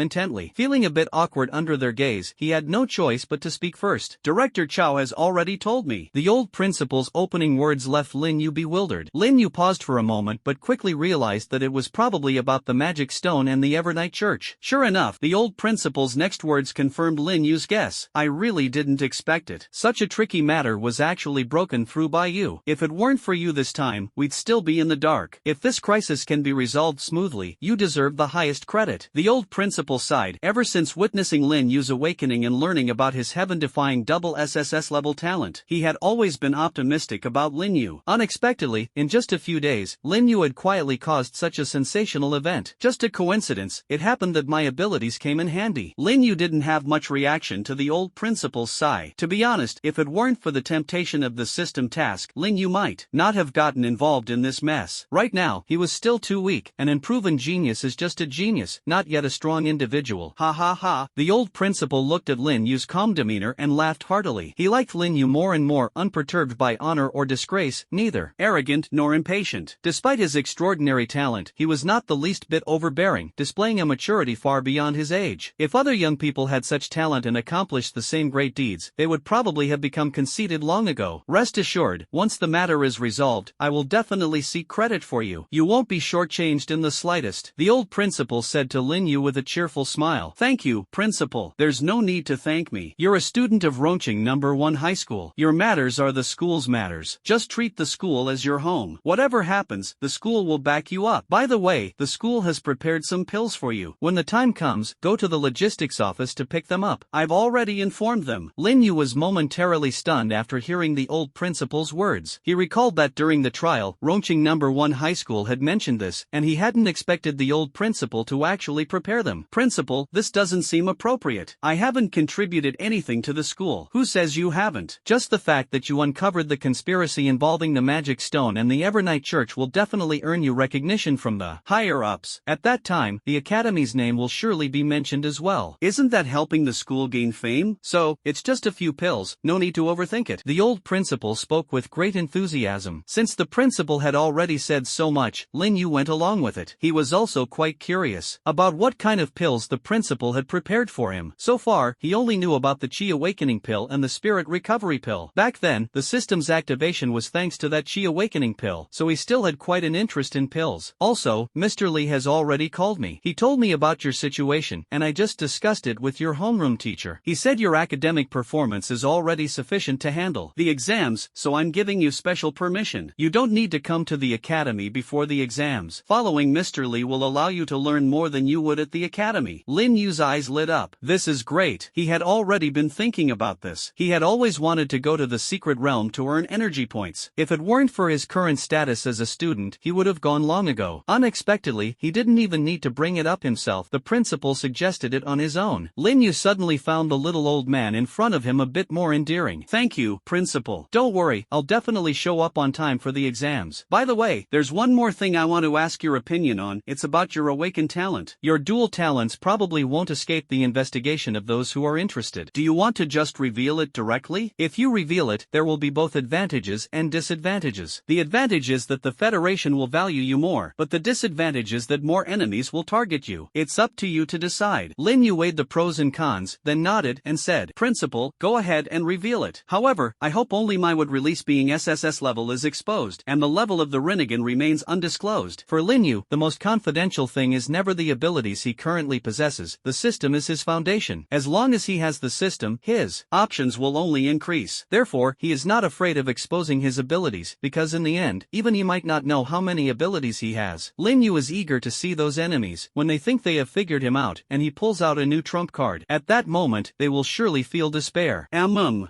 intently. Feeling a bit awkward under their gaze, he had no choice but to speak first. Director Chow has already told me. The old principal's opening words left Lin Yu bewildered. Lin Yu paused for a moment but quickly realized that it was probably about the magic stone and the Evernight Church. Sure enough, the old principal's next words confirmed Lin Yu's guess. I really didn't expect it. Such a tricky matter was actually broken through by you. If it weren't for you this time, we'd still be in the dark. If this crisis can be resolved smoothly, you deserve the highest credit. The old principal sighed. Ever since witnessing Lin Yu's awakening and learning about his heaven-defying double SSS-level talent, he had always been optimistic about Lin Yu. Unexpectedly, in just a few days, Lin Yu had quietly caused such a sensational event. Just a coincidence, it happened that my abilities came in handy. Lin Yu didn't have much reaction to the old principal's sigh. To be honest, if it weren't for the temptation of the system task, Lin Yu might not have gotten involved in this mess. Right now, he was still too weak. An unproven genius is just a genius, not yet a strong individual. Ha ha ha. The old principal looked at Lin Yu's calm demeanor and laughed heartily. He liked Lin Yu more and more, unperturbed by honor or disgrace, neither arrogant nor impatient. Despite his extraordinary talent, he was not the least bit overbearing, displaying a maturity far beyond his his age. If other young people had such talent and accomplished the same great deeds, they would probably have become conceited long ago. Rest assured, once the matter is resolved, I will definitely seek credit for you. You won't be shortchanged in the slightest, the old principal said to Lin Yu with a cheerful smile. Thank you, principal. There's no need to thank me. You're a student of Roncheng No. 1 High School. Your matters are the school's matters. Just treat the school as your home. Whatever happens, the school will back you up. By the way, the school has prepared some pills for you. When the time comes, go to the logistics office to pick them up. I've already informed them. Lin Yu was momentarily stunned after hearing the old principal's words. He recalled that during the trial, Roncheng No. 1 High School had mentioned this, and he hadn't expected the old principal to actually prepare them. Principal, this doesn't seem appropriate. I haven't contributed anything to the school. Who says you haven't? Just the fact that you uncovered the conspiracy involving the magic stone and the Evernight Church will definitely earn you recognition from the higher-ups. At that time, the academy's name will surely be mentioned as well. Isn't that helping the school gain fame? So, it's just a few pills, no need to overthink it. The old principal spoke with great enthusiasm. Since the principal had already said so much, Lin Yu went along with it. He was also quite curious about what kind of pills the principal had prepared for him. So far, he only knew about the Qi Awakening pill and the Spirit Recovery pill. Back then, the system's activation was thanks to that Qi Awakening pill, so he still had quite an interest in pills. Also, Mr. Lee has already called me. He told me about your situation, and I just discussed it with your homeroom teacher. He said your academic performance is already sufficient to handle the exams, so I'm giving you special permission. You don't need to come to the academy before the exams. Following Mr. Lee will allow you to learn more than you would at the academy. Lin Yu's eyes lit up. This is great. He had already been thinking about this. He had always wanted to go to the secret realm to earn energy points. If it weren't for his current status as a student, he would have gone long ago. Unexpectedly, he didn't even need to bring it up himself. The principal suggested it on his own. Lin Yu suddenly found the little old man in front of him a bit more endearing. Thank you, principal. Don't worry, I'll definitely show up on time for the exams. By the way, there's one more thing I want to ask your opinion on. It's about your awakened talent. Your dual talents probably won't escape the investigation of those who are interested. Do you want to just reveal it directly? If you reveal it, there will be both advantages and disadvantages. The advantage is that the Federation will value you more, but the disadvantage is that more enemies will target you. It's up to you to decide. Lin Yu weighed the pros and cons, then nodded and said, Principal, go ahead and reveal it. However, I hope only my would release being SSS level is exposed, and the level of the Rinnegan remains undisclosed. For Lin Yu, the most confidential thing is never the abilities he currently possesses. The system is his foundation. As long as he has the system, his options will only increase. Therefore, he is not afraid of exposing his abilities, because in the end, even he might not know how many abilities he has. Lin Yu is eager to see those enemies, when they think they have figured him out, and he pulls out a new trump card. At that moment, they will surely feel despair.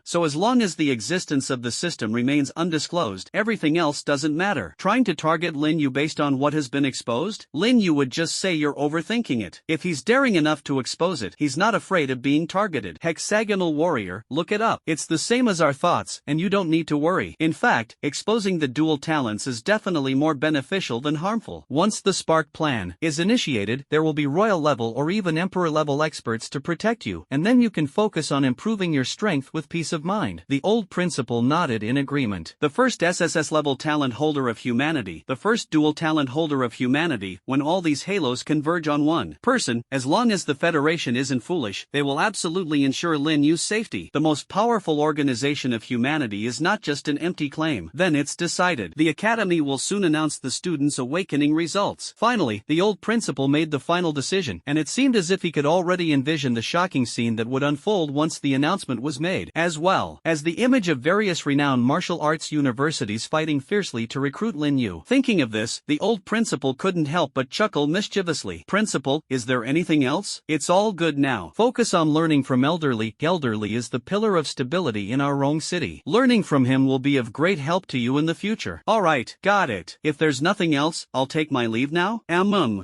So as long as the existence of the system remains undisclosed, everything else doesn't matter. Trying to target Lin Yu based on what has been exposed? Lin Yu would just say you're overthinking it. If he's daring enough to expose it, he's not afraid of being targeted. Hexagonal warrior, look it up. It's the same as our thoughts, and you don't need to worry. In fact, exposing the dual talents is definitely more beneficial than harmful. Once the Spark plan is initiated, there will be royal level or even emperor level experts to protect you, and then you can focus on improving your strength with peace of mind. The old principal nodded in agreement. The first SSS level talent holder of humanity, the first dual talent holder of humanity, when all these halos converge on one person, as long as the Federation isn't foolish, they will absolutely ensure Lin Yu's safety. The most powerful organization of humanity is not just an empty claim. Then it's decided. The Academy will soon announce the students' awakening results. Finally, the old principal made the final decision, and it seemed as if he could already envision the shocking scene that would unfold once the announcement was made, as well as the image of various renowned martial arts universities fighting fiercely to recruit Lin Yu. Thinking of this, the old principal couldn't help but chuckle mischievously. Principal, is there anything else? It's all good now. Focus on learning from Elderly. Elderly is the pillar of stability in our Rong city. Learning from him will be of great help to you in the future. Alright, got it. If there's nothing else, I'll take my leave now?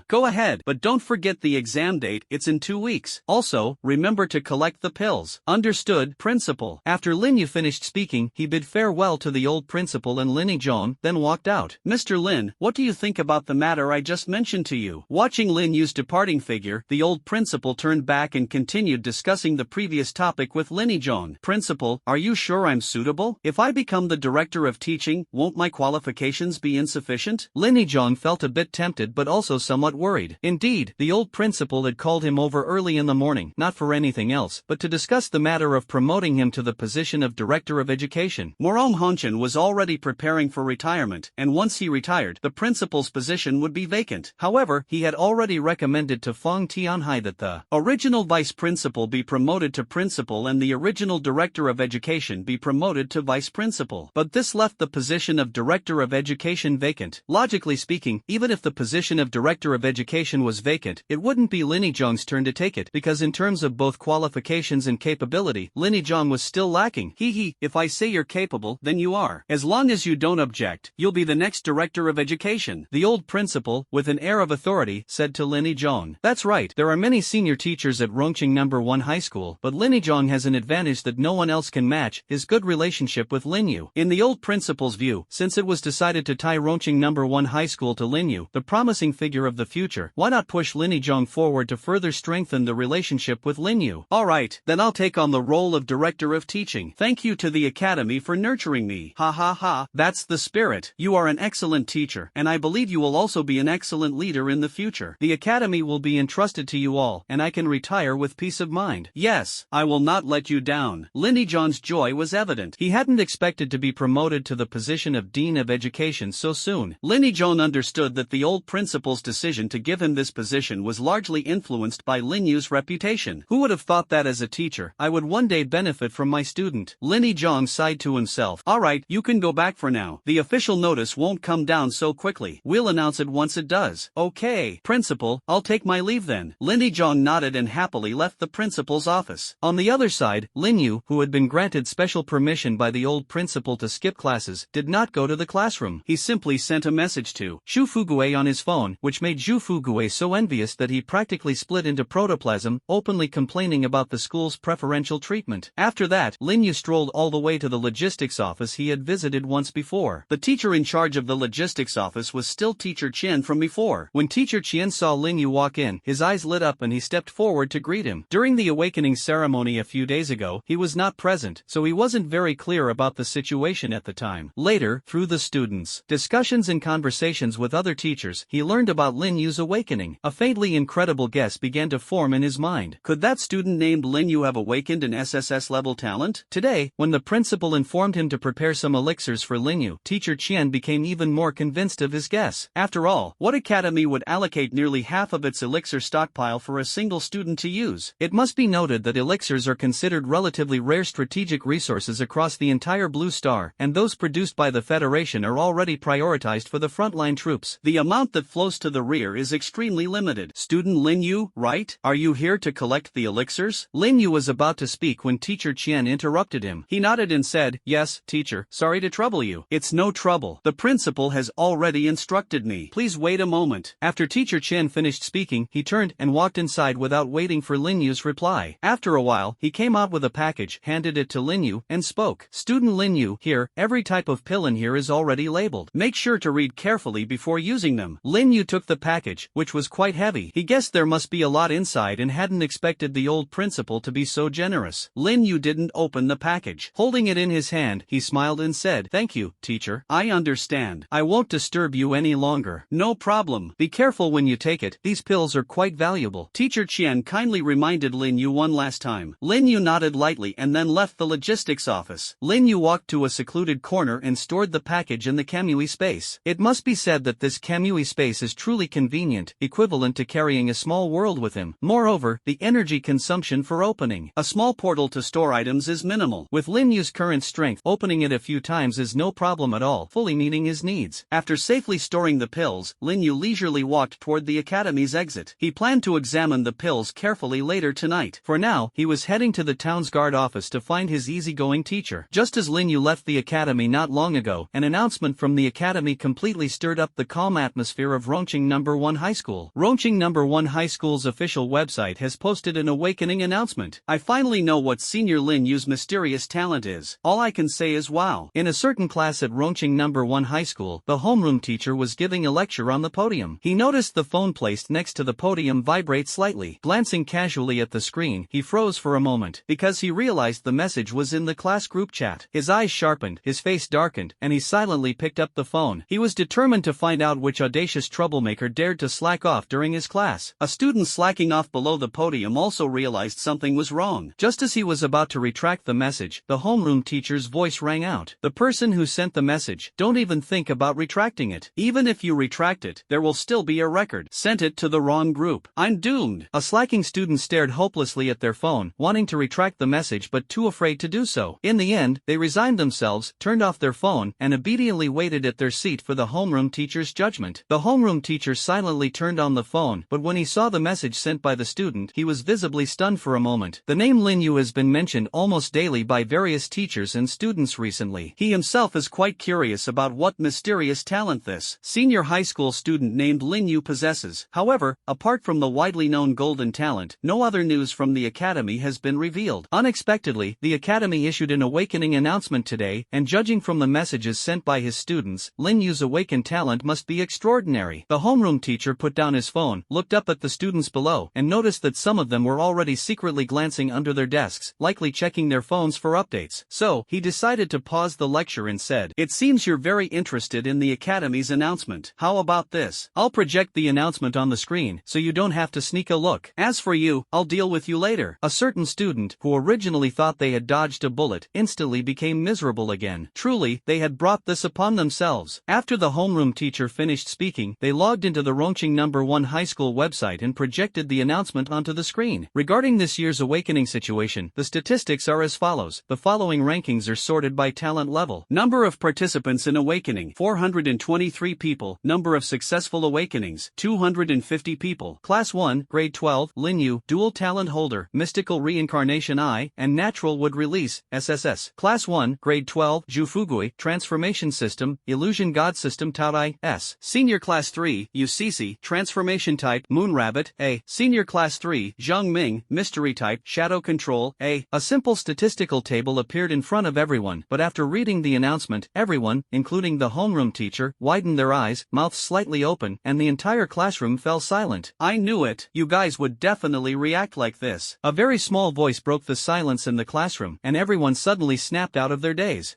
Go ahead, but don't forget the exam date, it's in 2 weeks. Also, remember to collect the pills. Understood, principal. After Lin Yu finished speaking, he bid farewell to the old principal and Lin Yizhong, then walked out. Mr. Lin, what do you think about the matter I just mentioned to you? Watching Lin Yu's departing figure, the old principal turned back and continued discussing the previous topic with Lin Yizhong. Principal, are you sure I'm suitable? If I become the director of teaching, won't my qualifications be insufficient? Lin Yizhong felt a bit tempted but also somewhat worried. Indeed, the old principal had had called him over early in the morning, not for anything else, but to discuss the matter of promoting him to the position of Director of Education. Morom Honchan was already preparing for retirement, and once he retired, the principal's position would be vacant. However, he had already recommended to Fong Tianhai that the original vice principal be promoted to principal and the original Director of Education be promoted to vice principal. But this left the position of Director of Education vacant. Logically speaking, even if the position of Director of Education was vacant, it wouldn't be Lin Yizhong's turn to take it, because in terms of both qualifications and capability, Lin Yizhong was still lacking. If I say you're capable, then you are. As long as you don't object, you'll be the next Director of Education. The old principal, with an air of authority, said to Lin Yizhong. That's right, there are many senior teachers at Rongqing No. 1 High School, but Lin Yizhong has an advantage that no one else can match, his good relationship with Lin Yu. In the old principal's view, since it was decided to tie Rongqing No. 1 High School to Lin Yu, the promising figure of the future, why not push Lin Yizhong forward to further strengthen the relationship with Lin Yu? Alright, then I'll take on the role of Director of Teaching. Thank you to the Academy for nurturing me. Ha ha ha, that's the spirit. You are an excellent teacher, and I believe you will also be an excellent leader in the future. The Academy will be entrusted to you all, and I can retire with peace of mind. Yes, I will not let you down. Lin Yizhong's joy was evident. He hadn't expected to be promoted to the position of Dean of Education so soon. Lin Yizhong understood that the old principal's decision to give him this position was largely influenced by Lin Yu's reputation. Who would have thought that as a teacher, I would one day benefit from my student? Lin Yizhong sighed to himself. Alright, you can go back for now. The official notice won't come down so quickly. We'll announce it once it does. Okay, principal, I'll take my leave then. Lin Yizhong nodded and happily left the principal's office. On the other side, Lin Yu, who had been granted special permission by the old principal to skip classes, did not go to the classroom. He simply sent a message to Xu Fuguei on his phone, which made Xu Fuguei so envious that he practically split into protoplasm, openly complaining about the school's preferential treatment. After that, Lin Yu strolled all the way to the logistics office he had visited once before. The teacher in charge of the logistics office was still Teacher Qian from before. When Teacher Qian saw Lin Yu walk in, his eyes lit up and he stepped forward to greet him. During the awakening ceremony a few days ago, he was not present, so he wasn't very clear about the situation at the time. Later, through the students' discussions and conversations with other teachers, he learned about Lin Yu's awakening. A faintly incredible guess began to form in his mind. Could that student named Lin Yu have awakened an SSS-level talent? Today, when the principal informed him to prepare some elixirs for Lin Yu, Teacher Qian became even more convinced of his guess. After all, what academy would allocate nearly half of its elixir stockpile for a single student to use? It must be noted that elixirs are considered relatively rare strategic resources across the entire Blue Star, and those produced by the Federation are already prioritized for the frontline troops. The amount that flows to the rear is extremely limited. Student Lin Yu, right? Are you here to collect the elixirs? Lin Yu was about to speak when Teacher Qian interrupted him. He nodded and said, Yes, teacher, sorry to trouble you. It's no trouble. The principal has already instructed me. Please wait a moment. After Teacher Qian finished speaking, he turned and walked inside without waiting for Lin Yu's reply. After a while, he came out with a package, handed it to Lin Yu, and spoke. Student Lin Yu, here, every type of pill in here is already labeled. Make sure to read carefully before using them. Lin Yu took the package, which was quite heavy. He guessed there must be a lot inside and hadn't expected the old principal to be so generous. Lin Yu didn't open the package. Holding it in his hand, he smiled and said, Thank you, teacher. I understand. I won't disturb you any longer. No problem. Be careful when you take it. These pills are quite valuable. Teacher Qian kindly reminded Lin Yu one last time. Lin Yu nodded lightly and then left the logistics office. Lin Yu walked to a secluded corner and stored the package in the Kamui space. It must be said that this Kamui space is truly convenient, equivalent to carrying a small world with him. Moreover, the energy consumption for opening a small portal to store items is minimal. With Lin Yu's current strength, opening it a few times is no problem at all, fully meeting his needs. After safely storing the pills, Lin Yu leisurely walked toward the academy's exit. He planned to examine the pills carefully later tonight. For now, he was heading to the town's guard office to find his easygoing teacher. Just as Lin Yu left the academy not long ago, an announcement from the academy completely stirred up the calm atmosphere of Rongqing No. 1 High School. Rongqing No. 1 High School's official website has posted an awakening announcement. I finally know what Senior Lin Yu's mysterious talent is. All I can say is wow. In a certain class at Rongqing No. 1 High School, the homeroom teacher was giving a lecture on the podium. He noticed the phone placed next to the podium vibrate slightly. Glancing casually at the screen, he froze for a moment, because he realized the message was in the class group chat. His eyes sharpened, his face darkened, and he silently picked up the phone. He was determined to find out which audacious troublemaker dared to slack off during his class. A student slacking off below the podium also realized something was wrong. Just as he was about to retract the message, the homeroom teacher's voice rang out. The person who sent the message, don't even think about retracting it. Even if you retract it, there will still be a record. Sent it to the wrong group. I'm doomed. A slacking student stared hopelessly at their phone, wanting to retract the message but too afraid to do so. In the end, they resigned themselves, turned off their phone, and obediently waited at their seat for the homeroom teacher's judgment. The homeroom teacher silently turned on the phone, but when he saw the message sent by the student, he was visibly stunned for a moment. The name Lin Yu has been mentioned almost daily by various teachers and students recently. He himself is quite curious about what mysterious talent this senior high school student named Lin Yu possesses. However, apart from the widely known golden talent, no other news from the academy has been revealed. Unexpectedly, the academy issued an awakening announcement today, and judging from the messages sent by his students, Lin Yu's awakened talent must be extraordinary. The homeroom teacher put down his phone, looked up at the students below, and noticed that some of them were already secretly glancing under their desks, likely checking their phones for updates. So, he decided to pause the lecture and said, "It seems you're very interested in the academy's announcement. How about this? I'll project the announcement on the screen, so you don't have to sneak a look. As for you, I'll deal with you later." A certain student, who originally thought they had dodged a bullet, instantly became miserable again. Truly, they had brought this upon themselves. After the homeroom teacher finished speaking, they logged into the Rongqing No. 1 high school website and projected the announcement onto the screen. Regarding this year's awakening situation, the statistics are as follows. The following rankings are sorted by talent level. Number of participants in awakening, 423 people. Number of successful awakenings, 250 people. Class 1, Grade 12, Lin Yu, dual talent holder, mystical reincarnation I, and natural wood release, SSS. Class 1, Grade 12, Zhu Fugui, transformation system, illusion god system Taotai, S. Senior Class 3, UCC, transformation type, moon rabbit, A. Senior Class 3, Zhang Ming, mystery type, shadow control, A. A simple statistical table appeared in front of everyone, but after reading the announcement, everyone, including the homeroom teacher, widened their eyes, mouths slightly open, and the entire classroom fell silent. I knew it. You guys would definitely react like this. A very small voice broke the silence in the classroom, and everyone suddenly snapped out of their daze.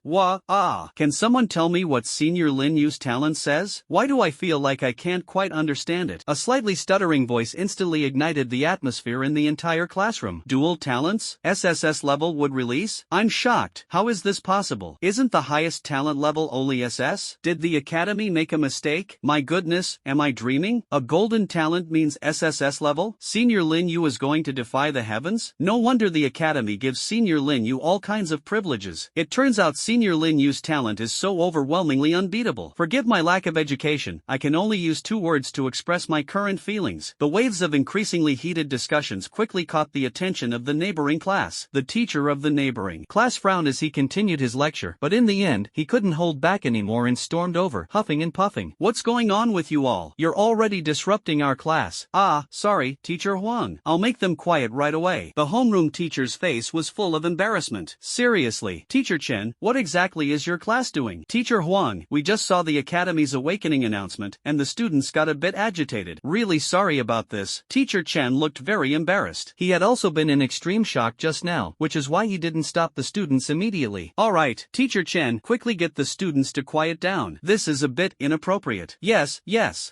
Can someone tell me what Senior Lin Yu's talent says? Why do I feel like I can't quite understand it? A slightly stuttering voice instantly ignited the atmosphere in the entire classroom. Dual talents? SSS-level would release? I'm shocked. How is this possible? Isn't the highest talent level only SS? Did the academy make a mistake? My goodness, am I dreaming? A golden talent means SSS level? Senior Lin Yu is going to defy the heavens? No wonder the academy gives Senior Lin Yu all kinds of privileges. It turns out Senior Lin Yu's talent is so overwhelmingly unbeatable. Forgive my lack of education, I can only use two words to express my current feelings. The waves of increasingly heated discussions quickly caught the attention of the neighboring class. The teacher of the neighboring class frowned as he continued his lecture, but in the end, he couldn't hold back anymore and stormed over, huffing and puffing. What's going on with you all? You're already disrupting our class. Sorry, Teacher Huang. I'll make them quiet right away. The homeroom teacher's face was full of embarrassment. Seriously, Teacher Chen, what exactly is your class doing? Teacher Huang, we just saw the academy's awakening announcement, and the students got a bit agitated. Really sorry about this. Teacher Chen looked very embarrassed. He had also been in extreme shock just now, which is why he didn't stop the students immediately. Alright, Teacher Chen, quickly get the students to quiet down. This is a bit inappropriate. Yes,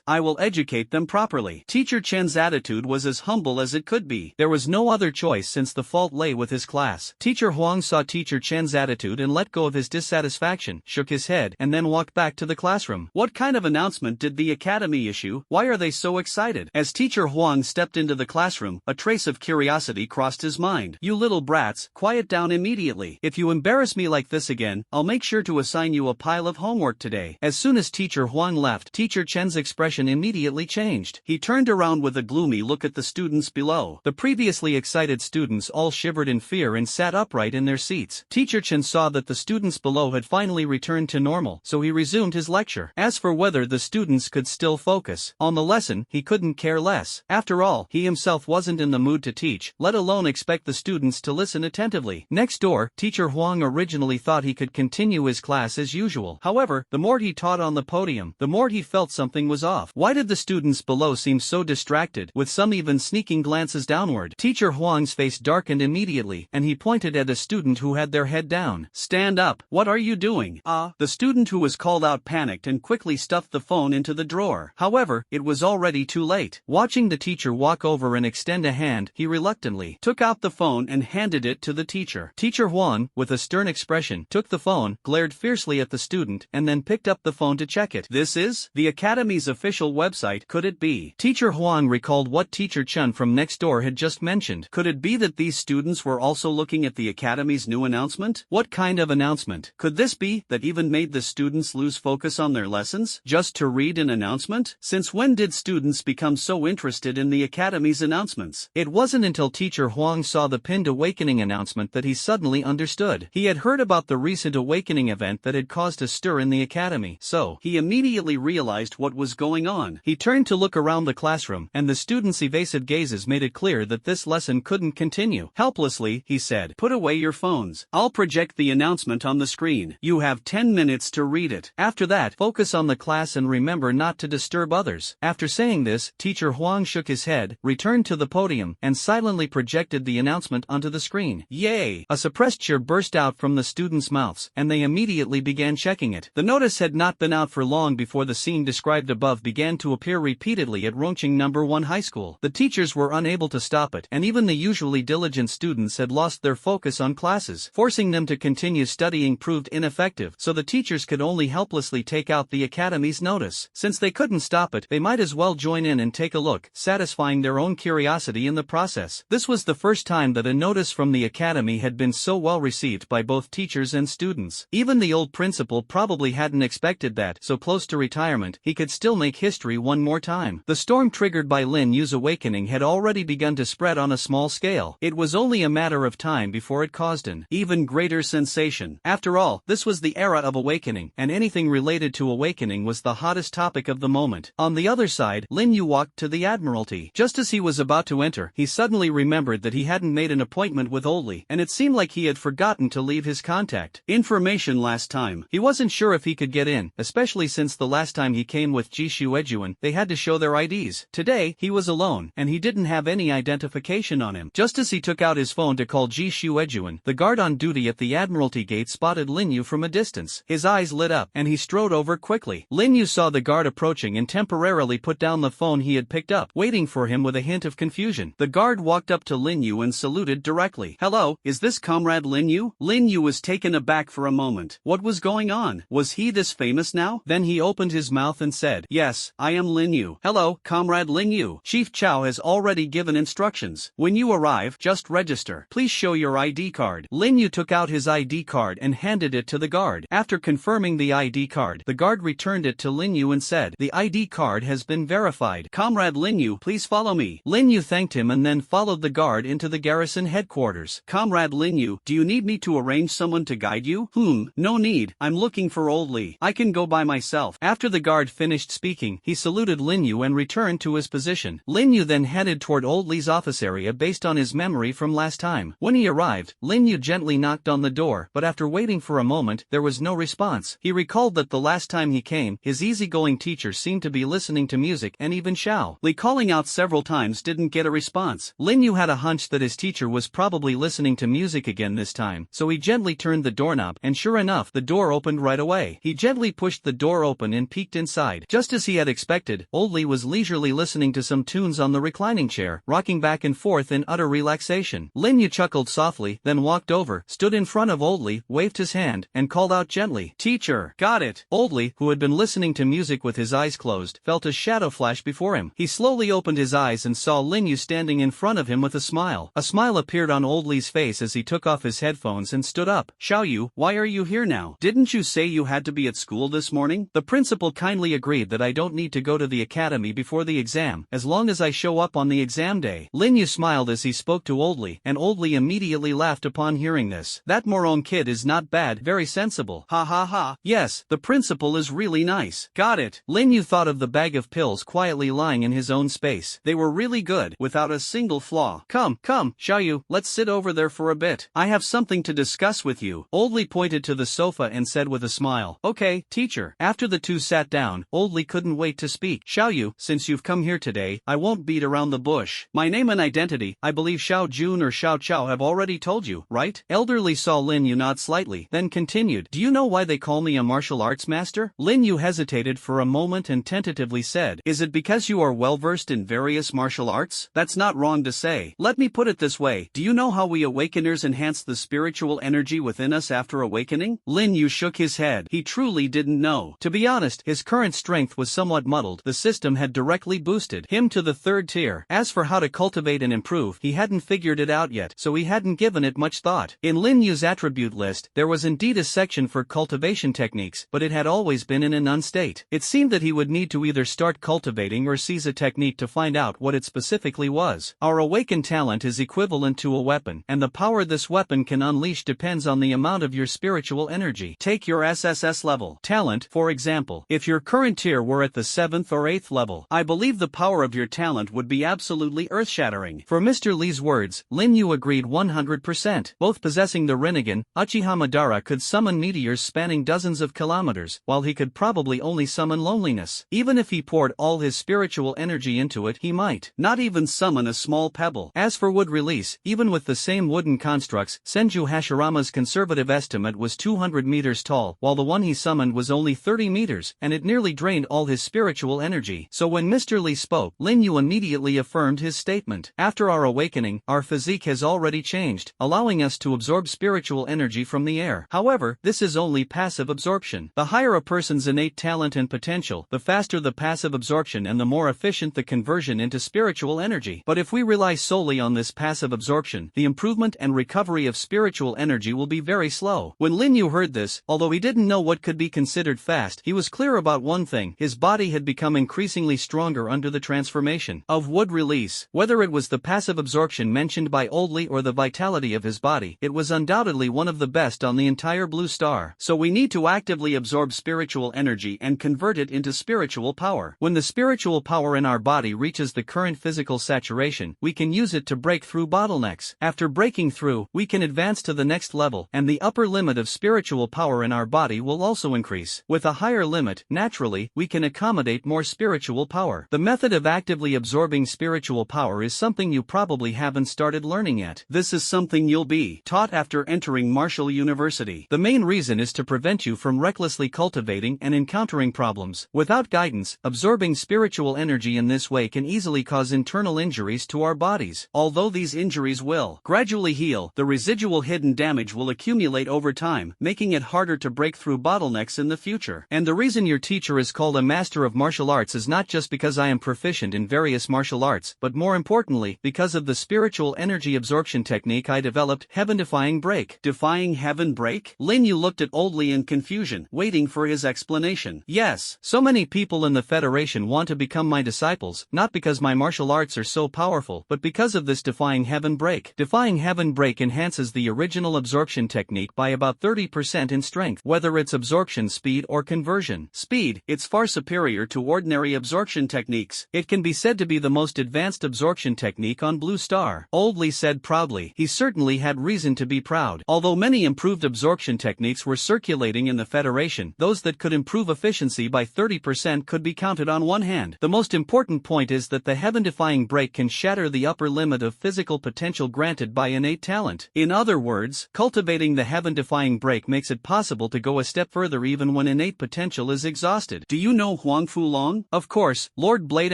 I will educate them properly. Teacher Chen's attitude was as humble as it could be. There was no other choice since the fault lay with his class. Teacher Huang saw Teacher Chen's attitude and let go of his dissatisfaction, shook his head, and then walked back to the classroom. What kind of announcement did the academy issue? Why are they so excited? As Teacher Huang stepped into the classroom, a trace of curiosity crossed his mind. You little brats, quiet down immediately. If you embarrass me like this again, I'll make sure to assign you a pile of homework today. As soon as Teacher Huang left, Teacher Chen's expression immediately changed. He turned around with a gloomy look at the students below. The previously excited students all shivered in fear and sat upright in their seats. Teacher Chen saw that the students below had finally returned to normal, so he resumed his lecture. As for whether the students could still focus on the lesson, he couldn't care less. After all, he himself wasn't in the mood to teach, let alone expect the students to listen attentively. Next door, Teacher Huang originally thought he could continue his class as usual. However, the more he taught on the podium, the more he felt something was off. Why did the students below seem so distracted, with some even sneaking glances downward? Teacher Huang's face darkened immediately, and he pointed at a student who had their head down. Stand up, what are you doing? The student who was called out panicked and quickly stuffed the phone into the drawer. However, it was already too late. Watch Watching the teacher walk over and extend a hand, he reluctantly took out the phone and handed it to the teacher. Teacher Huang, with a stern expression, took the phone, glared fiercely at the student, and then picked up the phone to check it. This is the Academy's official website. Could it be? Teacher Huang recalled what Teacher Chun from next door had just mentioned. Could it be that these students were also looking at the Academy's new announcement? What kind of announcement? Could this be that even made the students lose focus on their lessons, just to read an announcement? Since when did students become so interested in the Academy's announcements? It wasn't until Teacher Huang saw the pinned awakening announcement that he suddenly understood. He had heard about the recent awakening event that had caused a stir in the Academy, so he immediately realized what was going on. He turned to look around the classroom, and the students' evasive gazes made it clear that this lesson couldn't continue. Helplessly, he said, "Put away your phones. I'll project the announcement on the screen. You have 10 minutes to read it. After that, focus on the class and remember not to disturb others." After saying this, Teacher Huang shook his head, returned to the podium, and silently projected the announcement onto the screen. Yay! A suppressed cheer burst out from the students' mouths, and they immediately began checking it. The notice had not been out for long before the scene described above began to appear repeatedly at Rongqing No. 1 High School. The teachers were unable to stop it, and even the usually diligent students had lost their focus on classes. Forcing them to continue studying proved ineffective, so the teachers could only helplessly take out the Academy's notice. Since they couldn't stop it, they might as well join in and take a look, satisfying their own curiosity in the process. This was the first time that a notice from the Academy had been so well received by both teachers and students. Even the old principal probably hadn't expected that, so close to retirement, he could still make history one more time. The storm triggered by Lin Yu's awakening had already begun to spread on a small scale. It was only a matter of time before it caused an even greater sensation. After all, this was the era of awakening, and anything related to awakening was the hottest topic of the moment. On the other side, Lin Yu walked to the Admiralty. Just as he was about to enter, he suddenly remembered that he hadn't made an appointment with Oldly, and it seemed like he had forgotten to leave his contact information last time. He wasn't sure if he could get in, especially since the last time he came with Ji Shuejuan, they had to show their IDs. Today, he was alone, and he didn't have any identification on him. Just as he took out his phone to call Ji Shuejuan, the guard on duty at the Admiralty gate spotted Lin Yu from a distance. His eyes lit up, and he strode over quickly. Lin Yu saw the guard approaching and temporarily put down the phone he had picked up, waiting for him with a hint of confusion. The guard walked up to Lin Yu and saluted directly. "Hello, is this Comrade Lin Yu?" Lin Yu was taken aback for a moment. What was going on? Was he this famous now? Then he opened his mouth and said, "Yes, I am Lin Yu. Hello, Comrade Lin Yu. Chief Chow has already given instructions. When you arrive, just register. Please show your ID card." Lin Yu took out his ID card and handed it to the guard. After confirming the ID card, the guard returned it to Lin Yu and said, "The ID card has been verified. Comrade Lin Yu, please follow me." Lin Yu thanked him and then followed the guard into the garrison headquarters. "Comrade Lin Yu, do you need me to arrange someone to guide you?" No need. I'm looking for Oldly. I can go by myself." After the guard finished speaking, he saluted Lin Yu and returned to his position. Lin Yu then headed toward Oldly's office area based on his memory from last time. When he arrived, Lin Yu gently knocked on the door, but after waiting for a moment, there was no response. He recalled that the last time he came, his easygoing teacher seemed to be listening to music, and even Xiao Li calling out several times didn't get a response. Lin Yu had a hunch that his teacher was probably listening to music again this time, so he gently turned the doorknob, and sure enough, the door opened right away. He gently pushed the door open and peeked inside. Just as he had expected, Oldly was leisurely listening to some tunes on the reclining chair, rocking back and forth in utter relaxation. Lin Yu chuckled softly, then walked over, stood in front of Oldly, waved his hand, and called out gently, "Teacher." "Got it." Oldly, who had been listening to music with his eyes closed, felt a shadow flash before him. He slowly opened his eyes and saw Lin Yu standing in front of him with a smile. A smile appeared on Oldly's face as he took off his headphones and stood up. "Xiao Yu, why are you here now? Didn't you say you had to be at school this morning?" The principal kindly agreed that I don't need to go to the academy before the exam, as long as I show up on the exam day. Lin Yu smiled as he spoke to Oldly, and Oldly immediately laughed upon hearing this. "That Morong kid is not bad, very sensible. Ha ha ha. Yes, the principal is really nice." "Got it." Lin Yu thought of the bag of pills quietly lying in his own space. They were really good, without a single flaw. Come, Xiao Yu, let's sit over there for a bit. I have something to discuss with you." Oldly pointed to the sofa and said with a smile, "Okay, teacher." After the two sat down, Oldly couldn't wait to speak. "Xiao Yu, since you've come here today, I won't beat around the bush. My name and identity, I believe Xiao Jun or Xiao Chao have already told you, right?" Elderly saw Lin Yu nod slightly, then continued, "Do you know why they call me a martial arts master?" Lin Yu hesitated for a moment and tentatively said, "Is it because you are well versed versed in various martial arts? That's not wrong to say. Let me put it this way. Do you know how we awakeners enhance the spiritual energy within us after awakening? Lin Yu shook his head. He truly didn't know. To be honest, his current strength was somewhat muddled. The system had directly boosted him to the 3rd tier. As for how to cultivate and improve, he hadn't figured it out yet, so he hadn't given it much thought. In Lin Yu's attribute list, there was indeed a section for cultivation techniques, but it had always been in a none state. It seemed that he would need to either start cultivating or seize a technique to find out what it specifically was. Our awakened talent is equivalent to a weapon, and the power this weapon can unleash depends on the amount of your spiritual energy. Take your SSS level talent, for example. If your current tier were at the 7th or 8th level, I believe the power of your talent would be absolutely earth-shattering. For Mr. Lee's words, Lin Yu agreed 100%. Both possessing the Rinnegan, Uchiha Madara could summon meteors spanning dozens of kilometers, while he could probably only summon loneliness. Even if he poured all his spiritual energy into it, he might not even summon a small pebble. As for wood release, even with the same wooden constructs, Senju Hashirama's conservative estimate was 200 meters tall, while the one he summoned was only 30 meters, and it nearly drained all his spiritual energy. So when Mr. Lee spoke, Lin Yu immediately affirmed his statement. After our awakening, our physique has already changed, allowing us to absorb spiritual energy from the air. However, this is only passive absorption. The higher a person's innate talent and potential, the faster the passive absorption and the more efficient the conversion into spiritual energy. But if we rely solely on this passive absorption, the improvement and recovery of spiritual energy will be very slow. When Lin Yu heard this, although he didn't know what could be considered fast, he was clear about one thing: his body had become increasingly stronger under the transformation of wood release. Whether it was the passive absorption mentioned by Old Lee or the vitality of his body, it was undoubtedly one of the best on the entire Blue Star. So we need to actively absorb spiritual energy and convert it into spiritual power. When the spiritual power in our body reaches the current physical saturation, we can use it to break through bottlenecks. After breaking through, we can advance to the next level, and the upper limit of spiritual power in our body will also increase. With a higher limit, naturally, we can accommodate more spiritual power. The method of actively absorbing spiritual power is something you probably haven't started learning yet. This is something you'll be taught after entering Martial University. The main reason is to prevent you from recklessly cultivating and encountering problems. Without guidance, absorbing spiritual energy in this way can easily cause internal injuries to our bodies. Although these injuries will gradually heal, the residual hidden damage will accumulate over time, making it harder to break through bottlenecks in the future. And the reason your teacher is called a master of martial arts is not just because I am proficient in various martial arts, but more importantly, because of the spiritual energy absorption technique I developed, Heaven-Defying Break. Defying Heaven Break? Lin Yu looked at Old Lee in confusion, waiting for his explanation. Yes, so many people in the Federation want to become my disciples, not because my martial arts are so powerful, but because of this Defying Heaven Break. Defying Heaven Break enhances the original absorption technique by about 30% in strength. Whether it's absorption speed or conversion speed, it's far superior to ordinary absorption techniques. It can be said to be the most advanced absorption technique on Blue Star. Old Lee said proudly. He certainly had reason to be proud. Although many improved absorption techniques were circulating in the Federation, those that could improve efficiency by 30% could be counted on one hand. The most important point is that the Heaven-Defying Break can shatter the upper limit of physical potential granted by innate talent. In other words, cultivating the Heaven-Defying Break makes it possible to go a step further even when innate potential is exhausted. Do you know Huang Fulong? Of course, Lord Blade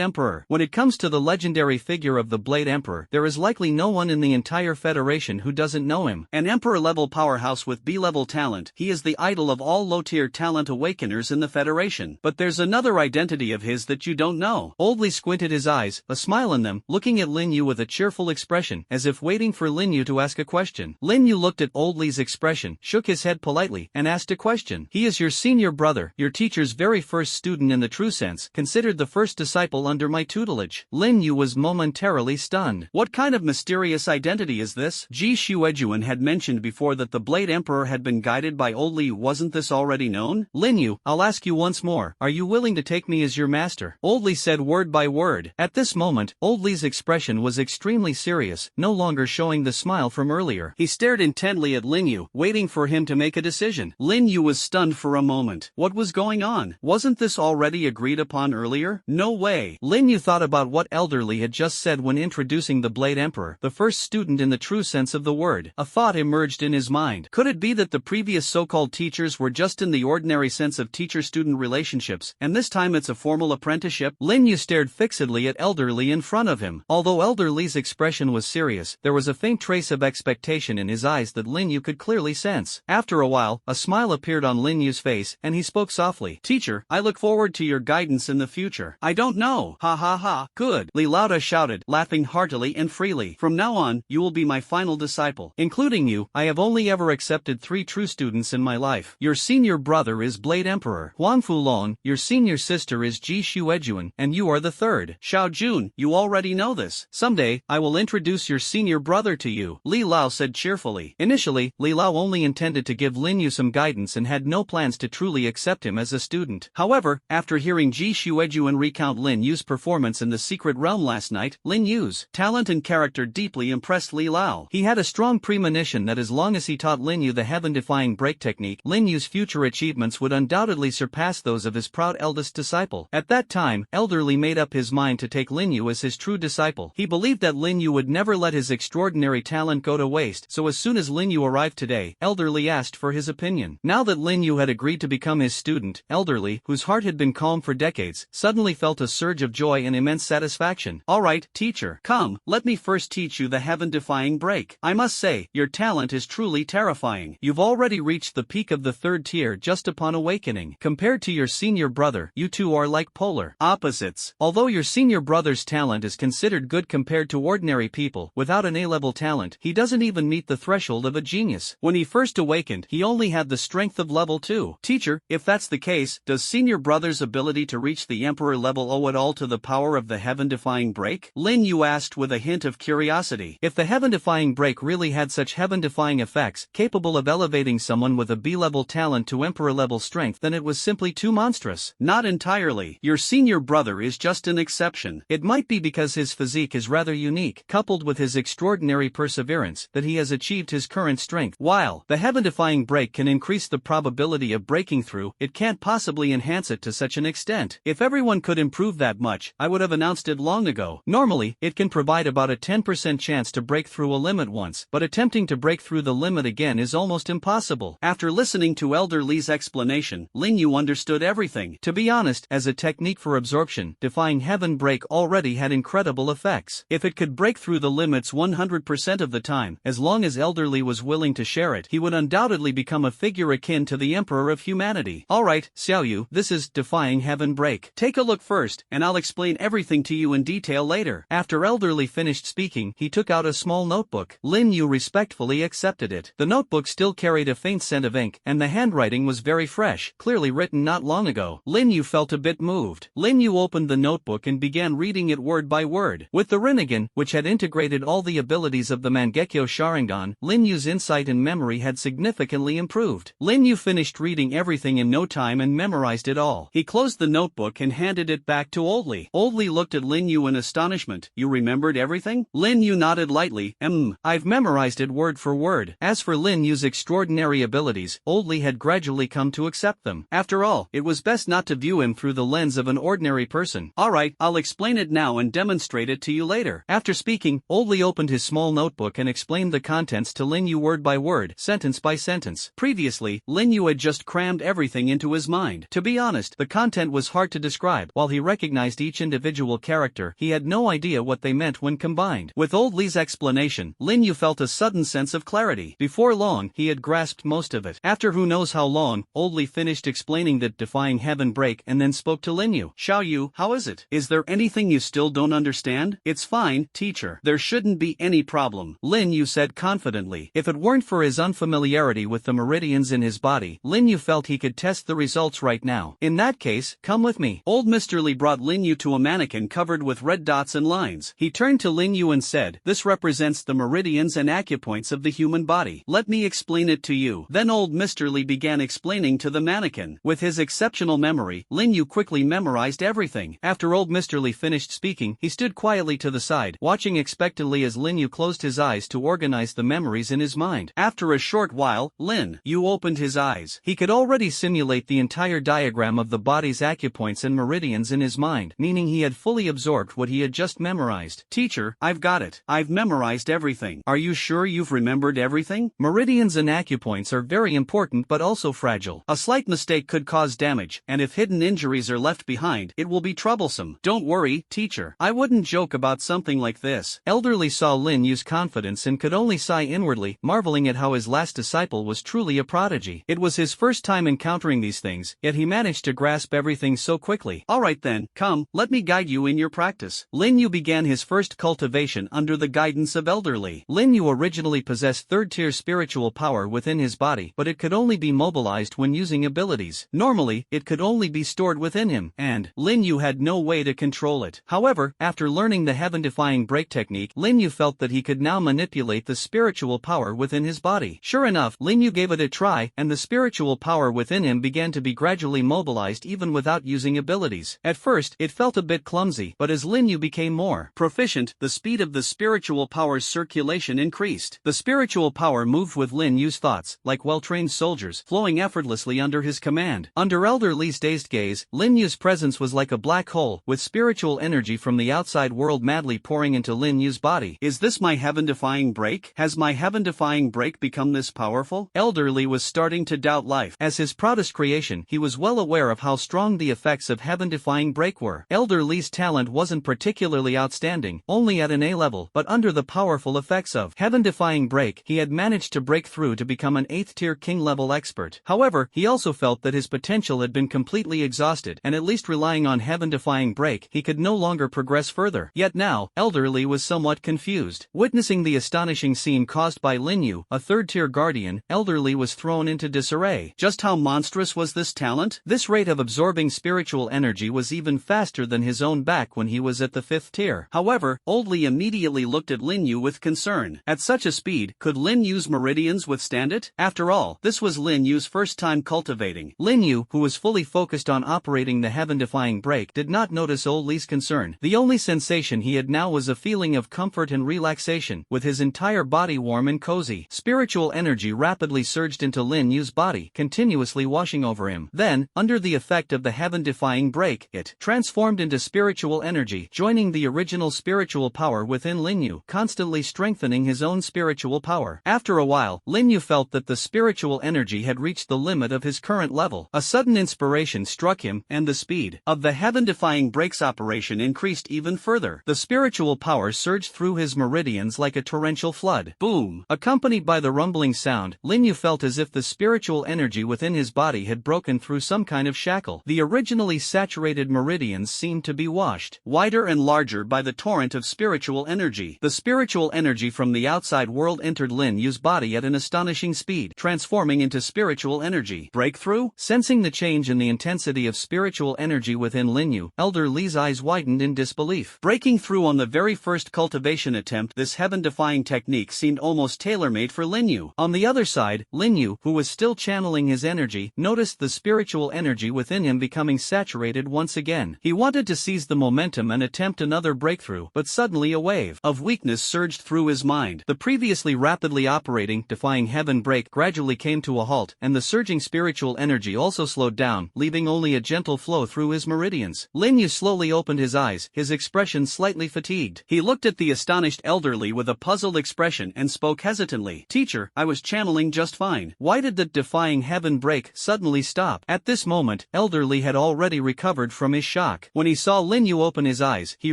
Emperor. When it comes to the legendary figure of the Blade Emperor, there is likely no one in the entire Federation who doesn't know him. An Emperor-level powerhouse with B-level talent, he is the idol of all low-tier talent awakeners in the Federation. But there's another identity of his that you don't know. Old Lee squinted his eyes, a smile in them, looking at Lin Yu with a cheerful expression, as if waiting for Lin Yu to ask a question. Lin Yu looked at Old Lee's expression, shook his head politely, and asked a question. He is your senior brother, your teacher's very first student in the true sense, considered the first disciple under my tutelage. Lin Yu was momentarily stunned. What kind of mysterious identity is this? Ji Shuejuan had mentioned before that the Blade Emperor had been guided by Old Lee. Wasn't this already known? Lin Yu, I'll ask you once more, are you willing to take me as your master? Old Lee said word by word. At this moment, Old Lee's expression was extremely serious, no longer showing the smile from earlier. He stared intently at Lin Yu, waiting for him to make a decision. Lin Yu was stunned for a moment. What was going on? Wasn't this already agreed upon earlier? No way. Lin Yu thought about what Elder Lee had just said when introducing the Blade Emperor, the first student in the true sense of the word. A thought emerged in his mind. Could it be that the previous so-called teachers were just in the ordinary sense of teacher-student relationships, and this time it's a formal apprenticeship? Lin Yu stared stared fixedly at Elderly in front of him. Although Elderly's expression was serious, there was a faint trace of expectation in his eyes that Lin Yu could clearly sense. After a while, a smile appeared on Lin Yu's face, and he spoke softly. Teacher, I look forward to your guidance in the future. I don't know. Ha ha ha. Good. Li Lauda shouted, laughing heartily and freely. From now on, you will be my final disciple. Including you, I have only ever accepted 3 true students in my life. Your senior brother is Blade Emperor Huan Fulong, your senior sister is Ji Shuejuan, and you are the third. Xiao Jun, you already know this. Someday, I will introduce your senior brother to you, Li Lao said cheerfully. Initially, Li Lao only intended to give Lin Yu some guidance and had no plans to truly accept him as a student. However, after hearing Ji Shuejuan recount Lin Yu's performance in the secret realm last night, Lin Yu's talent and character deeply impressed Li Lao. He had a strong premonition that as long as he taught Lin Yu the heaven-defying break technique, Lin Yu's future achievements would undoubtedly surpass those of his proud eldest disciple. At that time, Elderly made up his mind to take Lin Yu as his true disciple. He believed that Lin Yu would never let his extraordinary talent go to waste, so as soon as Lin Yu arrived today, Elderly asked for his opinion. Now that Lin Yu had agreed to become his student, Elderly, whose heart had been calm for decades, suddenly felt a surge of joy and immense satisfaction. Alright, teacher, come, let me first teach you the heaven-defying break. I must say, your talent is truly terrifying. You've already reached the peak of the 3rd tier just upon awakening. Compared to your senior brother, you two are like polar opposites. Although your senior brother's talent is considered good compared to ordinary people, without an A-level talent, he doesn't even meet the threshold of a genius. When he first awakened, he only had the strength of level 2. Teacher, if that's the case, does senior brother's ability to reach the emperor level owe it all to the power of the heaven-defying break? Lin Yu asked with a hint of curiosity. If the heaven-defying break really had such heaven-defying effects, capable of elevating someone with a B-level talent to emperor-level strength, then it was simply too monstrous. Not entirely. Your senior brother is just an exception. It might be because his physique is rather unique, coupled with his extraordinary perseverance, that he has achieved his current strength. While the heaven-defying break can increase the probability of breaking through, it can't possibly enhance it to such an extent. If everyone could improve that much, I would have announced it long ago. Normally, it can provide about a 10% chance to break through a limit once, but attempting to break through the limit again is almost impossible. After listening to Elder Li's explanation, Lin Yu understood everything. To be honest, as a technique for absorption, defying heaven break already had incredible effects. If it could break through the limits 100% of the time, as long as Elder Li was willing to share it, he would undoubtedly become a figure akin to the Emperor of Humanity. Alright, Xiao Yu, this is defying heaven break. Take a look first, and I'll explain everything to you in detail later. After Elder Li finished speaking, he took out a small notebook. Lin Yu respectfully accepted it. The notebook still carried a faint scent of ink, and the handwriting was very fresh, clearly written not long ago. Lin Yu felt a bit moved. Lin Yu opened the notebook and began reading it word by word. With the Rinnegan, which had integrated all the abilities of the Mangekyo Sharingan, Lin Yu's insight and memory had significantly improved. Lin Yu finished reading everything in no time and memorized it all. He closed the notebook and handed it back to Old Li. Old Li looked at Lin Yu in astonishment. You remembered everything? Lin Yu nodded lightly. I've memorized it word for word. As for Lin Yu's extraordinary abilities, Old Li had gradually come to accept them. After all, it was best not to view him through the lens of an ordinary person. Alright, I'll explain it now and demonstrate it to you later. After speaking, Old Li opened his small notebook and explained the contents to Lin Yu word by word, sentence by sentence. Previously, Lin Yu had just crammed everything into his mind. To be honest, the content was hard to describe. While he recognized each individual character, he had no idea what they meant when combined. With Old Li's explanation, Lin Yu felt a sudden sense of clarity. Before long, he had grasped most of it. After who knows how long, Old Li finished explaining that defying heaven break and then spoke to Lin Yu. Xiao Yu, how is it? Is there anything you still don't understand? It's fine, teacher. There shouldn't be any problem, Lin Yu said confidently. If it weren't for his unfamiliarity with the meridians in his body, Lin Yu felt he could test the results right now. In that case, come with me. Old Mr. Li brought Lin Yu to a mannequin covered with red dots and lines. He turned to Lin Yu and said, this represents the meridians and acupoints of the human body. Let me explain it to you. Then old Mr. Li began explaining to the mannequin. With his exceptional memory, Lin Yu quickly memorized everything. After old Mr. Li finished speaking, he stood quietly to the side, watching expectantly as Lin Yu closed his eyes to organize the memories in his mind. After a short while, Lin Yu opened his eyes. He could already simulate the entire diagram of the body's acupoints and meridians in his mind, meaning he had fully absorbed what he had just memorized. Teacher, I've got it. I've memorized everything. Are you sure you've remembered everything? Meridians and acupoints are very important but also fragile. A slight mistake could cause damage, and if hidden injuries are left behind, it will be troublesome. awesome. Don't worry, teacher. I wouldn't joke about something like this. Elderly saw Lin Yu's confidence and could only sigh inwardly, marveling at how his last disciple was truly a prodigy. It was his first time encountering these things, yet he managed to grasp everything so quickly. Alright then, come, let me guide you in your practice. Lin Yu began his first cultivation under the guidance of Elderly. Lin Yu originally possessed third-tier spiritual power within his body, but it could only be mobilized when using abilities. Normally, it could only be stored within him, and Lin Yu had no way to control it. However, after learning the heaven-defying break technique, Lin Yu felt that he could now manipulate the spiritual power within his body. Sure enough, Lin Yu gave it a try, and the spiritual power within him began to be gradually mobilized even without using abilities. At first, it felt a bit clumsy, but as Lin Yu became more proficient, the speed of the spiritual power's circulation increased. The spiritual power moved with Lin Yu's thoughts, like well-trained soldiers, flowing effortlessly under his command. Under Elderly's dazed gaze, Lin Yu's presence was like a black hole, with spiritual energy from the outside world madly pouring into Lin Yu's body. Is this my heaven-defying break? Has my heaven-defying break become this powerful? Elderly was starting to doubt life. As his proudest creation, he was well aware of how strong the effects of heaven-defying break were. Elderly's talent wasn't particularly outstanding, only at an A level, but under the powerful effects of heaven-defying break, he had managed to break through to become an 8th-tier king-level expert. However, he also felt that his potential had been completely exhausted, and at least relying on heaven-defying break, he could no longer progress further. Yet now, Elderly was somewhat confused. Witnessing the astonishing scene caused by Lin Yu, a 3rd-tier guardian, Elderly was thrown into disarray. Just how monstrous was this talent? This rate of absorbing spiritual energy was even faster than his own back when he was at the 5th tier. However, Oldly immediately looked at Lin Yu with concern. At such a speed, could Lin Yu's meridians withstand it? After all, this was Lin Yu's first time cultivating. Lin Yu, who was fully focused on operating the heaven-defying break, did not notice Oldly's concern. The only sensation he had now was a feeling of comfort and relaxation, with his entire body warm and cozy. Spiritual energy rapidly surged into Lin Yu's body, continuously washing over him. Then, under the effect of the heaven-defying break, it transformed into spiritual energy, joining the original spiritual power within Lin Yu, constantly strengthening his own spiritual power. After a while, Lin Yu felt that the spiritual energy had reached the limit of his current level. A sudden inspiration struck him, and the speed of the heaven-defying breaks operation increased even further. The spiritual power surged through his meridians like a torrential flood. Boom! Accompanied by the rumbling sound, Lin Yu felt as if the spiritual energy within his body had broken through some kind of shackle. The originally saturated meridians seemed to be washed wider and larger by the torrent of spiritual energy. The spiritual energy from the outside world entered Lin Yu's body at an astonishing speed, transforming into spiritual energy. Breakthrough? Sensing the change in the intensity of spiritual energy within Lin Yu, Elderly's eyes widened in disbelief. Breaking through on the very first cultivation attempt, this heaven-defying technique seemed almost tailor-made for Lin Yu. On the other side, Lin Yu, who was still channeling his energy, noticed the spiritual energy within him becoming saturated once again. He wanted to seize the momentum and attempt another breakthrough, but suddenly a wave of weakness surged through his mind. The previously rapidly operating, defying heaven break gradually came to a halt, and the surging spiritual energy also slowed down, leaving only a gentle flow through his meridians. Lin Yu slowly opened his eyes, his expression slightly fatigued. He looked at the astonished Elderly with a puzzled expression and spoke hesitantly. Teacher, I was channeling just fine. Why did that defying heaven break suddenly stop? At this moment, Elderly had already recovered from his shock. When he saw Lin Yu open his eyes, he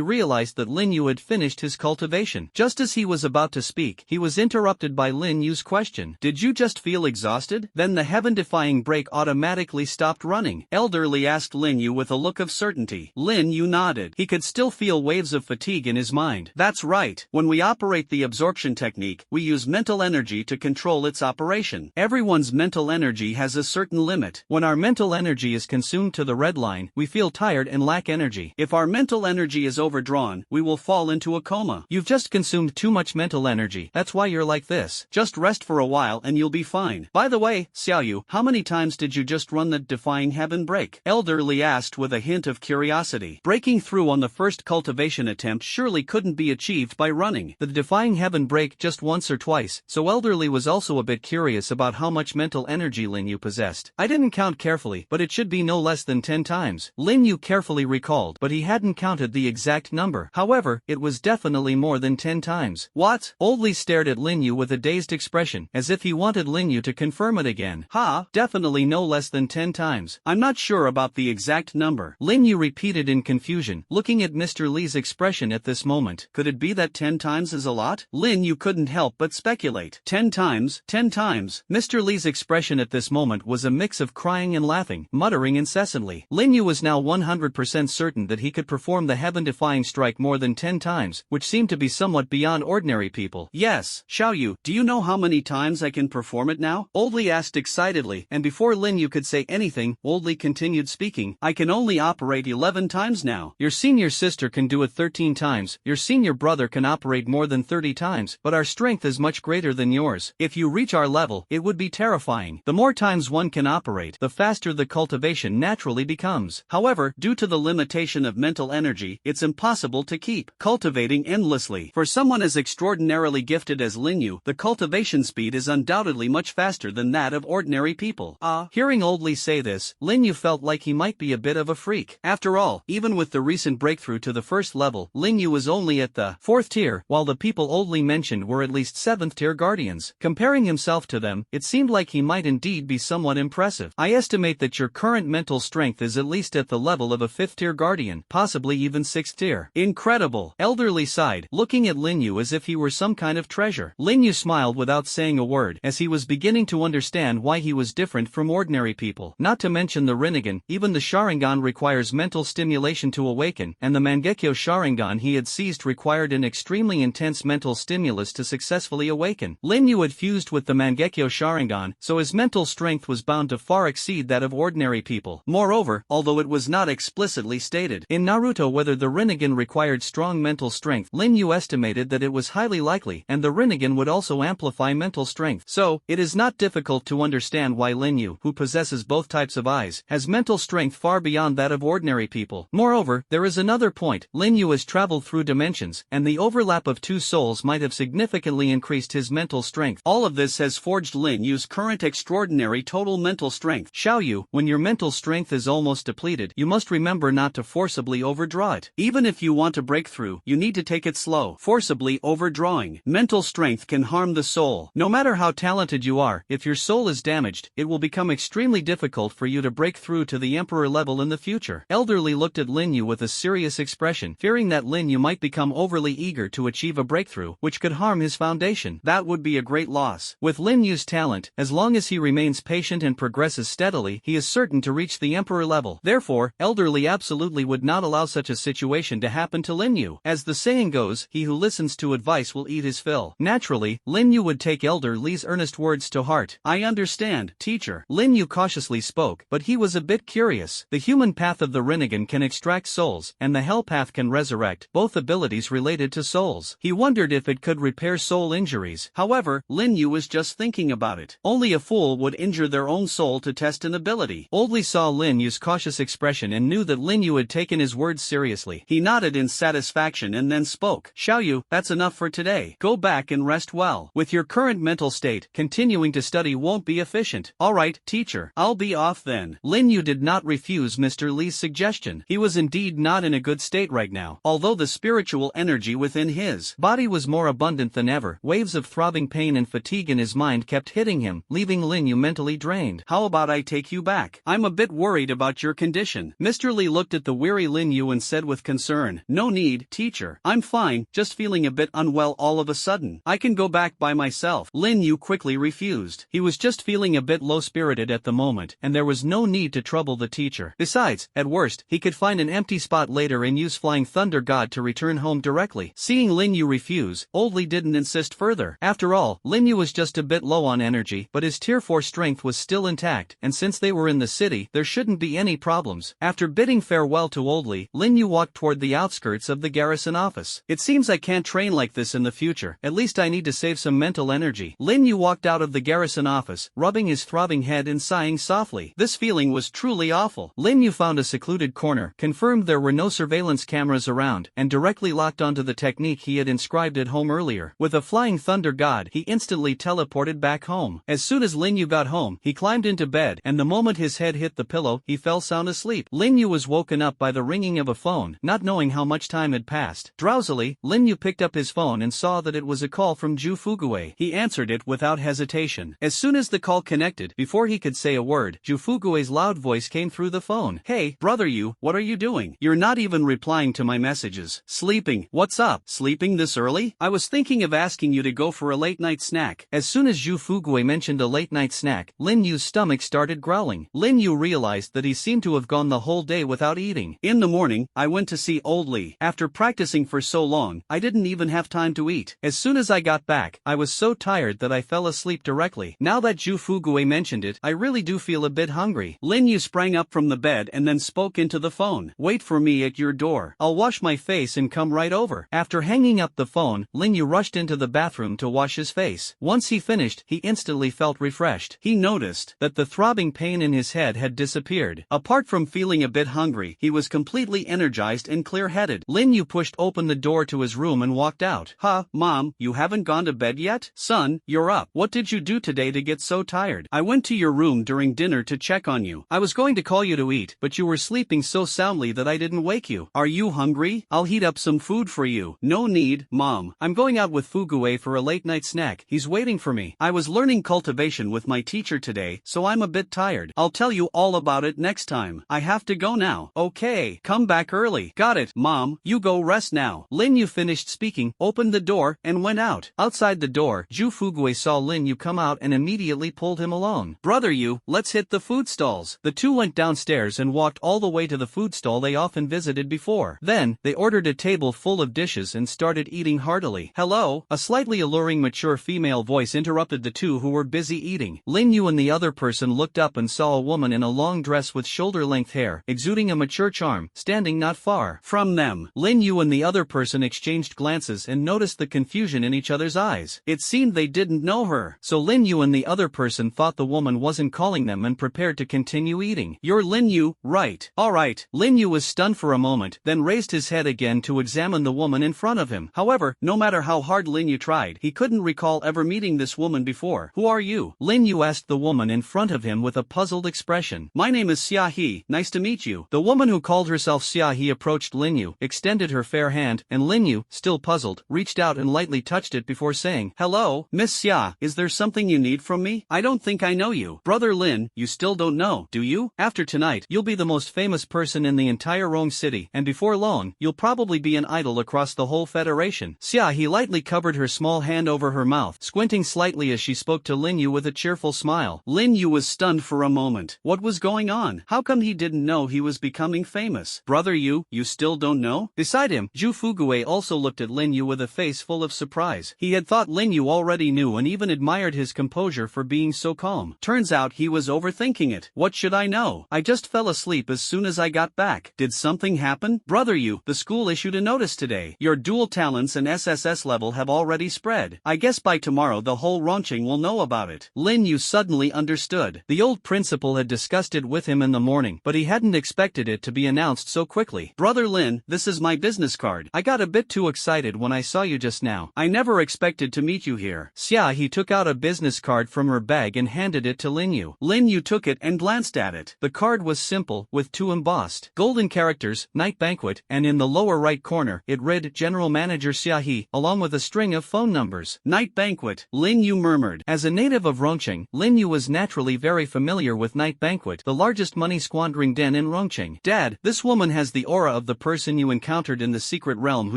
realized that Lin Yu had finished his cultivation. Just as he was about to speak, he was interrupted by Lin Yu's question. Did you just feel exhausted? Then the heaven-defying break automatically stopped running. Elderly asked Lin Yu with a look of certainty. Lin Yu nodded. He could still feel waves of fatigue in his mind. That's right. When we operate the absorption technique, we use mental energy to control its operation. Everyone's mental energy has a certain limit. When our mental energy is consumed to the red line, we feel tired and lack energy. If our mental energy is overdrawn, we will fall into a coma. You've just consumed too much mental energy. That's why you're like this. Just rest for a while and you'll be fine. By the way, Xiaoyu, how many times did you just run that defying heaven break? Elderly asked with a hint of curiosity. Breaking through on the first cultivation attempt surely couldn't be achieved by running the defying heaven break just once or twice, so Elderly was also a bit curious about how much mental energy Lin Yu possessed. I didn't count carefully, but it should be no less than 10 times. Lin Yu carefully recalled, but he hadn't counted the exact number. However, it was definitely more than 10 times. What? Oldly stared at Lin Yu with a dazed expression, as if he wanted Lin Yu to confirm it again. Definitely no less than 10 times. I'm not sure about the exact number. Lin Yu repeated repeated in confusion, looking at Mr. Li's expression at this moment. Could it be that 10 times is a lot? Lin Yu couldn't help but speculate. 10 times, 10 times. Mr. Li's expression at this moment was a mix of crying and laughing, muttering incessantly. Lin Yu was now 100% certain that he could perform the heaven-defying strike more than 10 times, which seemed to be somewhat beyond ordinary people. Yes, Xiao Yu, do you know how many times I can perform it now? Old Li asked excitedly, and before Lin Yu could say anything, Old Li continued speaking. I can only operate 11 times now. Your senior sister can do it 13 times, your senior brother can operate more than 30 times, but our strength is much greater than yours. If you reach our level, it would be terrifying. The more times one can operate, the faster the cultivation naturally becomes. However, due to the limitation of mental energy, it's impossible to keep cultivating endlessly. For someone as extraordinarily gifted as Lin Yu, the cultivation speed is undoubtedly much faster than that of ordinary people. Hearing Old Li say this, Lin Yu felt like he might be a bit of a freak. After all, even with the recent breakthrough to the first level, Lin Yu was only at the 4th tier, while the people Old Li mentioned were at least 7th tier guardians. Comparing himself to them, it seemed like he might indeed be somewhat impressive. I estimate that your current mental strength is at least at the level of a 5th tier guardian, possibly even 6th tier. Incredible. Elderly sighed, looking at Lin Yu as if he were some kind of treasure. Lin Yu smiled without saying a word, as he was beginning to understand why he was different from ordinary people. Not to mention the Rinnegan, even the Sharingan requires mental stimulation to awaken, and the Mangekyo Sharingan he had seized required an extremely intense mental stimulus to successfully awaken. Lin Yu had fused with the Mangekyo Sharingan, so his mental strength was bound to far exceed that of ordinary people. Moreover, although it was not explicitly stated in Naruto whether the Rinnegan required strong mental strength, Lin Yu estimated that it was highly likely, and the Rinnegan would also amplify mental strength. So, it is not difficult to understand why Lin Yu, who possesses both types of eyes, has mental strength far beyond that of ordinary people. Moreover, there is another point. Lin Yu has traveled through dimensions, and the overlap of two souls might have significantly increased his mental strength. All of this has forged Lin Yu's current extraordinary total mental strength. Xiao Yu, when your mental strength is almost depleted, you must remember not to forcibly overdraw it. Even if you want to break through, you need to take it slow. Forcibly overdrawing mental strength can harm the soul. No matter how talented you are, if your soul is damaged, it will become extremely difficult for you to break through to the Emperor level in the future. Elderly looked at Lin Yu with a serious expression, fearing that Lin Yu might become overly eager to achieve a breakthrough, which could harm his foundation. That would be a great loss. With Lin Yu's talent, as long as he remains patient and progresses steadily, he is certain to reach the Emperor level. Therefore, Elderly absolutely would not allow such a situation to happen to Lin Yu. As the saying goes, he who listens to advice will eat his fill. Naturally, Lin Yu would take Elder Li's earnest words to heart. I understand, teacher. Lin Yu cautiously spoke, but he was a bit curious. The human path of the Rinnegan can extract souls, and the hell path can resurrect, both abilities related to souls. He wondered if it could repair soul injuries. However, Lin Yu was just thinking about it. Only a fool would injure their own soul to test an ability. Old Li saw Lin Yu's cautious expression and knew that Lin Yu had taken his words seriously. He nodded in satisfaction and then spoke. Xiao Yu, that's enough for today. Go back and rest well. With your current mental state, continuing to study won't be efficient. Alright, teacher. I'll be off then. Lin Yu did not refuse Mr. Li's suggestion. He was indeed not in a good state right now. Although the spiritual energy within his body was more abundant than ever, waves of throbbing pain and fatigue in his mind kept hitting him, leaving Lin Yu mentally drained. How about I take you back? I'm a bit worried about your condition. Mr. Li looked at the weary Lin Yu and said with concern, no need, teacher. I'm fine, just feeling a bit unwell all of a sudden. I can go back by myself. Lin Yu quickly refused. He was just feeling a bit low-spirited at the moment, and there was no need to trouble the teacher. Besides, at worst, he could find an empty spot later and use Flying Thunder God to return home directly. Seeing Lin Yu refuse, Old Li didn't insist further. After all, Lin Yu was just a bit low on energy, but his Tier 4 strength was still intact, and since they were in the city, there shouldn't be any problems. After bidding farewell to Old Li, Lin Yu walked toward the outskirts of the garrison office. It seems I can't train like this in the future. At least I need to save some mental energy. Lin Yu walked out of the garrison office, rubbing his throbbing head and sighing softly. This feeling was truly awful. Lin Yu found a secluded corner, confirmed there were no surveillance cameras around, and directly locked onto the technique he had inscribed at home earlier. With a Flying Thunder God, he instantly teleported back home. As soon as Lin Yu got home, he climbed into bed, and the moment his head hit the pillow, he fell sound asleep. Lin Yu was woken up by the ringing of a phone, not knowing how much time had passed. Drowsily, Lin Yu picked up his phone and saw that it was a call from Ju Fuguei. He answered it without hesitation. As soon as the call connected, before he could say a word, Ju Fuguei's loud voice came through the phone. Hey, brother Yu, Yu, what are you doing? You're not even replying to my messages. Sleeping. What's up? Sleeping this early? I was thinking of asking you to go for a late-night snack. As soon as Zhu Fugui mentioned a late-night snack, Lin Yu's stomach started growling. Lin Yu realized that he seemed to have gone the whole day without eating. In the morning, I went to see Old Li. After practicing for so long, I didn't even have time to eat. As soon as I got back, I was so tired that I fell asleep directly. Now that Zhu Fugui mentioned it, I really do feel a bit hungry. Lin Yu sprang up from the bed and then spoke into the phone. Wait for me at your door. I'll wash my face and come right over. After hanging up the phone, Lin Yu rushed into the bathroom to wash his face. Once he finished, he instantly felt refreshed. He noticed that the throbbing pain in his head had disappeared. Apart from feeling a bit hungry, he was completely energized and clear-headed. Lin Yu pushed open the door to his room and walked out. Huh, Mom, you haven't gone to bed yet? Son, you're up. What did you do today to get so tired? I went to your room during dinner to check on you. I was going to call you to eat, but you were sleeping so soundly that I didn't wake you. Are you hungry? I'll heat up some food for you. No need, Mom. I'm going out with Fugui for a late-night snack. He's waiting for me. I was learning cultivation with my teacher today, so I'm a bit tired. I'll tell you all about it next time. I have to go now. Okay, come back early. Got it, Mom. You go rest now. Lin Yu finished speaking, opened the door, and went out. Outside the door, Zhu Fugui saw Lin Yu come out and immediately pulled him along. Brother Yu, let's hit the food stalls. The two went downstairs and walked all the way to the food stall they often visited before. Then, they ordered a table full of dishes and started eating heartily. Hello, a slightly alluring mature female voice interrupted the two who were busy eating. Lin Yu and the other person looked up and saw a woman in a long dress with shoulder-length hair, exuding a mature charm, standing not far from them. Lin Yu and the other person exchanged glances and noticed the confusion in each other's eyes. It seemed they didn't know her. So Lin Yu and the other person thought the woman wasn't calling them and prepared to continue eating. You're Lin Yu, right? Alright. Lin Yu was stunned for a moment, then raised his head again to examine the woman in front of him. However, no matter how hard Lin Yu tried, he couldn't recall ever meeting this woman before. Who are you? Lin Yu asked the woman in front of him with a puzzled expression. My name is Xia He, nice to meet you. The woman who called herself Xia He approached Lin Yu, extended her fair hand, and Lin Yu, still puzzled, reached out and lightly touched it before saying, Hello, Miss Xia, is there something you need from me? I don't think I know you. Brother Lin, you still don't know, do you? After tonight, you'll be the most famous person in the entire Rome city, and before long, you'll probably be an idol across the whole federation. Xia He lightly covered her small hand over her mouth, squinting slightly as she spoke to Lin Yu with a cheerful smile. Lin Yu was stunned for a moment. What was going on? How come he didn't know he was becoming famous? Brother Yu, you still don't know? Beside him, Zhu Fugui also looked at Lin Yu with a face full of surprise. He had thought Lin Yu already knew and even admired his composure for being so calm. Turns out he was overthinking it. What should I know? I just fell asleep as soon as I got back. Did something happen? Brother Yu, the school issued a notice today. Your dual talents and SSS level have already spread. I guess by tomorrow the whole Ronqing will know about it. Lin Yu suddenly understood. The old principal had discussed it with him in the morning, but he hadn't expected it to be announced so quickly. Brother Lin, this is my business card. I got a bit too excited when I saw you just now. I never expected to meet you here. Xia He took out a business card from her bag and handed it to Lin Yu. Lin Yu took it and glanced at it. The card was simple, with two embossed golden characters, Night Banquet, and in the lower right corner, it read General Manager Xia He, along with a string of phone numbers. Night Banquet, Lin Yu murmured. As a native of Rongqing, Lin Yu was naturally very familiar with Night Banquet, the largest money-squandering den in Rongqing. Dad, this woman has the aura of the person you encountered in the secret realm who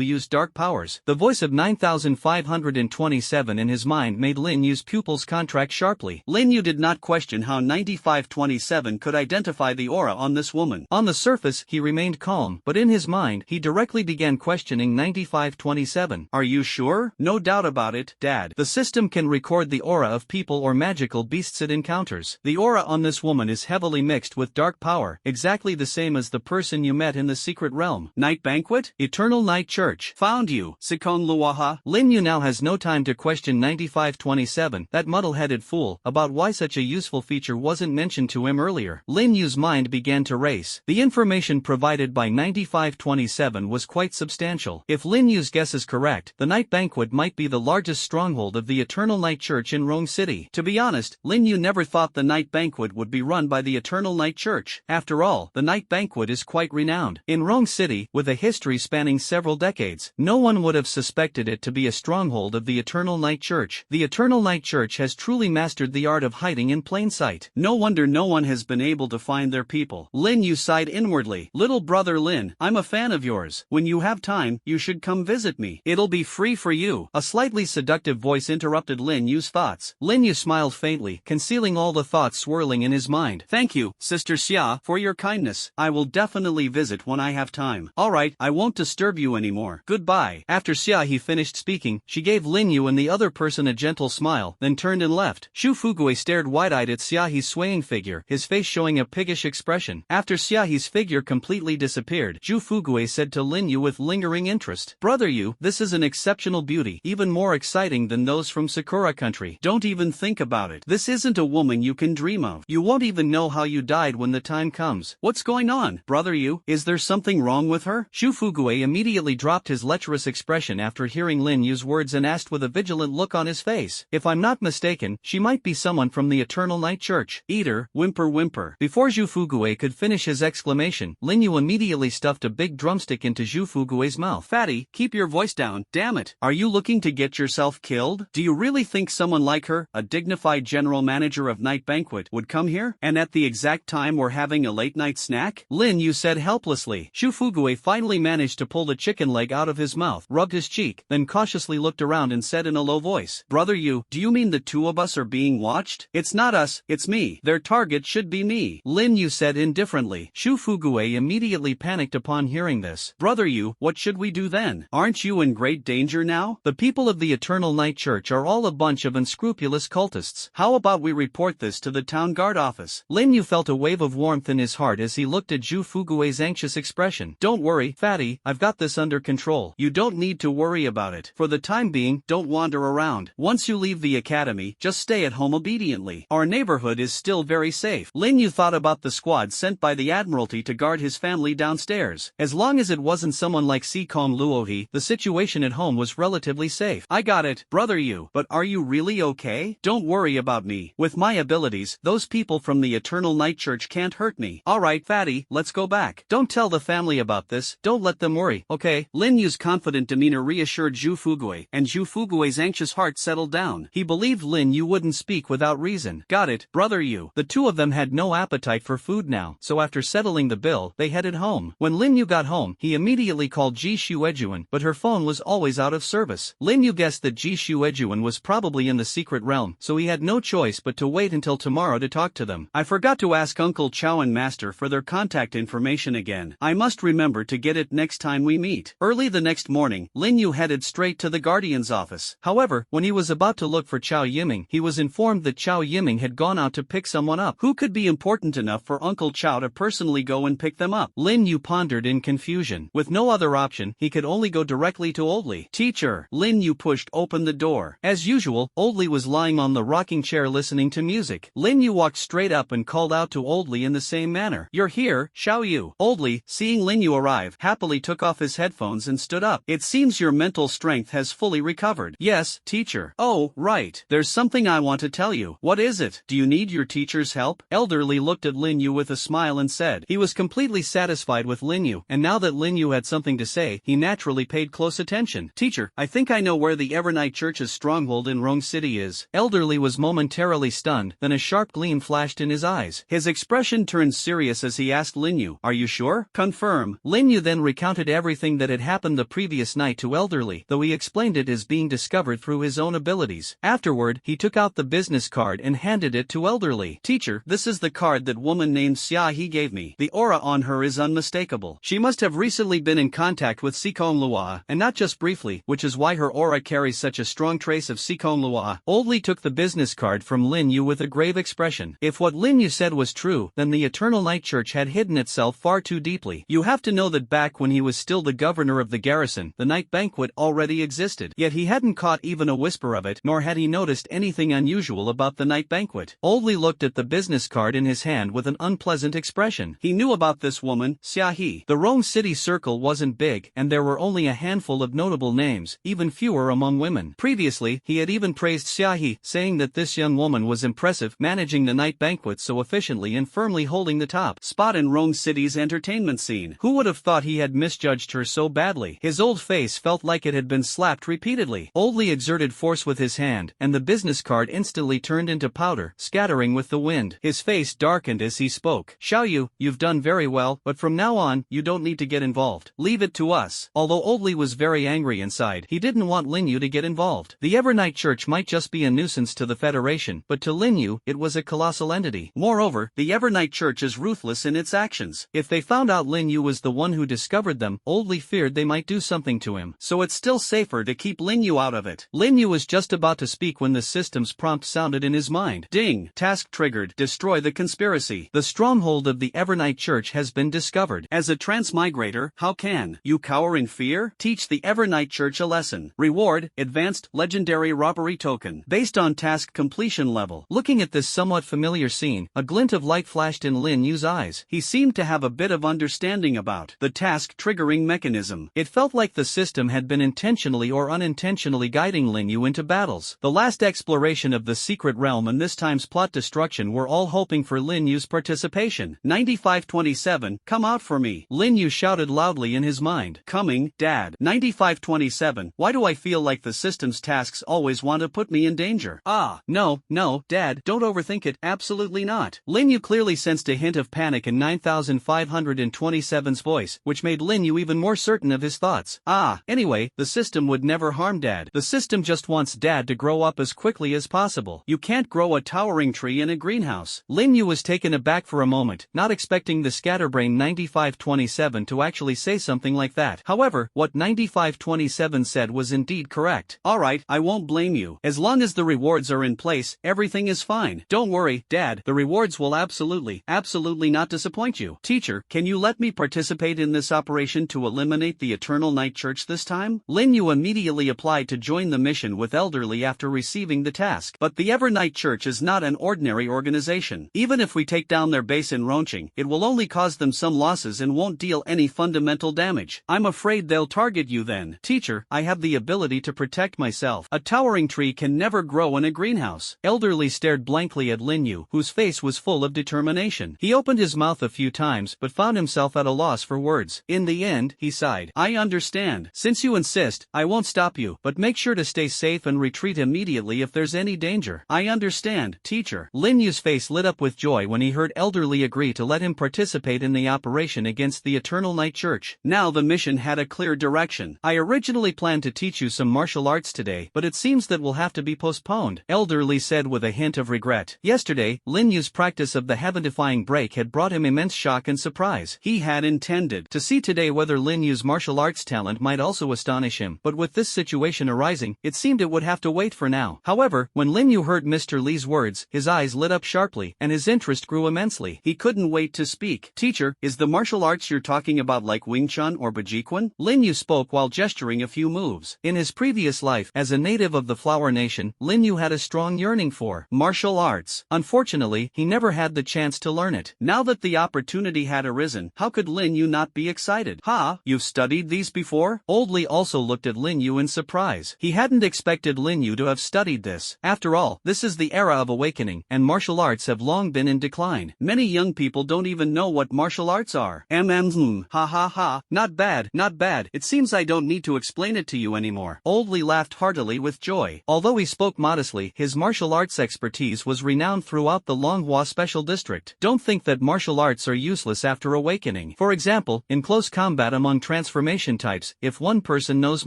used dark powers. The voice of 9527 in his mind made Lin Yu's pupils contract sharply. Lin Yu did not question how 9527 could identify the aura on this woman. On the surface, he remained calm, but in his mind, he directly began questioning 9527. Are you sure? No doubt about it, Dad. The system can record the aura of people or magical beasts it encounters. The aura on this woman is heavily mixed with dark power, exactly the same as the person you met in the secret realm. Night Banquet? Eternal Night Church. Found you. Sikon Luaha. Lin Yu now has no time to question 9527, that muddle-headed fool, about why such a useful feature wasn't mentioned to him earlier. Lin Yu's mind began to race. The information provided by 9527 was quite substantial. If Lin Yu's guess is correct, the Night Banquet might be the largest stronghold of the Eternal Night Church in Rong City. To be honest, Lin Yu never thought the Night Banquet would be run by the Eternal Night Church. After all, the Night Banquet is quite renowned. In Rong City, with a history spanning several decades, no one would have suspected it to be a stronghold of the Eternal Night Church. The Eternal Night Church has truly mastered the art of hiding in plain sight. No wonder no one has been able to find their people. Lin Yu sighed sighed inwardly. Little brother Lin, I'm a fan of yours. When you have time, you should come visit me. It'll be free for you. A slightly seductive voice interrupted Lin Yu's thoughts. Lin Yu smiled faintly, concealing all the thoughts swirling in his mind. Thank you, Sister Xia, for your kindness. I will definitely visit when I have time. Alright, I won't disturb you anymore. Goodbye. After Xia He finished speaking, she gave Lin Yu and the other person a gentle smile, then turned and left. Shu Fugui stared wide-eyed at Xia He's swaying figure, his face showing a piggish expression. After Xia He's figure completely disappeared, Shu Fugui said to Lin Yu with lingering interest, Brother Yu, this is an exceptional beauty, even more exciting than those from Sakura country. Don't even think about it. This isn't a woman you can dream of. You won't even know how you died when the time comes. What's going on, Brother Yu? Is there something wrong with her? Shu Fugui immediately dropped his lecherous expression after hearing Lin Yu's words and asked with a vigilant look on his face. If I'm not mistaken, she might be someone from the Eternal Night Church. Eater, whimper whimper. Before Shu Fugui could finish his exclamation, Lin Yu immediately stuffed a big drumstick into Shu Fugui's mouth. Fatty, keep your voice down, damn it. Are you looking to get yourself killed? Do you really think someone like her, a dignified general manager of Night Banquet, would come here? And at the exact time we're having a late night snack? Lin Yu said helplessly. Shu Fugui finally managed to pull the chicken leg out of his mouth, rubbed his cheek, then cautiously looked around and said in a low voice, Brother Yu, do you mean the two of us are being watched? It's not us, it's me. Their target should be me. Lin Yu said indifferently. Shu Fugui immediately panicked upon hearing this. Brother Yu, what should we do then? Aren't you in great danger now? The people of the Eternal Night Church are all a bunch of unscrupulous cultists. How about we report this to the town guard office? Lin Yu felt a wave of warmth in his heart as he looked at Shu Fugui's anxious expression. Don't worry, Fatty, I've got this under control. You don't need to worry about it. For the time being, don't wander around. Once you leave the academy, just stay at home obediently. Our neighborhood is still very safe. Lin Yu thought about the squad sent by the Admiralty to guard his family downstairs. As long as it wasn't someone like Si Kong Luohi, the situation at home was relatively safe. I got it, Brother Yu. But are you really okay? Don't worry about me. With my abilities, those people from the Eternal Night Church can't hurt me. Alright, Fatty, let's go back. Don't tell the family about this. Don't let them worry, okay? Lin Yu's confident demeanor reassured Shu Fugui, and Shu Fugui's anxious heart settled down. He believed Lin Yu wouldn't speak without reason. Got it, Brother Yu. The two of them had no appetite for food now, so after settling the bill, they headed home. When Lin Yu got home, he immediately called Ji Shuejuan, but her phone was always out of service. Lin Yu guessed that Ji Shuejuan was probably in the secret realm, so he had no choice but to wait until tomorrow to talk to them. I forgot to ask Uncle Chow and Master for their contact information again. I must remember to get it next time we meet. Early the next morning, Lin Yu headed straight to the Guardian's office. However, when he was about to look for Chow Yiming, he was informed that Chow Yiming had gone out to pick someone up. Who could be important enough for Uncle Chow to personally go and pick them up? Lin Yu pondered in confusion. With no other option, he could only go directly to Oldly. Teacher. Lin Yu pushed open the door. As usual, Oldly was lying on the rocking chair listening to music. Lin Yu walked straight up and called out to Oldly in the same manner. You're here, Xiao Yu. Oldly, seeing Lin Yu arrive, happily took off his headphones and stood up. It seems your mental strength has fully recovered. Yes, teacher. Oh, right. There's something I want to tell you. What is it? Do you need your teacher's help? Elderly looked at Lin Yu with a smile and said. He was completely satisfied with Lin Yu, and now that Lin Yu had something to say, he naturally paid close attention. Teacher, I think I know where the Evernight Church's stronghold in Rong City is. Elderly was momentarily stunned, then a sharp gleam flashed in his eyes. His expression turned serious as he asked Lin Yu, are you sure? Confirm. Lin Yu then recounted everything that had happened the previous night to Elderly, though he explained it as being discovered through his own abilities. Afterward, he took out the business card and handed it to Elderly. Teacher, this is the card that woman named Xia He gave me. The aura on her is unmistakable. She must have recently been in contact with Sikong Lua, and not just briefly, which is why her aura carries such a strong trace of Sikong Lua. Oldly took the business card from Lin Yu with a grave expression. If what Lin Yu said was true, then the Eternal Night Church had hidden itself far too deeply. You have to know that back when he was still the governor of the garrison, the night banquet already existed. Yet he hadn't caught even a whisper of it, nor had he noticed anything unusual about the night banquet. Oldly looked at the business card in his hand with an unpleasant expression. He knew about this woman, Xia He. The Rome City circle wasn't big, and there were only a handful of notable names, even fewer among women. Previously, he had even praised Xia He, saying that this young woman was impressive, managing the night banquet so efficiently and firmly holding the top spot in Rome City's entertainment scene. Who would have thought he had misjudged her so badly? His old face felt like it had been slapped repeatedly. Oldly exerted force with his hand, and the business card instantly turned into powder, scattering with the wind. His face darkened as he spoke. Xiao Yu, you've you've done very well, but from now on, you don't need to get involved. Leave it to us. Although Old Lee was very angry inside, he didn't want Lin Yu to get involved. The Evernight Church might just be a nuisance to the Federation, but to Lin Yu, it was a colossal entity. Moreover, the Evernight Church is ruthless in its actions. If they found out Lin Yu was the one who discovered them, Old Lee feared they might do something to him. So it's still safer to keep Lin Yu out of it. Lin Yu was just about to speak when the system's prompt sounded in his mind. Ding! Task triggered. Destroy the conspiracy. The stronghold of the Evernight Church has been discovered. As a transmigrator, how can you cower in fear? Teach the Evernight Church a lesson. Reward, Advanced Legendary Robbery Token. Based on task completion level. Looking at this somewhat familiar scene, a glint of light flashed in Lin Yu's eyes. He seemed to have a bit of understanding about the task triggering mechanism. It felt like the system had been intentionally or unintentionally guiding Lin Yu into battles. The last exploration of the secret realm and this time's plot destruction were all hoping for Lin Yu's participation. 9527, come out for me. Lin Yu shouted loudly in his mind. Coming, Dad. 9527, why do I feel like the system's tasks always want to put me in danger? No, Dad, don't overthink it, absolutely not. Lin Yu clearly sensed a hint of panic in 9527's voice, which made Lin Yu even more certain of his thoughts. Anyway, the system would never harm Dad. The system just wants Dad to grow up as quickly as possible. You can't grow a towering tree in a greenhouse. Lin Yu was taken aback for a moment, not expecting the scatterbrain 9527 to actually say something like that. However, what 9527 said was indeed correct. Alright, I won't blame you. As long as the rewards are in place, everything is fine. Don't worry, Dad, the rewards will absolutely not disappoint you. Teacher, can you let me participate in this operation to eliminate the Eternal Night Church this time? Lin Yu immediately applied to join the mission with Elderly after receiving the task. But the Evernight Church is not an ordinary organization. Even if we take down their base in Roncheng, it will only cause them some losses and won't deal any fundamental damage. I'm afraid they'll target you then. Teacher, I have the ability to protect myself. A towering tree can never grow in a greenhouse. Elderly stared blankly at Lin Yu, whose face was full of determination. He opened his mouth a few times but found himself at a loss for words. In the end, he sighed. I understand. Since you insist, I won't stop you, but make sure to stay safe and retreat immediately if there's any danger. I understand, teacher. Lin Yu's face lit up with joy when he heard Elderly agree to let him participate in the operation against the Eternal Night Church. Now the mission had a clear direction. I originally planned to teach you some martial arts today, but it seems that will have to be postponed, Elderly said with a hint of regret. Yesterday, Lin Yu's practice of the heaven-defying break had brought him immense shock and surprise. He had intended to see today whether Lin Yu's martial arts talent might also astonish him, but with this situation arising, it seemed it would have to wait for now. However, when Lin Yu heard Mr. Li's words, his eyes lit up sharply, and his interest grew immensely. He couldn't wait to speak. Teacher, is the martial arts you're talking about like Wing Chun or Bajikwan? Lin Yu spoke while gesturing a few moves. In his previous life, as a native of the Flower Nation, Lin Yu had a strong yearning for martial arts. Unfortunately, he never had the chance to learn it. Now that the opportunity had arisen, how could Lin Yu not be excited? You've studied these before? Old Lee also looked at Lin Yu in surprise. He hadn't expected Lin Yu to have studied this. After all, this is the era of awakening, and martial arts have long been in decline. Many young people don't even know what martial arts are. Not bad. It seems I don't need to explain it to you anymore. Old Lee laughed heartily with joy. Although he spoke modestly, his martial arts expertise was renowned throughout the Manhwa Special District. Don't think that martial arts are useless after awakening. For example, in close combat among transformation types, if one person knows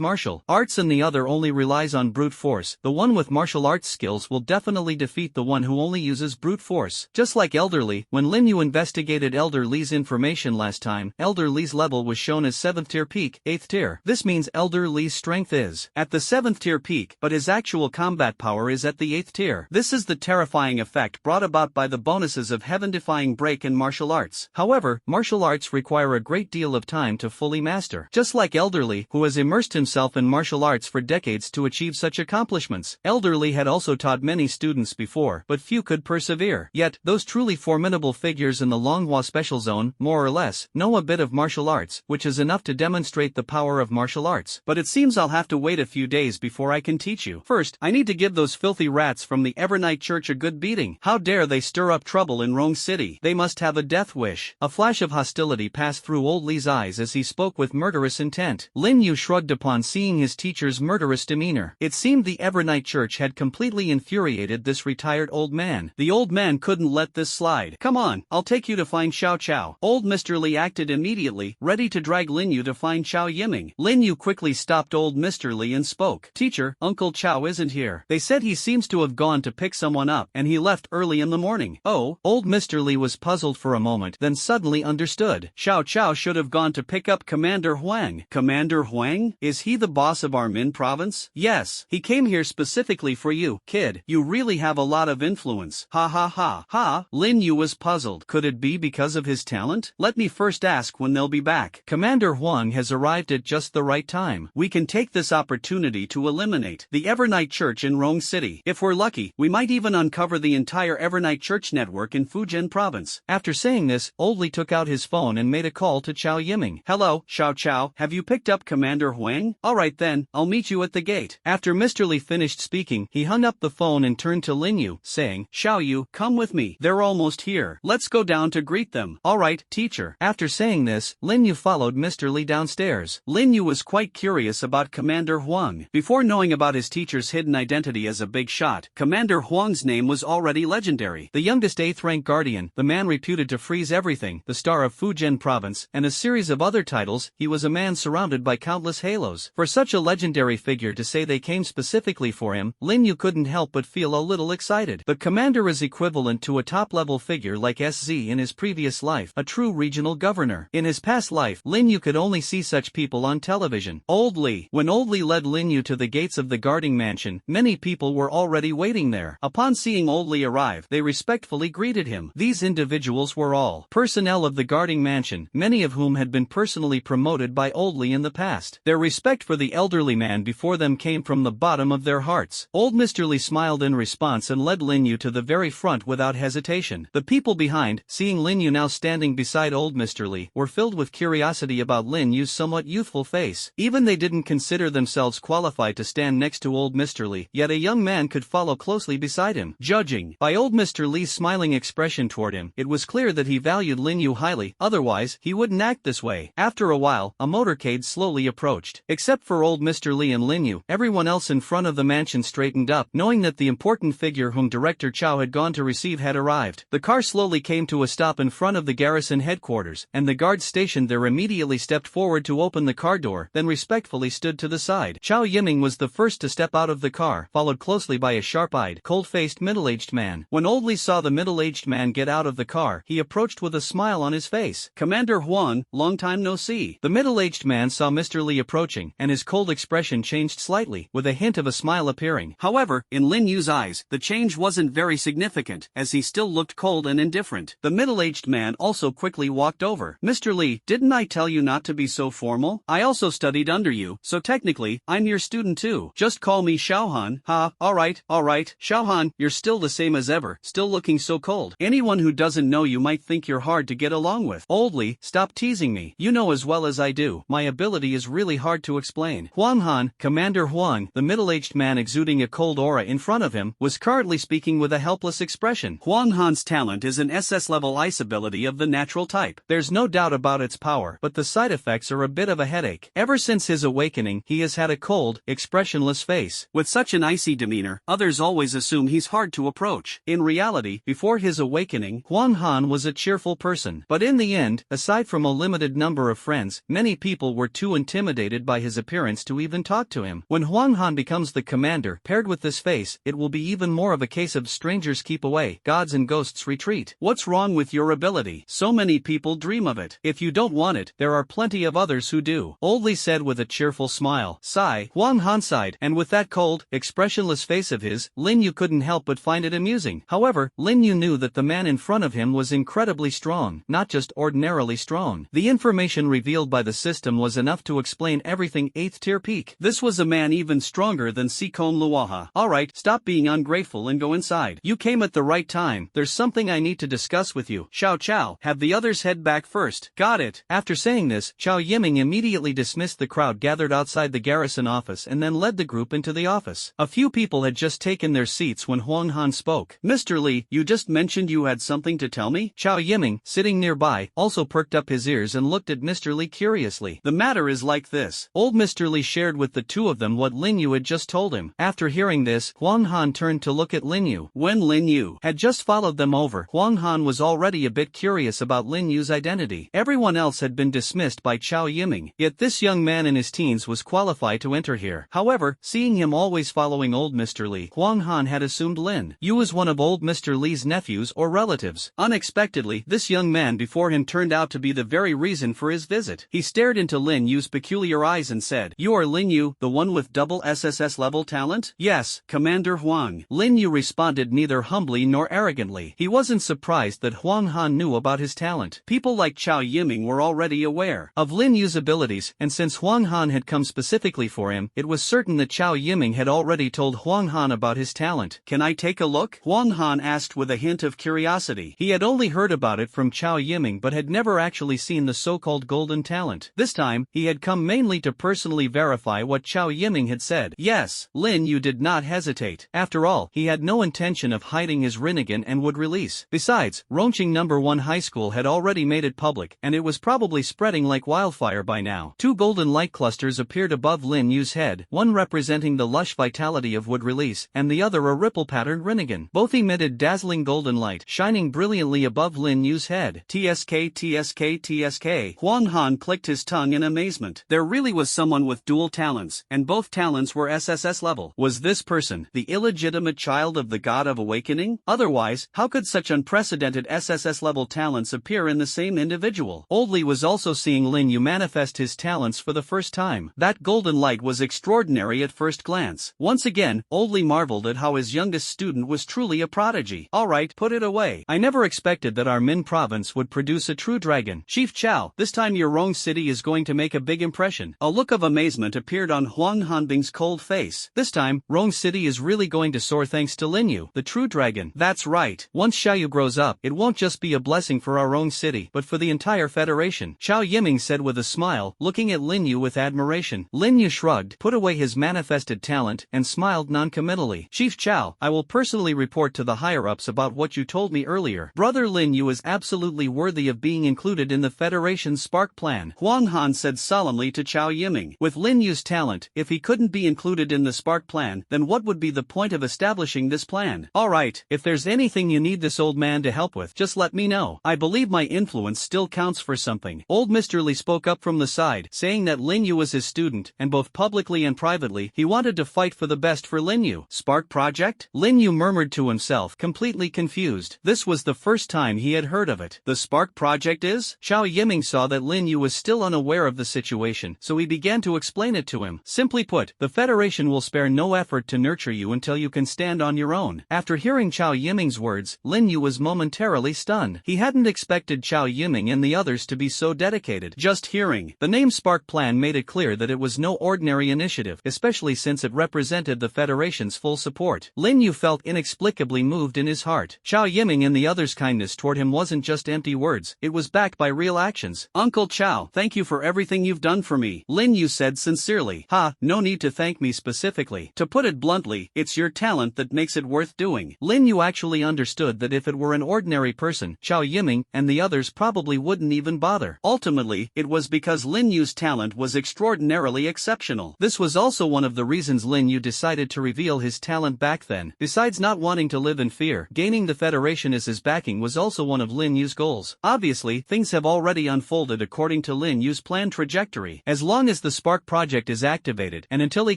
martial arts and the other only relies on brute force, the one with martial arts skills will definitely defeat the one who only uses brute force. Just like Elderly, when Lin Yu investigated Elder Lee's information last time, Elder Lee's level was shown as 7th tier peak, 8th tier. This means Elder Lee's strength is at the 7th tier peak, but his actual combat power is at the 8th tier. This is the terrifying effect brought about by the bonuses of heaven-defying break and martial arts. However, martial arts require a great deal of time to fully master. Just like Elderly, who has immersed himself in martial arts for decades to achieve such accomplishments. Elderly had also taught many students before, but few could persevere. Yet, those truly formidable figures in the Longhua Special Zone, more or less, know a bit of martial arts, which is enough to demonstrate the power of martial arts. But it seems I'll have to wait a few days before I can teach you. First, I need to give those filthy rats from the Evernight Church a good beating. How dare they stir up trouble in Rong City? They must have a death wish. A flash of hostility passed through Old Lee's eyes as he spoke with murderous intent. Lin Yu shrugged upon seeing his teacher's murderous demeanor. It seemed the Evernight Church had completely infuriated this retired old man. The old man couldn't let this slide. Come on, I'll take you to find find Xiao Chao. Old Mr. Li acted immediately, ready to drag Lin Yu to find Chao Yiming. Lin Yu quickly stopped old Mr. Li and spoke. Teacher, Uncle Chao isn't here. They said he seems to have gone to pick someone up and he left early in the morning. Oh, old Mr. Li was puzzled for a moment, then suddenly understood. Xiao Chao should have gone to pick up Commander Huang. Commander Huang? Is he the boss of our Min province? Yes, he came here specifically for you. Kid, you really have a lot of influence. Ha ha ha. Ha? Lin Yu was puzzled. Could it be because of his talent? Let me first ask when they'll be back. Commander Huang has arrived at just the right time. We can take this opportunity to eliminate the Evernight Church in Rong City. If we're lucky, we might even uncover the entire Evernight Church network in Fujian province. After saying this, Old Li took out his phone and made a call to Chao Yiming. Hello, Xiao Chao, have you picked up Commander Huang? Alright then, I'll meet you at the gate. After Mr. Li finished speaking, he hung up the phone and turned to Lin Yu, saying, Xiao Yu, come with me. They're almost here. Let's go down to greet them. Alright, teacher. After saying this, Lin Yu followed Mr. Li downstairs. Lin Yu was quite curious about Commander Huang. Before knowing about his teacher's hidden identity as a big shot, Commander Huang's name was already legendary. The youngest 8th rank guardian, the man reputed to freeze everything, the star of Fujian province, and a series of other titles, he was a man surrounded by countless halos. For such a legendary figure to say they came specifically for him, Lin Yu couldn't help but feel a little excited. The commander is equivalent to a top-level figure like SZ in his previous life, a true regional governor. In his past life, Lin Yu could only see such people on television. Old Li. When Old Li led Lin Yu to the gates of the guarding mansion, many people were already waiting there. Upon seeing Old Li arrive, they respectfully greeted him. These individuals were all personnel of the guarding mansion, many of whom had been personally promoted by Old Li in the past. Their respect for the elderly man before them came from the bottom of their hearts. Old Mr. Li smiled in response and led Lin Yu to the very front without hesitation. The people behind, seeing Lin Yu now standing beside Old Mr. Li, were filled with curiosity about Lin Yu's somewhat youthful face. Even they didn't consider themselves qualified to stand next to Old Mr. Li, yet a young man could follow closely beside him. Judging by Old Mr. Li's smiling expression toward him, it was clear that he valued Lin Yu highly, otherwise he wouldn't act this way. After a while, a motorcade slowly approached. Except for Old Mr. Li and Lin Yu, everyone else in front of the mansion straightened up, knowing that the important figure whom Director Chao had gone to receive had arrived. The car slowly came to a stop in front of the garrison headquarters, and the guards stationed there immediately stepped forward to open the car door, then respectfully stood to the side. Chao Yiming was the first to step out of the car, followed closely by a sharp-eyed, cold-faced middle-aged man. When Old Li saw the middle-aged man get out of the car, he approached with a smile on his face. Commander Huang, long time no see. The middle-aged man saw Mr. Li approaching, and his cold expression changed slightly, with a hint of a smile appearing. However, in Lin Yu's eyes, the change wasn't very significant, as he still looked cold and indifferent. The middle-aged man also quickly walked over. Mr. Li, didn't I tell you not to be so formal? I also studied under you, so technically, I'm your student too. Just call me Xiaohan. Ha, alright. Xiaohan, you're still the same as ever, still looking so cold. Anyone who doesn't know you might think you're hard to get along with. Old Li, stop teasing me. You know as well as I do, my ability is really hard to explain. Huang Han, Commander Huang, the middle-aged man exuding a cold aura in front of him, was currently speaking with a helpless expression. Huang Han's talent is an SS-level ice ability of the natural type. There's no doubt about its power, but the side effects are a bit of a headache. Ever since his awakening, he has had a cold, expressionless face. With such an icy demeanor, others always assume he's hard to approach. In reality, before his awakening, Huang Han was a cheerful person. But in the end, aside from a limited number of friends, many people were too intimidated by his appearance to even talk to him. When Huang Han becomes the commander, paired with this face, it will be even more of a case of strangers keep away, gods and ghosts retreat. What's wrong with your ability? So many people dream of it. If you don't want it, there are plenty of others who do. Old Li said with a cheerful smile. Sigh. Huang Han sighed, and with that cold, expressionless face of his, Lin Yu couldn't help but find it amusing. However, Lin Yu knew that the man in front of him was incredibly strong, not just ordinarily strong. The information revealed by the system was enough to explain everything 8th tier peak. This was a man even stronger than Sikon Luaha. Alright, stop being ungrateful and go inside. You came at the right time, there's something I need to discuss with you. Xiao Chao, have the others head back first. Got it. After saying this, Chao Yiming immediately dismissed the crowd gathered outside the garrison office and then led the group into the office. A few people had just taken their seats when Huang Han spoke. Mr. Li, you just mentioned you had something to tell me? Chao Yiming, sitting nearby, also perked up his ears and looked at Mr. Li curiously. The matter is like this. Old Mr. Li shared with the two of them what Lin Yu had just told him. After hearing this, Huang Han turned to look at Lin Yu. When Lin Yu had just followed them over, Huang Han was already already a bit curious about Lin Yu's identity. Everyone else had been dismissed by Chao Yiming, yet this young man in his teens was qualified to enter here. However, seeing him always following old Mr. Li, Huang Han had assumed Lin Yu was one of old Mr. Li's nephews or relatives. Unexpectedly, this young man before him turned out to be the very reason for his visit. He stared into Lin Yu's peculiar eyes and said, "You are Lin Yu, the one with double SSS-level talent?" "Yes, Commander Huang." Lin Yu responded neither humbly nor arrogantly. He wasn't surprised that Huang Han knew about his talent. People like Chao Yiming were already aware of Lin Yu's abilities, and since Huang Han had come specifically for him, it was certain that Chao Yiming had already told Huang Han about his talent. "Can I take a look?" Huang Han asked with a hint of curiosity. He had only heard about it from Chao Yiming but had never actually seen the so-called golden talent. This time, he had come mainly to personally verify what Chao Yiming had said. Yes, Lin Yu did not hesitate. After all, he had no intention of hiding his Rinnegan and would release. Besides, Rongqing No. 1 High School had already made it public, and it was probably spreading like wildfire by now. Two golden light clusters appeared above Lin Yu's head, one representing the lush vitality of wood release, and the other a ripple-patterned Rinnegan. Both emitted dazzling golden light, shining brilliantly above Lin Yu's head. TSK, TSK, TSK. Huang Han clicked his tongue in amazement. There really was someone with dual talents, and both talents were SSS level. Was this person the illegitimate child of the God of Awakening? Otherwise, how could such unprecedented SSS level talents appear in the same individual? Old Li was also seeing Lin Yu manifest his talents for the first time. That golden light was extraordinary at first glance. Once again, Old Li marveled at how his youngest student was truly a prodigy. "Alright, put it away. I never expected that our Min province would produce a true dragon. Chief Chao, this time your Rong city is going to make a big impression." A look of amazement appeared on Huang Hanbing's cold face. This time, Rong city is really going to soar thanks to Lin Yu, the true dragon. That's right. Once Xiaoyu grows up, it won't just be a blessing for our Rong city, but for the entire federation, Chao Yiming said with a smile, looking at Lin Yu with admiration. Lin Yu shrugged, put away his manifested talent, and smiled non-committally. "Chief Chao, I will personally report to the higher-ups about what you told me earlier. Brother Lin Yu is absolutely worthy of being included in the Federation's Spark Plan," Huang Han said solemnly to Chao Yiming. With Lin Yu's talent, if he couldn't be included in the Spark Plan, then what would be the point of establishing this plan? "Alright, if there's anything you need this old man to help with, just let me know. I believe my influence still counts for something." Old Mr. Li spoke up from the side, saying that Lin Yu was his student, and both publicly and privately, he wanted to fight for the best for Lin Yu. Spark Project? Lin Yu murmured to himself, completely confused. This was the first time he had heard of it. The Spark Project is? Chao Yiming saw that Lin Yu was still unaware of the situation, so he began to explain it to him. Simply put, the Federation will spare no effort to nurture you until you can stand on your own. After hearing Chao Yiming's words, Lin Yu was momentarily stunned. He hadn't expected Chao Yiming and the others to be so dedicated. Just hearing the name Spark Plan made it clear that it was no ordinary initiative, especially since it represented the Federation's full support. Lin Yu felt inexplicably moved in his heart. Chao Yiming and the others' kindness toward him wasn't just empty words, it was backed by real actions. "Uncle Chao, thank you for everything you've done for me," Lin Yu said sincerely. "Ha, no need to thank me specifically. To put it bluntly, it's your talent that makes it worth doing." Lin Yu actually understood that if it were an ordinary person, Chao Yiming and the others probably wouldn't even bother. Ultimately, it was because Lin Yu's talent was extraordinarily exceptional. This was also one of the reasons Lin Yu decided to reveal his talent back then. Besides not wanting to live in fear, gaining the Federation as his backing was also one of Lin Yu's goals. Obviously, things have already unfolded according to Lin Yu's planned trajectory. As long as the Spark Project is activated, and until he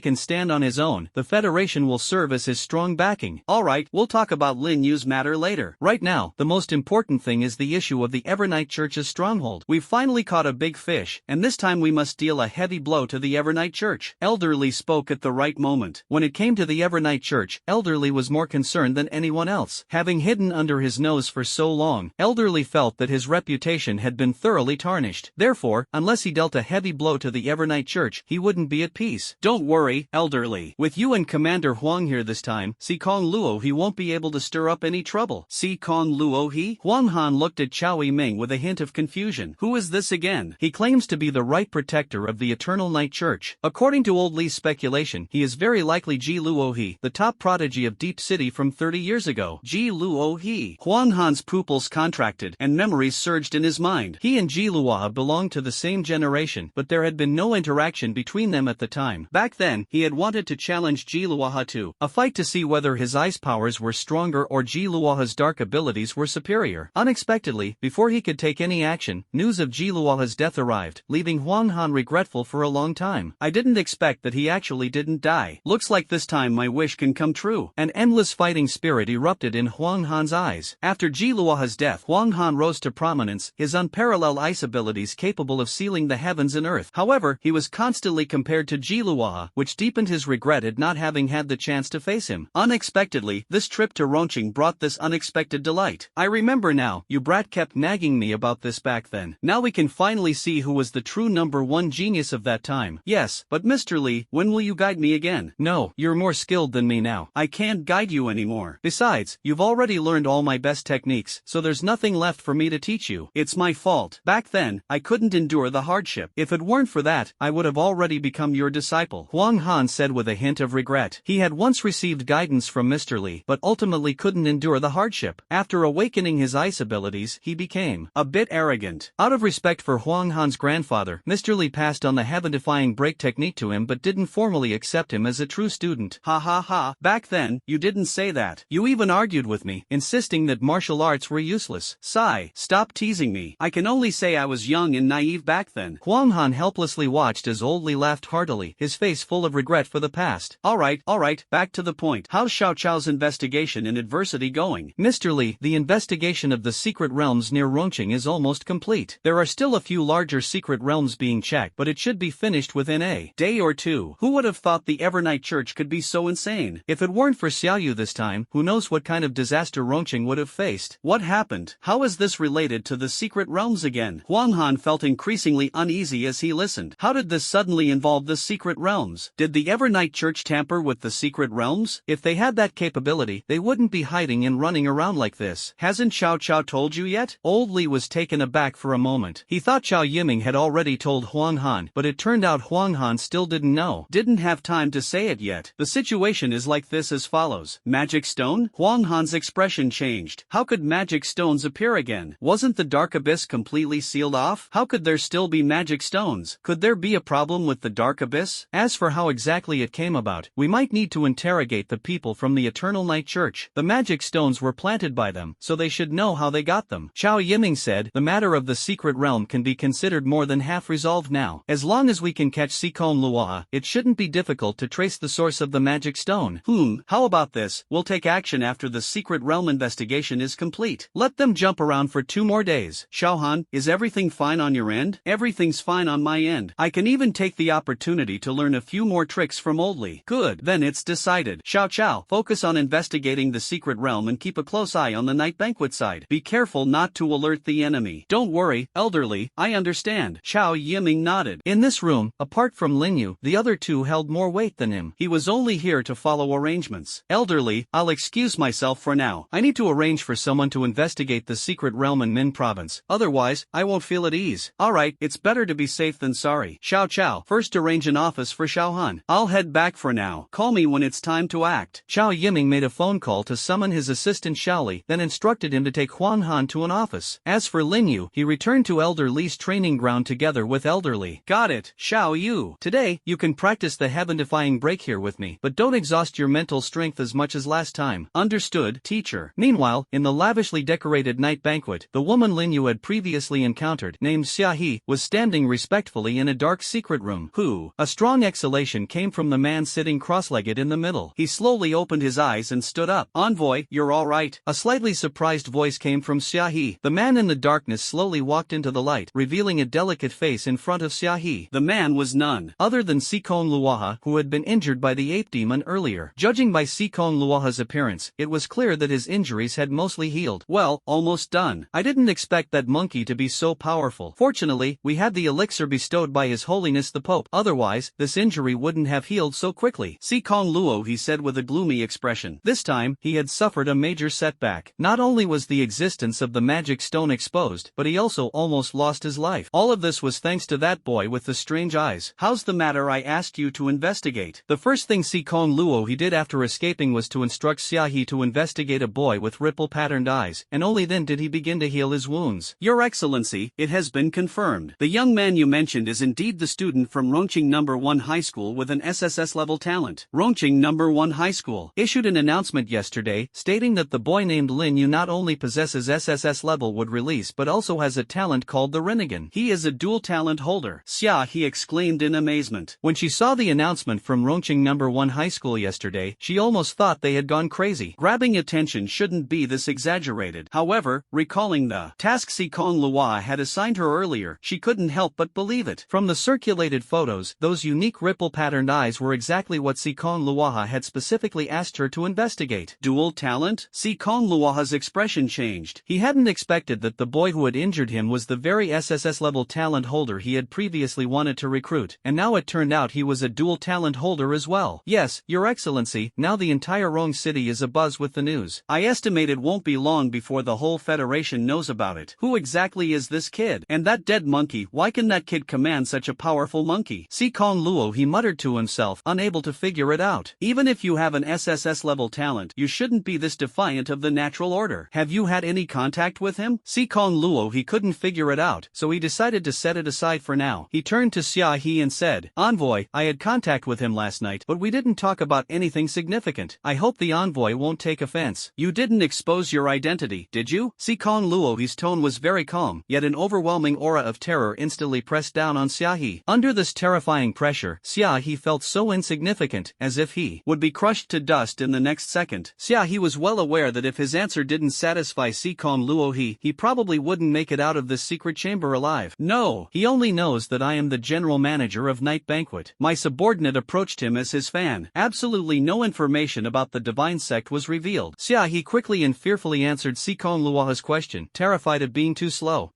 can stand on his own, the Federation will serve as his strong backing. Alright, we'll talk about Lin Yu's matter later. Right now, the most important thing is the issue of the Evernight Church's stronghold. We've finally caught a big fish, and this time we must deal a heavy blow to the Evernight Church. Elderly spoke at the right moment. When it came to the Evernight Church, Elderly was more concerned than anyone else. Having hidden under his nose for so long, Elderly felt that his reputation had been thoroughly tarnished. Therefore, unless he dealt a heavy blow to the Evernight Church, he wouldn't be at peace. "Don't worry, Elderly. With you and Commander Huang here this time, Si Kong Luo he won't be able to stir up any trouble." Si Kong Luo he? Huang Han looked at Chao Yiming with a hint of confusion. Who is this again? He claims to be the right protector of the Eternal Night Church. According to Old Li's speculation, he is very likely Ji Luo he, the top prodigy of Deep City from 30 years ago. Ji Luo he. Huang Han's pupils contracted, and memories surged in his mind. He and Ji Luo belonged to the same generation, but there had been no interaction between them at the time. Back then, he had wanted to challenge Ji Luo to a fight to see whether his ice powers were stronger or Ji Luo's dark abilities were superior. earlier. Unexpectedly, before he could take any action, news of Jilua's death arrived, leaving Huang Han regretful for a long time. I didn't expect that he actually didn't die. Looks like this time my wish can come true. An endless fighting spirit erupted in Huang Han's eyes. After Jilua's death, Huang Han rose to prominence, his unparalleled ice abilities capable of sealing the heavens and earth. However, he was constantly compared to Jilua, which deepened his regret at not having had the chance to face him. Unexpectedly, this trip to Rongqing brought this unexpected delight. I remember now, you brat kept nagging me about this back then. Now we can finally see who was the true #1 genius of that time. Yes, but Mr. Lee, when will you guide me again? No, you're more skilled than me now. I can't guide you anymore. Besides, you've already learned all my best techniques, so there's nothing left for me to teach you. It's my fault. Back then, I couldn't endure the hardship. If it weren't for that, I would have already become your disciple. Huang Han said with a hint of regret. He had once received guidance from Mr. Lee, but ultimately couldn't endure the hardship. After awakening his ice abilities, he became a bit arrogant. Out of respect for Huang Han's grandfather, Mr. Lee passed on the heaven-defying break technique to him but didn't formally accept him as a true student. Ha ha ha, back then, you didn't say that. You even argued with me, insisting that martial arts were useless. Sigh, stop teasing me. I can only say I was young and naive back then. Huang Han helplessly watched as Old Lee laughed heartily, his face full of regret for the past. Alright, back to the point. How's Xiao Chao's investigation in adversity going? Mr. Lee, the investigation of the secret realms near Rongqing is almost complete. There are still a few larger secret realms being checked, but it should be finished within a day or two. Who would have thought the Evernight Church could be so insane? If it weren't for Xiaoyu this time, who knows what kind of disaster Rongqing would have faced? What happened? How is this related to the secret realms again? Huang Han felt increasingly uneasy as he listened. How did this suddenly involve the secret realms? Did the Evernight Church tamper with the secret realms? If they had that capability, they wouldn't be hiding and running around like this. Hasn't Xiao Chao told you yet? Old Lee was taken aback for a moment. He thought Xiao Yiming had already told Huang Han, but it turned out Huang Han still didn't know. Didn't have time to say it yet. The situation is like this as follows. Magic stone? Huang Han's expression changed. How could magic stones appear again? Wasn't the dark abyss completely sealed off? How could there still be magic stones? Could there be a problem with the dark abyss? As for how exactly it came about, we might need to interrogate the people from the Eternal Night Church. The magic stones were planted by them, so they should know how they got them. Xiao Yiming said, the matter of the secret realm can be considered more than half resolved now. As long as we can catch Sikon Luoha, it shouldn't be difficult to trace the source of the magic stone. How about this? We'll take action after the secret realm investigation is complete. Let them jump around for 2 more days. Xiaohan, is everything fine on your end? Everything's fine on my end. I can even take the opportunity to learn a few more tricks from Old Lee. Good, then it's decided. Xiao Chao, focus on investigating the secret realm and keep a close eye on the night banquet side. Be careful not to alert the enemy. Don't worry, elderly, I understand. Xiao Yiming nodded. In this room, apart from Lin Yu, the other two held more weight than him. He was only here to follow arrangements. Elderly, I'll excuse myself for now. I need to arrange for someone to investigate the secret realm in Min province. Otherwise, I won't feel at ease. Alright, it's better to be safe than sorry. Xiao Chao, first arrange an office for Xiaohan. I'll head back for now. Call me when it's time to act. Xiao Yiming made a phone call to summon his assistant Xiaoli, then instructed him to take Huang Han to an office. As for Lin Yu, he returned to Elder Li's training ground together with Elder Li. Got it, Xiao Yu. Today, you can practice the heaven-defying break here with me, but don't exhaust your mental strength as much as last time. Understood, teacher. Meanwhile, in the lavishly decorated night banquet, the woman Lin Yu had previously encountered, named Xia He, was standing respectfully in a dark secret room. A strong exhalation came from the man sitting cross-legged in the middle. He slowly opened his eyes and stood up. Envoy, you're all right. A slightly surprised voice came from Xia He. The man in the darkness slowly walked into the light, revealing a delicate face in front of Xia He. The man was none other than Sikon Luoha, who had been injured by the ape demon earlier. Judging by Sikon Luoha's appearance, it was clear that his injuries had mostly healed. Well, almost done. I didn't expect that monkey to be so powerful. Fortunately, we had the elixir bestowed by His Holiness the Pope. Otherwise, this injury wouldn't have healed so quickly. Sikon Luo, he said with a gloomy expression. This time, he had suffered a major setback. Not only was the existence of the magic stone exposed, but he also almost lost his life. All of this was thanks to that boy with the strange eyes. How's the matter I asked you to investigate? The first thing Sikon Luo he did after escaping was to instruct Xia He to investigate a boy with ripple-patterned eyes, and only then did he begin to heal his wounds. Your Excellency, it has been confirmed. The young man you mentioned is indeed the student from Rongqing No. 1 High School with an SSS-level talent. Rongqing No. 1 High School issued an announcement yesterday stating that the boy named Lin Yu not only possesses SSS level would release but also has a talent called the Rinnegan. He is a dual talent holder. Xia he exclaimed in amazement. When she saw the announcement from Rongqing No. 1 High School yesterday, she almost thought they had gone crazy. Grabbing attention shouldn't be this exaggerated. However, recalling the task Sikong Lua had assigned her earlier, she couldn't help but believe it. From the circulated photos, those unique ripple-patterned eyes were exactly what Sikong Lua had specifically asked her to investigate. Dual talent? Sikong Lua's expression changed. He hadn't expected that the boy who had injured him was the very SSS-level talent holder he had previously wanted to recruit, and now it turned out he was a dual talent holder as well. Yes, Your Excellency, now the entire Rong city is abuzz with the news. I estimate it won't be long before the whole Federation knows about it. Who exactly is this kid? And that dead monkey, why can that kid command such a powerful monkey? Sikong Luo, he muttered to himself, unable to figure it out. Even if you have an SSS-level talent, you shouldn't be this defiant of the natural order. Have you had any contact with him? Sikong Luo, he couldn't figure it out, so he decided to set it aside for now. He turned to Xia He and said, "Envoy, I had contact with him last night, but we didn't talk about anything significant. I hope the envoy won't take offense. You didn't expose your identity, did you?" Sikong Luo, his tone was very calm, yet an overwhelming aura of terror instantly pressed down on Xia He. Under this terrifying pressure, Xia He felt so insignificant, as if he would be crushed to dust in the next second. Xia He was well aware that if his answer didn't satisfy Sikong Luo, he probably wouldn't make it out of this secret chamber alive. No, he only knows that I am the general manager of Night Banquet. My subordinate approached him as his fan. Absolutely no information about the divine sect was revealed. Xia He quickly and fearfully answered Sikong Luo's question, terrified of being too slow.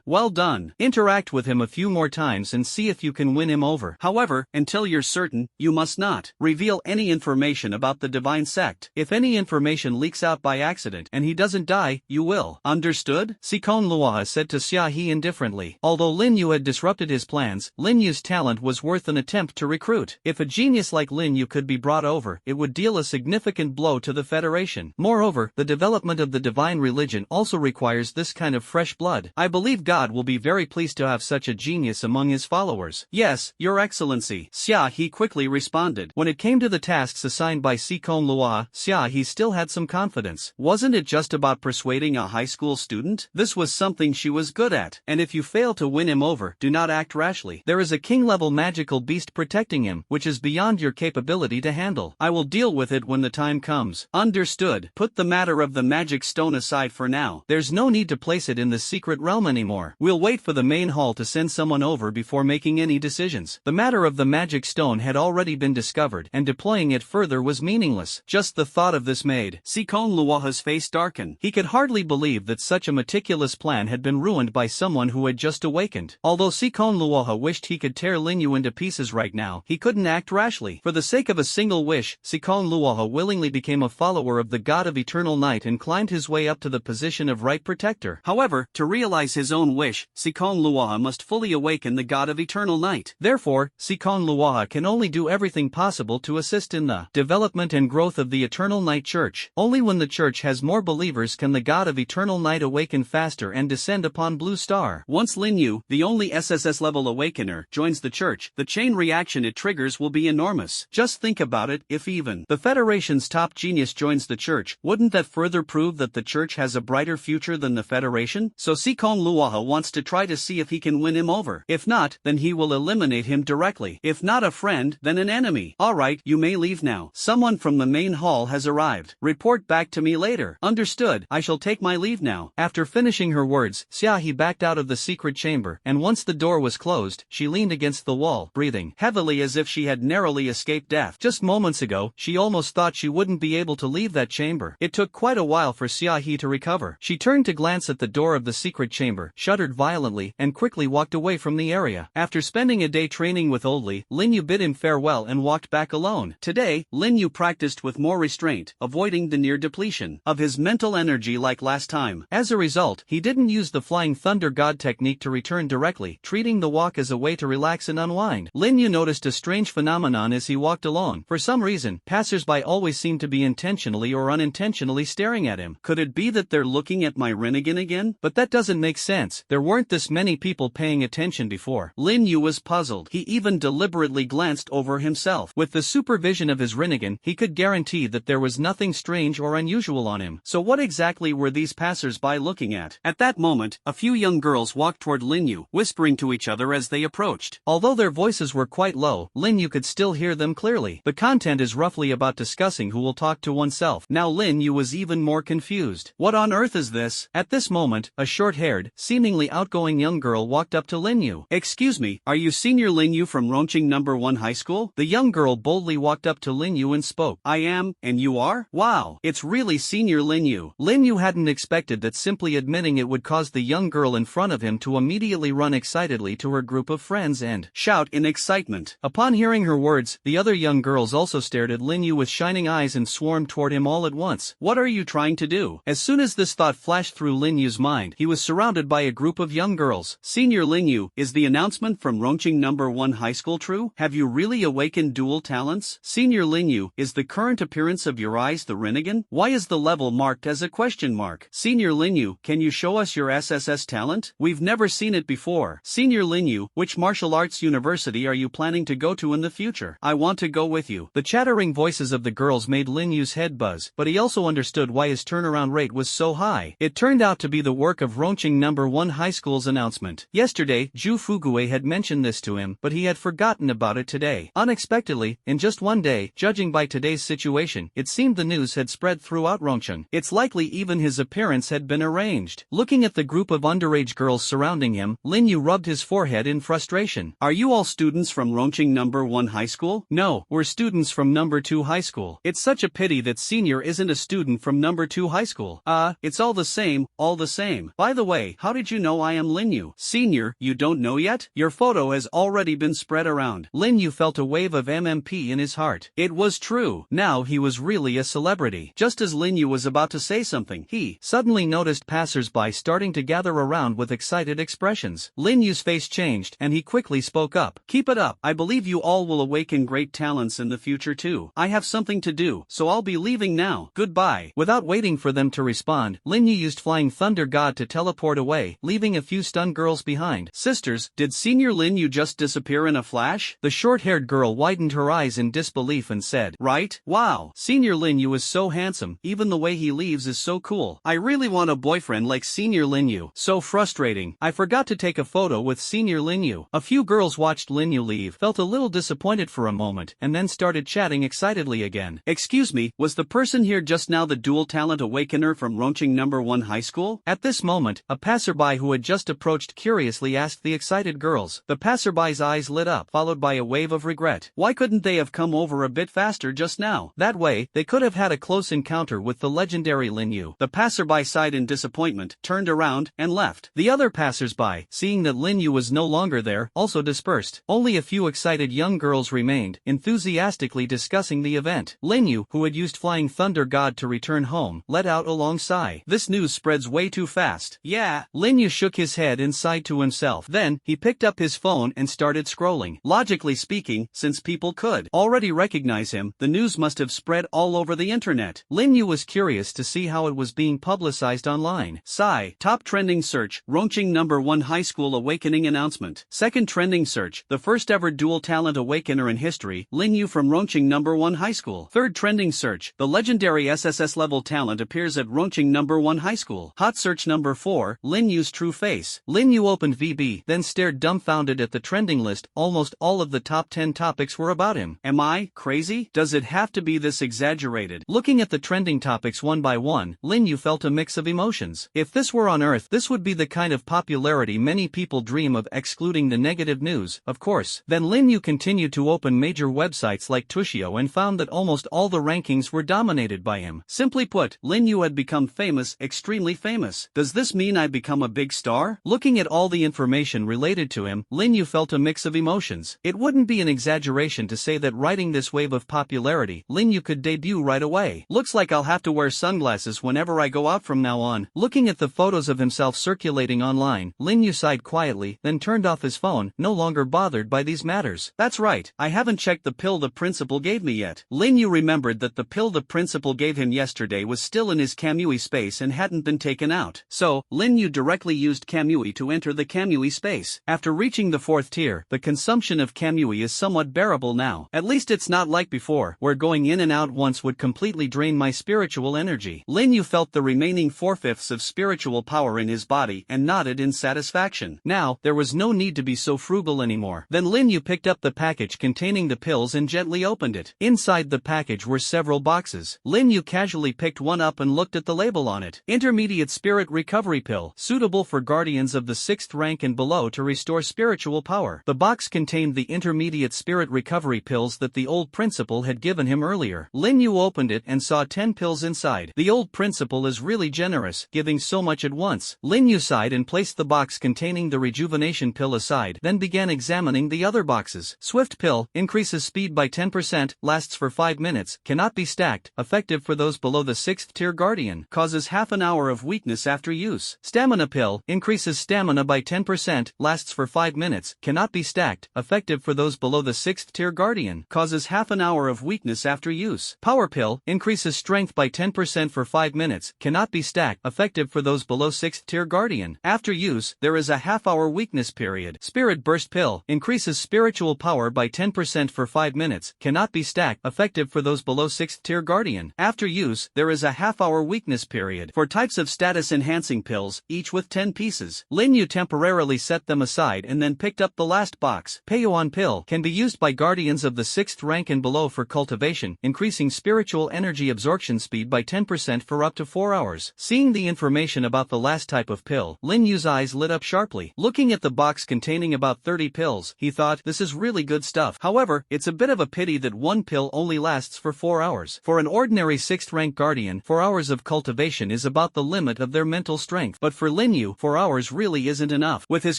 Well done. Interact with him a few more times and see if you can win him over. However, until you're certain, you must not reveal any information about the divine sect. If any information leaks out by accident and he doesn't die, you will. Understood? Sikong Luo said to Xia He indifferently. Although Lin Yu had disrupted his plans, Lin Yu's talent was worth an attempt to recruit. If a genius like Lin Yu could be brought over, it would deal a significant blow to the Federation. Moreover, the development of the divine religion also requires this kind of fresh blood. I believe God will be very pleased to have such a genius among his followers. Yes, Your Excellency, Xia He quickly responded. When it came to the tasks assigned by Sikong Luo, Xia He still had some confidence. Wasn't it just about persuading a high school student? This was something she was good at. And if you fail to win him over, do not act rashly. There is a king-level magical beast protecting him, which is beyond your capability to handle. I will deal with it when the time comes. Understood. Put the matter of the magic stone aside for now. There's no need to place it in the secret realm anymore. We'll wait for the main hall to send someone over before making any decisions. The matter of the magic stone had already been discovered, and deploying it further was meaningless. Just the thought of this made Sikong Luo's face darken. He could hardly believe that such a meticulous plan had been ruined by someone who had just awakened. Although Sikong Luo wished he could tear Lin Yu into pieces right now, he couldn't act rashly. For the sake of a single wish, Sikong Luo willingly became a follower of the God of Eternal Night and climbed his way up to the position of right protector. However, to realize his own wish, Sikong Luo must fully awaken the God of Eternal Night. Therefore, Sikong Luo can only do everything possible to assist in the development and growth of the Eternal Night Church. Only when the Church has more believers can the God of Eternal Night awaken faster and descend upon Blue Star. Once Lin Yu, the only SSS-level awakener, joins the Church, the chain reaction it triggers will be enormous. Just think about it, if even the Federation's top genius joins the Church, wouldn't that further prove that the Church has a brighter future than the Federation? So Sikong Luo wants to try to see if he can win him over. If not, then he will eliminate him directly. If not a friend, then an enemy. Alright, you may leave now. Someone from the main hall has arrived. Report back to me later. Understood. I shall take my leave now. After finishing her words, Xia He backed out of the secret chamber, and once the door was closed, she leaned against the wall, breathing heavily as if she had narrowly escaped death. Just moments ago, she almost thought she wouldn't be able to leave that chamber. It took quite a while for Xia He to recover. She turned to glance at the door of the secret chamber, shuddered violently, and quickly walked away from the area. After spending a day training with Oldly, Lin Yu bid him farewell and walked back alone. Today, Lin Yu practiced with more restraint, avoiding the near depletion of his mental energy like last time. As a result, he didn't use the Flying Thunder God technique to return directly, treating the walk as a way to relax and unwind. Lin Yu noticed a strange phenomenon as he walked alone. For some reason, passers-by always seemed to be intentionally or unintentionally staring at him. Could it be that they're looking at my Rinnegan again? But that doesn't make sense. There weren't this many people paying attention before. Lin Yu was puzzled. He even deliberately glanced over himself. With the supervision of his Rinnegan, he could guarantee that there was nothing strange or unusual on him. So what exactly exactly were these passers-by looking at? At that moment, a few young girls walked toward Lin Yu, whispering to each other as they approached. Although their voices were quite low, Lin Yu could still hear them clearly. The content is roughly about discussing who will talk to oneself. Now Lin Yu was even more confused. What on earth is this? At this moment, a short-haired, seemingly outgoing young girl walked up to Lin Yu. Excuse me, are you Senior Lin Yu from Rongqing No. 1 High School? The young girl boldly walked up to Lin Yu and spoke. I am, and you are? Wow, it's really Senior Lin Yu. Lin Yu hadn't expected that simply admitting it would cause the young girl in front of him to immediately run excitedly to her group of friends and shout in excitement. Upon hearing her words, the other young girls also stared at Lin Yu with shining eyes and swarmed toward him all at once. What are you trying to do? As soon as this thought flashed through Lin Yu's mind, he was surrounded by a group of young girls. Senior Lin Yu, is the announcement from Rongqing No. 1 High School true? Have you really awakened dual talents? Senior Lin Yu, is the current appearance of your eyes the Rinnegan? Why is the level marked as a question mark? Senior Lin Yu, can you show us your SSS talent? We've never seen it before. Senior Lin Yu, which martial arts university are you planning to go to in the future? I want to go with you. The chattering voices of the girls made Lin Yu's head buzz, but he also understood why his turnaround rate was so high. It turned out to be the work of Rongqing No. 1 High School's announcement. Yesterday, Zhu Fugue had mentioned this to him, but he had forgotten about it today. Unexpectedly, in just one day, judging by today's situation, it seemed the news had spread throughout Rongqing. It's likely even his appearance had been arranged. Looking at the group of underage girls surrounding him, Lin Yu rubbed his forehead in frustration. Are you all students from Rongqing No. 1 High School? No, we're students from No. 2 High School. It's such a pity that Senior isn't a student from No. 2 High School. It's all the same, all the same. By the way, how did you know I am Lin Yu? Senior, you don't know yet? Your photo has already been spread around. Lin Yu felt a wave of MMP in his heart. It was true. Now he was really a celebrity. Just as Lin Yu was about to say something, he suddenly noticed passers-by starting to gather around with excited expressions. Lin Yu's face changed, and he quickly spoke up. Keep it up. I believe you all will awaken great talents in the future too. I have something to do, so I'll be leaving now. Goodbye. Without waiting for them to respond, Lin Yu used Flying Thunder God to teleport away, leaving a few stunned girls behind. Sisters, did Senior Lin Yu just disappear in a flash? The short-haired girl widened her eyes in disbelief and said, right? Wow, Senior Lin Yu is so handsome, even the way he leaves is so cool. I really want a boyfriend like Senior Lin Yu. So frustrating. I forgot to take a photo with Senior Lin Yu. A few girls watched Lin Yu leave, felt a little disappointed for a moment, and then started chatting excitedly again. Excuse me, was the person here just now the dual talent awakener from Rongqing No. 1 High School? At this moment, a passerby who had just approached curiously asked the excited girls. The passerby's eyes lit up, followed by a wave of regret. Why couldn't they have come over a bit faster just now? That way, they could have had a close encounter with the legendary Lin Yu. The passerby sighed in disappointment, turned around, and left. The other passersby, seeing that Lin Yu was no longer there, also dispersed. Only a few excited young girls remained, enthusiastically discussing the event. Lin Yu, who had used Flying Thunder God to return home, let out a long sigh. This news spreads way too fast. Yeah. Lin Yu shook his head and sighed to himself. Then, he picked up his phone and started scrolling. Logically speaking, since people could already recognize him, the news must have spread all over the internet. Lin Yu was curious to see how it was being publicized online. Sigh. Top trending search, Rongqing No. 1 High School awakening announcement. Second trending search, the first ever dual talent awakener in history, Lin Yu from Rongqing No. 1 High School. Third trending search, the legendary SSS-level talent appears at Rongqing No. 1 High School. Hot search number 4, Lin Yu's true face. Lin Yu opened VB, then stared dumbfounded at the trending list. Almost all of the top 10 topics were about him. Am I crazy? Does it have to be this exaggerated? Looking at the trending topics one by one, Lin Yu felt a mix of emotions. If this were on Earth, this would be the kind of popularity many people dream of, excluding the negative news, of course. Then Lin Yu continued to open major websites like Tushio and found that almost all the rankings were dominated by him. Simply put, Lin Yu had become famous, extremely famous. Does this mean I become a big star? Looking at all the information related to him, Lin Yu felt a mix of emotions. It wouldn't be an exaggeration to say that riding this wave of popularity, Lin Yu could debut right away. Looks like I'll have to wear sunglasses whenever I go out from now on. Looking at the photos of himself circulating online, Lin Yu sighed quietly, then turned off his phone, no longer bothered by these matters. That's right, I haven't checked the pill the principal gave me yet. Lin Yu remembered that the pill the principal gave him yesterday was still in his Kamui space and hadn't been taken out. So, Lin Yu directly used Kamui to enter the Kamui space. After reaching the 4th tier, the consumption of Kamui is somewhat bearable now. At least it's not like before, where going in and out once would completely drain my spiritual energy. Lin Lin Yu felt the remaining 4/5 of spiritual power in his body and nodded in satisfaction. Now, there was no need to be so frugal anymore. Then Lin Yu picked up the package containing the pills and gently opened it. Inside the package were several boxes. Lin Yu casually picked one up and looked at the label on it. Intermediate Spirit Recovery Pill, suitable for guardians of the 6th rank and below to restore spiritual power. The box contained the intermediate spirit recovery pills that the old principal had given him earlier. Lin Yu opened it and saw 10 pills inside. The old principal is really generous, giving so much at once. Lin Yu sighed and placed the box containing the rejuvenation pill aside, then began examining the other boxes. Swift Pill, increases speed by 10%, lasts for 5 minutes, cannot be stacked, effective for those below the 6th tier guardian, causes half an hour of weakness after use. Stamina Pill, increases stamina by 10%, lasts for 5 minutes, cannot be stacked, effective for those below the 6th tier guardian, causes half an hour of weakness after use. Power Pill, increases strength by 10% for 5 minutes, cannot be stacked, effective for those below 6th tier guardian. After use, there is a half-hour weakness period. Spirit Burst Pill, increases spiritual power by 10% for 5 minutes, cannot be stacked, effective for those below 6th tier guardian. After use, there is a half-hour weakness period. For types of status-enhancing pills, each with 10 pieces. Lin Yu temporarily set them aside and then picked up the last box. Peiyuan Pill, can be used by guardians of the 6th rank and below for cultivation, increasing spiritual energy absorption speed by 10% for up to 4 hours. Seeing the information about the last type of pill, Lin Yu's eyes lit up sharply. Looking at the box containing about 30 pills, he thought, this is really good stuff. However, it's a bit of a pity that one pill only lasts for 4 hours. For an ordinary 6th rank guardian, 4 hours of cultivation is about the limit of their mental strength. But for Lin Yu, 4 hours really isn't enough. With his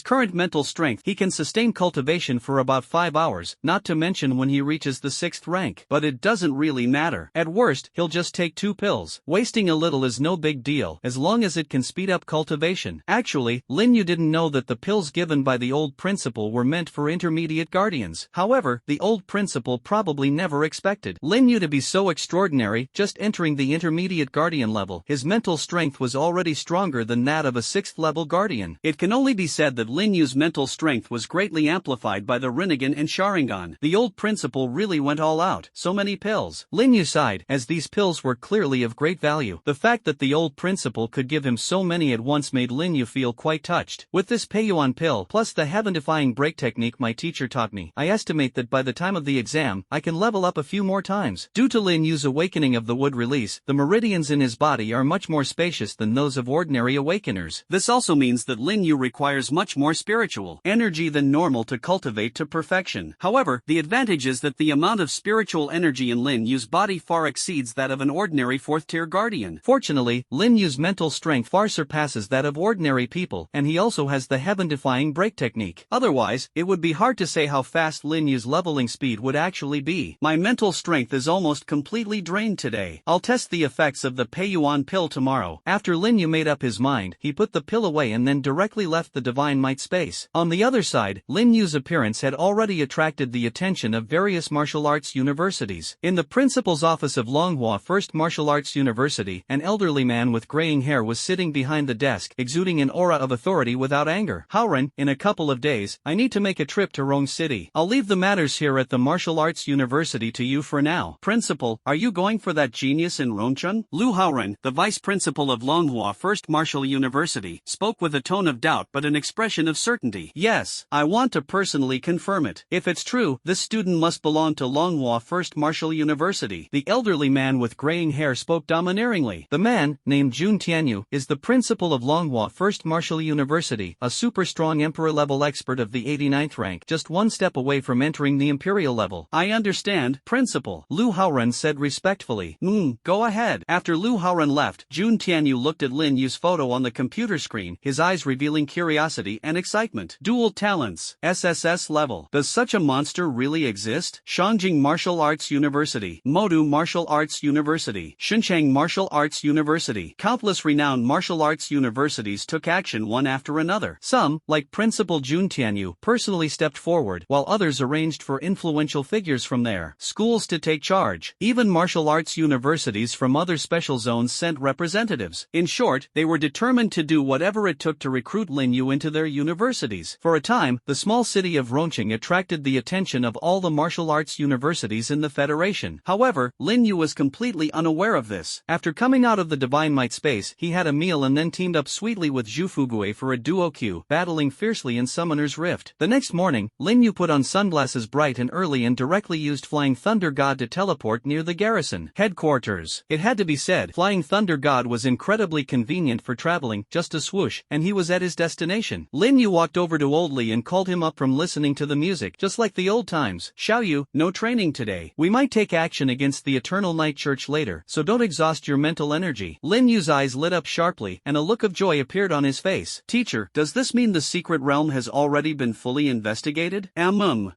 current mental strength, he can sustain cultivation for about 5 hours, not to mention when he reaches the 6th rank. But it doesn't really matter. At worst, he'll just take 2 pills. Wasting a little is no big deal, as long as it can speed up cultivation. Actually, Lin Yu didn't know that the pills given by the old principal were meant for intermediate guardians. However, the old principal probably never expected Lin Yu to be so extraordinary. Just entering the intermediate guardian level, his mental strength was already stronger than that of a 6th level guardian. It can only be said that Lin Yu's mental strength was greatly amplified by the Rinnegan and Sharingan. The old principal really went all out. So many pills. Lin Yu sighed, as these pills were clearly of great value. The fact that the old principal could give him so many at once made Lin Yu feel quite touched. With this Peiyuan pill, plus the heaven-defying break technique my teacher taught me, I estimate that by the time of the exam, I can level up a few more times. Due to Lin Yu's awakening of the wood release, the meridians in his body are much more spacious than those of ordinary awakeners. This also means that Lin Yu requires much more spiritual energy than normal to cultivate to perfection. However, the advantage is that the amount of spiritual energy in Lin Yu's body far exceeds that of an ordinary 4th tier guardian. Fortunately, Lin Yu's mental strength far surpasses that of ordinary people, and he also has the heaven-defying break technique. Otherwise, it would be hard to say how fast Lin Yu's leveling speed would actually be. My mental strength is almost completely drained today. I'll test the effects of the Peiyuan pill tomorrow. After Lin Yu made up his mind, he put the pill away and then directly left the Divine Might space. On the other side, Lin Yu's appearance had already attracted the attention of various martial arts universities. In the principal's office of Manhwa First Martial Arts University, an elderly man with graying hair was sitting behind the desk, exuding an aura of authority without anger. Haoren, in a couple of days, I need to make a trip to Rong City. I'll leave the matters here at the Martial Arts University to you for now. Principal, are you going for that genius in Rongchun? Lu Haoren, the vice principal of Longhua First Martial University, spoke with a tone of doubt but an expression of certainty. Yes, I want to personally confirm it. If it's true, this student must belong to Longhua First Martial University. The elderly man with graying hair spoke domineeringly. The man, named Jun Tianyu, is the principal of Longhua First Martial University, a super strong emperor-level expert of the 89th rank, just one step away from entering the imperial level. I understand, principal, Lu Haoren said respectfully. Go ahead. After Lu Haoren left, Jun Tianyu looked at Lin Yu's photo on the computer screen, his eyes revealing curiosity and excitement. Dual talents, SSS level. Does such a monster really exist? Shangjing Martial Arts University, Modu Martial Arts University, Xinchang Martial Arts University. Countless renowned martial arts universities took action one after another. Some, like Principal Jun Tianyu, personally stepped forward, while others arranged for influential figures from their schools to take charge. Even martial arts universities from other special zones sent representatives. In short, they were determined to do whatever it took to recruit Lin Yu into their universities. For a time, the small city of Rongqing attracted the attention of all the martial arts universities in the Federation. However, Lin Yu was completely unaware of this. After After coming out of the Divine Might space, he had a meal and then teamed up sweetly with Zhu Fugue for a duo queue, battling fiercely in Summoner's Rift. The next morning, Lin Yu put on sunglasses bright and early and directly used Flying Thunder God to teleport near the garrison headquarters. It had to be said, Flying Thunder God was incredibly convenient for traveling, just a swoosh, and he was at his destination. Lin Yu walked over to Old Li and called him up from listening to the music, just like the old times. Xiao Yu, no training today. We might take action against the Eternal Night Church later, so don't exhaust your mental energy. Lin Yu's eyes lit up sharply, and a look of joy appeared on his face. Teacher, does this mean the secret realm has already been fully investigated?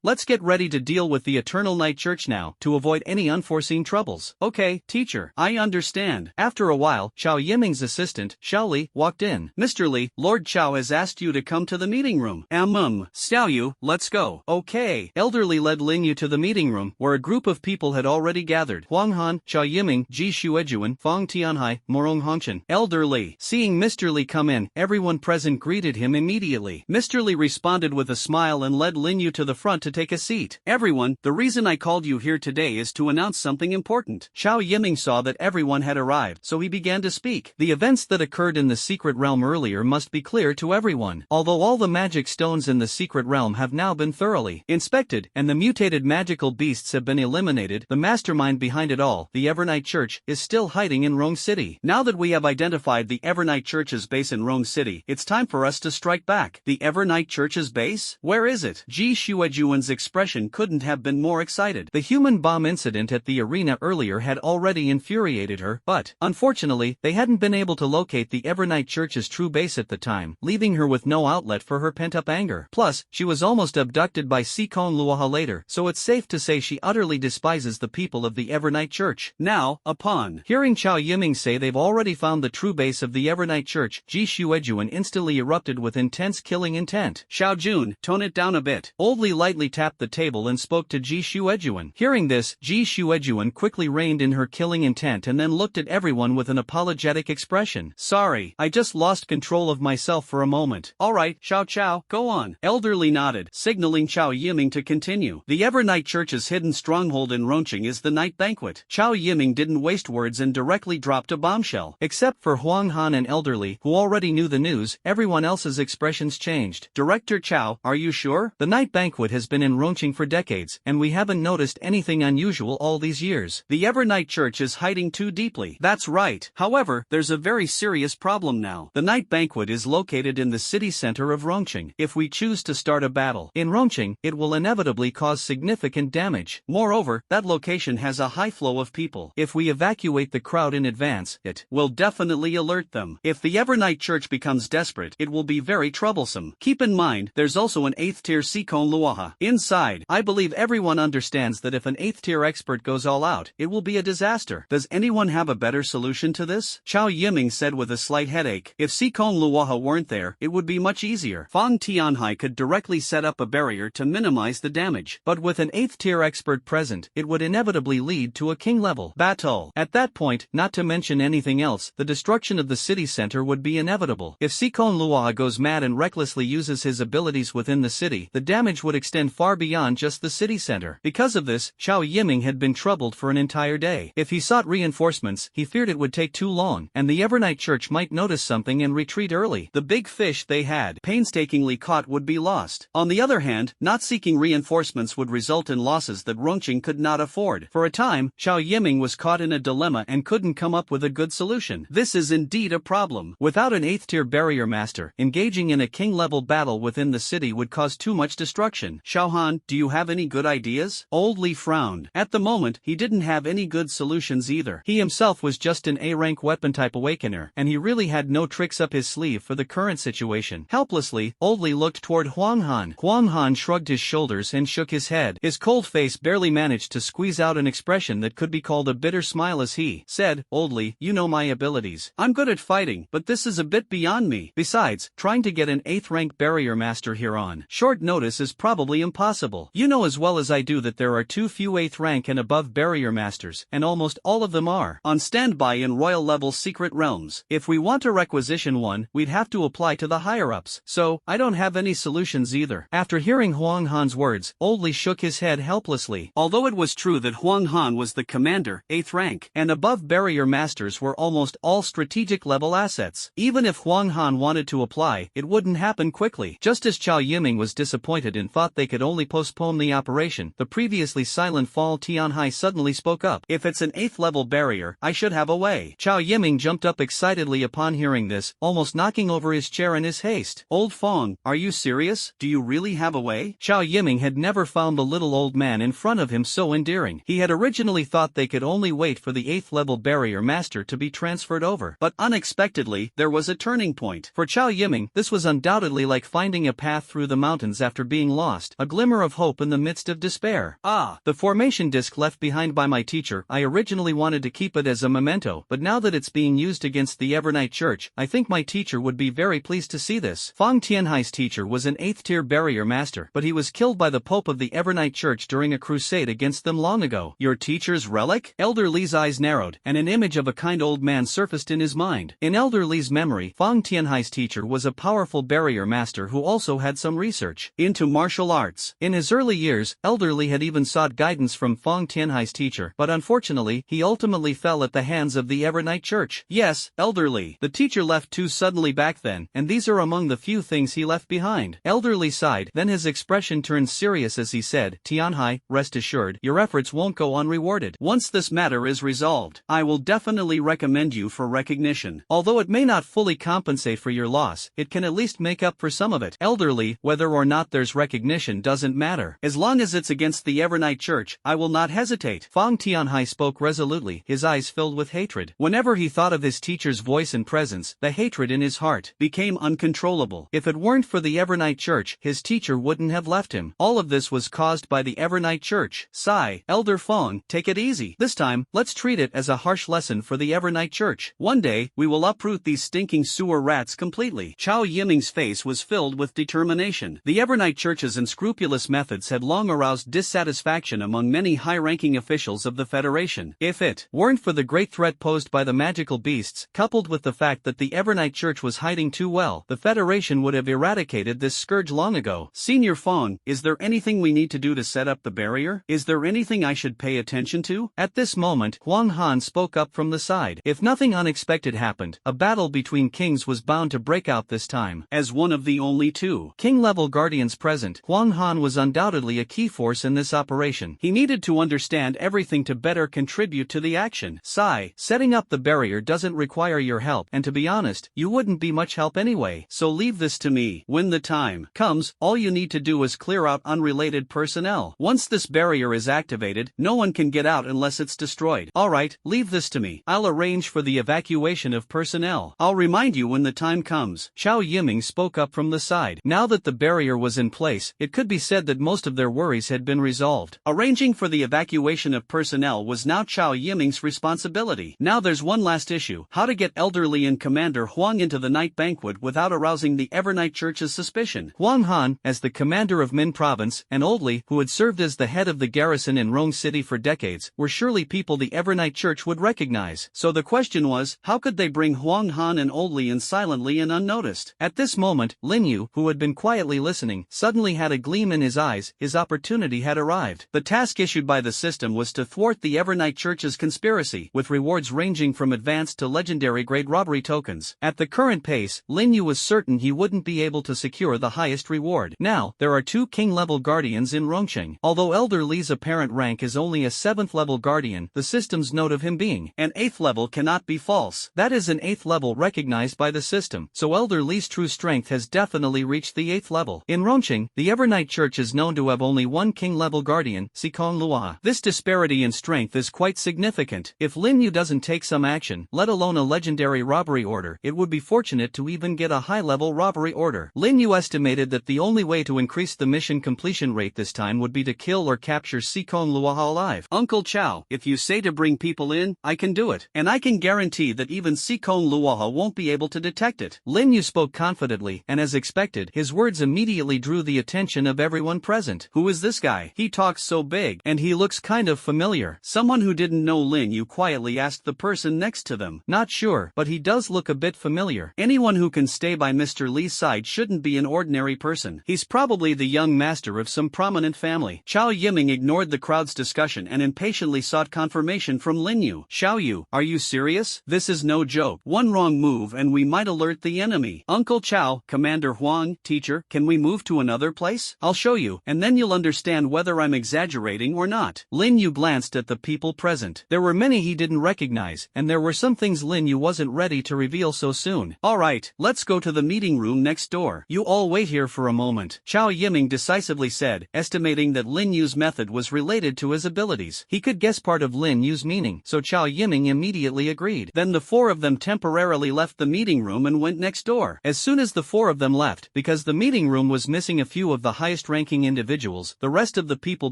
Let's get ready to deal with the Eternal Night Church now, to avoid any unforeseen troubles. Okay, teacher, I understand. After a while, Xiao Yiming's assistant, Xiao Li, walked in. Mr. Li, Lord Xiao has asked you to come to the meeting room. Xiao Yu, let's go. Okay. Elderly led Lin Yu to the meeting room, where a group of people had already gathered. Huang Han, Xiao Yiming, Ji Shuejuan, Fang Tianhai, Morong Hongchen. Elderly. Seeing Mr. Li come in, everyone present greeted him immediately. Mr. Li responded with a smile and led Lin Yu to the front to take a seat. Everyone, the reason I called you here today is to announce something important. Xiao Yiming saw that everyone had arrived, so he began to speak. The events that occurred in the secret realm earlier must be clear to everyone. Although all the magic stones in the secret realm have now been thoroughly inspected, and the mutated magical beasts have been eliminated, the mastermind behind it all, the Evernight Church, is still hiding in Rong City. Now that we have identified the Evernight Church's base in Rong City, it's time for us to strike back. The Evernight Church's base? Where is it? Ji Shuejuan's expression couldn't have been more excited. The human bomb incident at the arena earlier had already infuriated her, but, unfortunately, they hadn't been able to locate the Evernight Church's true base at the time, leaving her with no outlet for her pent-up anger. Plus, she was almost abducted by Sikon Luoha later, so it's safe to say she utterly despises the people of the Evernight Church. Now, upon hearing Xiao Yiming say they've already found the true base of the Evernight Church, Ji Shuejuan instantly erupted with intense killing intent. Xiao Jun, tone it down a bit. Old Li lightly tapped the table and spoke to Ji Shuejuan. Hearing this, Ji Shuejuan quickly reined in her killing intent and then looked at everyone with an apologetic expression. Sorry, I just lost control of myself for a moment. Alright, Xiao Chao, go on. Elderly nodded, signaling Xiao Yiming to continue. The Evernight Church's hidden stronghold in Rongqing is the Night Banquet. Xiao Yiming didn't waste words and directly dropped a bombshell. Except for Huang Han and Elderly, who already knew the news, everyone else's expressions changed. Director Chao, are you sure? The Night Banquet has been in Rongqing for decades, and we haven't noticed anything unusual all these years. The Evernight Church is hiding too deeply. That's right. However, there's a very serious problem now. The Night Banquet is located in the city center of Rongqing. If we choose to start a battle in Rongqing, it will inevitably cause significant damage. Moreover, that location has a high flow of people. If we evacuate the crowd in advance, it will definitely alert them. If the Evernight Church becomes desperate, it will be very troublesome. Keep in mind, there's also an 8th tier Sikon Luoha inside. I believe everyone understands that if an 8th tier expert goes all out, it will be a disaster. Does anyone have a better solution to this? Xiao Yiming said with a slight headache. If Sikon Luoha weren't there, it would be much easier. Fang Tianhai could directly set up a barrier to minimize the damage. But with an 8th tier expert present, it would inevitably lead to a king-level battle. At that point, not to mention anything else, the destruction of the city center would be inevitable. If Sikon Luoha goes mad and recklessly uses his abilities within the city, the damage would extend far beyond just the city center. Because of this, Xiao Yiming had been troubled for an entire day. If he sought reinforcements, he feared it would take too long, and the Evernight Church might notice something and retreat early. The big fish they had painstakingly caught would be lost. On the other hand, not seeking reinforcements would result in losses that Rongqing could not afford. For a time, Xiao Yiming was caught in a dilemma and couldn't come up with a good solution. This is indeed a problem. Without an 8th tier barrier master, engaging in a king-level battle within the city would cause too much destruction. Xiao Han, do you have any good ideas? Old Li frowned. At the moment, he didn't have any good solutions either. He himself was just an A-rank weapon-type awakener, and he really had no tricks up his sleeve for the current situation. Helplessly, Old Li looked toward Huang Han. Huang Han shrugged his shoulders and shook his head. His cold face barely managed to squeeze out an expression that could be called a bitter smile as he said, Old Li, you know my abilities. I'm good at fighting, but this is a bit beyond me. Besides, trying to get an 8th rank barrier master here on short notice is probably impossible. You know as well as I do that there are too few 8th rank and above barrier masters, and almost all of them are on standby in royal level secret realms. If we want to requisition one, we'd have to apply to the higher-ups, so I don't have any solutions either. After hearing Huang Han's words, Old Li shook his head helplessly. Although it was true that Huang Han was the commander, 8th rank, and above barrier barrier masters were almost all strategic level assets. Even if Huang Han wanted to apply, it wouldn't happen quickly. Just as Chao Yiming was disappointed and thought they could only postpone the operation, the previously silent Fall Tianhai suddenly spoke up. If it's an 8th level barrier, I should have a way. Chao Yiming jumped up excitedly upon hearing this, almost knocking over his chair in his haste. Old Fong, are you serious? Do you really have a way? Chao Yiming had never found the little old man in front of him so endearing. He had originally thought they could only wait for the 8th level barrier master to be transferred over. But unexpectedly, there was a turning point. For Chao Yiming, this was undoubtedly like finding a path through the mountains after being lost, a glimmer of hope in the midst of despair. Ah, the formation disc left behind by my teacher. I originally wanted to keep it as a memento, but now that it's being used against the Evernight Church, I think my teacher would be very pleased to see this. Fong Tianhai's teacher was an 8th tier barrier master, but he was killed by the Pope of the Evernight Church during a crusade against them long ago. Your teacher's relic? Elder Li's eyes narrowed, and an image of a kind old man surfaced in his mind. In Elder Li's memory, Fong Tianhai's teacher was a powerful barrier master who also had some research into martial arts. In his early years, Elder Li had even sought guidance from Fong Tianhai's teacher, but unfortunately, he ultimately fell at the hands of the Evernight Church. Yes, Elder Li. The teacher left too suddenly back then, and these are among the few things he left behind. Elder Li sighed, then his expression turned serious as he said, Tianhai, rest assured, your efforts won't go unrewarded. Once this matter is resolved, I will definitely recommend you for recognition. Although it may not fully compensate for your loss, it can at least make up for some of it. Elder Li, whether or not there's recognition doesn't matter. As long as it's against the Evernight Church, I will not hesitate. Fong Tianhai spoke resolutely, his eyes filled with hatred. Whenever he thought of his teacher's voice and presence, the hatred in his heart became uncontrollable. If it weren't for the Evernight Church, his teacher wouldn't have left him. All of this was caused by the Evernight Church. Sigh, Elder Fong, take it easy. This time, let's treat it as a harsh lesson for the Evernight Church. One day, we will uproot these stinking sewer rats completely. Chao Yiming's face was filled with determination. The Evernight Church's unscrupulous methods had long aroused dissatisfaction among many high-ranking officials of the Federation. If it weren't for the great threat posed by the magical beasts, coupled with the fact that the Evernight Church was hiding too well, the Federation would have eradicated this scourge long ago. Senior Fong, is there anything we need to do to set up the barrier? Is there anything I should pay attention to? At this moment, Huang Han spoke up from the side. If nothing unexpected happened, a battle between kings was bound to break out this time. As one of the only two king-level guardians present, Huang Han was undoubtedly a key force in this operation. He needed to understand everything to better contribute to the action. Sigh, setting up the barrier doesn't require your help, and to be honest, you wouldn't be much help anyway. So leave this to me. When the time comes, all you need to do is clear out unrelated personnel. Once this barrier is activated, no one can get out unless it's destroyed. Alright, leave this to me. I'll arrange for the evacuation of personnel. I'll remind you when the time comes. Chao Yiming spoke up from the side. Now that the barrier was in place, it could be said that most of their worries had been resolved. Arranging for the evacuation of personnel was now Chao Yiming's responsibility. Now there's one last issue: how to get Elder Li and Commander Huang into the night banquet without arousing the Evernight Church's suspicion. Huang Han, as the commander of Min Province, and Old Li, who had served as the head of the garrison in Rong City for decades, were surely people the Evernight Church would recognize. So the question was, how could they bring Huang Han and Old Li in silently and unnoticed? At this moment, Lin Yu, who had been quietly listening, suddenly had a gleam in his eyes. His opportunity had arrived. The task issued by the system was to thwart the Evernight Church's conspiracy, with rewards ranging from advanced to legendary grade robbery tokens. At the current pace, Lin Yu was certain he wouldn't be able to secure the highest reward. Now, there are 2 king-level guardians in Rongqing. Although Elder Li's apparent rank is only a 7th level guardian, the system's note of him being an 8th level cannot be false. That is an 8th level recognized by the system, so Elder Li's true strength has definitely reached the 8th level. In Rongqing, the Evernight Church is known to have only 1 king-level guardian, Sikong Lua. This disparity in strength is quite significant. If Lin Yu doesn't take some action, let alone a legendary robbery order, it would be fortunate to even get a high-level robbery order. Lin Yu estimated that the only way to increase the mission completion rate this time would be to kill or capture Sikong Lua alive. Uncle Chow, if you say to bring people in, I can do it. And I can guarantee that even Sikong Luaha won't be able to detect it. Lin Yu spoke confidently, and as expected, his words immediately drew the attention of everyone present. Who is this guy? He talks so big, and he looks kind of familiar. Someone who didn't know Lin Yu quietly asked the person next to them. Not sure, but he does look a bit familiar. Anyone who can stay by Mr. Li's side shouldn't be an ordinary person. He's probably the young master of some prominent family. Chao Yiming ignored the crowd's discussion and impatiently sought confirmation from Lin Yu. Xiao Yu, are you serious? This is no joke. One wrong move and we might alert the enemy. Uncle Chow, Commander Huang, teacher, can we move to another place? I'll show you, and then you'll understand whether I'm exaggerating or not. Lin Yu glanced at the people present. There were many he didn't recognize, and there were some things Lin Yu wasn't ready to reveal so soon. Alright, let's go to the meeting room next door. You all wait here for a moment, Chao Yiming decisively said, estimating that Lin Yu's method was related to his abilities. He could guess part of Lin Yu's meaning, so Chao Yiming immediately agreed. Then the four of them temporarily left the meeting room and went next door. As soon as the four of them left, because the meeting room was missing a few of the highest-ranking individuals, the rest of the people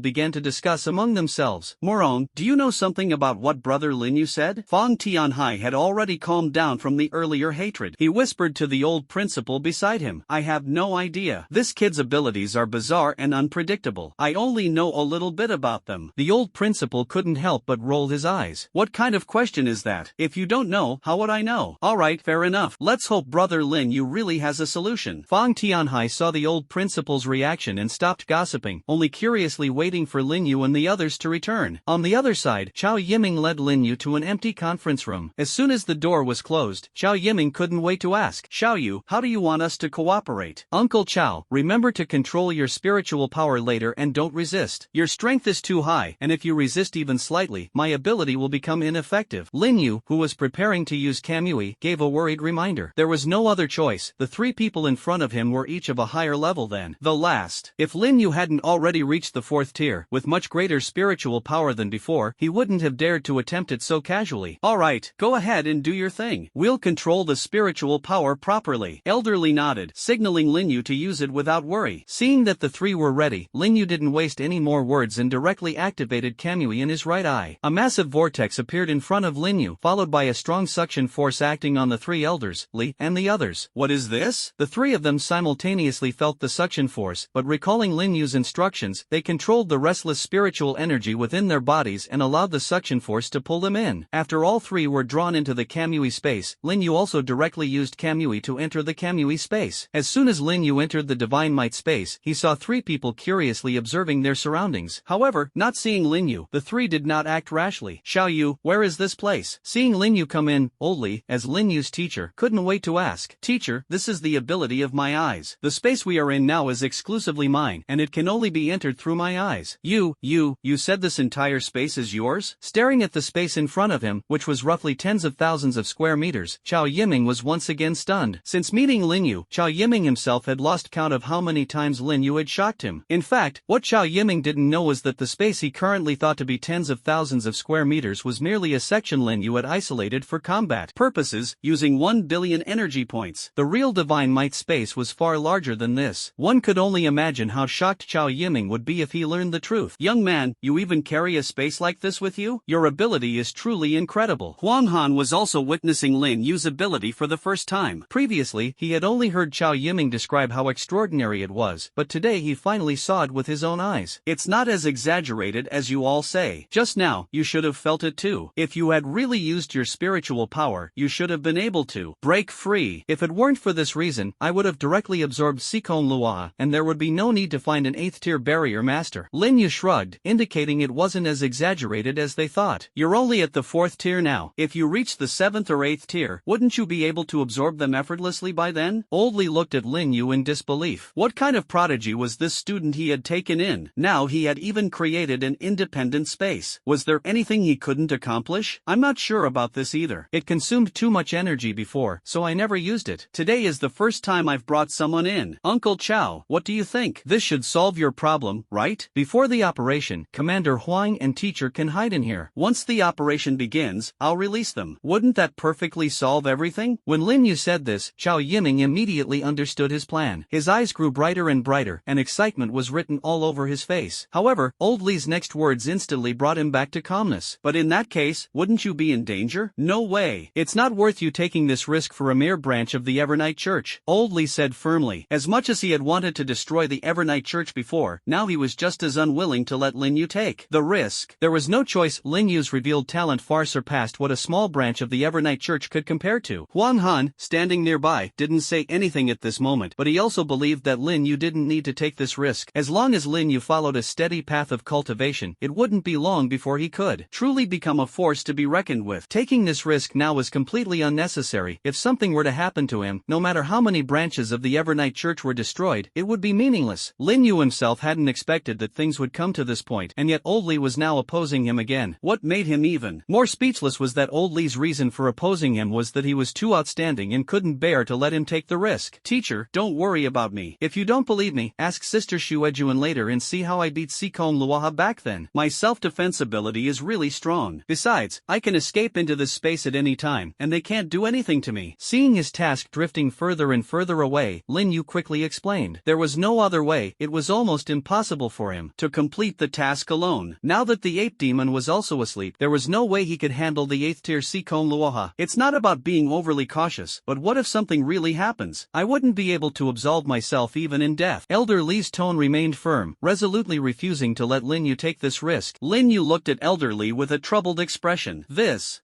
began to discuss among themselves. Morong, do you know something about what Brother Lin Yu said? Fang Tianhai had already calmed down from the earlier hatred. He whispered to the old principal beside him. I have no idea. This kid's abilities are bizarre and unpredictable. I only know a little bit about them. The old principal couldn't help but roll his eyes. What kind of question is that? If you don't know, how would I know? Alright, fair enough. Let's hope Brother Lin Yu really has a solution. Fang Tianhai saw the old principal's reaction and stopped gossiping, only curiously waiting for Lin Yu and the others to return. On the other side, Chao Yiming led Lin Yu to an empty conference room. As soon as the door was closed, Chao Yiming couldn't wait to ask, Xiao Yu, how do you want us to cooperate? Uncle Chao, remember to control your spiritual power later and don't resist. Your strength is too high, and if you resist even slightly, my ability will become ineffective. Lin Yu, who was preparing to use Kamui, gave a worried reminder. There was no other choice. The three people in front of him were each of a higher level than the last. If Lin Yu hadn't already reached the fourth tier, with much greater spiritual power than before, he wouldn't have dared to attempt it so casually. Alright, go ahead and do your thing. We'll control the spiritual power properly. Elderly nodded, signaling Lin Yu to use it without worry. Seeing that the three were ready, Lin Yu didn't waste any more words and directly activated Kamui in his right eye. A massive vortex appeared in front of Lin Yu, followed by a strong suction force acting on the three elders, Li, and the others. What is this? The three of them simultaneously felt the suction force, but recalling Lin Yu's instructions, they controlled the restless spiritual energy within their bodies and allowed the suction force to pull them in. After all three were drawn into the Kamui space, Lin Yu also directly used Kamui to enter the Kamui space. As soon as Lin Yu entered the Divine Might space, he saw three people curiously observing their surroundings. However, not seeing Lin Yu, the three did not act rashly. Xiao Yu, where is this place? Seeing Lin Yu come in, Old Li, as Lin Yu's teacher, couldn't wait to ask. Teacher, this is the ability of my eyes. The space we are in now is exclusively mine, and it can only be entered through my eyes. You said this entire space is yours? Staring at the space in front of him, which was roughly tens of thousands of square meters, Chao Yiming was once again stunned. Since meeting Lin Yu, Chao Yiming himself had lost count of how many times Lin Yu had shocked him. In fact, what Chao Yiming didn't know was that the space he currently thought to be tens of thousands of square meters was merely a section Lin Yu had isolated for combat purposes, using 1 billion energy points. The real Divine Might space was far larger than this. One could only imagine how shocked Chao Yiming would be if he learned the truth. Young man, you even carry a space like this with you? Your ability is truly incredible. Huang Han was also witnessing Lin Yu's ability for the first time. Previously, he had only heard Chao Yiming describe how extraordinary it was, but today he finally saw it with his own eyes. It's not as exaggerated as you all say. Just now, you should have felt it too. If you had really used your spiritual power, you should have been able to break free. If it weren't for this reason, I would have directly absorbed Sikon Lua, and there would be no need to find an 8th tier barrier master. Lin Yu shrugged, indicating it wasn't as exaggerated as they thought. You're only at the 4th tier now. If you reach the 7th or 8th tier, wouldn't you be able to absorb them effortlessly by then? Old Li looked at Lin Yu in disbelief. What kind of prodigy was this student he had taken in? Now he had even created an independent space. Was there anything he couldn't accomplish? I'm not sure about this either. It consumed too much energy before, so I never used it. Today is the first time I've brought someone in. Uncle Chow, what do you think? This should solve your problem, right? Before the operation, Commander Huang and teacher can hide in here. Once the operation begins, I'll release them. Wouldn't that perfectly solve everything? When Lin Yu said this, Chao Yiming immediately understood his plan. His eyes grew brighter and brighter, and excitement was written all over his face. However, Old Li's next words instantly brought him back to calmness. But in that case, wouldn't you be in danger? No way. It's not worth you taking this risk for a mere branch of the Evernight Church, Old Li said firmly. As much as he had wanted to destroy the Evernight Church before, now he was just as unwilling to let Lin Yu take the risk. There was no choice. Lin Yu's revealed talent far surpassed what a small branch of the Evernight Church could compare to. Huang Han, standing nearby, didn't say anything at this moment, but he also believed that Lin Yu didn't need to take this risk. As long as Lin Yu followed a steady path of cultivation, it wouldn't be long before he could truly become a force to be reckoned with. Taking this risk now was completely unnecessary. If something were to happen to him, no matter how many branches of the Evernight Church were destroyed, it would be meaningless. Lin Yu himself hadn't expected that things would come to this point, and yet Old Li was now opposing him again. What made him even more speechless was that Old Li's reason for opposing him was that he was too outstanding and couldn't bear to let him take the risk. Teacher, don't worry about me. If you don't believe me, ask Sister Shuejuan later and see how I beat Sikon Luoha back then. My self-defense ability is really strong. Besides, I can escape into this space at any time, and they can't do anything to me. Seeing his task drifting further and further away, Lin Yu quickly explained. There was no other way. It was almost impossible for him to complete the task alone. Now that the ape demon was also asleep, there was no way he could handle the 8th tier Sikon Luoha. It's not about being overly cautious, but what if something really happens? I wouldn't be able to absolve myself even in death. Elder Li's tone remained firm, resolutely refusing to let Lin Yu take this risk. Lin Yu looked at Elder Li with a troubled expression.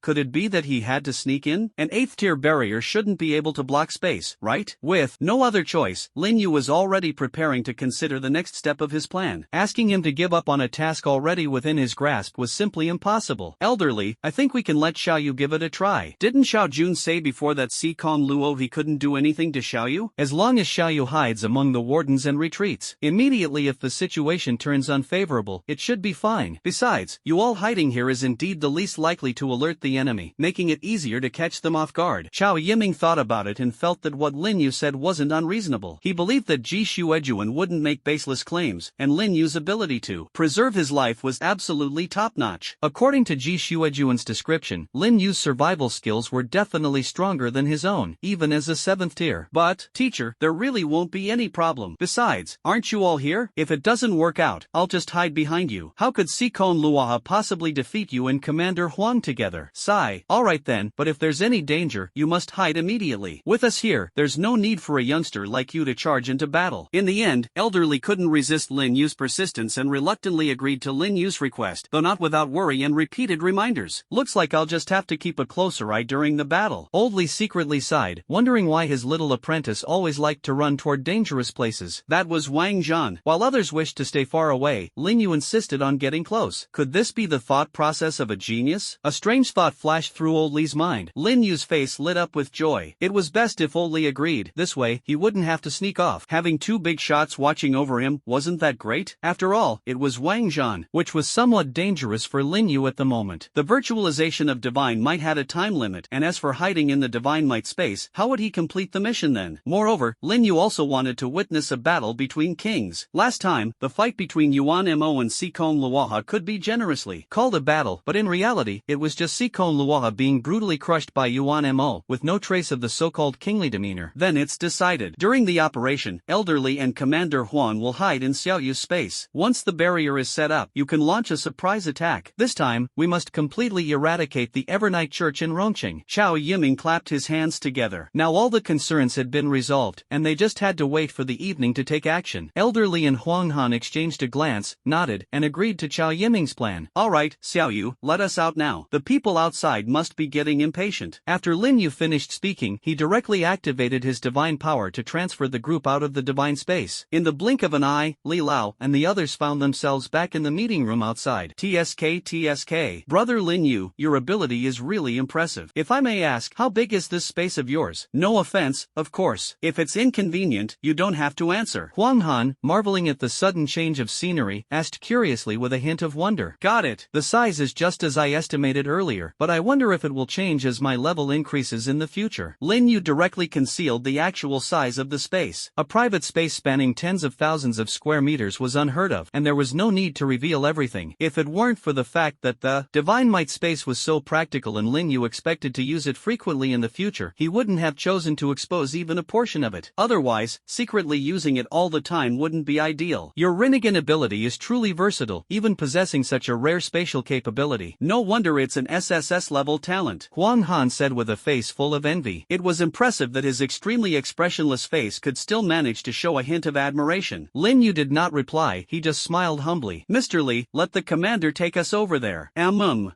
Could it be that he had to sneak in? An 8th tier barrier shouldn't be able to block space, right? With no other choice, Lin Yu was already preparing to consider the next step of his plan. Asking him to give up on a task already within his grasp was simply impossible. Elder Li, I think we can let Xiaoyu give it a try. Didn't Xiao Jun say before that Sikon Luo he couldn't do anything to Xiaoyu? As long as Xiaoyu hides among the wardens and retreats immediately if the situation turns unfavorable, it should be fine. Besides, you all hiding here is indeed the least likely to alert the enemy, making it easier to catch them off guard. Chao Yiming thought about it and felt that what Lin Yu said wasn't unreasonable. He believed that Ji Shuejuan wouldn't make baseless claims, and Lin Yu's ability to preserve his life was absolutely top-notch. According to Ji Shuejuan's description, Lin Yu's survival skills were definitely stronger than his own, even as a 7th tier. But, teacher, there really won't be any problem. Besides, aren't you all here? If it doesn't work out, I'll just hide behind you. How could Sikon Luoha possibly defeat you and Commander Huang together? Sigh. Alright then, but if there's any danger, you must hide immediately. With us here, there's no need for a youngster like you to charge into battle. In the end, Elder Li couldn't resist Lin Yu's persistence and reluctantly agreed to Lin Yu's request, though not without worry and repeated reminders. Looks like I'll just have to keep a closer eye during the battle. Old Li secretly sighed, wondering why his little apprentice always liked to run toward dangerous places. That was Wang Zhan. While others wished to stay far away, Lin Yu insisted on getting close. Could this be the thought process of a genius? A strange thought flashed through Old Li's mind. Lin Yu's face lit up with joy. It was best if Old Li agreed. This way, he wouldn't have to sneak off. Having two big shots watching over him, wasn't that great? After all, it was Wang Zhan, which was somewhat dangerous for Lin Yu at the moment. The virtualization of Divine Might had a time limit, and as for hiding in the Divine Might space, how would he complete the mission then? Moreover, Lin Yu also wanted to witness a battle between kings. Last time, the fight between Yuan Mo and Sikon Luoha could be generously called a battle, but in reality, it was just Sikon Luoha being brutally crushed by Yuan Mo, with no trace of the so-called kingly demeanor. Then it's decided. During the operation, Elder Li and Commander Huan will hide in Xiaoyu's space. Once the barrier is set up, you can launch a surprise attack. This time, we must completely eradicate the Evernight Church in Rongqing. Chao Yiming clapped his hands together. Now all the concerns had been resolved, and they just had to wait for the evening to take action. Elder Li and Huang Han exchanged a glance, nodded, and agreed to Chao Yiming's plan. Alright, Xiaoyu, let us out now. The people outside must be getting impatient. After Lin Yu finished speaking, he directly activated his divine power to transfer the group out of the divine space. In the blink of an eye, Li Lao and the others found themselves back in the meeting room outside. TSK. Brother Lin Yu, your ability is really impressive. If I may ask, how big is this space of yours? No offense, of course. If it's inconvenient, you don't have to answer. Huang Han, marveling at the sudden change of scenery, asked curiously with a hint of wonder. Got it. The size is just as I estimated earlier, but I wonder if it will change as my level increases in the future. Lin Yu directly concealed the actual size of the space. A private space spanning tens of thousands of square meters was unheard of, and there was no need to reveal everything. If it weren't for the fact that the Divine Might space was so practical and Lin Yu expected to use it frequently in the future, he wouldn't have chosen to expose even a portion of it. Otherwise, secretly using it all the time wouldn't be ideal. Your Rinnegan ability is truly versatile, even possessing such a rare spatial capability. No wonder it's an SSS-level talent, Huang Han said with a face full of envy. It was impressive that his extremely expressionless face could still manage to show a hint of admiration. Lin Yu did not reply, he just smiled humbly. Mr. Li, let the commander take us over there.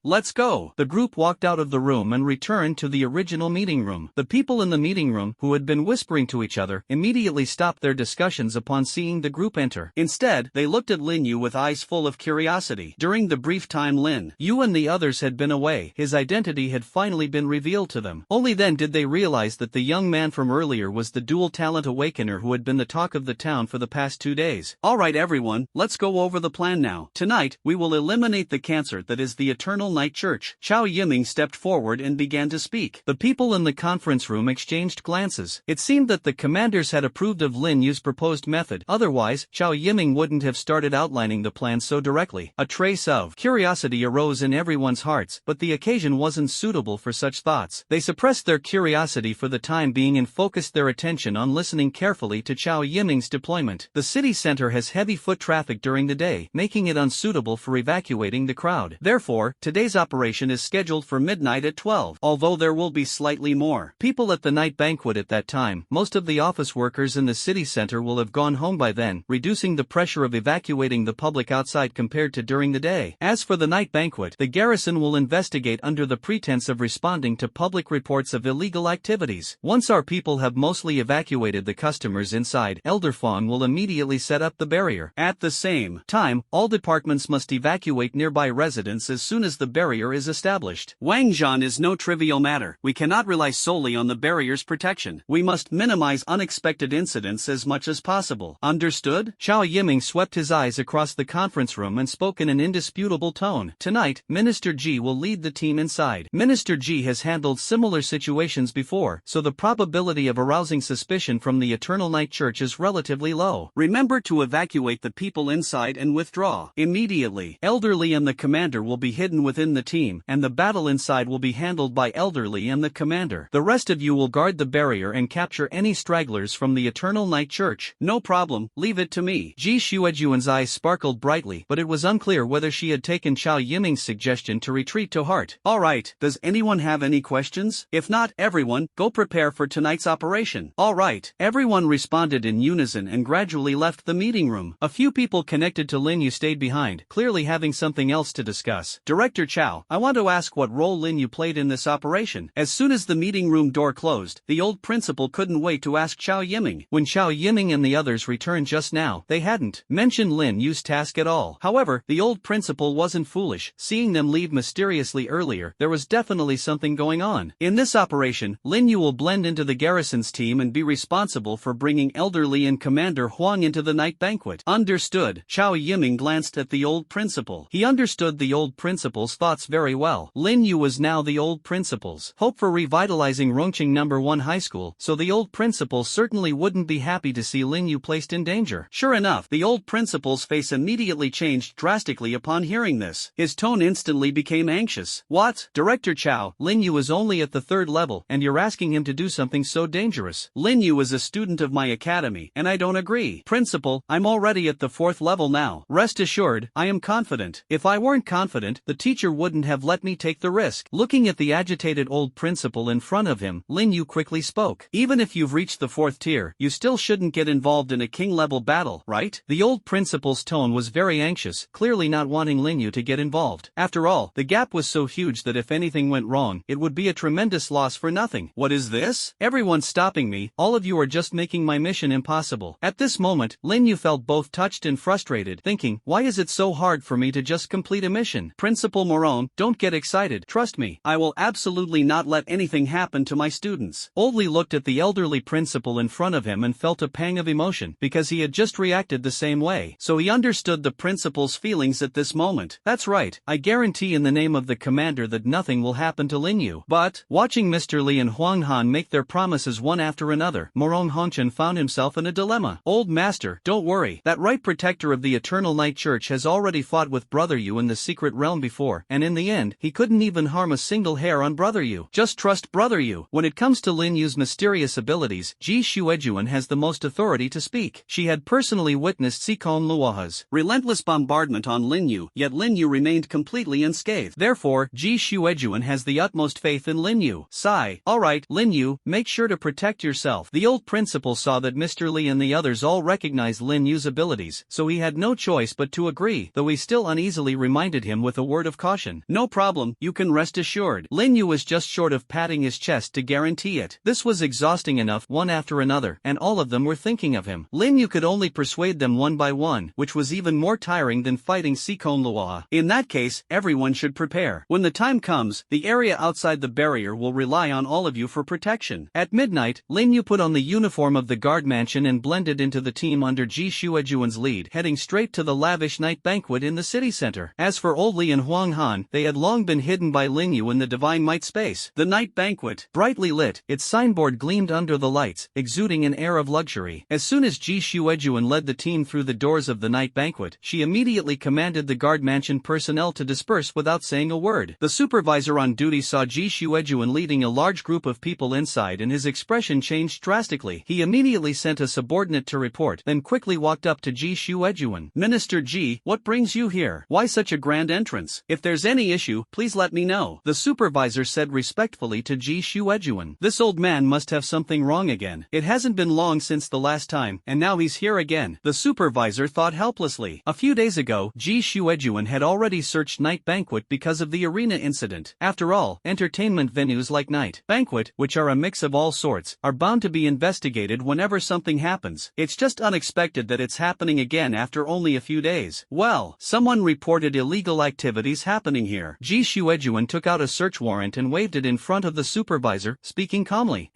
Let's go. The group walked out of the room and returned to the original meeting room. The people in the meeting room, who had been whispering to each other, immediately stopped their discussions upon seeing the group enter. Instead, they looked at Lin Yu with eyes full of curiosity. During the brief time Lin Yu and the the others had been away, his identity had finally been revealed to them. Only then did they realize that the young man from earlier was the dual talent awakener who had been the talk of the town for the past 2 days. Alright everyone, let's go over the plan now. Tonight, we will eliminate the cancer that is the Eternal Night Church. Chao Yiming stepped forward and began to speak. The people in the conference room exchanged glances. It seemed that the commanders had approved of Lin Yu's proposed method, otherwise, Chao Yiming wouldn't have started outlining the plan so directly. A trace of curiosity arose in everyone's hearts, but the occasion wasn't suitable for such thoughts. They suppressed their curiosity for the time being and focused their attention on listening carefully to Chao Yiming's deployment. The city center has heavy foot traffic during the day, making it unsuitable for evacuating the crowd. Therefore, today's operation is scheduled for midnight at 12, although there will be slightly more people at the night banquet at that time. Most of the office workers in the city center will have gone home by then, reducing the pressure of evacuating the public outside compared to during the day. As for the night banquet, the garrison will investigate under the pretense of responding to public reports of illegal activities. Once our people have mostly evacuated the customers inside, Elder Fong will immediately set up the barrier. At the same time, all departments must evacuate nearby residents as soon as the barrier is established. Wang Zhan is no trivial matter. We cannot rely solely on the barrier's protection. We must minimize unexpected incidents as much as possible. Understood? Chao Yiming swept his eyes across the conference room and spoke in an indisputable tone. Tonight, Minister Ji will lead the team inside. Minister Ji has handled similar situations before, so the probability of arousing suspicion from the Eternal Night Church is relatively low. Remember to evacuate the people inside and withdraw immediately. Elderly and the commander will be hidden within the team, and the battle inside will be handled by Elderly and the commander. The rest of you will guard the barrier and capture any stragglers from the Eternal Night Church. No problem, leave it to me. Ji Xuejuan's eyes sparkled brightly, but it was unclear whether she had taken Chao Yiming's suggestion to retreat to heart. Alright, does anyone have any questions? If not, everyone, go prepare for tonight's operation. Alright, everyone responded in unison and gradually left the meeting room. A few people connected to Lin Yu stayed behind, clearly having something else to discuss. Director Chao, I want to ask what role Lin Yu played in this operation. As soon as the meeting room door closed, the old principal couldn't wait to ask Chao Yiming. When Chao Yiming and the others returned just now, they hadn't mentioned Lin Yu's task at all. However, the old principal wasn't foolish. Seeing them leave mysteriously earlier, there was definitely something going on. In this operation, Lin Yu will blend into the garrison's team and be responsible for bringing Elderly and Commander Huang into the night banquet. Understood. Chao Yiming glanced at the old principal. He understood the old principal's thoughts very well. Lin Yu was now the old principal's hope for revitalizing Rongqing No. 1 High School, so the old principal certainly wouldn't be happy to see Lin Yu placed in danger. Sure enough, the old principal's face immediately changed drastically upon hearing this. His tone instantly became anxious. What? Director Chao, Lin Yu is only at the 3rd level, and you're asking him to do something so dangerous. Lin Yu is a student of my academy, and I don't agree. Principal, I'm already at the 4th level now. Rest assured, I am confident. If I weren't confident, the teacher wouldn't have let me take the risk. Looking at the agitated old principal in front of him, Lin Yu quickly spoke. Even if you've reached the 4th tier, you still shouldn't get involved in a king-level battle, right? The old principal's tone was very anxious, clearly not wanting Lin Yu to get involved. After all, the gap was so huge that if anything went wrong, it would be a tremendous loss for nothing. What is this? Everyone's stopping me, all of you are just making my mission impossible. At this moment, Lin Yu felt both touched and frustrated, thinking, why is it so hard for me to just complete a mission? Principal Morone, don't get excited, trust me, I will absolutely not let anything happen to my students. Oldly looked at the elderly principal in front of him and felt a pang of emotion, because he had just reacted the same way, so he understood the principal's feelings at this moment. That's right, I guarantee in the name of the commander that nothing will happen to Lin Yu. But, watching Mr. Li and Huang Han make their promises one after another, Morong Hongchen found himself in a dilemma. Old master, don't worry, that right protector of the Eternal Night Church has already fought with Brother Yu in the secret realm before, and in the end, he couldn't even harm a single hair on Brother Yu. Just trust Brother Yu. When it comes to Lin Yu's mysterious abilities, Ji Xuejuan has the most authority to speak. She had personally witnessed Sikon Luoha's relentless bombardment on Lin Yu, yet Lin Yu remained completely unscathed. Therefore, Ji Xuejuan has the utmost faith in Lin Yu. Sigh. Alright, Lin Yu, make sure to protect yourself. The old principal saw that Mr. Li and the others all recognized Lin Yu's abilities, so he had no choice but to agree, though he still uneasily reminded him with a word of caution. No problem, you can rest assured. Lin Yu was just short of patting his chest to guarantee it. This was exhausting enough, one after another, and all of them were thinking of him. Lin Yu could only persuade them one by one, which was even more tiring than fighting Sikon Luoha. In that case, every everyone should prepare. When the time comes, the area outside the barrier will rely on all of you for protection. At midnight, Lin Yu put on the uniform of the guard mansion and blended into the team under Ji Shuejuan's lead, heading straight to the lavish night banquet in the city center. As for Old Li and Huang Han, they had long been hidden by Lin Yu in the divine might space. The night banquet, brightly lit, its signboard gleamed under the lights, exuding an air of luxury. As soon as Ji Shuejuan led the team through the doors of the night banquet, she immediately commanded the guard mansion personnel to disperse without saying a word. The supervisor on duty saw Ji Shuejuan leading a large group of people inside and his expression changed drastically. He immediately sent a subordinate to report, then quickly walked up to Ji Shuejuan. Minister Ji, what brings you here? Why such a grand entrance? If there's any issue, please let me know. The supervisor said respectfully to Ji Shuejuan. This old man must have something wrong again. It hasn't been long since the last time, and now he's here again. The supervisor thought helplessly. A few days ago, Ji Shuejuan had already searched night banquet because of the arena incident. After all, entertainment venues like night banquet, which are a mix of all sorts, are bound to be investigated whenever something happens. It's just unexpected that it's happening again after only a few days. Well, someone reported illegal activities happening here. Ji Shuejuan took out a search warrant and waved it in front of the supervisor, speaking calmly.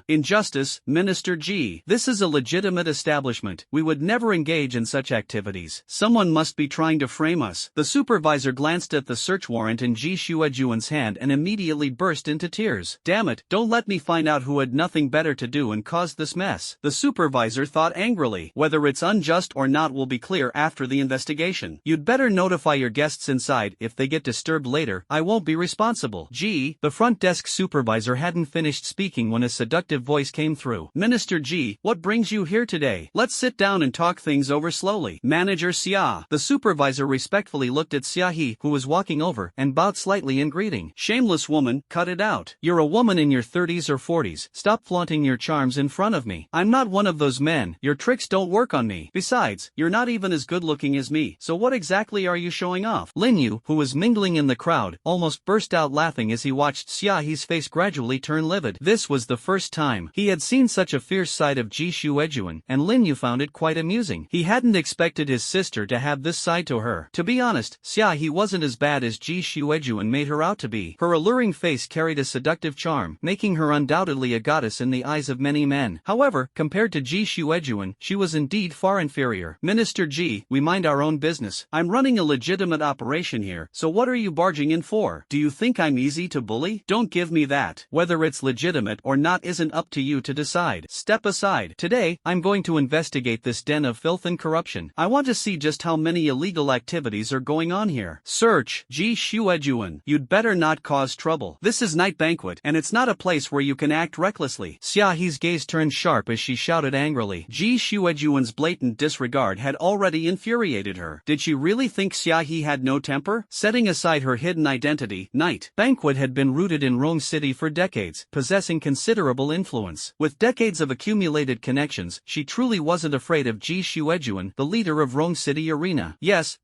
Injustice, Minister Ji. This is a legitimate establishment. We would never engage in such activities. Someone must be trying to frame us. The supervisor glanced at the search warrant in Ji Shuejuan's hand and immediately burst into tears. Damn it, don't let me find out who had nothing better to do and caused this mess. The supervisor thought angrily. Whether it's unjust or not will be clear after the investigation. You'd better notify your guests inside. If they get disturbed later, I won't be responsible. Ji, the front desk supervisor hadn't finished speaking when a seductive voice came through. Minister Ji, what brings you here today? Let's sit down and talk things over slowly. Manager Xia. The supervisor respectfully looked at Xia He, who was walking over, and bowed slightly in greeting. Shameless woman, cut it out. You're a woman in your 30s or 40s. Stop flaunting your charms in front of me. I'm not one of those men. Your tricks don't work on me. Besides, you're not even as good looking as me. So what exactly are you showing off? Lin Yu, who was mingling in the crowd, almost burst out laughing as he watched Xia He's face gradually turn livid. This was the first time he had seen such a fierce side of Ji Shuejuan, and Lin Yu found it quite amusing. He hadn't expected his sister to have this side to her. To be honest, Xia He wasn't as bad as Ji Shuejuan made her out to be. Her alluring face carried a seductive charm, making her undoubtedly a goddess in the eyes of many men. However, compared to Ji Shuejuan, she was indeed far inferior. Minister Ji, we mind our own business. I'm running a legitimate operation here, so what are you barging in for? Do you think I'm easy to bully? Don't give me that. Whether it's legitimate or not isn't up to you to decide. Step aside. Today, I'm going to investigate this den of filth and corruption. I want to see just how many illegal activities are going on here. Search Ji Shuejuan. You'd better not cause trouble. This is night banquet, and it's not a place where you can act recklessly. Xia He's gaze turned sharp as she shouted angrily. Ji Shuejuan's blatant disregard had already infuriated her. Did she really think Xia He had no temper? Setting aside her hidden identity, night banquet had been rooted in Rome City for decades, possessing considerable influence. With decades of accumulated connections, she truly wasn't afraid of Ji Shuejuan, the leader of Rome City Arena. Yes,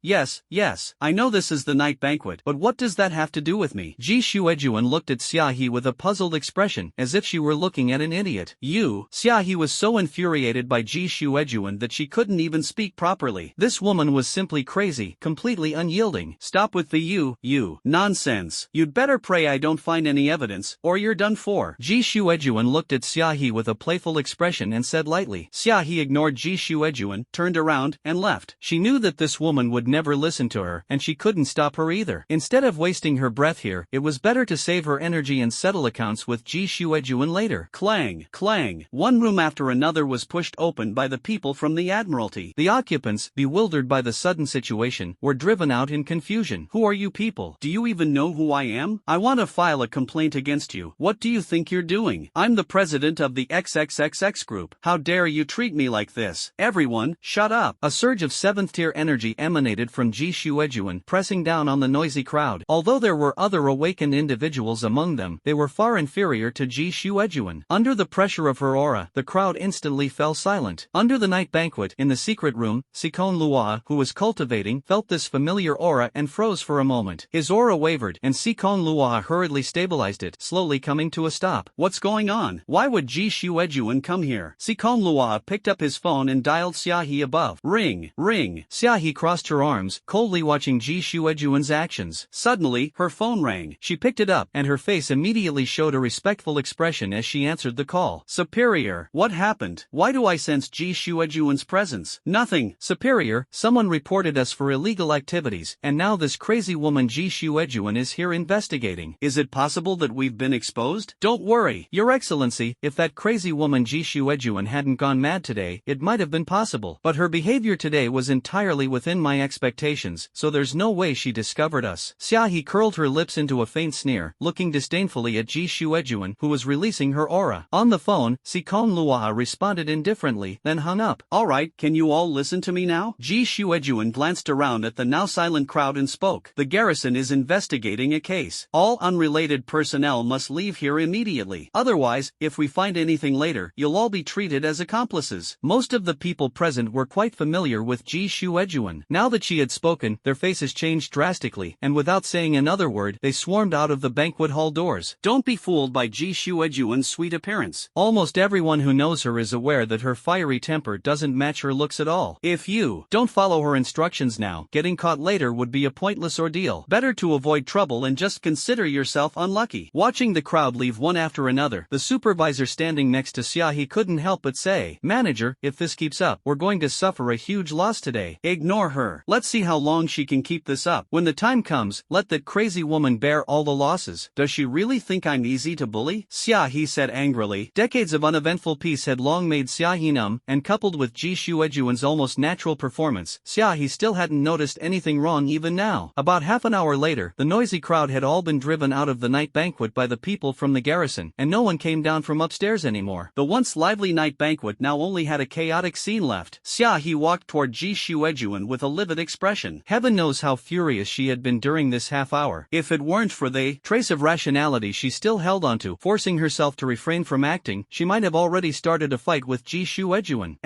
I know this is the night banquet, but what does that have to do with me? Ji Shuejuan looked at Xia He with a puzzled expression, as if she were looking at an idiot. Xia He was so infuriated by Ji Shuejuan that she couldn't even speak properly. This woman was simply crazy, completely unyielding. Stop with the you nonsense. You'd better pray I don't find any evidence, or you're done for. Ji Shuejuan looked at Xia He with a playful expression and said lightly. Xia He ignored Ji Shuejuan, turned around, and left. She knew that this woman would never listen to her, and she couldn't stop her either. Instead of wasting her breath here, it was better to save her energy and settle accounts with Ji Shuejuan later. Clang, clang. One room after another was pushed open by the people from the Admiralty. The occupants, bewildered by the sudden situation, were driven out in confusion. Who are you people? Do you even know who I am? I want to file a complaint against you. What do you think you're doing? I'm the president of the XXXX group. How dare you treat me like this? Everyone, shut up. A surge of 7th-tier energy emanated from Ji Shuejuan, pressing down on the noisy crowd. Although there were other awakened individuals among them, they were far inferior to Ji Shuejuan. Under the pressure of her aura, the crowd instantly fell silent. Under the night banquet, in the secret room, Sikon Lua, who was cultivating, felt this familiar aura and froze for a moment. His aura wavered, and Sikon Lua hurriedly stabilized it, slowly coming to a stop. What's going on? Why would Ji Shuejuan come here? Sikon Lua picked up his phone and dialed Xia He above. Ring, ring. Xia He crossed her arms, coldly watching Ji Shuejuan Juejuan's actions. Suddenly, her phone rang. She picked it up, and her face immediately showed a respectful expression as she answered the call. Superior, what happened? Why do I sense Ji Shuejuan's presence? Nothing. Superior, someone reported us for illegal activities, and now this crazy woman Ji Shuejuan is here investigating. Is it possible that we've been exposed? Don't worry, Your Excellency, if that crazy woman Ji Shuejuan hadn't gone mad today, it might have been possible. But her behavior today was entirely within my expectations, so there's no way she discovered us. Xiaohe curled her lips into a faint sneer, looking disdainfully at Ji Shuejuan, who was releasing her aura. On the phone, Sikong Luoha responded indifferently, then hung up. Alright, can you all listen to me now? Ji Shuejuan glanced around at the now silent crowd and spoke. The garrison is investigating a case. All unrelated personnel must leave here immediately. Otherwise, if we find anything later, you'll all be treated as accomplices. Most of the people present were quite familiar with Ji Shuejuan. Now that she had spoken, their faces changed drastically, and without saying another word, they swarmed out of the banquet hall doors. Don't be fooled by Ji Shuejuan's sweet appearance. Almost everyone who knows her is aware that her fiery temper doesn't match her looks at all. If you don't follow her instructions now, getting caught later would be a pointless ordeal. Better to avoid trouble and just consider yourself unlucky. Watching the crowd leave one after another, the supervisor standing next to Xiaohe couldn't help but say, Manager, if this keeps up, we're going to suffer a huge loss today. Ignore her. Let's see how long she can keep this up. When the time comes, let that crazy woman bear all the losses. Does she really think I'm easy to bully? Xiaohe said angrily. Decades of uneventful peace had long made Xiaohe numb, and coupled with Ji Shuejuan's almost natural performance, Xiaohe still hadn't noticed anything wrong even now. About half an hour later, the noisy crowd had all been driven out of the night banquet by the people from the garrison, and no one came down from upstairs anymore. The once lively night banquet now only had a chaotic scene left. Xiaohe walked toward Ji Shuejuan with a livid expression. Heaven knows how furious she had been during this half hour. If it weren't for the trace of rationality she still held onto, forcing herself to refrain from acting, she might have already started a fight with Ji Shuejuan.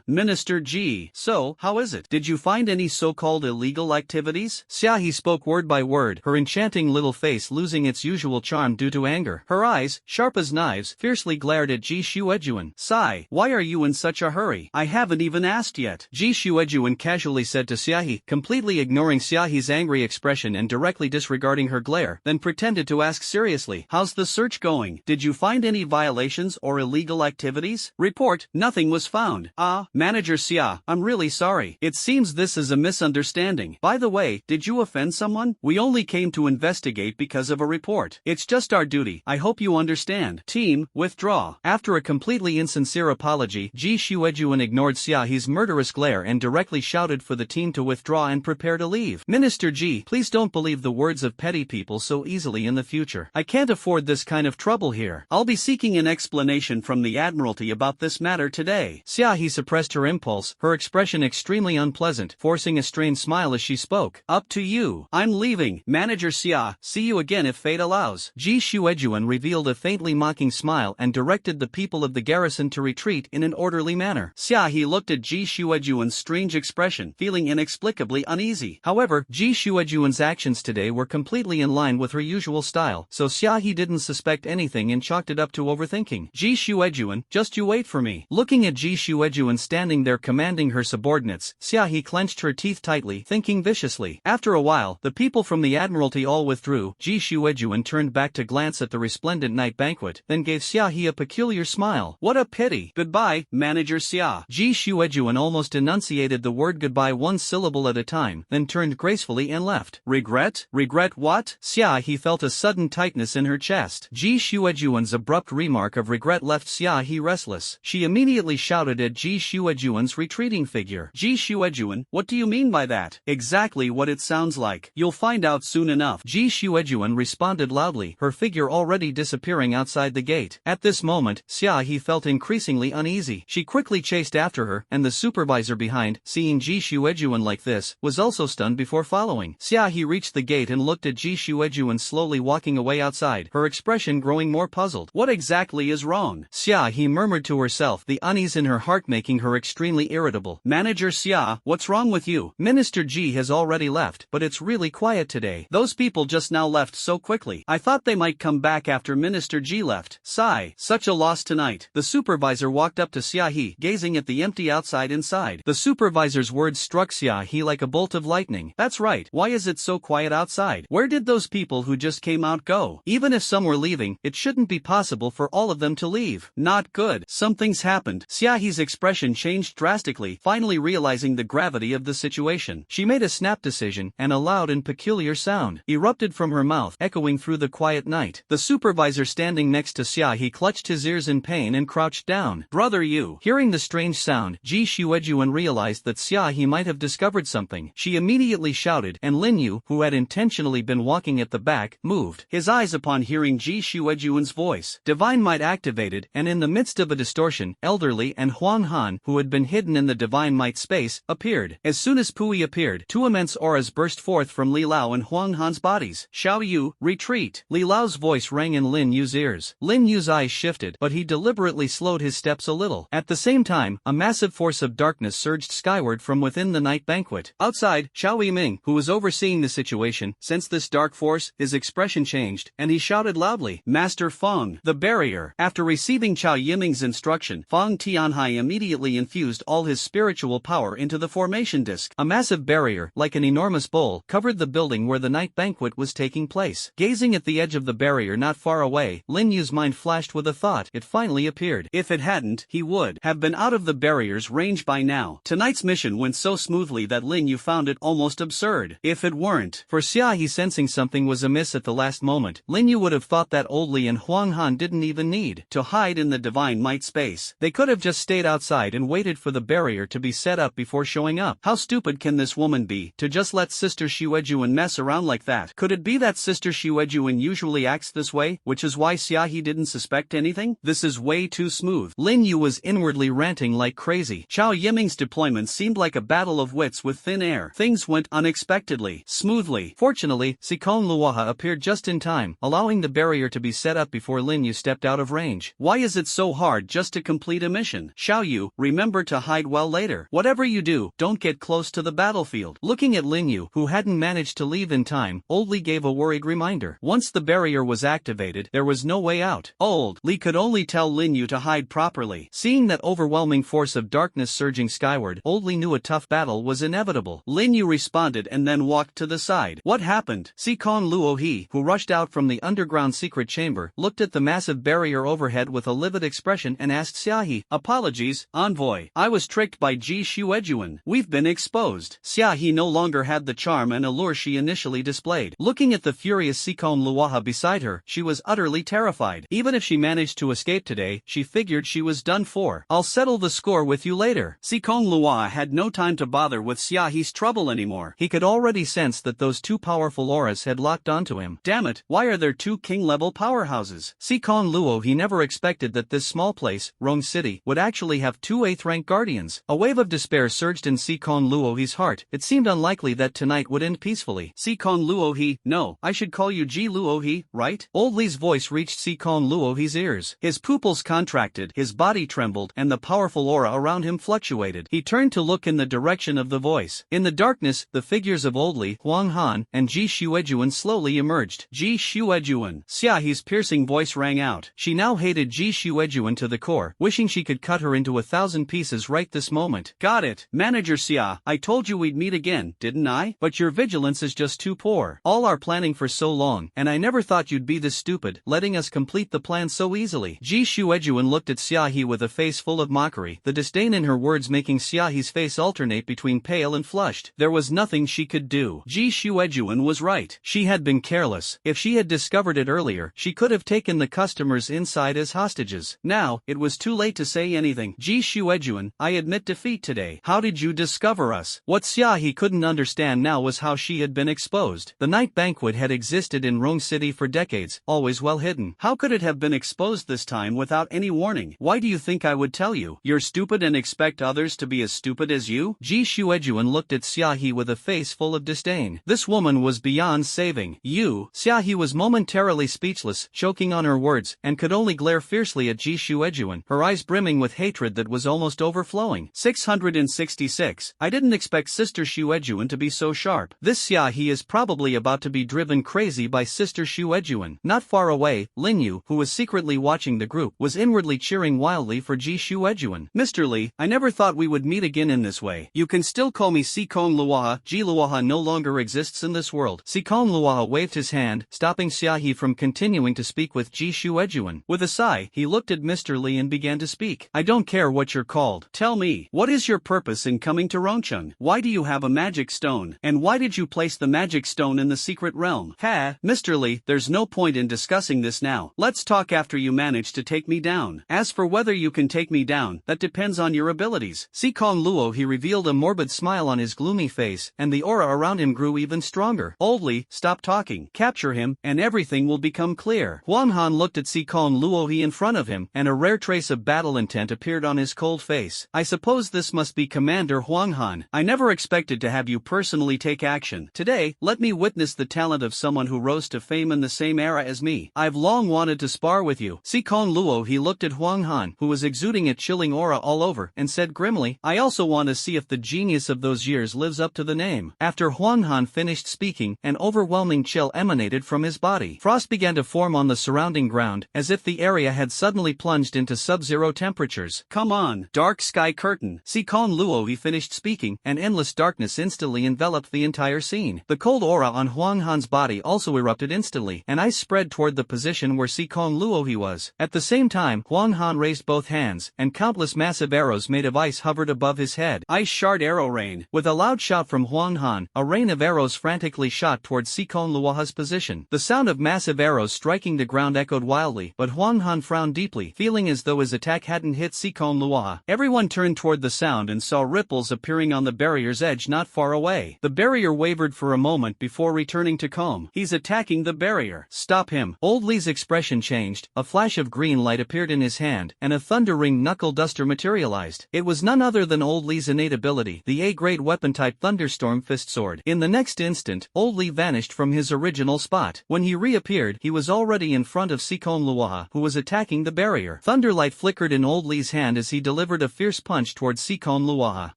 Minister Ji. So, how is it? Did you find any so-called illegal activities? Xiaohe spoke word by word, her enchanting little face losing its usual charm due to anger. Her eyes, sharp as knives, fiercely glared at Ji Shuejuan. Sigh, why are you in such a hurry? I haven't even asked yet. Ji Shuejuan casually said to Xiaohe, completely ignoring Xiaohe's angry expression and directly disregarding her glare, then pretended to ask seriously, how's the search going? Did you find any violations or illegal activities? Report, nothing was found. Manager Xia, I'm really sorry. It seems this is a misunderstanding. By the way, did you offend someone? We only came to investigate because of a report. It's just our duty. I hope you understand. Team, withdraw. After a completely insincere apology, Ji Shuejuan ignored Xiaohe's murderous glare and directly shouted for the team to withdraw and prepare to leave. Minister Ji, please don't believe the words of petty people so easily in the future. I can't afford this kind of trouble here. I'll be seeking an explanation from the Admiralty about this matter today. Xiaohe suppressed her impulse, her expression extremely unpleasant, forcing a strained smile as she spoke. Up to you. I'm leaving. Manager Xia, see you again if fate allows. Ji Shuejuan revealed a faintly mocking smile and directed the people of the garrison to retreat in an orderly manner. Xiaohe looked at Ji Shuejuan's strange expression, feeling inexplicably uneasy. However, Ji Shuejuan's actions today were completely in line with her usual style, so Xiaohe didn't suspect anything and chalked it up to overthinking. Ji Shuejuan, just you wait for me. Looking at Ji Shuejuan standing there commanding her subordinates, Xiaohe clenched her teeth tightly, thinking viciously. After a while, the people from the Admiralty all withdrew. Ji Shuejuan turned back to glance at the resplendent night banquet, then gave Xiaohe a peculiar smile. What a pity. Goodbye, Manager Xia. Ji Shuejuan almost enunciated the word goodbye one syllable at a time, then turned gracefully and left. Regret? Regret what? Xiaohe felt a sudden tightness in her chest. Ji Shuejuan's abrupt remark of regret left Xiaohe restless. She immediately shouted at Ji Shuejuan's retreating figure. Ji Shuejuan, what do you mean by that? Exactly what it sounds like. You'll find out soon enough. Ji Shuejuan responded loudly, her figure already disappearing outside the gate. At this moment, Xiaohe felt increasingly uneasy. She quickly chased after her, and the supervisor behind, seeing Ji Shuejuan like this, was also stunned before following. Xiaohe reached the gate and looked at Ji Shuejuan slowly walking away outside, her expression growing more puzzled. What exactly is wrong? Xiaohe murmured to herself, the unease in her heart making her extremely irritable. Manager Xia, what's wrong with you? Minister Ji has already left, but it's really quiet today. Those people just now left so quickly. I thought they might come back after Minister Ji left. Sigh, such a loss tonight. The supervisor walked up to Xiaohe, gazing at the empty outside inside. The supervisor's words struck Xiaohe like a bolt of lightning. That's right. right, why is it so quiet outside? Where did those people who just came out go? Even if some were leaving, it shouldn't be possible for all of them to leave. Not good. Something's happened. Xiaohe's expression changed drastically, finally realizing the gravity of the situation. She made a snap decision, and a loud and peculiar sound erupted from her mouth, echoing through the quiet night. The supervisor standing next to Xiaohe clutched his ears in pain and crouched down. Brother Yu. Hearing the strange sound, Ji Xuejuan realized that Xiaohe might have discovered something. She immediately shouted, and Lin Yu, who had intentionally been walking at the back, moved his eyes upon hearing Ji Xuejuan's voice. Divine Might activated, and in the midst of a distortion, Elderly and Huang Han, who had been hidden in the Divine Might space, appeared. As soon as Pui appeared, two immense auras burst forth from Li Lao and Huang Han's bodies. Xiao Yu, retreat! Li Lao's voice rang in Lin Yu's ears. Lin Yu's eyes shifted, but he deliberately slowed his steps a little. At the same time, a massive force of darkness surged skyward from within the night banquet. Outside, Xiao Yiming, who was overseeing the situation, sensed this dark force. His expression changed, and he shouted loudly, Master Feng, the barrier. After receiving Xiao Yiming's instruction, Feng Tianhai immediately infused all his spiritual power into the formation disc. A massive barrier, like an enormous bowl, covered the building where the night banquet was taking place. Gazing at the edge of the barrier not far away, Lin Yu's mind flashed with a thought. It finally appeared. If it hadn't, he would have been out of the barrier's range by now. Tonight's mission went so smoothly that Lin Yu found it almost absurd. If it weren't for Xiaohe sensing something was amiss at the last moment, Lin Yu would have thought that Old Li and Huang Han didn't even need to hide in the Divine Might space. They could have just stayed outside and waited for the barrier to be set up before showing up. How stupid can this woman be to just let Sister Xuejuan mess around like that? Could it be that Sister Xuejuan usually acts this way, which is why Xiaohe didn't suspect anything? This is way too smooth. Lin Yu was inwardly ranting like crazy. Xiao Yiming's deployment seemed like a battle of wits with thin air. Things went unexpectedly smoothly. Fortunately, Sikon Luaha appeared just in time, allowing the barrier to be set up before Lin Yu stepped out of range. Why is it so hard just to complete a mission? Xiao Yu, remember to hide well later. Whatever you do, don't get close to the battlefield. Looking at Lin Yu, who hadn't managed to leave in time, Old Li gave a worried reminder. Once the barrier was activated, there was no way out. Old Li could only tell Lin Yu to hide properly. Seeing that overwhelming force of darkness surging skyward, Old Li knew a tough battle was inevitable. Lin Yu responded and then walked to the side. What happened? Sikon Luohe, who rushed out from the underground secret chamber, looked at the massive barrier overhead with a livid expression and asked Xiaohe, Apologies, envoy. I was tricked by Ji Xuejuan. We've been exposed. Xiaohe no longer had the charm and allure she initially displayed. Looking at the furious Sikon Luaha beside her, she was utterly terrified. Even if she managed to escape today, she figured she was done for. I'll settle the score with you later. Sikon Luaha had no time to bother with Xiaohe's trouble anymore. He could already sense that those two powerful auras had locked onto him. Damn it, why are there two king-level powerhouses? Sikon Luohe never expected that this small place, Rong City, would actually have two 8th-rank guardians. A wave of despair surged in Sikon Luohe's heart. It seemed unlikely that tonight would end peacefully. Sikon Luohe, no, I should call you Ji Luohe, right? Old Li's voice reached Sikon Luohe's ears. His pupils contracted, his body trembled, and the powerful aura around him fluctuated. He turned to look in the direction of the voice. In the darkness, the figures of Old Li, Huang Han, and Ji Xuejuan slowly emerged. Ji Xuejuan. Xiaohe's piercing voice rang out. She now hated Ji Xuejuan to the core, wishing she could cut her into 1,000 pieces right this moment. Got it. Manager Xia, I told you we'd meet again, didn't I? But your vigilance is just too poor. All our planning for so long, and I never thought you'd be this stupid, letting us complete the plan so easily. Ji Xuejuan looked at Xiaohe with a face full of mockery, the disdain in her words making Xiaohe's face alternate between pale and flushed. There was nothing she could do. Ji Xuejuan was right. She had been careless. If she had discovered it earlier, she could have taken the customers inside as hostages. Now, it was too late to say anything. Ji Xuejuan, I admit defeat today. How did you discover us? What Xiaohe couldn't understand now was how she had been exposed. The night banquet had existed in Rong City for decades, always well hidden. How could it have been exposed this time without any warning? Why do you think I would tell you? You're stupid and expect others to be as stupid as you? Ji Xuejuan looked at Xiaohe with a face full of disdain. This woman was beyond saving. You? Xiaohe was momentarily speechless, choking on her words, and could only glare fiercely at Ji Xuejuan, her eyes brimming with hatred that was almost overflowing. 666. I didn't expect Sister Xuejuan to be so sharp. This Xiaohe is probably about to be driven crazy by Sister Xuejuan. Not far away, Lin Yu, who was secretly watching the group, was inwardly cheering wildly for Ji Xuejuan. Mr. Li, I never thought we would meet again in this way. You can still call me Sikon Luaha, Ji Luaha. Luoha no longer exists in this world. Sikon Luoha waved his hand, stopping Xiaohe from continuing to speak with Ji Shuejuan. With a sigh, he looked at Mr. Li and began to speak. I don't care what you're called. Tell me, what is your purpose in coming to Rongcheng? Why do you have a magic stone? And why did you place the magic stone in the secret realm? Ha, Mr. Li, there's no point in discussing this now. Let's talk after you manage to take me down. As for whether you can take me down, that depends on your abilities. Sikon Luo, he revealed a morbid smile on his gloomy face, and the aura around him grew even stronger. Old Li, stop talking. Capture him, and everything will become clear. Huang Han looked at Sikon Luo in front of him, and a rare trace of battle intent appeared on his cold face. I suppose this must be Commander Huang Han. I never expected to have you personally take action. Today, let me witness the talent of someone who rose to fame in the same era as me. I've long wanted to spar with you. Sikon Luo, he looked at Huang Han, who was exuding a chilling aura all over, and said grimly, I also want to see if the genius of those years lives up to the name. After Huang Han finished speaking, an overwhelming chill emanated from his body. Frost began to form on the surrounding ground, as if the area had suddenly plunged into sub-zero temperatures. Come on, dark sky curtain. Sikon Luo, he finished speaking, and endless darkness instantly enveloped the entire scene. The cold aura on Huang Han's body also erupted instantly, and ice spread toward the position where Sikon Luo he was. At the same time, Huang Han raised both hands, and countless massive arrows made of ice hovered above his head. Ice shard arrow rain. With a loud shout from Huang Han, a rain of arrows frantically shot towards Sikon Luoha's position. The sound of massive arrows striking the ground echoed wildly, but Huang Han frowned deeply, feeling as though his attack hadn't hit Sikon Luoha. Everyone turned toward the sound and saw ripples appearing on the barrier's edge not far away. The barrier wavered for a moment before returning to calm. He's attacking the barrier. Stop him. Old Li's expression changed, a flash of green light appeared in his hand, and a thunder-ring knuckle duster materialized. It was none other than Old Li's innate ability, the A-grade weapon-type Thunderstorm Fist Sword. In the next instant, Old Li vanished from his original spot. When he reappeared, he was already in front of Sikon Luoha, who was attacking the barrier. Thunderlight flickered in Old Li's hand as he delivered a fierce punch towards Sikon Luoha.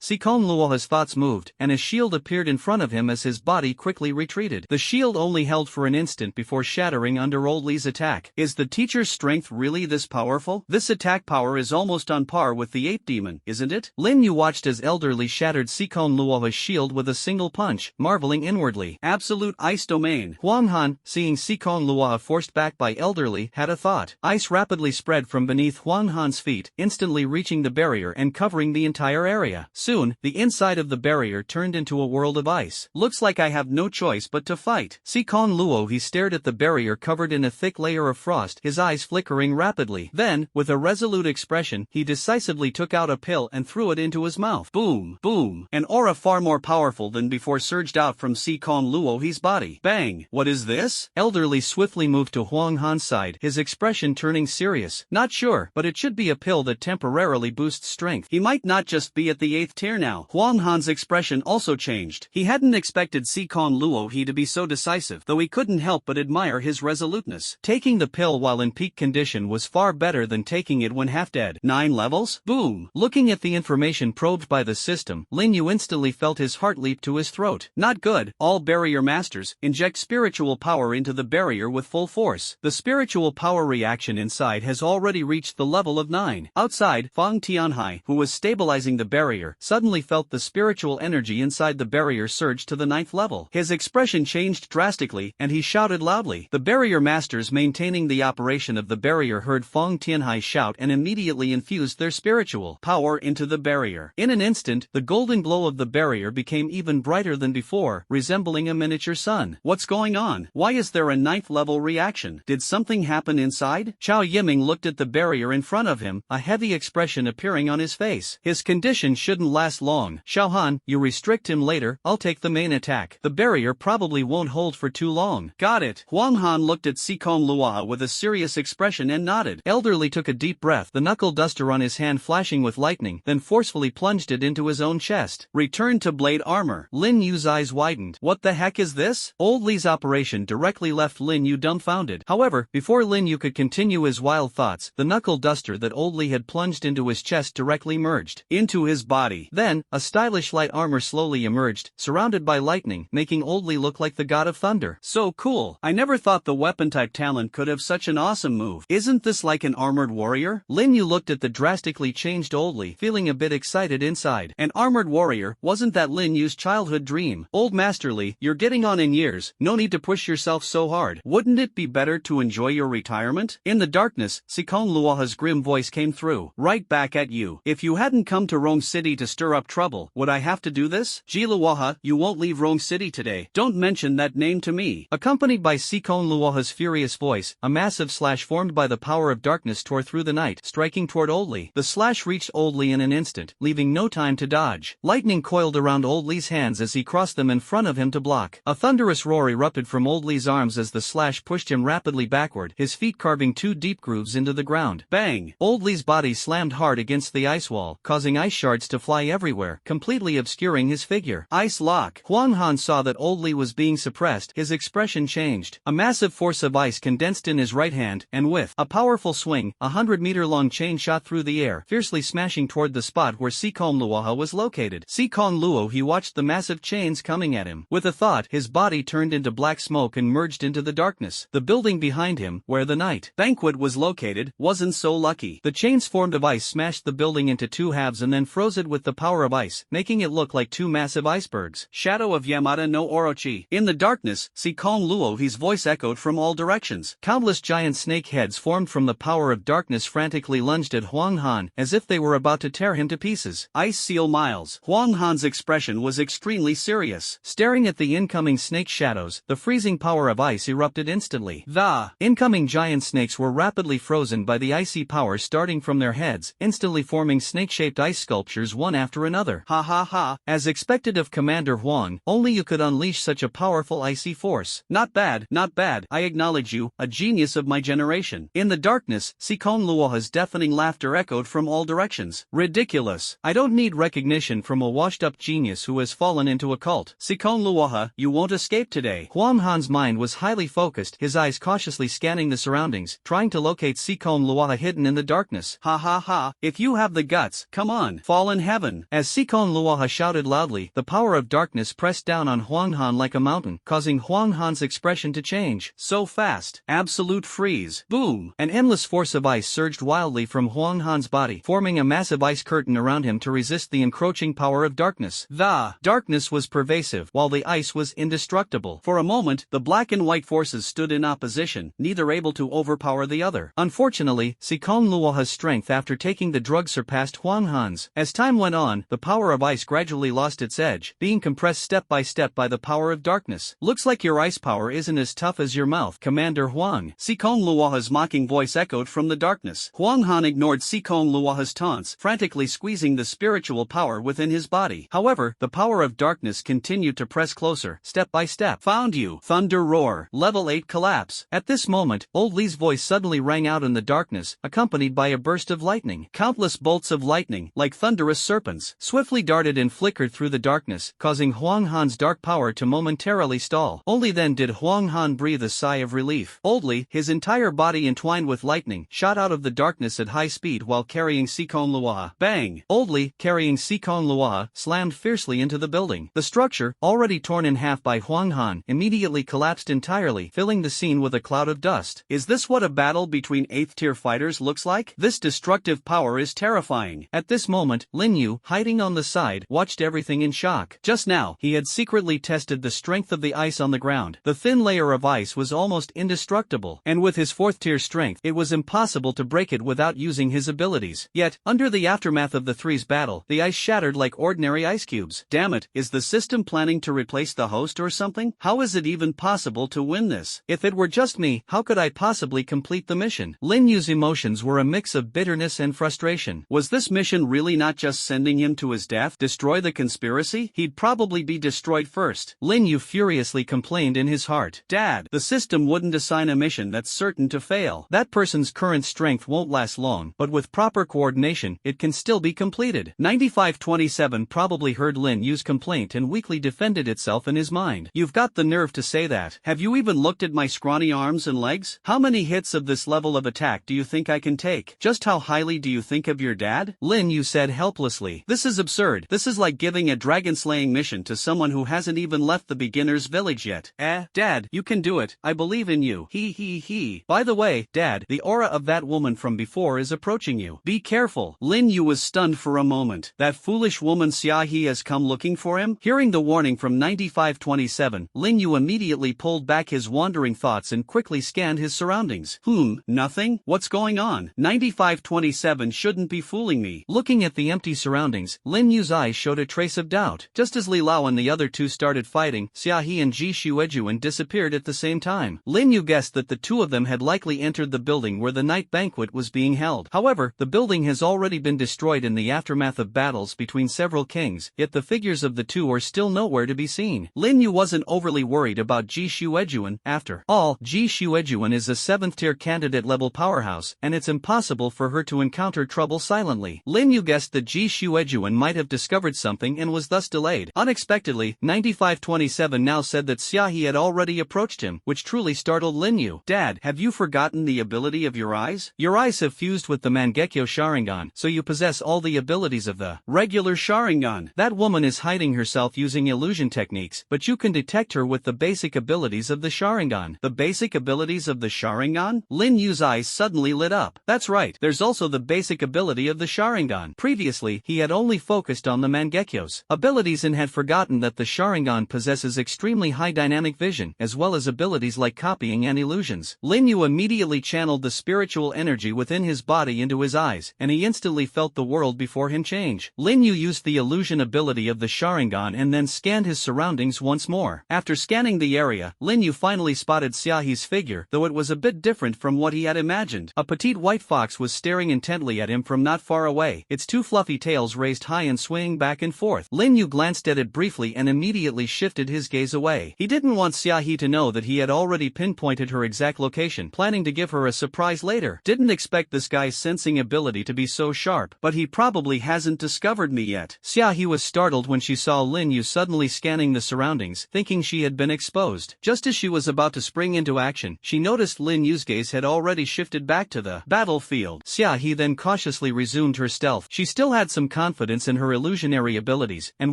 Sikon Luoha's thoughts moved, and a shield appeared in front of him as his body quickly retreated. The shield only held for an instant before shattering under Old Li's attack. Is the teacher's strength really this powerful? This attack power is almost on par with the ape demon, isn't it? Lin Yu watched as Elder Li shattered Sikon Luoha's shield with a single punch, marveling inwardly. Absolute ice domain. Huang Han, seeing Sikon Luoha forced back by Elder Li, had a thought. Ice rapidly spread from beneath Huang Han's feet, instantly reaching the barrier and covering the entire area. Soon, the inside of the barrier turned into a world of ice. Looks like I have no choice but to fight. Sikon Luo, he stared at the barrier covered in a thick layer of frost, his eyes flickering rapidly. Then, with a resolute expression, he decisively took out a pill and threw it into his mouth. Boom, boom. An aura far more powerful than before surged out from Sikon Luo's body. Bang. What is this? Elder Li swiftly moved to Huang Han's side, his expression turning serious. Not sure, but it should be a pill that temporarily boosts strength. He might not just be at the 8th tier now. Huang Han's expression also changed. He hadn't expected Sikon Luo to be so decisive, though he couldn't help but admire his resoluteness. Taking the pill while in peak condition was far better than taking it when half dead. 9 levels? Boom. Looking at the information probed by the system, Lin Yu instantly felt his heart leap to his throat. Not good. All barrier masters, inject spiritual power into the barrier with full force. The spiritual power reaction inside has already reached the level of 9. Outside, Fang Tianhai, who was stabilizing the barrier, suddenly felt the spiritual energy inside the barrier surge to the 9th level. His expression changed drastically, and he shouted loudly. The barrier masters maintaining the operation of the barrier heard Fang Tianhai shout and immediately infused their spiritual power into the barrier. In an instant, the golden glow of the barrier became even brighter than before, resembling a miniature sun. What's going on? Why is there a 9th level reaction? Did something happen inside? Chao Yiming looked at the barrier in front of him, a heavy expression appearing on his face. His condition shouldn't last long. Xiaohan, you restrict him later, I'll take the main attack. The barrier probably won't hold for too long. Got it. Huang Han looked at Sikon Luoha with a serious expression and nodded. Elder Li took a deep breath, the knuckle duster on his hand flashing with lightning, then forcefully plunged it into his own chest. Return to blade armor. Lin Yu's eyes widened. What the heck is this? Old Li's operation directly left Lin Yu dumbfounded. However, before Lin Yu could continue his wild thoughts, the knuckle duster that Old Li had plunged into his chest directly merged into his body. Then, a stylish light armor slowly emerged, surrounded by lightning, making Old Li look like the god of thunder. So cool. I never thought the weapon-type talent could have such an awesome move. Isn't this like an armored warrior? Lin Yu looked at the drastically changed Old Li, feeling a bit excited inside. An armored warrior, wasn't that Lin Yu's childhood childhood dream. Old Master Lee, you're getting on in years, no need to push yourself so hard. Wouldn't it be better to enjoy your retirement? In the darkness, Sikon Luoha's grim voice came through. Right back at you. If you hadn't come to Rong City to stir up trouble, would I have to do this? Ji Luoha, you won't leave Rong City today. Don't mention that name to me. Accompanied by Sikon Luoha's furious voice, a massive slash formed by the power of darkness tore through the night, striking toward Old Lee. The slash reached Old Lee in an instant, leaving no time to dodge. Lightning coiled around Old Lee's hands as he crossed them in front of him to block. A thunderous roar erupted from Old Lee's arms as the slash pushed him rapidly backward, his feet carving two deep grooves into the ground. Bang! Old Lee's body slammed hard against the ice wall, causing ice shards to fly everywhere, completely obscuring his figure. Ice lock. Huang Han saw that Old Lee was being suppressed. His expression changed. A massive force of ice condensed in his right hand, and with a powerful swing, a 100-meter-long chain shot through the air, fiercely smashing toward the spot where Sikon Luoha was located. Sikon Luo, he watched the massive chains coming at him. With a thought, his body turned into black smoke and merged into the darkness. The building behind him, where the night banquet was located, wasn't so lucky. The chains formed of ice smashed the building into two halves and then froze it with the power of ice, making it look like two massive icebergs. Shadow of Yamada no Orochi. In the darkness, Sikon Luo, his voice echoed from all directions. Countless giant snake heads formed from the power of darkness frantically lunged at Huang Han, as if they were about to tear him to pieces. Ice Seal Miles. Huang Han's expression was extremely serious. Staring at the incoming snake shadows, the freezing power of ice erupted instantly. The incoming giant snakes were rapidly frozen by the icy power starting from their heads, instantly forming snake-shaped ice sculptures one after another. Ha ha ha. As expected of Commander Huang, only you could unleash such a powerful icy force. Not bad, not bad. I acknowledge you, a genius of my generation. In the darkness, Sikon Luoha's deafening laughter echoed from all directions. Ridiculous. I don't need recognition from a washed-up genius who has fallen into a cult. Sikon Luoha, you won't escape today. Huang Han's mind was highly focused, his eyes cautiously scanning the surroundings, trying to locate Sikon Luoha hidden in the darkness. Ha ha ha. If you have the guts, come on, fall in heaven. As Sikon Luoha shouted loudly, the power of darkness pressed down on Huang Han like a mountain, causing Huang Han's expression to change. So fast. Absolute freeze. Boom. An endless force of ice surged wildly from Huang Han's body, forming a massive ice curtain around him to resist the encroaching power of darkness. The darkness was pervasive, while the ice was indestructible. For a moment, the black and white forces stood in opposition, neither able to overpower the other. Unfortunately, Sikon Luoha's strength after taking the drug surpassed Huang Han's. As time went on, the power of ice gradually lost its edge, being compressed step by step by the power of darkness. Looks like your ice power isn't as tough as your mouth, Commander Huang. Sikon Luoha's mocking voice echoed from the darkness. Huang Han ignored Sikon Luoha's taunts, frantically squeezing the spiritual power within his body. However, the power of darkness continued to press closer, step by step. Found you. Thunder roar. Level 8 collapse. At this moment, Old Lee's voice suddenly rang out in the darkness, accompanied by a burst of lightning. Countless bolts of lightning, like thunderous serpents, swiftly darted and flickered through the darkness, causing Huang Han's dark power to momentarily stall. Only then did Huang Han breathe a sigh of relief. Old Lee, his entire body entwined with lightning, shot out of the darkness at high speed while carrying Sikon Luoha. Bang! Old Lee, carrying Sikon Luoha, slammed fiercely into the building. The structure, already torn in half by Huang Han, immediately collapsed entirely, filling the scene with a cloud of dust. Is this what a battle between 8th-tier fighters looks like? This destructive power is terrifying. At this moment, Lin Yu, hiding on the side, watched everything in shock. Just now, he had secretly tested the strength of the ice on the ground. The thin layer of ice was almost indestructible, and with his 4th-tier strength, it was impossible to break it without using his abilities. Yet, under the aftermath of the three's battle, the ice shattered like ordinary ice cubes. Damn it, is the system planning to replace the host or something? How is it even possible to win this? If it were just me, how could I possibly complete the mission? Lin Yu's emotions were a mix of bitterness and frustration. Was this mission really not just sending him to his death? Destroy the conspiracy? He'd probably be destroyed first. Lin Yu furiously complained in his heart. Dad, the system wouldn't assign a mission that's certain to fail. That person's current strength won't last long, but with proper coordination, it can still be completed. 9527 probably heard Lin Yu's complaint and weakly defended itself in his mind. You've got the nerve to say that. Have you even looked at my scrawny arms and legs? How many hits of this level of attack do you think I can take? Just how highly do you think of your dad? Lin Yu said helplessly. This is absurd. This is like giving a dragon-slaying mission to someone who hasn't even left the beginner's village yet. Dad, you can do it. I believe in you. He. By the way, Dad, the aura of that woman from before is approaching you. Be careful. Lin Yu was stunned for a moment. That foolish woman Xia He has come looking for him? him? Hearing the warning from 9527, Lin Yu immediately pulled back his wandering thoughts and quickly scanned his surroundings. Nothing? What's going on? 9527 shouldn't be fooling me. Looking at the empty surroundings, Lin Yu's eyes showed a trace of doubt. Just as Li Lao and the other two started fighting, Xia He and Ji Shuejuan disappeared at the same time. Lin Yu guessed that the two of them had likely entered the building where the night banquet was being held. However, the building has already been destroyed in the aftermath of battles between several kings, yet the figures of the two are still nowhere to be seen. Lin Yu wasn't overly worried about Ji Shuejuan. After all, Ji Shuejuan is a 7th-tier candidate-level powerhouse, and it's impossible for her to encounter trouble silently. Lin Yu guessed that Ji Shuejuan might have discovered something and was thus delayed. Unexpectedly, 9527 now said that Xia He had already approached him, which truly startled Lin Yu. Dad, have you forgotten the ability of your eyes? Your eyes have fused with the Mangekyo Sharingan, so you possess all the abilities of the regular Sharingan. That woman is hiding herself using illusion techniques, but you can detect her with the basic abilities of the Sharingan. The basic abilities of the Sharingan? Lin Yu's eyes suddenly lit up. That's right, there's also the basic ability of the Sharingan. Previously, he had only focused on the Mangekyo's abilities and had forgotten that the Sharingan possesses extremely high dynamic vision, as well as abilities like copying and illusions. Lin Yu immediately channeled the spiritual energy within his body into his eyes, and he instantly felt the world before him change. Lin Yu used the illusion ability of the Sharingan and then scanned his surroundings once more. After scanning the area, Lin Yu finally spotted Xia He's figure, though it was a bit different from what he had imagined. A petite white fox was staring intently at him from not far away, its two fluffy tails raised high and swaying back and forth. Lin Yu glanced at it briefly and immediately shifted his gaze away. He didn't want Xia He to know that he had already pinpointed her exact location, planning to give her a surprise later. Didn't expect this guy's sensing ability to be so sharp, but he probably hasn't discovered me yet. Xia He was startled when she saw Lin Yu suddenly scanning the surroundings, thinking she had been exposed. Just as she was about to spring into action, she noticed Lin Yu's gaze had already shifted back to the battlefield. Xia He then cautiously resumed her stealth. She still had some confidence in her illusionary abilities, and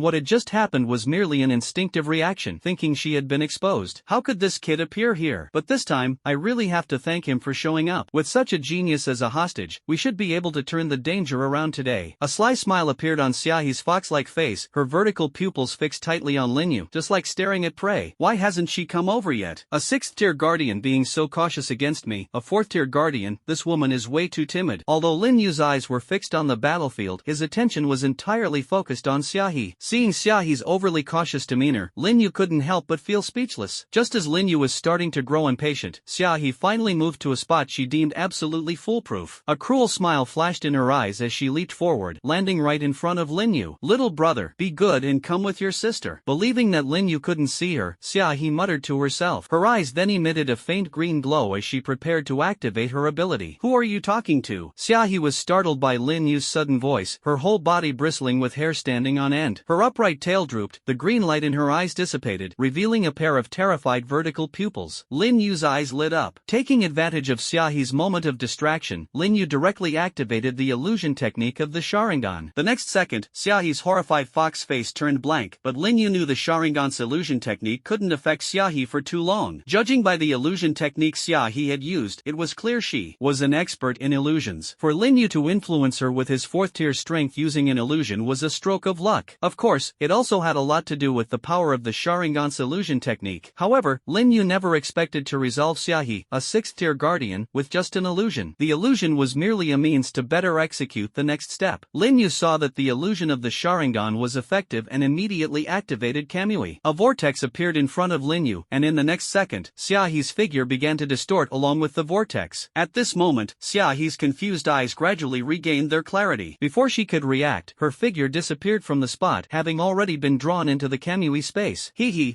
what had just happened was merely an instinctive reaction, thinking she had been exposed. How could this kid appear here? But this time, I really have to thank him for showing up. With such a genius as a hostage, we should be able to turn the danger around today. A sly smile appeared on Xia He's fox-like face, her vertical pupils fixed tightly on Lin Yu, just like staring at prey. Why hasn't she come over yet? A 6th-tier guardian being so cautious against me, a 4th-tier guardian, this woman is way too timid. Although Lin Yu's eyes were fixed on the battlefield, his attention was entirely focused on Xia He. Seeing Xia He's overly cautious demeanor, Lin Yu couldn't help but feel speechless. Just as Lin Yu was starting to grow impatient, Xia He finally moved to a spot she deemed absolutely foolproof. A cruel smile flashed in her eyes as she leaped forward, landing right in front of Lin Yu. Little brother, be good and come with your sister. Believing that Lin Yu couldn't see her, Xia He muttered to herself. Her eyes then emitted a faint green glow as she prepared to activate her ability. Who are you talking to? Xia He was startled by Lin Yu's sudden voice, her whole body bristling with hair standing on end. Her upright tail drooped, the green light in her eyes dissipated, revealing a pair of terrified vertical pupils. Lin Yu's eyes lit up. Taking advantage of Xia He's moment of distraction, Lin Yu directly activated the illusion technique of the Sharingan. The next second, Xia He's horrified fox face turned blank, but Lin Yu knew the Sharingan's illusion technique couldn't affect Xia He for too long. Judging by the illusion technique Xia He had used, it was clear she was an expert in illusions. For Lin Yu to influence her with his 4th-tier strength using an illusion was a stroke of luck. Of course, it also had a lot to do with the power of the Sharingan's illusion technique. However, Lin Yu never expected to resolve Xia He, a 6th-tier guardian, with just an illusion. The illusion was merely a means to better execute the next step. Lin Yu saw that the illusion of the Sharingan was effective and immediately activated Kamui. A vortex appeared in front of Lin Yu, and in the next second, Xia He's figure began to distort along with the vortex. At this moment, Xia He's confused eyes gradually regained their clarity. Before she could react, her figure disappeared from the spot, having already been drawn into the Kamui space.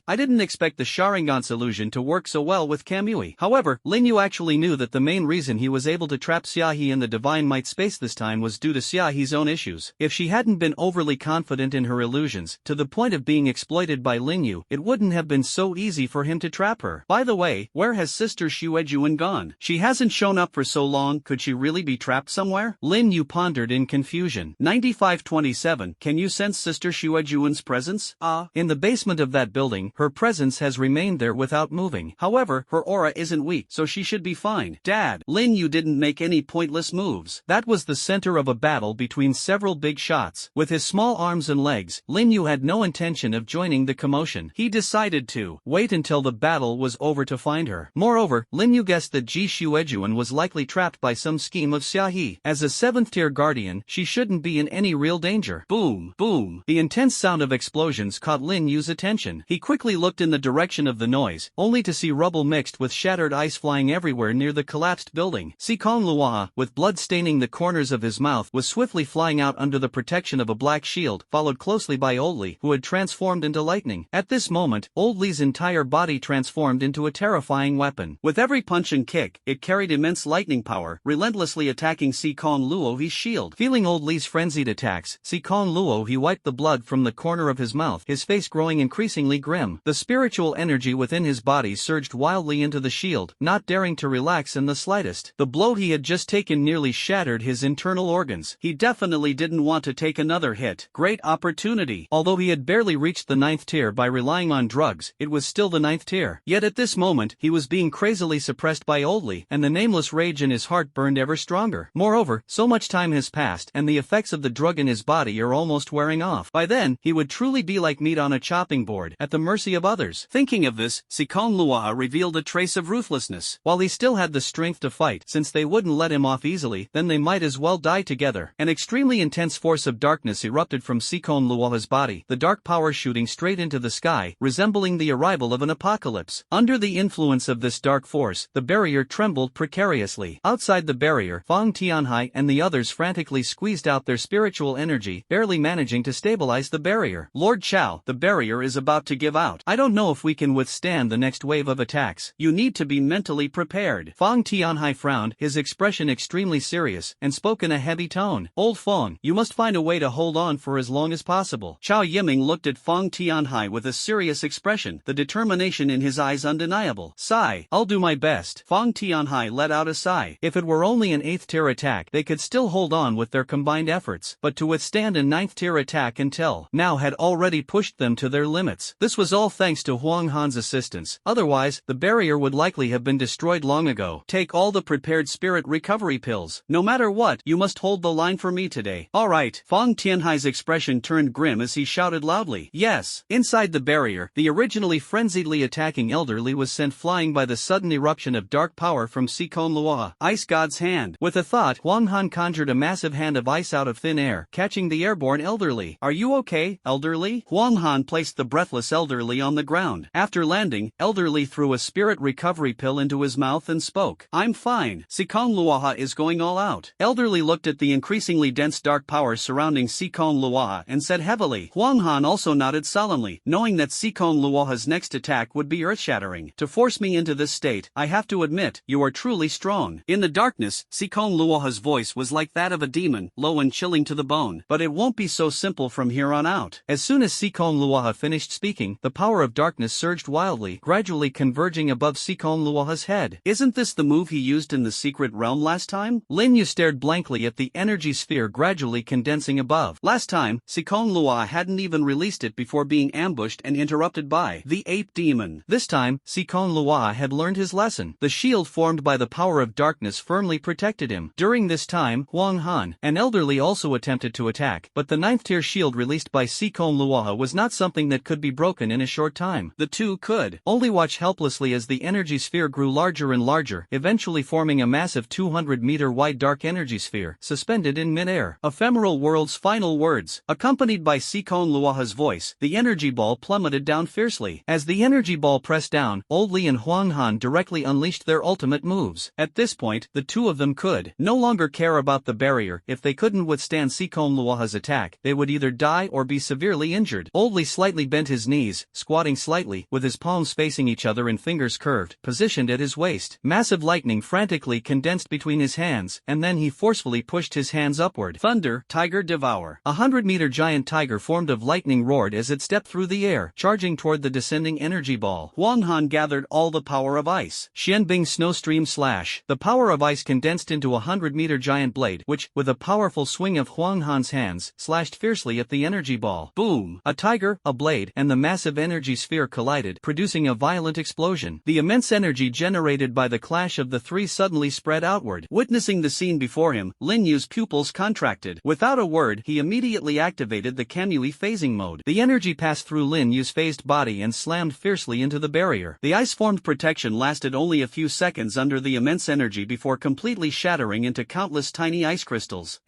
I didn't expect the Sharingan's illusion to work so well with Kamui. However, Lin Yu actually knew that the main reason he was able to trap Xia He in the Divine Might space this time was due to Xia He's own issues. If she hadn't been overly confident in her illusions, to the point of being exploited by Lin Yu, it wouldn't have been so easy for him to trap her. By the way, where has Sister Shuejuan gone? She hasn't shown up for so long, could she really be trapped somewhere? Lin Yu pondered in confusion. 9527, can you sense Sister Shuejuan's presence? In the basement of that building, her presence has remained there without moving. However, her aura isn't weak, so she should be fine. Dad, Lin Yu didn't make any pointless moves. That was the center of a battle between several big shots. With his small arms and legs, Lin Yu Yu had no intention of joining the commotion. He decided to wait until the battle was over to find her. Moreover, Lin Yu guessed that Ji Shuejuan was likely trapped by some scheme of Xia He. As a 7th-tier guardian, she shouldn't be in any real danger. Boom, boom. The intense sound of explosions caught Lin Yu's attention. He quickly looked in the direction of the noise, only to see rubble mixed with shattered ice flying everywhere near the collapsed building. Sikong Luoha, with blood staining the corners of his mouth, was swiftly flying out under the protection of a black shield, followed closely by Old Li, who had transformed into lightning. At this moment, Old Li's entire body transformed into a terrifying weapon. With every punch and kick, it carried immense lightning power, relentlessly attacking Sikong Luohi's shield. Feeling Old Li's frenzied attacks, Sikong Luohi wiped the blood from the corner of his mouth, his face growing increasingly grim. The spiritual energy within his body surged wildly into the shield, not daring to relax in the slightest. The blow he had just taken nearly shattered his internal organs. He definitely didn't want to take another hit. Great opportunity. Although he had barely reached the 9th tier by relying on drugs, it was still the 9th tier. Yet at this moment, he was being crazily suppressed by Old Li, and the nameless rage in his heart burned ever stronger. Moreover, so much time has passed, and the effects of the drug in his body are almost wearing off. By then, he would truly be like meat on a chopping board, at the mercy of others. Thinking of this, Sikong Luoha revealed a trace of ruthlessness. While he still had the strength to fight, since they wouldn't let him off easily, then they might as well die together. An extremely intense force of darkness erupted from Sikong Luoha's body, the dark power shooting straight into the sky, resembling the arrival of an apocalypse. Under the influence of this dark force, the barrier trembled precariously. Outside the barrier, Fang Tianhai and the others frantically squeezed out their spiritual energy, barely managing to stabilize the barrier. Lord Chao, the barrier is about to give out. I don't know if we can withstand the next wave of attacks. You need to be mentally prepared. Fang Tianhai frowned, his expression extremely serious, and spoke in a heavy tone. Old Feng, you must find a way to hold on for as long as possible. Chao Yiming looked at Fang Tianhai with a serious expression, the determination in his eyes undeniable. Sigh. I'll do my best. Fang Tianhai let out a sigh. If it were only an 8th tier attack, they could still hold on with their combined efforts, but to withstand a 9th tier attack until now had already pushed them to their limits. This was all thanks to Huang Han's assistance. Otherwise, the barrier would likely have been destroyed long ago. Take all the prepared spirit recovery pills. No matter what, you must hold the line for me today. Alright. Fang Tianhai's expression turned grim as he shouted loudly. Yes. Inside the barrier, the originally frenziedly attacking elderly was sent flying by the sudden eruption of dark power from Sikong Luoha, Ice God's hand. With a thought, Huang Han conjured a massive hand of ice out of thin air, catching the airborne elderly. Are you okay, elderly? Huang Han placed the breathless elderly on the ground. After landing, elderly threw a spirit recovery pill into his mouth and spoke. I'm fine. Sikong Luoha is going all out. Elderly looked at the increasingly dense dark power surrounding Sikong Luoha and said heavily. Huang Han also nodded solemnly, knowing that Sikong Luoha's next attack would be earth-shattering. To force me into this state, I have to admit, you are truly strong. In the darkness, Sikong Luoha's voice was like that of a demon, low and chilling to the bone. But it won't be so simple from here on out. As soon as Sikong Luoha finished speaking, the power of darkness surged wildly, gradually converging above Sikong Luoha's head. Isn't this the move he used in the secret realm last time? Lin Yu stared blankly at the energy sphere gradually condensing above. Last time, Sikong Luoha hadn't even released it before being ambushed and interrupted by the ape demon. This time, Sikong Luoha had learned his lesson. The shield formed by the power of darkness firmly protected him. During this time, Huang Han, an elderly, also attempted to attack, but the 9th tier shield released by Sikong Luoha was not something that could be broken in a short time. The two could only watch helplessly as the energy sphere grew larger and larger, eventually forming a massive 200-meter wide dark energy sphere, suspended in midair. Ephemeral World's final words. Accompanied by Sikong Luoha's voice, the energy ball plummeted down fiercely. As the energy ball pressed down, Old Li and Huang Han directly unleashed their ultimate moves. At this point, the two of them could no longer care about the barrier. If they couldn't withstand Sikong Luoha's attack, they would either die or be severely injured. Old Li slightly bent his knees, squatting slightly, with his palms facing each other and fingers curved, positioned at his waist. Massive lightning frantically condensed between his hands, and then he forcefully pushed his hands upward. Thunder, Tiger Devour. 100-meter giant tiger formed of lightning roared as it stepped through the air, charging toward the descending energy ball. Huang Han gathered all the power of ice. Xianbing Snowstream Slash. The power of ice condensed into a 100-meter giant blade, which, with a powerful swing of Huang Han's hands, slashed fiercely at the energy ball. Boom! A tiger, a blade, and the massive energy sphere collided, producing a violent explosion. The immense energy generated by the clash of the three suddenly spread outward. Witnessing the scene before him, Lin Yu's pupils contracted. Without a word, he immediately activated the Kamui Kamui phasing mode. The energy passed through Lin Yu's phased body and slammed fiercely into the barrier. The ice-formed protection lasted only a few seconds under the immense energy before completely shattering into countless tiny ice crystals.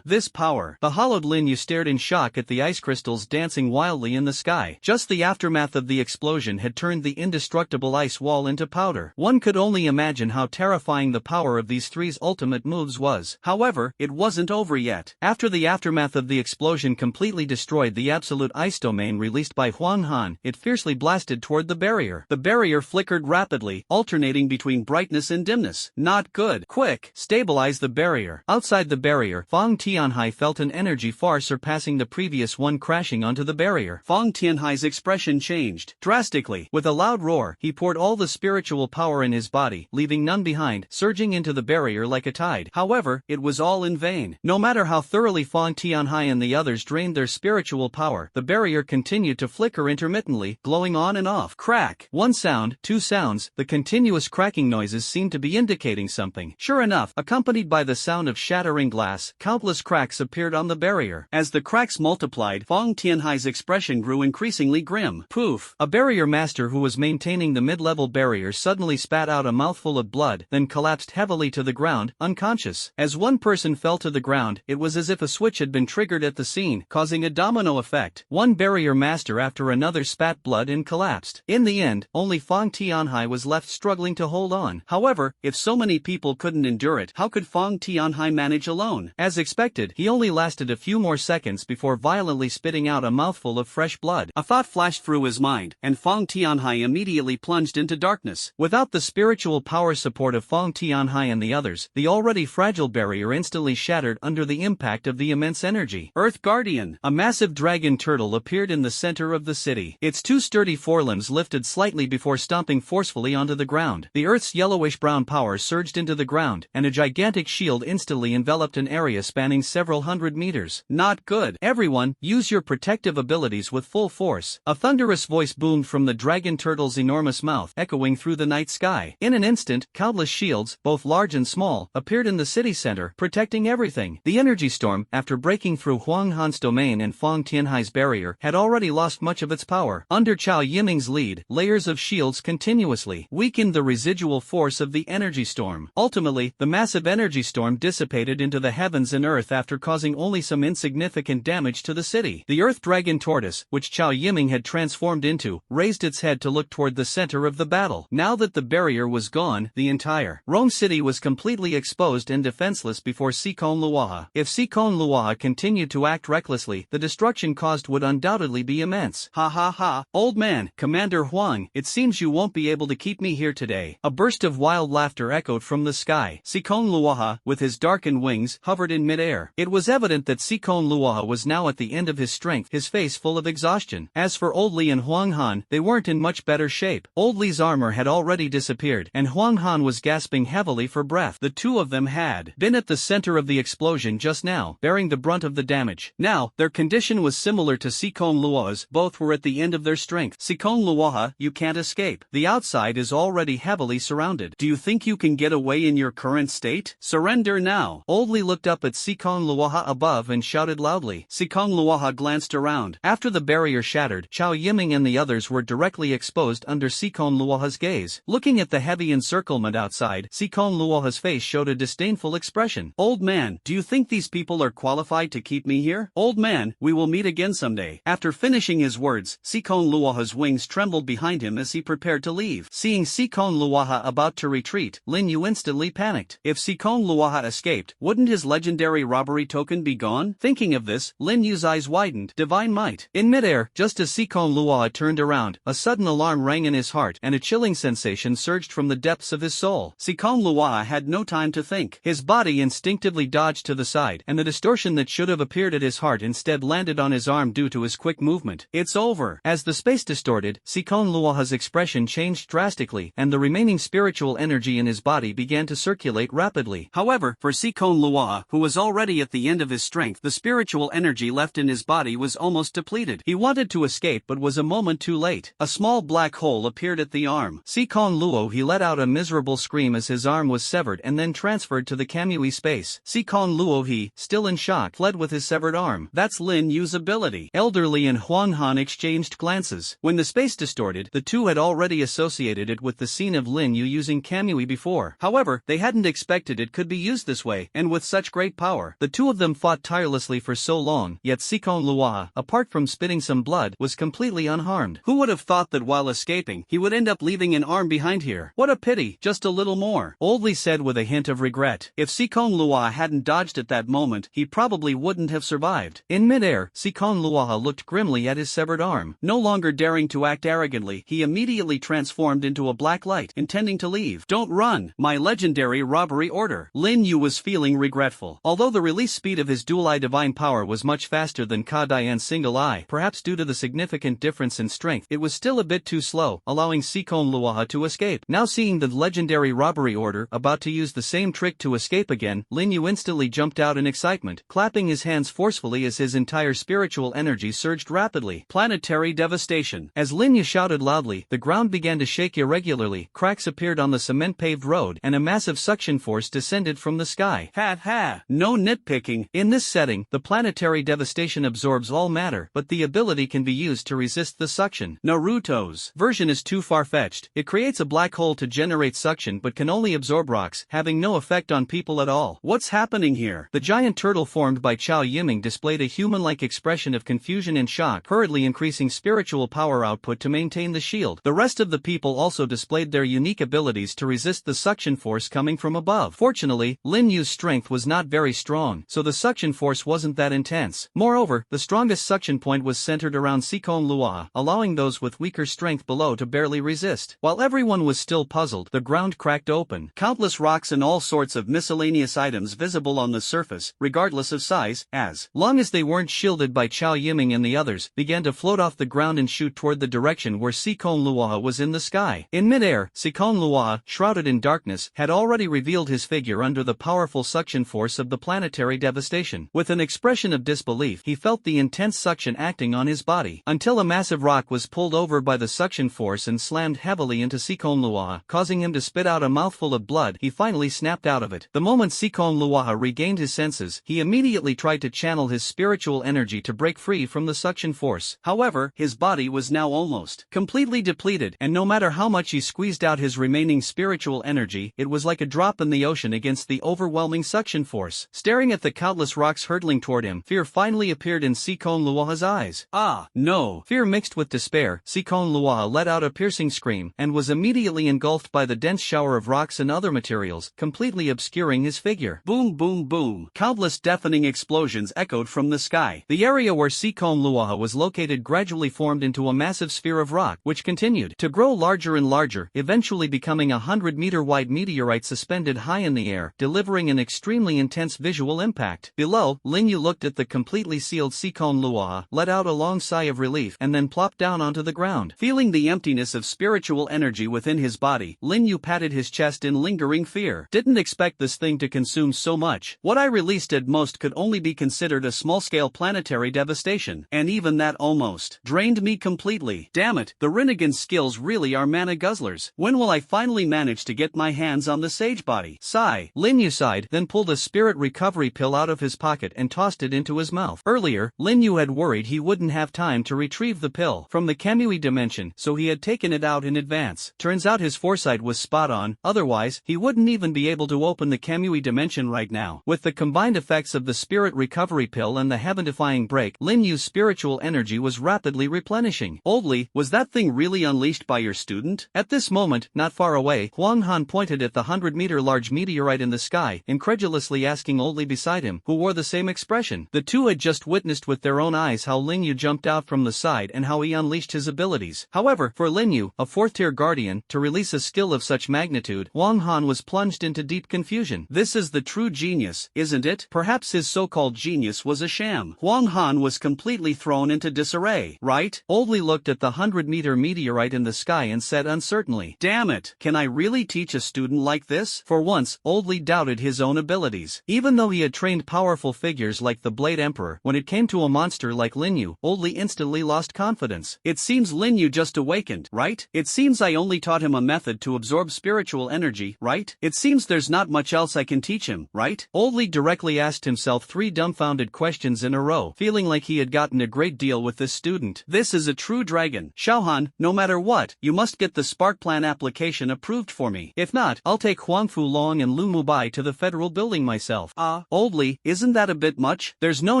This power. The hollowed Lin Yu stared in shock at the ice crystals dancing wildly in the sky. Just the aftermath of the explosion had turned the indestructible ice wall into powder. One could only imagine how terrifying the power of these three's ultimate moves was. However, it wasn't over yet. After the aftermath of the explosion completely destroyed the absolute ice domain released by Huang Han, it fiercely blasted toward the barrier. The barrier flickered rapidly, alternating between brightness and dimness. Not good. Quick, stabilize the barrier. Outside the barrier, Fang Tianhai felt an energy far surpassing the previous one crashing onto the barrier. Fang Tianhai's expression changed drastically. With a loud roar, he poured all the spiritual power in his body, leaving none behind, surging into the barrier like a tide. However, it was all in vain. No matter how thoroughly Fang Tianhai and the others drained their spiritual power, the barrier continued to flicker intermittently, glowing on and off. Crack. One sound, two sounds, the continuous cracking noises seemed to be indicating something. Sure enough, accompanied by the sound of shattering glass, countless cracks appeared on the barrier. As the cracks multiplied, Fang Tianhai's expression grew increasingly grim. Poof! A barrier master who was maintaining the mid-level barrier suddenly spat out a mouthful of blood, then collapsed heavily to the ground, unconscious. As one person fell to the ground, it was as if a switch had been triggered at the scene, causing a domino effect. One barrier master after another spat blood and collapsed. In the end, only Fang Tianhai was left struggling to hold on. However, if so many people couldn't endure it, how could Fang Tianhai manage alone? As expected, he only lasted a few more seconds before violently spitting out a mouthful of fresh blood. A thought flashed through his mind, and Fang Tianhai immediately plunged into darkness. Without the spiritual power support of Fang Tianhai and the others, the already fragile barrier instantly shattered under the impact of the immense energy. Earth Guardian. A massive dragon turtle appeared in the center of the city. Its two sturdy forelimbs lifted slightly before stomping forcefully onto the ground. The Earth's yellowish-brown power surged into the ground, and a gigantic shield instantly enveloped an area spanning several hundred meters. Not good. Everyone, use your protective abilities with full force. A thunderous voice boomed from the dragon turtle's enormous mouth, echoing through the night sky. In an instant, countless shields, both large and small, appeared in the city center, protecting everything. The energy storm, after breaking through Huang Han's domain and Fang Tianhai's barrier, had already lost much of its power. Under Chao Yiming's lead, layers of shields continuously weakened the residual force of the energy storm. Ultimately, the massive energy storm dissipated into the heavens and earth after causing only some insignificant damage to the city. The Earth Dragon Tortoise, which Chao Yiming had transformed into, raised its head to look toward the center of the battle. Now that the barrier was gone, the entire Rome city was completely exposed and defenseless before Sikon Luaha. If Sikon Luaha continued to act recklessly, the destruction caused would undoubtedly be immense. Ha ha ha, old man, Commander Huang, it seems you won't be able to keep me here today. A burst of wild laughter echoed from the sky. Sikon Luaha, with his darkened wings, hovered in midair. It was evident that Sikon Luaha was now at the end of his strength, his face full of exhaustion. As for Old Li and Huang Han, they weren't in much better shape. Old Li's armor had already disappeared, and Huang Han was gasping heavily for breath. The two of them had been at the center of the explosion just now, bearing the brunt of the damage. Now, their condition was similar to Sikon Luaha's, both were at the end of their strength. Sikon Luaha, you can't escape. The outside is already heavily surrounded. Do you think you can get away in your current state? Surrender now. Old Li looked up at Sikon Luaha above and shouted loudly. Sikon Luaha glanced around. After the barrier shattered, Chao Yiming and the others were directly exposed under Sikon Luaha's gaze. Looking at the heavy encirclement outside, Sikon Luaha's face showed a disdainful expression. Old man, do you think these people are qualified to keep me here? Old man, we will meet again someday. After finishing his words, Sikon Luaha's wings trembled behind him as he prepared to leave. Seeing Sikon Luaha about to retreat, Lin Yu instantly panicked. If Sikon Luaha escaped, wouldn't his legendary robbery token be gone? Thinking of this, Lin Yu's eyes widened. Divine might. In midair, just as Sikon Luaha turned around, a sudden alarm rang in his heart and a chilling sensation surged from the depths of his soul. Sikon Luaha had no time to think. His body instinctively dodged to the side, and the distortion that should have appeared at his heart instead landed on his arm due to his quick movement. It's over. As the space distorted, Sikon Luaha's expression changed drastically, and the remaining spiritual energy in his body began to circulate rapidly. However, for Sikon Luaha, who was already at the end of his strength, the spiritual energy left in his body was almost depleted. He wanted to escape but was a moment too late. A small black hole appeared at the arm. Sikon Luo he let out a miserable scream as his arm was severed and then transferred to the Kamui space. Sikon Luo he, still in shock, fled with his severed arm. That's Lin Yu's ability. Elderly and Huang Han exchanged glances. When the space distorted, the two had already associated it with the scene of Lin Yu using Kamui before. However, they hadn't expected it could be used this way, and with such great power. The two of them fought tirelessly for so long, yet Sikon Luoha, apart from spitting some blood, was completely unharmed. Who would have thought that while escaping, he would end up leaving an arm behind here? What a pity, just a little more, Old Li said with a hint of regret. If Sikon Luoha hadn't dodged at that moment, he probably wouldn't have survived. In midair, Sikon Luoha looked grimly at his severed arm. No longer daring to act arrogantly, he immediately transformed into a black light, intending to leave. Don't run, my legendary robbery order. Lin Yu was feeling regretful. Although the release speed of his dual eye divine power was much faster than Ka Dian's single eye, perhaps due to the significant difference in strength, it was still a bit too slow, allowing Sikon Luoha to escape. Now seeing the legendary robbery order about to use the same trick to escape again, Lin Yu instantly jumped out in excitement, clapping his hands forcefully as his entire spiritual energy surged rapidly. Planetary devastation. As Lin Yu shouted loudly, the ground began to shake irregularly, cracks appeared on the cement-paved road, and a massive suction force descended from the sky. Ha ha! No nitpicking. In this setting, the planetary devastation absorbs all matter, but the ability can be used to resist the suction. Naruto's version is too far-fetched. It creates a black hole to generate suction but can only absorb rocks, having no effect on people at all. What's happening here? The giant turtle formed by Chao Yiming displayed a human-like expression of confusion and shock, hurriedly increasing spiritual power output to maintain the shield. The rest of the people also displayed their unique abilities to resist the suction force coming from above. Fortunately, Lin Yu's strength was not very strong, so the suction force wasn't that intense. Moreover, the strongest suction point was centered around Sikon Luoha, allowing those with weaker strength below to barely resist. While everyone was still puzzled, the ground cracked open. Countless rocks and all sorts of miscellaneous items visible on the surface, regardless of size, as long as they weren't shielded by Chao Yiming and the others, began to float off the ground and shoot toward the direction where Sikon Luoha was in the sky. In midair, Sikon Luoha, shrouded in darkness, had already revealed his figure under the powerful suction force of the planetary devastation. With an expression of disbelief, he felt the intense suction acting on his body, until a massive rock was pulled over by the suction force and slammed heavily into Sikon Luoha, causing him to spit out a mouthful of blood. He finally snapped out of it. The moment Sikon Luoha regained his senses, he immediately tried to channel his spiritual energy to break free from the suction force. However, his body was now almost completely depleted, and no matter how much he squeezed out his remaining spiritual energy, it was like a drop in the ocean against the overwhelming suction force. Staring at the countless rocks hurtling toward him, fear finally appeared in Sikon Luoha's eyes. Ah, no! Fear mixed with despair, Sikon Luoha let out a piercing scream, and was immediately engulfed by the dense shower of rocks and other materials, completely obscuring his figure. Boom boom boom. Countless deafening explosions echoed from the sky. The area where Sikon Luoha was located gradually formed into a massive sphere of rock, which continued to grow larger and larger, eventually becoming a 100-meter-wide meteorite suspended high in the air, delivering an extremely intense visual impact. Below, Lin Yu looked at the completely sealed Sikon Luoha, let out a long sigh of relief, and then plopped down onto the ground. Feeling the emptiness of spiritual energy within his body, Lin Yu patted his chest in lingering fear. Didn't expect this thing to consume so much. What I released at most could only be considered a small-scale planetary devastation, and even that almost drained me completely. Damn it, the Rinnegan skills really are mana guzzlers. When will I finally manage to get my hands on the sage body? Sigh. Lin Yu sighed, then pulled a spirit recovery pill out of his pocket and tossed it into his mouth. Earlier, Lin Yu had worried he wouldn't have time to retrieve the pill from the Kamui dimension, so he had taken it out in advance. Turns out his foresight was spot on, otherwise, he wouldn't even be able to open the Kamui dimension right now. With the combined effects of the spirit recovery pill and the heaven-defying break, Lin Yu's spiritual energy was rapidly replenishing. Old Li, was that thing really unleashed by your student? At this moment, not far away, Huang Han pointed at the 100-meter large meteorite in the sky, incredulously asking Old Li beside him, who wore the same expression. The two had just witnessed with their own eyes how Lin Yu jumped out from the side and how he unleashed his abilities. However, for Lin Yu, a fourth-tier guardian, to release a skill of such magnitude, Huang Han was plunged into deep confusion. This is the true genius, isn't it? Perhaps his so-called genius was a sham. Huang Han was completely thrown into disarray. Right? Old Li looked at the 100-meter meteorite in the sky and said uncertainly, "Damn it, can I really teach a student like this?" For once, Old Li doubted his own abilities. Even though he had trained powerful figures like the Blade Emperor, when it came to a monster like Lin Yu, Old Li instantly lost confidence. It seems Lin Yu just awakened, right? It seems I only taught him a method to absorb spiritual energy, right? It seems there's not much else I can teach him, right? Old Li directly asked himself three dumbfounded questions in a row. go, feeling like he had gotten a great deal with this student. This is a true dragon. Xiaohan, no matter what, you must get the Spark Plan application approved for me. If not, I'll take Huangfu Long and Lu Mubai to the federal building myself. Old Li, isn't that a bit much? There's no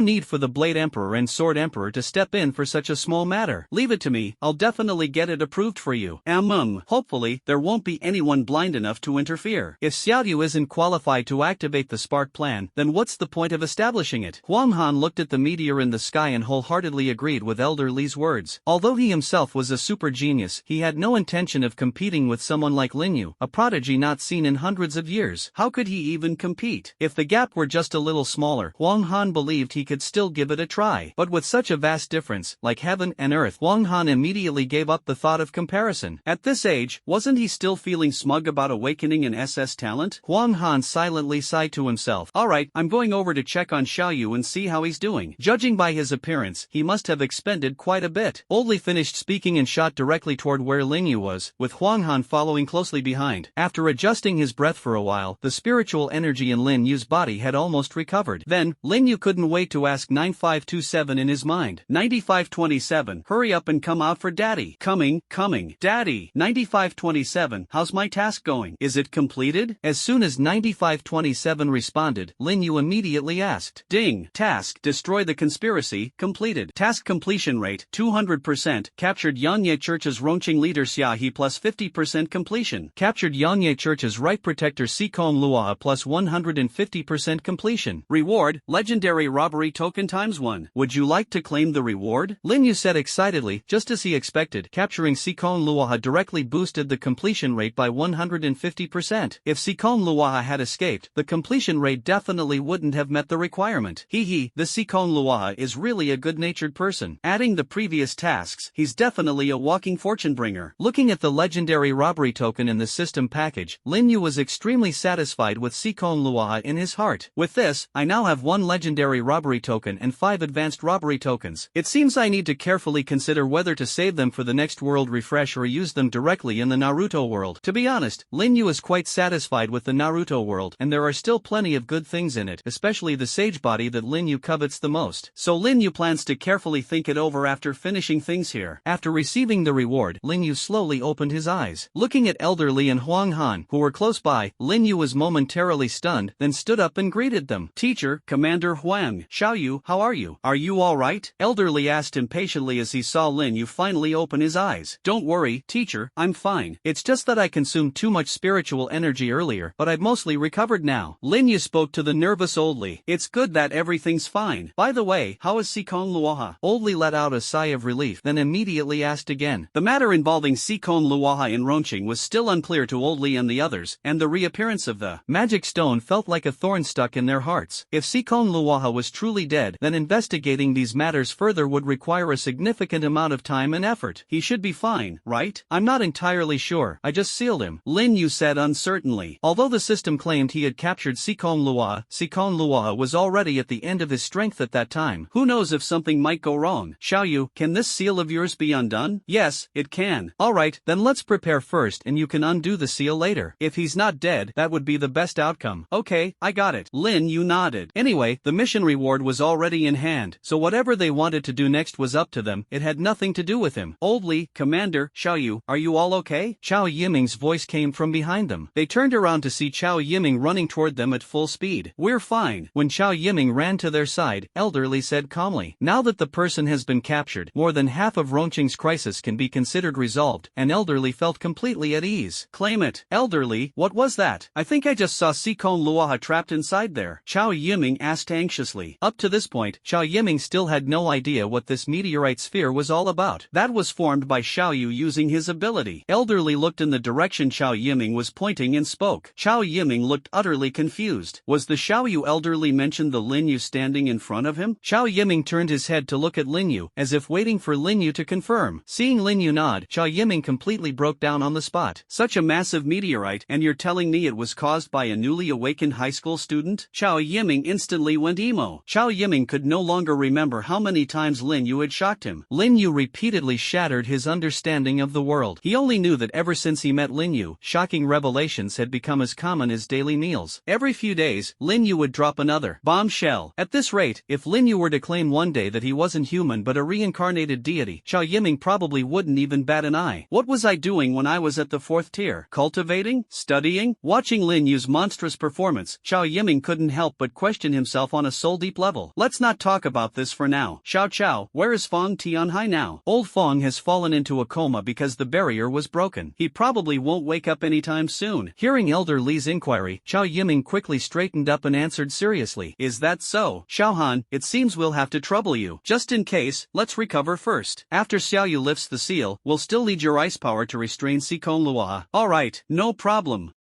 need for the Blade Emperor and Sword Emperor to step in for such a small matter. Leave it to me, I'll definitely get it approved for you. Hopefully, there won't be anyone blind enough to interfere. If Xiaoyu isn't qualified to activate the Spark Plan, then what's the point of establishing it? Huang Han looked at the meteor in the sky and wholeheartedly agreed with Elder Li's words. Although he himself was a super genius, he had no intention of competing with someone like Lin Yu, a prodigy not seen in hundreds of years. How could he even compete? If the gap were just a little smaller, Huang Han believed he could still give it a try. But with such a vast difference, like heaven and earth, Huang Han immediately gave up the thought of comparison. At this age, wasn't he still feeling smug about awakening an SS talent? Huang Han silently sighed to himself. Alright, I'm going over to check on Xiaoyu and see how he's doing. Judging by his appearance, he must have expended quite a bit. Old Li finished speaking and shot directly toward where Lin Yu was, with Huang Han following closely behind. After adjusting his breath for a while, the spiritual energy in Lin Yu's body had almost recovered. Then, Lin Yu couldn't wait to ask 9527 in his mind. 9527, hurry up and come out for daddy. Coming. Daddy. 9527, how's my task going? Is it completed? As soon as 9527 responded, Lin Yu immediately asked. Ding. Task, destroy the conspiracy, completed. Task completion rate, 200%. Captured Yangye Church's Rongqing leader Xia He plus 50% completion. Captured Yangye Church's right protector Sikong Luoha plus 150% completion. Reward, legendary robbery token ×1. Would you like to claim the reward? Lin Yu said excitedly, just as he expected. Capturing Sikong Luoha directly boosted the completion rate by 150%. If Sikong Luoha had escaped, the completion rate definitely wouldn't have met the requirement. The Sikong Luoha is really a good-natured person. Adding the previous tasks, he's definitely a walking fortune bringer. Looking at the legendary robbery token in the system package, Lin Yu was extremely satisfied with Sikong Luoha in his heart. With this, I now have 1 legendary robbery token and 5 advanced robbery tokens. It seems I need to carefully consider whether to save them for the next world refresh or use them directly in the Naruto world. To be honest, Lin Yu is quite satisfied with the Naruto world, and there are still plenty of good things in it, especially the sage body that Lin Yu covets the most. So Lin Yu plans to carefully think it over after finishing things here. After receiving the reward, Lin Yu slowly opened his eyes. Looking at Elder Li and Huang Han, who were close by, Lin Yu was momentarily stunned, then stood up and greeted them. Teacher, Commander Huang, Xiaoyu, how are you? Are you alright? Elder Li asked impatiently as he saw Lin Yu finally open his eyes. Don't worry, teacher, I'm fine. It's just that I consumed too much spiritual energy earlier, but I've mostly recovered now. Lin Yu spoke to the nervous Old Li. It's good that everything's fine. By the way, how is Sikong Luoha? Old Li let out a sigh of relief, then immediately asked again. The matter involving Sikong Luoha in Rongqing was still unclear to Old Li and the others, and the reappearance of the magic stone felt like a thorn stuck in their hearts. If Sikong Luoha was truly dead, then investigating these matters further would require a significant amount of time and effort. He should be fine, right? I'm not entirely sure, I just sealed him, Lin Yu said uncertainly. Although the system claimed he had captured Sikong Luoha was already at the end of his strength at that time. Who knows if something might go wrong? Xiaoyu, can this seal of yours be undone? Yes, it can. Alright, then let's prepare first and you can undo the seal later. If he's not dead, that would be the best outcome. Okay, I got it. Lin Yu nodded. Anyway, the mission reward was already in hand, so whatever they wanted to do next was up to them. It had nothing to do with him. Old Li, Commander, Xiaoyu, are you all okay? Chao Yiming's voice came from behind them. They turned around to see Chao Yiming running toward them at full speed. We're fine. When Chao Yiming ran to their side, Elder Li said calmly. Now that the person has been captured, more than half of Rongqing's crisis can be considered resolved, and Elder Li felt completely at ease. Claim it. Elder Li, what was that? I think I just saw Sikong Luoha trapped inside there. Chao Yiming asked anxiously. Up to this point, Chao Yiming still had no idea what this meteorite sphere was all about. That was formed by Xiaoyu using his ability. Elder Li looked in the direction Chao Yiming was pointing and spoke. Chao Yiming looked utterly confused. Was the Xiaoyu Elder Li mentioned the Lin Yu standing in front of him? Chao Yiming turned his head to look at Lin Yu, as if waiting for Lin Yu to confirm. Seeing Lin Yu nod, Chao Yiming completely broke down on the spot. Such a massive meteorite, and you're telling me it was caused by a newly awakened high school student? Chao Yiming instantly went emo. Chao Yiming could no longer remember how many times Lin Yu had shocked him. Lin Yu repeatedly shattered his understanding of the world. He only knew that ever since he met Lin Yu, shocking revelations had become as common as daily meals. Every few days, Lin Yu would drop another bombshell. At this rate, if Lin Yu were to claim one day that he wasn't human but a reincarnated deity, Xiao Yiming probably wouldn't even bat an eye. What was I doing when I was at the 4th tier? Cultivating? Studying? Watching Lin Yu's monstrous performance, Xiao Yiming couldn't help but question himself on a soul-deep level. Let's not talk about this for now. Xiao Chao, where is Fong Tianhai now? Old Fong has fallen into a coma because the barrier was broken. He probably won't wake up anytime soon. Hearing Elder Li's inquiry, Xiao Yiming quickly straightened up and answered seriously. Is that so? Xiao Han, it seems we'll have to trouble you. Just in case, let's recover first. After Xiao Yu lifts the seal, we'll still need your ice power to restrain Sikon Luoha. Alright, no problem.